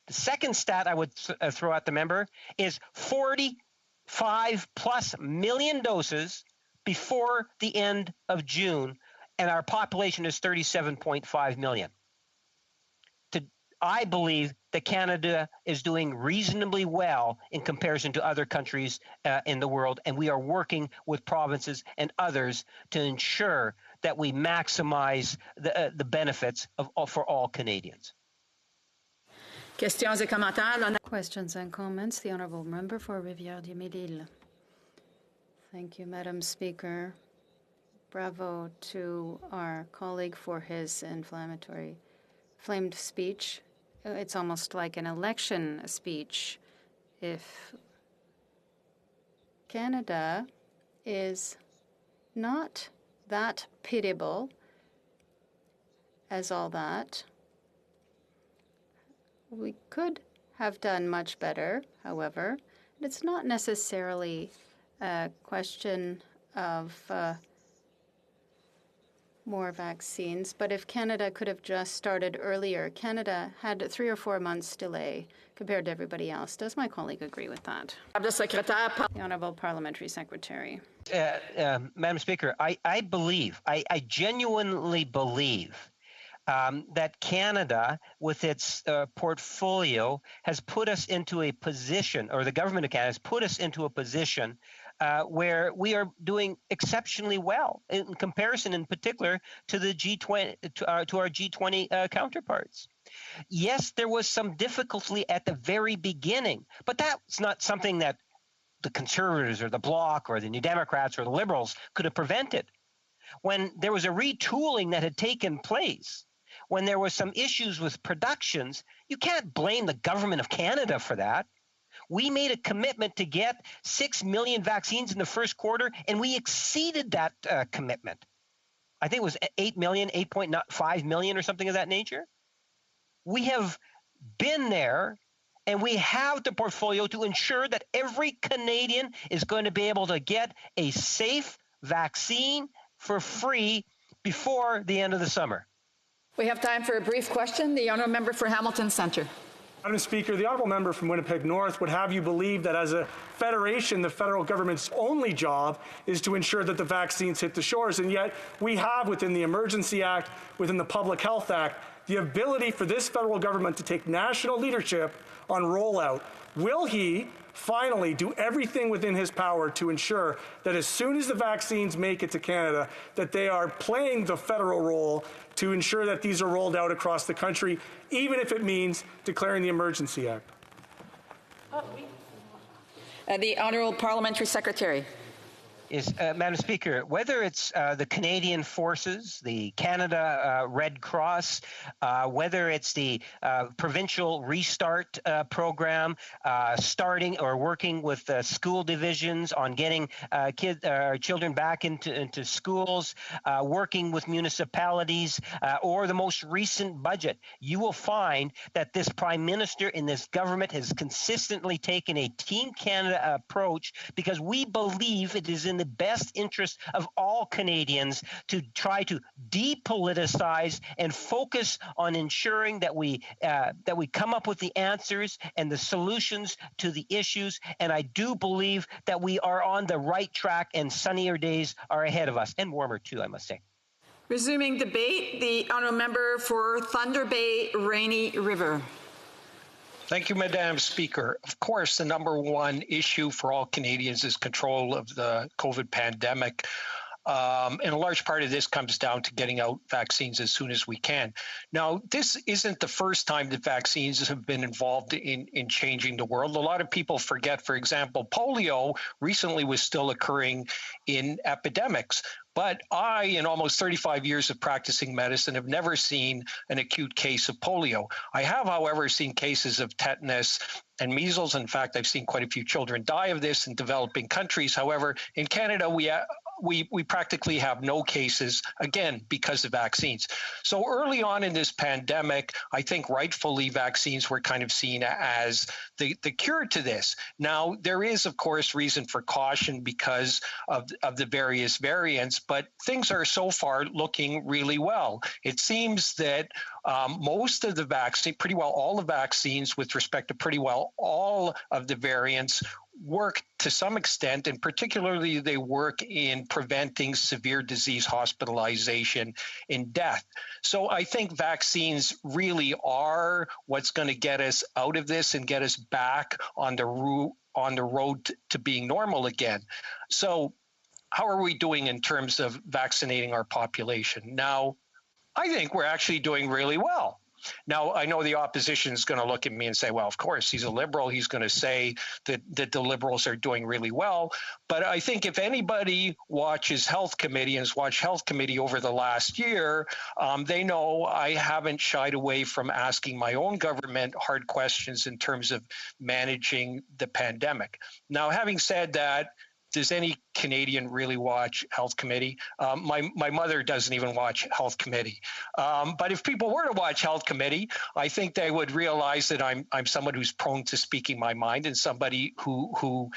The second stat I would throw at the member is 45 plus million doses before the end of June, and our population is 37.5 million. I believe that Canada is doing reasonably well in comparison to other countries in the world, and we are working with provinces and others to ensure that we maximize the benefits for all Canadians. Questions and comments. The Honourable Member for Rivière-du-Midi. Thank you, Madam Speaker. Bravo to our colleague for his inflamed speech. It's almost like an election speech. If Canada is not that pitiable as all that, we could have done much better, however. It's not necessarily a question of more vaccines, but if Canada could have just started earlier, Canada had 3 or 4 months delay compared to everybody else. Does my colleague agree with that? The Honourable Parliamentary Secretary. Madam Speaker, I genuinely believe that Canada, with its portfolio, has put us into a position, or the government of Canada has put us into a position where we are doing exceptionally well in comparison, in particular, to the G20, to our G20 counterparts. Yes, there was some difficulty at the very beginning, but that's not something that the Conservatives or the Bloc or the New Democrats or the Liberals could have prevented. When there was a retooling that had taken place, when there were some issues with productions, you can't blame the government of Canada for that. We made a commitment to get 6 million vaccines in the first quarter, and we exceeded that commitment. I think it was 8 million, 8.5 million or something of that nature. We have been there, and we have the portfolio to ensure that every Canadian is going to be able to get a safe vaccine for free before the end of the summer. We have time for a brief question. The Honourable Member for Hamilton Centre. Madam Speaker, the Honourable Member from Winnipeg North would have you believe that as a federation, the federal government's only job is to ensure that the vaccines hit the shores, and yet we have within the Emergency Act, within the Public Health Act, the ability for this federal government to take national leadership on rollout. Will he finally do everything within his power to ensure that as soon as the vaccines make it to Canada, that they are playing the federal role to ensure that these are rolled out across the country, even if it means declaring the Emergency Act? The Honourable Parliamentary Secretary. Madam Speaker, whether it's the Canadian Forces, the Canada Red Cross, whether it's the provincial restart program, starting or working with school divisions on getting children back into schools, working with municipalities, or the most recent budget, you will find that this Prime Minister and this government has consistently taken a Team Canada approach, because we believe it is in the best interest of all Canadians to try to depoliticize and focus on ensuring that we come up with the answers and the solutions to the issues. And I do believe that we are on the right track, and sunnier days are ahead of us, and warmer too, I must say. Resuming debate, the Honourable Member for Thunder Bay, Rainy River. Thank you, Madam Speaker. Of course, the number one issue for all Canadians is control of the COVID pandemic. And a large part of this comes down to getting out vaccines as soon as we can. Now, this isn't the first time that vaccines have been involved in changing the world. A lot of people forget, for example, polio recently was still occurring in epidemics. But I, in almost 35 years of practicing medicine, have never seen an acute case of polio. I have, however, seen cases of tetanus and measles. In fact, I've seen quite a few children die of this in developing countries. However, in Canada, we practically have no cases, again, because of vaccines. So early on in this pandemic, I think rightfully vaccines were kind of seen as the cure to this. Now, there is, of course, reason for caution because of the various variants, but things are so far looking really well. It seems that most of the vaccine, pretty well all the vaccines with respect to pretty well all of the variants work to some extent, and particularly they work in preventing severe disease, hospitalization, and death. So I think vaccines really are what's going to get us out of this and get us back on the road to being normal again. So how are we doing in terms of vaccinating our population? Now, I think we're actually doing really well. Now, I know the opposition is going to look at me and say, well, of course, he's a liberal. He's going to say that the liberals are doing really well. But I think if anybody watches Health Committee and has watched Health Committee over the last year, they know I haven't shied away from asking my own government hard questions in terms of managing the pandemic. Now, having said that, does any Canadian really watch Health Committee? My mother doesn't even watch Health Committee. But if people were to watch Health Committee, I think they would realize that I'm someone who's prone to speaking my mind and somebody who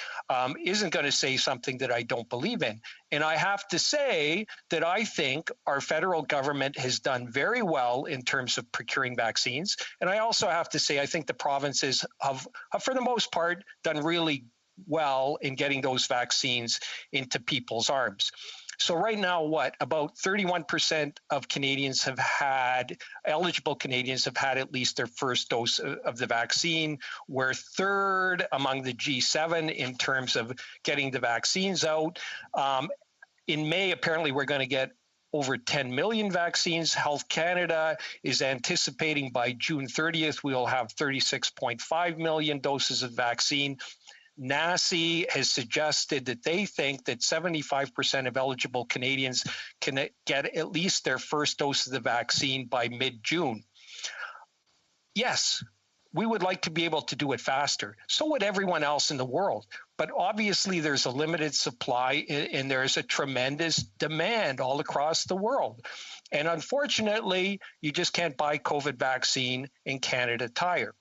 isn't going to say something that I don't believe in. And I have to say that I think our federal government has done very well in terms of procuring vaccines. And I also have to say I think the provinces have for the most part, done really well in getting those vaccines into people's arms. So right now, about 31% of Canadians eligible Canadians have had at least their first dose of the vaccine. We're third among the G7 in terms of getting the vaccines out. In May, apparently we're going to get over 10 million vaccines. Health Canada is anticipating by June 30th, we'll have 36.5 million doses of vaccine. NACI has suggested that they think that 75% of eligible Canadians can get at least their first dose of the vaccine by mid-June. Yes, we would like to be able to do it faster. So would everyone else in the world. But obviously there's a limited supply and there's a tremendous demand all across the world. And unfortunately, you just can't buy COVID vaccine in Canada Tire.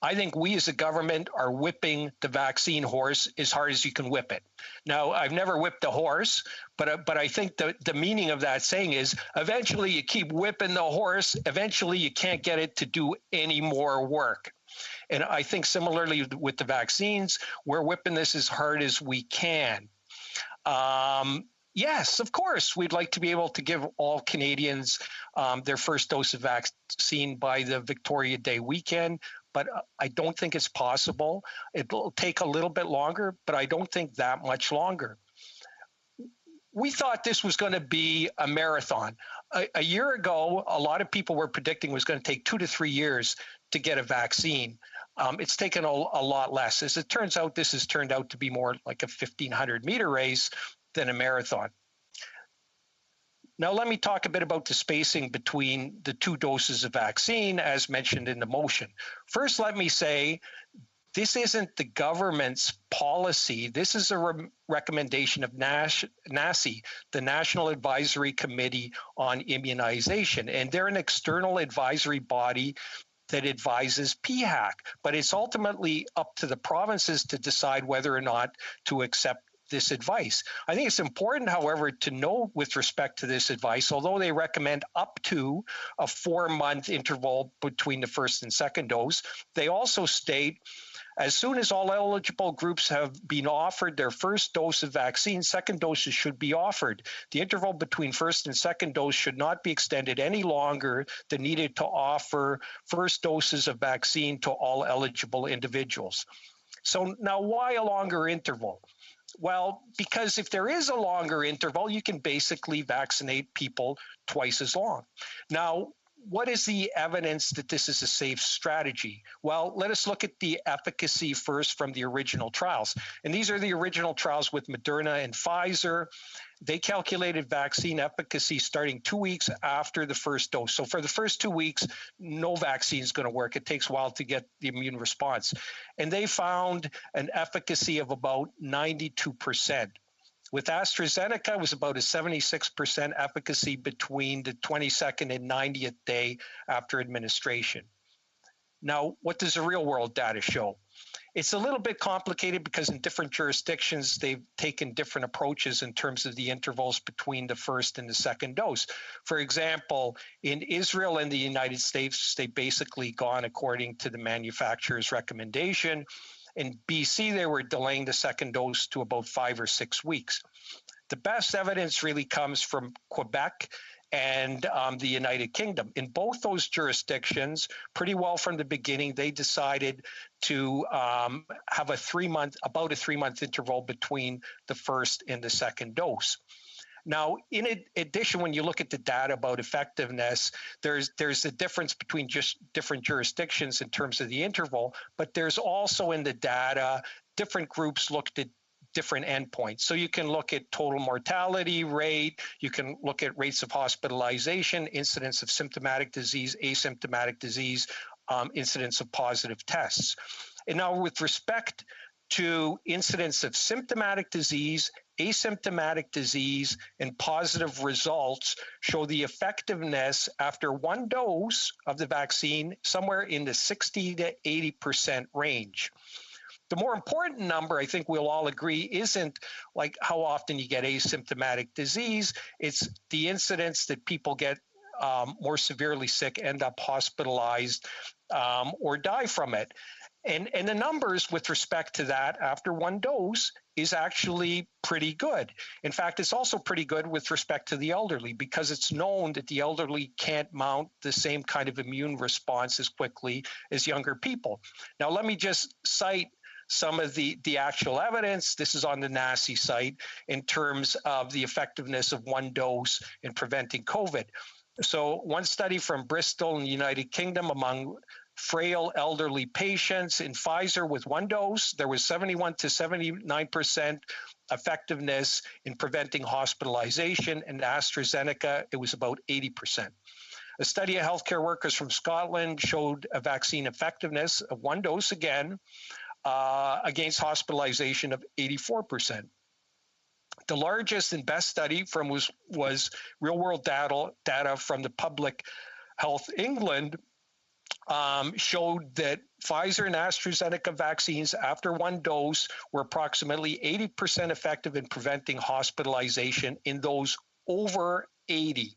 I think we as a government are whipping the vaccine horse as hard as you can whip it. Now, I've never whipped a horse, but I think the meaning of that saying is eventually you keep whipping the horse, eventually you can't get it to do any more work. And I think similarly with the vaccines, we're whipping this as hard as we can. Yes, of course, we'd like to be able to give all Canadians their first dose of vaccine by the Victoria Day weekend, but I don't think it's possible. It'll take a little bit longer, but I don't think that much longer. We thought this was going to be a marathon. A year ago, a lot of people were predicting it was going to take 2 to 3 years to get a vaccine. It's taken a lot less. As it turns out, this has turned out to be more like a 1,500-meter race than a marathon. Now, let me talk a bit about the spacing between the 2 doses of vaccine, as mentioned in the motion. First, let me say, this isn't the government's policy. This is a recommendation of NACI, the National Advisory Committee on Immunization, and they're an external advisory body that advises PHAC, but it's ultimately up to the provinces to decide whether or not to accept this advice. I think it's important, however, to note with respect to this advice, although they recommend up to a 4-month interval between the first and second dose, they also state as soon as all eligible groups have been offered their first dose of vaccine, second doses should be offered. The interval between first and second dose should not be extended any longer than needed to offer first doses of vaccine to all eligible individuals. So now why a longer interval? Well, because if there is a longer interval, you can basically vaccinate people twice as long. Now, what is the evidence that this is a safe strategy? Well, let us look at the efficacy first from the original trials. And these are the original trials with Moderna and Pfizer. They calculated vaccine efficacy starting 2 weeks after the first dose. So for the first 2 weeks, no vaccine is going to work. It takes a while to get the immune response. And they found an efficacy of about 92%, With AstraZeneca, it was about a 76% efficacy between the 22nd and 90th day after administration. Now, what does the real-world data show? It's a little bit complicated because in different jurisdictions, they've taken different approaches in terms of the intervals between the first and the second dose. For example, in Israel and the United States, they've basically gone according to the manufacturer's recommendation. In BC, they were delaying the second dose to about 5 or 6 weeks. The best evidence really comes from Quebec and the United Kingdom. In both those jurisdictions, pretty well from the beginning, they decided to have about a 3-month interval between the first and the second dose. Now, in addition, when you look at the data about effectiveness, there's a difference between just different jurisdictions in terms of the interval, but there's also in the data, different groups looked at different endpoints. So you can look at total mortality rate, you can look at rates of hospitalization, incidence of symptomatic disease, asymptomatic disease, incidence of positive tests. And now with respect to incidence of symptomatic disease, asymptomatic disease, and positive results show the effectiveness after 1 dose of the vaccine somewhere in the 60 to 80% range. The more important number, I think we'll all agree, isn't like how often you get asymptomatic disease. It's the incidence that people get more severely sick, end up hospitalized, or die from it. And the numbers with respect to that after 1 dose is actually pretty good. In fact, it's also pretty good with respect to the elderly because it's known that the elderly can't mount the same kind of immune response as quickly as younger people. Now, let me just cite some of the actual evidence. This is on the NACI site in terms of the effectiveness of 1 dose in preventing COVID. So one study from Bristol in the United Kingdom among frail elderly patients in Pfizer with 1 dose, there was 71 to 79% effectiveness in preventing hospitalization. And AstraZeneca, it was about 80%. A study of healthcare workers from Scotland showed a vaccine effectiveness of 1 dose again, against hospitalization of 84%. The largest and best study was real-world data from the Public Health England showed that Pfizer and AstraZeneca vaccines after 1 dose were approximately 80% effective in preventing hospitalization in those over 80.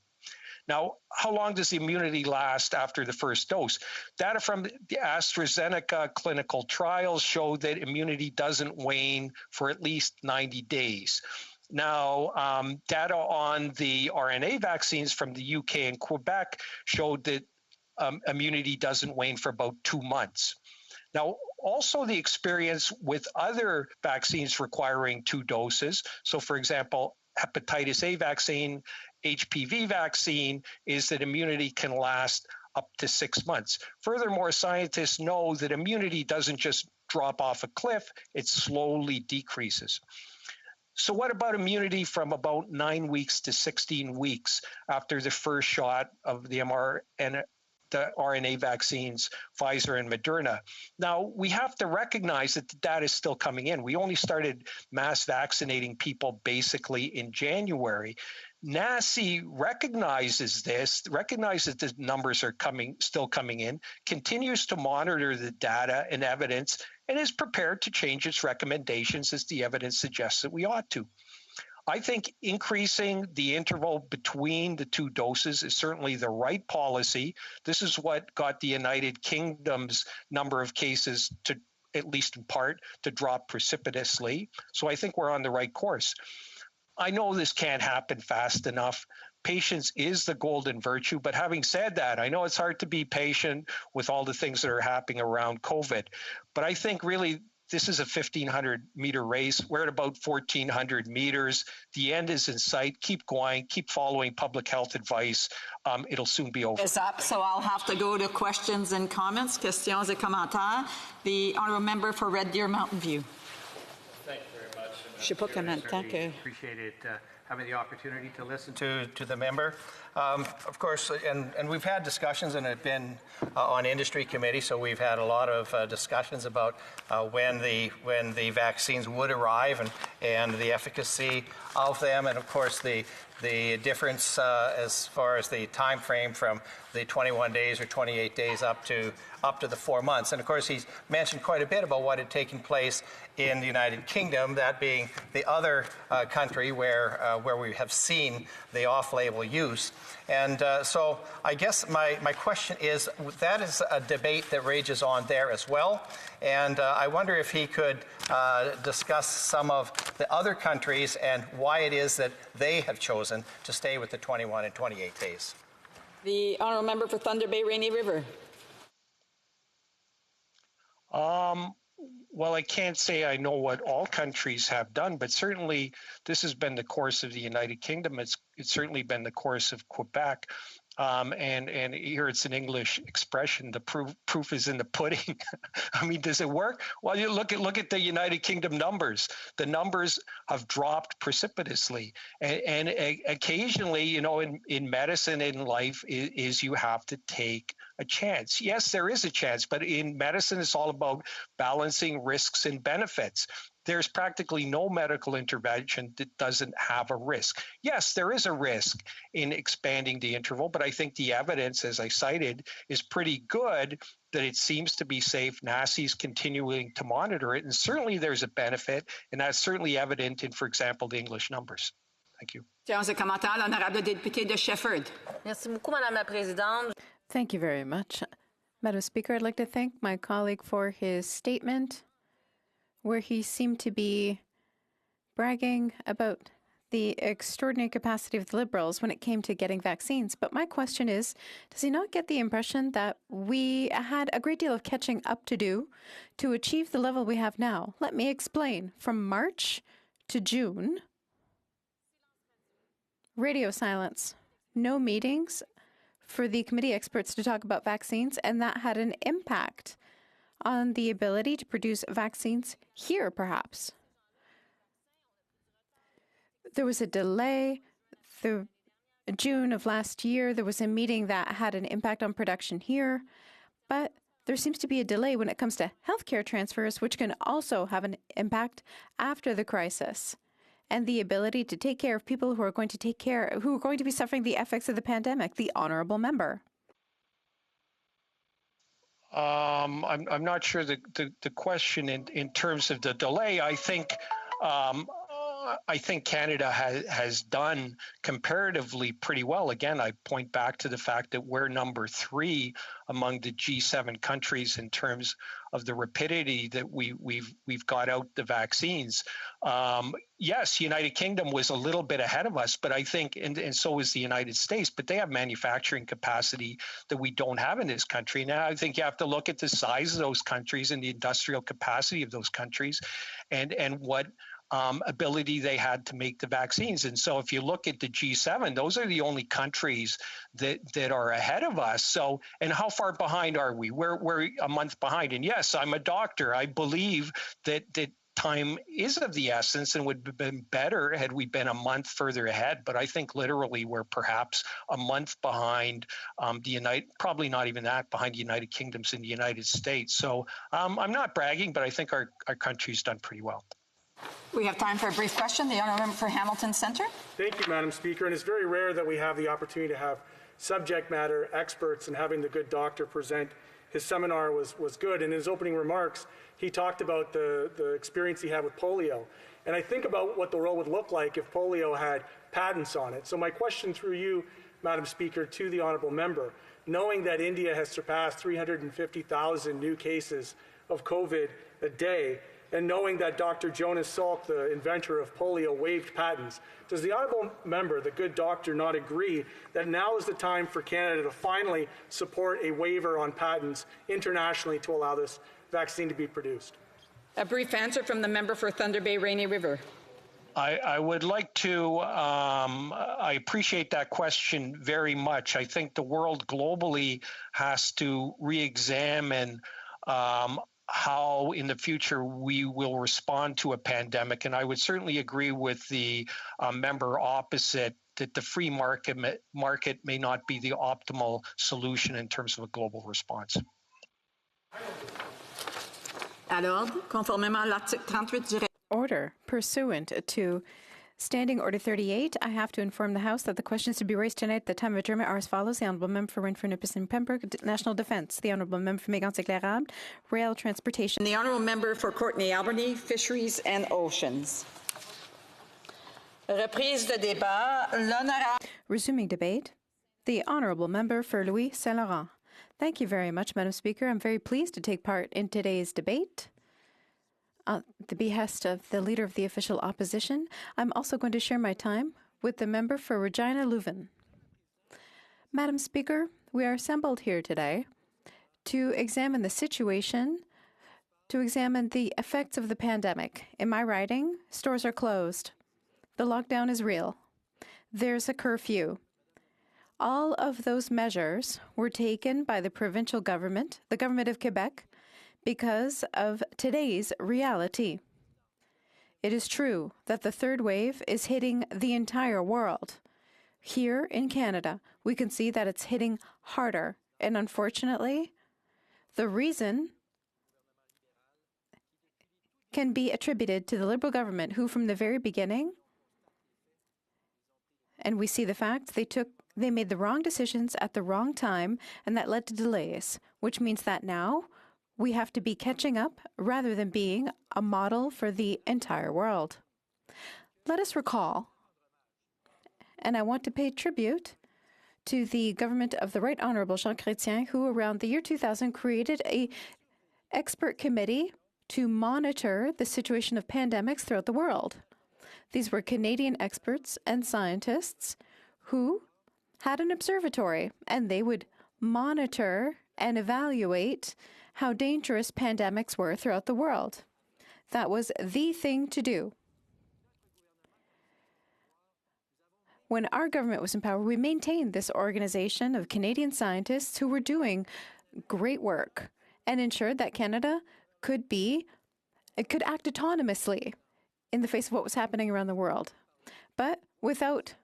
Now, how long does the immunity last after the first dose? Data from the AstraZeneca clinical trials showed that immunity doesn't wane for at least 90 days. Now, data on the RNA vaccines from the UK and Quebec showed that immunity doesn't wane for about 2 months. Now, also the experience with other vaccines requiring 2 doses. So, for example, hepatitis A vaccine, HPV vaccine, is that immunity can last up to 6 months. Furthermore, scientists know that immunity doesn't just drop off a cliff, it slowly decreases. So what about immunity from about 9 weeks to 16 weeks after the first shot of the RNA vaccines, Pfizer and Moderna? Now, we have to recognize that the data is still coming in. We only started mass vaccinating people basically in January. NACI recognizes this, recognizes the numbers are still coming in, continues to monitor the data and evidence, and is prepared to change its recommendations as the evidence suggests that we ought to. I think increasing the interval between the 2 doses is certainly the right policy. This is what got the United Kingdom's number of cases to, at least in part, to drop precipitously. So I think we're on the right course. I know this can't happen fast enough. Patience is the golden virtue. But having said that, I know it's hard to be patient with all the things that are happening around COVID. But I think really this is a 1,500-meter race. We're at about 1,400 meters. The end is in sight. Keep going. Keep following public health advice. It'll soon be over. Is up, so I'll have to go to questions and comments. Questions et commentaires. The honourable member for Red Deer Mountain View. Thank you very much. Je sais pas combien de temps que... Appreciate it having the opportunity to listen to the member. Of course, and we've had discussions, and have been on industry committee, so we've had a lot of discussions about when the vaccines would arrive and the efficacy of them, and of course the difference as far as the time frame from the 21 days or 28 days up to the 4 months. And of course, he's mentioned quite a bit about what had taken place in the United Kingdom, that being the other country where we have seen the off-label use. And so I guess my question is, that is a debate that rages on there as well. And I wonder if he could discuss some of the other countries and why it is that they have chosen to stay with the 21 and 28 days. The honourable member for Thunder Bay Rainy River. Well, I can't say I know what all countries have done, but certainly this has been the course of the United Kingdom. It's certainly been the course of Quebec. And here it's an English expression. The proof is in the pudding. I mean, does it work? Well, you look at the United Kingdom numbers. The numbers have dropped precipitously, and occasionally, you know, in medicine, in life, is you have to take a chance. Yes, there is a chance, but in medicine, it's all about balancing risks and benefits. There's practically no medical intervention that doesn't have a risk. Yes, there is a risk in expanding the interval, but I think the evidence, as I cited, is pretty good that it seems to be safe. NACI's continuing to monitor it, and certainly there's a benefit, and that's certainly evident in, for example, the English numbers. Thank you. Séance de commentaires, l'honorable député de Shefford. Merci beaucoup, Madame la Présidente. Thank you very much. Madam Speaker, I'd like to thank my colleague for his statement, where he seemed to be bragging about the extraordinary capacity of the Liberals when it came to getting vaccines. But my question is, does he not get the impression that we had a great deal of catching up to do to achieve the level we have now? Let me explain. From March to June, radio silence, no meetings for the committee experts to talk about vaccines, and that had an impact on the ability to produce vaccines here, perhaps. There was a delay. June of last year, there was a meeting that had an impact on production here, but there seems to be a delay when it comes to healthcare transfers, which can also have an impact after the crisis, and the ability to take care of people who are going to be suffering the effects of the pandemic. The honourable member. I'm not sure the question in terms of the delay. I think Canada has done comparatively pretty well. Again, I point back to the fact that we're number 3 among the G7 countries in terms of the rapidity that we've got out the vaccines. Yes, United Kingdom was a little bit ahead of us, but I think, and so is the United States, but they have manufacturing capacity that we don't have in this country. Now, I think you have to look at the size of those countries and the industrial capacity of those countries and what ability they had to make the vaccines. And so if you look at the G7, those are the only countries that are ahead of us. So, and how far behind are we? We're a month behind. And yes, I'm a doctor. I believe that time is of the essence and would have been better had we been a month further ahead. But I think literally we're perhaps a month behind probably not even that, behind the United Kingdoms and the United States. So I'm not bragging, but I think our country's done pretty well. We have time for a brief question. The honourable member for Hamilton Centre. Thank you, Madam Speaker. And it's very rare that we have the opportunity to have subject matter experts, and having the good doctor present his seminar was good. In his opening remarks, he talked about the experience he had with polio. And I think about what the world would look like if polio had patents on it. So my question through you, Madam Speaker, to the honourable member, knowing that India has surpassed 350,000 new cases of COVID a day, and knowing that Dr. Jonas Salk, the inventor of polio, waived patents, does the honourable member, the good doctor, not agree that now is the time for Canada to finally support a waiver on patents internationally to allow this vaccine to be produced? A brief answer from the member for Thunder Bay Rainy River. I would like to, I appreciate that question very much. I think the world globally has to re-examine how in the future we will respond to a pandemic. And I would certainly agree with the member opposite that the free market may not be the optimal solution in terms of a global response. À l'ordre, conformément à l'article 38 du Order. Pursuant to Standing Order 38, I have to inform the House that the questions to be raised tonight at the time of adjournment are as follows. The Honourable Member for Renfrew, Nipissing, Pembroke, National Defence. The Honourable Member for Mégantic L'Érable, Rail Transportation. The Honourable Member for Courtenay Albany, Fisheries and Oceans. Reprise de débat. L'honorable. Resuming debate. The Honourable Member for Louis Saint-Laurent. Thank you very much, Madam Speaker. I'm very pleased to take part in today's debate. At the behest of the Leader of the Official Opposition, I'm also going to share my time with the member for Regina Leuven. Madam Speaker, we are assembled here today to examine the situation, to examine the effects of the pandemic. In my riding, stores are closed. The lockdown is real. There's a curfew. All of those measures were taken by the provincial government, the government of Quebec, because of today's reality. It is true that the third wave is hitting the entire world. Here in Canada, we can see that it's hitting harder. And unfortunately, the reason can be attributed to the Liberal government, who from the very beginning, and we see the facts, they made the wrong decisions at the wrong time, and that led to delays, which means that now we have to be catching up rather than being a model for the entire world. Let us recall, and I want to pay tribute to the government of the Right Honourable Jean Chrétien, who around the year 2000 created an expert committee to monitor the situation of pandemics throughout the world. These were Canadian experts and scientists who had an observatory, and they would monitor and evaluate how dangerous pandemics were throughout the world. That was the thing to do. When our government was in power, we maintained this organization of Canadian scientists who were doing great work and ensured that Canada could act autonomously in the face of what was happening around the world. But without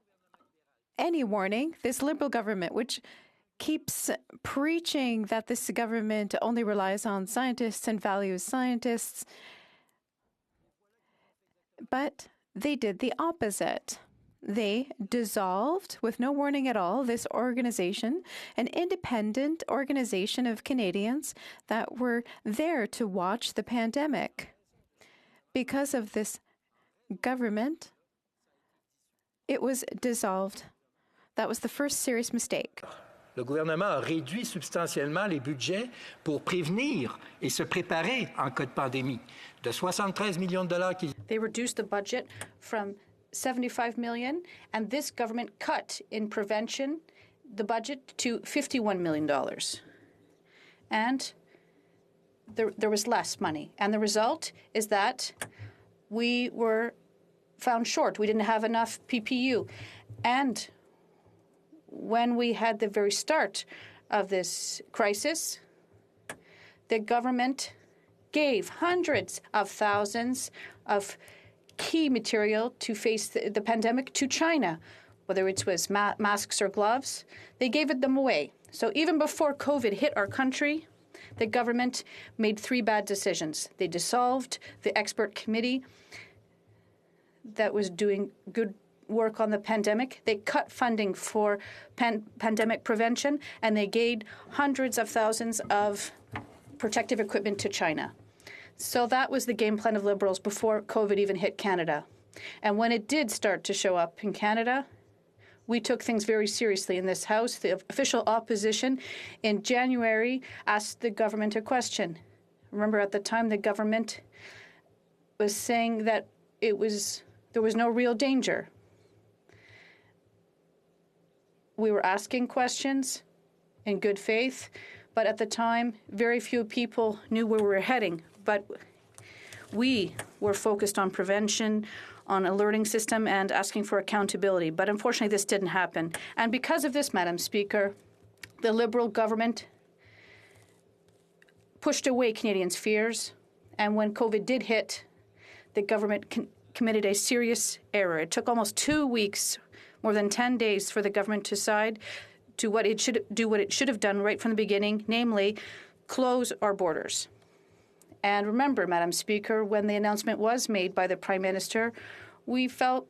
any warning, this Liberal government, which keeps preaching that this government only relies on scientists and values scientists, but they did the opposite. They dissolved, with no warning at all, this organization, an independent organization of Canadians that were there to watch the pandemic. Because of this government, it was dissolved. That was the first serious mistake. Le gouvernement a réduit substantiellement les budgets pour prévenir et se préparer en cas de pandémie. De 73 millions de dollars qui... They reduced the budget from 75 million, and this government cut in prevention the budget to $51 million. And there was less money. And the result is that we were found short. We didn't have enough PPU. And when we had the very start of this crisis, the government gave hundreds of thousands of key material to face the pandemic to China, whether it was masks or gloves. They gave them away. So even before COVID hit our country, the government made three bad decisions. They dissolved the expert committee that was doing good work on the pandemic. They cut funding for pandemic prevention, and they gave hundreds of thousands of protective equipment to China. So that was the game plan of Liberals before COVID even hit Canada. And when it did start to show up in Canada, we took things very seriously in this House. The official opposition in January asked the government a question. Remember, at the time, the government was saying that there was no real danger. We were asking questions in good faith, but at the time, very few people knew where we were heading. But we were focused on prevention, on alerting system, and asking for accountability. But unfortunately, this didn't happen. And because of this, Madam Speaker, the Liberal government pushed away Canadians' fears. And when COVID did hit, the government committed a serious error. It took almost 2 weeks, more than 10 days, for the government to decide to what it should have done right from the beginning, namely close our borders. And remember, Madam Speaker, when the announcement was made by the Prime Minister, we felt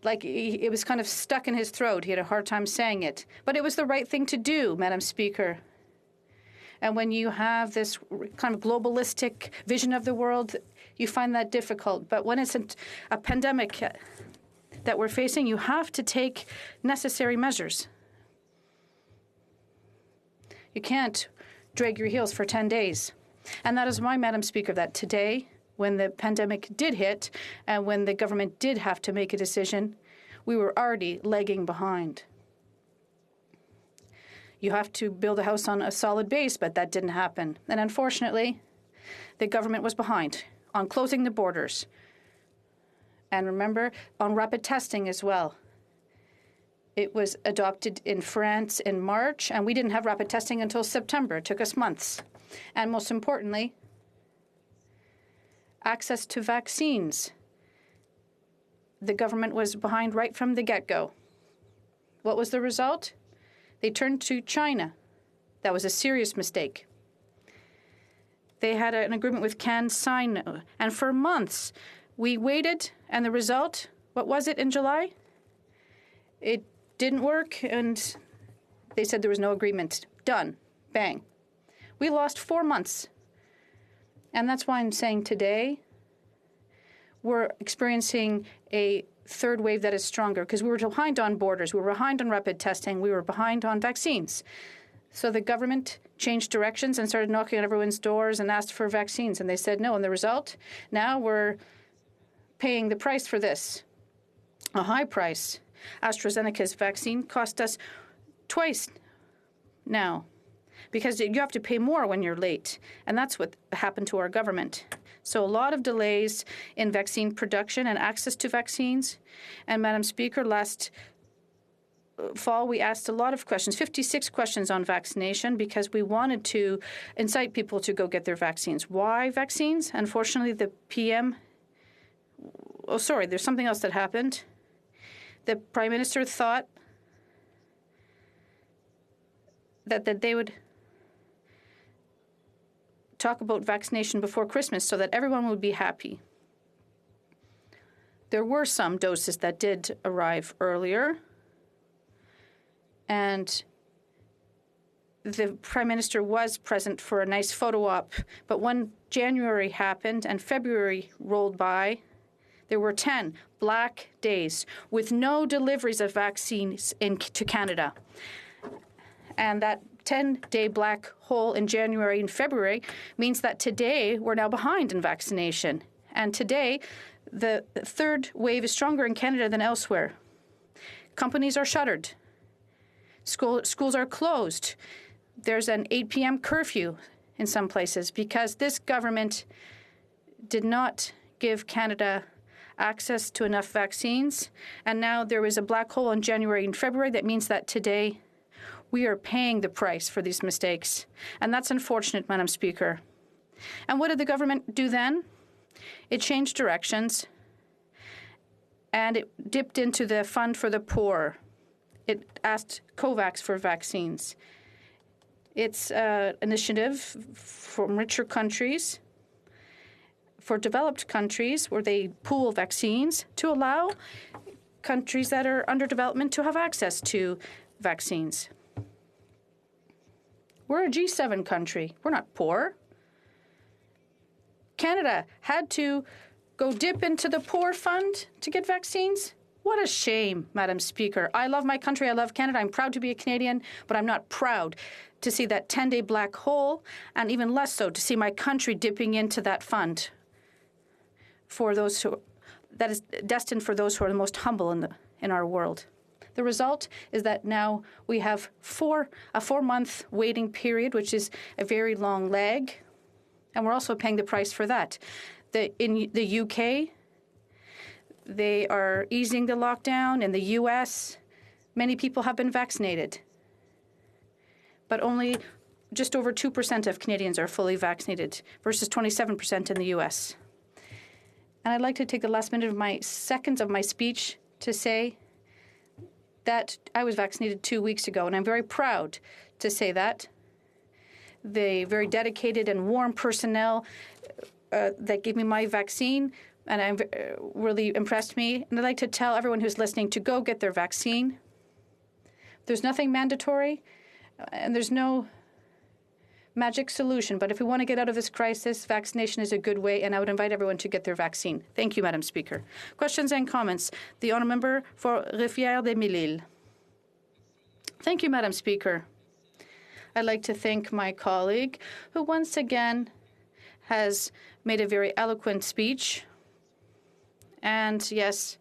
like it was kind of stuck in his throat. He had a hard time saying it. But it was the right thing to do, Madam Speaker. And when you have this kind of globalistic vision of the world, you find that difficult. But when it's a pandemic that we're facing, you have to take necessary measures. You can't drag your heels for 10 days. And that is why, Madam Speaker, that today, when the pandemic did hit and when the government did have to make a decision, we were already lagging behind. You have to build a house on a solid base, but that didn't happen. And unfortunately, the government was behind on closing the borders. And remember, on rapid testing as well. It was adopted in France in March, and we didn't have rapid testing until September. It took us months. And most importantly, access to vaccines. The government was behind right from the get-go. What was the result? They turned to China. That was a serious mistake. They had an agreement with CanSino, and for months we waited, and the result, what was it in July? It didn't work, and they said there was no agreement. Done. Bang. We lost 4 months. And that's why I'm saying today we're experiencing a third wave that is stronger, because we were behind on borders, we were behind on rapid testing, we were behind on vaccines. So the government changed directions and started knocking on everyone's doors and asked for vaccines, and they said no. And the result, now we're paying the price for this, a high price. AstraZeneca's vaccine cost us twice now, because you have to pay more when you're late, and that's what happened to our government. So a lot of delays in vaccine production and access to vaccines. And Madam Speaker, last fall we asked a lot of questions, 56 questions on vaccination, because we wanted to incite people to go get their vaccines. Why vaccines? Unfortunately, the PM... Oh, sorry, there's something else that happened. The Prime Minister thought that they would talk about vaccination before Christmas so that everyone would be happy. There were some doses that did arrive earlier, and the Prime Minister was present for a nice photo op. But when January happened and February rolled by, there were 10 black days with no deliveries of vaccines to Canada. And that 10-day black hole in January and February means that today we're now behind in vaccination. And today, the third wave is stronger in Canada than elsewhere. Companies are shuttered. Schools are closed. There's an 8 p.m. curfew in some places because this government did not give Canada access to enough vaccines. And now there is a black hole in January and February. That means that today we are paying the price for these mistakes. And that's unfortunate, Madam Speaker. And what did the government do then? It changed directions, and it dipped into the Fund for the Poor. It asked COVAX for vaccines. It's an initiative from richer countries, for developed countries, where they pool vaccines to allow countries that are under development to have access to vaccines. We're a G7 country. We're not poor. Canada had to go dip into the poor fund to get vaccines. What a shame, Madam Speaker. I love my country. I love Canada. I'm proud to be a Canadian, but I'm not proud to see that 10-day black hole, and even less so to see my country dipping into that fund for those who, that is destined for those who are the most humble in our world. The result is that now we have a 4-month waiting period, which is a very long lag, and we're also paying the price for that. In the UK, they are easing the lockdown. In the U.S., many people have been vaccinated, but only just over 2% of Canadians are fully vaccinated versus 27% in the U.S. And I'd like to take the last seconds of my speech to say that I was vaccinated 2 weeks ago, and I'm very proud to say that. The very dedicated and warm personnel that gave me my vaccine, and really impressed me. And I'd like to tell everyone who's listening to go get their vaccine. There's nothing mandatory, and there's no magic solution. But if we want to get out of this crisis, vaccination is a good way, and I would invite everyone to get their vaccine. Thank you, Madam Speaker. Questions and comments. The honourable member for Rivière-des-Mille-Îles. Thank you, Madam Speaker. I'd like to thank my colleague, who once again has made a very eloquent speech. And yes,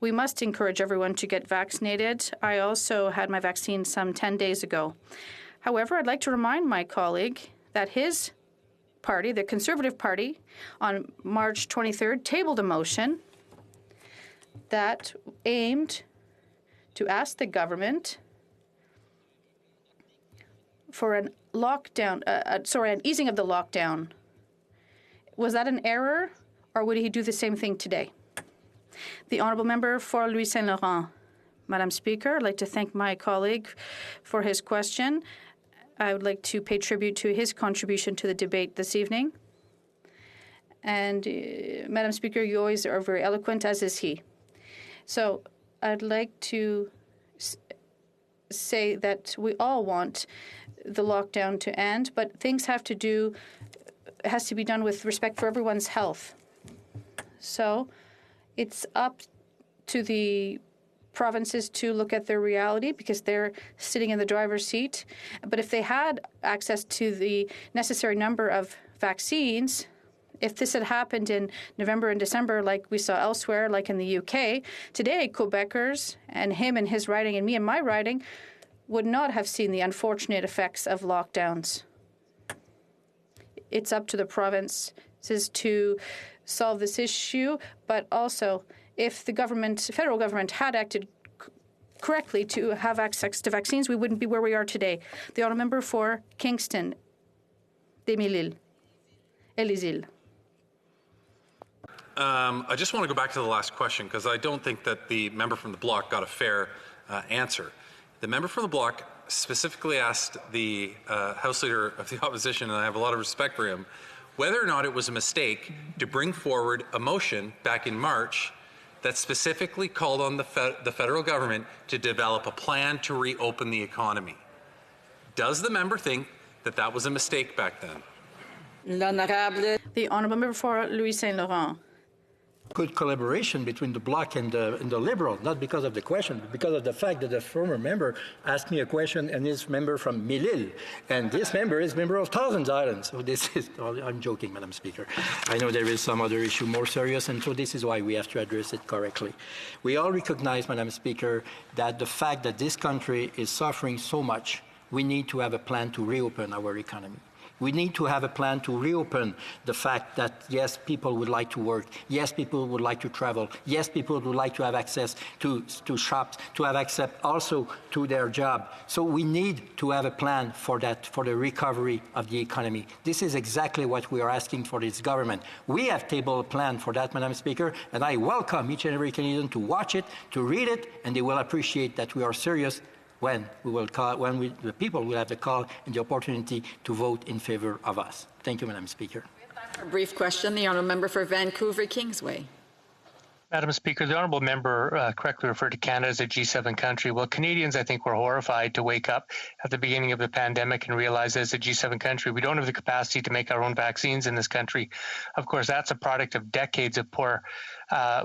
we must encourage everyone to get vaccinated. I also had my vaccine some 10 days ago. However, I'd like to remind my colleague that his party, the Conservative Party, on March 23rd, tabled a motion that aimed to ask the government for an easing of the lockdown. Was that an error, or would he do the same thing today? The honourable member for Louis Saint Laurent. Madam Speaker, I'd like to thank my colleague for his question. I would like to pay tribute to his contribution to the debate this evening. And Madam Speaker, you always are very eloquent, as is he. So I'd like to say that we all want the lockdown to end, but things has to be done with respect for everyone's health. So it's up to the provinces to look at their reality because they're sitting in the driver's seat. But if they had access to the necessary number of vaccines, if this had happened in November and December like we saw elsewhere, like in the UK, today Quebecers and him and his riding and me and my riding would not have seen the unfortunate effects of lockdowns. It's up to the provinces to solve this issue, but also if the federal government had acted correctly to have access to vaccines, we wouldn't be where we are today. The honourable member for Kingston, Des-Mille-Îles, Élysile. I just want to go back to the last question because I don't think that the member from the Bloc got a fair answer. The member from the Bloc specifically asked the House Leader of the Opposition, and I have a lot of respect for him, whether or not it was a mistake to bring forward a motion back in March that specifically called on the federal government to develop a plan to reopen the economy. Does the member think that that was a mistake back then? The honourable member for Louis Saint Laurent. Good collaboration between the Bloc and the Liberal, not because of the question, but because of the fact that the former member asked me a question and is member from Mille-Îles, and this member is member of Thousand Islands. So this is, I'm joking, Madam Speaker. I know there is some other issue more serious, and so this is why we have to address it correctly. We all recognize, Madam Speaker, that the fact that this country is suffering so much, we need to have a plan to reopen our economy. We need to have a plan to reopen the fact that, yes, people would like to work. Yes, people would like to travel. Yes, people would like to have access to shops, to have access also to their job. So we need to have a plan for that, for the recovery of the economy. This is exactly what we are asking for this government. We have tabled a plan for that, Madam Speaker, and I welcome each and every Canadian to watch it, to read it, and they will appreciate that we are serious when the people will have the call and the opportunity to vote in favor of us. Thank you, Madam Speaker. A brief question, the honourable member for Vancouver Kingsway. Madam Speaker, the honourable member correctly referred to Canada as a G7 country. Well, Canadians, I think, were horrified to wake up at the beginning of the pandemic and realize as a G7 country, we don't have the capacity to make our own vaccines in this country. Of course, that's a product of decades of poor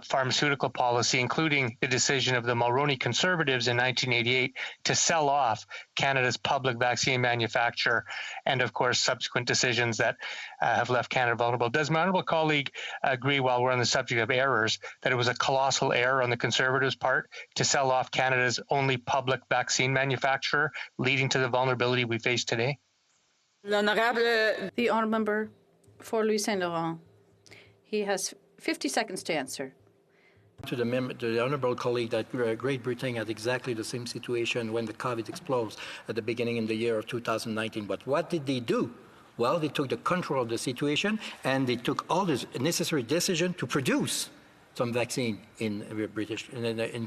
pharmaceutical policy, including the decision of the Mulroney Conservatives in 1988 to sell off Canada's public vaccine manufacturer, and of course, subsequent decisions that have left Canada vulnerable. Does my honourable colleague agree, while we're on the subject of errors, that it was a colossal error on the Conservatives' part to sell off Canada's only public vaccine manufacturer, leading to the vulnerability we face today? The honourable member for Louis Saint Laurent. He has 50 seconds to answer. to the honourable colleague that Great Britain had exactly the same situation when the COVID exploded at the beginning in the year of 2019. But what did they do? Well, they took the control of the situation and they took all the necessary decisions to produce some vaccine in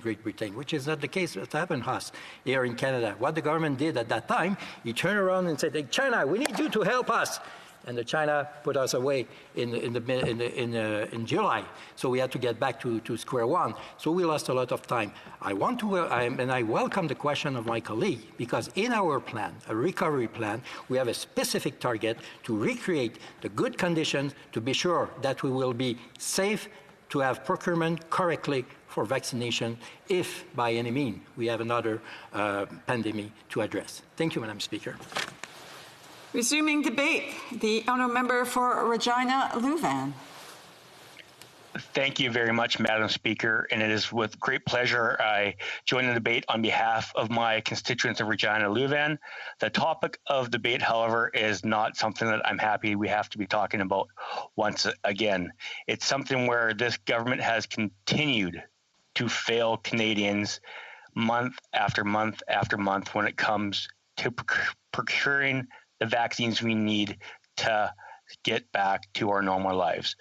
Great Britain, which is not the case that happened to us here in Canada. What the government did at that time, he turned around and said, hey, China, we need you to help us. And the China put us away in July, so we had to get back to square one. So we lost a lot of time. I welcome the question of my colleague, because in our plan, a recovery plan, we have a specific target to recreate the good conditions to be sure that we will be safe to have procurement correctly for vaccination if, by any means, we have another pandemic to address. Thank you, Madam Speaker. Resuming debate, the honourable member for Regina Louvain. Thank you very much, Madam Speaker, and it is with great pleasure I join the debate on behalf of my constituents of Regina Louvain. The topic of debate, however, is not something that I'm happy we have to be talking about once again. It's something where this government has continued to fail Canadians month after month after month when it comes to procuring the vaccines we need to get back to our normal lives.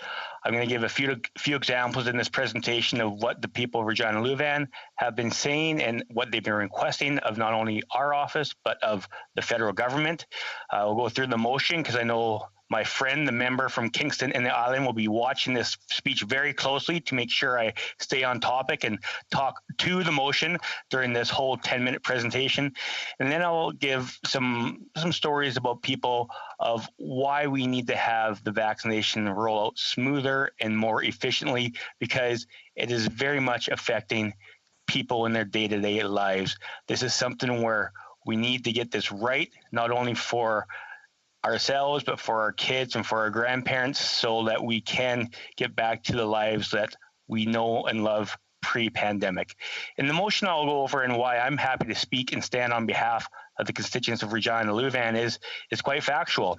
I'm going to give a few examples in this presentation of what the people of Regina Louvain have been saying and what they've been requesting of not only our office, but of the federal government. We'll go through the motion because I know my friend, the member from Kingston and the Island, will be watching this speech very closely to make sure I stay on topic and talk to the motion during this whole 10-minute presentation. And then I'll give some stories about people of why we need to have the vaccination roll out smoother and more efficiently, because it is very much affecting people in their day-to-day lives. This is something where we need to get this right, not only for ourselves, but for our kids and for our grandparents, so that we can get back to the lives that we know and love pre-pandemic. In the motion I'll go over and why I'm happy to speak and stand on behalf of the constituents of Regina Louvain is quite factual.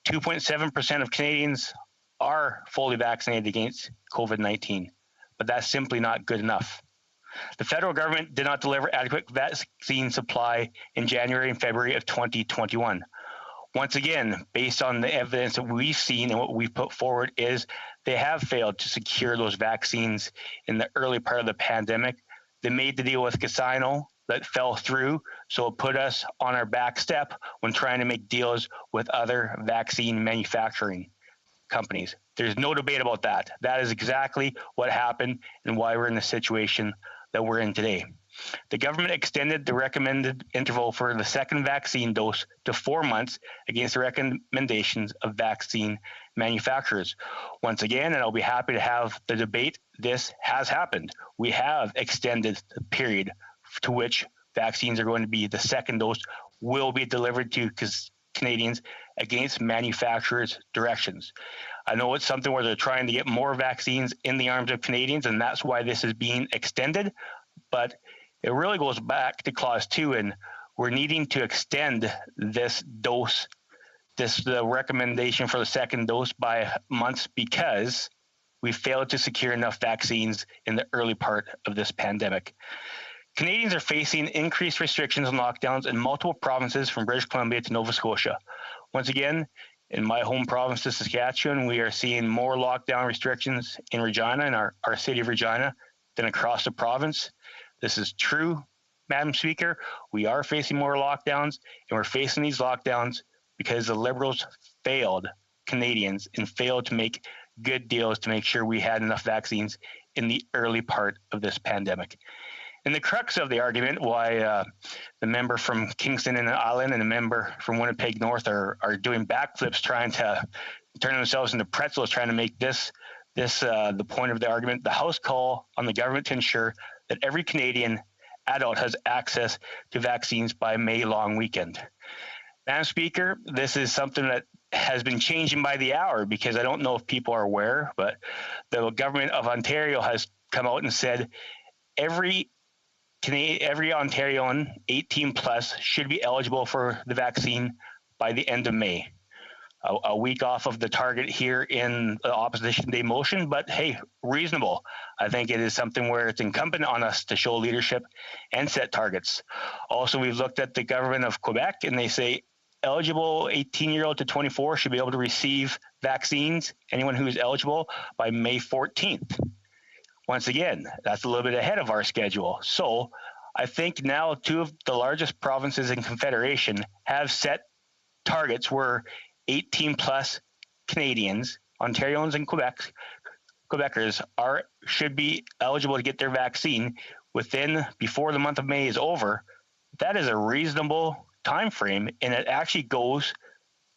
2.7% of Canadians are fully vaccinated against COVID-19, but that's simply not good enough. The federal government did not deliver adequate vaccine supply in January and February of 2021. Once again, based on the evidence that we've seen and what we've put forward, is they have failed to secure those vaccines in the early part of the pandemic. They made the deal with Casino that fell through, so it put us on our back step when trying to make deals with other vaccine manufacturing companies. There's no debate about that. That is exactly what happened and why we're in the situation that we're in today. The government extended the recommended interval for the second vaccine dose to 4 months against the recommendations of vaccine manufacturers. Once again, and I'll be happy to have the debate, this has happened. We have extended the period to which vaccines are going to be, the second dose will be delivered to Canadians against manufacturers' directions. I know it's something where they're trying to get more vaccines in the arms of Canadians, and that's why this is being extended, but it really goes back to clause 2, and we're needing to extend this dose, the recommendation for the second dose by months, because we failed to secure enough vaccines in the early part of this pandemic. Canadians are facing increased restrictions and lockdowns in multiple provinces from British Columbia to Nova Scotia. Once again, in my home province of Saskatchewan, we are seeing more lockdown restrictions in Regina, in our city of Regina, than across the province. This is true, Madam Speaker. We are facing more lockdowns, and we're facing these lockdowns because the Liberals failed Canadians and failed to make good deals to make sure we had enough vaccines in the early part of this pandemic. And the crux of the argument why the member from Kingston and the Island and the member from Winnipeg North are doing backflips, trying to turn themselves into pretzels, trying to make this the point of the argument. The House call on the government to ensure that every Canadian adult has access to vaccines by May long weekend. Madam Speaker, this is something that has been changing by the hour, because I don't know if people are aware, but the government of Ontario has come out and said every Ontarian 18 plus should be eligible for the vaccine by the end of May. a week off of the target here in the opposition day motion, but hey, reasonable. I think it is something where it's incumbent on us to show leadership and set targets. Also, we've looked at the government of Quebec, and they say eligible 18-year-old to 24 should be able to receive vaccines, anyone who is eligible, by May 14th. Once again, that's a little bit ahead of our schedule. So I think now 2 of the largest provinces in Confederation have set targets where 18 plus Canadians, Ontarians and Quebecers should be eligible to get their vaccine before the month of May is over. That is a reasonable time frame, and it actually goes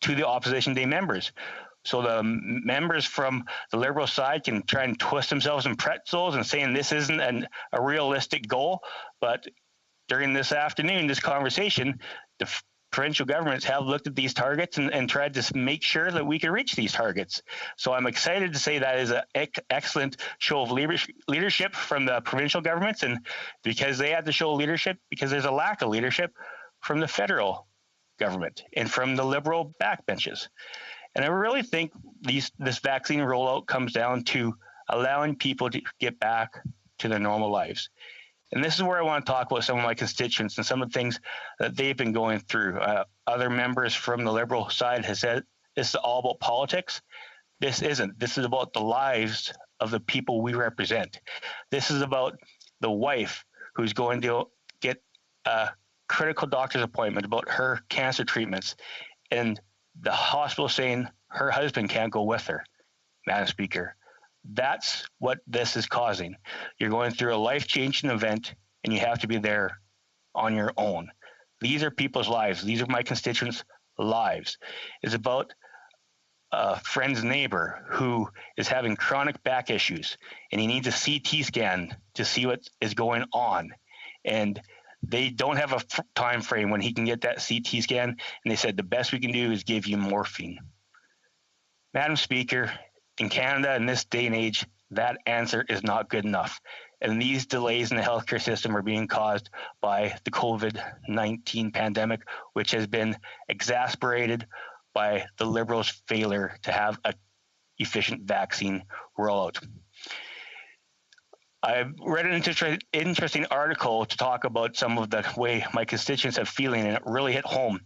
to the opposition day members. So the members from the Liberal side can try and twist themselves in pretzels and saying this isn't a realistic goal. But during this afternoon, this conversation, the provincial governments have looked at these targets and tried to make sure that we can reach these targets. So I'm excited to say that is an excellent show of leadership from the provincial governments, and because they had to show leadership, because there's a lack of leadership from the federal government and from the Liberal backbenches. And I really think this vaccine rollout comes down to allowing people to get back to their normal lives. And this is where I want to talk about some of my constituents and some of the things that they've been going through. Other members from the Liberal side have said this is all about politics. This isn't. This is about the lives of the people we represent. This is about the wife who's going to get a critical doctor's appointment about her cancer treatments, and the hospital saying her husband can't go with her. Madam Speaker, that's what this is causing. You're going through a life-changing event, and you have to be there on your own. These are people's lives. These are my constituents' lives. It's about a friend's neighbor who is having chronic back issues, and he needs a CT scan to see what is going on. And they don't have a time frame when he can get that CT scan, and they said the best we can do is give you morphine. Madam Speaker, in Canada in this day and age, that answer is not good enough. And these delays in the healthcare system are being caused by the COVID-19 pandemic, which has been exacerbated by the Liberals' failure to have an efficient vaccine rollout. I read an interesting article to talk about some of the way my constituents have feeling, and it really hit home.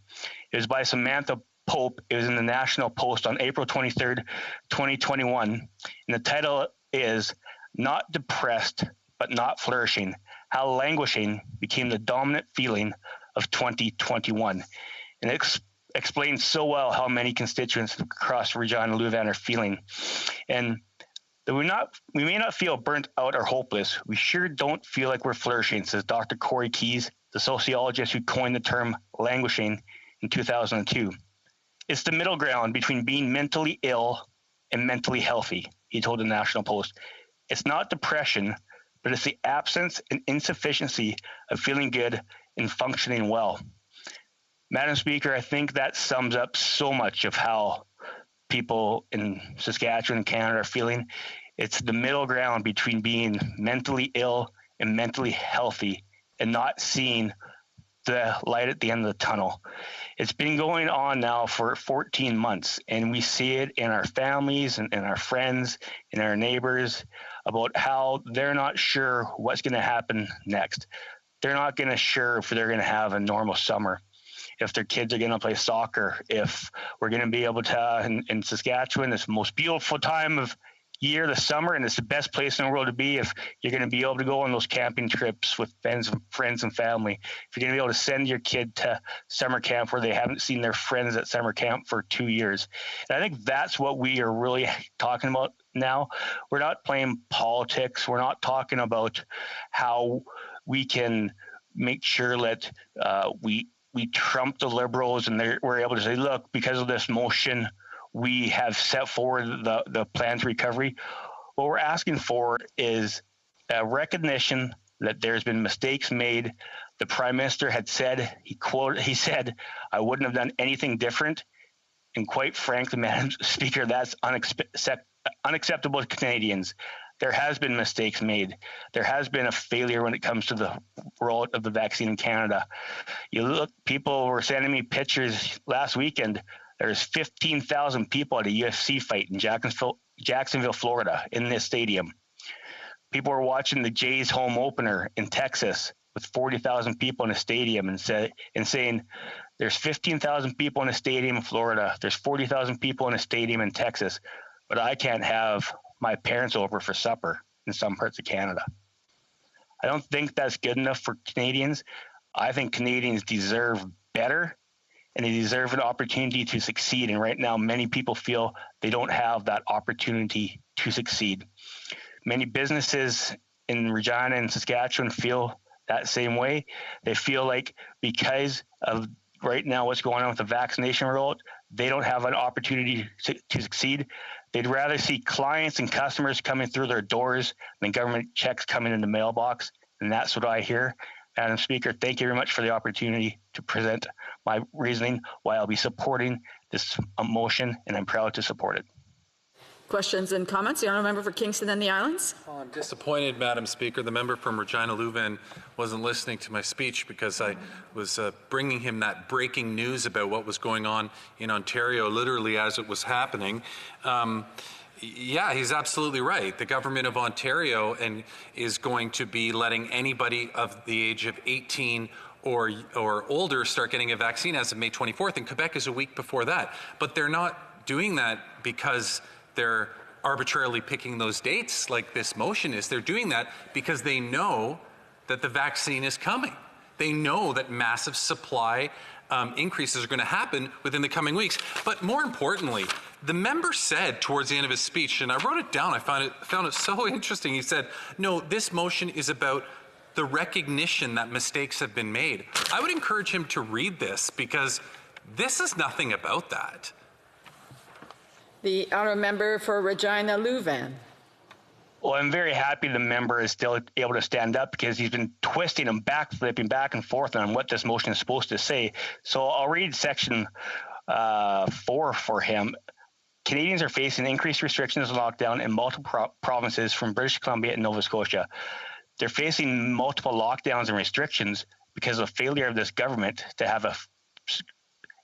It was by Samantha Pope. It was in the National Post on April 23rd, 2021. And the title is Not Depressed, But Not Flourishing, How Languishing Became the Dominant Feeling of 2021. And it explains so well how many constituents across Regina and Louvain are feeling. And we may not feel burnt out or hopeless. We sure don't feel like we're flourishing, says Dr. Corey Keyes, the sociologist who coined the term languishing in 2002. It's the middle ground between being mentally ill and mentally healthy, he told the National Post. It's not depression, but it's the absence and insufficiency of feeling good and functioning well. Madam Speaker, I think that sums up so much of how people in Saskatchewan and Canada are feeling. It's the middle ground between being mentally ill and mentally healthy and not seeing the light at the end of the tunnel. It's been going on now for 14 months, and we see it in our families and our friends and our neighbors about how they're not sure what's going to happen next. They're not going to sure if they're going to have a normal summer, if their kids are going to play soccer, if we're going to be able to, in Saskatchewan, it's the most beautiful time of year, the summer, and it's the best place in the world to be if you're going to be able to go on those camping trips with friends and family. If you're going to be able to send your kid to summer camp where they haven't seen their friends at summer camp for 2 years. And I think that's what we are really talking about now. We're not playing politics. We're not talking about how we can make sure that we trump the Liberals and we're able to say, look, because of this motion, we have set forward the plan to recovery. What we're asking for is a recognition that there's been mistakes made. The Prime Minister had said, he said, I wouldn't have done anything different. And quite frankly, Madam Speaker, that's unacceptable to Canadians. There has been mistakes made. There has been a failure when it comes to the rollout of the vaccine in Canada. You look, people were sending me pictures last weekend. There's 15,000 people at a UFC fight in Jacksonville, Florida, in this stadium. People are watching the Jays home opener in Texas with 40,000 people in a stadium and saying, there's 15,000 people in a stadium in Florida. There's 40,000 people in a stadium in Texas, but I can't have my parents over for supper in some parts of Canada. I don't think that's good enough for Canadians. I think Canadians deserve better, and they deserve an opportunity to succeed. And right now, many people feel they don't have that opportunity to succeed. Many businesses in Regina and Saskatchewan feel that same way. They feel like because of right now what's going on with the vaccination rollout, they don't have an opportunity to succeed. They'd rather see clients and customers coming through their doors than government checks coming in the mailbox. And that's what I hear. Madam Speaker, thank you very much for the opportunity to present my reasoning why I'll be supporting this motion, and I'm proud to support it. Questions and comments? The honourable member for Kingston and the Islands. Well, I'm disappointed, Madam Speaker. The member from Regina Leuven wasn't listening to my speech because I was bringing him that breaking news about what was going on in Ontario literally as it was happening. Yeah, he's absolutely right. The government of Ontario is going to be letting anybody of the age of 18 or older start getting a vaccine as of May 24th, and Quebec is a week before that. But they're not doing that because they're arbitrarily picking those dates like this motion is. They're doing that because they know that the vaccine is coming. They know that massive supply increases are going to happen within the coming weeks. But more importantly, the member said towards the end of his speech, and I wrote it down, I found it so interesting. He said, no, this motion is about the recognition that mistakes have been made. I would encourage him to read this because this is nothing about that. The honourable member for Regina Leuven. Well, I'm very happy the member is still able to stand up because he's been twisting and backflipping back and forth on what this motion is supposed to say. So I'll read section 4 for him. Canadians are facing increased restrictions and lockdown in multiple provinces from British Columbia and Nova Scotia. They're facing multiple lockdowns and restrictions because of failure of this government to have a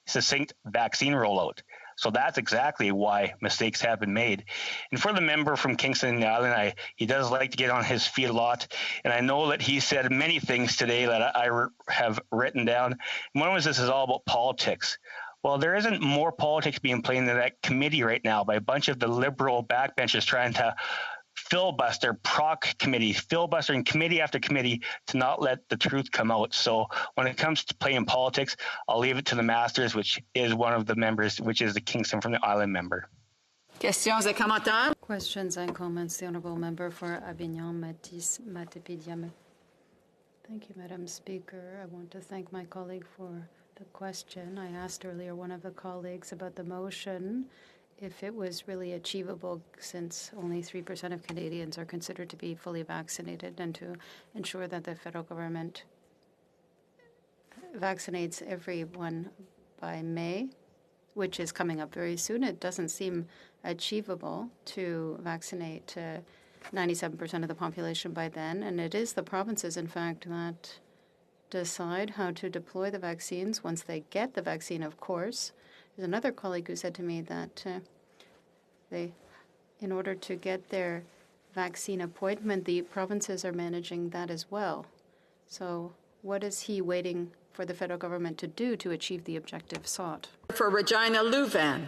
succinct vaccine rollout. So that's exactly why mistakes have been made. And for the member from Kingston and the Island, he does like to get on his feet a lot. And I know that he said many things today that I have written down. One was this is all about politics. Well, there isn't more politics being played in that committee right now by a bunch of the Liberal backbenchers trying to filibuster proc committees, filibustering committee after committee to not let the truth come out. So when it comes to playing politics, I'll leave it to the masters, which is one of the members, which is the Kingston from the Island member. Questions et commentaires? Questions and comments. The honourable member for Avignon, Matisse Matepédiame. Thank you, Madam Speaker. I want to thank my colleague for the question. I asked earlier one of the colleagues about the motion, if it was really achievable, since only 3% of Canadians are considered to be fully vaccinated, and to ensure that the federal government vaccinates everyone by May, which is coming up very soon. It doesn't seem achievable to vaccinate 97% of the population by then, and it is the provinces, in fact, that decide how to deploy the vaccines once they get the vaccine, of course. There's another colleague who said to me that in order to get their vaccine appointment, the provinces are managing that as well. So what is he waiting for the federal government to do to achieve the objective sought? For Regina Leuven.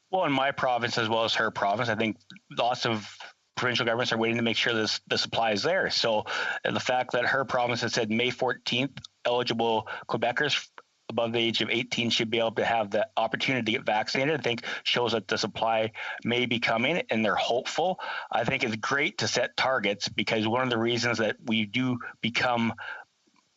Well, in my province as well as her province, I think lots of provincial governments are waiting to make sure the supply is there. So the fact that her province has said May 14th, eligible Quebecers above the age of 18 should be able to have the opportunity to get vaccinated, I think shows that the supply may be coming, and they're hopeful. I think it's great to set targets, because one of the reasons that we do become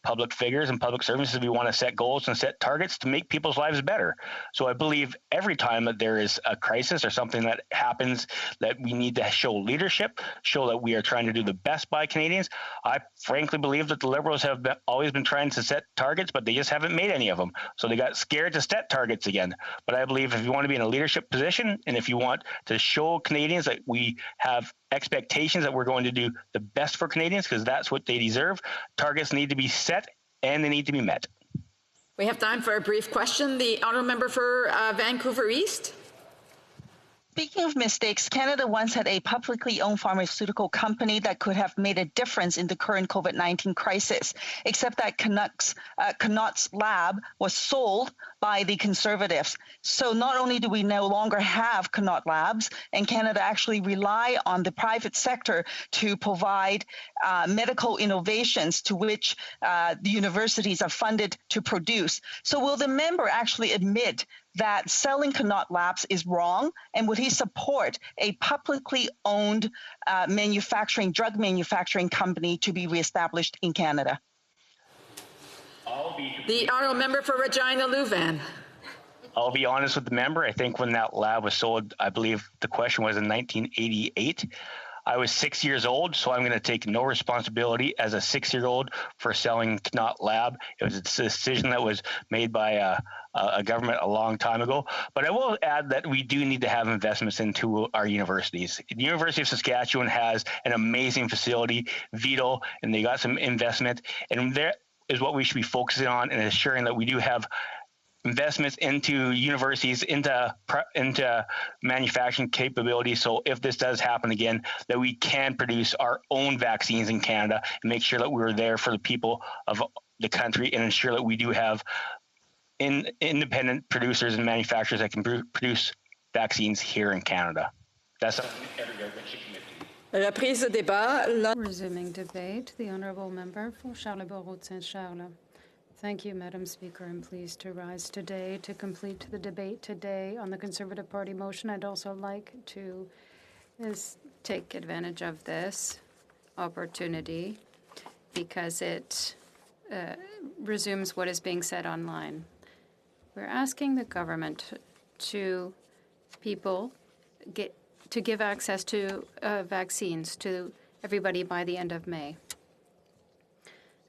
public figures and public servants is we want to set goals and set targets to make people's lives better. So I believe every time that there is a crisis or something that happens, that we need to show leadership, show that we are trying to do the best by Canadians. I frankly believe that the Liberals have always been trying to set targets, but they just haven't made any of them. So they got scared to set targets again. But I believe if you want to be in a leadership position, and if you want to show Canadians that we have expectations that we're going to do the best for Canadians, because that's what they deserve, targets need to be set and they need to be met. We have time for a brief question. The honourable member for Vancouver East. Speaking of mistakes, Canada once had a publicly owned pharmaceutical company that could have made a difference in the current COVID-19 crisis, except that Connaught's lab was sold by the Conservatives. So not only do we no longer have Connaught labs, and Canada actually rely on the private sector to provide medical innovations to which the universities are funded to produce. So will the member actually admit that selling Connaught Labs is wrong, and would he support a publicly owned drug manufacturing company to be reestablished in Canada? The honourable member for Regina Louvain. I'll be honest with the member. I think when that lab was sold, I believe the question was in 1988. I was 6 years old, so I'm going to take no responsibility as a 6-year-old for selling Connaught Lab. It was a decision that was made by a government a long time ago. But I will add that we do need to have investments into our universities. The University of Saskatchewan has an amazing facility, Vito, and they got some investment. And there is what we should be focusing on and ensuring that we do have investments into universities, into manufacturing capability. So if this does happen again, that we can produce our own vaccines in Canada and make sure that we're there for the people of the country and ensure that we do have independent producers and manufacturers that can produce vaccines here in Canada. That's something every government should commit to. Resuming debate, the honourable member for Charlebourg-Saint-Charles. Thank you, Madam Speaker. I'm pleased to rise today to complete the debate today on the Conservative Party motion. I'd also like to take advantage of this opportunity because it resumes what is being said online. We're asking the government to give access to vaccines to everybody by the end of May.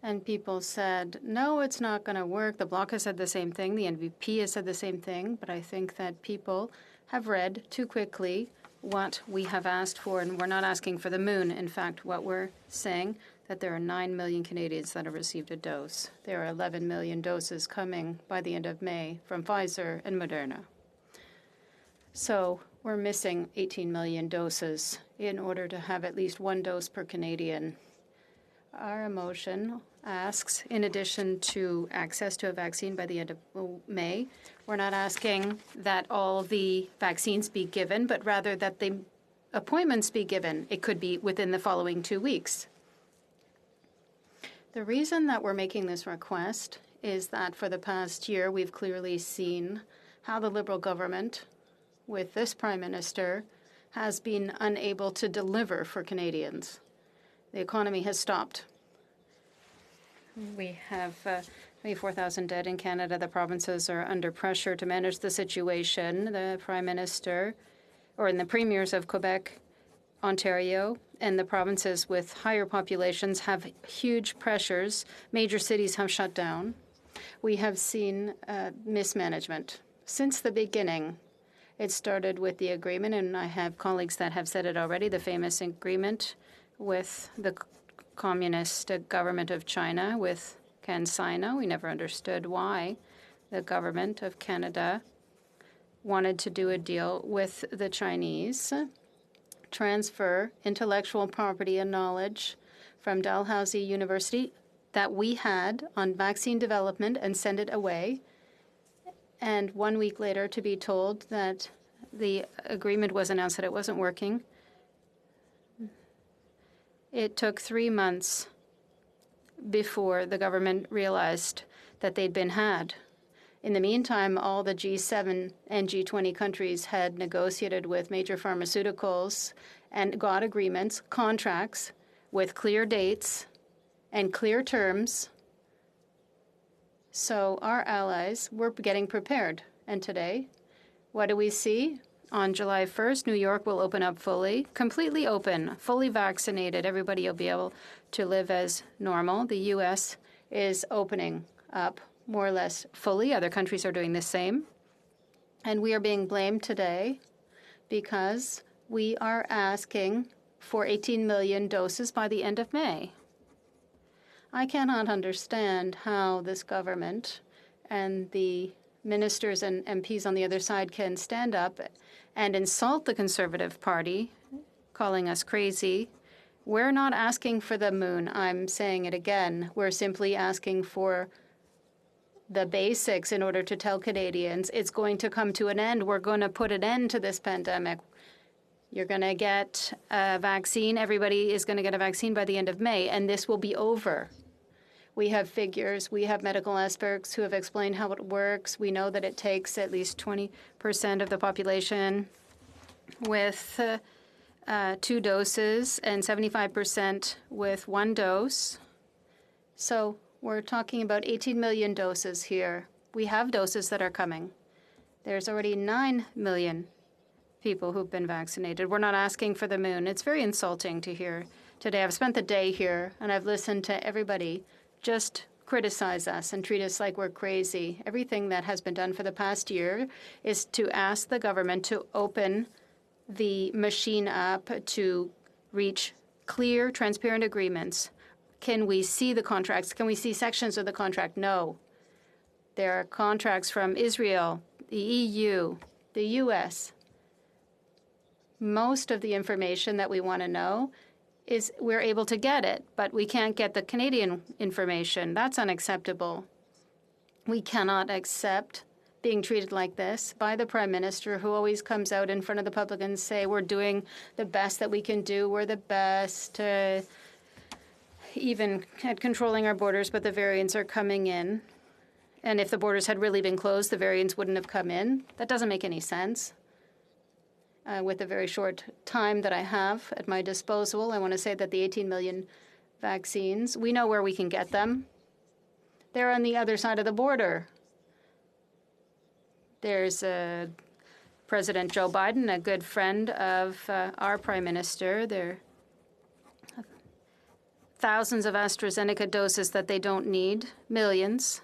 And people said, no, it's not going to work. The Bloc has said the same thing. The NVP has said the same thing. But I think that people have read too quickly what we have asked for. And we're not asking for the moon. In fact, what we're saying, that there are 9 million Canadians that have received a dose. There are 11 million doses coming by the end of May from Pfizer and Moderna. So we're missing 18 million doses in order to have at least one dose per Canadian. Our motion asks, in addition to access to a vaccine by the end of May, we're not asking that all the vaccines be given, but rather that the appointments be given. It could be within the following 2 weeks. The reason that we're making this request is that for the past year, we've clearly seen how the Liberal government, with this Prime Minister, has been unable to deliver for Canadians. The economy has stopped. We have 24,000 dead in Canada. The provinces are under pressure to manage the situation. The Prime Minister, and the premiers of Quebec, Ontario, and the provinces with higher populations have huge pressures. Major cities have shut down. We have seen mismanagement since the beginning. It started with the agreement, and I have colleagues that have said it already, the famous agreement with the communist government of China, with CanSino. We never understood why the government of Canada wanted to do a deal with the Chinese, transfer intellectual property and knowledge from Dalhousie University that we had on vaccine development and send it away. And 1 week later to be told that the agreement was announced that it wasn't working. It took 3 months before the government realized that they'd been had. In the meantime, all the G7 and G20 countries had negotiated with major pharmaceuticals and got agreements, contracts with clear dates and clear terms. So our allies were getting prepared. And today, what do we see? On July 1st, New York will open up fully, completely open, fully vaccinated. Everybody will be able to live as normal. The U.S. is opening up more or less fully. Other countries are doing the same. And we are being blamed today because we are asking for 18 million doses by the end of May. I cannot understand how this government and the ministers and MPs on the other side can stand up and insult the Conservative Party, calling us crazy. We're not asking for the moon. I'm saying it again. We're simply asking for the basics in order to tell Canadians it's going to come to an end. We're going to put an end to this pandemic. You're going to get a vaccine. Everybody is going to get a vaccine by the end of May, and this will be over. We have figures. We have medical experts who have explained how it works. We know that it takes at least 20% of the population with 2 doses and 75% with 1 dose. So we're talking about 18 million doses here. We have doses that are coming. There's already 9 million people who've been vaccinated. We're not asking for the moon. It's very insulting to hear today. I've spent the day here, and I've listened to everybody just criticize us and treat us like we're crazy. Everything that has been done for the past year is to ask the government to open the machine up to reach clear, transparent agreements. Can we see the contracts? Can we see sections of the contract? No. There are contracts from Israel, the EU, the U.S. Most of the information that we want to know is we're able to get it, but we can't get the Canadian information. That's unacceptable. We cannot accept being treated like this by the Prime Minister, who always comes out in front of the public and say, we're doing the best that we can do. We're the best, even at controlling our borders, but the variants are coming in. And if the borders had really been closed, the variants wouldn't have come in. That doesn't make any sense. With the very short time that I have at my disposal, I want to say that the 18 million vaccines, we know where we can get them. They're on the other side of the border. There's President Joe Biden, a good friend of our Prime Minister. There are thousands of AstraZeneca doses that they don't need, millions.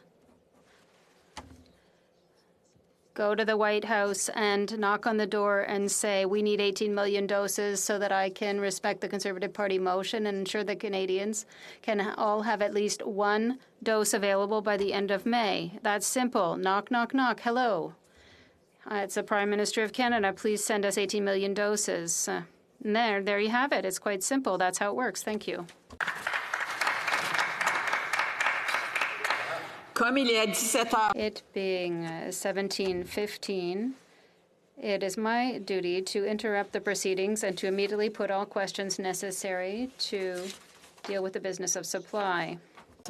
Go to the White House and knock on the door and say, we need 18 million doses so that I can respect the Conservative Party motion and ensure that Canadians can all have at least 1 dose available by the end of May. That's simple. Knock, knock, knock. Hello. It's the Prime Minister of Canada. Please send us 18 million doses. And there you have it. It's quite simple. That's how it works. Thank you. It being 17:15, it is my duty to interrupt the proceedings and to immediately put all questions necessary to deal with the business of supply.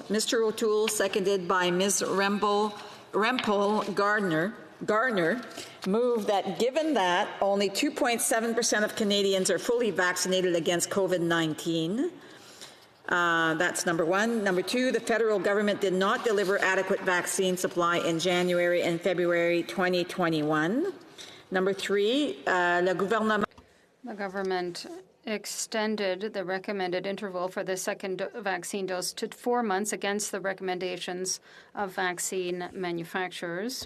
Mr. O'Toole, seconded by Ms. Rempel Gardner, move that given that only 2.7% of Canadians are fully vaccinated against COVID-19, that's number 1. Number 2, the federal government did not deliver adequate vaccine supply in January and February 2021. Number 3, the government extended the recommended interval for the second vaccine dose to 4 months against the recommendations of vaccine manufacturers.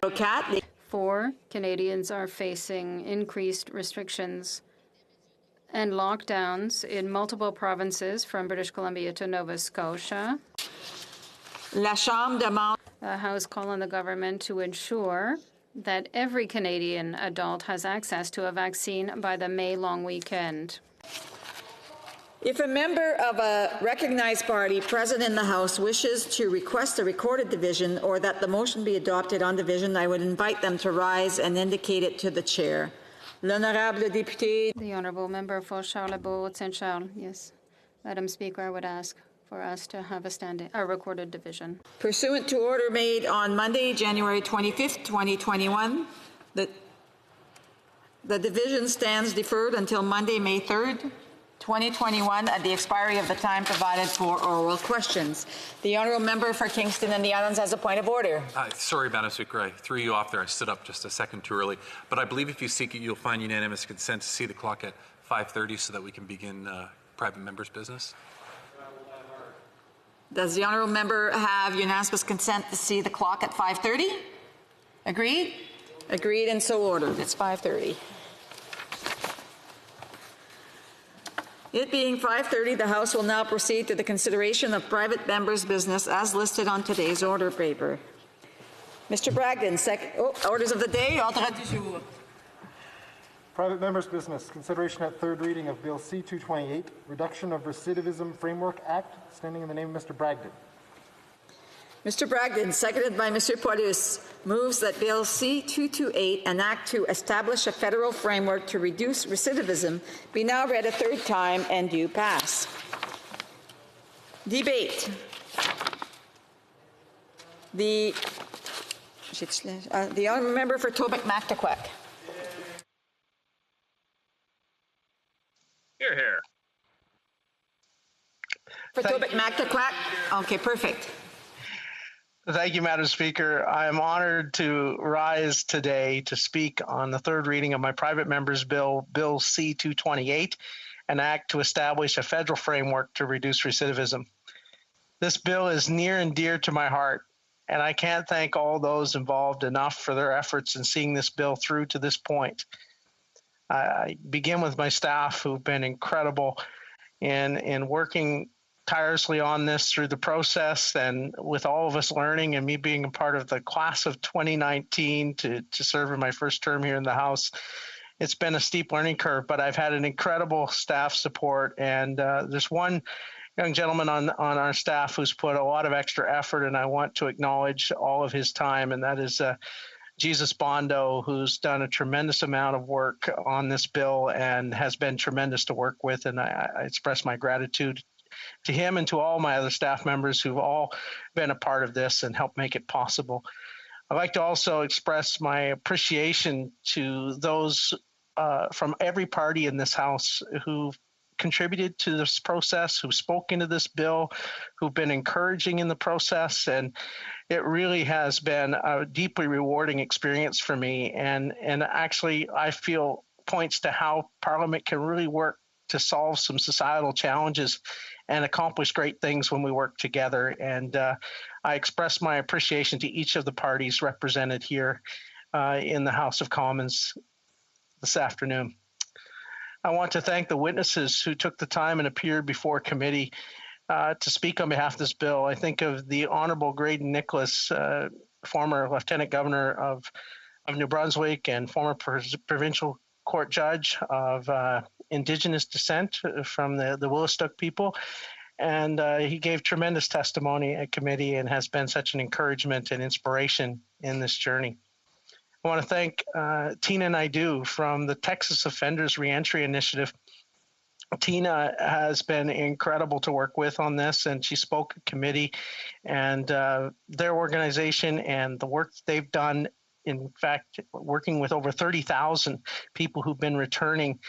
4, Canadians are facing increased restrictions and lockdowns in multiple provinces from British Columbia to Nova Scotia. The House called on the government to ensure that every Canadian adult has access to a vaccine by the May long weekend. If a member of a recognized party present in the House wishes to request a recorded division or that the motion be adopted on division, I would invite them to rise and indicate it to the chair. L'honorable député. The honourable member for Charlebourg, Saint Charles. Yes, Madam Speaker, I would ask for us to have a recorded division. Pursuant to order made on Monday, January 25th, 2021, the division stands deferred until Monday, May 3rd, 2021, at the expiry of the time provided for oral questions. The honourable member for Kingston and the Islands has a point of order. Sorry, Madam Speaker, I threw you off there. I stood up just a second too early. But I believe if you seek it, you'll find unanimous consent to see the clock at 5:30 so that we can begin private members' business. Does the honourable member have unanimous consent to see the clock at 5:30? Agreed? Agreed and so ordered. It's 5:30. It being 5:30, the House will now proceed to the consideration of private members' business as listed on today's order paper. Mr. Bragdon, orders of the day, ordre du jour. Private members' business. Consideration at third reading of Bill C-228, Reduction of Recidivism Framework Act, standing in the name of Mr. Bragdon. Mr. Bragdon, seconded by Mr. Poilus, moves that Bill C-228, an act to establish a federal framework to reduce recidivism, be now read a third time and do pass. Debate. The honourable member for Tobic-Mactaquac. Here, here. For Tobic-Mactaquac? Okay, perfect. Thank you, Madam Speaker. I am honored to rise today to speak on the third reading of my private member's bill, Bill C-228, an act to establish a federal framework to reduce recidivism. This bill is near and dear to my heart, and I can't thank all those involved enough for their efforts in seeing this bill through to this point. I begin with my staff who've been incredible in working tirelessly on this through the process, and with all of us learning and me being a part of the class of 2019 to serve in my first term here in the House. It's been a steep learning curve, but I've had an incredible staff support, and there's one young gentleman on our staff who's put a lot of extra effort, and I want to acknowledge all of his time, and that is Jesus Bondo, who's done a tremendous amount of work on this bill and has been tremendous to work with, and I express my gratitude to him and to all my other staff members who've all been a part of this and helped make it possible. I'd like to also express my appreciation to those from every party in this House who've contributed to this process, who've spoken to this bill, who've been encouraging in the process, and it really has been a deeply rewarding experience for me, and actually I feel points to how Parliament can really work to solve some societal challenges and accomplish great things when we work together. And I express my appreciation to each of the parties represented here in the House of Commons this afternoon. I want to thank the witnesses who took the time and appeared before committee to speak on behalf of this bill. I think of the Honorable Graydon Nicholas, former Lieutenant Governor of New Brunswick and former provincial court judge of Indigenous descent from the Willistook people. And he gave tremendous testimony at committee and has been such an encouragement and inspiration in this journey. I want to thank Tina Naidoo from the Texas Offenders Reentry Initiative. Tina has been incredible to work with on this, and she spoke at committee, and their organization and the work they've done, in fact, working with over 30,000 people who've been returning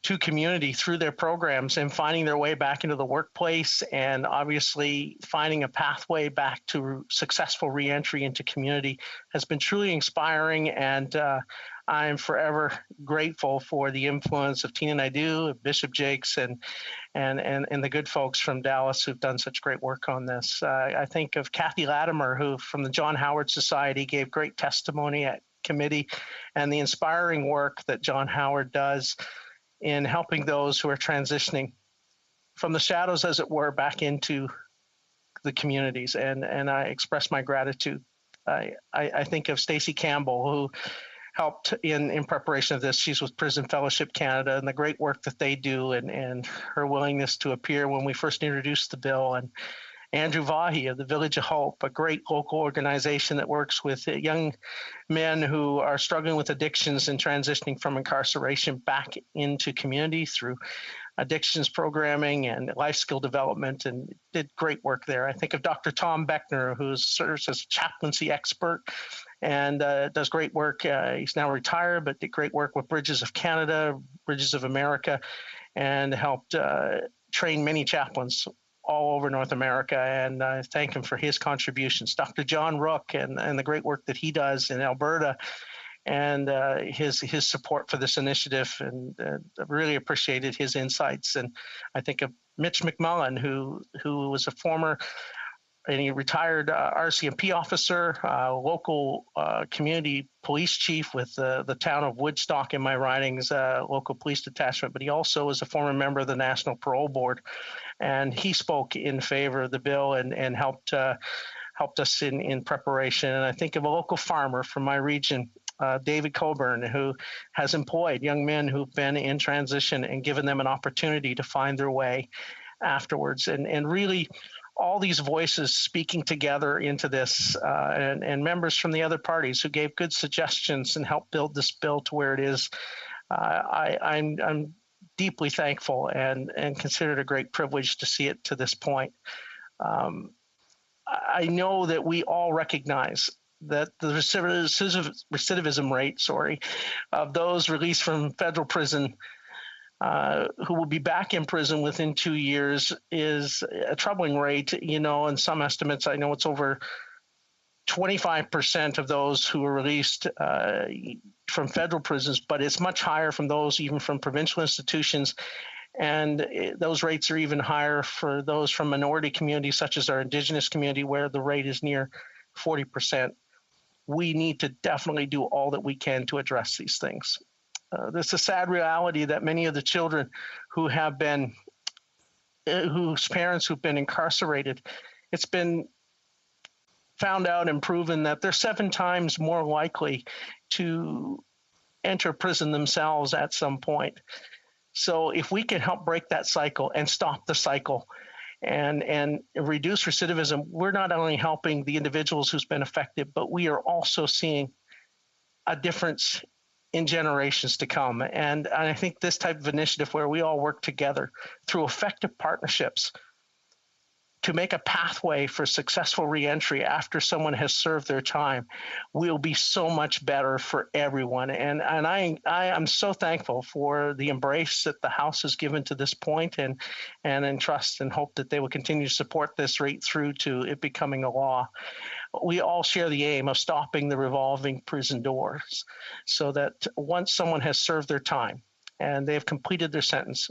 to community through their programs and finding their way back into the workplace, and obviously finding a pathway back to successful reentry into community has been truly inspiring. And I'm forever grateful for the influence of Tina Naidoo, Bishop Jakes, and the good folks from Dallas who've done such great work on this. I think of Kathy Latimer, who from the John Howard Society gave great testimony at committee, and the inspiring work that John Howard does in helping those who are transitioning from the shadows, as it were, back into the communities. And I express my gratitude. I think of Stacey Campbell, who helped in preparation of this. She's with Prison Fellowship Canada, and the great work that they do, and her willingness to appear when we first introduced the bill. And Andrew Vahi of the Village of Hope, a great local organization that works with young men who are struggling with addictions and transitioning from incarceration back into community through addictions programming and life skill development, and did great work there. I think of Dr. Tom Beckner, who serves as a chaplaincy expert and does great work. He's now retired, but did great work with Bridges of Canada, Bridges of America, and helped train many chaplains all over North America, and I thank him for his contributions. Dr. John Rook and the great work that he does in Alberta, and his support for this initiative, and really appreciated his insights. And I think of Mitch McMullen, who was a former and he retired RCMP officer, local community police chief with the town of Woodstock in my riding's local police detachment, but he also is a former member of the National Parole Board. And he spoke in favor of the bill and helped helped us in preparation. And I think of a local farmer from my region, David Coburn, who has employed young men who've been in transition and given them an opportunity to find their way afterwards. And really, all these voices speaking together into this, and members from the other parties who gave good suggestions and helped build this bill to where it is. I'm deeply thankful and consider it a great privilege to see it to this point. I know that we all recognize that the recidivism rate, of those released from federal prison who will be back in prison within 2 years is a troubling rate. In some estimates, I know it's over 25% of those who are released from federal prisons, but it's much higher from those even from provincial institutions. And those rates are even higher for those from minority communities, such as our Indigenous community, where the rate is near 40%. We need to definitely do all that we can to address these things. There's a sad reality that many of the children who have been, whose parents who've been incarcerated, it's been found out and proven that they're 7 times more likely to enter prison themselves at some point. So if we can help break that cycle and stop the cycle and reduce recidivism, we're not only helping the individuals who's been affected, but we are also seeing a difference in generations to come. And I think this type of initiative where we all work together through effective partnerships to make a pathway for successful reentry after someone has served their time will be so much better for everyone. And I am so thankful for the embrace that the House has given to this point, and in trust and hope that they will continue to support this right through to it becoming a law. We all share the aim of stopping the revolving prison doors so that once someone has served their time and they have completed their sentence,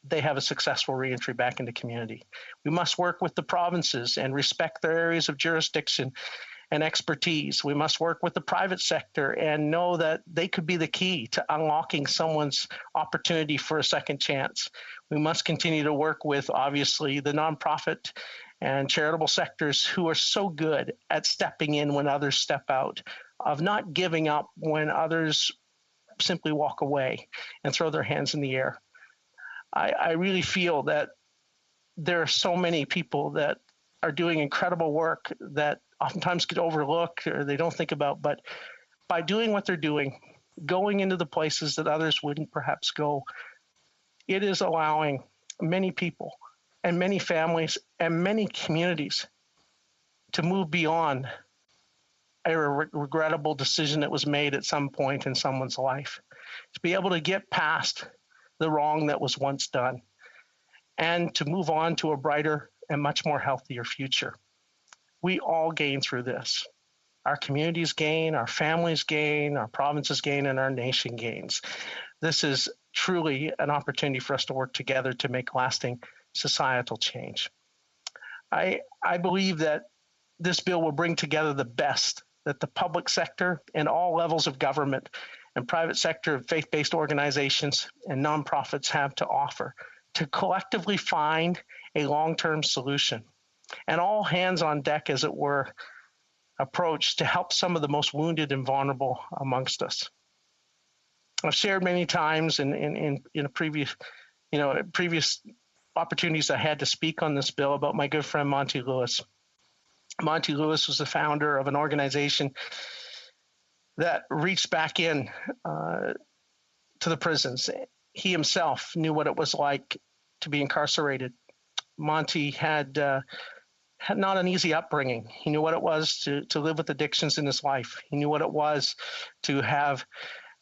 they have a successful reentry back into community. We must work with the provinces and respect their areas of jurisdiction and expertise. We must work with the private sector and know that they could be the key to unlocking someone's opportunity for a second chance. We must continue to work with, obviously, the nonprofit and charitable sectors who are so good at stepping in when others step out, of not giving up when others simply walk away and throw their hands in the air. I really feel that there are so many people that are doing incredible work that oftentimes get overlooked or they don't think about, but by doing what they're doing, going into the places that others wouldn't perhaps go, it is allowing many people and many families and many communities to move beyond a regrettable decision that was made at some point in someone's life, to be able to get past the wrong that was once done, and to move on to a brighter and much more healthier future. We all gain through this. Our communities gain, our families gain, our provinces gain, and our nation gains. This is truly an opportunity for us to work together to make lasting societal change. I believe that this bill will bring together the best that the public sector and all levels of government and private sector faith-based organizations and nonprofits have to offer to collectively find a long-term solution. And all hands on deck, as it were, approach to help some of the most wounded and vulnerable amongst us. I've shared many times in previous opportunities I had to speak on this bill about my good friend Monty Lewis. Monty Lewis was the founder of an organization that reached back in to the prisons. He himself knew what it was like to be incarcerated. Monty had not an easy upbringing. He knew what it was to live with addictions in his life. He knew what it was to have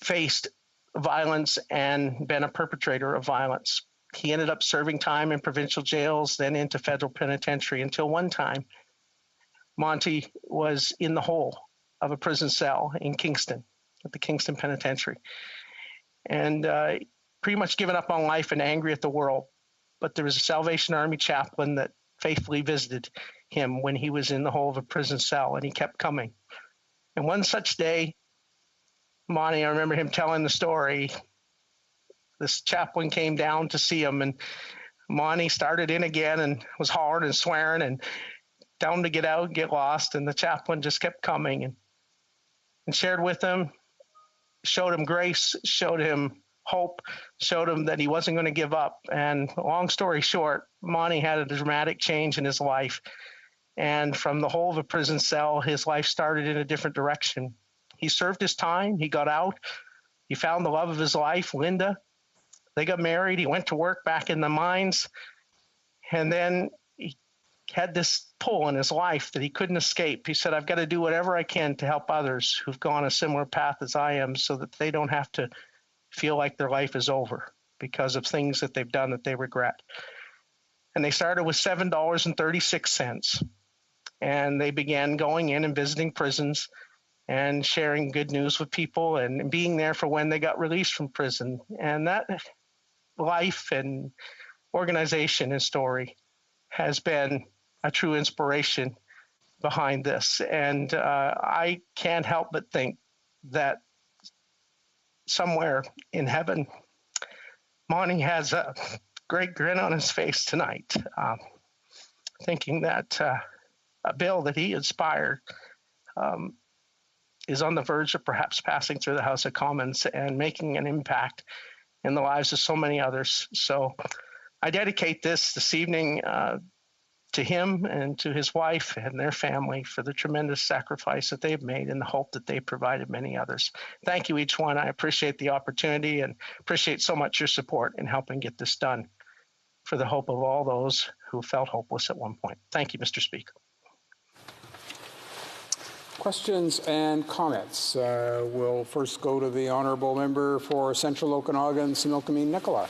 faced violence and been a perpetrator of violence. He ended up serving time in provincial jails, then into federal penitentiary, until one time Monty was in the hole of a prison cell in Kingston, at the Kingston Penitentiary, and pretty much given up on life and angry at the world. But there was a Salvation Army chaplain that faithfully visited him when he was in the hole of a prison cell, and he kept coming. And one such day, Monty, I remember him telling the story, this chaplain came down to see him, and Monty started in again and was hollering and swearing and tell him to get out, get lost, and the chaplain just kept coming and shared with him, showed him grace, showed him hope, showed him that he wasn't going to give up. And long story short, Monty had a dramatic change in his life. And from the whole of a prison cell, his life started in a different direction. He served his time, he got out, he found the love of his life, Linda. They got married, he went to work back in the mines, and then he had this pull in his life that he couldn't escape. He said, I've got to do whatever I can to help others who've gone a similar path as I am so that they don't have to feel like their life is over because of things that they've done that they regret. And they started with $7.36, and they began going in and visiting prisons and sharing good news with people and being there for when they got released from prison. And that life and organization and story has been a true inspiration behind this. And I can't help but think that somewhere in heaven, Monty has a great grin on his face tonight, thinking that a bill that he inspired is on the verge of perhaps passing through the House of Commons and making an impact in the lives of so many others. So I dedicate this evening to him and to his wife and their family for the tremendous sacrifice that they've made and the hope that they provided many others. Thank you, each one. I appreciate the opportunity and appreciate so much your support in helping get this done for the hope of all those who felt hopeless at one point. Thank you, Mr. Speaker. Questions and comments. We'll first go to the honourable member for Central Okanagan, Similkameen Nicola.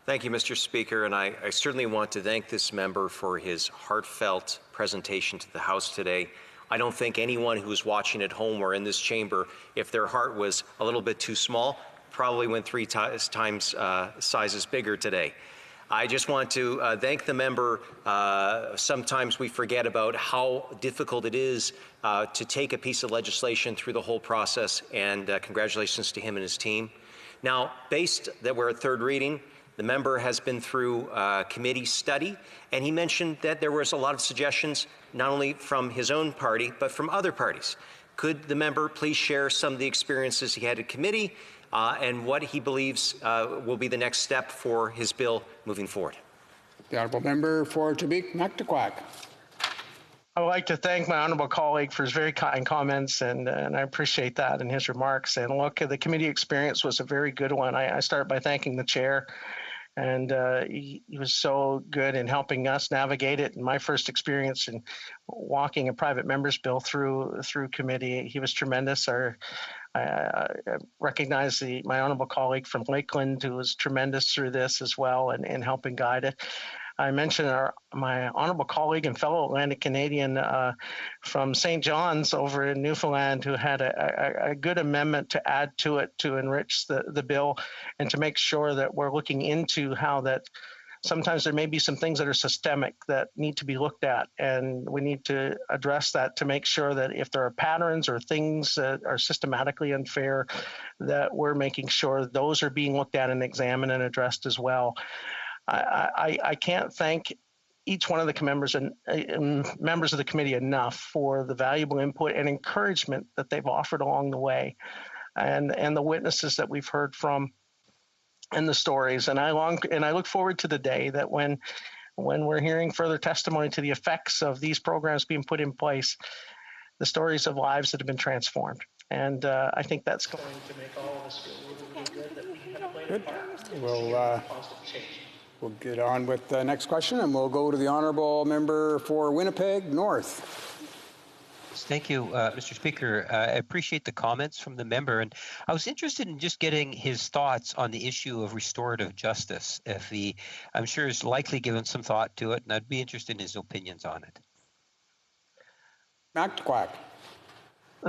Thank you, Mr. Speaker, and I certainly want to thank this member for his heartfelt presentation to the House today. I don't think anyone who is watching at home or in this chamber, if their heart was a little bit too small, probably went 3 times sizes bigger today. I just want to thank the member. Sometimes we forget about how difficult it is to take a piece of legislation through the whole process, and congratulations to him and his team. Now, based that we're at third reading, the member has been through committee study, and he mentioned that there was a lot of suggestions, not only from his own party, but from other parties. Could the member please share some of the experiences he had at committee and what he believes will be the next step for his bill moving forward? The honourable member for Tabik-Naqtaquac. I would like to thank my honourable colleague for his very kind comments, and I appreciate that in his remarks. And look, the committee experience was a very good one. I start by thanking the chair, and he was so good in helping us navigate it. And my first experience in walking a private member's bill through committee, he was tremendous. I recognize my honourable colleague from Lakeland, who was tremendous through this as well and helping guide it. I mentioned my honourable colleague and fellow Atlantic Canadian from St. John's over in Newfoundland, who had a good amendment to add to it to enrich the bill and to make sure that we're looking into how that sometimes there may be some things that are systemic that need to be looked at, and we need to address that to make sure that if there are patterns or things that are systematically unfair, that we're making sure those are being looked at and examined and addressed as well. I can't thank each one of the members and members of the committee enough for the valuable input and encouragement that they've offered along the way, and the witnesses that we've heard from, and the stories. And I look forward to the day that when we're hearing further testimony to the effects of these programs being put in place, the stories of lives that have been transformed. And I think that's going to make all of us feel really good that we have played a part in positive change. We'll get on with the next question, and we'll go to the honourable member for Winnipeg North. Thank you, Mr. Speaker. I appreciate the comments from the member, and I was interested in just getting his thoughts on the issue of restorative justice. I'm sure he's likely given some thought to it, and I'd be interested in his opinions on it. Naqtaquac.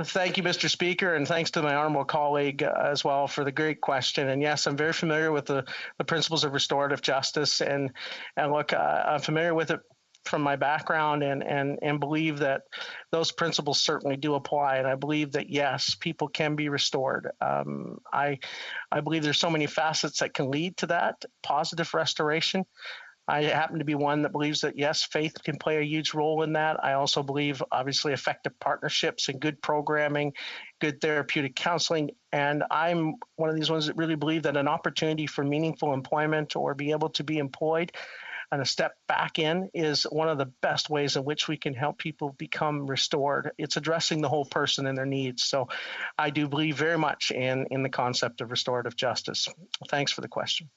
Thank you, Mr. Speaker, and thanks to my honourable colleague as well for the great question. And yes, I'm very familiar with the principles of restorative justice, and look, I'm familiar with it from my background and believe that those principles certainly do apply. And I believe that, yes, people can be restored. I believe there's so many facets that can lead to that positive restoration. I happen to be one that believes that, yes, faith can play a huge role in that. I also believe, obviously, effective partnerships and good programming, good therapeutic counseling. And I'm one of these ones that really believe that an opportunity for meaningful employment or be able to be employed and a step back in is one of the best ways in which we can help people become restored. It's addressing the whole person and their needs. So I do believe very much in the concept of restorative justice. Thanks for the question.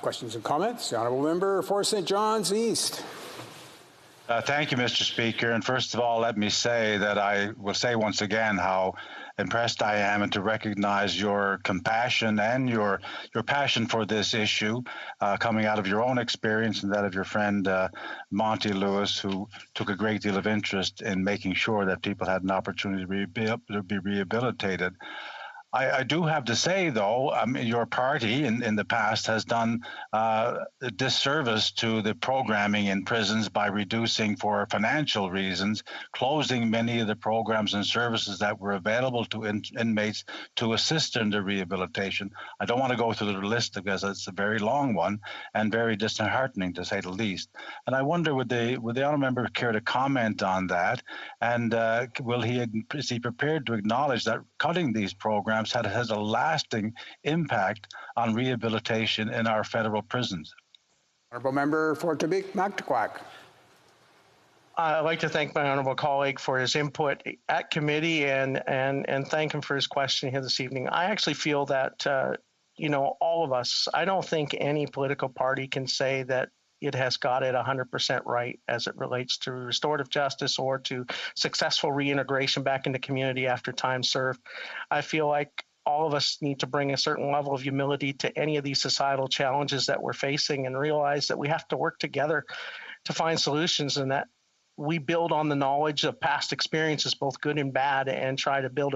Questions and comments? The Honourable Member for St. John's East. Thank you, Mr. Speaker. And first of all, let me say that I will say once again how impressed I am and to recognize your compassion and your passion for this issue coming out of your own experience and that of your friend Monty Lewis, who took a great deal of interest in making sure that people had an opportunity to be rehabilitated. I do have to say, though, your party in the past has done a disservice to the programming in prisons by reducing, for financial reasons, closing many of the programs and services that were available to inmates to assist in their rehabilitation. I don't want to go through the list because it's a very long one and very disheartening, to say the least. And I wonder, would the honourable member care to comment on that? And is he prepared to acknowledge that cutting these programs has a lasting impact on rehabilitation in our federal prisons? Honourable Member for Quebec-Mactaquac. I'd like to thank my honourable colleague for his input at committee and thank him for his question here this evening. I actually feel that, all of us, I don't think any political party can say that it has got it 100% right as it relates to restorative justice or to successful reintegration back into community after time served. I feel like all of us need to bring a certain level of humility to any of these societal challenges that we're facing and realize that we have to work together to find solutions, and that we build on the knowledge of past experiences, both good and bad, and try to build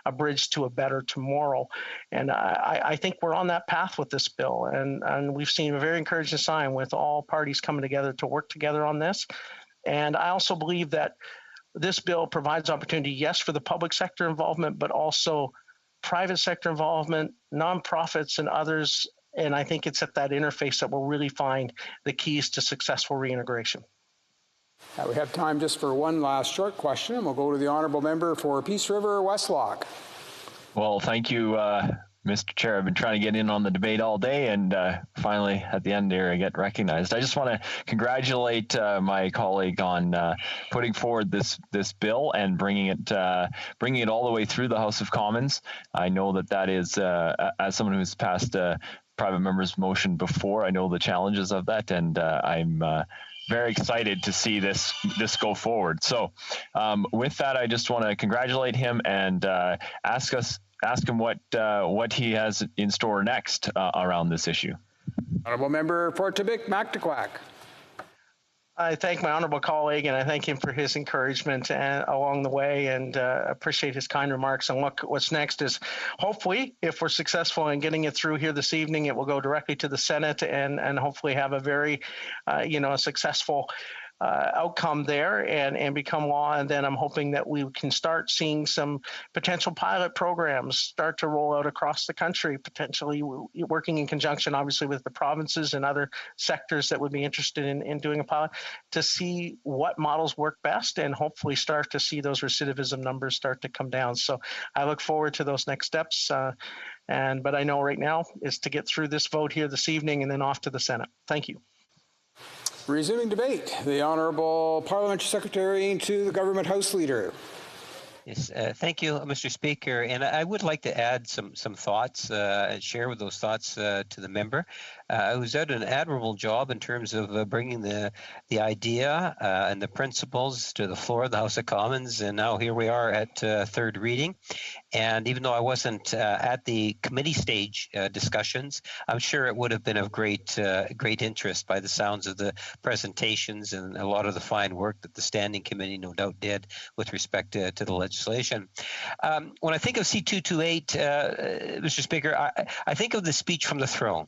a bridge to a better tomorrow. And I think we're on that path with this bill. And we've seen a very encouraging sign with all parties coming together to work together on this. And I also believe that this bill provides opportunity, yes, for the public sector involvement, but also private sector involvement, nonprofits and others. And I think it's at that interface that we'll really find the keys to successful reintegration. We have time just for one last short question, and we'll go to the Honourable Member for Peace River Westlock. Well, thank you, Mr. Chair. I've been trying to get in on the debate all day, and finally, at the end here, I get recognized. I just want to congratulate my colleague on putting forward this bill and bringing it all the way through the House of Commons. I know that is, as someone who's passed a private member's motion before, I know the challenges of that, and I'm very excited to see this go forward. So with that, I just want to congratulate him and ask him what he has in store next around this issue. Honourable Member for Quebec-Mactaquac. I thank my honourable colleague, and I thank him for his encouragement along the way, and appreciate his kind remarks. And what's next is, hopefully, if we're successful in getting it through here this evening, it will go directly to the Senate and hopefully have a very, successful outcome there and become law. And then I'm hoping that we can start seeing some potential pilot programs start to roll out across the country, potentially working in conjunction, obviously, with the provinces and other sectors that would be interested in doing a pilot to see what models work best and hopefully start to see those recidivism numbers start to come down. So I look forward to those next steps. But I know right now is to get through this vote here this evening and then off to the Senate. Thank you. Resuming debate, the Honourable Parliamentary Secretary to the Government House Leader. Yes, thank you, Mr. Speaker. And I would like to add some thoughts and share with those thoughts to the member, who's done an admirable job in terms of bringing the idea and the principles to the floor of the House of Commons. And now here we are at third reading. And even though I wasn't at the committee stage discussions, I'm sure it would have been of great interest by the sounds of the presentations and a lot of the fine work that the Standing Committee no doubt did with respect to the legislation. When I think of C-228, Mr. Speaker, I think of the speech from the throne.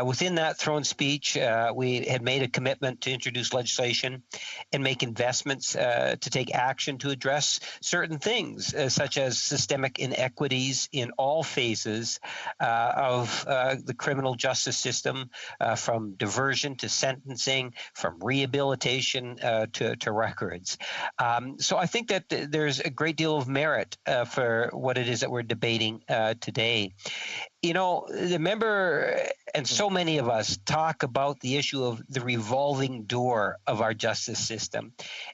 Within that throne speech, we had made a commitment to introduce legislation and make investments to take action to address certain things, such as systemic inequities in all phases of the criminal justice system, from diversion to sentencing, from rehabilitation to records. So I think that there's a great deal of merit for what it is that we're debating today. You know, the member and so many of us talk about the issue of the revolving door of our justice system,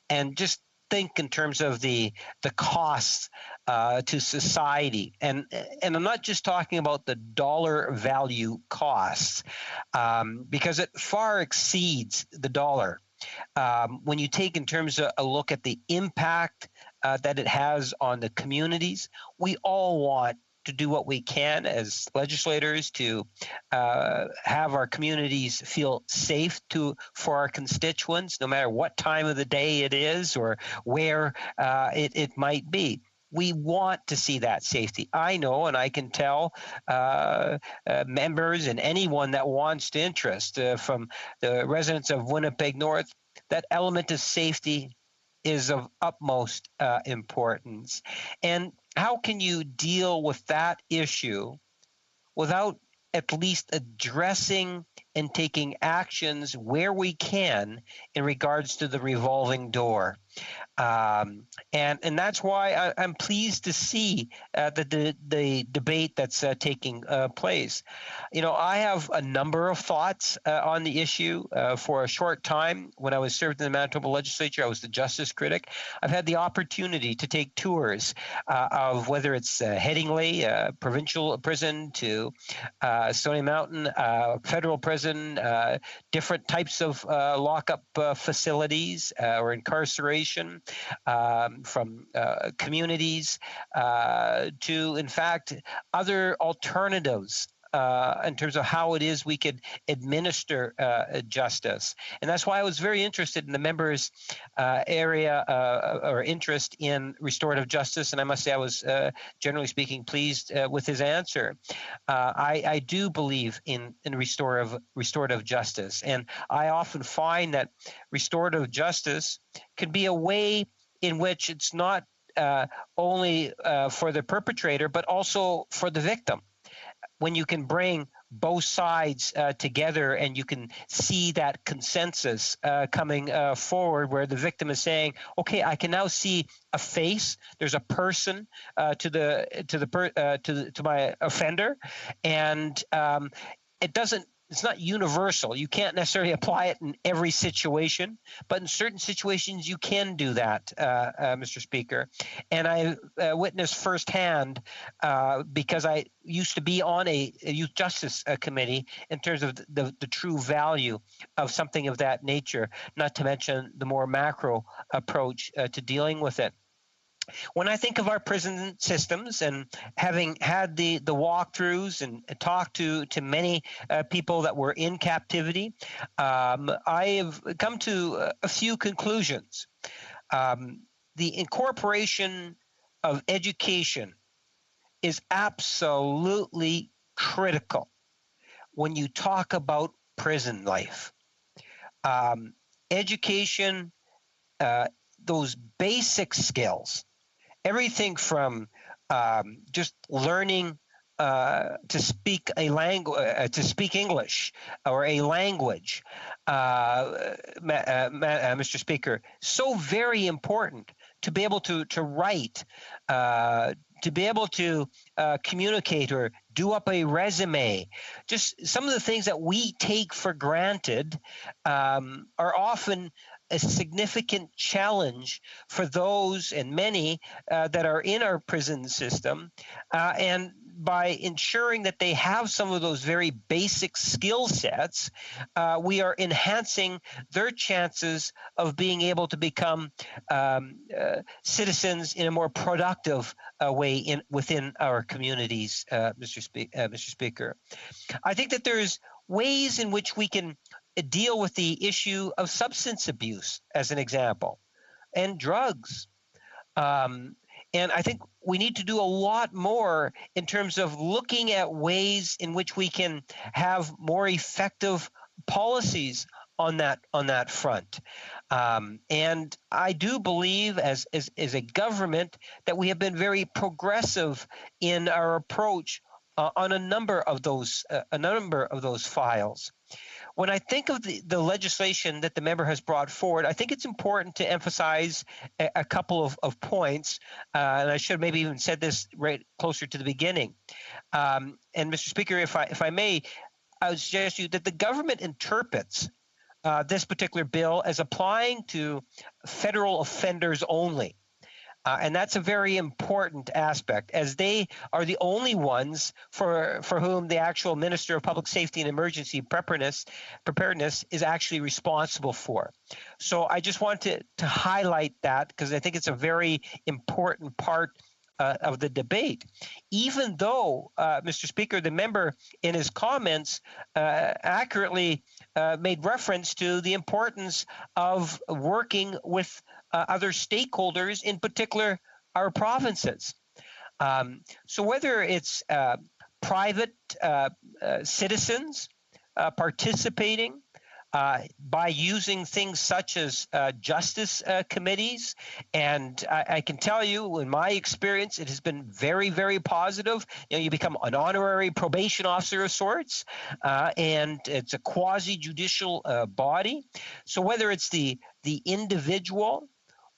and just think in terms of the costs to society. And I'm not just talking about the dollar value costs, because it far exceeds the dollar. When you take in terms of a look at the impact that it has on the communities, we all want to do what we can as legislators to have our communities feel safe for our constituents, no matter what time of the day it is or where it might be. We want to see that safety. I know, and I can tell members and anyone that wants to interest from the residents of Winnipeg North, that element of safety is of utmost importance. And how can you deal with that issue without at least addressing and taking actions where we can in regards to the revolving door? And that's why I'm pleased to see the debate that's taking place. You know, I have a number of thoughts on the issue. For a short time, when I was served in the Manitoba Legislature, I was the justice critic. I've had the opportunity to take tours of whether it's Headingley, provincial prison, to Stony Mountain, federal prison, different types of lockup facilities or incarceration, from communities to, in fact, other alternatives in terms of how it is we could administer justice. And that's why I was very interested in the members' area or interest in restorative justice. And I must say I was, generally speaking, pleased with his answer. I do believe in restorative justice. And I often find that restorative justice can be a way in which it's not only for the perpetrator, but also for the victim. When you can bring both sides together and you can see that consensus coming forward, where the victim is saying, okay, I can now see a face, there's a person to my offender, and it's not universal. You can't necessarily apply it in every situation, but in certain situations you can do that, Mr. Speaker. And I witnessed firsthand, because I used to be on a youth justice committee, in terms of the true value of something of that nature, not to mention the more macro approach to dealing with it. When I think of our prison systems, and having had the walkthroughs and talked to many people that were in captivity, I have come to a few conclusions. The incorporation of education is absolutely critical when you talk about prison life. Education, those basic skills, everything from just learning to speak a language, to speak English or a language, Mr. Speaker, so very important to be able to write, to be able to communicate or do up a resume. Just some of the things that we take for granted are often a significant challenge for those, and many that are in our prison system, and by ensuring that they have some of those very basic skill sets, we are enhancing their chances of being able to become citizens in a more productive way within our communities, Mr. Speaker. I think that there's ways in which we can deal with the issue of substance abuse, as an example, and drugs. And I think we need to do a lot more in terms of looking at ways in which we can have more effective policies on that front. And I do believe, as a government, that we have been very progressive in our approach on a number of those files. When I think of the legislation that the member has brought forward, I think it's important to emphasize a couple of points, and I should have maybe even said this right closer to the beginning. And Mr. Speaker, if I may, I would suggest to you that the government interprets this particular bill as applying to federal offenders only. And that's a very important aspect, as they are the only ones for whom the actual Minister of Public Safety and Emergency Preparedness is actually responsible for. So I just want to highlight that, because I think it's a very important part of the debate. Even though, Mr. Speaker, the member in his comments accurately made reference to the importance of working with other stakeholders, in particular our provinces. So whether it's private citizens participating by using things such as justice committees, and I can tell you, in my experience, it has been very, very positive. You become an honorary probation officer of sorts, and it's a quasi-judicial body. So whether it's the individual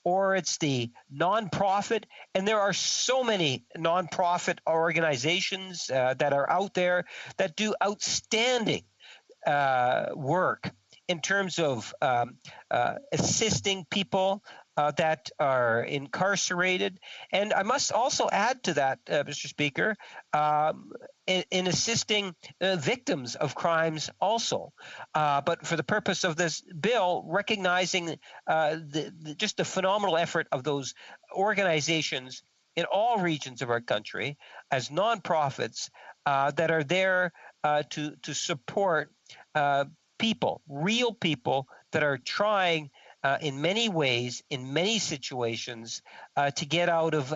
or it's the nonprofit, and there are so many nonprofit organizations that are out there that do outstanding work in terms of assisting people that are incarcerated. And I must also add to that, Mr. Speaker, in assisting victims of crimes also. But for the purpose of this bill, recognizing just the phenomenal effort of those organizations in all regions of our country as nonprofits that are there to support people, real people that are trying in many ways, in many situations, to get out of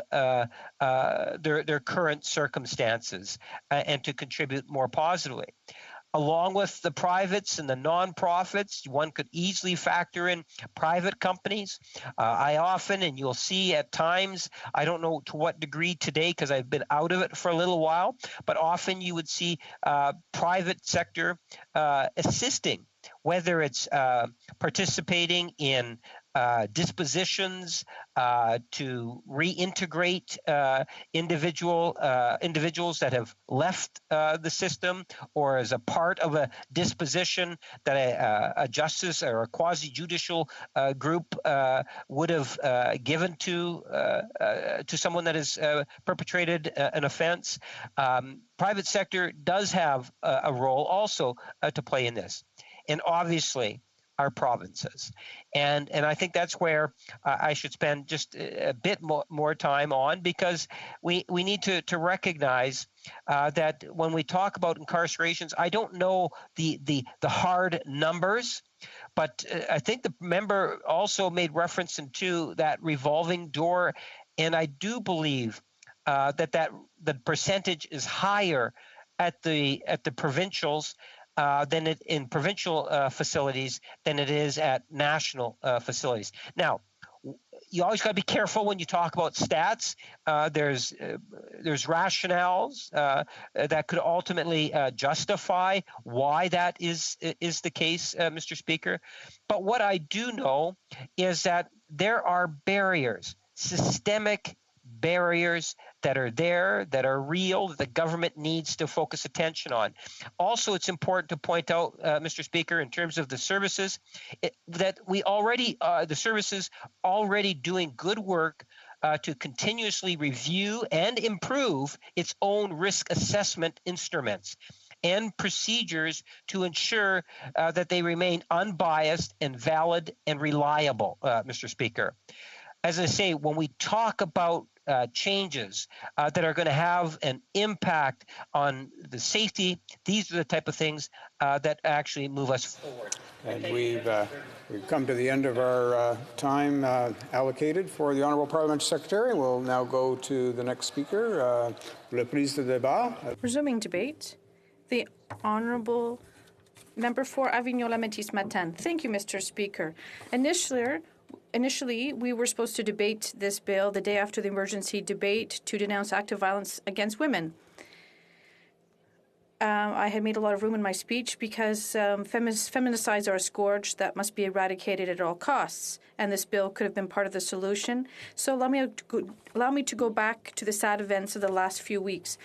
their current circumstances and to contribute more positively. Along with the privates and the nonprofits, one could easily factor in private companies. I often, and you'll see at times, I don't know to what degree today because I've been out of it for a little while, but often you would see private sector assisting, whether it's participating in dispositions to reintegrate individuals that have left the system, or as a part of a disposition that a justice or a quasi-judicial group would have given to someone that has perpetrated an offense. Private sector does have a role also to play in this. And obviously, our provinces. And I think that's where I should spend just a bit more time on, because we need to recognize that when we talk about incarcerations, I don't know the hard numbers, but I think the member also made reference to that revolving door, and I do believe that the percentage is higher at the provincials than it in provincial facilities than it is at national facilities. Now, you always got to be careful when you talk about stats. There's rationales that could ultimately justify why that is the case, Mr. Speaker. But what I do know is that there are barriers, systemic barriers that are there, that are real, that the government needs to focus attention on. Also, it's important to point out, Mr. Speaker, in terms of the services, that we already, the services already doing good work to continuously review and improve its own risk assessment instruments and procedures to ensure that they remain unbiased and valid and reliable, Mr. Speaker. as I say, when we talk about changes that are going to have an impact on the safety, these are the type of things that actually move us forward. And we've come to the end of our time allocated for the Honourable Parliamentary Secretary. We'll now go to the next speaker, le prise de débat. Resuming debate, the Honourable Member for Avignon-La-Métis-Matane. Thank you, Mr. Speaker. Initially, we were supposed to debate this bill the day after the emergency debate to denounce active violence against women. I had made a lot of room in my speech because feminicides are a scourge that must be eradicated at all costs, and this bill could have been part of the solution. So allow me to go back to the sad events of the last few weeks.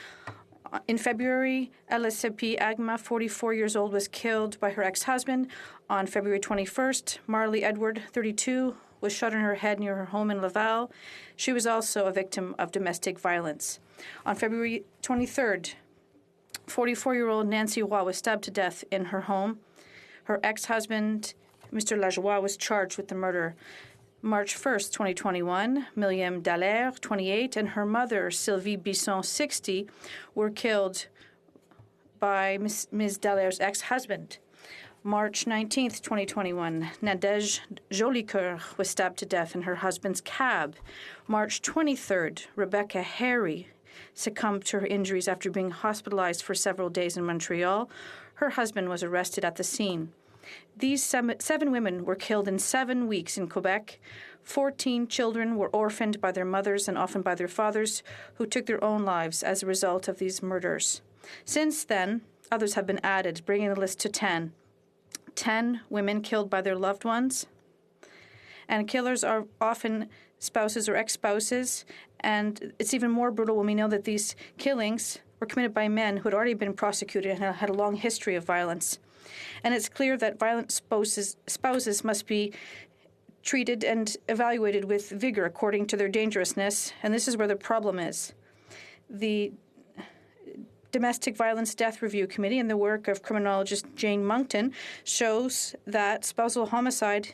In February, LSCP Agma, 44 years old, was killed by her ex-husband. On February 21st, Marley Edward, 32, was shot in her head near her home in Laval. She was also a victim of domestic violence. On February 23rd, 44-year-old Nancy Roy was stabbed to death in her home. Her ex-husband, Mr. Lajoie, was charged with the murder. March 1st, 2021, Myriam Dallaire, 28, and her mother, Sylvie Bisson, 60, were killed by Ms. Dallaire's ex-husband. March 19th, 2021, Nadège Jolicoeur was stabbed to death in her husband's cab. March 23rd, Rebecca Harry succumbed to her injuries after being hospitalized for several days in Montreal. Her husband was arrested at the scene. These seven women were killed in 7 weeks in Quebec. 14 children were orphaned by their mothers and often by their fathers, who took their own lives as a result of these murders. Since then, others have been added, bringing the list to 10. 10 women killed by their loved ones. And killers are often spouses or ex-spouses. And it's even more brutal when we know that these killings were committed by men who had already been prosecuted and had a long history of violence. And it's clear that violent spouses must be treated and evaluated with vigor according to their dangerousness. And this is where the problem is. The Domestic Violence Death Review Committee and the work of criminologist Jane Monkton shows that spousal homicide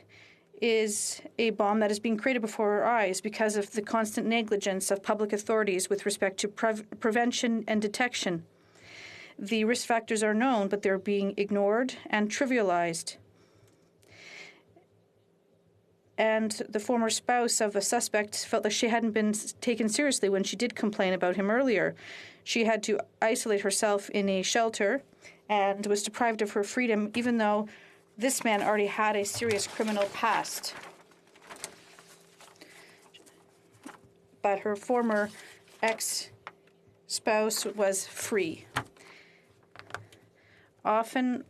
is a bomb that is being created before our eyes because of the constant negligence of public authorities with respect to prevention and detection. The risk factors are known, but they're being ignored and trivialized. And the former spouse of a suspect felt like she hadn't been taken seriously when she did complain about him earlier. She had to isolate herself in a shelter and was deprived of her freedom, even though this man already had a serious criminal past. But her former ex-spouse was free. Often,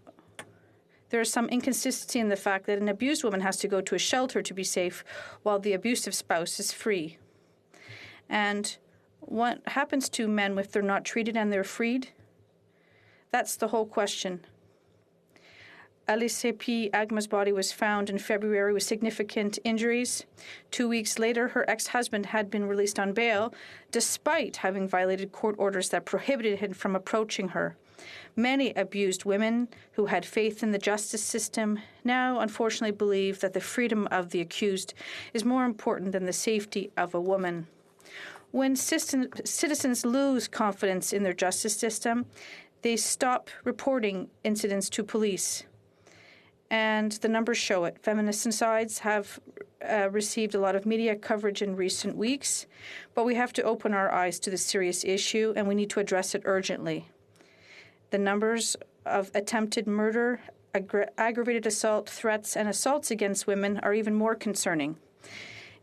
there is some inconsistency in the fact that an abused woman has to go to a shelter to be safe, while the abusive spouse is free. And what happens to men if they're not treated and they're freed? That's the whole question. LSCP Agma's body was found in February with significant injuries. 2 weeks later, her ex-husband had been released on bail, despite having violated court orders that prohibited him from approaching her. Many abused women who had faith in the justice system now unfortunately believe that the freedom of the accused is more important than the safety of a woman. When citizens lose confidence in their justice system, they stop reporting incidents to police. And the numbers show it. Feminicides have received a lot of media coverage in recent weeks, but we have to open our eyes to the serious issue, and we need to address it urgently. The numbers of attempted murder, aggravated assault, threats, and assaults against women are even more concerning.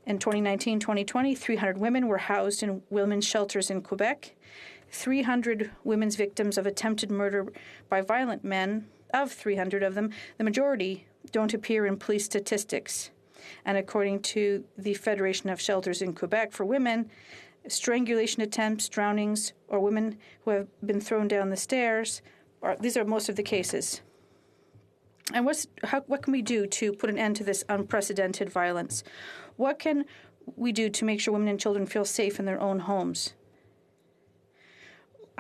In 2019-2020, 300 women were housed in women's shelters in Quebec. 300 women's victims of attempted murder by violent men. Of 300 of them, the majority don't appear in police statistics. And according to the Federation of Shelters in Quebec for Women, strangulation attempts, drownings, or women who have been thrown down the stairs, these are most of the cases. And what can we do to put an end to this unprecedented violence? What can we do to make sure women and children feel safe in their own homes?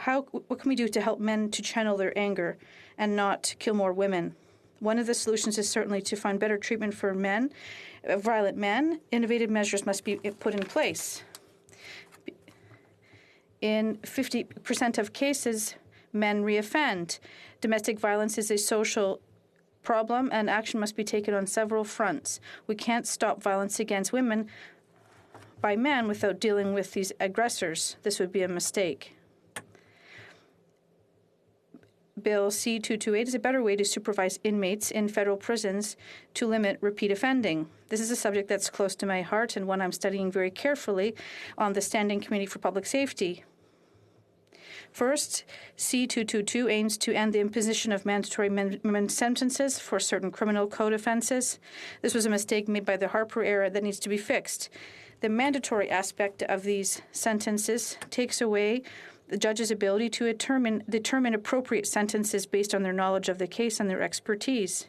What can we do to help men to channel their anger and not kill more women? One of the solutions is certainly to find better treatment for men, violent men. Innovative measures must be put in place. In 50% of cases, men reoffend. Domestic violence is a social problem, and action must be taken on several fronts. We can't stop violence against women by men without dealing with these aggressors. This would be a mistake. Bill C-228 is a better way to supervise inmates in federal prisons to limit repeat offending. This is a subject that's close to my heart and one I'm studying very carefully on the Standing Committee for Public Safety. First, C-222 aims to end the imposition of mandatory minimum sentences for certain criminal code offenses. This was a mistake made by the Harper era that needs to be fixed. The mandatory aspect of these sentences takes away the judge's ability to determine appropriate sentences based on their knowledge of the case and their expertise.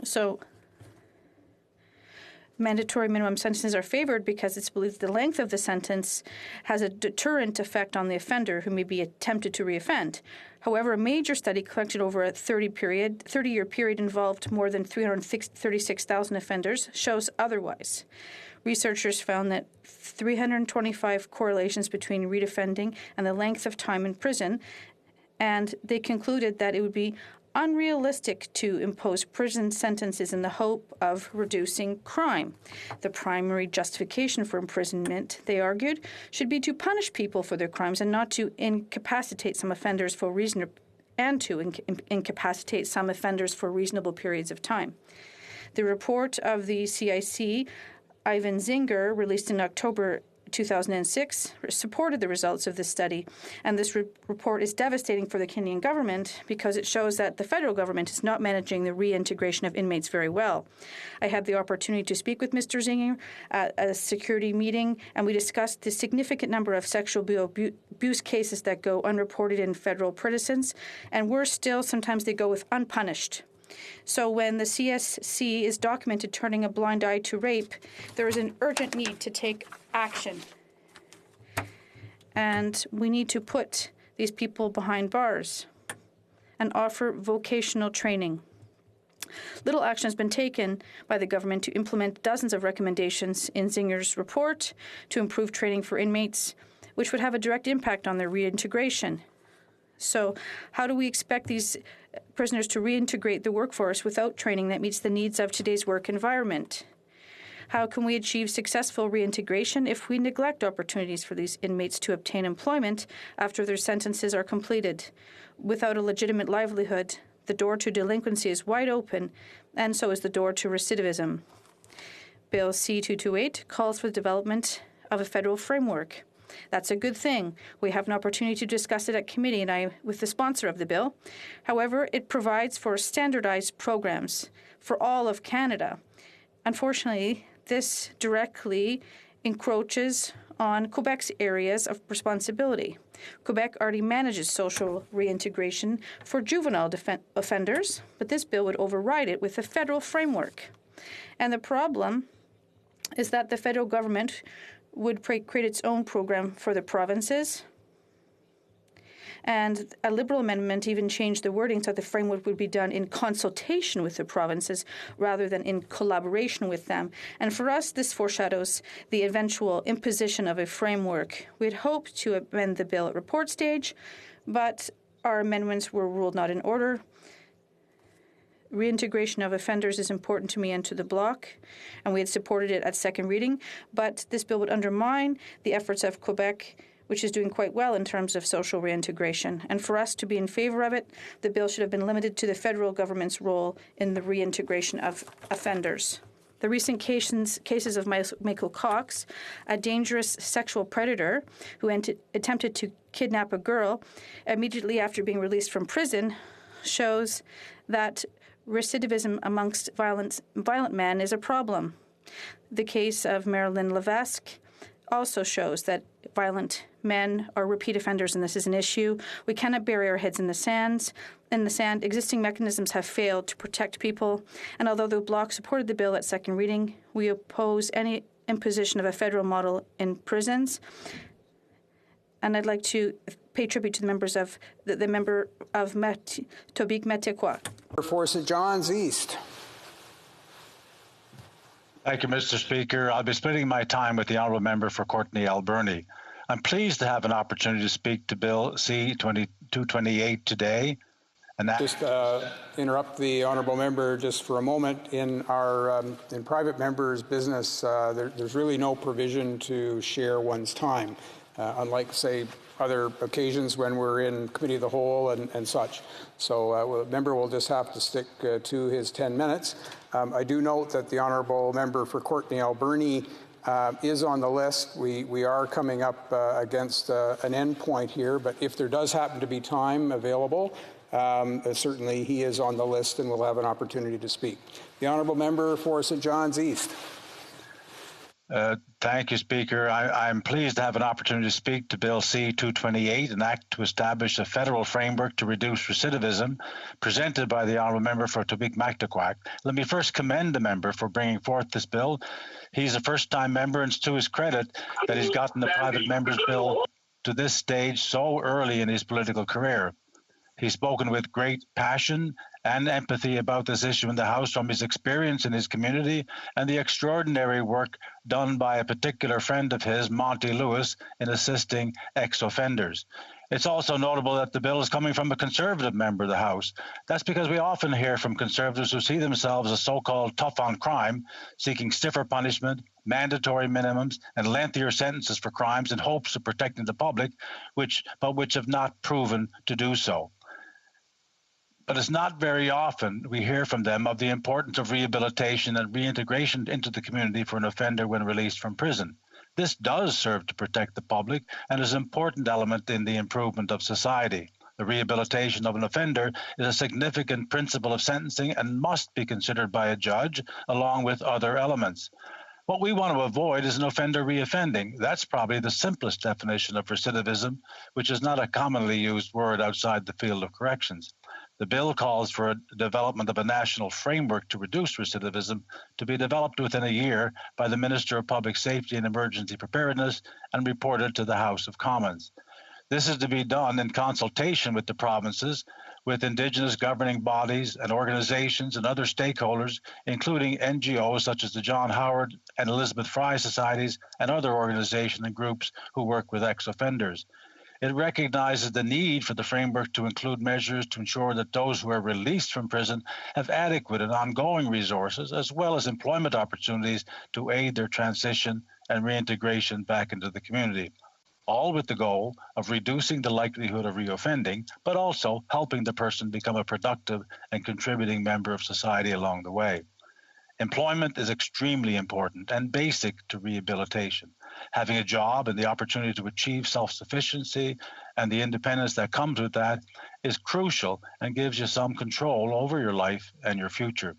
So, mandatory minimum sentences are favored because it's believed the length of the sentence has a deterrent effect on the offender who may be tempted to reoffend. However, a major study conducted over a 30-year period involved more than 336,000 offenders shows otherwise. Researchers found that 325 correlations between reoffending and the length of time in prison, and they concluded that it would be unrealistic to impose prison sentences in the hope of reducing crime. The primary justification for imprisonment, they argued, should be to punish people for their crimes and not to incapacitate some offenders for reasonable periods of time. The report of the CIC, Ivan Zinger, released in October 2006, supported the results of this study, and this report is devastating for the Canadian government because it shows that the federal government is not managing the reintegration of inmates very well. I had the opportunity to speak with Mr. Zinger at a security meeting, and we discussed the significant number of sexual abuse cases that go unreported in federal prisons, and worse still, sometimes they go with unpunished. So when the CSC is documented turning a blind eye to rape, there is an urgent need to take action. And we need to put these people behind bars and offer vocational training. Little action has been taken by the government to implement dozens of recommendations in Zinger's report to improve training for inmates, which would have a direct impact on their reintegration. So how do we expect these prisoners to reintegrate the workforce without training that meets the needs of today's work environment? How can we achieve successful reintegration if we neglect opportunities for these inmates to obtain employment after their sentences are completed? Without a legitimate livelihood, the door to delinquency is wide open, and so is the door to recidivism. Bill C-228 calls for the development of a federal framework. That's a good thing. We have an opportunity to discuss it at committee and with the sponsor of the bill. However, it provides for standardized programs for all of Canada. Unfortunately, this directly encroaches on Quebec's areas of responsibility. Quebec already manages social reintegration for juvenile offenders, but this bill would override it with a federal framework. And the problem is that the federal government would create its own program for the provinces. And a Liberal amendment even changed the wording so the framework would be done in consultation with the provinces rather than in collaboration with them. And for us, this foreshadows the eventual imposition of a framework. We had hoped to amend the bill at report stage, but our amendments were ruled not in order. Reintegration of offenders is important to me and to the Bloc, and we had supported it at second reading, but this bill would undermine the efforts of Quebec, which is doing quite well in terms of social reintegration. And for us to be in favor of it, the bill should have been limited to the federal government's role in the reintegration of offenders. The recent cases of Michael Cox, a dangerous sexual predator who attempted to kidnap a girl immediately after being released from prison, shows that recidivism amongst violent men is a problem. The case of Marilyn Levesque also shows that violent men are repeat offenders, and this is an issue. We cannot bury our heads in the sand. Existing mechanisms have failed to protect people, and although the Bloc supported the bill at second reading, we oppose any imposition of a federal model in prisons. And I'd like to pay tribute to the members of the member of Tobique Metequois. For St. John's East. Thank you, Mr. Speaker. I'll be splitting my time with the honourable member for Courtenay Alberni. I'm pleased to have an opportunity to speak to Bill C-228 today. And Just interrupt the honourable member just for a moment. In our in private members' business, there's really no provision to share one's time, unlike, say, other occasions when we're in committee of the whole and such. So the member will just have to stick to his 10 minutes. I do note that the honourable member for Courtenay Alberni is on the list. We are coming up against an end point here, but if there does happen to be time available, certainly he is on the list and will have an opportunity to speak. The honourable member for St. John's East. Thank you, Speaker. I'm pleased to have an opportunity to speak to Bill C-228, an act to establish a federal framework to reduce recidivism, presented by the honourable member for Tobique-Mactaquac. Let me first commend the member for bringing forth this bill. He's a first-time member, and it's to his credit that he's gotten the private member's bill to this stage so early in his political career. He's spoken with great passion and empathy about this issue in the House from his experience in his community and the extraordinary work done by a particular friend of his, Monty Lewis, in assisting ex-offenders. It's also notable that the bill is coming from a Conservative member of the House. That's because we often hear from Conservatives who see themselves as so-called tough on crime, seeking stiffer punishment, mandatory minimums, and lengthier sentences for crimes in hopes of protecting the public, but which have not proven to do so. But it's not very often we hear from them of the importance of rehabilitation and reintegration into the community for an offender when released from prison. This does serve to protect the public and is an important element in the improvement of society. The rehabilitation of an offender is a significant principle of sentencing and must be considered by a judge along with other elements. What we want to avoid is an offender reoffending. That's probably the simplest definition of recidivism, which is not a commonly used word outside the field of corrections. The bill calls for a development of a national framework to reduce recidivism to be developed within a year by the Minister of Public Safety and Emergency Preparedness and reported to the House of Commons. This is to be done in consultation with the provinces, with Indigenous governing bodies and organizations and other stakeholders, including NGOs such as the John Howard and Elizabeth Fry Societies and other organizations and groups who work with ex-offenders. It recognizes the need for the framework to include measures to ensure that those who are released from prison have adequate and ongoing resources, as well as employment opportunities to aid their transition and reintegration back into the community, all with the goal of reducing the likelihood of reoffending, but also helping the person become a productive and contributing member of society along the way. Employment is extremely important and basic to rehabilitation. Having a job and the opportunity to achieve self-sufficiency and the independence that comes with that is crucial and gives you some control over your life and your future.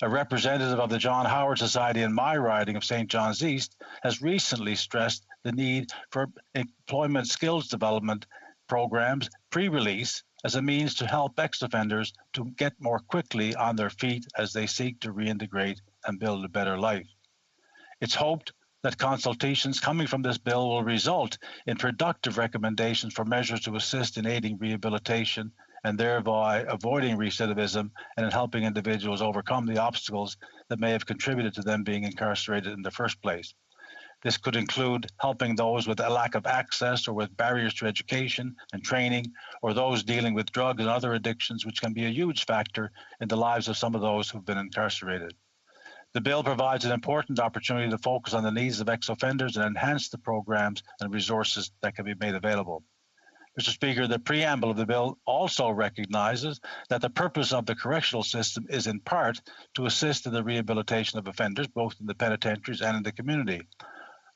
A representative of the John Howard Society in my riding of St. John's East has recently stressed the need for employment skills development programs pre-release as a means to help ex-offenders to get more quickly on their feet as they seek to reintegrate and build a better life. It's hoped that consultations coming from this bill will result in productive recommendations for measures to assist in aiding rehabilitation and thereby avoiding recidivism and in helping individuals overcome the obstacles that may have contributed to them being incarcerated in the first place. This could include helping those with a lack of access or with barriers to education and training, or those dealing with drugs and other addictions, which can be a huge factor in the lives of some of those who've been incarcerated. The bill provides an important opportunity to focus on the needs of ex-offenders and enhance the programs and resources that can be made available. Mr. Speaker, the preamble of the bill also recognizes that the purpose of the correctional system is in part to assist in the rehabilitation of offenders, both in the penitentiaries and in the community.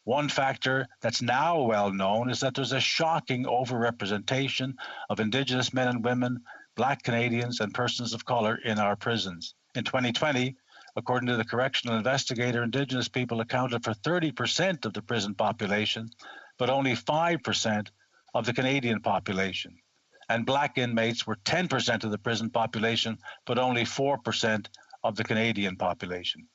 One factor that's now well known is that there's a shocking overrepresentation of Indigenous men and women, Black Canadians, and persons of color in our prisons. In 2020, according to the correctional investigator, Indigenous people accounted for 30% of the prison population, but only 5% of the Canadian population. And Black inmates were 10% of the prison population, but only 4% of the Canadian population.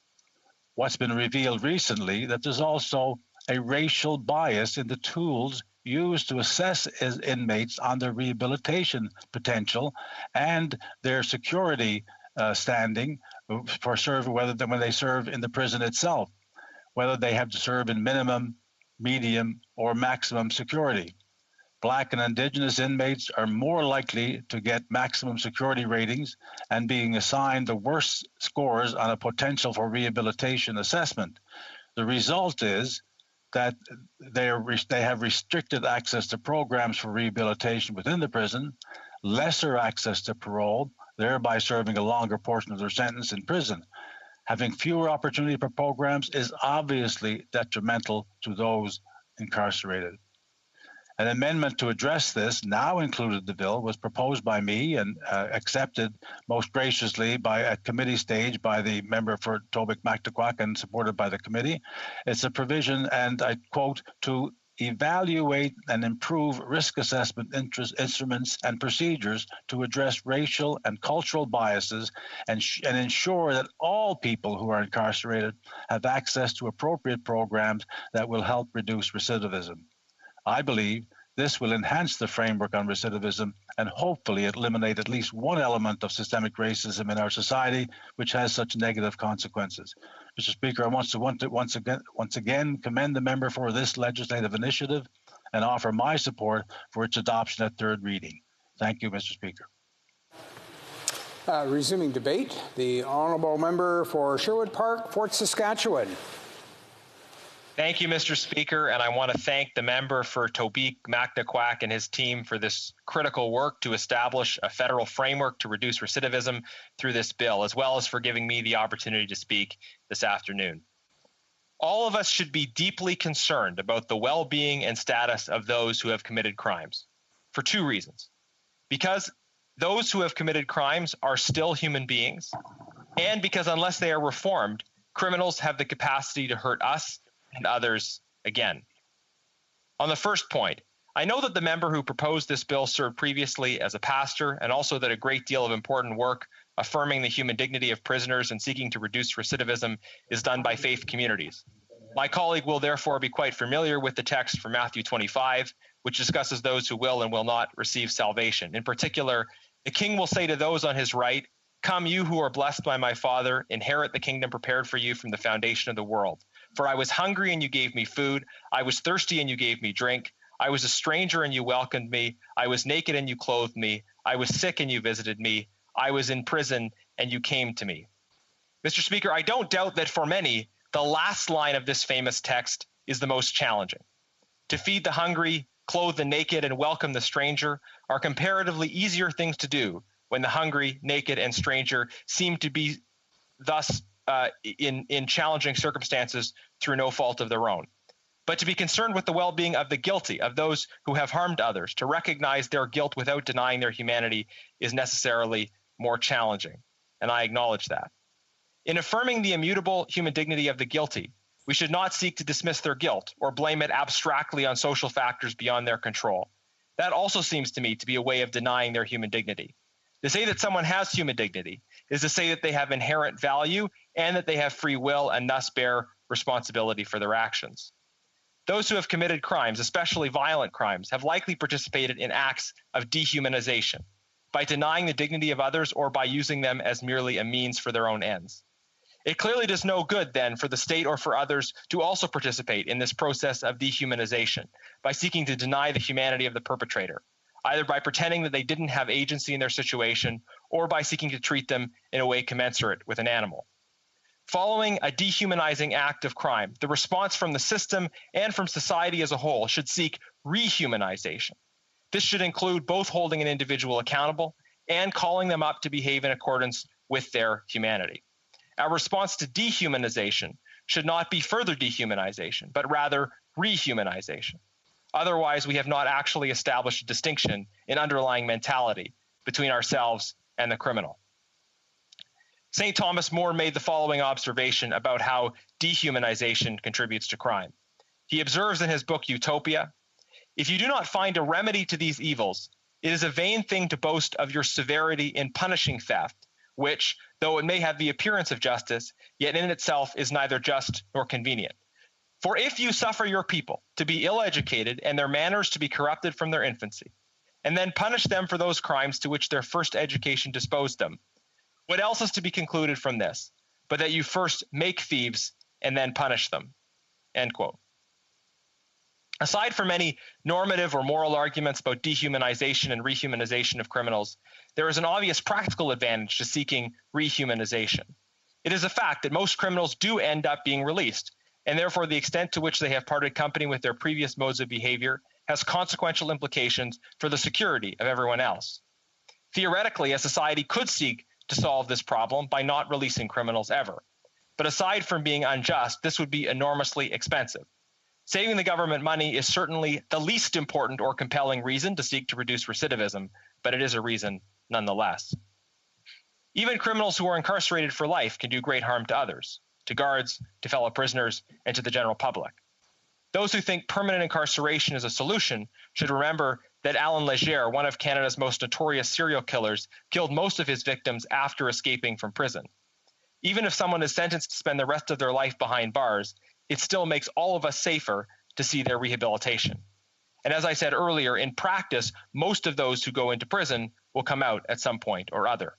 What's been revealed recently that there's also a racial bias in the tools used to assess inmates on their rehabilitation potential and their security standing for serving, when they serve in the prison itself, whether they have to serve in minimum, medium, or maximum security. Black and Indigenous inmates are more likely to get maximum security ratings and being assigned the worst scores on a potential for rehabilitation assessment. The result is that they have restricted access to programs for rehabilitation within the prison, lesser access to parole, thereby serving a longer portion of their sentence in prison. Having fewer opportunity for programs is obviously detrimental to those incarcerated. An amendment to address this, now included in the bill, was proposed by me and accepted most graciously at committee stage by the member for Tobic-Mactaquac and supported by the committee. It's a provision, and I quote, to evaluate and improve risk assessment instruments and procedures to address racial and cultural biases and ensure that all people who are incarcerated have access to appropriate programs that will help reduce recidivism. I believe this will enhance the framework on recidivism and hopefully eliminate at least one element of systemic racism in our society, which has such negative consequences. Mr. Speaker, I want to once again commend the member for this legislative initiative and offer my support for its adoption at third reading. Thank you, Mr. Speaker. Resuming debate, the honourable member for Sherwood Park, Fort Saskatchewan. Thank you, Mr. Speaker, and I want to thank the member for Tobic-Mactaquac and his team for this critical work to establish a federal framework to reduce recidivism through this bill, as well as for giving me the opportunity to speak this afternoon. All of us should be deeply concerned about the well-being and status of those who have committed crimes, for two reasons. Because those who have committed crimes are still human beings, and because unless they are reformed, criminals have the capacity to hurt us and others again. On the first point, I know that the member who proposed this bill served previously as a pastor and also that a great deal of important work affirming the human dignity of prisoners and seeking to reduce recidivism is done by faith communities. My colleague will therefore be quite familiar with the text from Matthew 25, which discusses those who will and will not receive salvation. In particular, the king will say to those on his right, "Come, you who are blessed by my Father, inherit the kingdom prepared for you from the foundation of the world. For I was hungry and you gave me food. I was thirsty and you gave me drink. I was a stranger and you welcomed me. I was naked and you clothed me. I was sick and you visited me. I was in prison and you came to me." Mr. Speaker, I don't doubt that for many, the last line of this famous text is the most challenging. To feed the hungry, clothe the naked, and welcome the stranger are comparatively easier things to do when the hungry, naked, and stranger seem to be thus in challenging circumstances through no fault of their own. But to be concerned with the well-being of the guilty, of those who have harmed others, to recognize their guilt without denying their humanity is necessarily more challenging, and I acknowledge that. In affirming the immutable human dignity of the guilty, we should not seek to dismiss their guilt or blame it abstractly on social factors beyond their control. That also seems to me to be a way of denying their human dignity. To say that someone has human dignity is to say that they have inherent value and that they have free will and thus bear responsibility for their actions. Those who have committed crimes, especially violent crimes, have likely participated in acts of dehumanization by denying the dignity of others or by using them as merely a means for their own ends. It clearly does no good, then, for the state or for others to also participate in this process of dehumanization by seeking to deny the humanity of the perpetrator, either by pretending that they didn't have agency in their situation or by seeking to treat them in a way commensurate with an animal. Following a dehumanizing act of crime, the response from the system and from society as a whole should seek rehumanization. This should include both holding an individual accountable and calling them up to behave in accordance with their humanity. Our response to dehumanization should not be further dehumanization, but rather rehumanization. Otherwise, we have not actually established a distinction in underlying mentality between ourselves and the criminal. St. Thomas More made the following observation about how dehumanization contributes to crime. He observes in his book Utopia, "If you do not find a remedy to these evils, it is a vain thing to boast of your severity in punishing theft, which, though it may have the appearance of justice, yet in itself is neither just nor convenient. For if you suffer your people to be ill-educated and their manners to be corrupted from their infancy, and then punish them for those crimes to which their first education disposed them, what else is to be concluded from this, but that you first make thieves and then punish them?" End quote. Aside from any normative or moral arguments about dehumanization and rehumanization of criminals, there is an obvious practical advantage to seeking rehumanization. It is a fact that most criminals do end up being released, and therefore the extent to which they have parted company with their previous modes of behavior has consequential implications for the security of everyone else. Theoretically, a society could seek to solve this problem by not releasing criminals ever. But aside from being unjust, this would be enormously expensive. Saving the government money is certainly the least important or compelling reason to seek to reduce recidivism, but it is a reason nonetheless. Even criminals who are incarcerated for life can do great harm to others, to guards, to fellow prisoners, and to the general public. Those who think permanent incarceration is a solution should remember that Alan Legere, one of Canada's most notorious serial killers, killed most of his victims after escaping from prison. Even if someone is sentenced to spend the rest of their life behind bars, it still makes all of us safer to see their rehabilitation. And as I said earlier, in practice, most of those who go into prison will come out at some point or other.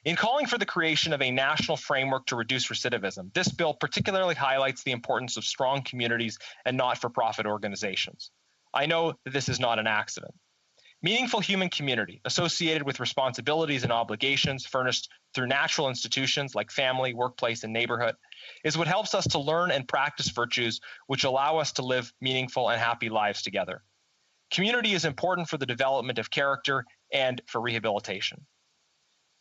In calling for the creation of a national framework to reduce recidivism, this bill particularly highlights the importance of strong communities and not-for-profit organizations. I know that this is not an accident. Meaningful human community associated with responsibilities and obligations furnished through natural institutions like family, workplace, and neighborhood is what helps us to learn and practice virtues which allow us to live meaningful and happy lives together. Community is important for the development of character and for rehabilitation.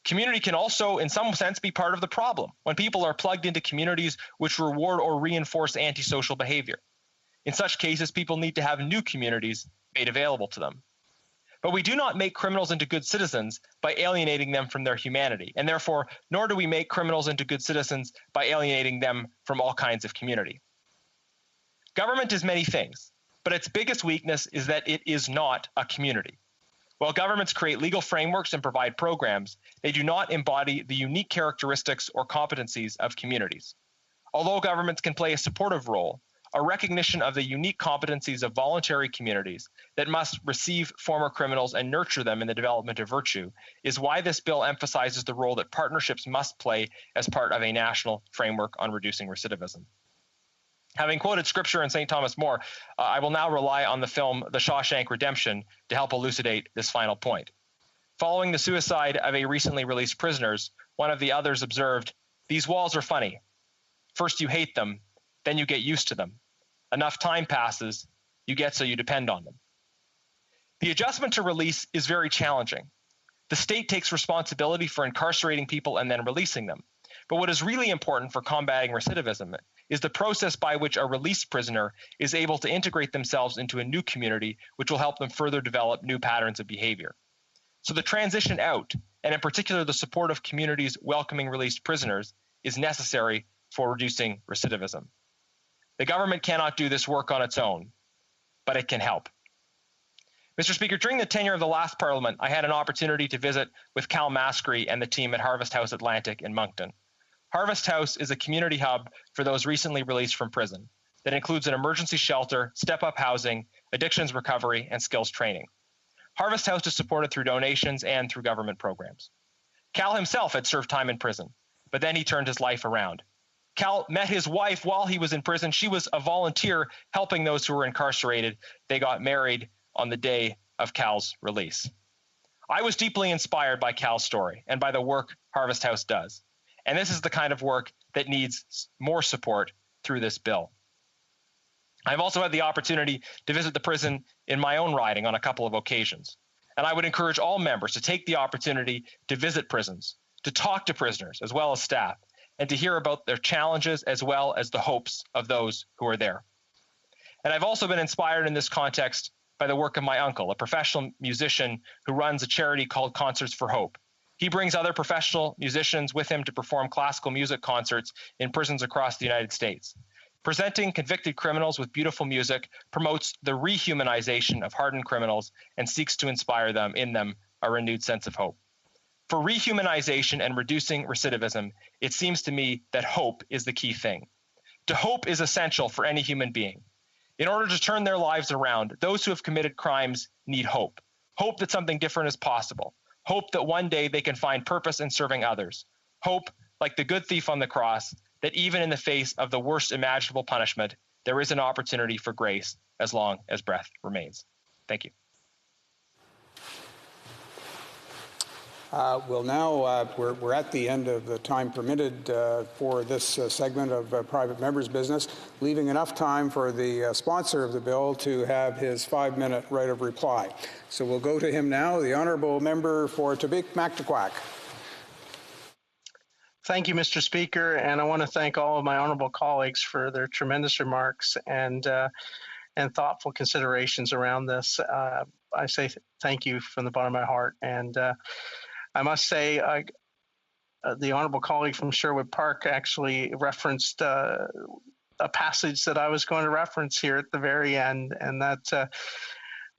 Community can also, in some sense, be part of the problem when people are plugged into communities which reward or reinforce antisocial behavior. In such cases, people need to have new communities made available to them. But we do not make criminals into good citizens by alienating them from their humanity, and therefore, nor do we make criminals into good citizens by alienating them from all kinds of community. Government is many things, but its biggest weakness is that it is not a community. While governments create legal frameworks and provide programs, they do not embody the unique characteristics or competencies of communities. Although governments can play a supportive role, a recognition of the unique competencies of voluntary communities that must receive former criminals and nurture them in the development of virtue is why this bill emphasizes the role that partnerships must play as part of a national framework on reducing recidivism. Having quoted scripture in St. Thomas More, I will now rely on the film The Shawshank Redemption to help elucidate this final point. Following the suicide of a recently released prisoner, one of the others observed, "These walls are funny. First you hate them, then you get used to them. Enough time passes, you get so you depend on them." The adjustment to release is very challenging. The state takes responsibility for incarcerating people and then releasing them. But what is really important for combating recidivism is the process by which a released prisoner is able to integrate themselves into a new community, which will help them further develop new patterns of behavior. So the transition out, and in particular the support of communities welcoming released prisoners, is necessary for reducing recidivism. The government cannot do this work on its own, but it can help. Mr. Speaker, during the tenure of the last Parliament, I had an opportunity to visit with Cal Maskery and the team at Harvest House Atlantic in Moncton. Harvest House is a community hub for those recently released from prison that includes an emergency shelter, step-up housing, addictions recovery, and skills training. Harvest House is supported through donations and through government programs. Cal himself had served time in prison, but then he turned his life around. Cal met his wife while he was in prison. She was a volunteer helping those who were incarcerated. They got married on the day of Cal's release. I was deeply inspired by Cal's story and by the work Harvest House does. And this is the kind of work that needs more support through this bill. I've also had the opportunity to visit the prison in my own riding on a couple of occasions. And I would encourage all members to take the opportunity to visit prisons, to talk to prisoners as well as staff, and to hear about their challenges as well as the hopes of those who are there. And I've also been inspired in this context by the work of my uncle, a professional musician who runs a charity called Concerts for Hope. He brings other professional musicians with him to perform classical music concerts in prisons across the United States. Presenting convicted criminals with beautiful music promotes the rehumanization of hardened criminals and seeks to inspire them a renewed sense of hope. For rehumanization and reducing recidivism, it seems to me that hope is the key thing. Hope is essential for any human being. In order to turn their lives around, those who have committed crimes need hope. Hope that something different is possible. Hope that one day they can find purpose in serving others. Hope, like the good thief on the cross, that even in the face of the worst imaginable punishment, there is an opportunity for grace as long as breath remains. Thank you. We're at the end of the time permitted for this segment of private members' business, leaving enough time for the sponsor of the bill to have his 5-minute right of reply. So we'll go to him now, the honourable member for Tobique-Mactaquac. Thank you, Mr. Speaker, and I want to thank all of my honourable colleagues for their tremendous remarks and thoughtful considerations around this. I say thank you from the bottom of my heart, and I must say, the honourable colleague from Sherwood Park actually referenced a passage that I was going to reference here at the very end, and that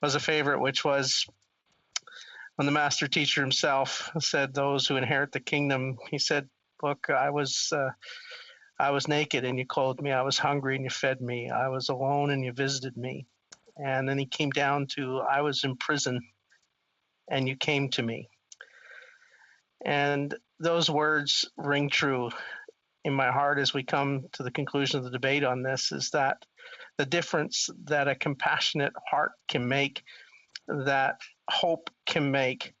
was a favorite, which was when the master teacher himself said, "Those who inherit the kingdom," he said, "Look, I was naked and you clothed me. I was hungry and you fed me. I was alone and you visited me." And then he came down to, "I was in prison and you came to me." And those words ring true in my heart as we come to the conclusion of the debate on this, is that the difference that a compassionate heart can make, that hope can make,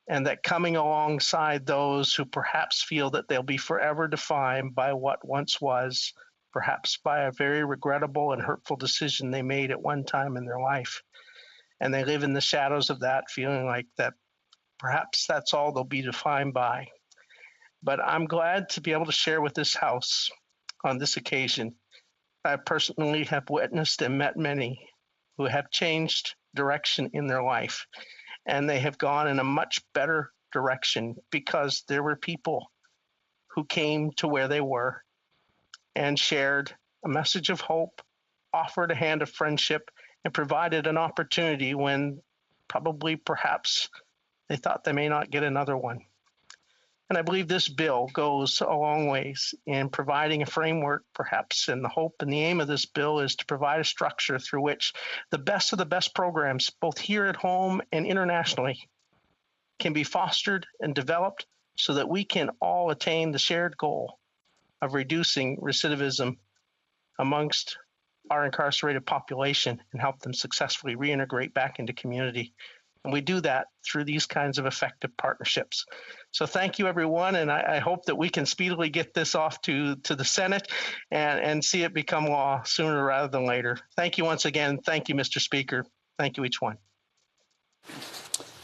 and that coming alongside those who perhaps feel that they'll be forever defined by what once was, perhaps by a very regrettable and hurtful decision they made at one time in their life. And they live in the shadows of that, feeling like that perhaps that's all they'll be defined by. But I'm glad to be able to share with this House on this occasion. I personally have witnessed and met many who have changed direction in their life, and they have gone in a much better direction because there were people who came to where they were and shared a message of hope, offered a hand of friendship, and provided an opportunity when probably perhaps they thought they may not get another one. And I believe this bill goes a long ways in providing a framework, perhaps, and the hope and the aim of this bill is to provide a structure through which the best of the best programs, both here at home and internationally, can be fostered and developed so that we can all attain the shared goal of reducing recidivism amongst our incarcerated population and help them successfully reintegrate back into community. And we do that through these kinds of effective partnerships. So thank you, everyone, and I hope that we can speedily get this off to the Senate and see it become law sooner rather than later. Thank you once again. Thank you, Mr. Speaker. Thank you, each one.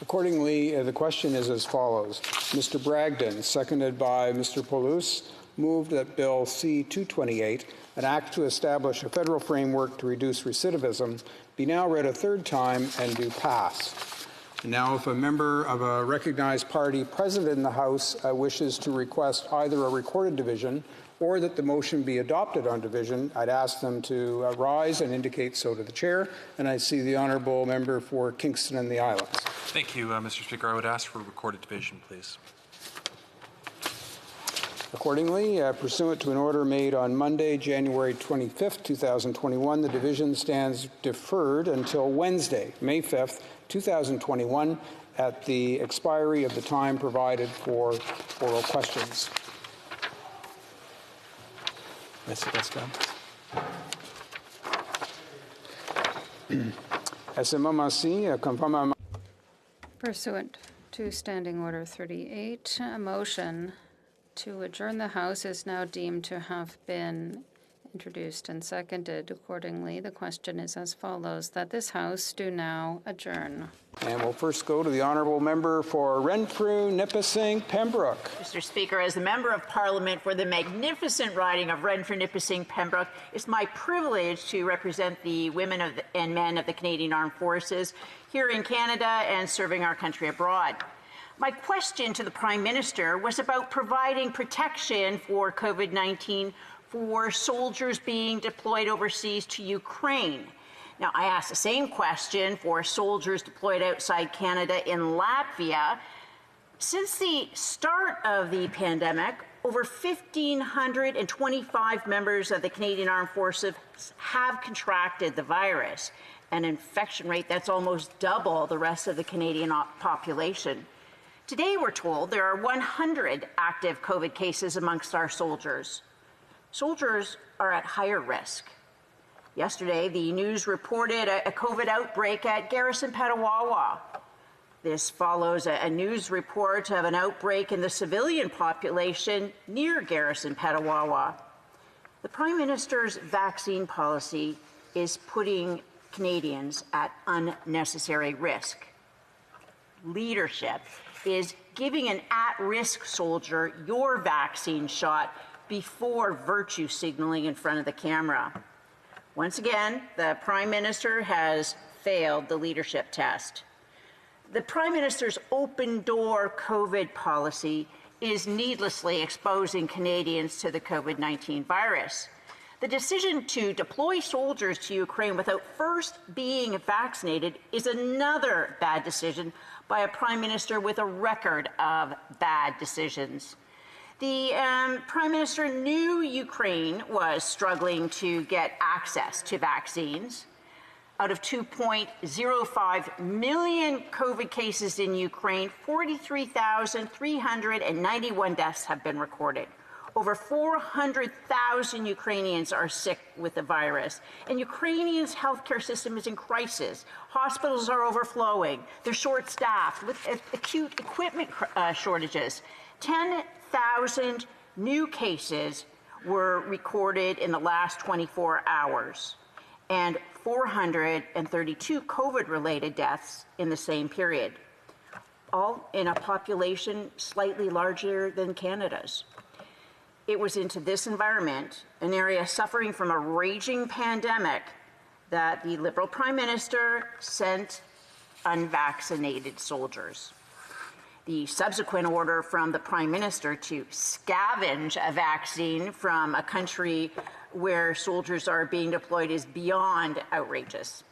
Accordingly, the question is as follows. Mr. Bragdon, seconded by Mr. Paulus, moved that Bill C-228, an act to establish a federal framework to reduce recidivism, be now read a third time and do pass. Now, if a member of a recognized party present in the House wishes to request either a recorded division or that the motion be adopted on division, I'd ask them to rise and indicate so to the chair. And I see the honourable member for Kingston and the Islands. Thank you, Mr. Speaker. I would ask for recorded division, please. Accordingly, pursuant to an order made on Monday, January 25th, 2021, the division stands deferred until Wednesday, May 5th, 2021, at the expiry of the time provided for oral questions. Pursuant to Standing Order 38, a motion to adjourn the House is now deemed to have been introduced and seconded. Accordingly, the question is as follows, that this House do now adjourn. And we'll first go to the honourable member for Renfrew, Nipissing, Pembroke. Mr. Speaker, as the Member of Parliament for the magnificent riding of Renfrew, Nipissing, Pembroke, it's my privilege to represent the women and men of the Canadian Armed Forces here in Canada and serving our country abroad. My question to the Prime Minister was about providing protection for COVID-19 for soldiers being deployed overseas to Ukraine. Now, I asked the same question for soldiers deployed outside Canada in Latvia. Since the start of the pandemic, over 1,525 members of the Canadian Armed Forces have contracted the virus, an infection rate that's almost double the rest of the Canadian population. Today, we're told there are 100 active COVID cases amongst our soldiers. Soldiers are at higher risk. Yesterday, the news reported a COVID outbreak at Garrison Petawawa. This follows a news report of an outbreak in the civilian population near Garrison Petawawa. The Prime Minister's vaccine policy is putting Canadians at unnecessary risk. Leadership is giving an at-risk soldier your vaccine shot before virtue signaling in front of the camera. Once again, the Prime Minister has failed the leadership test. The Prime Minister's open-door COVID policy is needlessly exposing Canadians to the COVID-19 virus. The decision to deploy soldiers to Ukraine without first being vaccinated is another bad decision by a Prime Minister with a record of bad decisions. The Prime Minister knew Ukraine was struggling to get access to vaccines. Out of 2.05 million COVID cases in Ukraine, 43,391 deaths have been recorded. Over 400,000 Ukrainians are sick with the virus, and Ukrainians' healthcare system is in crisis. Hospitals are overflowing. They're short-staffed with acute equipment shortages. 10,000 new cases were recorded in the last 24 hours, and 432 COVID-related deaths in the same period, all in a population slightly larger than Canada's. It was into this environment, an area suffering from a raging pandemic, that the Liberal Prime Minister sent unvaccinated soldiers. The subsequent order from the Prime Minister to scavenge a vaccine from a country where soldiers are being deployed is beyond outrageous.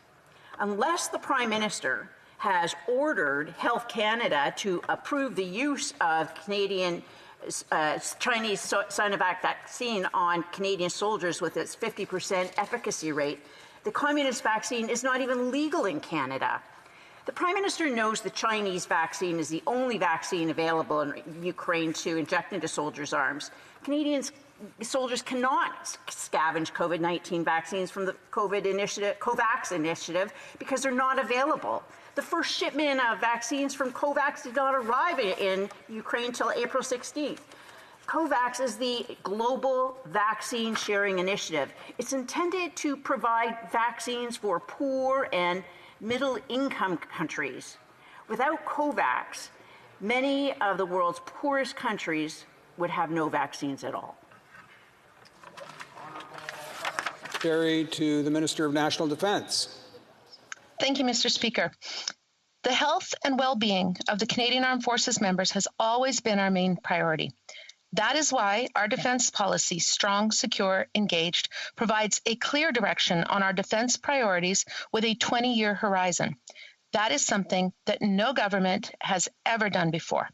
Unless the Prime Minister has ordered Health Canada to approve the use of Chinese Sinovac vaccine on Canadian soldiers with its 50% efficacy rate, the communist vaccine is not even legal in Canada. The Prime Minister knows the Chinese vaccine is the only vaccine available in Ukraine to inject into soldiers' arms. Canadian soldiers cannot scavenge COVID-19 vaccines from the COVAX initiative because they're not available. The first shipment of vaccines from COVAX did not arrive in Ukraine until April 16th. COVAX is the global vaccine sharing initiative. It's intended to provide vaccines for poor and middle-income countries. Without COVAX, many of the world's poorest countries would have no vaccines at all. Carried to the Minister of National Defence. Thank you, Mr. Speaker. The health and well-being of the Canadian Armed Forces members has always been our main priority. That is why our defense policy, strong, secure, engaged, provides a clear direction on our defense priorities with a 20-year horizon. That is something that no government has ever done before.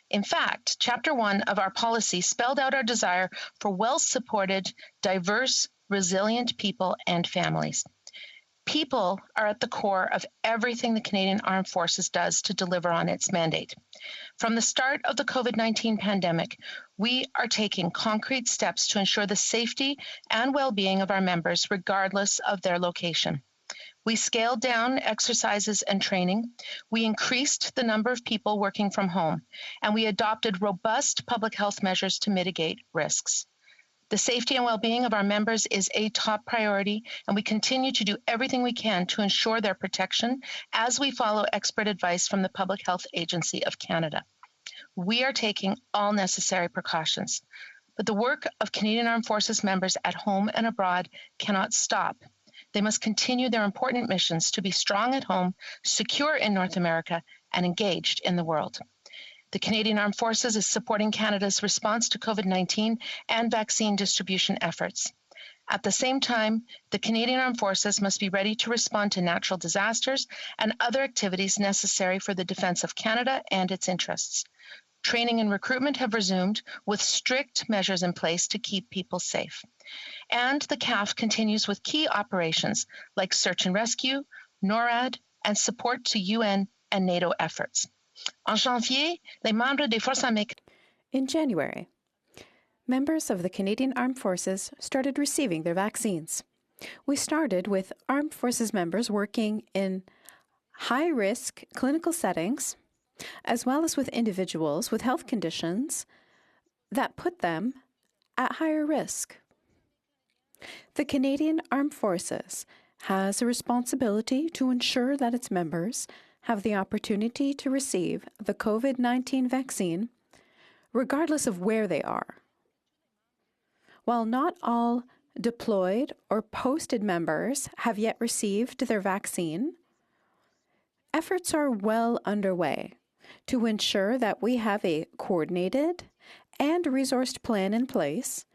In fact, Chapter 1 of our policy spelled out our desire for well-supported, diverse, resilient people and families. People are at the core of everything the Canadian Armed Forces does to deliver on its mandate. From the start of the COVID-19 pandemic, we are taking concrete steps to ensure the safety and well-being of our members, regardless of their location. We scaled down exercises and training, we increased the number of people working from home, and we adopted robust public health measures to mitigate risks. The safety and well-being of our members is a top priority, and we continue to do everything we can to ensure their protection as we follow expert advice from the Public Health Agency of Canada. We are taking all necessary precautions, but the work of Canadian Armed Forces members at home and abroad cannot stop. They must continue their important missions to be strong at home, secure in North America, and engaged in the world. The Canadian Armed Forces is supporting Canada's response to COVID-19 and vaccine distribution efforts. At the same time, the Canadian Armed Forces must be ready to respond to natural disasters and other activities necessary for the defense of Canada and its interests. Training and recruitment have resumed with strict measures in place to keep people safe. And the CAF continues with key operations like search and rescue, NORAD, and support to UN and NATO efforts. En janvier, les membres des Forces armées. In January, members of the Canadian Armed Forces started receiving their vaccines. We started with Armed Forces members working in high-risk clinical settings, as well as with individuals with health conditions that put them at higher risk. The Canadian Armed Forces has a responsibility to ensure that its members have the opportunity to receive the COVID-19 vaccine, regardless of where they are. While not all deployed or posted members have yet received their vaccine, efforts are well underway to ensure that we have a coordinated and resourced plan in place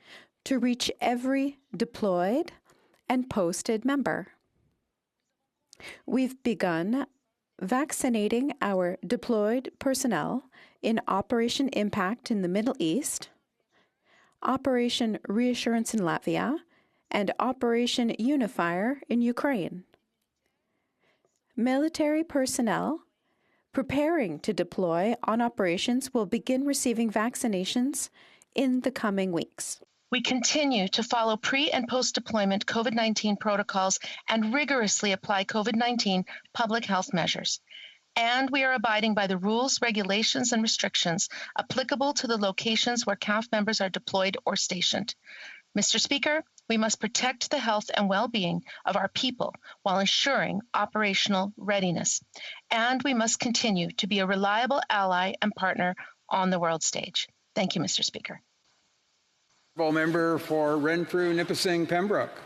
to reach every deployed and posted member. We've begun vaccinating our deployed personnel in Operation Impact in the Middle East, Operation Reassurance in Latvia, and Operation Unifier in Ukraine. Military personnel preparing to deploy on operations will begin receiving vaccinations in the coming weeks. We continue to follow pre- and post-deployment COVID-19 protocols and rigorously apply COVID-19 public health measures. And we are abiding by the rules, regulations, and restrictions applicable to the locations where CAF members are deployed or stationed. Mr. Speaker, we must protect the health and well-being of our people while ensuring operational readiness. And we must continue to be a reliable ally and partner on the world stage. Thank you, Mr. Speaker. Member for Renfrew, Nipissing, Pembroke.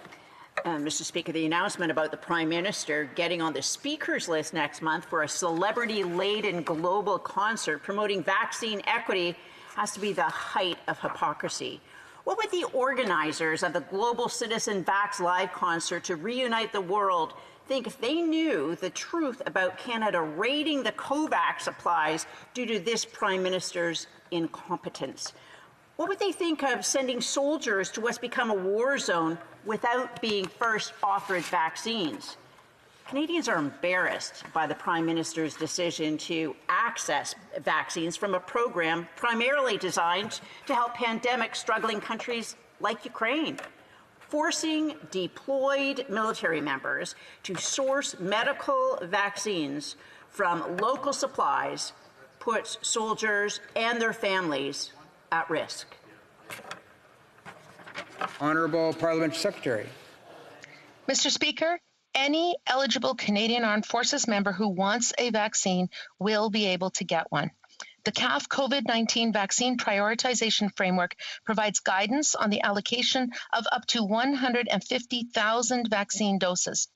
Mr. Speaker, the announcement about the Prime Minister getting on the speakers list next month for a celebrity-laden global concert promoting vaccine equity has to be the height of hypocrisy. What would the organizers of the Global Citizen Vax Live concert to reunite the world think if they knew the truth about Canada raiding the COVAX supplies due to this Prime Minister's incompetence? What would they think of sending soldiers to what's become a war zone without being first offered vaccines? Canadians are embarrassed by the Prime Minister's decision to access vaccines from a program primarily designed to help pandemic-struggling countries like Ukraine. Forcing deployed military members to source medical vaccines from local supplies puts soldiers and their families at risk. Honourable Parliamentary Secretary. Mr. Speaker, any eligible Canadian Armed Forces member who wants a vaccine will be able to get one. The CAF COVID-19 vaccine prioritization framework provides guidance on the allocation of up to 150,000 vaccine doses.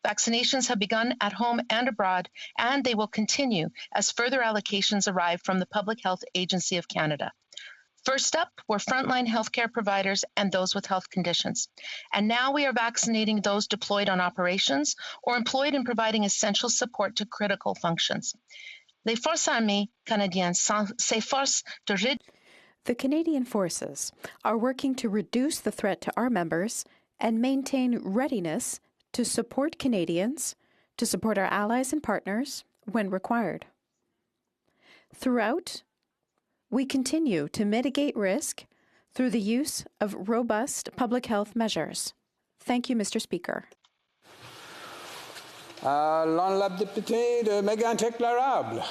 Vaccinations have begun at home and abroad, and they will continue as further allocations arrive from the Public Health Agency of Canada. First up were frontline healthcare providers and those with health conditions. And now we are vaccinating those deployed on operations or employed in providing essential support to critical functions. Les Forces armées canadiennes s'efforcent de The Canadian Forces are working to reduce the threat to our members and maintain readiness to support Canadians, to support our allies and partners when required. Throughout, we continue to mitigate risk through the use of robust public health measures. Thank you, Mr. Speaker. L'honorable député de Mégantic-L'Érable.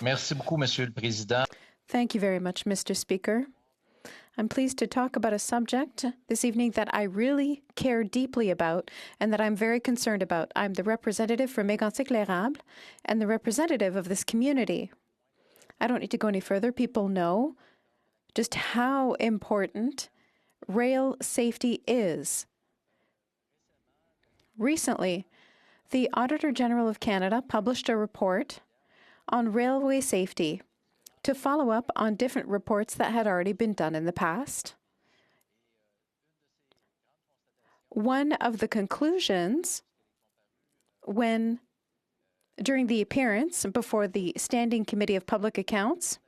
Merci beaucoup, Monsieur le Président. Thank you very much, Mr. Speaker. I'm pleased to talk about a subject this evening that I really care deeply about and that I'm very concerned about. I'm the representative for Mégantic-L'Érable and the representative of this community. I don't need to go any further. People know just how important rail safety is. Recently, the Auditor General of Canada published a report on railway safety to follow up on different reports that had already been done in the past. one of the conclusions during the appearance before the Standing Committee of Public Accounts,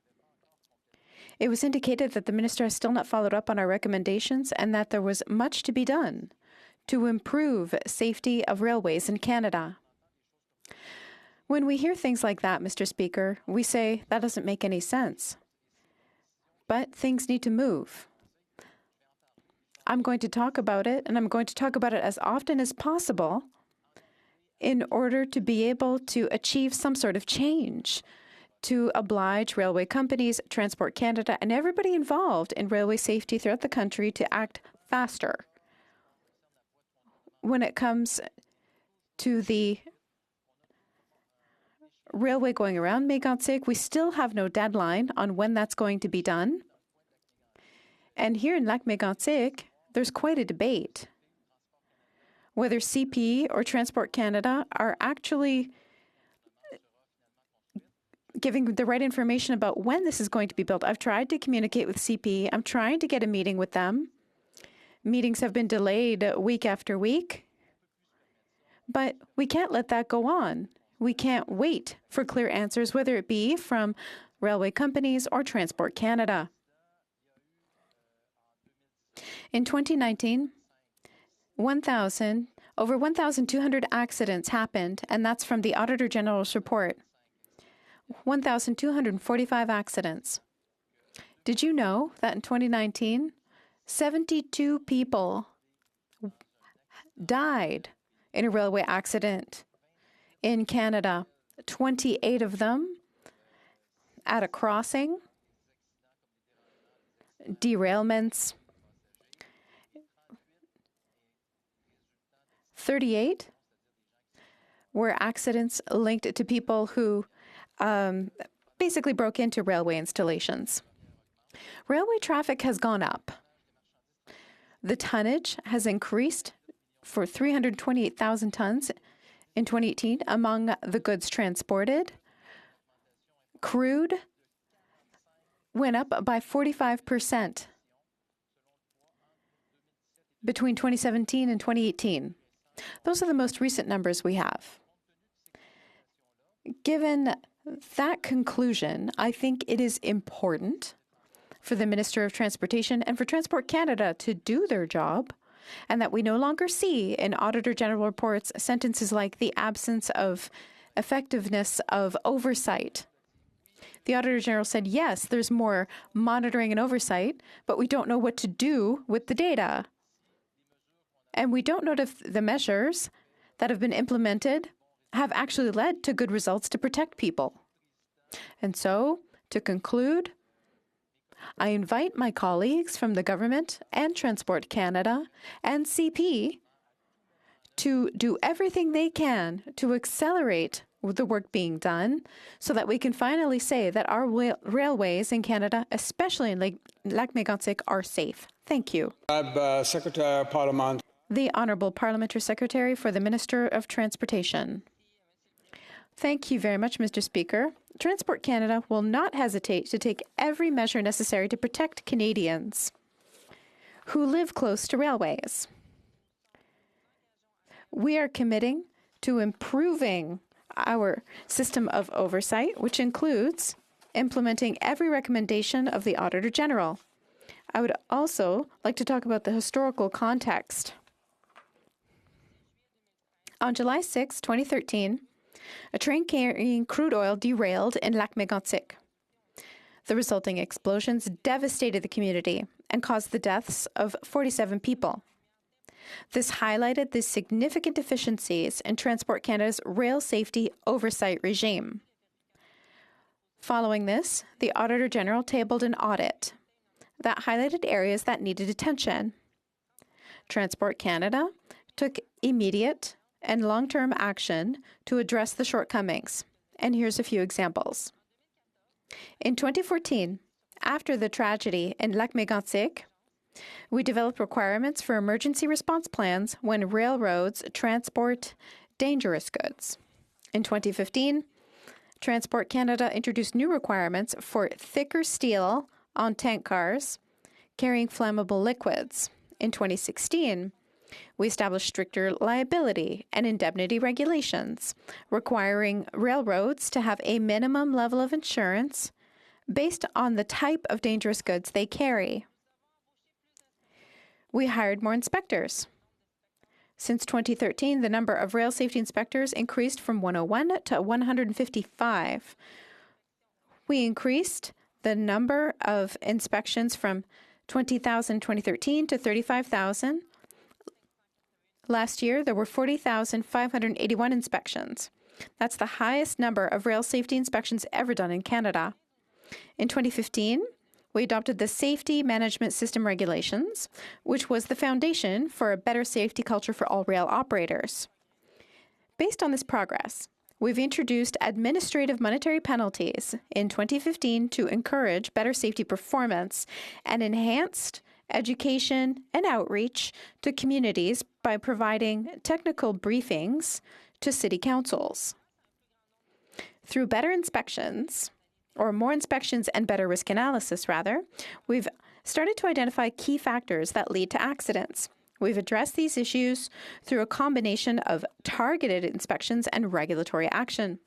it was indicated that the minister has still not followed up on our recommendations and that there was much to be done to improve safety of railways in Canada. When we hear things like that, Mr. Speaker, we say that doesn't make any sense. But things need to move. I'm going to talk about it, and I'm going to talk about it as often as possible in order to be able to achieve some sort of change, to oblige railway companies, Transport Canada, and everybody involved in railway safety throughout the country to act faster. When it comes to the railway going around Mégantic, we still have no deadline on when that's going to be done. And here in Lac-Mégantic, there's quite a debate whether CP or Transport Canada are actually giving the right information about when this is going to be built. I've tried to communicate with CP. I'm trying to get a meeting with them. Meetings have been delayed week after week. But we can't let that go on. We can't wait for clear answers, whether it be from railway companies or Transport Canada. In 2019, over 1,200 accidents happened, and that's from the Auditor General's report. 1,245 accidents. Did you know that in 2019, 72 people died in a railway accident in Canada, 28 of them at a crossing, derailments, 38 were accidents linked to people who basically broke into railway installations. Railway traffic has gone up. The tonnage has increased for 328,000 tons in 2018 among the goods transported. Crude went up by 45% between 2017 and 2018. Those are the most recent numbers we have. Given that conclusion, I think it is important for the Minister of Transportation and for Transport Canada to do their job, and that we no longer see in Auditor General reports sentences like the absence of effectiveness of oversight. The Auditor General said, yes, there's more monitoring and oversight, but we don't know what to do with the data. And we don't know if the measures that have been implemented have actually led to good results to protect people. And so, to conclude, I invite my colleagues from the government and Transport Canada and CP to do everything they can to accelerate the work being done so that we can finally say that our railways in Canada, especially in Lac-Mégantic, are safe. Thank you. Secretary Parliament. The Honourable Parliamentary Secretary for the Minister of Transportation. Thank you very much, Mr. Speaker. Transport Canada will not hesitate to take every measure necessary to protect Canadians who live close to railways. We are committing to improving our system of oversight, which includes implementing every recommendation of the Auditor General. I would also like to talk about the historical context. On July 6, 2013, a train carrying crude oil derailed in Lac-Mégantic. The resulting explosions devastated the community and caused the deaths of 47 people. This highlighted the significant deficiencies in Transport Canada's rail safety oversight regime. Following this, the Auditor General tabled an audit that highlighted areas that needed attention. Transport Canada took immediate and long-term action to address the shortcomings. And here's a few examples. In 2014, after the tragedy in Lac-Mégantic, we developed requirements for emergency response plans when railroads transport dangerous goods. In 2015, Transport Canada introduced new requirements for thicker steel on tank cars carrying flammable liquids. In 2016, We established stricter liability and indemnity regulations, requiring railroads to have a minimum level of insurance based on the type of dangerous goods they carry. We hired more inspectors. Since 2013, the number of rail safety inspectors increased from 101 to 155. We increased the number of inspections from 20,000 in 2013 to 35,000. Last year, there were 40,581 inspections. That's the highest number of rail safety inspections ever done in Canada. In 2015, we adopted the Safety Management System Regulations, which was the foundation for a better safety culture for all rail operators. Based on this progress, we've introduced administrative monetary penalties in 2015 to encourage better safety performance and enhanced education and outreach to communities by providing technical briefings to city councils. Through better inspections, or more inspections and better risk analysis, rather, we've started to identify key factors that lead to accidents. We've addressed these issues through a combination of targeted inspections and regulatory action.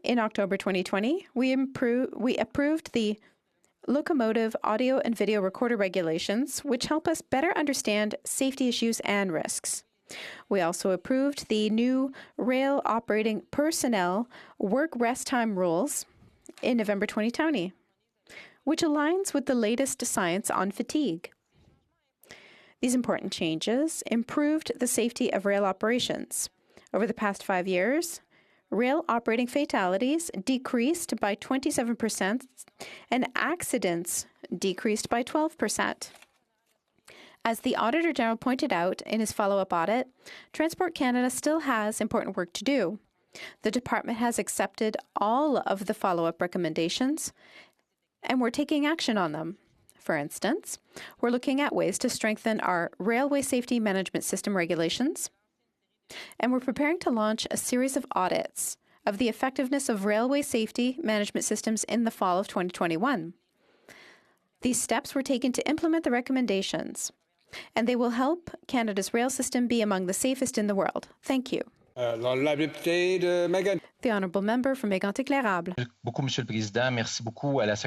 In October 2020, we approved the locomotive audio and video recorder regulations, which help us better understand safety issues and risks. We also approved the new rail operating personnel work rest time rules in November 2020, which aligns with the latest science on fatigue. These important changes improved the safety of rail operations. Over the past 5 years, rail operating fatalities decreased by 27% and accidents decreased by 12%. As the Auditor General pointed out in his follow-up audit, Transport Canada still has important work to do. The department has accepted all of the follow-up recommendations, and we're taking action on them. For instance, we're looking at ways to strengthen our railway safety management system regulations, and we're preparing to launch a series of audits of the effectiveness of railway safety management systems in the fall of 2021. These steps were taken to implement the recommendations, and they will help Canada's rail system be among the safest in the world. Thank you. The Honourable Member for Mégantic-L'Érable.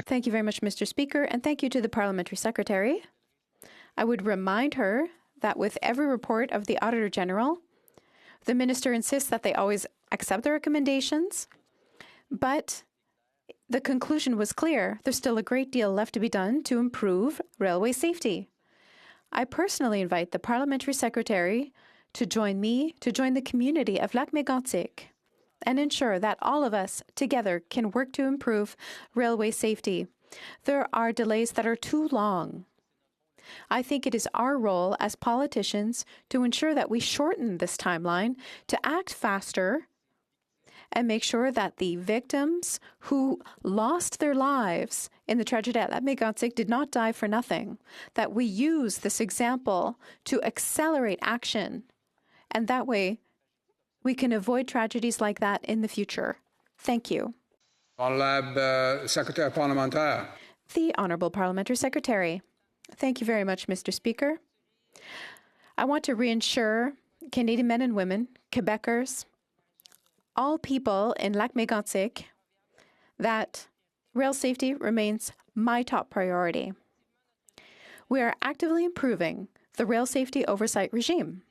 Thank you very much, Mr. Speaker, and thank you to the Parliamentary Secretary. I would remind her that with every report of the Auditor General, the Minister insists that they always accept the recommendations, but the conclusion was clear. There's still a great deal left to be done to improve railway safety. I personally invite the Parliamentary Secretary to join the community of Lac-Mégantic and ensure that all of us together can work to improve railway safety. There are delays that are too long. I think it is our role as politicians to ensure that we shorten this timeline, to act faster, and make sure that the victims who lost their lives in the tragedy at Lac-Mégantic did not die for nothing, that we use this example to accelerate action, and that way we can avoid tragedies like that in the future. Thank you. The Honourable Parliamentary Secretary. Thank you very much, Mr. Speaker. I want to reassure Canadian men and women, Quebecers, all people in Lac-Mégantic, that rail safety remains my top priority. We are actively improving the rail safety oversight regime.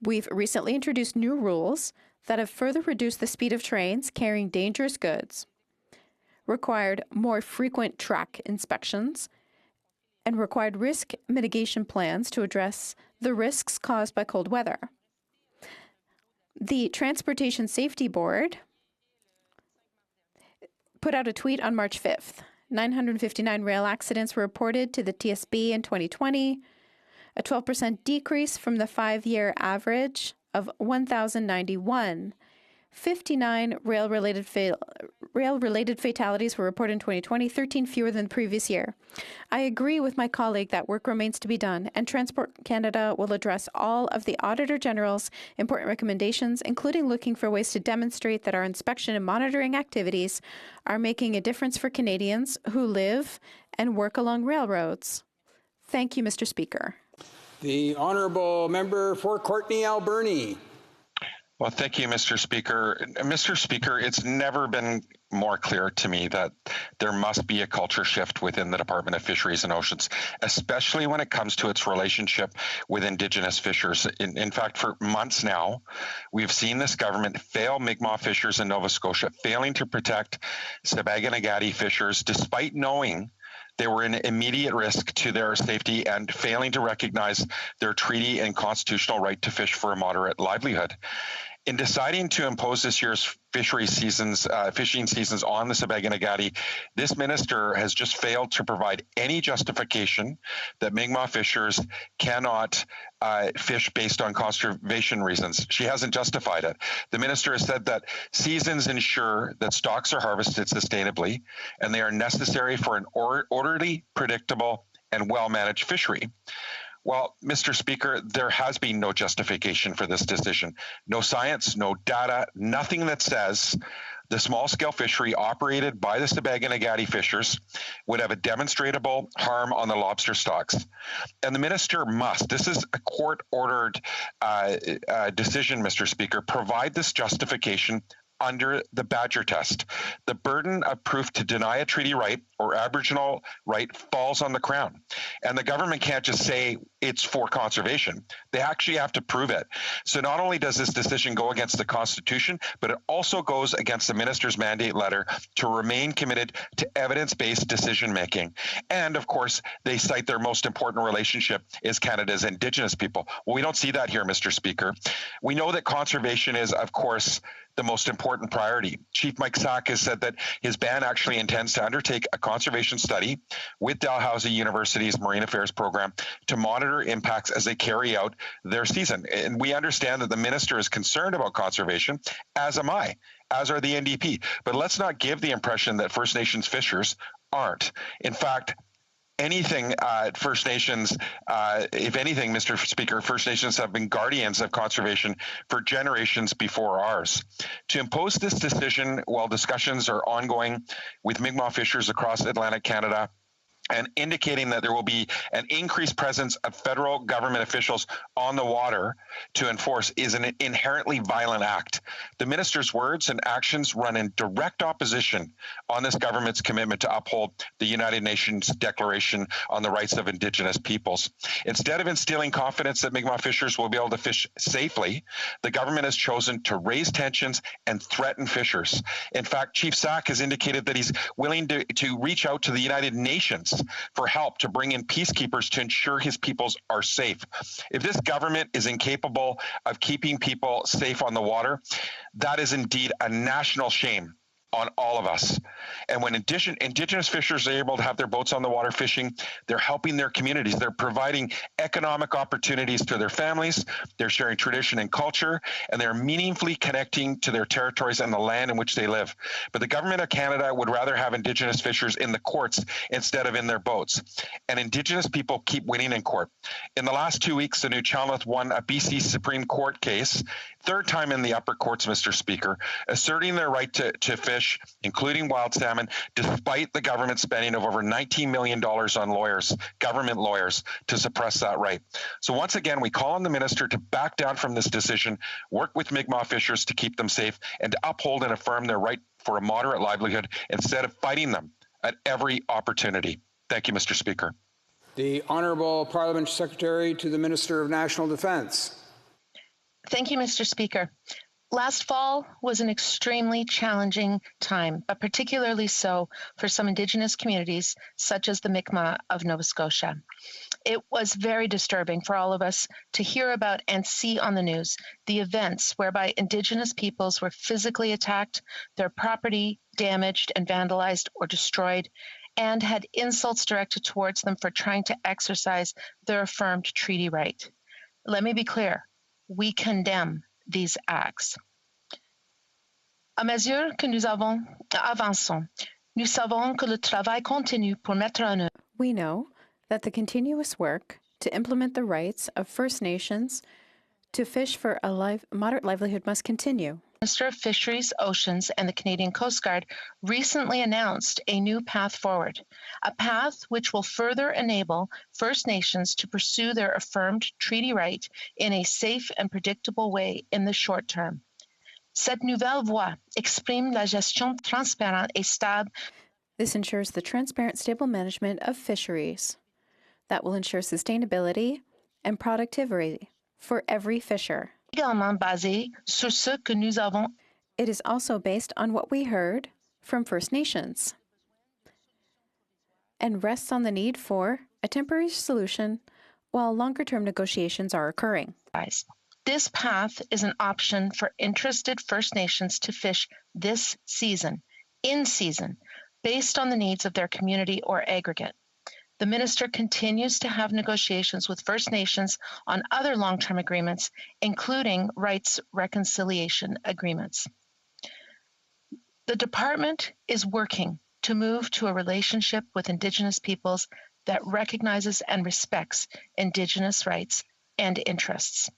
We've recently introduced new rules that have further reduced the speed of trains carrying dangerous goods, required more frequent track inspections, and required risk mitigation plans to address the risks caused by cold weather. The Transportation Safety Board put out a tweet on March 5th. 959 rail accidents were reported to the TSB in 2020, a 12% decrease from the 5-year average of 1,091. 59 rail-related fatalities were reported in 2020, 13 fewer than the previous year. I agree with my colleague that work remains to be done, and Transport Canada will address all of the Auditor General's important recommendations, including looking for ways to demonstrate that our inspection and monitoring activities are making a difference for Canadians who live and work along railroads. Thank you, Mr. Speaker. The honourable member for Courtney Alberni. Well, thank you, Mr. Speaker. Mr. Speaker, it's never been more clear to me that there must be a culture shift within the Department of Fisheries and Oceans, especially when it comes to its relationship with Indigenous fishers. In fact, for months now, we've seen this government fail Mi'kmaq fishers in Nova Scotia, failing to protect Sabaganagati fishers, despite knowing they were in immediate risk to their safety and failing to recognize their treaty and constitutional right to fish for a moderate livelihood. In deciding to impose this year's fishing seasons on the Sabaganagati, this minister has just failed to provide any justification that Mi'kmaq fishers cannot fish based on conservation reasons. She hasn't justified it. The minister has said that seasons ensure that stocks are harvested sustainably, and they are necessary for an orderly, predictable, and well-managed fishery. Well, Mr. Speaker, there has been no justification for this decision. No science, no data, nothing that says the small-scale fishery operated by the Sabaganagati fishers would have a demonstrable harm on the lobster stocks. And the minister must, this is a court-ordered decision, Mr. Speaker, provide this justification under the Badger test. The burden of proof to deny a treaty right or Aboriginal right falls on the Crown. And the government can't just say it's for conservation. They actually have to prove it. So not only does this decision go against the Constitution, but it also goes against the minister's mandate letter to remain committed to evidence-based decision-making. And of course, they cite their most important relationship is Canada's Indigenous people. Well, we don't see that here, Mr. Speaker. We know that conservation is, of course, the most important priority. Chief Mike Sack has said that his band actually intends to undertake a conservation study with Dalhousie University's Marine Affairs program to monitor impacts as they carry out their season. And we understand that the minister is concerned about conservation, as am I, as are the NDP. But let's not give the impression that First Nations fishers aren't. In fact, First Nations, if anything, Mr. Speaker, First Nations have been guardians of conservation for generations before ours. To impose this decision while discussions are ongoing with Mi'kmaq fishers across Atlantic Canada, and indicating that there will be an increased presence of federal government officials on the water to enforce is an inherently violent act. The minister's words and actions run in direct opposition on this government's commitment to uphold the United Nations Declaration on the Rights of Indigenous Peoples. Instead of instilling confidence that Mi'kmaq fishers will be able to fish safely, the government has chosen to raise tensions and threaten fishers. In fact, Chief Sack has indicated that he's willing to reach out to the United Nations for help to bring in peacekeepers to ensure his peoples are safe. If this government is incapable of keeping people safe on the water, that is indeed a national shame on all of us. And when Indigenous fishers are able to have their boats on the water fishing, they're helping their communities. They're providing economic opportunities to their families. They're sharing tradition and culture, and they're meaningfully connecting to their territories and the land in which they live. But the government of Canada would rather have Indigenous fishers in the courts instead of in their boats. And Indigenous people keep winning in court. In the last 2 weeks, the New Chalmers won a BC Supreme Court case, third time in the upper courts, Mr. Speaker, asserting their right to fish, including wild salmon, despite the government spending of over $19 million on lawyers, government lawyers, to suppress that right. So once again, we call on the minister to back down from this decision, work with Mi'kmaq fishers to keep them safe, and to uphold and affirm their right for a moderate livelihood instead of fighting them at every opportunity. Thank you, Mr. Speaker. The Honourable Parliament Secretary to the Minister of National Defence. Thank you, Mr. Speaker. Last fall was an extremely challenging time, but particularly so for some Indigenous communities, such as the Mi'kmaq of Nova Scotia. It was very disturbing for all of us to hear about and see on the news the events whereby Indigenous peoples were physically attacked, their property damaged and vandalized or destroyed, and had insults directed towards them for trying to exercise their affirmed treaty right. Let me be clear, we condemn these acts. À mesure que nous avançons, nous savons que le travail continue pour mettre en œuvre. We know that the continuous work to implement the rights of First Nations to fish for a moderate livelihood must continue. Minister of Fisheries, Oceans, and the Canadian Coast Guard recently announced a new path forward, a path which will further enable First Nations to pursue their affirmed treaty right in a safe and predictable way in the short term. Cette nouvelle voie exprime la gestion transparente et stable. This ensures the transparent, stable management of fisheries that will ensure sustainability and productivity for every fisher. Également basée sur ce que nous avons. It is also based on what we heard from First Nations and rests on the need for a temporary solution while longer-term negotiations are occurring. This path is an option for interested First Nations to fish this season, in season, based on the needs of their community or aggregate. The Minister continues to have negotiations with First Nations on other long-term agreements, including rights reconciliation agreements. The Department is working to move to a relationship with Indigenous peoples that recognizes and respects Indigenous rights and interests.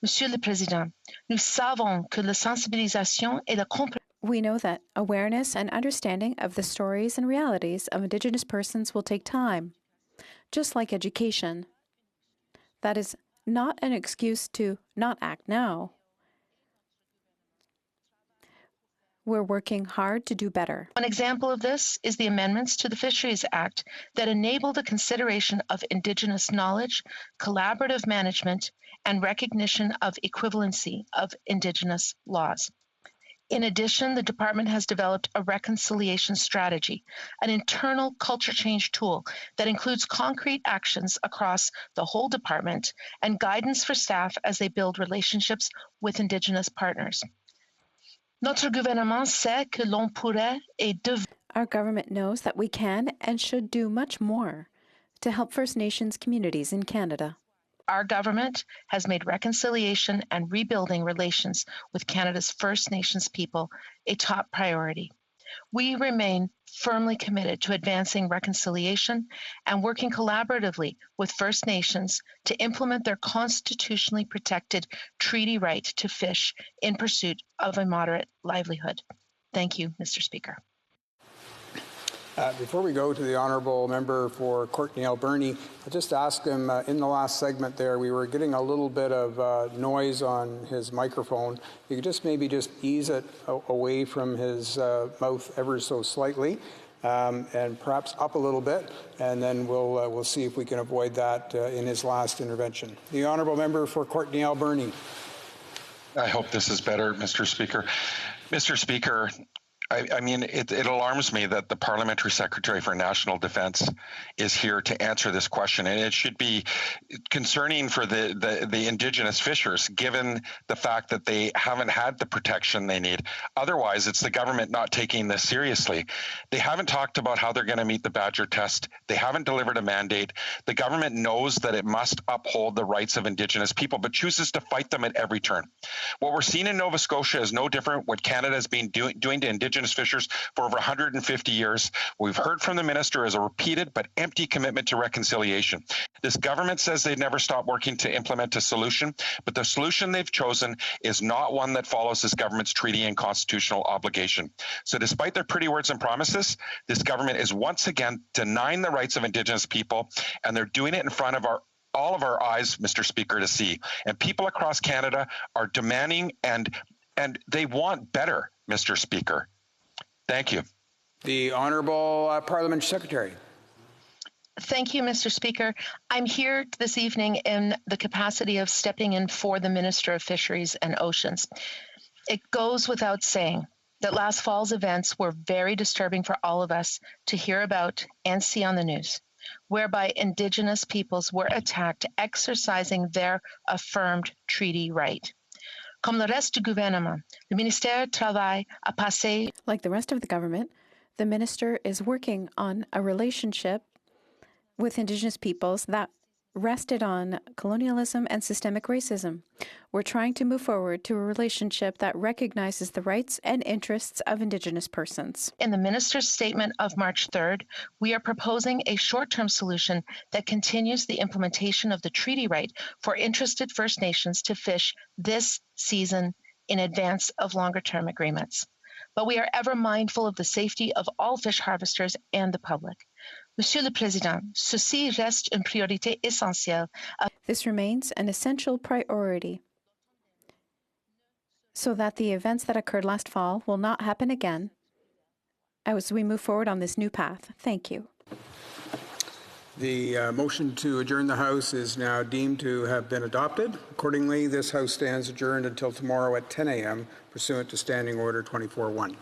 Monsieur le Président, nous savons que la sensibilisation et la compréhension. We know that awareness and understanding of the stories and realities of Indigenous persons will take time, just like education. That is not an excuse to not act now. We're working hard to do better. One example of this is the amendments to the Fisheries Act that enable the consideration of Indigenous knowledge, collaborative management, and recognition of equivalency of Indigenous laws. In addition, the Department has developed a reconciliation strategy, an internal culture change tool that includes concrete actions across the whole department and guidance for staff as they build relationships with Indigenous partners. Notre gouvernement sait que l'on pourrait et devrait. Our government knows that we can and should do much more to help First Nations communities in Canada. Our government has made reconciliation and rebuilding relations with Canada's First Nations people a top priority. We remain firmly committed to advancing reconciliation and working collaboratively with First Nations to implement their constitutionally protected treaty right to fish in pursuit of a moderate livelihood. Thank you, Mr. Speaker. Before we go to the honourable member for Courtenay Alberni, I just asked him in the last segment there, we were getting a little bit of noise on his microphone. You could just maybe ease it away from his mouth ever so slightly, and perhaps up a little bit, and then we'll see if we can avoid that in his last intervention. The honourable member for Courtenay Alberni. I hope this is better, Mr. Speaker. Mr. Speaker, I mean, it alarms me that the Parliamentary Secretary for National Defence is here to answer this question, and it should be concerning for the Indigenous fishers, given the fact that they haven't had the protection they need. Otherwise, it's the government not taking this seriously. They haven't talked about how they're going to meet the Badger test. They haven't delivered a mandate. The government knows that it must uphold the rights of Indigenous people, but chooses to fight them at every turn. What we're seeing in Nova Scotia is no different what Canada has been doing to Indigenous fishers for over 150 years. We've heard from the minister as a repeated but empty commitment to reconciliation. This government says they'd never stop working to implement a solution, but the solution they've chosen is not one that follows this government's treaty and constitutional obligation. So despite their pretty words and promises, this government is once again denying the rights of Indigenous people, and they're doing it in front of all of our eyes, Mr. Speaker, to see. And people across Canada are demanding and they want better, Mr. Speaker. Thank you. The Honourable Parliamentary Secretary. Thank you, Mr. Speaker. I'm here this evening in the capacity of stepping in for the Minister of Fisheries and Oceans. It goes without saying that last fall's events were very disturbing for all of us to hear about and see on the news, whereby Indigenous peoples were attacked exercising their affirmed treaty right. Comme le reste du gouvernement, le ministère travaille à passer. Like the rest of the government, the minister is working on a relationship with Indigenous peoples that rested on colonialism and systemic racism. We're trying to move forward to a relationship that recognizes the rights and interests of Indigenous persons. In the minister's statement of March 3rd, we are proposing a short-term solution that continues the implementation of the treaty right for interested First Nations to fish this season in advance of longer-term agreements. But we are ever mindful of the safety of all fish harvesters and the public. Monsieur le Président, ceci reste une priorité essentielle. This remains an essential priority so that the events that occurred last fall will not happen again as we move forward on this new path. Thank you. The motion to adjourn the House is now deemed to have been adopted. Accordingly, this House stands adjourned until tomorrow at 10 a.m. pursuant to Standing Order 24-1.